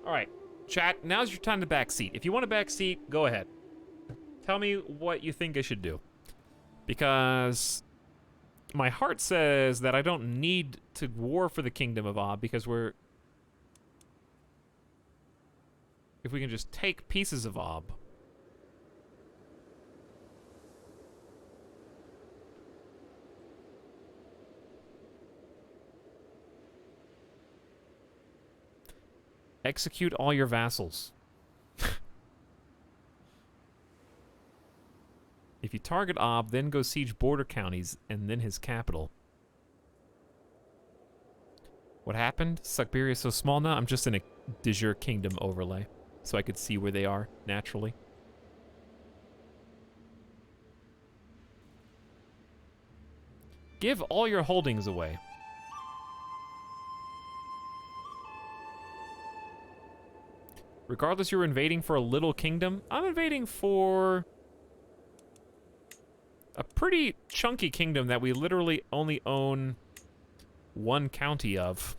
Alright, chat, now's your time to backseat. If you want a backseat, go ahead. Tell me what you think I should do. Because my heart says that I don't need to war for the Kingdom of Ob because we're... If we can just take pieces of Ob. Execute all your vassals. If you target Ob, then go siege border counties and then his capital. What happened? Suckberia is so small now? I'm just in a de jure kingdom overlay, so I could see where they are naturally. Give all your holdings away. Regardless, you're invading for a little kingdom. I'm invading for a pretty chunky kingdom that we literally only own 1 county of.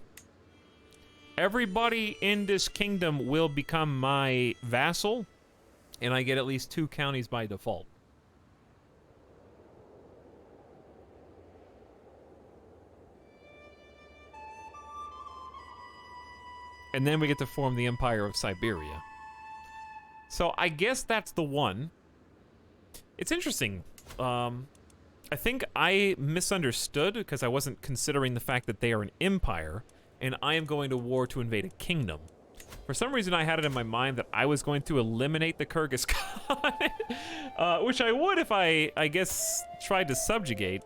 Everybody in this kingdom will become my vassal, and I get at least 2 counties by default. And then we get to form the Empire of Siberia. So I guess that's the one. It's interesting. I think I misunderstood because I wasn't considering the fact that they are an empire, and I am going to war to invade a kingdom. For some reason, I had it in my mind that I was going to eliminate the Kyrgyz Khan, which I would if I guess, tried to subjugate.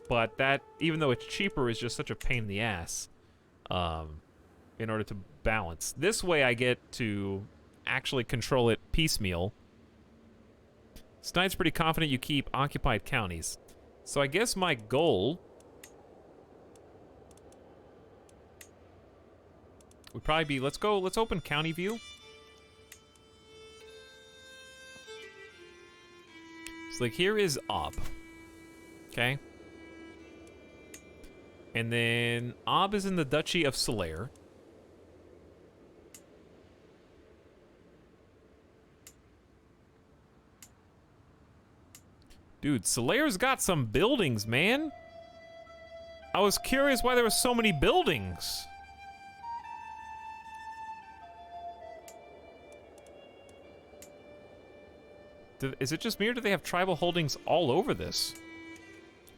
But that, even though it's cheaper, is just such a pain in the ass. In order to balance. This way I get to actually control it piecemeal. Snide's pretty confident you keep occupied counties. So I guess my goal would probably be, let's open county view. So like here is Ob. Okay. And then Ob is in the Duchy of Solaire. Dude, Solaire's got some buildings, man. I was curious why there were so many buildings. Is it just me, or do they have tribal holdings all over this?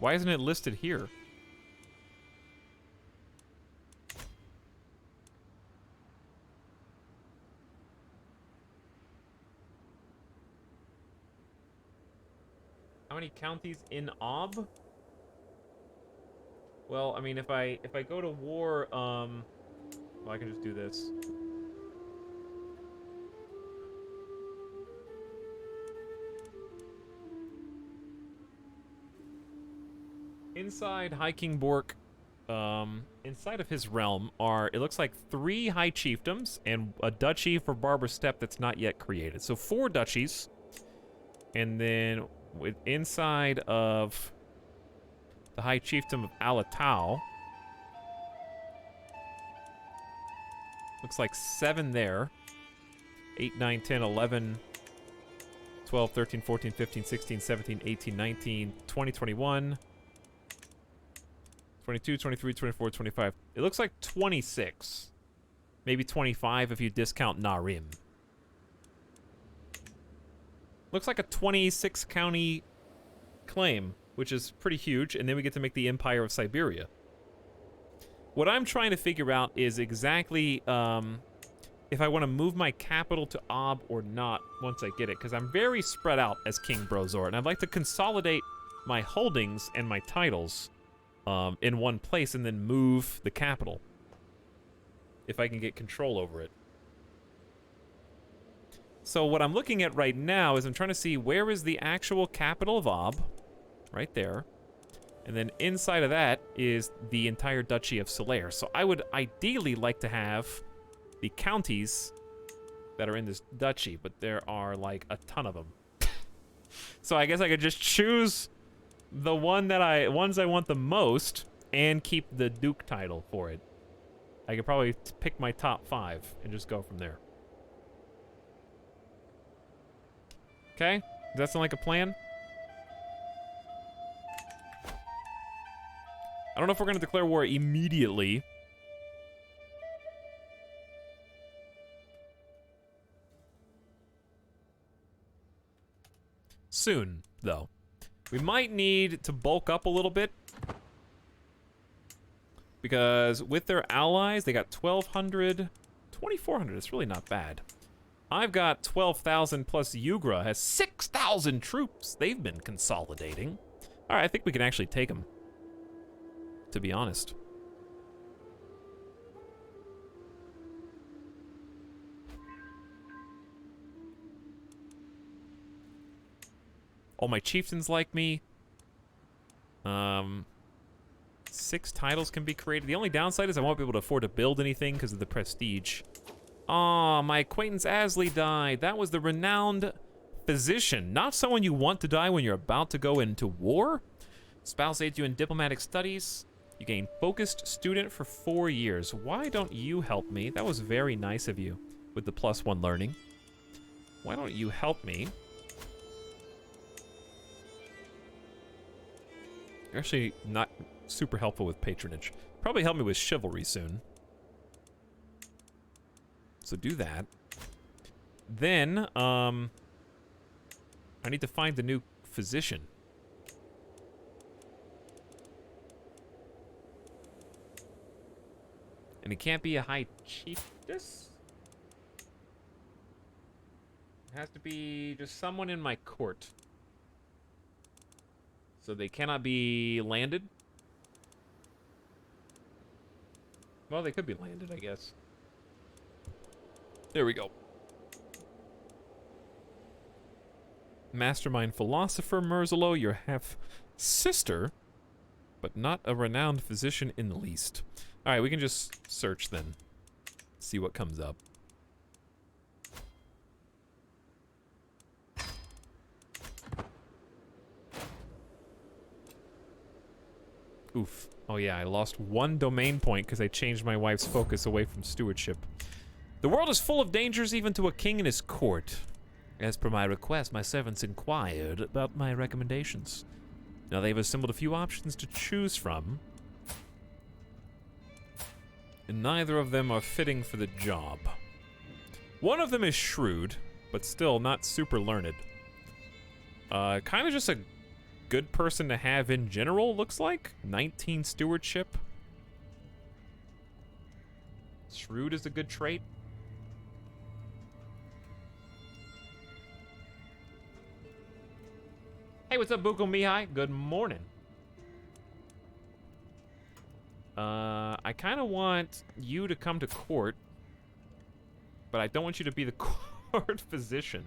Why isn't it listed here? How many counties in Ob? Well, I mean, if I go to war, well, I can just do this. Inside High King Bork, inside of his realm are, it looks like 3 high chiefdoms and a duchy for Barber Steppe that's not yet created. So 4 duchies. And then inside of the high chiefdom of Alatau, looks like 7 there. 8, 9, 10, 11, 12, 13, 14, 15, 16, 17, 18, 19, 20, 21... 22, 23, 24, 25. It looks like 26. Maybe 25 if you discount Narim. Looks like a 26 county claim, which is pretty huge, and then we get to make the Empire of Siberia. What I'm trying to figure out is exactly if I want to move my capital to Ob or not once I get it, because I'm very spread out as King Brozor, and I'd like to consolidate my holdings and my titles in one place and then move the capital if I can get control over it. So what I'm looking at right now is I'm trying to see where is the actual capital of Ob, right there, and then inside of that is the entire Duchy of Solaire. So I would ideally like to have the counties that are in this duchy, but there are like a ton of them. So I guess I could just choose the ones I want the most and keep the Duke title for it. I could probably pick my top 5 and just go from there. Okay? Does that sound like a plan? I don't know if we're going to declare war immediately. Soon, though. We might need to bulk up a little bit, because with their allies, they got 1,200, 2,400. It's really not bad. I've got 12,000 plus Yugra has 6,000 troops. They've been consolidating. All right, I think we can actually take them, to be honest. All my chieftains like me. 6 titles can be created. The only downside is I won't be able to afford to build anything because of the prestige. Aw, my acquaintance Asley died. That was the renowned physician. Not someone you want to die when you're about to go into war. Spouse aids you in diplomatic studies. You gain focused student for 4 years. Why don't you help me? That was very nice of you with the +1 learning. Why don't you help me? You're actually not super helpful with patronage. Probably help me with chivalry soon. So do that. Then, I need to find the new physician. And it can't be a high chiefess? It has to be just someone in my court. So they cannot be landed? Well, they could be landed, I guess. There we go. Mastermind philosopher Merzelo, your half-sister, but not a renowned physician in the least. Alright, we can just search then. See what comes up. Oof. Oh yeah, I lost 1 domain point because I changed my wife's focus away from stewardship. The world is full of dangers even to a king and his court. As per my request, my servants inquired about my recommendations. Now they've assembled a few options to choose from, and neither of them are fitting for the job. One of them is shrewd, but still not super learned. Kind of just a good person to have in general, looks like. 19 stewardship. Shrewd is a good trait. Hey, what's up, Buko Mihai? Good morning. I kind of want you to come to court, but I don't want you to be the court physician.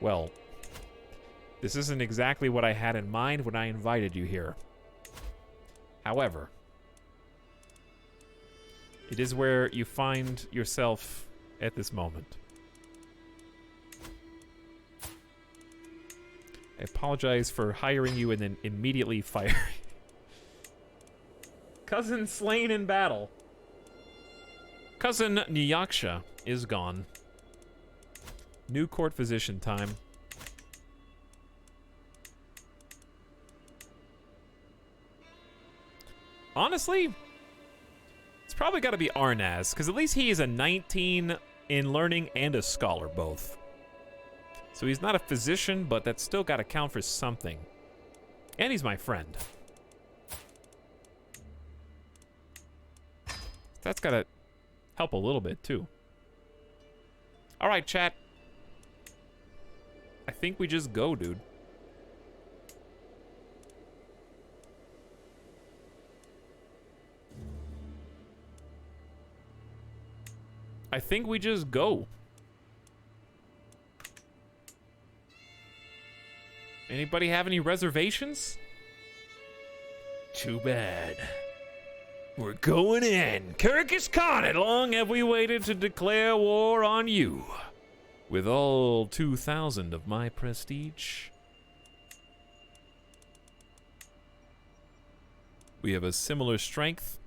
Well, this isn't exactly what I had in mind when I invited you here. However, it is where you find yourself at this moment. I apologize for hiring you and then immediately firing. Cousin slain in battle. Cousin Nyaksha is gone. New court physician time. Honestly, it's probably got to be Arnaz, because at least he is a 19 in learning and a scholar both. So he's not a physician, but that's still got to count for something. And he's my friend. That's got to help a little bit, too. All right, chat. I think we just go, dude. I think we just go. Anybody have any reservations? Too bad. We're going in. Kyrgyz Khan, long have we waited to declare war on you. With all 2,000 of my prestige. We have a similar strength.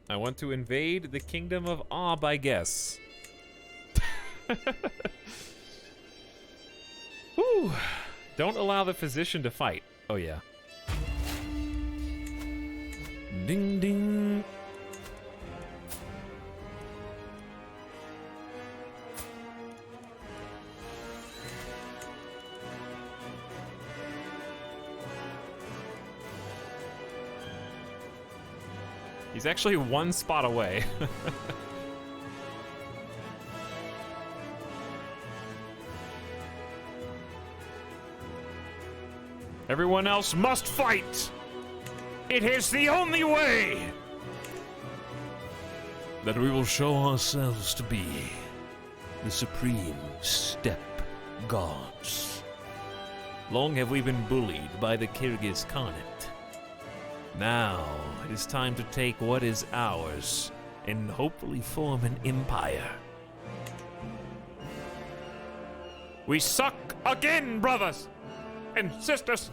I want to invade the kingdom of Ob, I guess. Whew. Don't allow the physician to fight. Oh, yeah. Ding, ding. He's actually one spot away. Everyone else must fight. It is the only way that we will show ourselves to be the supreme steppe gods. Long have we been bullied by the Kyrgyz Khanate. Now it is time to take what is ours and hopefully form an empire. We suck again, brothers and sisters.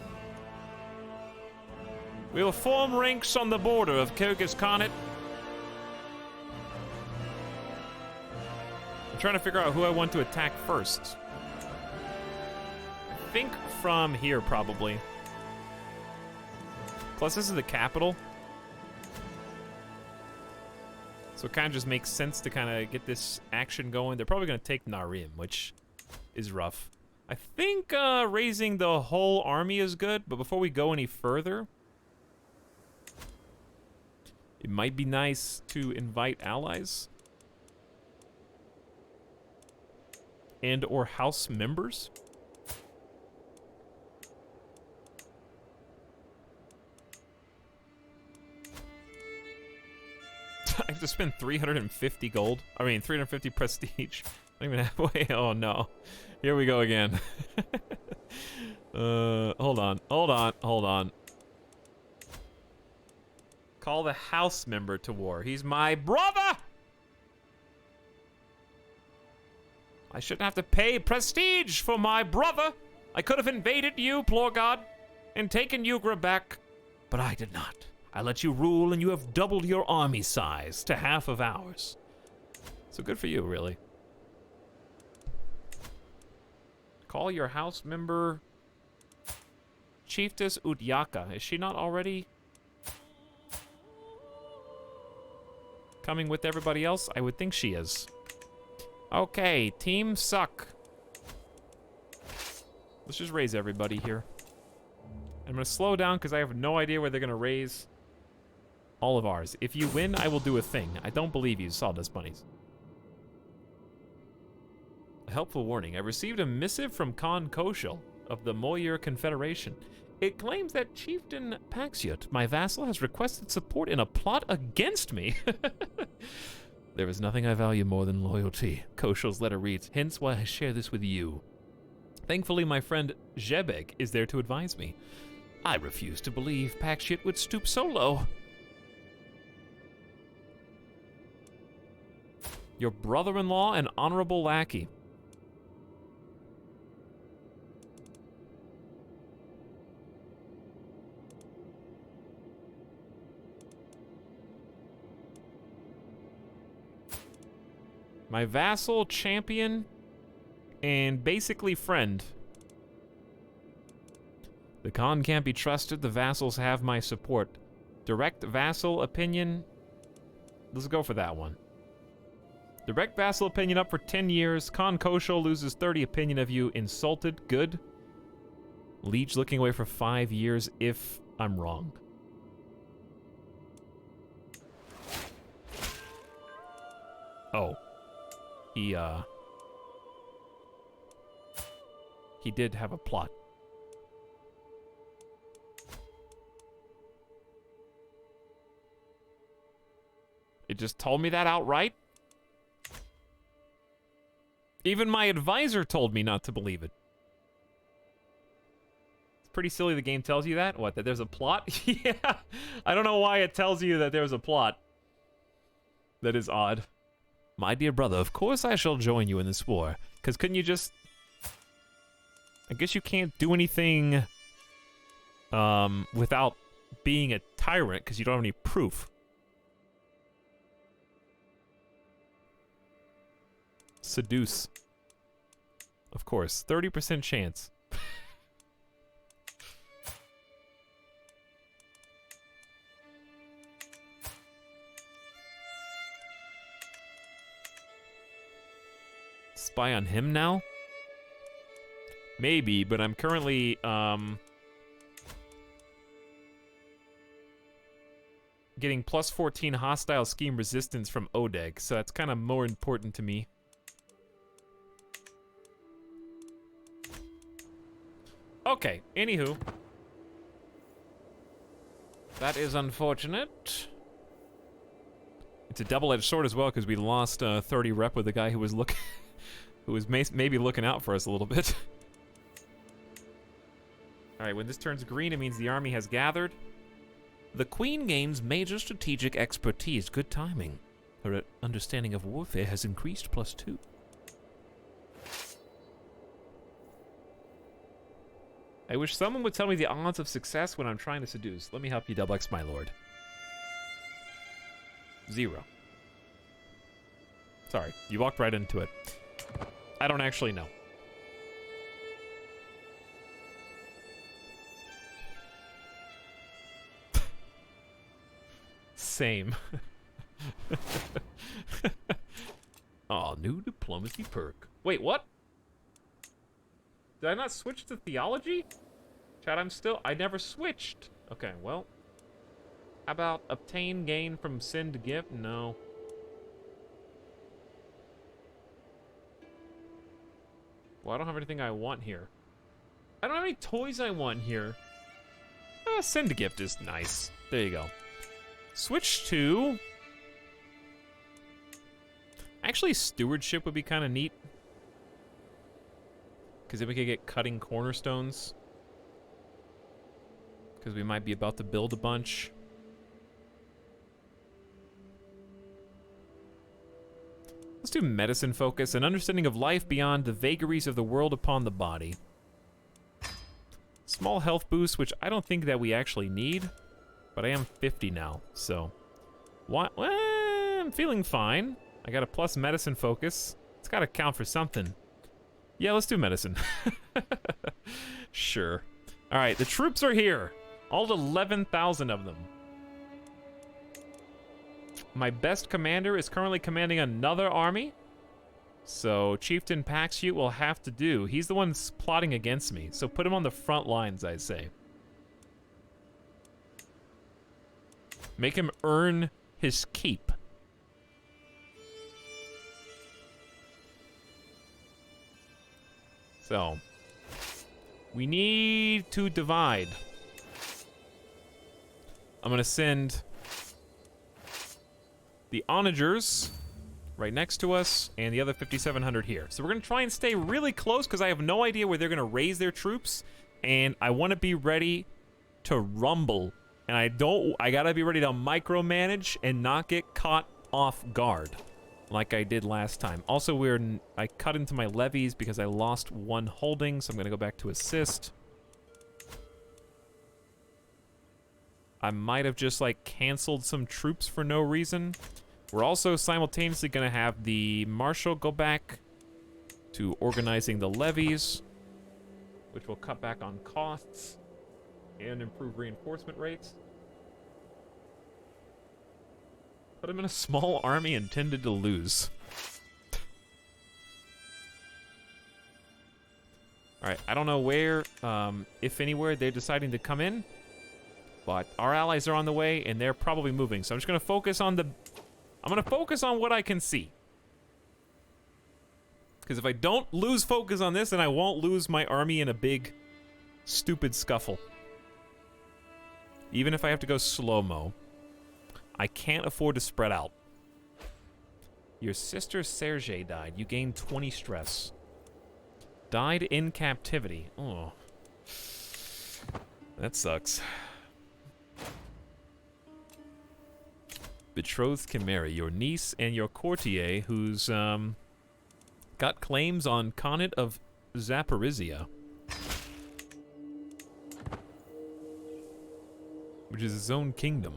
We will form ranks on the border of Kyrgyz Khanate. I'm trying to figure out who I want to attack first. I think from here, probably. Plus, this is the capital. So it kind of just makes sense to kind of get this action going. They're probably going to take Narim, which is rough. I think raising the whole army is good, but before we go any further, it might be nice to invite allies and or house members. I have to spend 350 gold. I mean, 350 prestige. Not even halfway. Oh no. Here we go again. Hold on. Call the house member to war. He's my brother! I shouldn't have to pay prestige for my brother. I could have invaded you, Plorgod, and taken Yugra back, but I did not. I let you rule, and you have doubled your army size to half of ours. So good for you, really. Call your house member Chiefess Udyaka. Is she not already coming with everybody else? I would think she is. Okay, team suck. Let's just raise everybody here. I'm gonna slow down because I have no idea where they're gonna raise all of ours. If you win, I will do a thing. I don't believe you, Sawdust Bunnies. A helpful warning. I received a missive from Khan Koshal of the Moyur Confederation. It claims that Chieftain Paxiut, my vassal, has requested support in a plot against me. There is nothing I value more than loyalty. Koshal's letter reads, hence why I share this with you. Thankfully, my friend Jebek is there to advise me. I refuse to believe Paxiut would stoop so low. Your brother-in-law and honorable lackey. My vassal, champion, and basically friend. The Khan can't be trusted. The vassals have my support. Direct vassal opinion. Let's go for that one. Direct vassal opinion up for 10 years. Khan Koshal loses 30 opinion of you. Insulted. Good. Liege looking away for 5 years if I'm wrong. Oh. He did have a plot. It just told me that outright. Even my advisor told me not to believe it. It's pretty silly the game tells you that. What, that there's a plot? Yeah. I don't know why it tells you that there's a plot. That is odd. My dear brother, of course I shall join you in this war. Because couldn't you just... I guess you can't do anything without being a tyrant because you don't have any proof. Seduce. Of course. 30% chance. Spy on him now? Maybe, but I'm currently, getting plus 14 hostile scheme resistance from Odeg, so that's kind of more important to me. Okay, anywho. That is unfortunate. It's a double-edged sword as well, because we lost 30 rep with the guy who was looking... who was maybe looking out for us a little bit. Alright, when this turns green, it means the army has gathered. The Queen gains major strategic expertise. Good timing. Her understanding of warfare has increased +2. I wish someone would tell me the odds of success when I'm trying to seduce. Let me help you, Double X, my lord. 0. Sorry, you walked right into it. I don't actually know. Same. Aw, new diplomacy perk. Wait, what? Did I not switch to theology? Chat, I never switched. Okay, well. How about obtain gain from sin to gift? No. Well, I don't have anything I want here. I don't have any toys I want here. Send a gift is nice. There you go. Switch to... Actually, stewardship would be kind of neat. Because then we could get cutting cornerstones. Because we might be about to build a bunch. Let's do medicine focus, an understanding of life beyond the vagaries of the world upon the body. Small health boost, which I don't think that we actually need, but I am 50 now, so. What? Well, I'm feeling fine. I got a plus medicine focus. It's got to count for something. Yeah, let's do medicine. Sure. All right, the troops are here. All 11,000 of them. My best commander is currently commanding another army. So Chieftain Paxute will have to do. He's the one plotting against me. So put him on the front lines, I say. Make him earn his keep. So, we need to divide. I'm gonna send the onagers right next to us and the other 5,700 here. So we're gonna try and stay really close because I have no idea where they're gonna raise their troops, and I want to be ready to rumble. And I gotta be ready to micromanage and not get caught off guard like I did last time. Also, I cut into my levies because I lost one holding, so I'm gonna go back to assist. I might have just like canceled some troops for no reason. We're also simultaneously gonna have the marshal go back to organizing the levies, which will cut back on costs and improve reinforcement rates. Put him in a small army intended to lose. Alright, I don't know where, if anywhere, they're deciding to come in. But our allies are on the way, and they're probably moving. So I'm just going to focus on I'm going to focus on what I can see. Because if I don't lose focus on this, then I won't lose my army in a big, stupid scuffle. Even if I have to go slow-mo, I can't afford to spread out. Your sister Serge died. You gained 20 stress. Died in captivity. Oh. That sucks. Betrothed can marry your niece and your courtier who's, got claims on Khanate of Zaporizhia. Which is his own kingdom.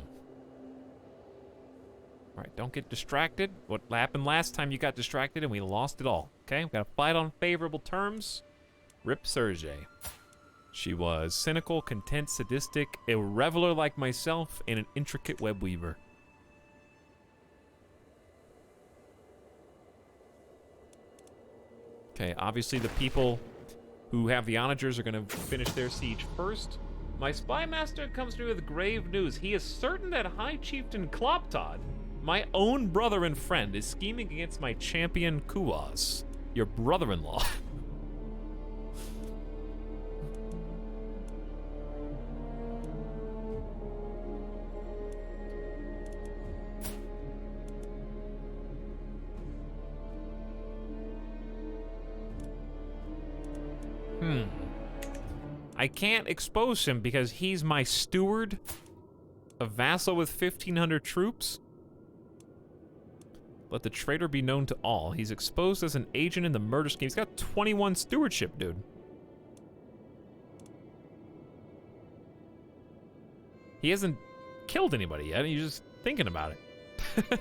Alright, don't get distracted. What happened last time you got distracted and we lost it all. Okay, we've got to fight on favorable terms. Rip Serge. She was cynical, content, sadistic, a reveler like myself, and an intricate web weaver. Okay, obviously the people who have the onagers are going to finish their siege first. My spy master comes to me with grave news. He is certain that High Chieftain Kloptod, my own brother and friend, is scheming against my champion Kuwas, your brother-in-law. I can't expose him because he's my steward, a vassal with 1,500 troops. Let the traitor be known to all. He's exposed as an agent in the murder scheme. He's got 21 stewardship, dude. He hasn't killed anybody yet. He's just thinking about it.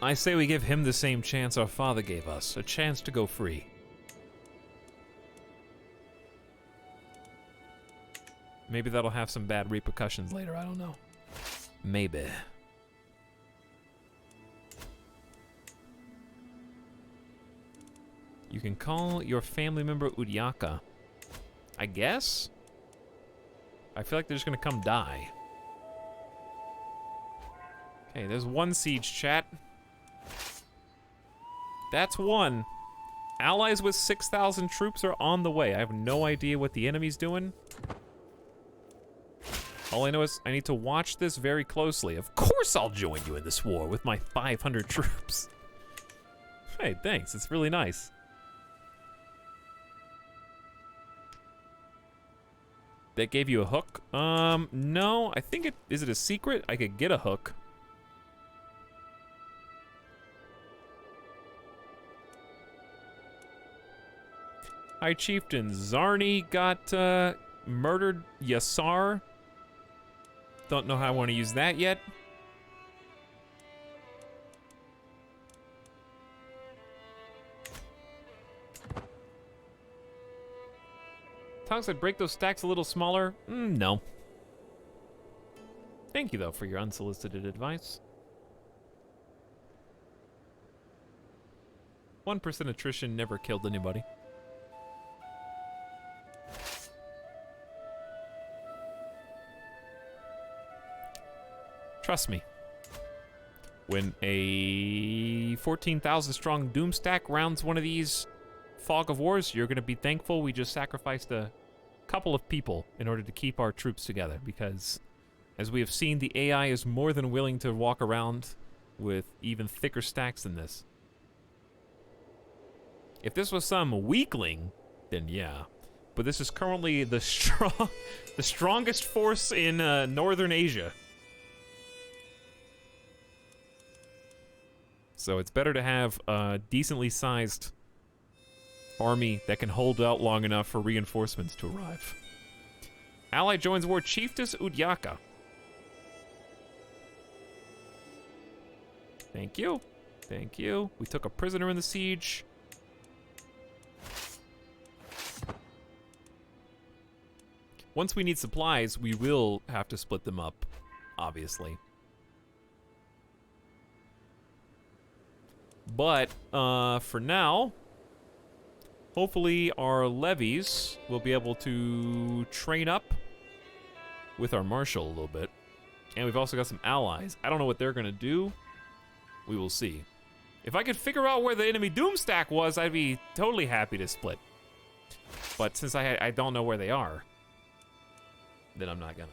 I say we give him the same chance our father gave us, a chance to go free. Maybe that'll have some bad repercussions later, I don't know. Maybe. You can call your family member Udyaka. I guess? I feel like they're just gonna come die. Okay, there's one siege, chat. That's one. Allies with 6,000 troops are on the way. I have no idea what the enemy's doing. All I know is I need to watch this very closely. Of course I'll join you in this war with my 500 troops. Hey, thanks. It's really nice. That gave you a hook? No. I think is it a secret? I could get a hook. High Chieftain Zarni got murdered Yasar. Don't know how I want to use that yet. Tongue said break those stacks a little smaller. No. Thank you, though, for your unsolicited advice. 1% attrition never killed anybody. Trust me. When a 14,000 strong Doom stack rounds one of these Fog of Wars, you're going to be thankful we just sacrificed a couple of people in order to keep our troops together, because as we have seen, the AI is more than willing to walk around with even thicker stacks than this. If this was some weakling, then yeah. But this is currently the strongest force in Northern Asia. So it's better to have a decently sized army that can hold out long enough for reinforcements to arrive. Ally joins war, Chiefess Udyaka. Thank you. Thank you. We took a prisoner in the siege. Once we need supplies, we will have to split them up, obviously. But, for now, hopefully our levies will be able to train up with our marshal a little bit. And we've also got some allies. I don't know what they're going to do. We will see. If I could figure out where the enemy Doomstack was, I'd be totally happy to split. But since I don't know where they are, then I'm not gonna.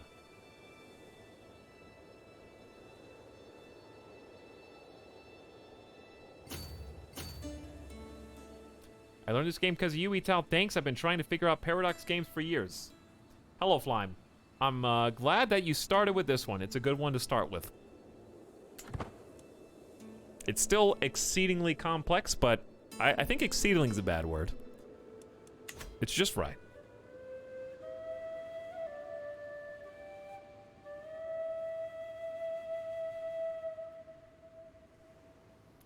I learned this game because of you, Etal. Thanks. I've been trying to figure out Paradox games for years. Hello, Flime. I'm glad that you started with this one. It's a good one to start with. It's still exceedingly complex, but I think exceedingly is a bad word. It's just right.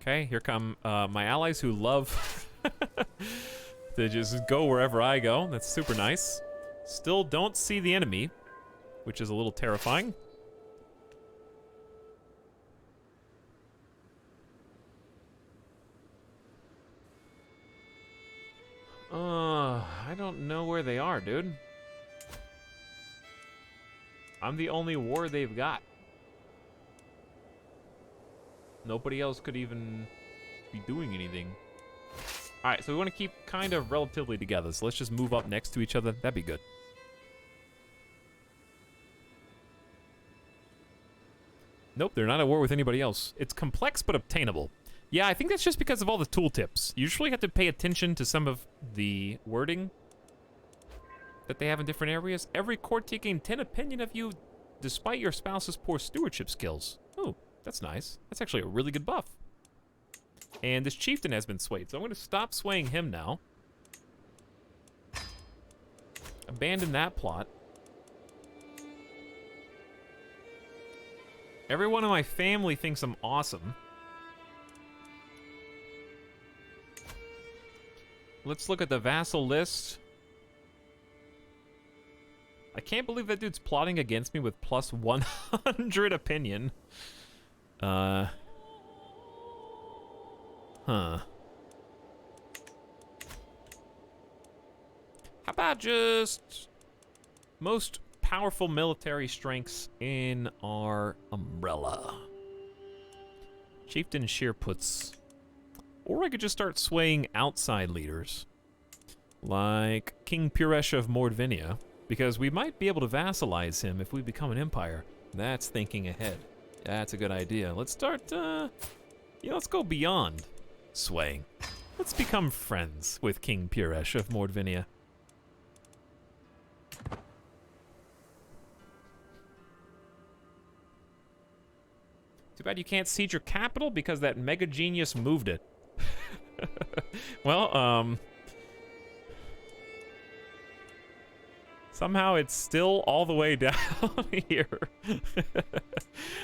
Okay, here come my allies who love to just go wherever I go. That's super nice. Still don't see the enemy, which is a little terrifying. I don't know where they are, dude. I'm the only war they've got. Nobody else could even be doing anything. Alright, so we want to keep kind of relatively together, so let's just move up next to each other. That'd be good. Nope, they're not at war with anybody else. It's complex but obtainable. Yeah, I think that's just because of all the tooltips. You usually have to pay attention to some of the wording that they have in different areas. Every courtier gains 10 opinion of you despite your spouse's poor stewardship skills. Ooh, that's nice. That's actually a really good buff. And this chieftain has been swayed, so I'm going to stop swaying him now. Abandon that plot. Everyone in my family thinks I'm awesome. Let's look at the vassal list. I can't believe that dude's plotting against me with plus 100 opinion. Huh. How about just most powerful military strengths in our umbrella? Chieftain Sheerputs. Or I could just start swaying outside leaders. Like King Puresh of Mordvinia. Because we might be able to vassalize him if we become an empire. That's thinking ahead. That's a good idea. Let's start, let's go beyond swaying. Let's become friends with King Puresh of Mordvinia. Too bad you can't siege your capital because that mega genius moved it. Well, somehow it's still all the way down here.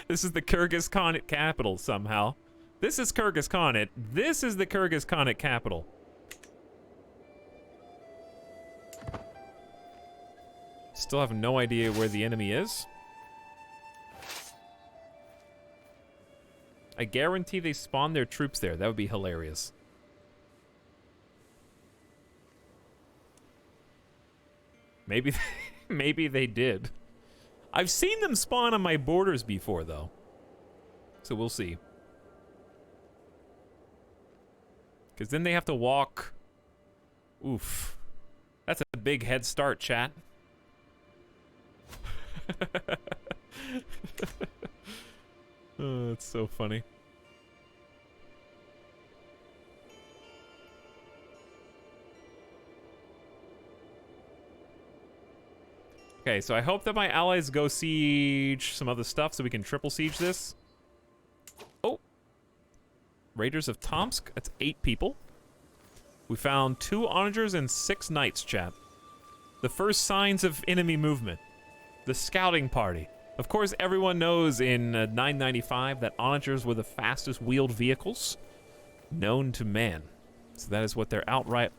This is the Kyrgyz Khanate capital somehow. This is Kyrgyz Khanate. This is the Kyrgyz Khanate capital. still have no idea where the enemy is. I guarantee they spawn their troops there. That would be hilarious. Maybe, maybe they did. I've seen them spawn on my borders before, though. So we'll see. Because then they have to walk. Oof. That's a big head start, chat. Oh, that's so funny. Okay, so I hope that my allies go siege some other stuff so we can triple siege this. Oh. Raiders of Tomsk. That's 8 people. We found 2 onagers and 6 knights, chat. The first signs of enemy movement. The scouting party. Of course, everyone knows in 995 that onagers were the fastest wheeled vehicles known to man. So that is what they're outright...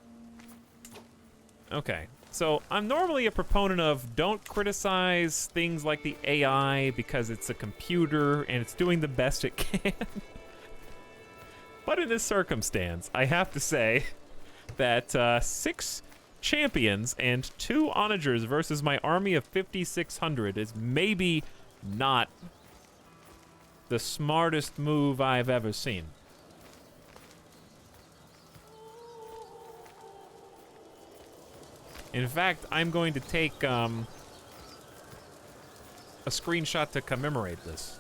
Okay. So, I'm normally a proponent of don't criticize things like the AI because it's a computer and it's doing the best it can. But in this circumstance, I have to say that 6 champions and 2 onagers versus my army of 5,600 is maybe not the smartest move I've ever seen. In fact, I'm going to take a screenshot to commemorate this.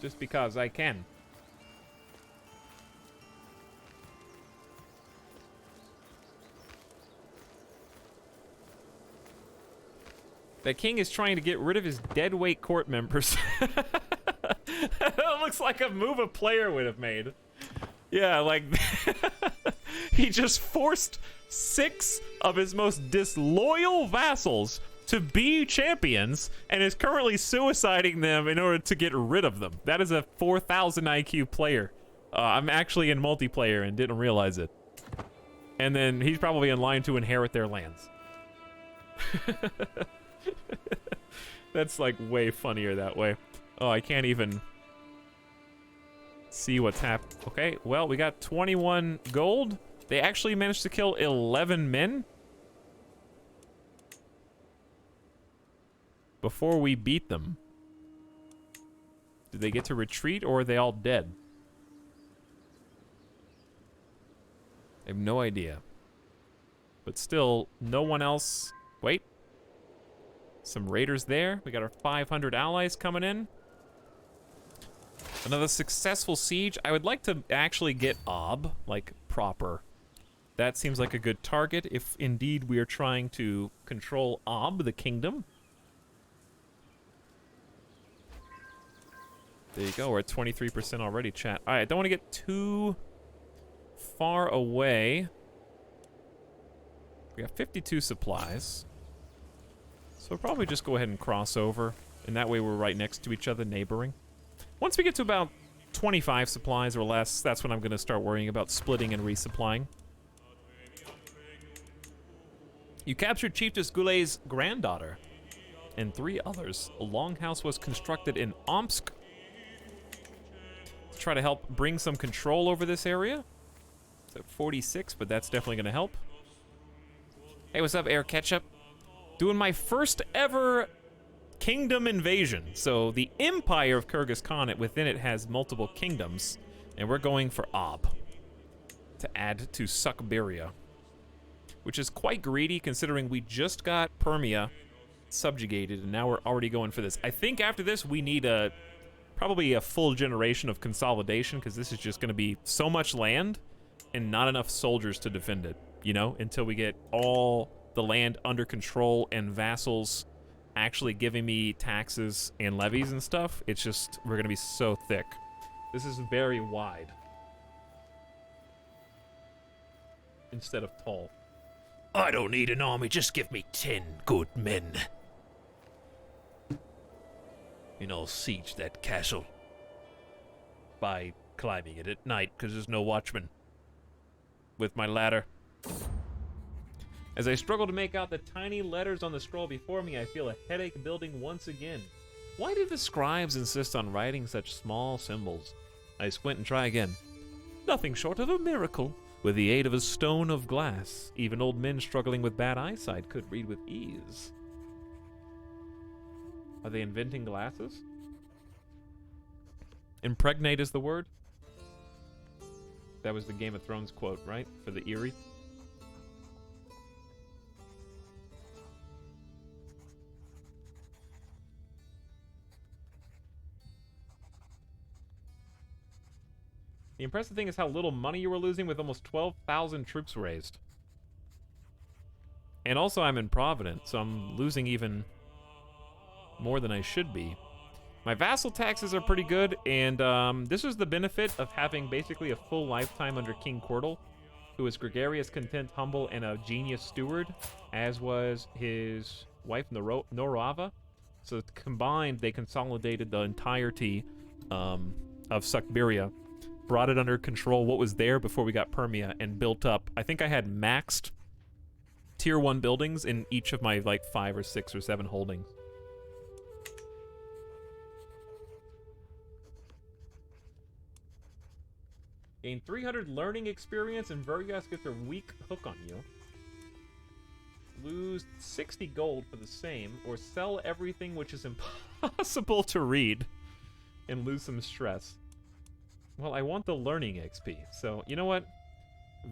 Just because I can. The king is trying to get rid of his deadweight court members. That looks like a move a player would have made. Yeah, like he just forced 6 of his most disloyal vassals to be champions and is currently suiciding them in order to get rid of them. That is a 4,000 IQ player. I'm actually in multiplayer and didn't realize it. And then he's probably in line to inherit their lands. That's like way funnier that way. Oh, I can't even see what's happened. Okay, well, we got 21 gold. They actually managed to kill 11 men before we beat them. Did they get to retreat or are they all dead? I have no idea. But still, no one else... Wait. Some raiders there. We got our 500 allies coming in. Another successful siege. I would like to actually get Ob, like, proper. That seems like a good target if indeed we are trying to control Ob, the kingdom. There you go, we're at 23% already, chat. Alright, I don't want to get too far away. We have 52 supplies. So we'll probably just go ahead and cross over. And that way we're right next to each other, neighboring. Once we get to about 25 supplies or less, that's when I'm going to start worrying about splitting and resupplying. You captured Chiefess Goulet's granddaughter and 3 others. A longhouse was constructed in Omsk to try to help bring some control over this area. It's at 46, but that's definitely going to help. Hey, what's up, Air Ketchup? Doing my first ever kingdom invasion. So the Empire of Kyrgyz Khanate within it has multiple kingdoms, and we're going for Ob to add to Sukhbiria, which is quite greedy considering we just got Permia subjugated and now we're already going for this. I think after this we need probably a full generation of consolidation because this is just going to be so much land and not enough soldiers to defend it, you know, until we get all the land under control and vassals actually giving me taxes and levies and stuff. It's just, we're gonna be so thick. This is very wide instead of tall. I don't need an army, just give me 10 good men. And I'll siege that castle by climbing it at night, because there's no watchman. with my ladder. As I struggle to make out the tiny letters on the scroll before me, I feel a headache building once again. Why do the scribes insist on writing such small symbols? I squint and try again. Nothing short of a miracle. With the aid of a stone of glass, even old men struggling with bad eyesight could read with ease. Are they inventing glasses? Impregnate is the word? That was the Game of Thrones quote, right? For the Eerie? The impressive thing is how little money you were losing with almost 12,000 troops raised. And also I'm in Providence, so I'm losing even more than I should be. My vassal taxes are pretty good, and this is the benefit of having basically a full lifetime under King Cordal, who is gregarious, content, humble, and a genius steward, as was his wife Norava. So combined, they consolidated the entirety of Suckberia, brought it under control, what was there before we got Permia, and built up. I think I had maxed tier 1 buildings in each of my like 5 or 6 or 7 holdings. Gain 300 learning experience, and Vergas gets a weak hook on you. Lose 60 gold for the same, or sell everything which is impossible to read and lose some stress. Well, I want the learning XP, so you know what?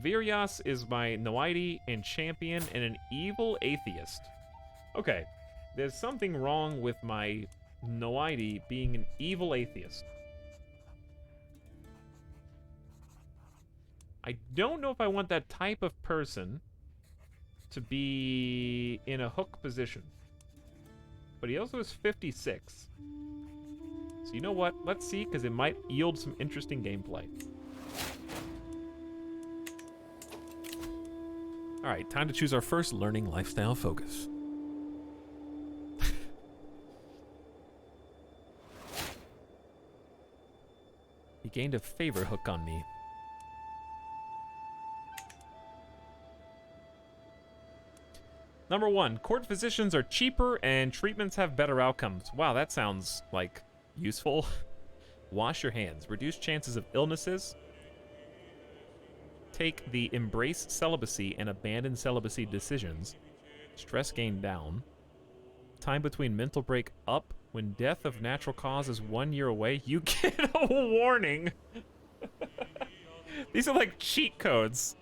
Virias is my Noiti and champion and an evil atheist. Okay, there's something wrong with my Noiti being an evil atheist. I don't know if I want that type of person to be in a hook position. But he also is 56. So you know what? Let's see, because it might yield some interesting gameplay. Alright, time to choose our first learning lifestyle focus. He gained a favor hook on me. Number 1, court physicians are cheaper and treatments have better outcomes. Wow, that sounds like useful. Wash your hands. Reduce chances of illnesses. Take the embrace celibacy and abandon celibacy decisions. Stress gain down. Time between mental break up. When death of natural cause is 1 year away, you get a warning. These are like cheat codes.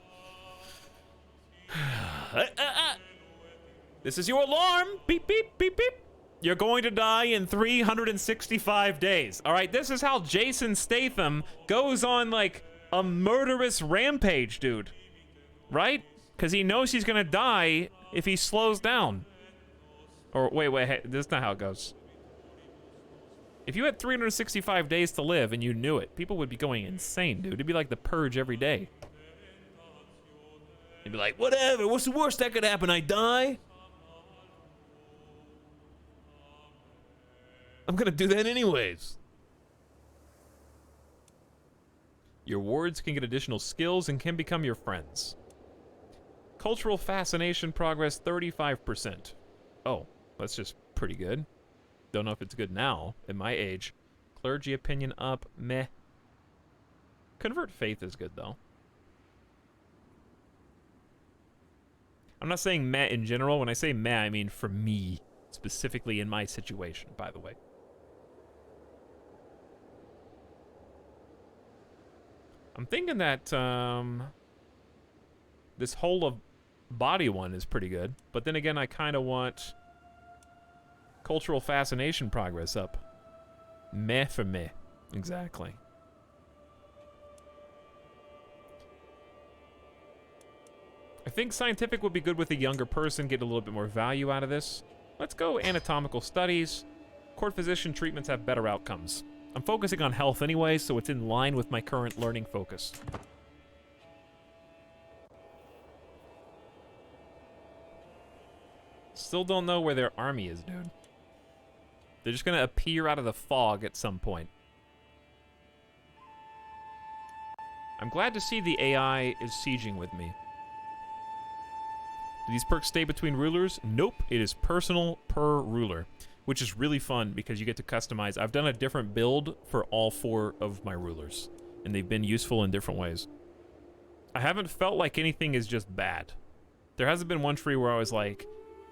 This is your alarm. Beep, beep, beep, beep. You're going to die in 365 days. All right, this is how Jason Statham goes on like a murderous rampage, dude. Right? Because he knows he's going to die if he slows down. Or wait, hey, this is not how it goes. If you had 365 days to live and you knew it, people would be going insane, dude. It'd be like the Purge every day. They'd be like, whatever, what's the worst that could happen? I die? I'm gonna do that anyways. Your wards can get additional skills and can become your friends. Cultural fascination progress 35%. Oh, that's just pretty good. Don't know if it's good now, at my age. Clergy opinion up, meh. Convert faith is good though. I'm not saying meh in general. When I say meh, I mean for me, specifically in my situation, by the way. I'm thinking that this whole of body one is pretty good, but then again, I kind of want cultural fascination progress up. Meh for meh, exactly. I think scientific would be good with a younger person, get a little bit more value out of this. Let's go anatomical studies. Court physician treatments have better outcomes. I'm focusing on health anyway, so it's in line with my current learning focus. Still don't know where their army is, dude. They're just gonna appear out of the fog at some point. I'm glad to see the AI is sieging with me. Do these perks stay between rulers? Nope, it is personal per ruler, which is really fun because you get to customize. I've done a different build for all 4 of my rulers, and they've been useful in different ways. I haven't felt like anything is just bad. There hasn't been one tree where I was like,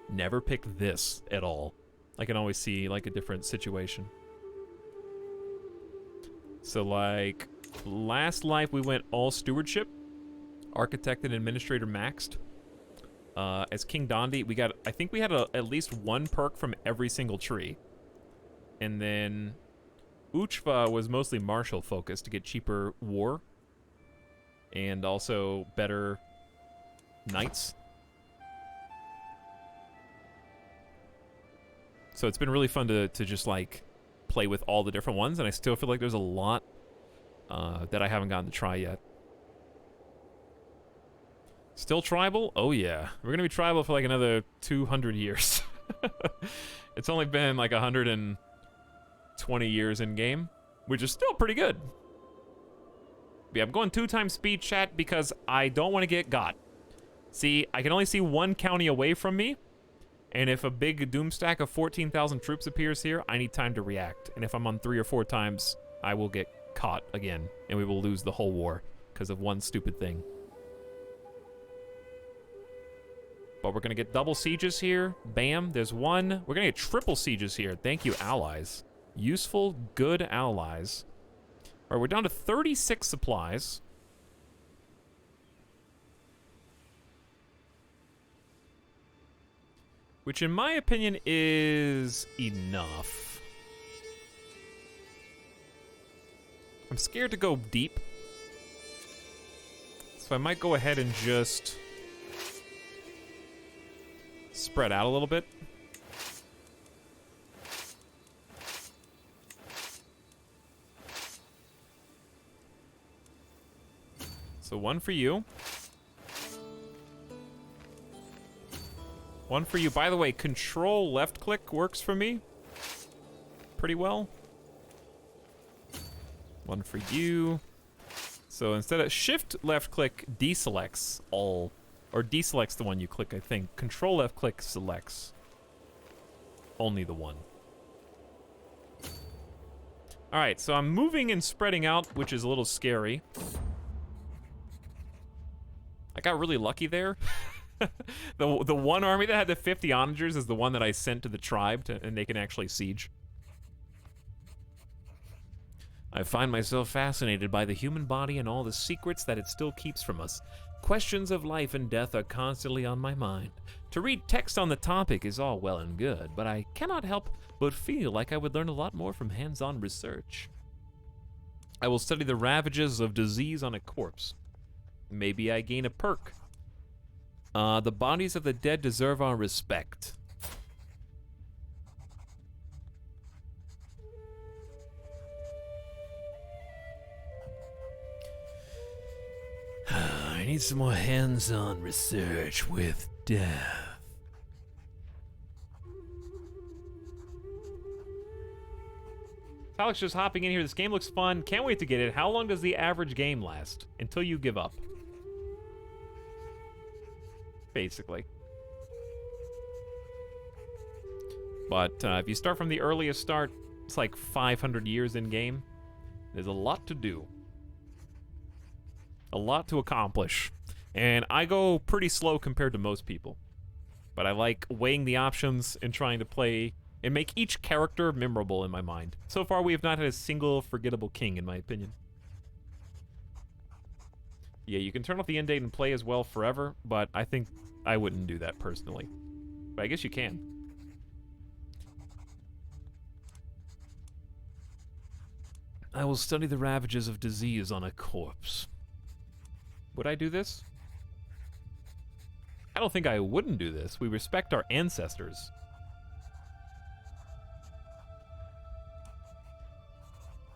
never pick this at all. I can always see like a different situation. So like, last life we went all stewardship, architect and administrator maxed. As King Dondi, we got, I think we had at least 1 perk from every single tree. And then Uchva was mostly martial focused to get cheaper war. And also better knights. So it's been really fun to just like play with all the different ones, and I still feel like there's a lot that I haven't gotten to try yet. Still tribal? Oh yeah. We're gonna be tribal for like another 200 years. It's only been like 120 years in game, which is still pretty good. But yeah, I'm going 2 times speed, chat, because I don't want to get got. See, I can only see 1 county away from me, and if a big doom stack of 14,000 troops appears here, I need time to react. And if I'm on 3 or 4 times, I will get caught again, and we will lose the whole war because of 1 stupid thing. But we're going to get double sieges here. Bam, there's 1. We're going to get triple sieges here. Thank you, allies. Useful, good allies. All right, we're down to 36 supplies. Which, in my opinion, is enough. I'm scared to go deep. So I might go ahead and just spread out a little bit. So 1 for you. 1 for you. By the way, control left click works for me pretty well. 1 for you. So instead of shift left click deselects all, or deselects the one you click, I think. Control left click selects only the one. All right, so I'm moving and spreading out, which is a little scary. I got really lucky there. The one army that had the 50 onagers is the one that I sent to the tribe, and they can actually siege. I find myself fascinated by the human body and all the secrets that it still keeps from us. Questions of life and death are constantly on my mind. To read text on the topic is all well and good, but I cannot help but feel like I would learn a lot more from hands-on research. I will study the ravages of disease on a corpse. Maybe I gain a perk. The bodies of the dead deserve our respect. I need some more hands-on research with death. Alex just hopping in here. This game looks fun. Can't wait to get it. How long does the average game last? Until you give up. Basically. But if you start from the earliest start, it's like 500 years in game. There's a lot to do. A lot to accomplish. And I go pretty slow compared to most people. But I like weighing the options and trying to play and make each character memorable in my mind. So far, we have not had a single forgettable king, in my opinion. Yeah, you can turn off the end date and play as well forever, but I think I wouldn't do that personally. But I guess you can. I will study the ravages of disease on a corpse. Would I do this? I don't think I wouldn't do this. We respect our ancestors.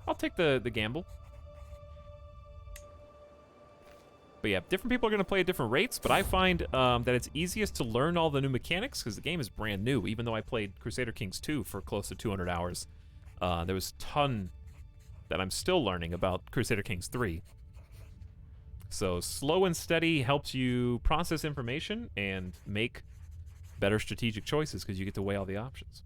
I'll take the gamble. But yeah, different people are going to play at different rates, but I find that it's easiest to learn all the new mechanics because the game is brand new. Even though I played Crusader Kings 2 for close to 200 hours, there was a ton that I'm still learning about Crusader Kings 3. So slow and steady helps you process information and make better strategic choices because you get to weigh all the options.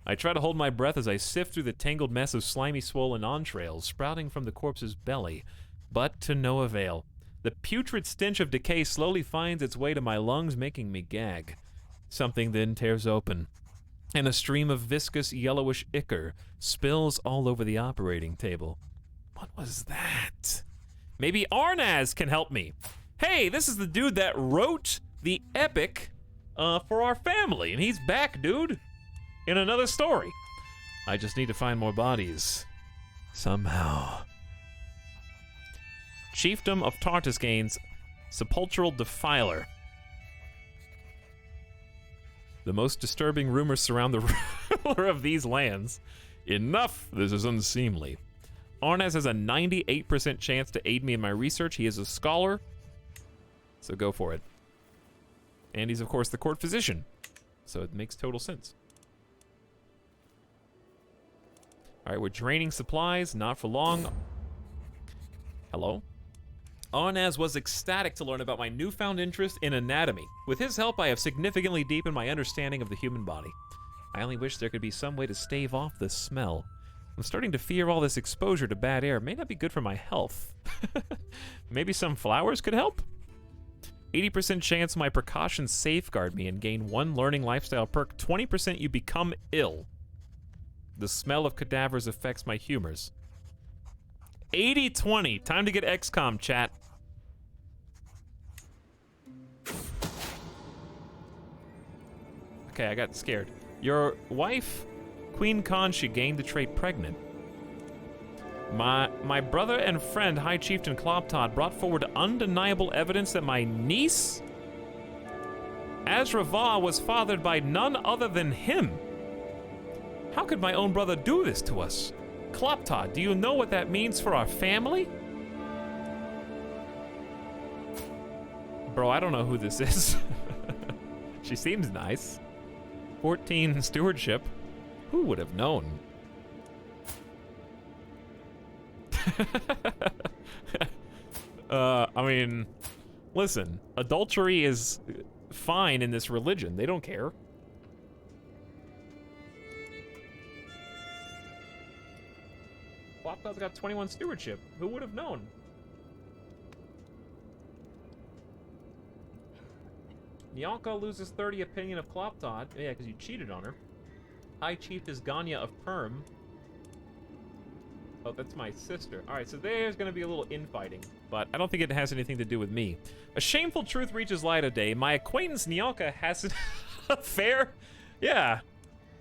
I try to hold my breath as I sift through the tangled mess of slimy, swollen entrails sprouting from the corpse's belly, but to no avail. The putrid stench of decay slowly finds its way to my lungs, making me gag. Something then tears open, and a stream of viscous yellowish ichor spills all over the operating table. What was that? Maybe Arnaz can help me. Hey, this is the dude that wrote the epic for our family, and he's back, dude, in another story. I just need to find more bodies. Somehow. Chiefdom of Tartusgane's Sepulchral Defiler. The most disturbing rumors surround the ruler of these lands. Enough, this is unseemly. Arnaz has a 98% chance to aid me in my research. He is a scholar, so go for it. And he's, of course, the court physician, so it makes total sense. All right, we're draining supplies, not for long. Hello? Arnaz was ecstatic to learn about my newfound interest in anatomy. With his help, I have significantly deepened my understanding of the human body. I only wish there could be some way to stave off the smell. I'm starting to fear all this exposure to bad air may not be good for my health. Maybe some flowers could help? 80% chance my precautions safeguard me and gain 1 learning lifestyle perk. 20% you become ill. The smell of cadavers affects my humors. 80-20. Time to get XCOM, chat. Okay, I got scared. Your wife, Queen Khan, she gained the trait pregnant. My brother and friend, High Chieftain Kloptod, brought forward undeniable evidence that my niece, Azrava, was fathered by none other than him. How could my own brother do this to us? Kloptod, do you know what that means for our family? Bro, I don't know who this is. She seems nice. 14 stewardship. Who would have known? I mean, listen, adultery is fine in this religion. They don't care. Kloptod's got 21 stewardship. Who would have known? Nyalka loses 30 opinion of Kloptod. Yeah, because you cheated on her. High Chief is Ganya of Perm. Oh, that's my sister. Alright, so there's going to be a little infighting, but I don't think it has anything to do with me. A shameful truth reaches light of day. My acquaintance Nyalka has an affair? Yeah.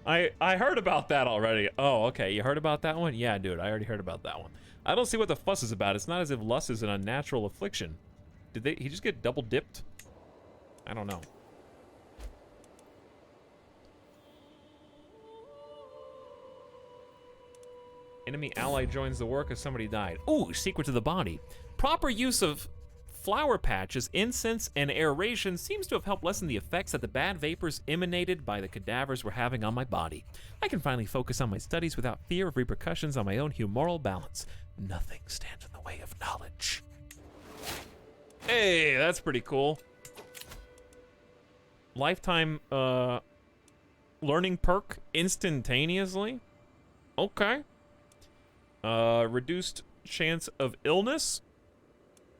I heard about that already. Oh, okay. You heard about that one? Yeah, dude, I already heard about that one. I don't see what the fuss is about. It's not as if lust is an unnatural affliction. Did he just get double dipped? I don't know. Enemy ally joins the work as somebody died. Ooh, secret to the body. Proper use of flower patches, incense, and aeration seems to have helped lessen the effects that the bad vapors emanated by the cadavers were having on my body. I can finally focus on my studies without fear of repercussions on my own humoral balance. Nothing stands in the way of knowledge. Hey, that's pretty cool. Lifetime learning perk instantaneously. Okay. Reduced chance of illness.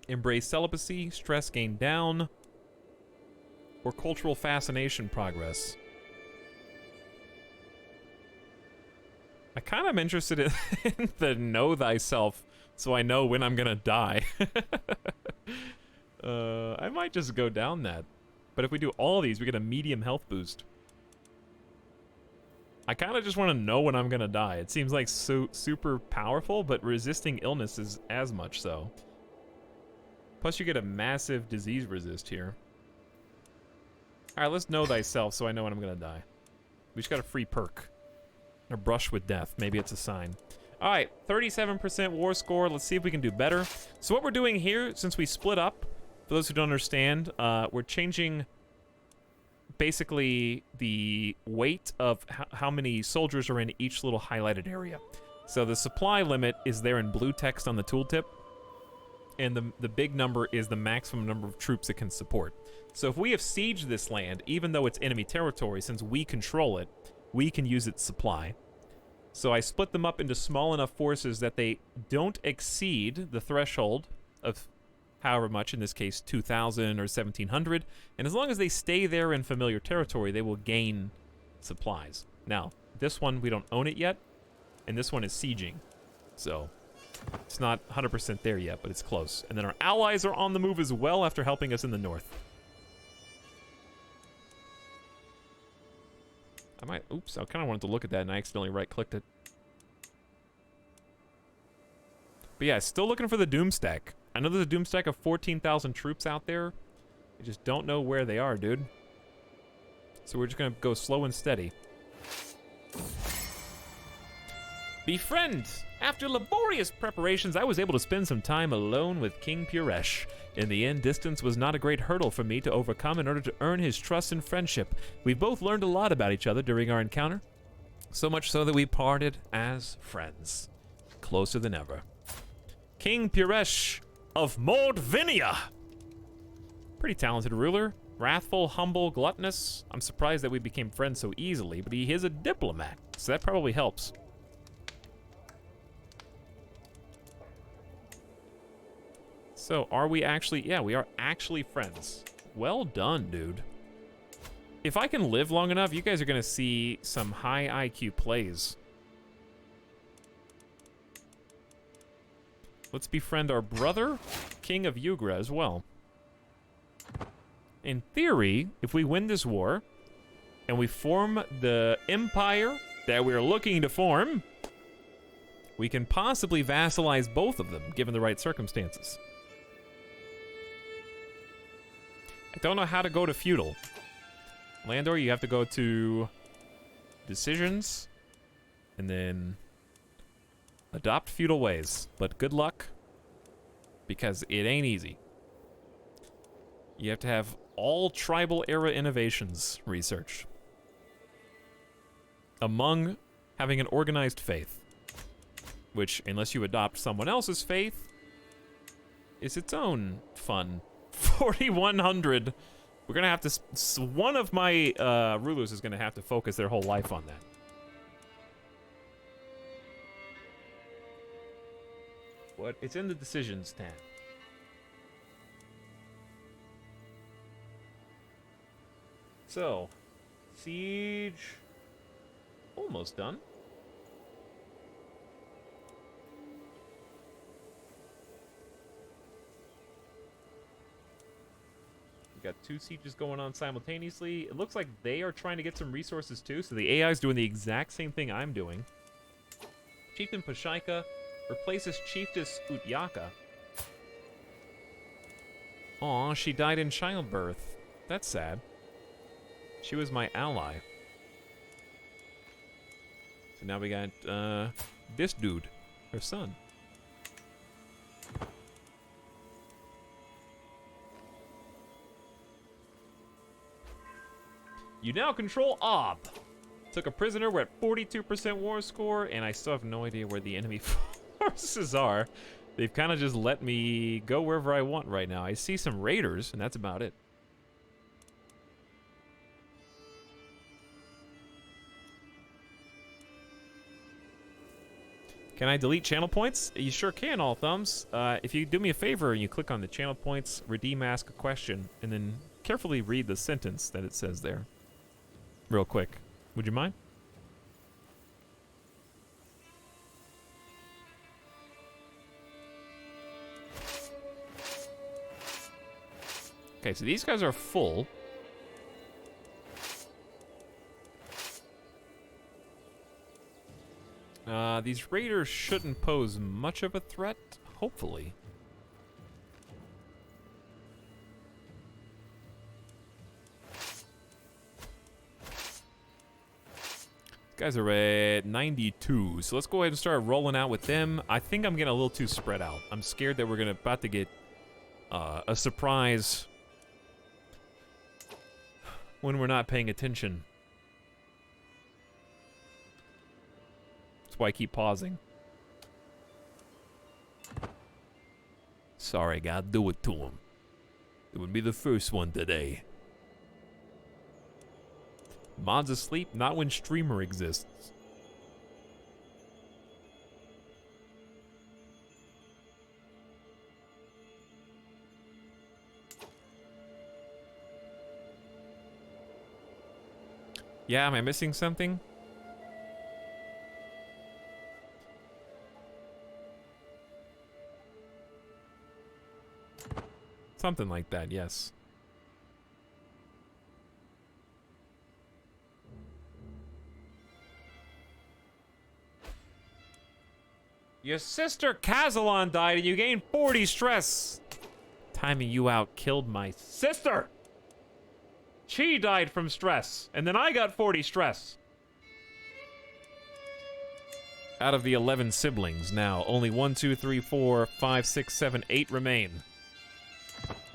Embrace celibacy. Stress gain down. Or cultural fascination progress. I kind of am interested in the know thyself so I know when I'm gonna die. I might just go down that. But if we do all these, we get a medium health boost. I kind of just want to know when I'm going to die. It seems like super powerful, but resisting illness is as much so. Plus, you get a massive disease resist here. All right, let's know thyself so I know when I'm going to die. We just got a free perk. A brush with death. Maybe it's a sign. All right, 37% war score. Let's see if we can do better. So what we're doing here, since we split up, for those who don't understand, we're changing basically the weight of how many soldiers are in each little highlighted area. So the supply limit is there in blue text on the tooltip. and the big number is the maximum number of troops it can support. So if we have sieged this land, even though it's enemy territory, since we control it, we can use its supply. So I split them up into small enough forces that they don't exceed the threshold of however much, in this case 2,000 or 1,700, and as long as they stay there in familiar territory, they will gain supplies. Now, this one, we don't own it yet, and this one is sieging, so it's not 100% there yet, but it's close. And then our allies are on the move as well after helping us in the north. Oops, I kind of wanted to look at that and I accidentally right-clicked it. But yeah, still looking for the Doomstack. I know there's a Doomstack of 14,000 troops out there. I just don't know where they are, dude. So we're just gonna go slow and steady. Befriend! After laborious preparations, I was able to spend some time alone with King Puresh. In the end, distance was not a great hurdle for me to overcome in order to earn his trust and friendship. We both learned a lot about each other during our encounter, so much so that we parted as friends, closer than ever. King Puresh of Mordvinia! Pretty talented ruler. Wrathful, humble, gluttonous. I'm surprised that we became friends so easily, but he is a diplomat, so that probably helps. So, are we actually... Yeah, we are actually friends. Well done, dude. If I can live long enough, you guys are going to see some high IQ plays. Let's befriend our brother, King of Yugra, as well. In theory, if we win this war, and we form the empire that we're looking to form, we can possibly vassalize both of them, given the right circumstances. I don't know how to go to feudal. Landor, you have to go to decisions, and then adopt feudal ways. But good luck, because it ain't easy. You have to have all tribal era innovations researched, among having an organized faith, which, unless you adopt someone else's faith, is its own fun. 4,100. We're gonna have to. One of my rulers is gonna have to focus their whole life on that. What? It's in the decisions tab. So, siege almost done. We got 2 sieges going on simultaneously. It looks like they are trying to get some resources too, so the AI is doing the exact same thing I'm doing. Chieftain Pashaika replaces Chiefess Utyaka. Aw, she died in childbirth. That's sad. She was my ally. So now we got this dude, her son. You now control Ob. Took a prisoner, we're at 42% war score, and I still have no idea where the enemy forces are. They've kind of just let me go wherever I want right now. I see some raiders, and that's about it. Can I delete channel points? You sure can, All Thumbs. If you do me a favor and you click on the channel points, redeem, ask a question, and then carefully read the sentence that it says there. Real quick. Would you mind? Okay, so these guys are full. These raiders shouldn't pose much of a threat, hopefully. Guys are at 92, so let's go ahead and start rolling out with them. I think I'm getting a little too spread out. I'm scared that we're about to get a surprise when we're not paying attention. That's why I keep pausing. Sorry, gotta do it to him. It would be the first one today. Mod's asleep, not when streamer exists. Yeah, am I missing something? Something like that, yes. Your sister Kazalon died and you gained 40 stress. Timing you out killed my sister. She died from stress, and then I got 40 stress. Out of the 11 siblings now, only 1, 2, 3, 4, 5, 6, 7, 8 remain.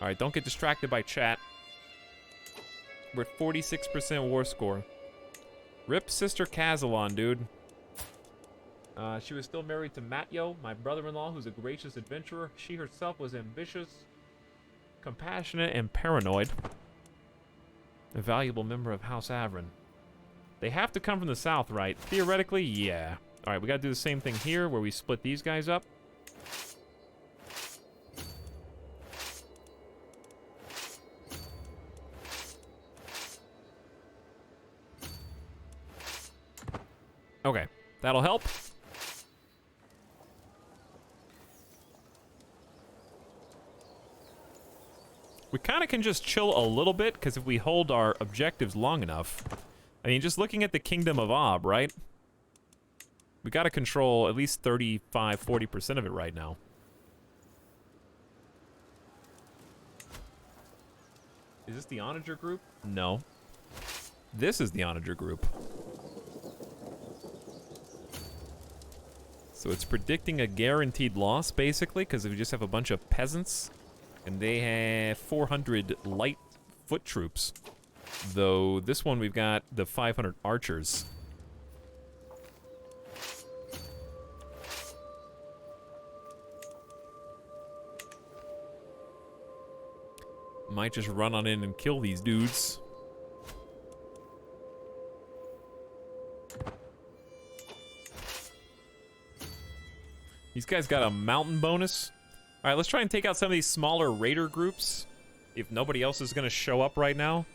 Alright, don't get distracted by chat. We're at 46% war score. Rip Sister Kazalon, dude. She was still married to Matyo, my brother-in-law, who's a gracious adventurer. She herself was ambitious, compassionate, and paranoid. A valuable member of House Avron. They have to come from the south, right? Theoretically, yeah. Alright, we gotta do the same thing here, where we split these guys up. Okay, that'll help. We kind of can just chill a little bit, because if we hold our objectives long enough... I mean, just looking at the Kingdom of Ob, right? We gotta control at least 35-40% of it right now. Is this the Onager group? No. This is the Onager group. So it's predicting a guaranteed loss, basically, because we just have a bunch of peasants. And they have 400 light foot troops. Though this one we've got the 500 archers. Might just run on in and kill these dudes. These guys got a mountain bonus. Alright, let's try and take out some of these smaller raider groups. If nobody else is going to show up right now.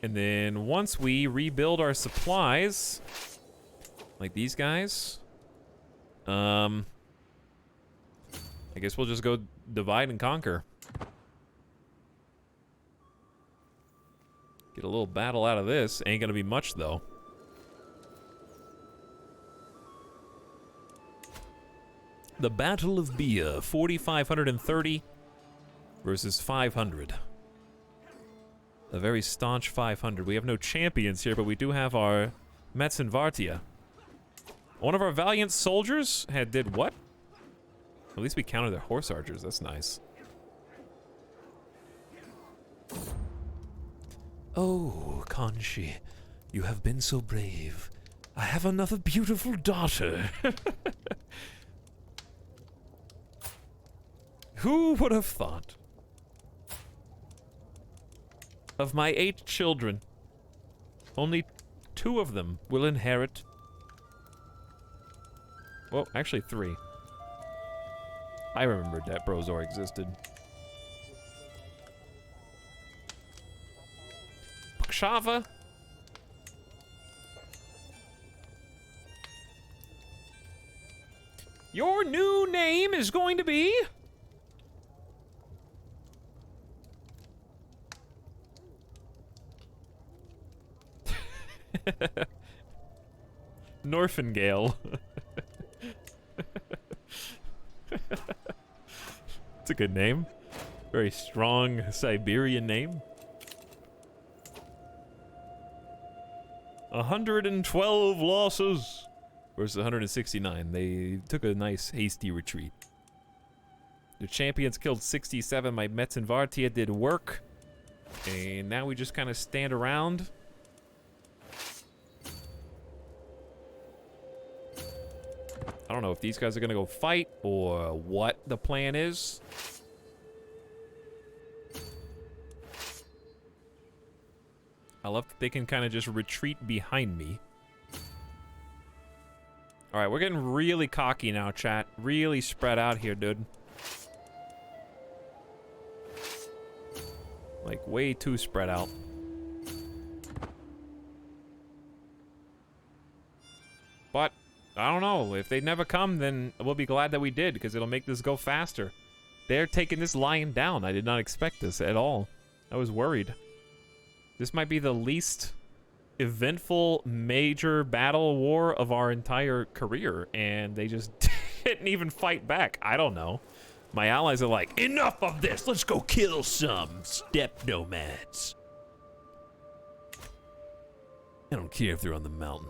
And then once we rebuild our supplies, like these guys, I guess we'll just go divide and conquer. Get a little battle out of this. Ain't gonna be much, though. The Battle of Bia, 4,530 versus 500. A very staunch 500. We have no champions here, but we do have our Metzenvartia. One of our valiant soldiers did what? At least we counted their horse archers. That's nice. Oh, Kanshi, you have been so brave. I have another beautiful daughter. Who would have thought? Of my 8 children, only 2 of them will inherit. Well, actually 3. I remembered that Brozor existed. Pukshava? Your new name is going to be... Norfengale. It's a good name. Very strong Siberian name. 112 losses versus 169. They took a nice hasty retreat. The champions killed 67. My Metzenvartia did work. And now we just kind of stand around. I don't know if these guys are gonna go fight or what the plan is. I love that they can kind of just retreat behind me. All right, we're getting really cocky now, chat. Really spread out here, dude. Like, way too spread out. But, I don't know. If they never come, then we'll be glad that we did, because it'll make this go faster. They're taking this lion down. I did not expect this at all. I was worried. This might be the least eventful major battle war of our entire career, and they just didn't even fight back. I don't know. My allies are like, enough of this, let's go kill some steppe nomads. I don't care if they're on the mountain.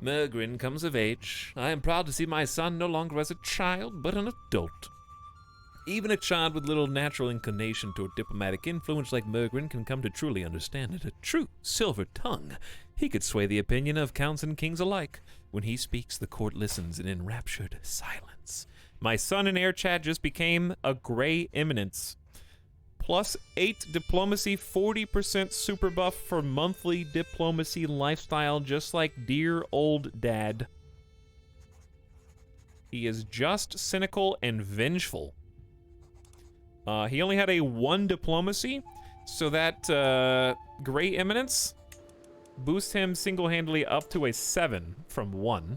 Mergrin comes of age. I am proud to see my son no longer as a child, but an adult. Even a child with little natural inclination toward diplomatic influence like Mergrin can come to truly understand it. A true silver tongue. He could sway the opinion of counts and kings alike. When he speaks, the court listens in enraptured silence. My son in air chat just became a gray eminence. +8 diplomacy, 40% super buff for monthly diplomacy lifestyle, just like dear old dad. He is just cynical and vengeful. He only had a 1 diplomacy, so that gray eminence boosts him single-handedly up to a 7 from 1.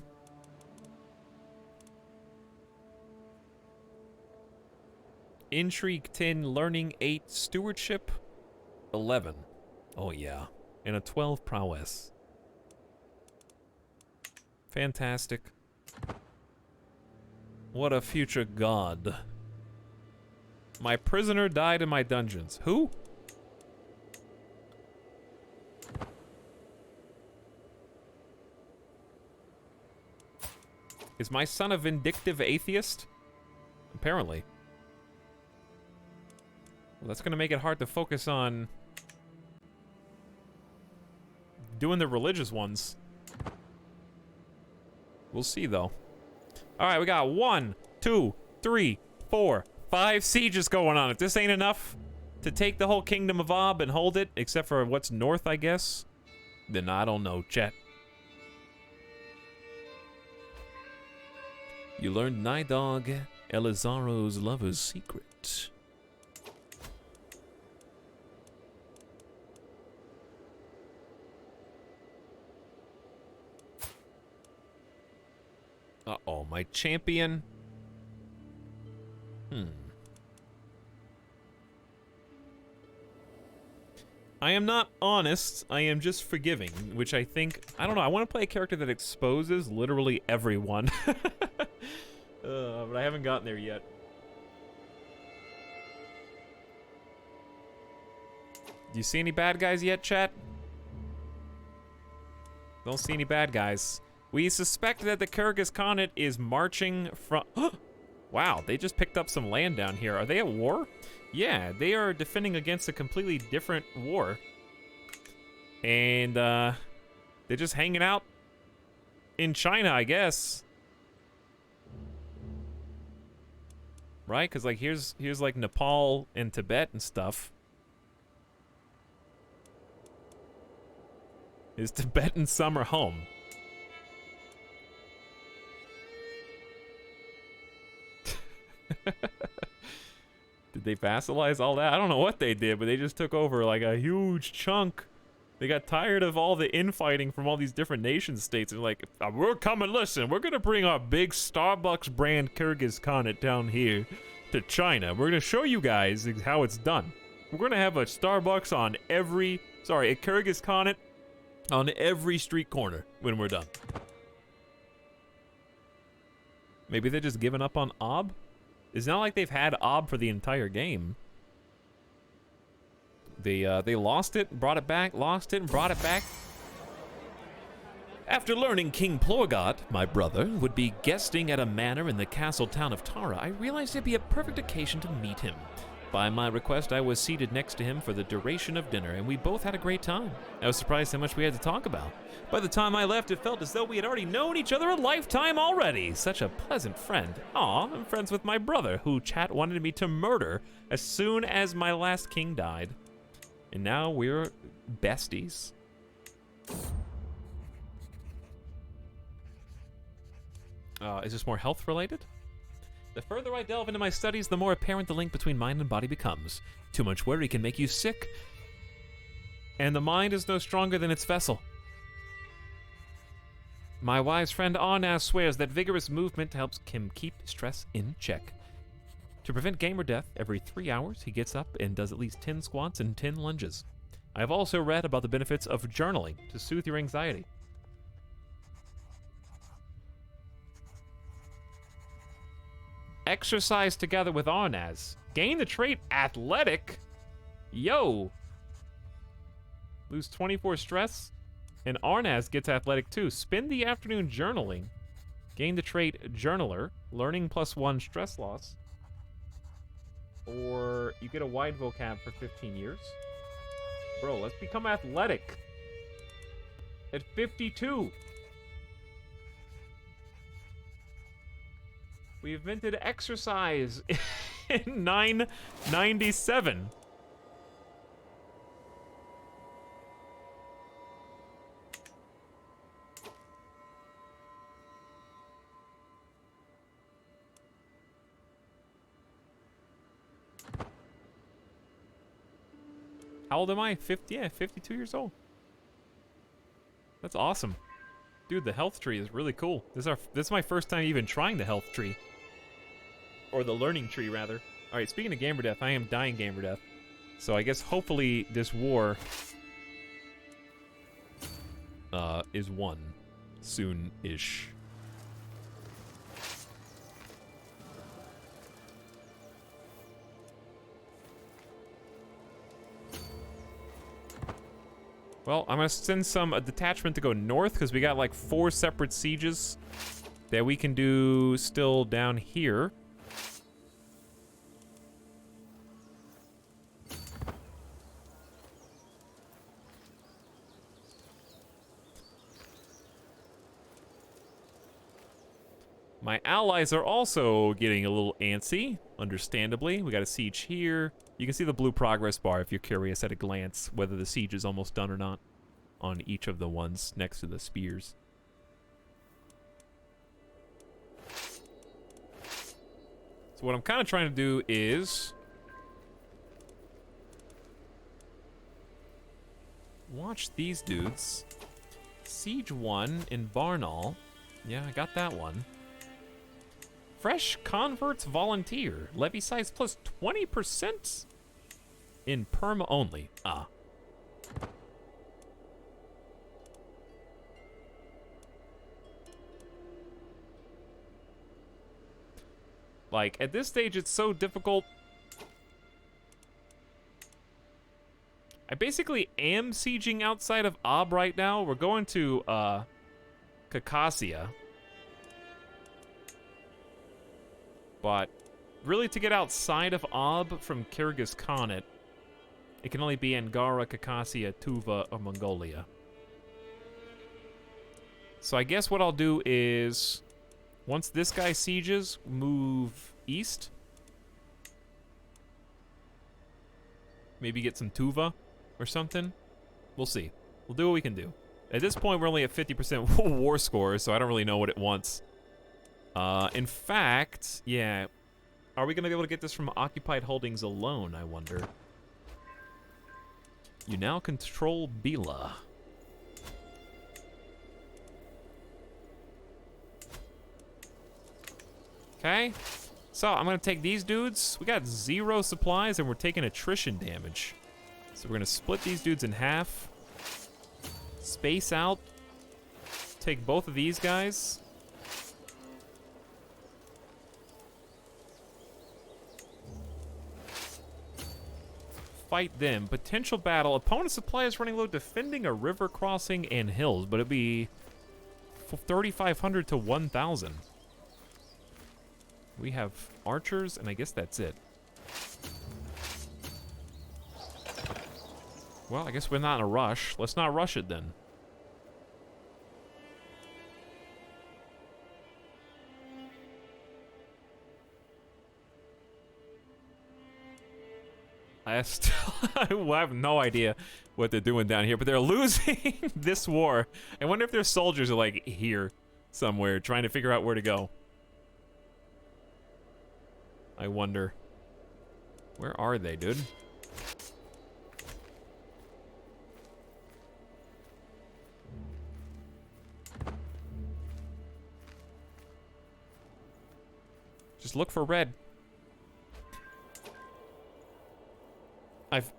Intrigue 10, learning 8, stewardship 11. Oh yeah, and a 12 prowess. Fantastic. What a future god. My prisoner died in my dungeons. Who? Is my son a vindictive atheist? Apparently. Well, that's gonna make it hard to focus on doing the religious ones. We'll see, though. All right, we got 1, 2, 3, 4, 5 sieges going on. If this ain't enough to take the whole kingdom of Ob and hold it, except for what's north, I guess, then I don't know, chat. You learned Nidog Elizaro's lover's secret. Uh-oh, my champion. I am not honest, I am just forgiving, which I think, I don't know, I want to play a character that exposes literally everyone. But I haven't gotten there yet. Do you see any bad guys yet, chat? Don't see any bad guys. We suspect that the Kyrgyz Khanate is marching from... Wow, they just picked up some land down here. Are they at war? Yeah, they are defending against a completely different war. And, they're just hanging out in China, I guess. Right? Because, like, here's like, Nepal and Tibet and stuff. Is Tibetan summer home? Did they vassalize all that? I don't know what they did, but they just took over like a huge chunk. They got tired of all the infighting from all these different nation states. They're like, we're coming, listen, we're gonna bring our big Starbucks brand Kyrgyz Khanate down here to China. We're gonna show you guys how it's done. We're gonna have a Starbucks on a Kyrgyz Khanate on every street corner when we're done. Maybe they're just giving up on Ob? It's not like they've had Ob for the entire game. They lost it, brought it back, lost it, and brought it back. After learning King Plorgot, my brother, would be guesting at a manor in the castle town of Tara, I realized it'd be a perfect occasion to meet him. By my request, I was seated next to him for the duration of dinner, and we both had a great time. I was surprised how much we had to talk about. By the time I left, it felt as though we had already known each other a lifetime already. Such a pleasant friend. Aw, I'm friends with my brother, who Chat wanted me to murder as soon as my last king died. And now we're besties. Is this more health related? The further I delve into my studies, the more apparent the link between mind and body becomes. Too much worry can make you sick, and the mind is no stronger than its vessel. My wise friend Arnaz swears that vigorous movement helps him keep stress in check. To prevent gamer death, every 3 hours he gets up and does at least 10 squats and 10 lunges. I have also read about the benefits of journaling to soothe your anxiety. Exercise together with Arnaz. Gain the trait Athletic. Yo. Lose 24 stress. And Arnaz gets Athletic too. Spend the afternoon journaling. Gain the trait Journaler. Learning +1 stress loss. Or you get a wide vocab for 15 years. Bro, let's become athletic. At 52. We invented exercise in 997. How old am I? 50, yeah, 52 years old. That's awesome. Dude, the health tree is really cool. This is my first time even trying the health tree. Or the learning tree, rather. Alright, speaking of gamer death, I am dying gamer death. So I guess hopefully this war is won soon-ish. Well, I'm gonna send a detachment to go north because we got like 4 separate sieges that we can do still down here. My allies are also getting a little antsy, understandably. We got a siege here. You can see the blue progress bar if you're curious at a glance whether the siege is almost done or not on each of the ones next to the spears. So what I'm kind of trying to do is watch these dudes. Siege 1 in Barnall. Yeah, I got that one. Fresh converts volunteer. Levy size plus 20% in perma only. Ah. Like, at this stage, it's so difficult. I basically am sieging outside of Ob right now. We're going to, Khakassia. But really, to get outside of Ob from Kyrgyz Khanate, it can only be Angara, Khakassia, Tuva, or Mongolia. So I guess what I'll do is, once this guy sieges, move east. Maybe get some Tuva or something. We'll see. We'll do what we can do. At this point, we're only at 50% war score, so I don't really know what it wants. In fact, yeah. Are we going to be able to get this from occupied holdings alone, I wonder? You now control Bila. Okay. So, I'm going to take these dudes. We got 0 supplies, and we're taking attrition damage. So, we're going to split these dudes in half. Space out. Take both of these guys. Fight them. Potential battle. Opponent supply is running low, defending a river crossing and hills, but it'd be 3,500 to 1,000. We have archers, and I guess that's it. Well, I guess we're not in a rush. Let's not rush it then. I have no idea what they're doing down here, but they're losing this war. I wonder if their soldiers are like here somewhere trying to figure out where to go. I wonder. Where are they, dude? Just look for red. I've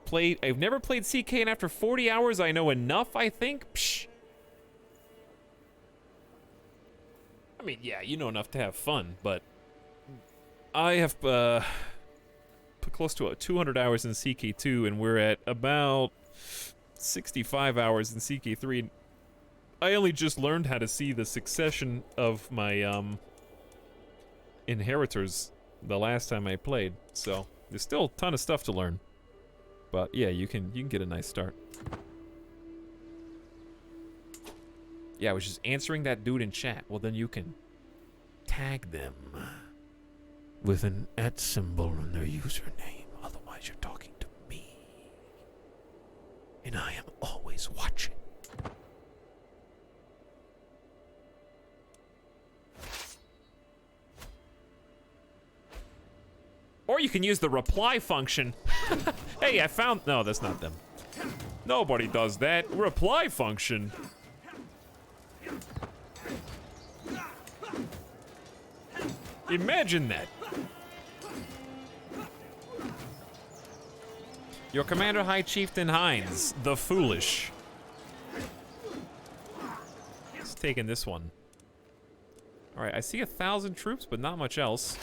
never played CK, and after 40 hours I know enough, I think. Psh. I mean, yeah, you know enough to have fun, but I have put close to 200 hours in CK2, and we're at about 65 hours in CK3. I only just learned how to see the succession of my inheritors the last time I played, so there's still a ton of stuff to learn. But yeah, you can get a nice start. Yeah, I was just answering that dude in chat. Well, then you can tag them with an @ symbol in their username. Otherwise, you're talking to me. And I am always watching. Or you can use the reply function. Hey, I found... No, that's not them. Nobody does that. Reply function. Imagine that. Your Commander High Chieftain Hines, the Foolish. He's taking this one. Alright, I see 1,000 troops, but not much else.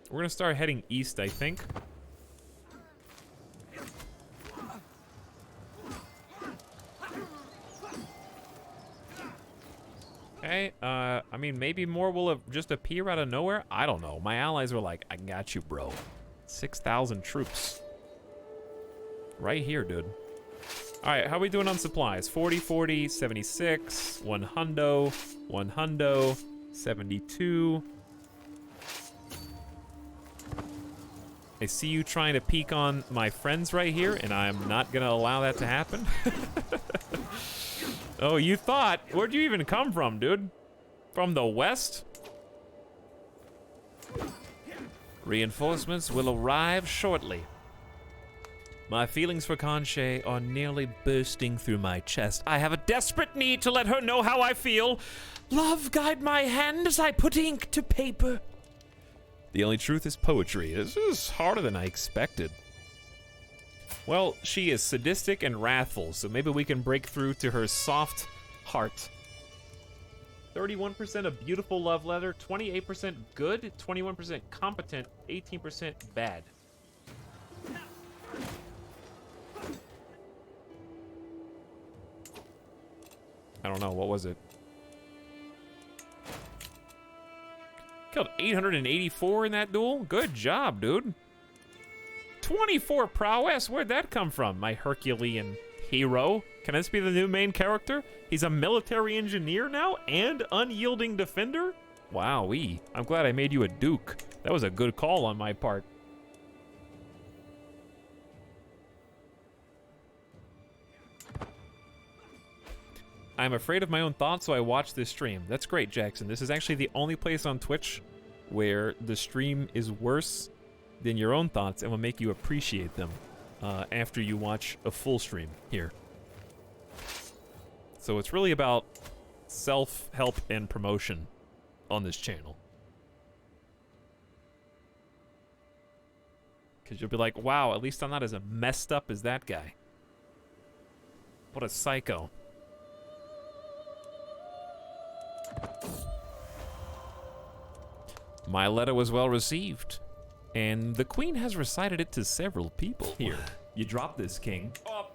We're gonna start heading east, I think. Okay, I mean, maybe more will just appear out of nowhere. I don't know. My allies were like, I got you, bro. 6,000 troops. Right here, dude. Alright, how are we doing on supplies? 40, 40, 76, 100, 100, 72. I see you trying to peek on my friends right here, and I'm not gonna allow that to happen. Oh, you thought? Where'd you even come from, dude? From the west? Reinforcements will arrive shortly. My feelings for Conche are nearly bursting through my chest. I have a desperate need to let her know how I feel. Love, guide my hand as I put ink to paper. The only truth is poetry. This is harder than I expected. Well, she is sadistic and wrathful, so maybe we can break through to her soft heart. 31% of beautiful love letter, 28% good, 21% competent, 18% bad. I don't know, what was it? Killed 884 in that duel? Good job, dude. 24 prowess? Where'd that come from, my Herculean hero? Can this be the new main character? He's a military engineer now and unyielding defender? Wowee. I'm glad I made you a duke. That was a good call on my part. I'm afraid of my own thoughts, so I watch this stream. That's great, Jackson. This is actually the only place on Twitch where the stream is worse than your own thoughts and will make you appreciate them after you watch a full stream here. So it's really about self-help and promotion on this channel. Because you'll be like, wow, at least I'm not as messed up as that guy. What a psycho. My letter was well received, and the queen has recited it to several people here. You dropped this, King. Oh,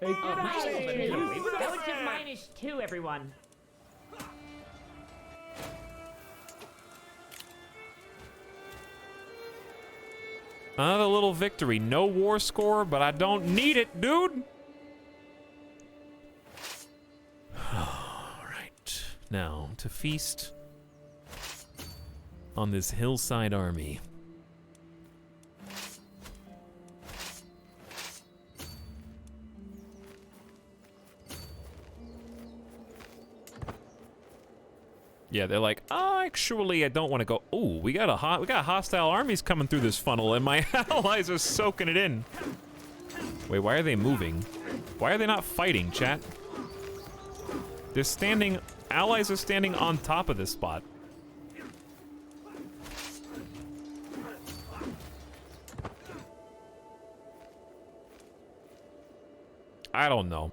Minus two, everyone. Another little victory. No war score, but I don't need it, dude. All right. Now, to feast on this hillside army. Yeah, they're like, oh, actually, I don't want to go. Oh, we got hostile armies coming through this funnel, and my allies are soaking it in. Wait, why are they moving? Why are they not fighting, chat? They're standing. Allies are standing on top of this spot. I don't know.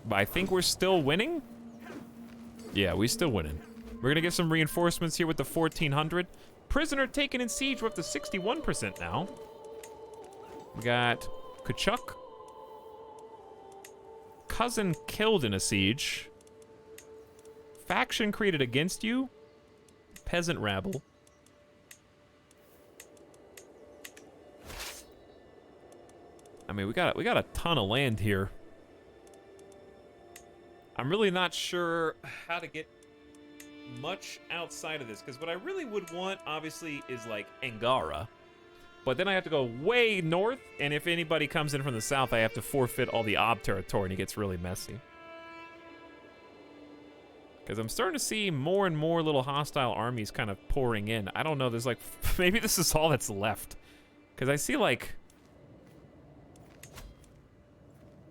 But I think we're still winning? Yeah, we're still winning. We're gonna get some reinforcements here with the 1400. Prisoner taken in siege, we're up to 61% now. We got Kachuk. Cousin killed in a siege. Faction created against you. Peasant rabble. I mean, we got a ton of land here. I'm really not sure how to get much outside of this, because what I really would want, obviously, is like Angara. But then I have to go way north, and if anybody comes in from the south, I have to forfeit all the Ob territory, and it gets really messy. Because I'm starting to see more and more little hostile armies kind of pouring in. I don't know, there's like, maybe this is all that's left. Because I see like,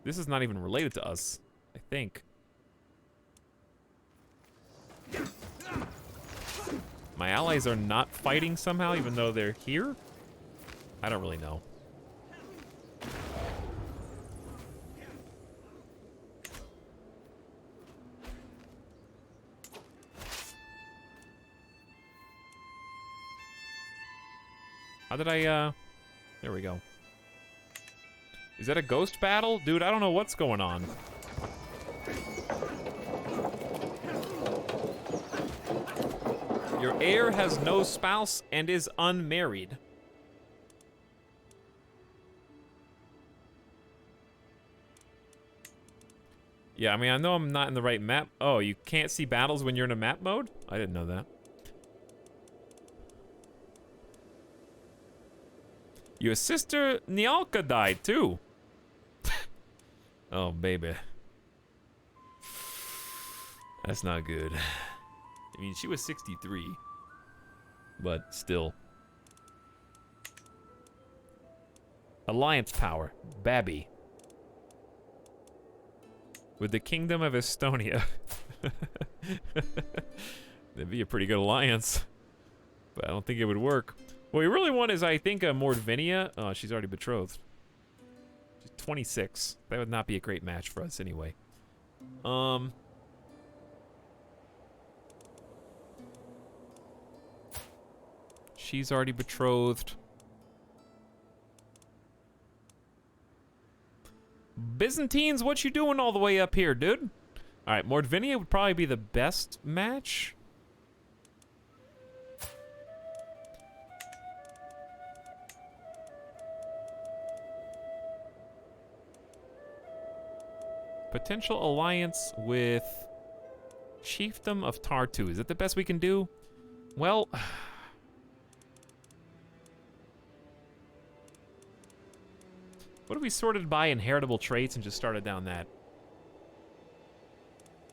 this is not even related to us, I think. My allies are not fighting somehow, even though they're here? I don't really know. How did I, there we go. Is that a ghost battle? Dude, I don't know what's going on. Your heir has no spouse and is unmarried. Yeah, I mean, I know I'm not in the right map. Oh, you can't see battles when you're in a map mode? I didn't know that. Your sister Nyalka died too. Oh, baby. That's not good. I mean, she was 63. But still. Alliance power. Babby. With the Kingdom of Estonia. That'd be a pretty good alliance. But I don't think it would work. What we really want is, I think, a Mordvinia. Oh, she's already betrothed. She's 26. That would not be a great match for us anyway. She's already betrothed. Byzantines, what you doing all the way up here, dude? Alright, Mordvinia would probably be the best match. Potential alliance with Chiefdom of Tartu. Is that the best we can do? Well... What if we sorted by inheritable traits and just started down that?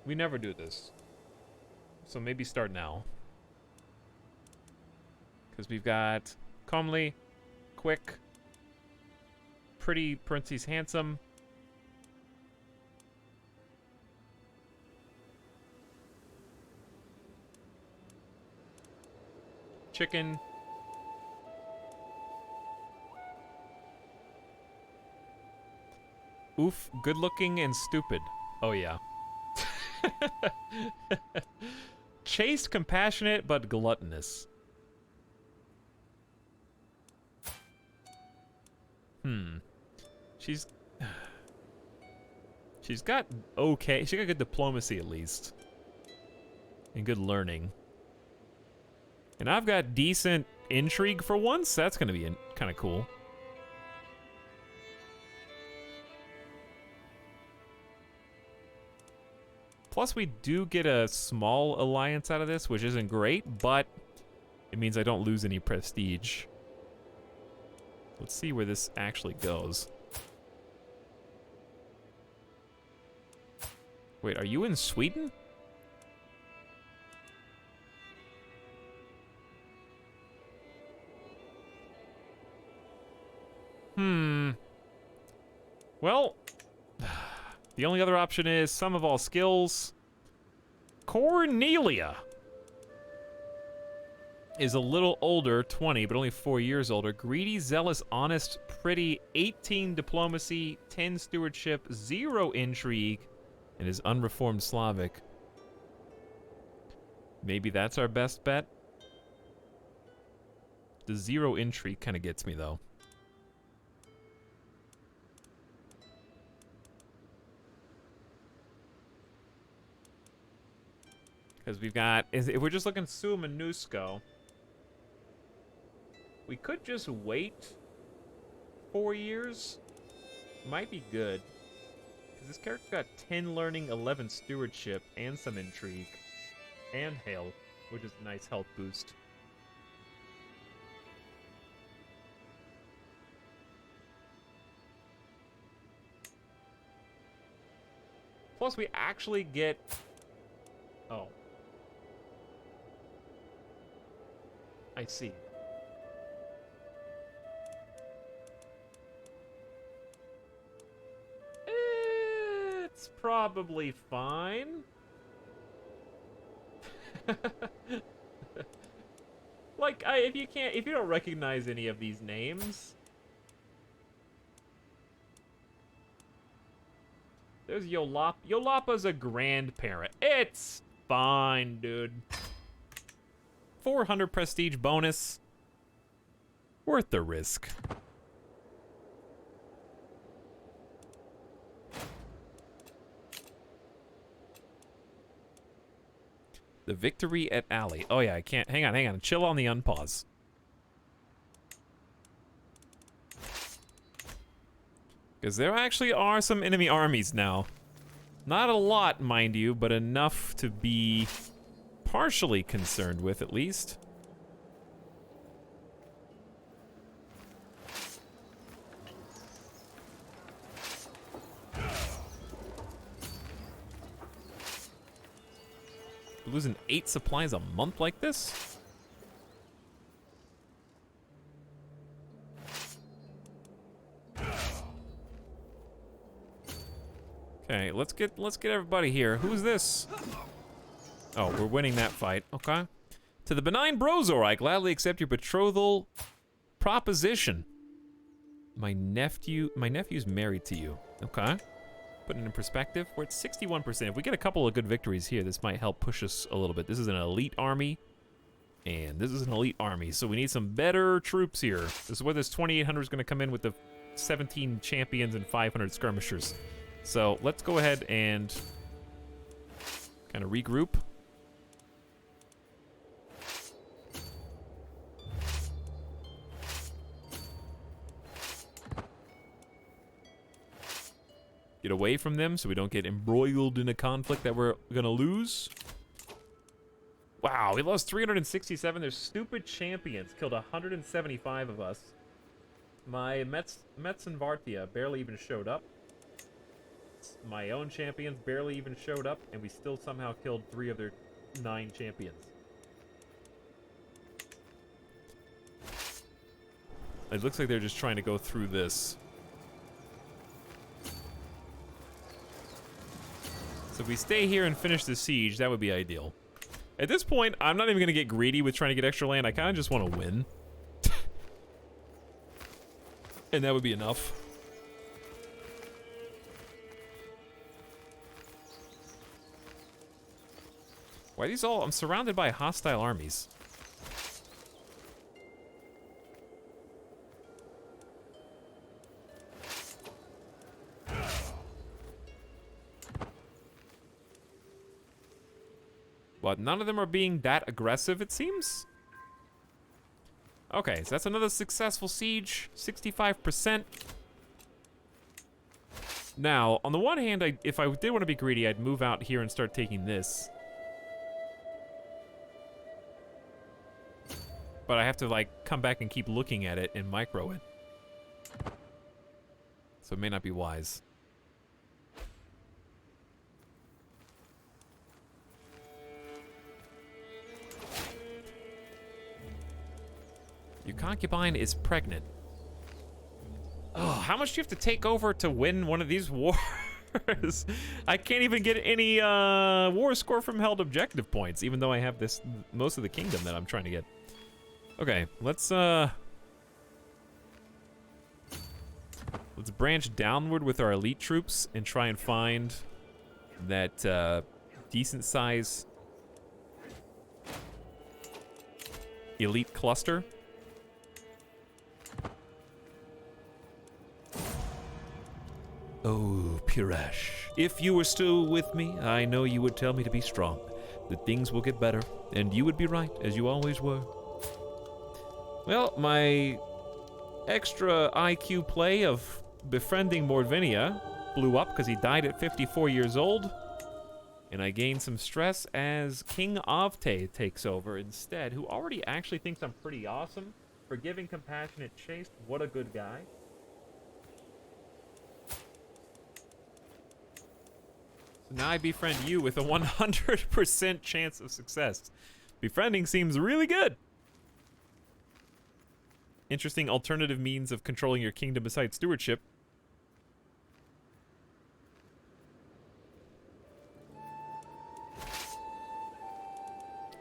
We never do this. So maybe start now. Because we've got comely, quick, pretty, parentheses, handsome. Chicken. Oof, good looking and stupid. Oh yeah. Chaste, compassionate, but gluttonous. She's got okay. She got good diplomacy at least, and good learning. And I've got decent intrigue for once. That's gonna be kind of cool. Plus, we do get a small alliance out of this, which isn't great, but it means I don't lose any prestige. Let's see where this actually goes. Wait, are you in Sweden? Well, the only other option is sum of all skills. Cornelia is a little older, 20, but only 4 years older. Greedy, zealous, honest, pretty, 18 diplomacy, 10 stewardship, 0 intrigue, and is unreformed Slavic. Maybe that's our best bet? The 0 intrigue kind of gets me, though. Because we've got... if we're just looking at Sumanusko, we could just wait 4 years. Might be good. Because this character's got 10 learning, 11 stewardship, and some intrigue. And hail, which is a nice health boost. Plus, we actually get... Oh. I see. It's probably fine. Like, if you don't recognize any of these names, there's Yolapa. Yolapa's a grandparent. It's fine, dude. 400 prestige bonus. Worth the risk. The victory at Alley. Oh yeah, I can't. Hang on. Chill on the unpause. Because there actually are some enemy armies now. Not a lot, mind you, but enough to be partially concerned with, at least. Losing 8 supplies a month like this? Okay, let's get everybody here. Who's this? Oh, we're winning that fight. Okay. To the benign Brozor, I gladly accept your betrothal proposition. My nephew's married to you. Okay. Putting it in perspective, we're at 61%. If we get a couple of good victories here, this might help push us a little bit. This is an elite army, and this is an elite army, so we need some better troops here. This is where this 2,800 is going to come in with the 17 champions and 500 skirmishers. So let's go ahead and kind of regroup. Get away from them so we don't get embroiled in a conflict that we're gonna lose. Wow, we lost 367. Their stupid champions killed 175 of us. My Metz and Vartia barely even showed up. My own champions barely even showed up, and we still somehow killed 3 of their 9 champions. It looks like they're just trying to go through this. So if we stay here and finish the siege, that would be ideal. At this point, I'm not even going to get greedy with trying to get extra land. I kind of just want to win. And that would be enough. Why are these all... I'm surrounded by hostile armies. But none of them are being that aggressive, it seems. Okay, so that's another successful siege. 65%. Now, on the one hand, if I did want to be greedy, I'd move out here and start taking this. But I have to, like, come back and keep looking at it and micro it. So it may not be wise. Your concubine is pregnant. Oh, how much do you have to take over to win one of these wars? I can't even get any war score from held objective points, even though I have this most of the kingdom that I'm trying to get. Okay, let's branch downward with our elite troops and try and find that decent size elite cluster. Oh, Pirash, if you were still with me, I know you would tell me to be strong, that things will get better, and you would be right, as you always were. Well, my extra IQ play of befriending Mordvinia blew up because he died at 54 years old, and I gained some stress as King Avte takes over instead, who already actually thinks I'm pretty awesome. Forgiving, compassionate, chaste, what a good guy. So now I befriend you with a 100% chance of success. Befriending seems really good. Interesting alternative means of controlling your kingdom besides stewardship.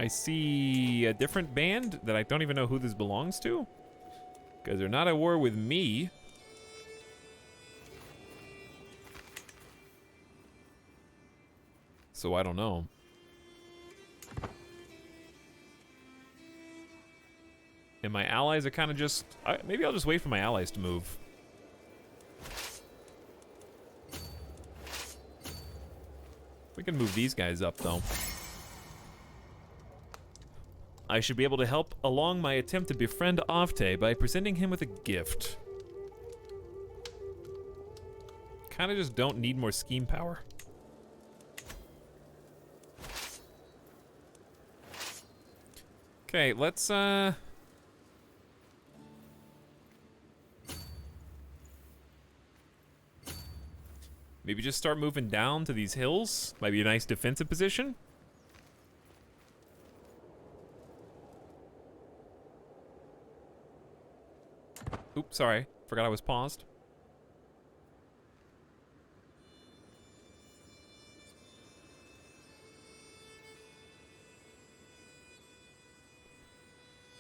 I see a different band that I don't even know who this belongs to, because they're not at war with me. So I don't know. And my allies are kind of just... maybe I'll just wait for my allies to move. We can move these guys up, though. I should be able to help along my attempt to befriend Avte by presenting him with a gift. Kind of just don't need more scheme power. Okay, let's, maybe just start moving down to these hills. Might be a nice defensive position. Oops, sorry. Forgot I was paused.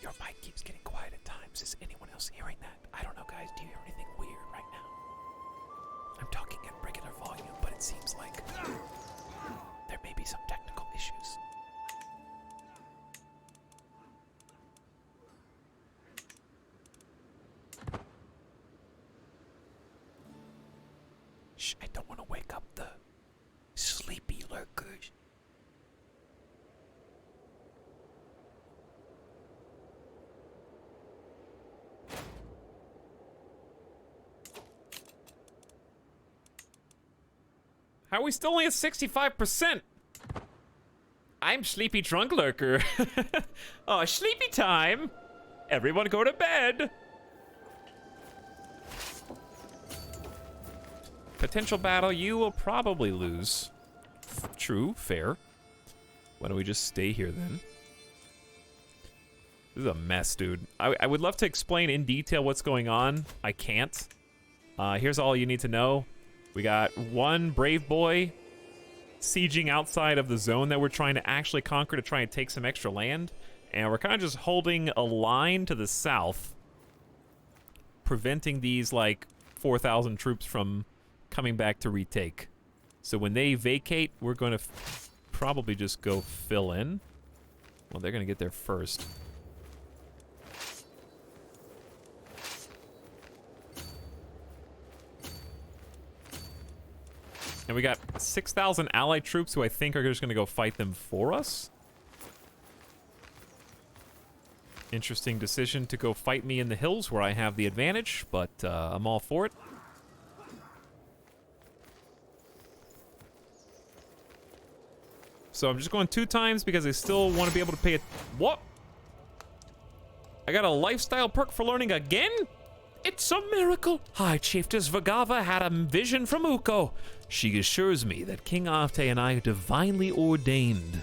Your mic keeps getting quiet at times. Is anyone else hearing that? I don't know, guys. Do you hear anything weird right now? I'm talking at regular volume, but it seems like there may be some technical issues. Shh, I don't want to wake up the sleepy lurkers. How are we still only at 65%? I'm Sleepy Drunk Lurker. Oh, sleepy time. Everyone go to bed. Potential battle, you will probably lose. True, fair. Why don't we just stay here then? This is a mess, dude. I would love to explain in detail what's going on. I can't. Here's all you need to know. We got one brave boy sieging outside of the zone that we're trying to actually conquer to try and take some extra land. And we're kind of just holding a line to the south, preventing these, like, 4,000 troops from coming back to retake. So when they vacate, we're going to probably just go fill in. Well, they're gonna get there first. And we got 6,000 allied troops who I think are just gonna go fight them for us. Interesting decision to go fight me in the hills where I have the advantage, but I'm all for it. So I'm just going 2 times because I still want to be able to pay it. What? I got a lifestyle perk for learning again? It's a miracle. High Chieftess Vagava had a vision from Ukko. She assures me that King Afte and I are divinely ordained.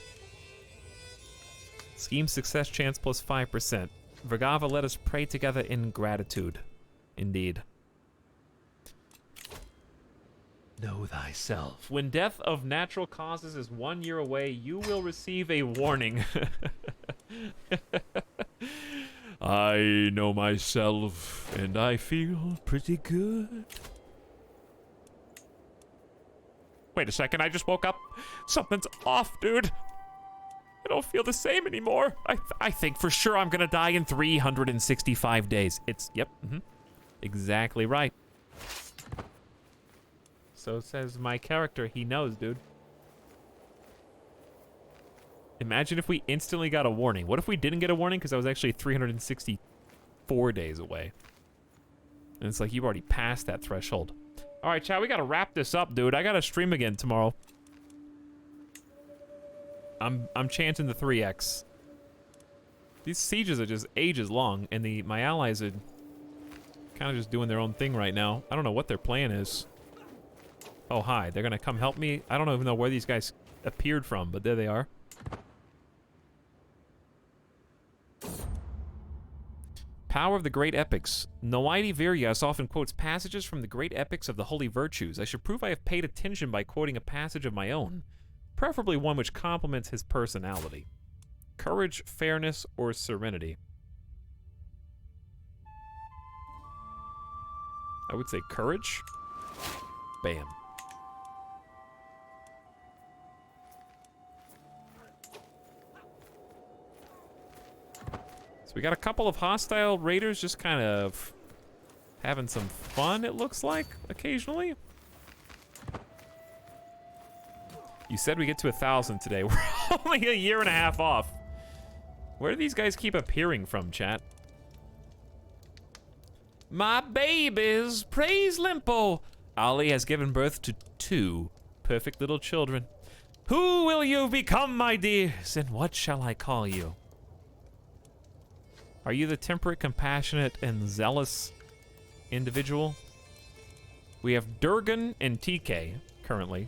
Scheme success chance plus 5%. Vergava, let us pray together in gratitude. Indeed. Know thyself. When death of natural causes is 1 year away, you will receive a warning. I know myself, and I feel pretty good. Wait a second, I just woke up. Something's off, dude. I don't feel the same anymore. I think for sure I'm gonna die in 365 days. Yep, exactly right. So says my character. He knows, dude. Imagine if we instantly got a warning. What if we didn't get a warning because I was actually 364 days away? And it's like you've already passed that threshold. All right, Chad, we gotta wrap this up, dude. I gotta stream again tomorrow. I'm chanting the 3x. These sieges are just ages long, and my allies are kind of just doing their own thing right now. I don't know what their plan is. Oh, hi. They're gonna come help me? I don't even know where these guys appeared from, but there they are. Power of the Great Epics. Noaidi Virias often quotes passages from the great epics of the Holy Virtues. I should prove I have paid attention by quoting a passage of my own, preferably one which complements his personality. Courage, fairness, or serenity? I would say courage. Bam. We got a couple of hostile raiders just kind of having some fun, it looks like, occasionally. You said we get to 1,000 today. We're only a year and a half off. Where do these guys keep appearing from, chat? My babies, praise Limpo. Ali has given birth to 2 perfect little children. Who will you become, my dears, and what shall I call you? Are you the temperate, compassionate, and zealous individual? We have Durgan and TK currently.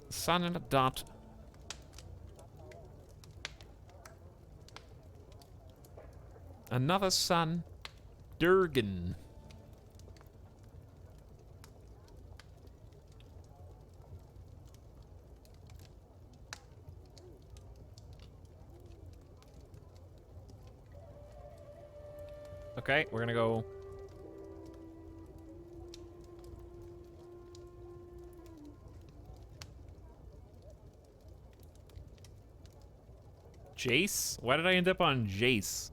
Son and a daughter. Another son, Durgan. Okay, we're gonna go. Jace? Why did I end up on Jace?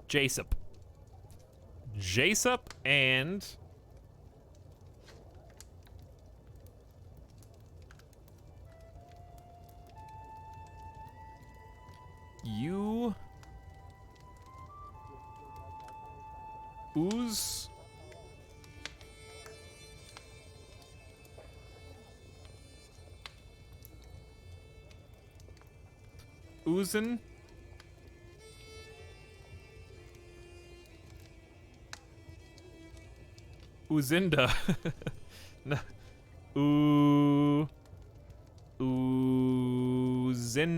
Jaceup. Jaceup and... You... Ooze... Oozin... Uzinda. No. Uzindat.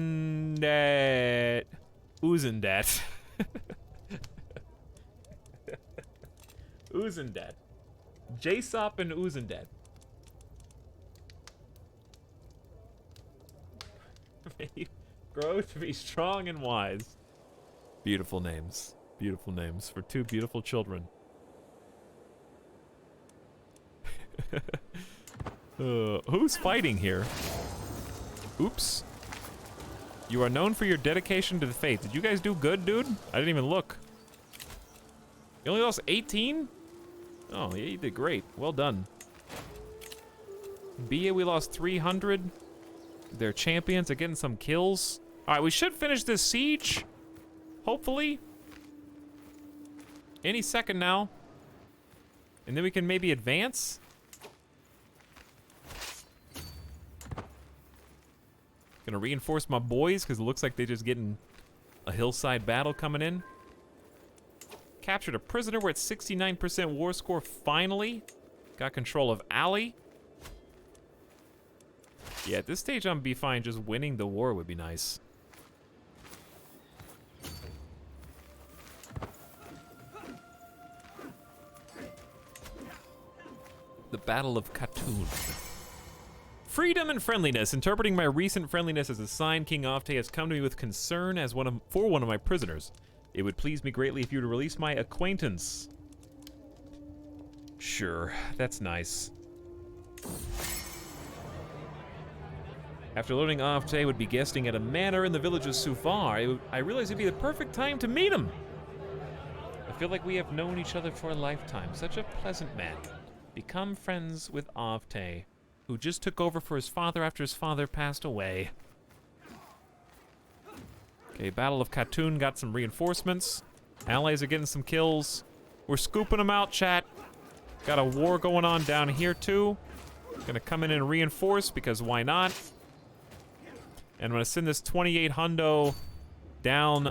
Uzindat. Uzindat. Jaesop and Uzindat. May you grow to be strong and wise. Beautiful names. Beautiful names for two beautiful children. Who's fighting here? Oops. You are known for your dedication to the faith. Did you guys do good, dude? I didn't even look. You only lost 18? Oh, yeah, you did great. Well done. BA, we lost 300. They're champions. They're getting some kills. All right, we should finish this siege. Hopefully. Any second now. And then we can maybe advance. Gonna reinforce my boys because it looks like they're just getting a hillside battle coming in. Captured a prisoner. We're at 69% war score finally. Got control of Alley. Yeah, at this stage I'm be fine. Just winning the war would be nice. The Battle of Khatun. Freedom and friendliness. Interpreting my recent friendliness as a sign, King Ofte has come to me with concern as for one of my prisoners. It would please me greatly if you would release my acquaintance. Sure, that's nice. After learning Ofte would be guesting at a manor in the village of Sufar, I realized it'd be the perfect time to meet him. I feel like we have known each other for a lifetime. Such a pleasant man. Become friends with Ofte, who just took over for his father after his father passed away. Okay, Battle of Khatun got some reinforcements. Allies are getting some kills. We're scooping them out, chat. Got a war going on down here, too. Gonna come in and reinforce, because why not? And I'm gonna send this 28 hundo down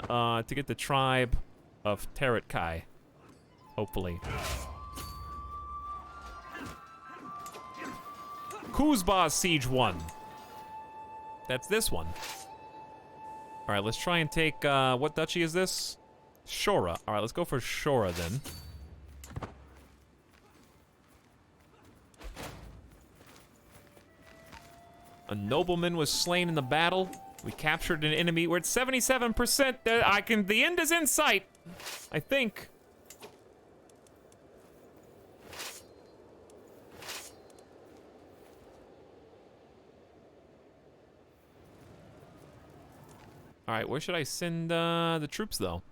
to get the tribe of Terat Kai. Hopefully. Kuzba's Siege 1. That's this one. All right, let's try and take, what duchy is this? Shora. All right, let's go for Shora then. A nobleman was slain in the battle. We captured an enemy. We're at 77%. The end is in sight, I think. All right, where should I send the troops, though?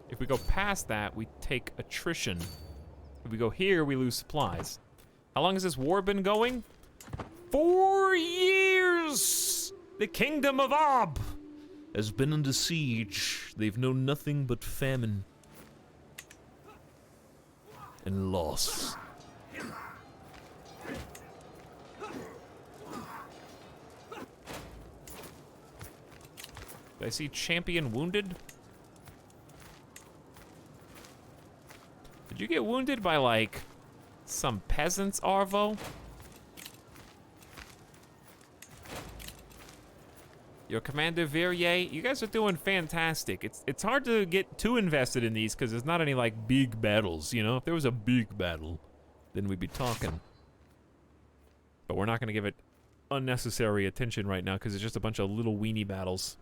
If we go past that, we take attrition. If we go here, we lose supplies. How long has this war been going? 4 years! The kingdom of Ob has been under siege. They've known nothing but famine and loss. Did I see champion wounded? Did you get wounded by, like, some peasants, Arvo? Your Commander Verrier, you guys are doing fantastic. It's hard to get too invested in these because there's not any, like, big battles, you know? If there was a big battle, then we'd be talking. But we're not going to give it unnecessary attention right now because it's just a bunch of little weenie battles.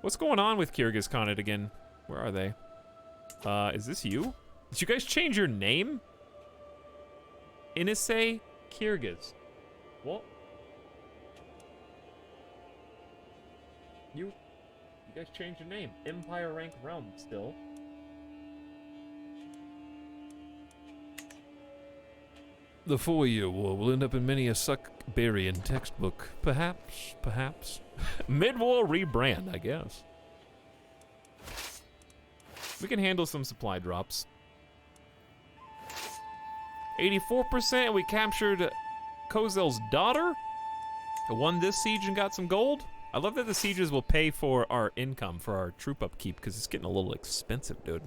What's going on with Kyrgyz Khanate again? Where are they? Is this you? Did you guys change your name? Inise Kyrgyz. What? You guys changed your name. Empire rank realm still. The 4-year war will end up in many a Suckbarian textbook. Perhaps. Mid-war rebrand, I guess. We can handle some supply drops. 84%, we captured Kozel's daughter. Won this siege and got some gold. I love that the sieges will pay for our income, for our troop upkeep, because it's getting a little expensive, dude.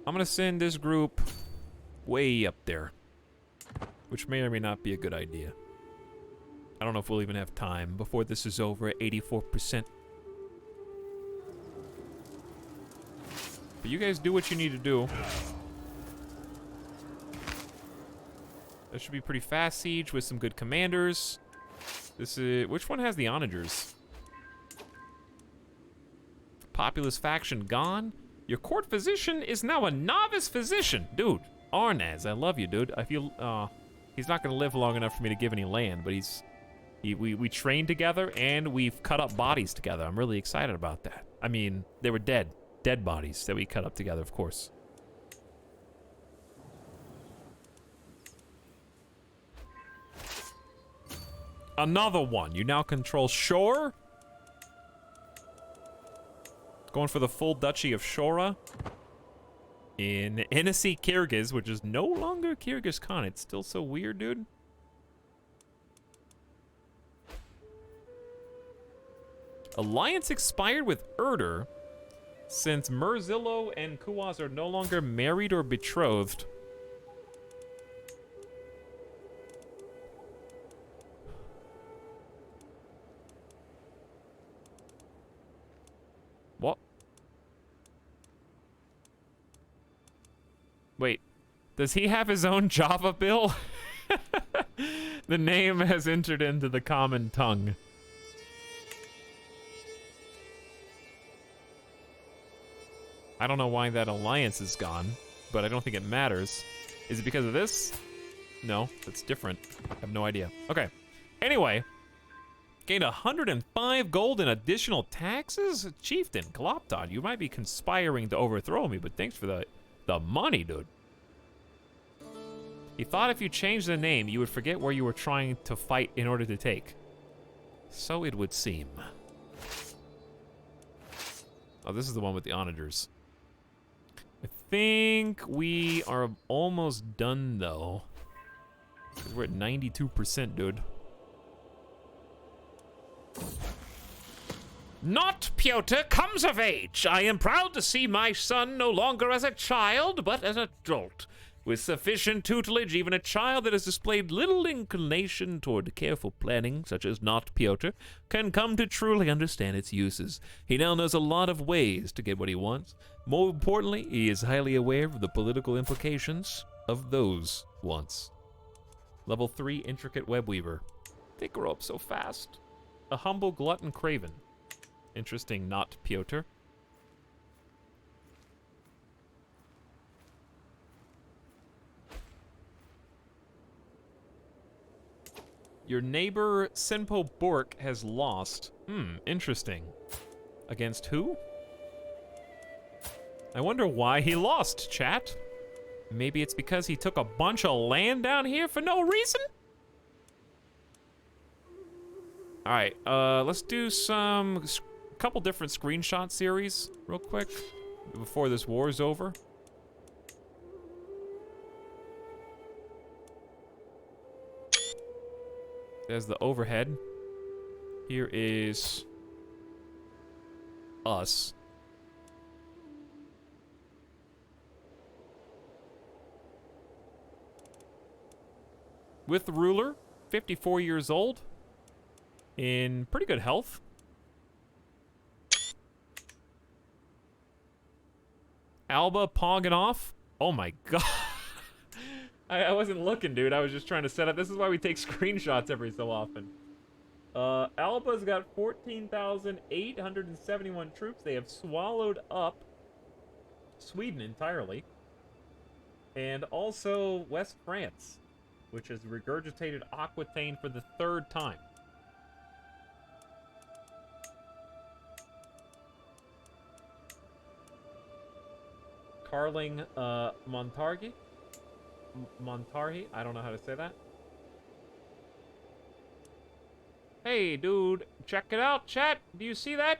I'm gonna send this group way up there, which may or may not be a good idea. I don't know if we'll even have time before this is over at 84%. But you guys do what you need to do. That should be pretty fast siege with some good commanders. This is which one has the onagers? Populous faction gone. Your court physician is now a novice physician, dude. Arnaz, I love you, dude. I feel he's not gonna live long enough for me to give any land, but we trained together and we've cut up bodies together. I'm really excited about that. I mean, they were dead bodies that we cut up together, of course. Another one. You now control Shore. Going for the full duchy of Shora. In Inisi Kyrgyz, which is no longer Kyrgyz Khan. It's still so weird, dude. Alliance expired with Erder since Merzillo and Kuwaz are no longer married or betrothed. What? Wait, does he have his own Java bill? The name has entered into the common tongue. I don't know why that alliance is gone, but I don't think it matters. Is it because of this? No, that's different. I have no idea. Okay. Anyway, gained 105 gold in additional taxes? Chieftain, Kaloptod, you might be conspiring to overthrow me, but thanks for the money, dude. He thought if you changed the name, you would forget where you were trying to fight in order to take. So it would seem. Oh, this is the one with the onagers. I think we are almost done, though. 'Cause we're at 92%, dude. Not Pyotr comes of age. I am proud to see my son no longer as a child, but as an adult. With sufficient tutelage, even a child that has displayed little inclination toward careful planning, such as Not Pyotr, can come to truly understand its uses. He now knows a lot of ways to get what he wants. More importantly, he is highly aware of the political implications of those wants. Level 3 Intricate Webweaver. They grow up so fast. A humble glutton craven. Interesting, Not Pyotr. Your neighbor, Senpo Bork, has lost. Interesting. Against who? I wonder why he lost, chat. Maybe it's because he took a bunch of land down here for no reason? Alright, let's do some... couple different screenshot series real quick before this war is over. There's the overhead. Here is us. With the ruler, 54 years old, in pretty good health. Alba pogging off. Oh my god. I wasn't looking, dude. I was just trying to set up. This is why we take screenshots every so often. Alba's got 14,871 troops. They have swallowed up Sweden entirely. And also West France, which has regurgitated Aquitaine for the 3rd time. Carling Montarghi, I don't know how to say that. Hey, dude, check it out, chat. Do you see that?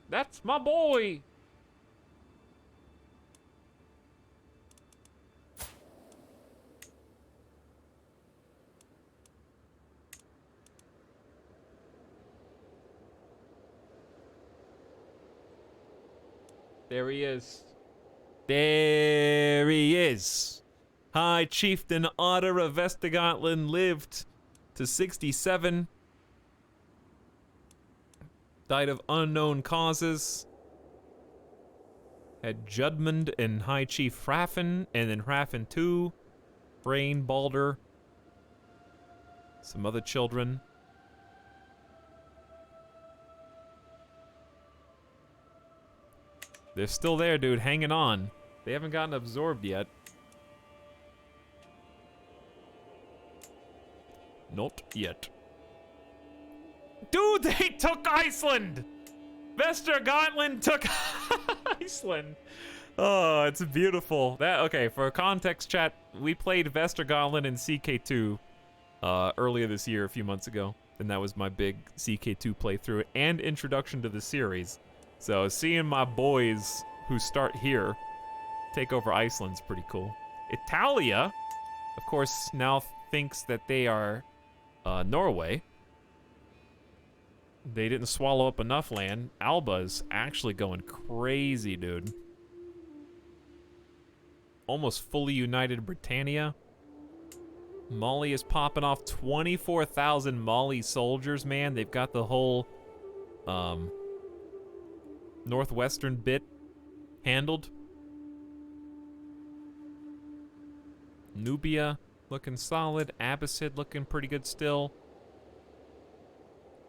That's my boy. There he is. There he is. High Chieftain Otter of Vestergotland lived to 67. Died of unknown causes. Had Judmund and High Chief Hraffen, and then Hraffen II, Brain, Balder, Some other children. They're still there, dude, hanging on. They haven't gotten absorbed yet. Not yet. Dude, they took Iceland! Vestergotland took Iceland. Oh, it's beautiful. Okay, for context, chat, we played Vestergotland in CK2 earlier this year, a few months ago. And that was my big CK2 playthrough and introduction to the series. So seeing my boys who start here take over Iceland's pretty cool. Italia, of course, now thinks that they are Norway. They didn't swallow up enough land. Alba's actually going crazy, dude. Almost fully united Britannia. Mali is popping off 24,000 Mali soldiers, man. They've got the whole northwestern bit handled. Nubia looking solid. Abbasid looking pretty good still.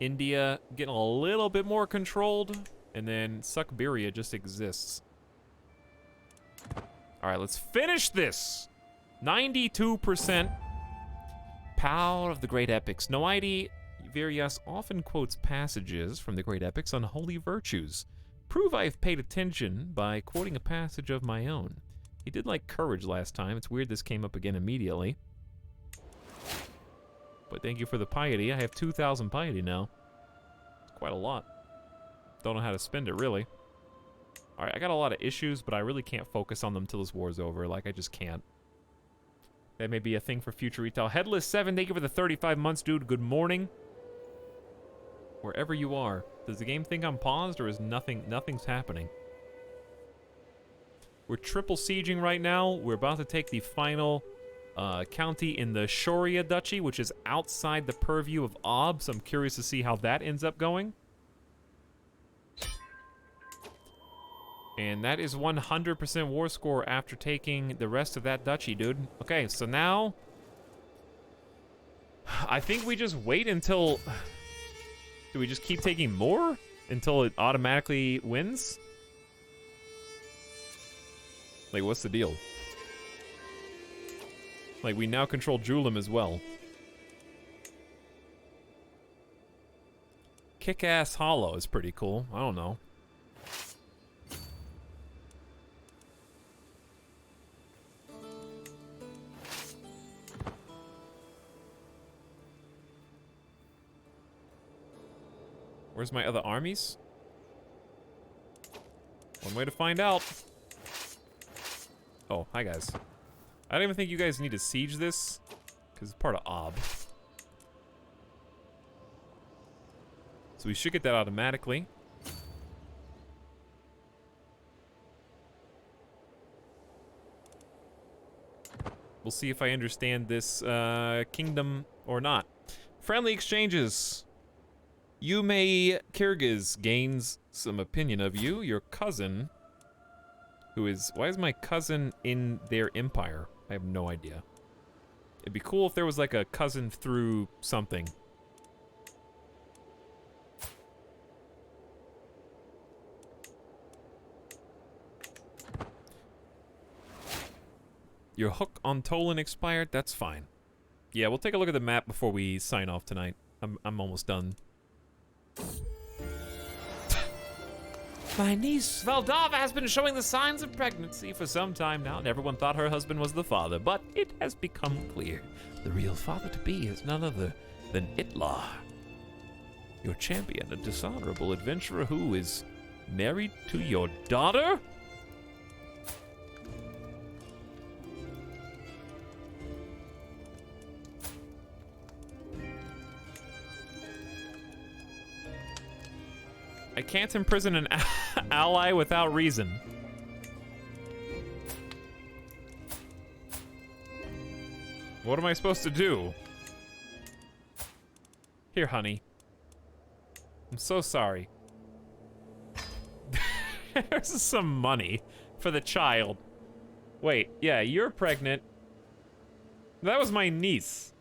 India getting a little bit more controlled. And then Sukbiria just exists. Alright, let's finish this. 92%. Power of the Great Epics. Noidi Virias often quotes passages from the Great Epics on holy virtues. Prove I've paid attention by quoting a passage of my own. He did like courage last time. It's weird this came up again immediately. But thank you for the piety. I have 2,000 piety now. It's quite a lot. Don't know how to spend it, really. Alright, I got a lot of issues, but I really can't focus on them till this war's over. Like, I just can't. That may be a thing for future retail. Headless7, thank you for the 35 months, dude. Good morning. Wherever you are. Does the game think I'm paused, or is nothing's happening? We're triple sieging right now. We're about to take the final county in the Shoria Duchy, which is outside the purview of Ob, so I'm curious to see how that ends up going. And that is 100% war score after taking the rest of that duchy, dude. Okay, so now I think we just wait until... Do we just keep taking more until it automatically wins? Like, what's the deal? Like, we now control Julim as well. Kick-Ass Hollow is pretty cool. I don't know. Where's my other armies? One way to find out. Oh, hi guys. I don't even think you guys need to siege this, because it's part of Ob. So we should get that automatically. We'll see if I understand this kingdom or not. Friendly exchanges. Yume Kyrgyz gains some opinion of you. Your cousin, who is... Why is my cousin in their empire? I have no idea. It'd be cool if there was like a cousin through something. Your hook on Tolan expired? That's fine. Yeah, we'll take a look at the map before we sign off tonight. I'm almost done. My niece, Valdava, has been showing the signs of pregnancy for some time now, and everyone thought her husband was the father, but it has become clear. The real father-to-be is none other than Itlar, your champion, a dishonorable adventurer who is married to your daughter? I can't imprison an ally without reason. What am I supposed to do? Here, honey. I'm so sorry. There's some money for the child. Wait, yeah, you're pregnant. That was my niece.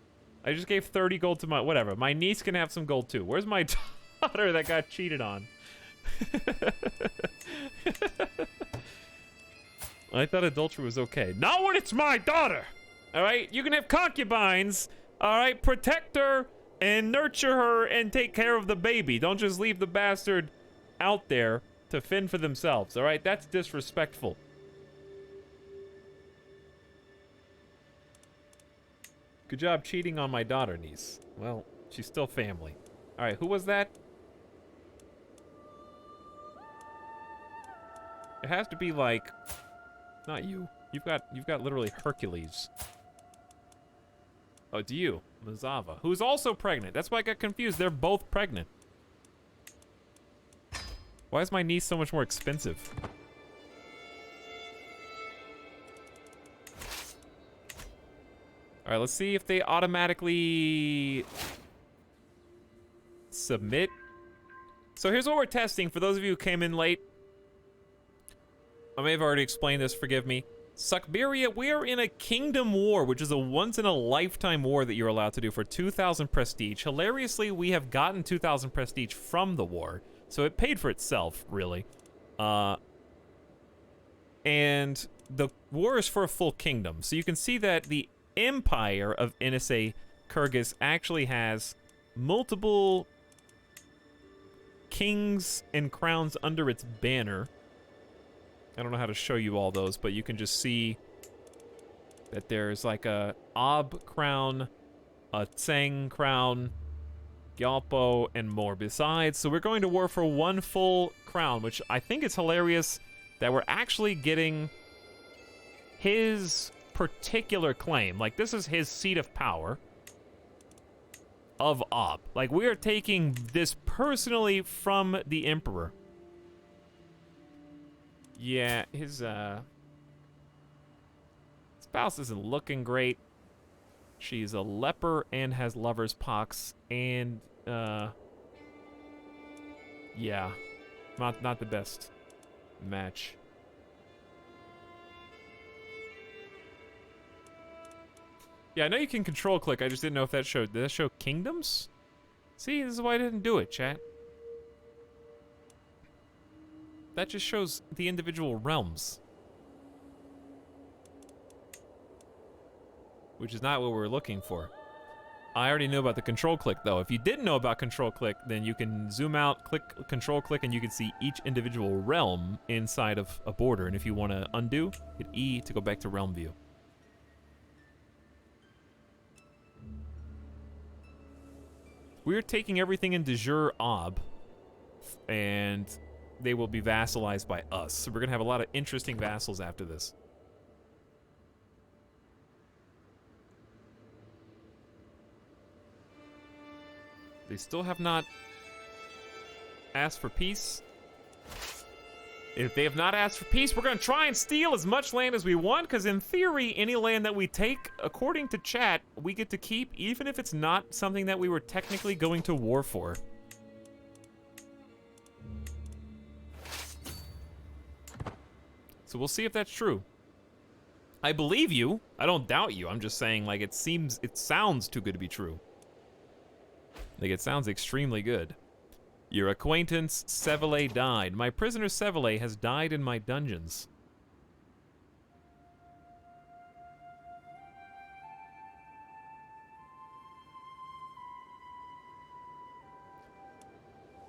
I just gave 30 gold to my, whatever. My niece can have some gold too. Where's my daughter that got cheated on? I thought adultery was okay. Not when it's my daughter! Alright, you can have concubines. Alright, protect her and nurture her and take care of the baby. Don't just leave the bastard out there to fend for themselves. Alright, that's disrespectful. Good job cheating on my daughter, niece. Well, she's still family. Alright, who was that? It has to be like, not you. You've got literally Hercules. Oh, it's you, Mazava, who's also pregnant. That's why I got confused. They're both pregnant. Why is my niece so much more expensive? All right, let's see if they automatically submit. So here's what we're testing. For those of you who came in late, I may have already explained this, forgive me. Suckberia, we are in a kingdom war, which is a once-in-a-lifetime war that you're allowed to do for 2,000 prestige. Hilariously, we have gotten 2,000 prestige from the war, so it paid for itself, really. And the war is for a full kingdom, so you can see that the Empire of Inise Kyrgyz actually has multiple kings and crowns under its banner. I don't know how to show you all those, but you can just see that there's like a Ob crown, a Tseng crown, Gyalpo, and more besides. So we're going to war for one full crown, which I think is hilarious that we're actually getting his particular claim. Like, this is his seat of power of Ob. Like, we are taking this personally from the Emperor. Yeah, his spouse isn't looking great. She's a leper and has lover's pox, and yeah, not the best match. Yeah, I know you can control click. I just didn't know if that showed. Did that show kingdoms? See, this is why I didn't do it, chat. That just shows the individual realms. Which is not what we're looking for. I already knew about the control click, though. If you didn't know about control click, then you can zoom out, click control click, and you can see each individual realm inside of a border. And if you want to undo, hit E to go back to realm view. We're taking everything in de jure Ob, and they will be vassalized by us. So we're going to have a lot of interesting vassals after this. They still have not asked for peace. If they have not asked for peace, we're going to try and steal as much land as we want, because in theory, any land that we take, according to chat, we get to keep, even if it's not something that we were technically going to war for. So we'll see if that's true. I believe you. I don't doubt you. I'm just saying, like, it sounds too good to be true. Like, it sounds extremely good. Your acquaintance, Sevele, died. My prisoner, Sevele, has died in my dungeons.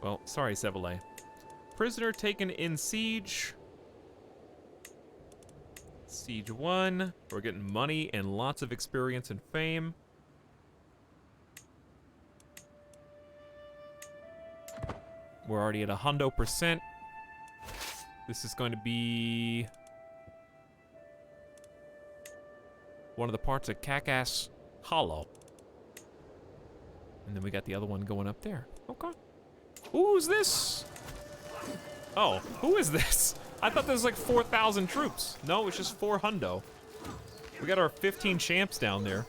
Well, sorry, Sevele. Prisoner taken in siege. Siege 1. We're getting money and lots of experience and fame. We're already at 100%. This is going to be one of the parts of Kakas Hollow. And then we got the other one going up there. Okay. Who's this? Oh, who is this? I thought there was like 4,000 troops. No, it's just 4 hundo. We got our 15 champs down there.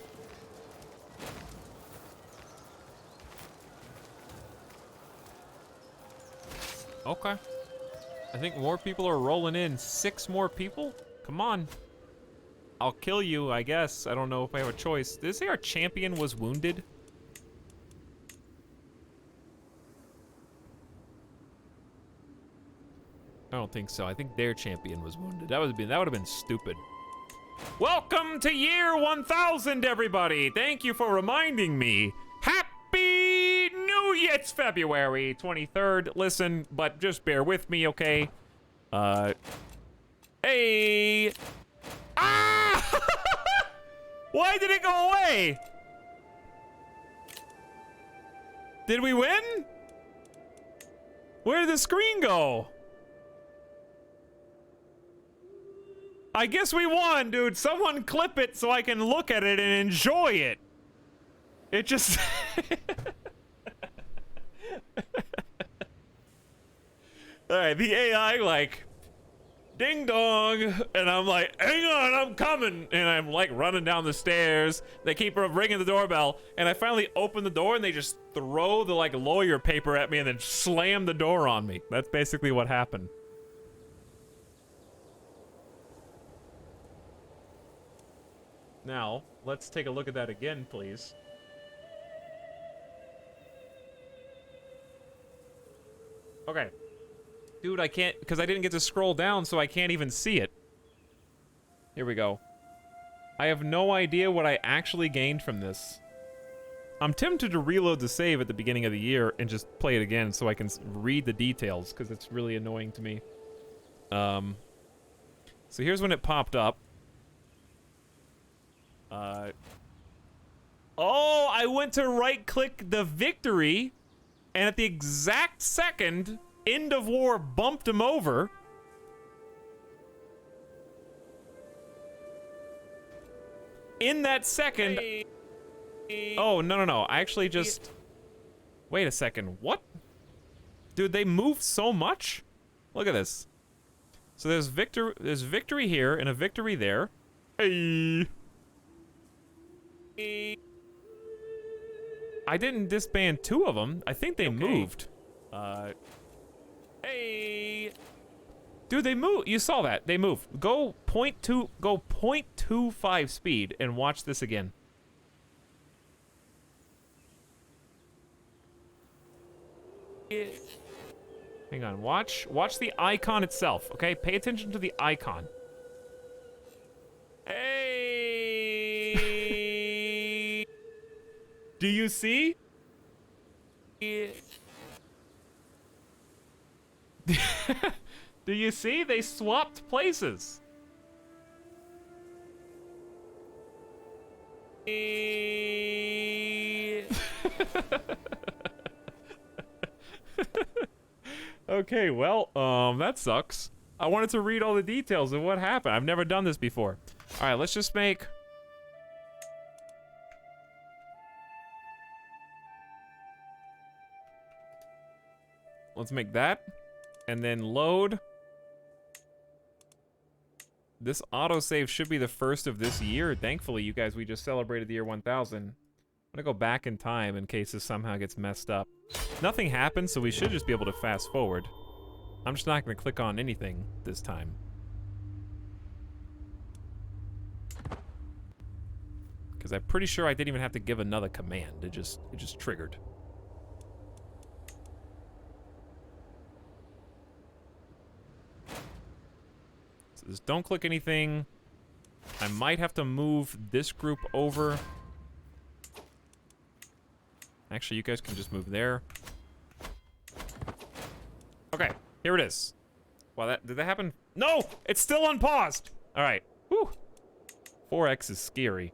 Okay. I think more people are rolling in. 6 more people? Come on. I'll kill you, I guess. I don't know if I have a choice. Did it say our champion was wounded? I don't think so. I think their champion was wounded. That would have been stupid. Welcome to year 1000, everybody. Thank you for reminding me. Happy New Year! It's February 23rd. Listen, but just bear with me, okay? Hey. Ah! Why did it go away? Did we win? Where did the screen go? I guess we won, dude. Someone clip it so I can look at it and enjoy it. It just... Alright, the AI like, ding dong, and I'm like, hang on, I'm coming, and I'm like running down the stairs. They keep ringing the doorbell, and I finally open the door, and they just throw the like lawyer paper at me and then slam the door on me. That's basically what happened. Now, let's take a look at that again, please. Okay. Dude, I can't, because I didn't get to scroll down, so I can't even see it. Here we go. I have no idea what I actually gained from this. I'm tempted to reload the save at the beginning of the year and just play it again so I can read the details, because it's really annoying to me. So here's when it popped up. Oh, I went to right-click the victory, and at the exact second, End of War bumped him over. In that second... Oh, no. I actually just... Wait a second, what? Dude, they moved so much? Look at this. So there's victory here and a victory there. Hey. I didn't disband 2 of them. I think they moved. Hey. Dude, they moved. You saw that. They moved. Go 0.25 speed and watch this again. Hang on. Watch the icon itself, okay? Pay attention to the icon. Hey. Do you see? Do you see? They swapped places. Okay, well, that sucks. I wanted to read all the details of what happened. I've never done this before. All right, let's just make... Let's make that, and then load. This autosave should be the first of this year. Thankfully, you guys, we just celebrated the year 1000. I'm gonna go back in time in case this somehow gets messed up. Nothing happened, so we should just be able to fast forward. I'm just not gonna click on anything this time. Because I'm pretty sure I didn't even have to give another command. It just triggered. Just don't click anything. I might have to move this group over. Actually, you guys can just move there. Okay, here it is. Wow, did that happen? No! It's still unpaused! Alright. Whew. 4X is scary.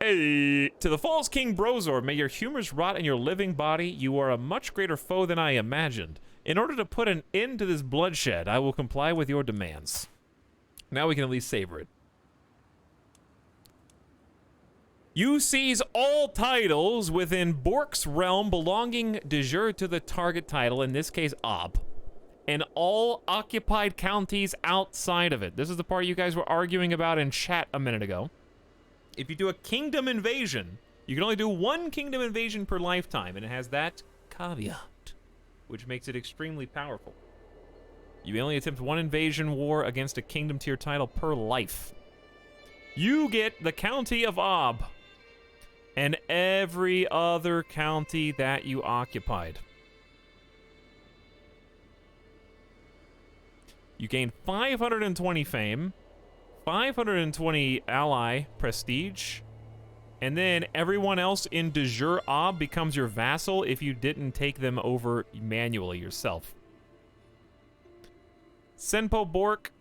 Hey! To the False King Brozor, may your humors rot in your living body. You are a much greater foe than I imagined. In order to put an end to this bloodshed, I will comply with your demands. Now we can at least savor it. You seize all titles within Bork's realm belonging de jure to the target title, in this case, Ob, and all occupied counties outside of it. This is the part you guys were arguing about in chat a minute ago. If you do a kingdom invasion, you can only do 1 kingdom invasion per lifetime, and it has that caveat, which makes it extremely powerful. You may only attempt 1 invasion war against a kingdom tier title per life. You get the county of Ob and every other county that you occupied. You gain 520 fame, 520 ally prestige, and then everyone else in de jure Ob becomes your vassal if you didn't take them over manually yourself. Senpo Bork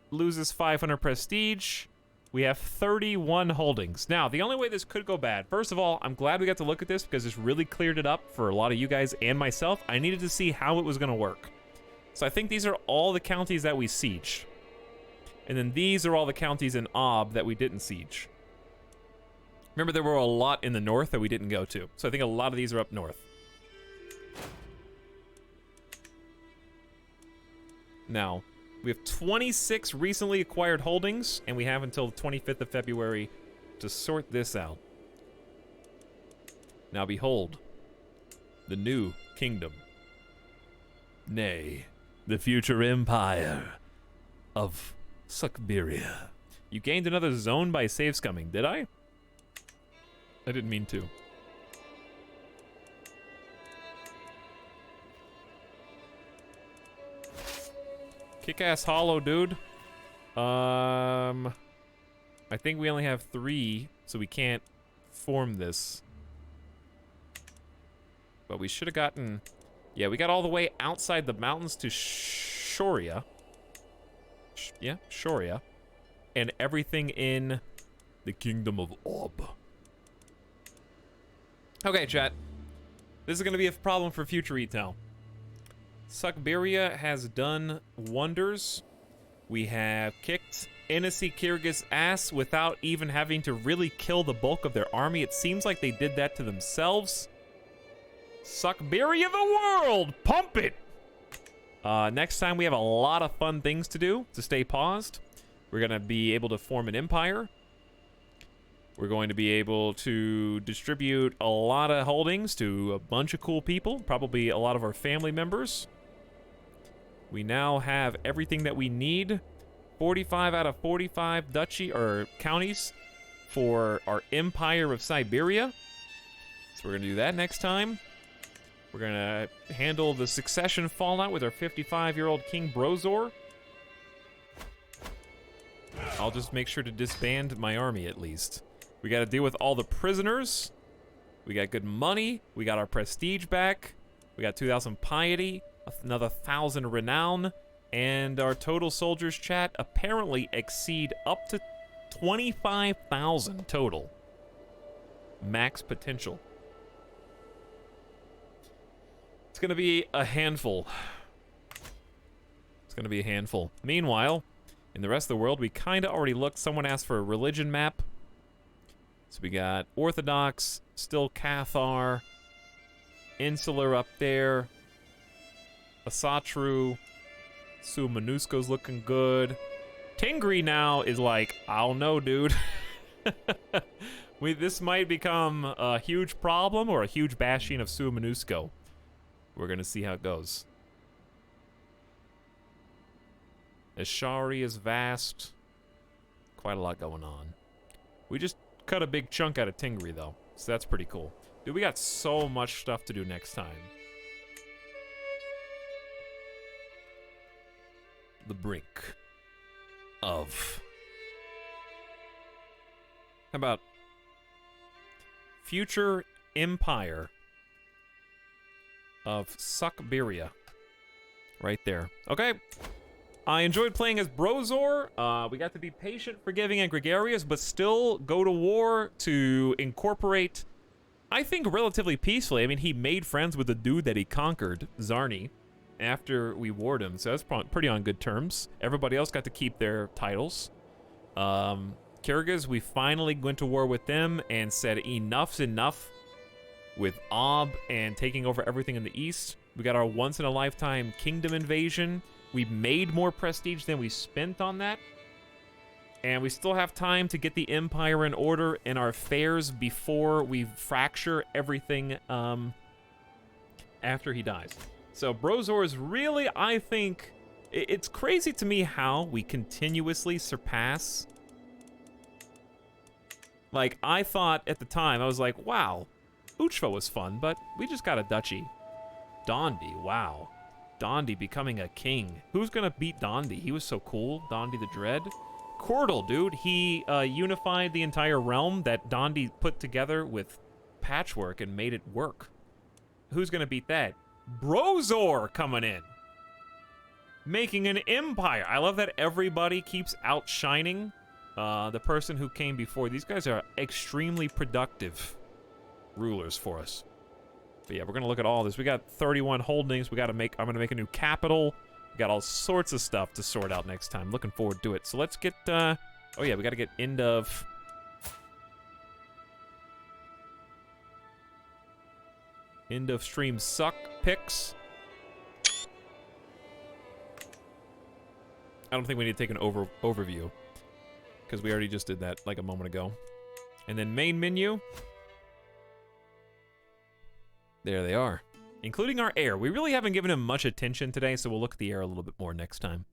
loses 500 prestige. We have 31 holdings. Now, the only way this could go bad, first of all, I'm glad we got to look at this because this really cleared it up for a lot of you guys and myself. I needed to see how it was going to work. So I think these are all the counties that we siege. And then these are all the counties in Ob that we didn't siege. Remember, there were a lot in the north that we didn't go to. So I think a lot of these are up north. Now, we have 26 recently acquired holdings, and we have until the 25th of February to sort this out. Now behold, the new kingdom. Nay, the future empire of Suckberia. You gained another zone by save scumming, did I? I didn't mean to. Kick-ass hollow, dude. I think we only have 3, so we can't form this. But we should have gotten... Yeah, we got all the way outside the mountains to Shoria. Yeah, Shoria. And everything in the kingdom of Ob. Okay, chat. This is going to be a problem for future retail. Suckberia has done wonders. We have kicked Inesi Kyrgyz ass without even having to really kill the bulk of their army. It seems like they did that to themselves. Suckberia the world! Pump it! Next time we have a lot of fun things to do to stay paused. We're going to be able to form an empire. We're going to be able to distribute a lot of holdings to a bunch of cool people, probably a lot of our family members. We now have everything that we need. 45 out of 45 duchy or counties for our Empire of Siberia. So we're going to do that next time. We're going to handle the succession fallout with our 55-year-old King Brozor. I'll just make sure to disband my army at least. We got to deal with all the prisoners. We got good money. We got our prestige back. We got 2,000 piety, another 1,000 renown, and our total soldiers chat apparently exceed up to 25,000 total. Max potential. It's going to be a handful. It's going to be a handful. Meanwhile, in the rest of the world, we kind of already looked. Someone asked for a religion map. So we got Orthodox, still Cathar, Insular up there, Asatru, Sumanusko's looking good. Tingri now is like, I don't know, dude. This might become a huge problem or a huge bashing of Sumanusko. We're going to see how it goes. Ashari is vast. Quite a lot going on. We just cut a big chunk out of Tingri, though. So that's pretty cool. Dude, we got so much stuff to do next time. The brink of... How about... Future Empire of Suckberia. Right there. Okay. I enjoyed playing as Brozor. We got to be patient, forgiving, and gregarious, but still go to war to incorporate, I think, relatively peacefully. I mean, he made friends with the dude that he conquered, Zarni, after we warred him, so that's pretty on good terms. Everybody else got to keep their titles. Kyrgyz, we finally went to war with them and said enough's enough with Ob and taking over everything in the east. We got our once-in-a-lifetime kingdom invasion. We made more prestige than we spent on that. And we still have time to get the empire in order in our affairs before we fracture everything after he dies. So Brozor is really, I think, it's crazy to me how we continuously surpass Like, I thought at the time, I was like, wow, Uchva was fun, but we just got a duchy. Dondi, wow. Dondi becoming a king. Who's gonna beat Dondi? He was so cool. Dondi the Dread. Cordal, dude. He unified the entire realm that Dondi put together with patchwork and made it work. Who's gonna beat that? Brozor coming in. Making an empire. I love that everybody keeps outshining the person who came before. These guys are extremely productive rulers for us. But yeah, we're gonna look at all this. We got 31 holdings. I'm gonna make a new capital. We got all sorts of stuff to sort out next time. Looking forward to it. So let's get, oh yeah, we gotta get end of stream suck picks. I don't think we need to take an overview, because we already just did that like a moment ago. And then main menu. There they are. Including our heir. We really haven't given him much attention today, so we'll look at the heir a little bit more next time.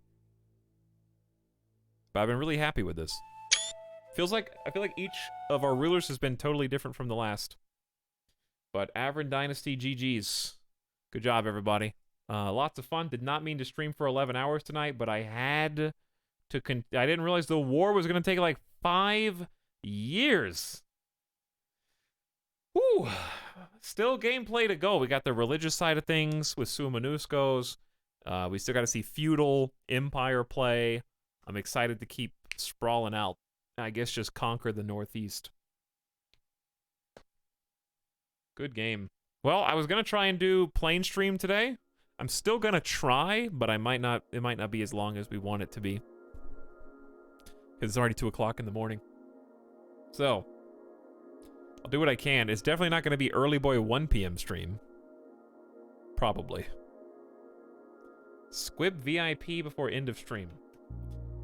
But I've been really happy with this. I feel like each of our rulers has been totally different from the last. But Avron Dynasty GG's. Good job, everybody. Lots of fun. Did not mean to stream for 11 hours tonight, but I had to I didn't realize the war was going to take like 5 years. Whew. Still gameplay to go. We got the religious side of things with Sumanuskos. We still got to see feudal empire play. I'm excited to keep sprawling out. I guess just conquer the Northeast. Good game. Well, I was gonna try and do plain stream today. I'm still gonna try, but it might not be as long as we want it to be. Because it's already 2 o'clock in the morning. So, I'll do what I can. It's definitely not gonna be early boy 1 p.m. stream. Probably. Squib VIP before end of stream.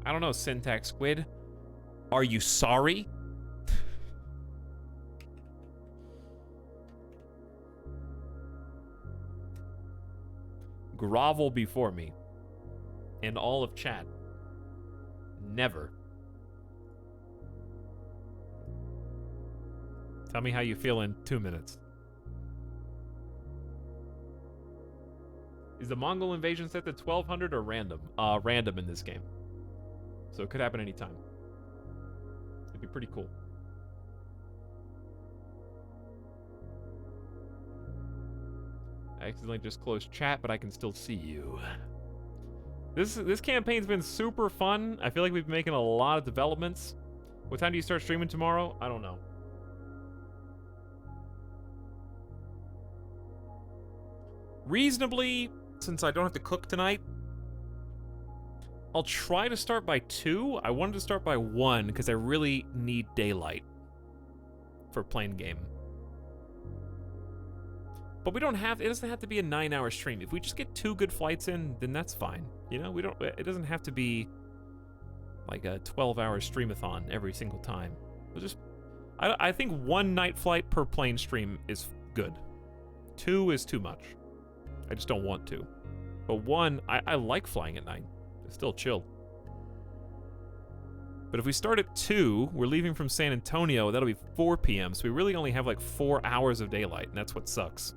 I don't know, Syntax Squid. Are you sorry? Grovel before me. In all of chat. Never. Tell me how you feel in 2 minutes. Is the Mongol invasion set to 1200 or random? Random in this game. So it could happen anytime. It'd be pretty cool. I accidentally just closed chat, but I can still see you. This campaign's been super fun. I feel like we've been making a lot of developments. What time do you start streaming tomorrow? I don't know. Reasonably, since I don't have to cook tonight, I'll try to start by 2. I wanted to start by 1 because I really need daylight for playing game. But we don't have, it doesn't have to be a 9-hour stream. If we just get 2 good flights in, then that's fine. You know, it doesn't have to be like a 12-hour streamathon every single time. We'll just, I think 1 night flight per plane stream is good. 2 is too much. I just don't want to. But 1, I like flying at night. It's still chill. But if we start at 2, we're leaving from San Antonio, that'll be 4 p.m., so we really only have like 4 hours of daylight, and that's what sucks.